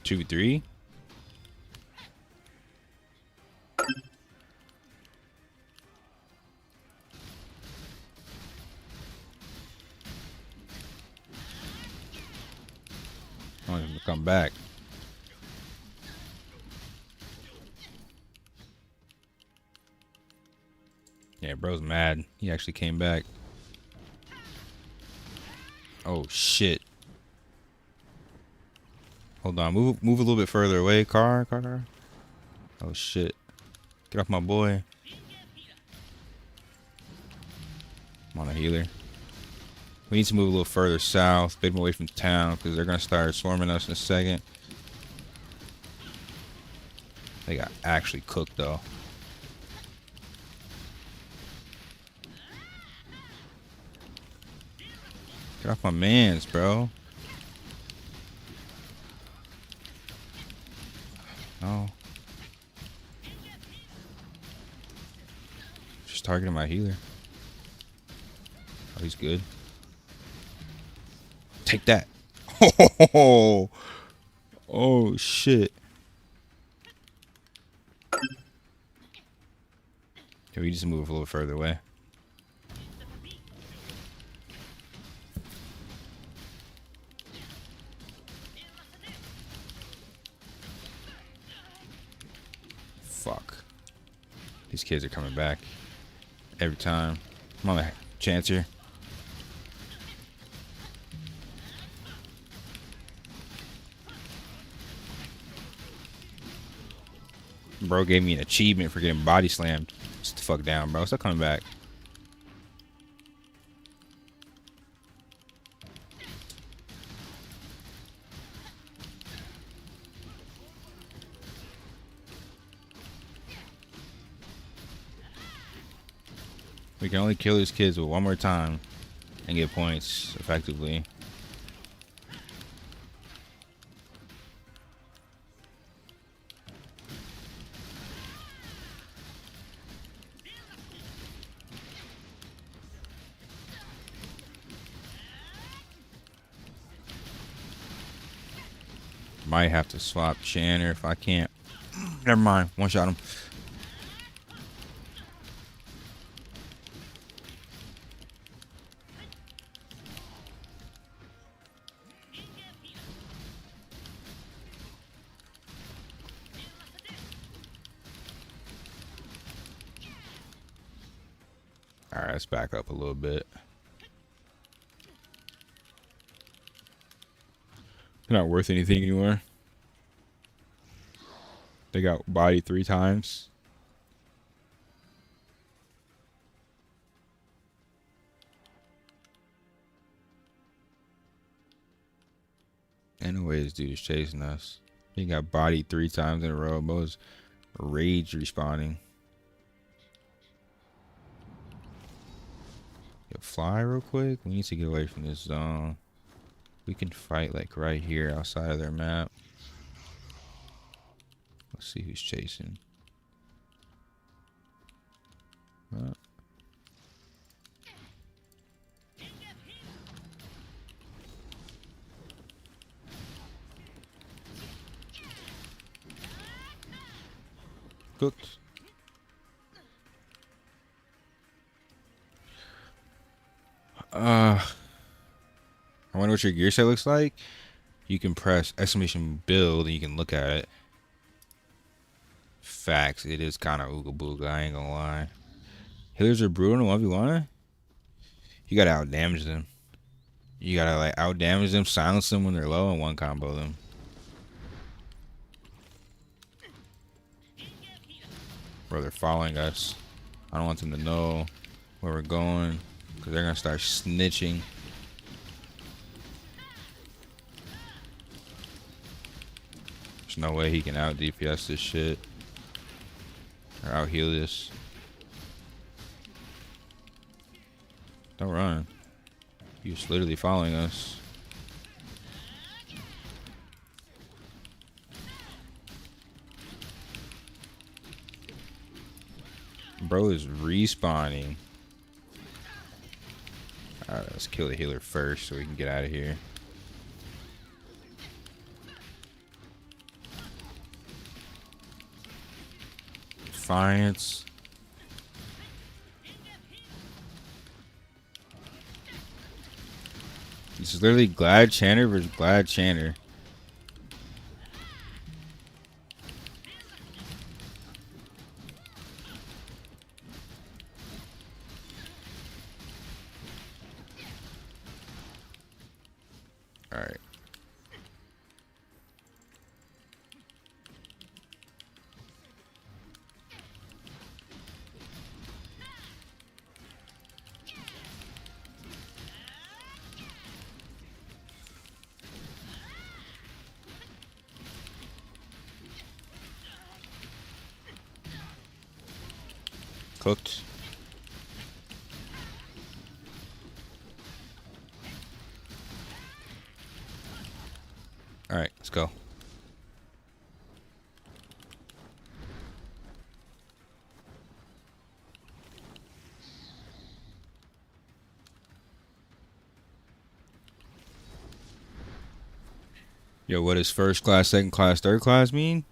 Two v three. I want him to come back. Yeah, bro's mad. He actually came back. Oh shit. Hold on, move a little bit further away, car. Oh shit. Get off my boy. I'm on a healer. We need to move a little further south, bit away from town, because they're gonna start swarming us in a second. They got actually cooked though. Get off my mans, bro. No. Just targeting my healer. Oh, he's good. Take that. Oh, oh shit. Can we just move a little further away? Fuck. These kids are coming back every time. I'm on the Chanter. Bro gave me an achievement for getting body slammed. Sit the fuck down, bro. Stop coming back. We can only kill these kids with one more time and get points effectively. Might have to swap Chanter if I can't. Never mind. One shot him. Alright, let's back up a little bit. They're not worth anything anymore. They got bodied 3 times. Anyways, dude is chasing us. He got bodied 3 times in a row. Bo's rage respawning. Yo, fly real quick. We need to get away from this zone. We can fight like right here outside of their map. Let's see who's chasing. Cooked. I wonder what your gear set looks like. You can press exclamation build and you can look at it. Facts, it is kind of ooga booga, I ain't gonna lie. Healers are brutal in 1v1. You gotta out damage them. You gotta like out damage them, silence them when they're low, and one combo them. Bro, they're following us. I don't want them to know where we're going, because they're gonna start snitching. There's no way he can out DPS this shit. Or out heal this. Don't run. He was literally following us. Bro is respawning. Alright, let's kill the healer first so we can get out of here. Defiance. This is literally Glad Chanter versus Glad Chanter. Alright. Cooked. Alright, let's go. Yo, what does first class, second class, third class mean?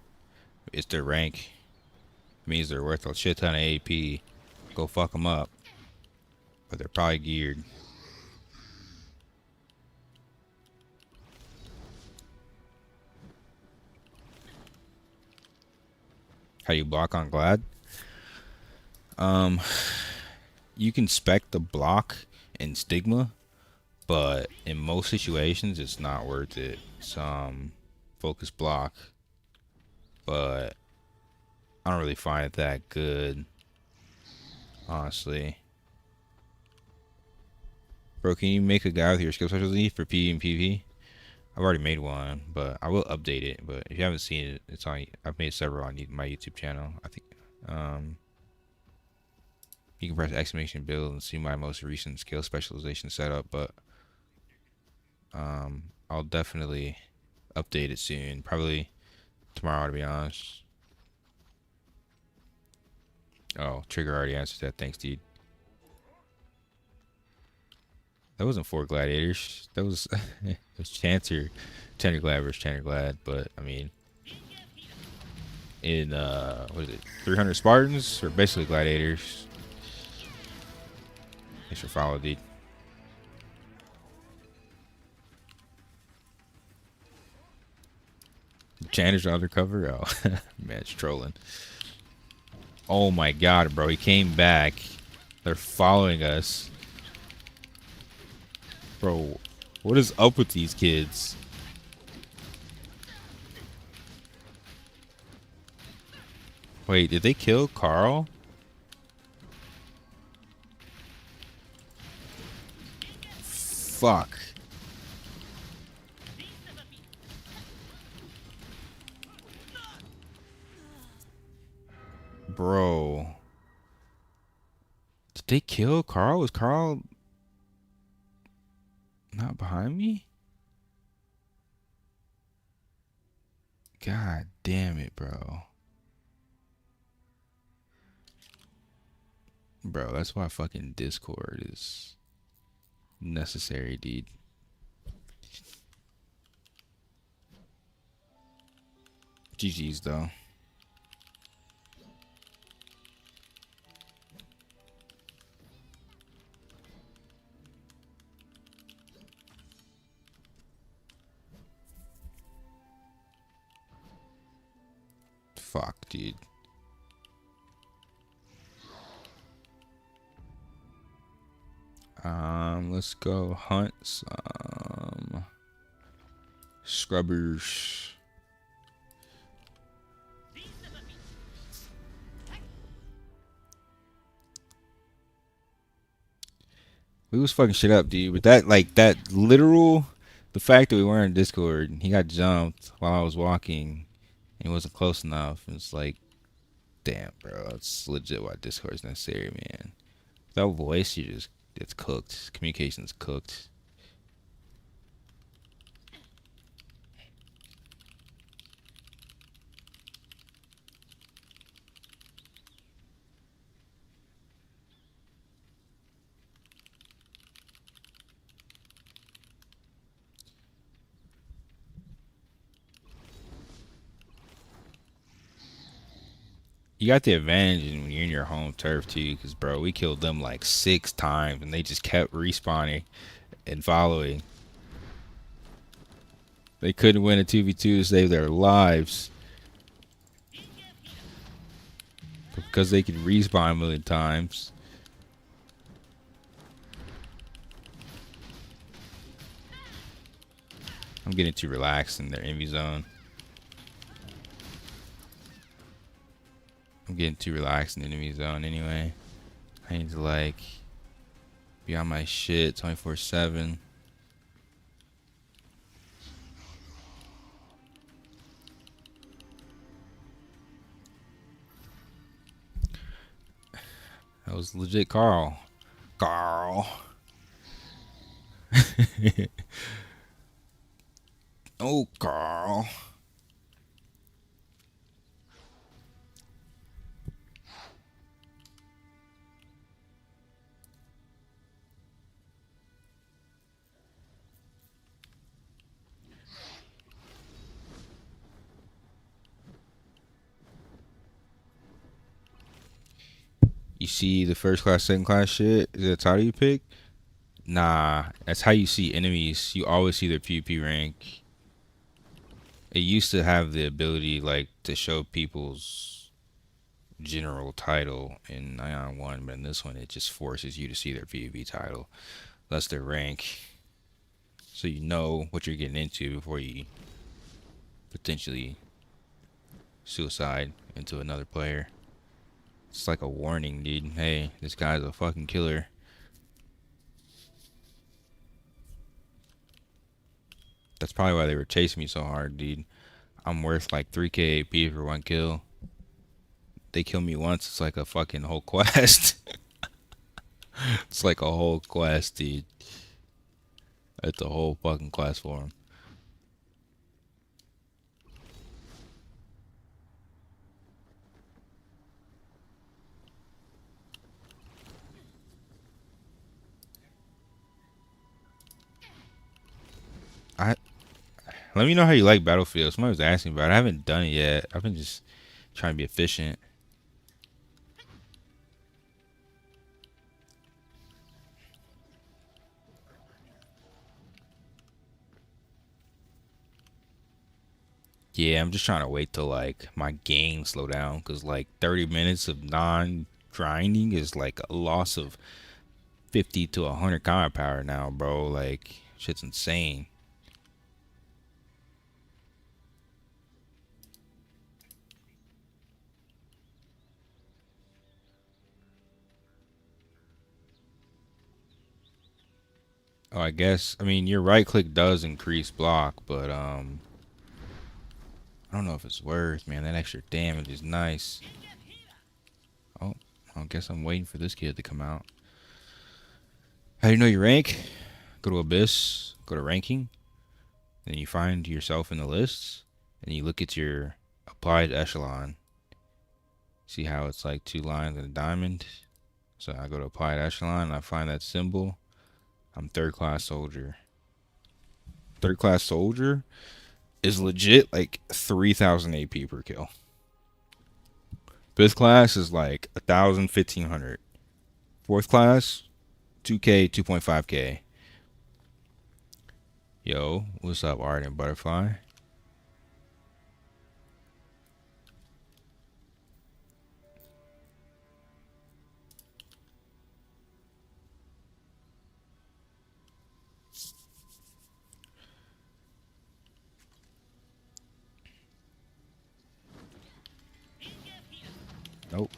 It's their rank. It means they're worth a shit ton of AP. Go fuck them up. But they're probably geared. How you block on Glad? You can spec the block in Stigma, but in most situations it's not worth it. Some focus block, but I don't really find it that good, honestly. Bro, can you make a guy with your skill specialty for P and PvP? I've already made one, but I will update it. But if you haven't seen it, it's on. I've made several on my YouTube channel. I think. You can press exclamation build and see my most recent skill specialization setup, but I'll definitely update it soon. Probably tomorrow, to be honest. Oh, Trigger already answered that. Thanks, dude. That wasn't 4 gladiators. That was it was Chanter. Chanter Glad versus Chanter Glad. But I mean, in what is it? 300 Spartans or basically gladiators. Thanks for following, dude. Chanter's undercover. Oh, man, it's trolling. Oh my god, bro. He came back. They're following us. Bro, what is up with these kids? Wait, did they kill Carl? Fuck. Bro. Did they kill Carl? Was Carl not behind me? God damn it, bro. Bro, that's why fucking Discord is necessary, dude. GG's though. Fuck, dude. Let's go hunt some scrubbers. We was fucking shit up, dude. But that, like, that literal, the fact that we weren't in Discord, he got jumped while I was walking, and he wasn't close enough. It's like, damn, bro, that's legit why Discord's necessary, man. Without voice, you just, it's cooked. Communication's cooked. You got the advantage when you're in your home turf too, because bro, we killed them like 6 times, and they just kept respawning and following. They couldn't win a 2v2 to save their lives, but because they could respawn a million times. I'm getting too relaxed in their envy zone. I'm getting too relaxed in the enemy zone anyway. I need to like be on my shit 24/7. That was legit Carl. Carl. Oh, Carl. You see the first class, second class shit? Is that the title you pick? Nah, that's how you see enemies. You always see their PvP rank. It used to have the ability like to show people's general title in Aion 1, but in this one it just forces you to see their PvP title. That's their rank. So you know what you're getting into before you potentially suicide into another player. It's like a warning, dude. Hey, this guy's a fucking killer. That's probably why they were chasing me so hard, dude. I'm worth like 3k AP for 1 kill. They kill me once, it's like a fucking whole quest. It's like a whole quest, dude. It's a whole fucking quest for him. I Let me know how you like Battlefield. Somebody was asking about it. I haven't done it yet. I've been just trying to be efficient. Yeah, I'm just trying to wait till like my game slow down because like 30 minutes of non-grinding is like a loss of 50 to 100 combat power now, bro. Like shit's insane. Oh, I mean your right click does increase block, but I don't know if it's worth, man. That extra damage is nice. Oh, I guess I'm waiting for this kid to come out. How do you know your rank? Go to Abyss, go to ranking, then you find yourself in the lists, and you look at your applied echelon. See how it's like two lines and a diamond? So I go to applied echelon and I find that symbol. I'm third class soldier. Third class soldier is legit like 3,000 AP per kill. Fifth class is like 1,000, 1,500. Fourth class, 2K, 2.5K. Yo, what's up, Ardent Butterfly? Nope.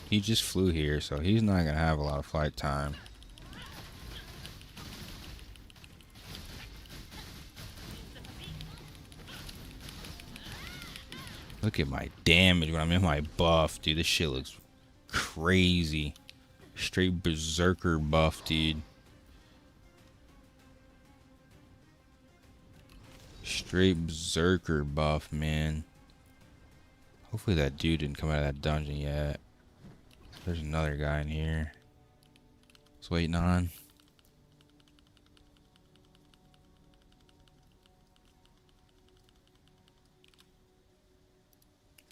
He just flew here, so he's not gonna have a lot of flight time. Look at my damage when I'm in my buff, dude. This shit looks crazy. Straight berserker buff, dude. Straight berserker buff, man. Hopefully that dude didn't come out of that dungeon yet. There's another guy in here. Just waiting on.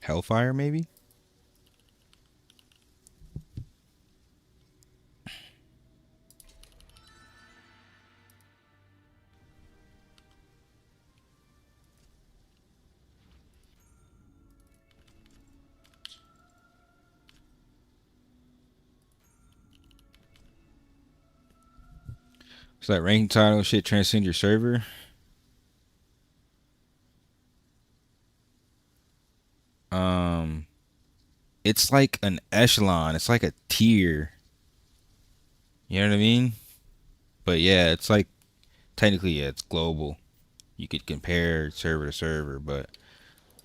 Hellfire, maybe? So that ranking title shit transcend your server? Um, it's like an echelon. It's like a tier. You know what I mean? But yeah, it's like technically, yeah, it's global. You could compare server to server, but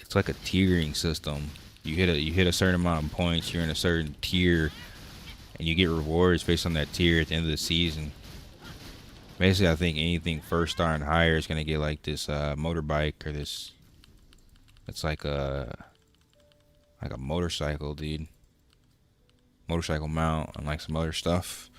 it's like a tiering system. You hit a certain amount of points, you're in a certain tier, and you get rewards based on that tier at the end of the season. Basically, I think anything first star and higher is gonna get like this motorbike or this. It's like a motorcycle, dude. Motorcycle mount and like some other stuff.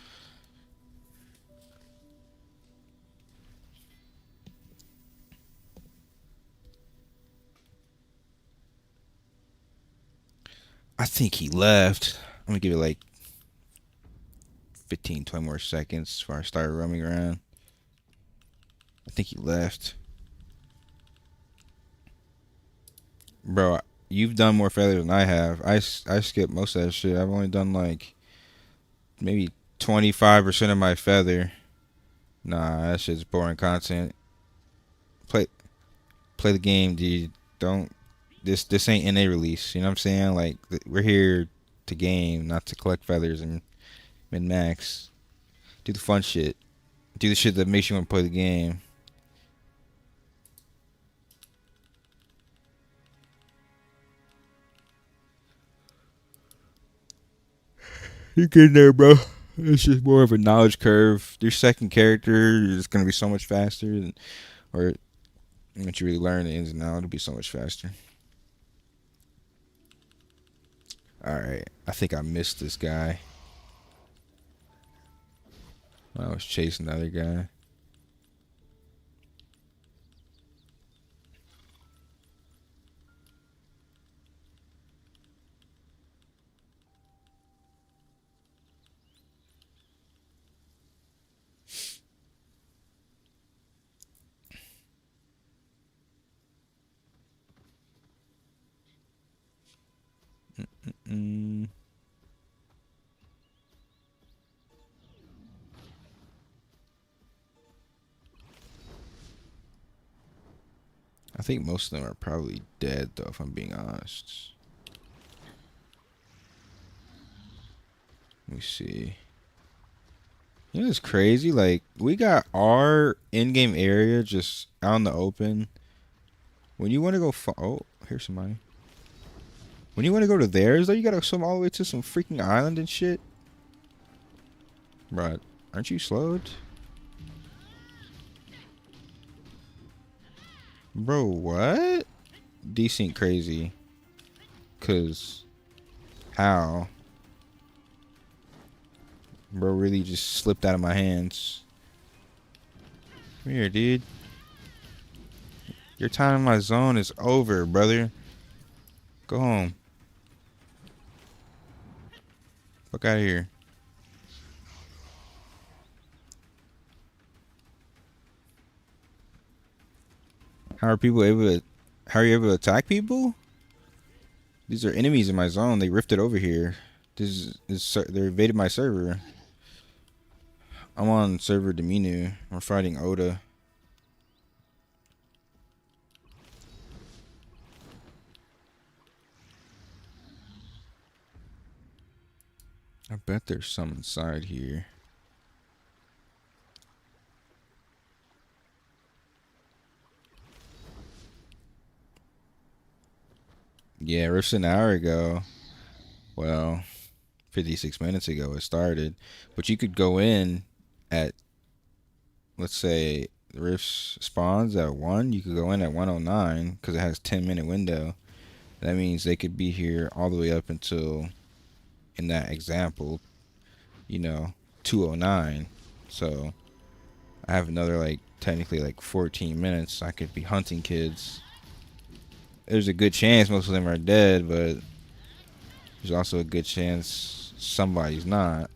I think he left. I'm gonna give it like 15, 20 more seconds before I start roaming around. I think he left. Bro, you've done more feathers than I have. I skipped most of that shit. I've only done like maybe 25% of my feather. Nah, that shit's boring content. Play play the game, dude. Don't this ain't NA release. You know what I'm saying? Like we're here to game, not to collect feathers and min max. Do the fun shit. Do the shit that makes you want to play the game. You get there, bro. It's just more of a knowledge curve. Your second character is gonna be so much faster, or once you really learn the ins and outs, it'll be so much faster. All right, I think I missed this guy. I was chasing the other guy. Mm. I think most of them are probably dead, though, if I'm being honest. Let me see. You know, it's crazy. Like, we got our in-game area just out in the open. When you want to go, oh, here's somebody. When you want to go to theirs, though, you gotta swim all the way to some freaking island and shit. Bruh, aren't you slowed? Bro, what? Decent crazy. Cause how? Bro really just slipped out of my hands. Come here, dude. Your time in my zone is over, brother. Go home. Fuck out of here. How are people able to? How are you able to attack people? These are enemies in my zone. They rifted over here. They invaded my server. I'm on server Dominu. We're fighting Oda. I bet there's some inside here. Yeah, Rift's an hour ago. Well, 56 minutes ago it started. But you could go in at, let's say, the Rift spawns at 1. You could go in at 109 because it has 10-minute window. That means they could be here all the way up until, in that example, 209. So I have another, like, technically, like, 14 minutes. I could be hunting kids. There's a good chance most of them are dead, but there's also a good chance somebody's not.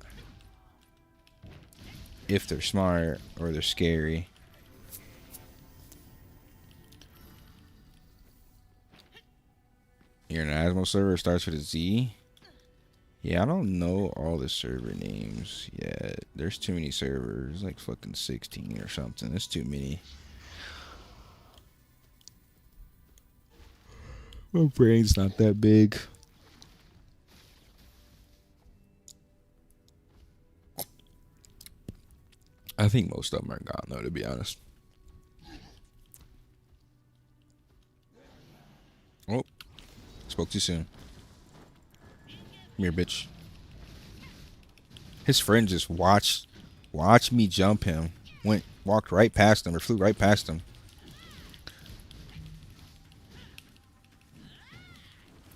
If they're smart or they're scary. You're an Asmo server, starts with a Z. Yeah, I don't know all the server names yet. There's too many servers, like fucking 16 or something. There's too many. My brain's not that big. I think most of them are gone, though, to be honest. Oh, spoke too soon. Come here, bitch. His friend just watched me jump him. Walked right past him, or flew right past him.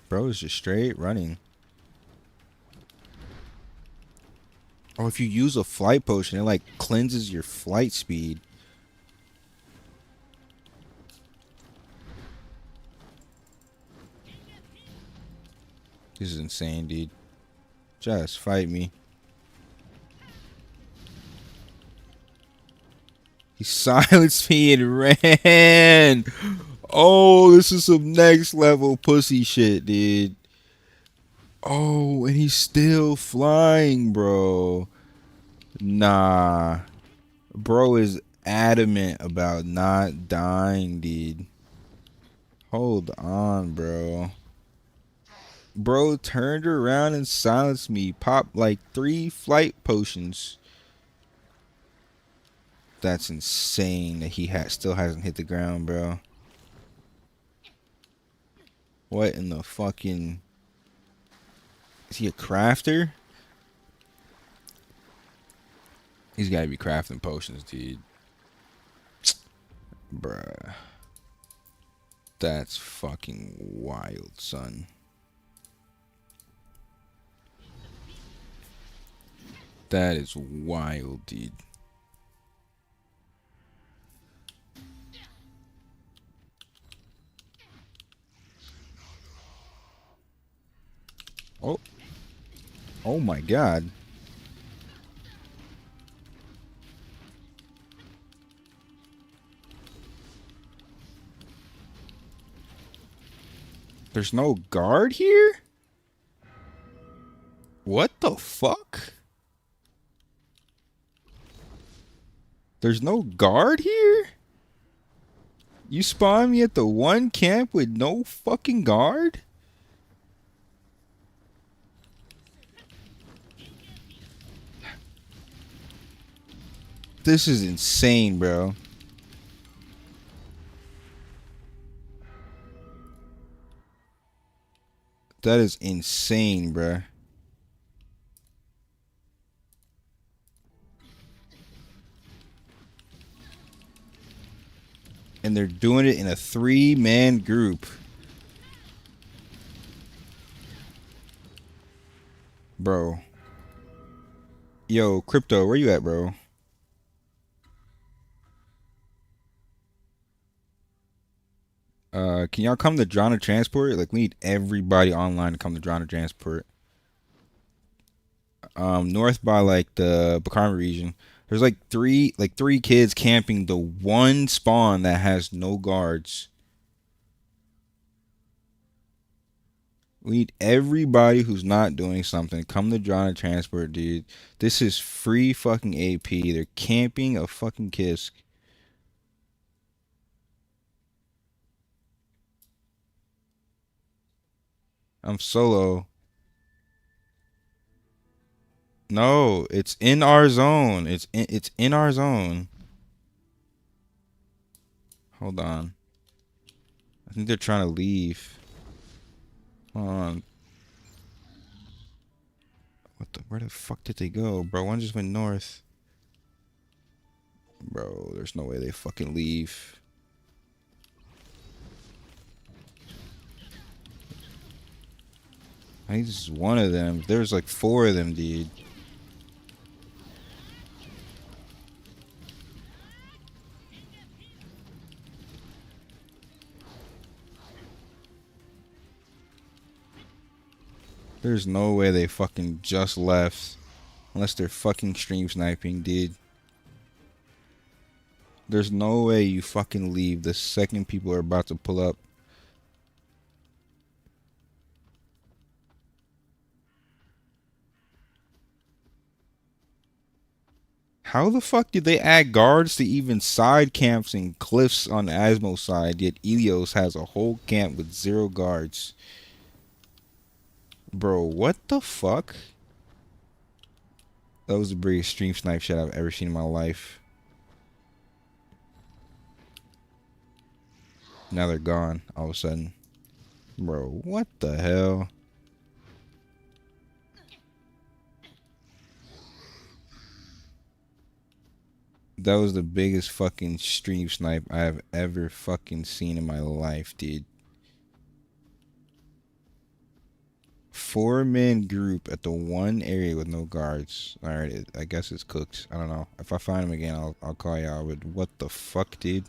Bro is just straight running. Oh, if you use a flight potion, it like cleanses your flight speed. This is insane, dude. Just fight me. He silenced me and ran. Oh, this is some next level pussy shit, dude. Oh, and he's still flying, bro. Nah. Bro is adamant about not dying, dude. Hold on, bro. Bro turned around and silenced me. Popped like 3 flight potions. That's insane that he still hasn't hit the ground, bro. What in the fucking... Is he a crafter? He's gotta be crafting potions, dude. Bruh. That's fucking wild, son. That is wild, dude. Oh. Oh my god. There's no guard here? What the fuck? There's no guard here? You spawn me at the one camp with no fucking guard? This is insane, bro. That is insane, bro. And they're doing it in a 3-man group. Bro. Yo, Crypto, where you at, bro? Can y'all come to Drona Transport? Like, we need everybody online to come to Drona Transport. North by, like, the Bakarma region. There's, like, three kids camping the one spawn that has no guards. We need everybody who's not doing something. Come to Drona Transport, dude. This is free fucking AP. They're camping a fucking Kisk. I'm solo. No, it's in our zone. It's in our zone. Hold on. I think they're trying to leave. Hold on. Where the fuck did they go, bro? One just went north. Bro, there's no way they fucking leave. I think this is one of them. There's like 4 of them, dude. There's no way they fucking just left. Unless they're fucking stream sniping, dude. There's no way you fucking leave the second people are about to pull up. How the fuck did they add guards to even side camps and cliffs on the Asmo side, yet Elios has a whole camp with 0 guards? Bro, what the fuck? That was the biggest stream snipe shit I've ever seen in my life. Now they're gone all of a sudden. Bro, what the hell? That was the biggest fucking stream snipe I have ever fucking seen in my life, dude. 4-man group at the one area with no guards. Alright, I guess it's cooked. I don't know. If I find him again, I'll call y'all. But what the fuck, dude?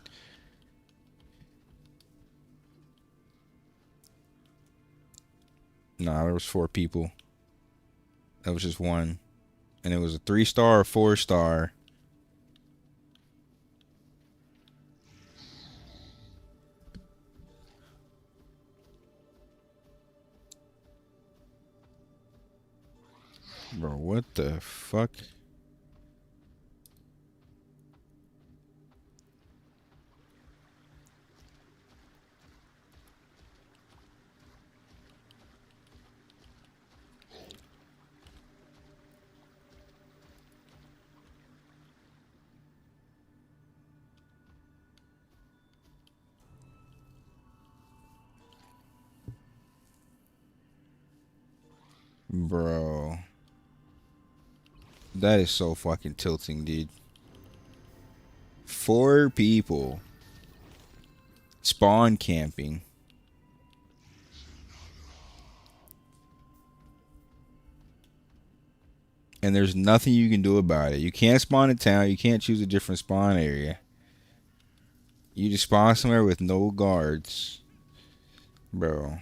Nah, there was 4 people. That was just one. And it was a 3-star or 4-star. Bro, what the fuck? Bro. That is so fucking tilting, dude. 4 people. Spawn camping. And there's nothing you can do about it. You can't spawn in town. You can't choose a different spawn area. You just spawn somewhere with no guards. Bro.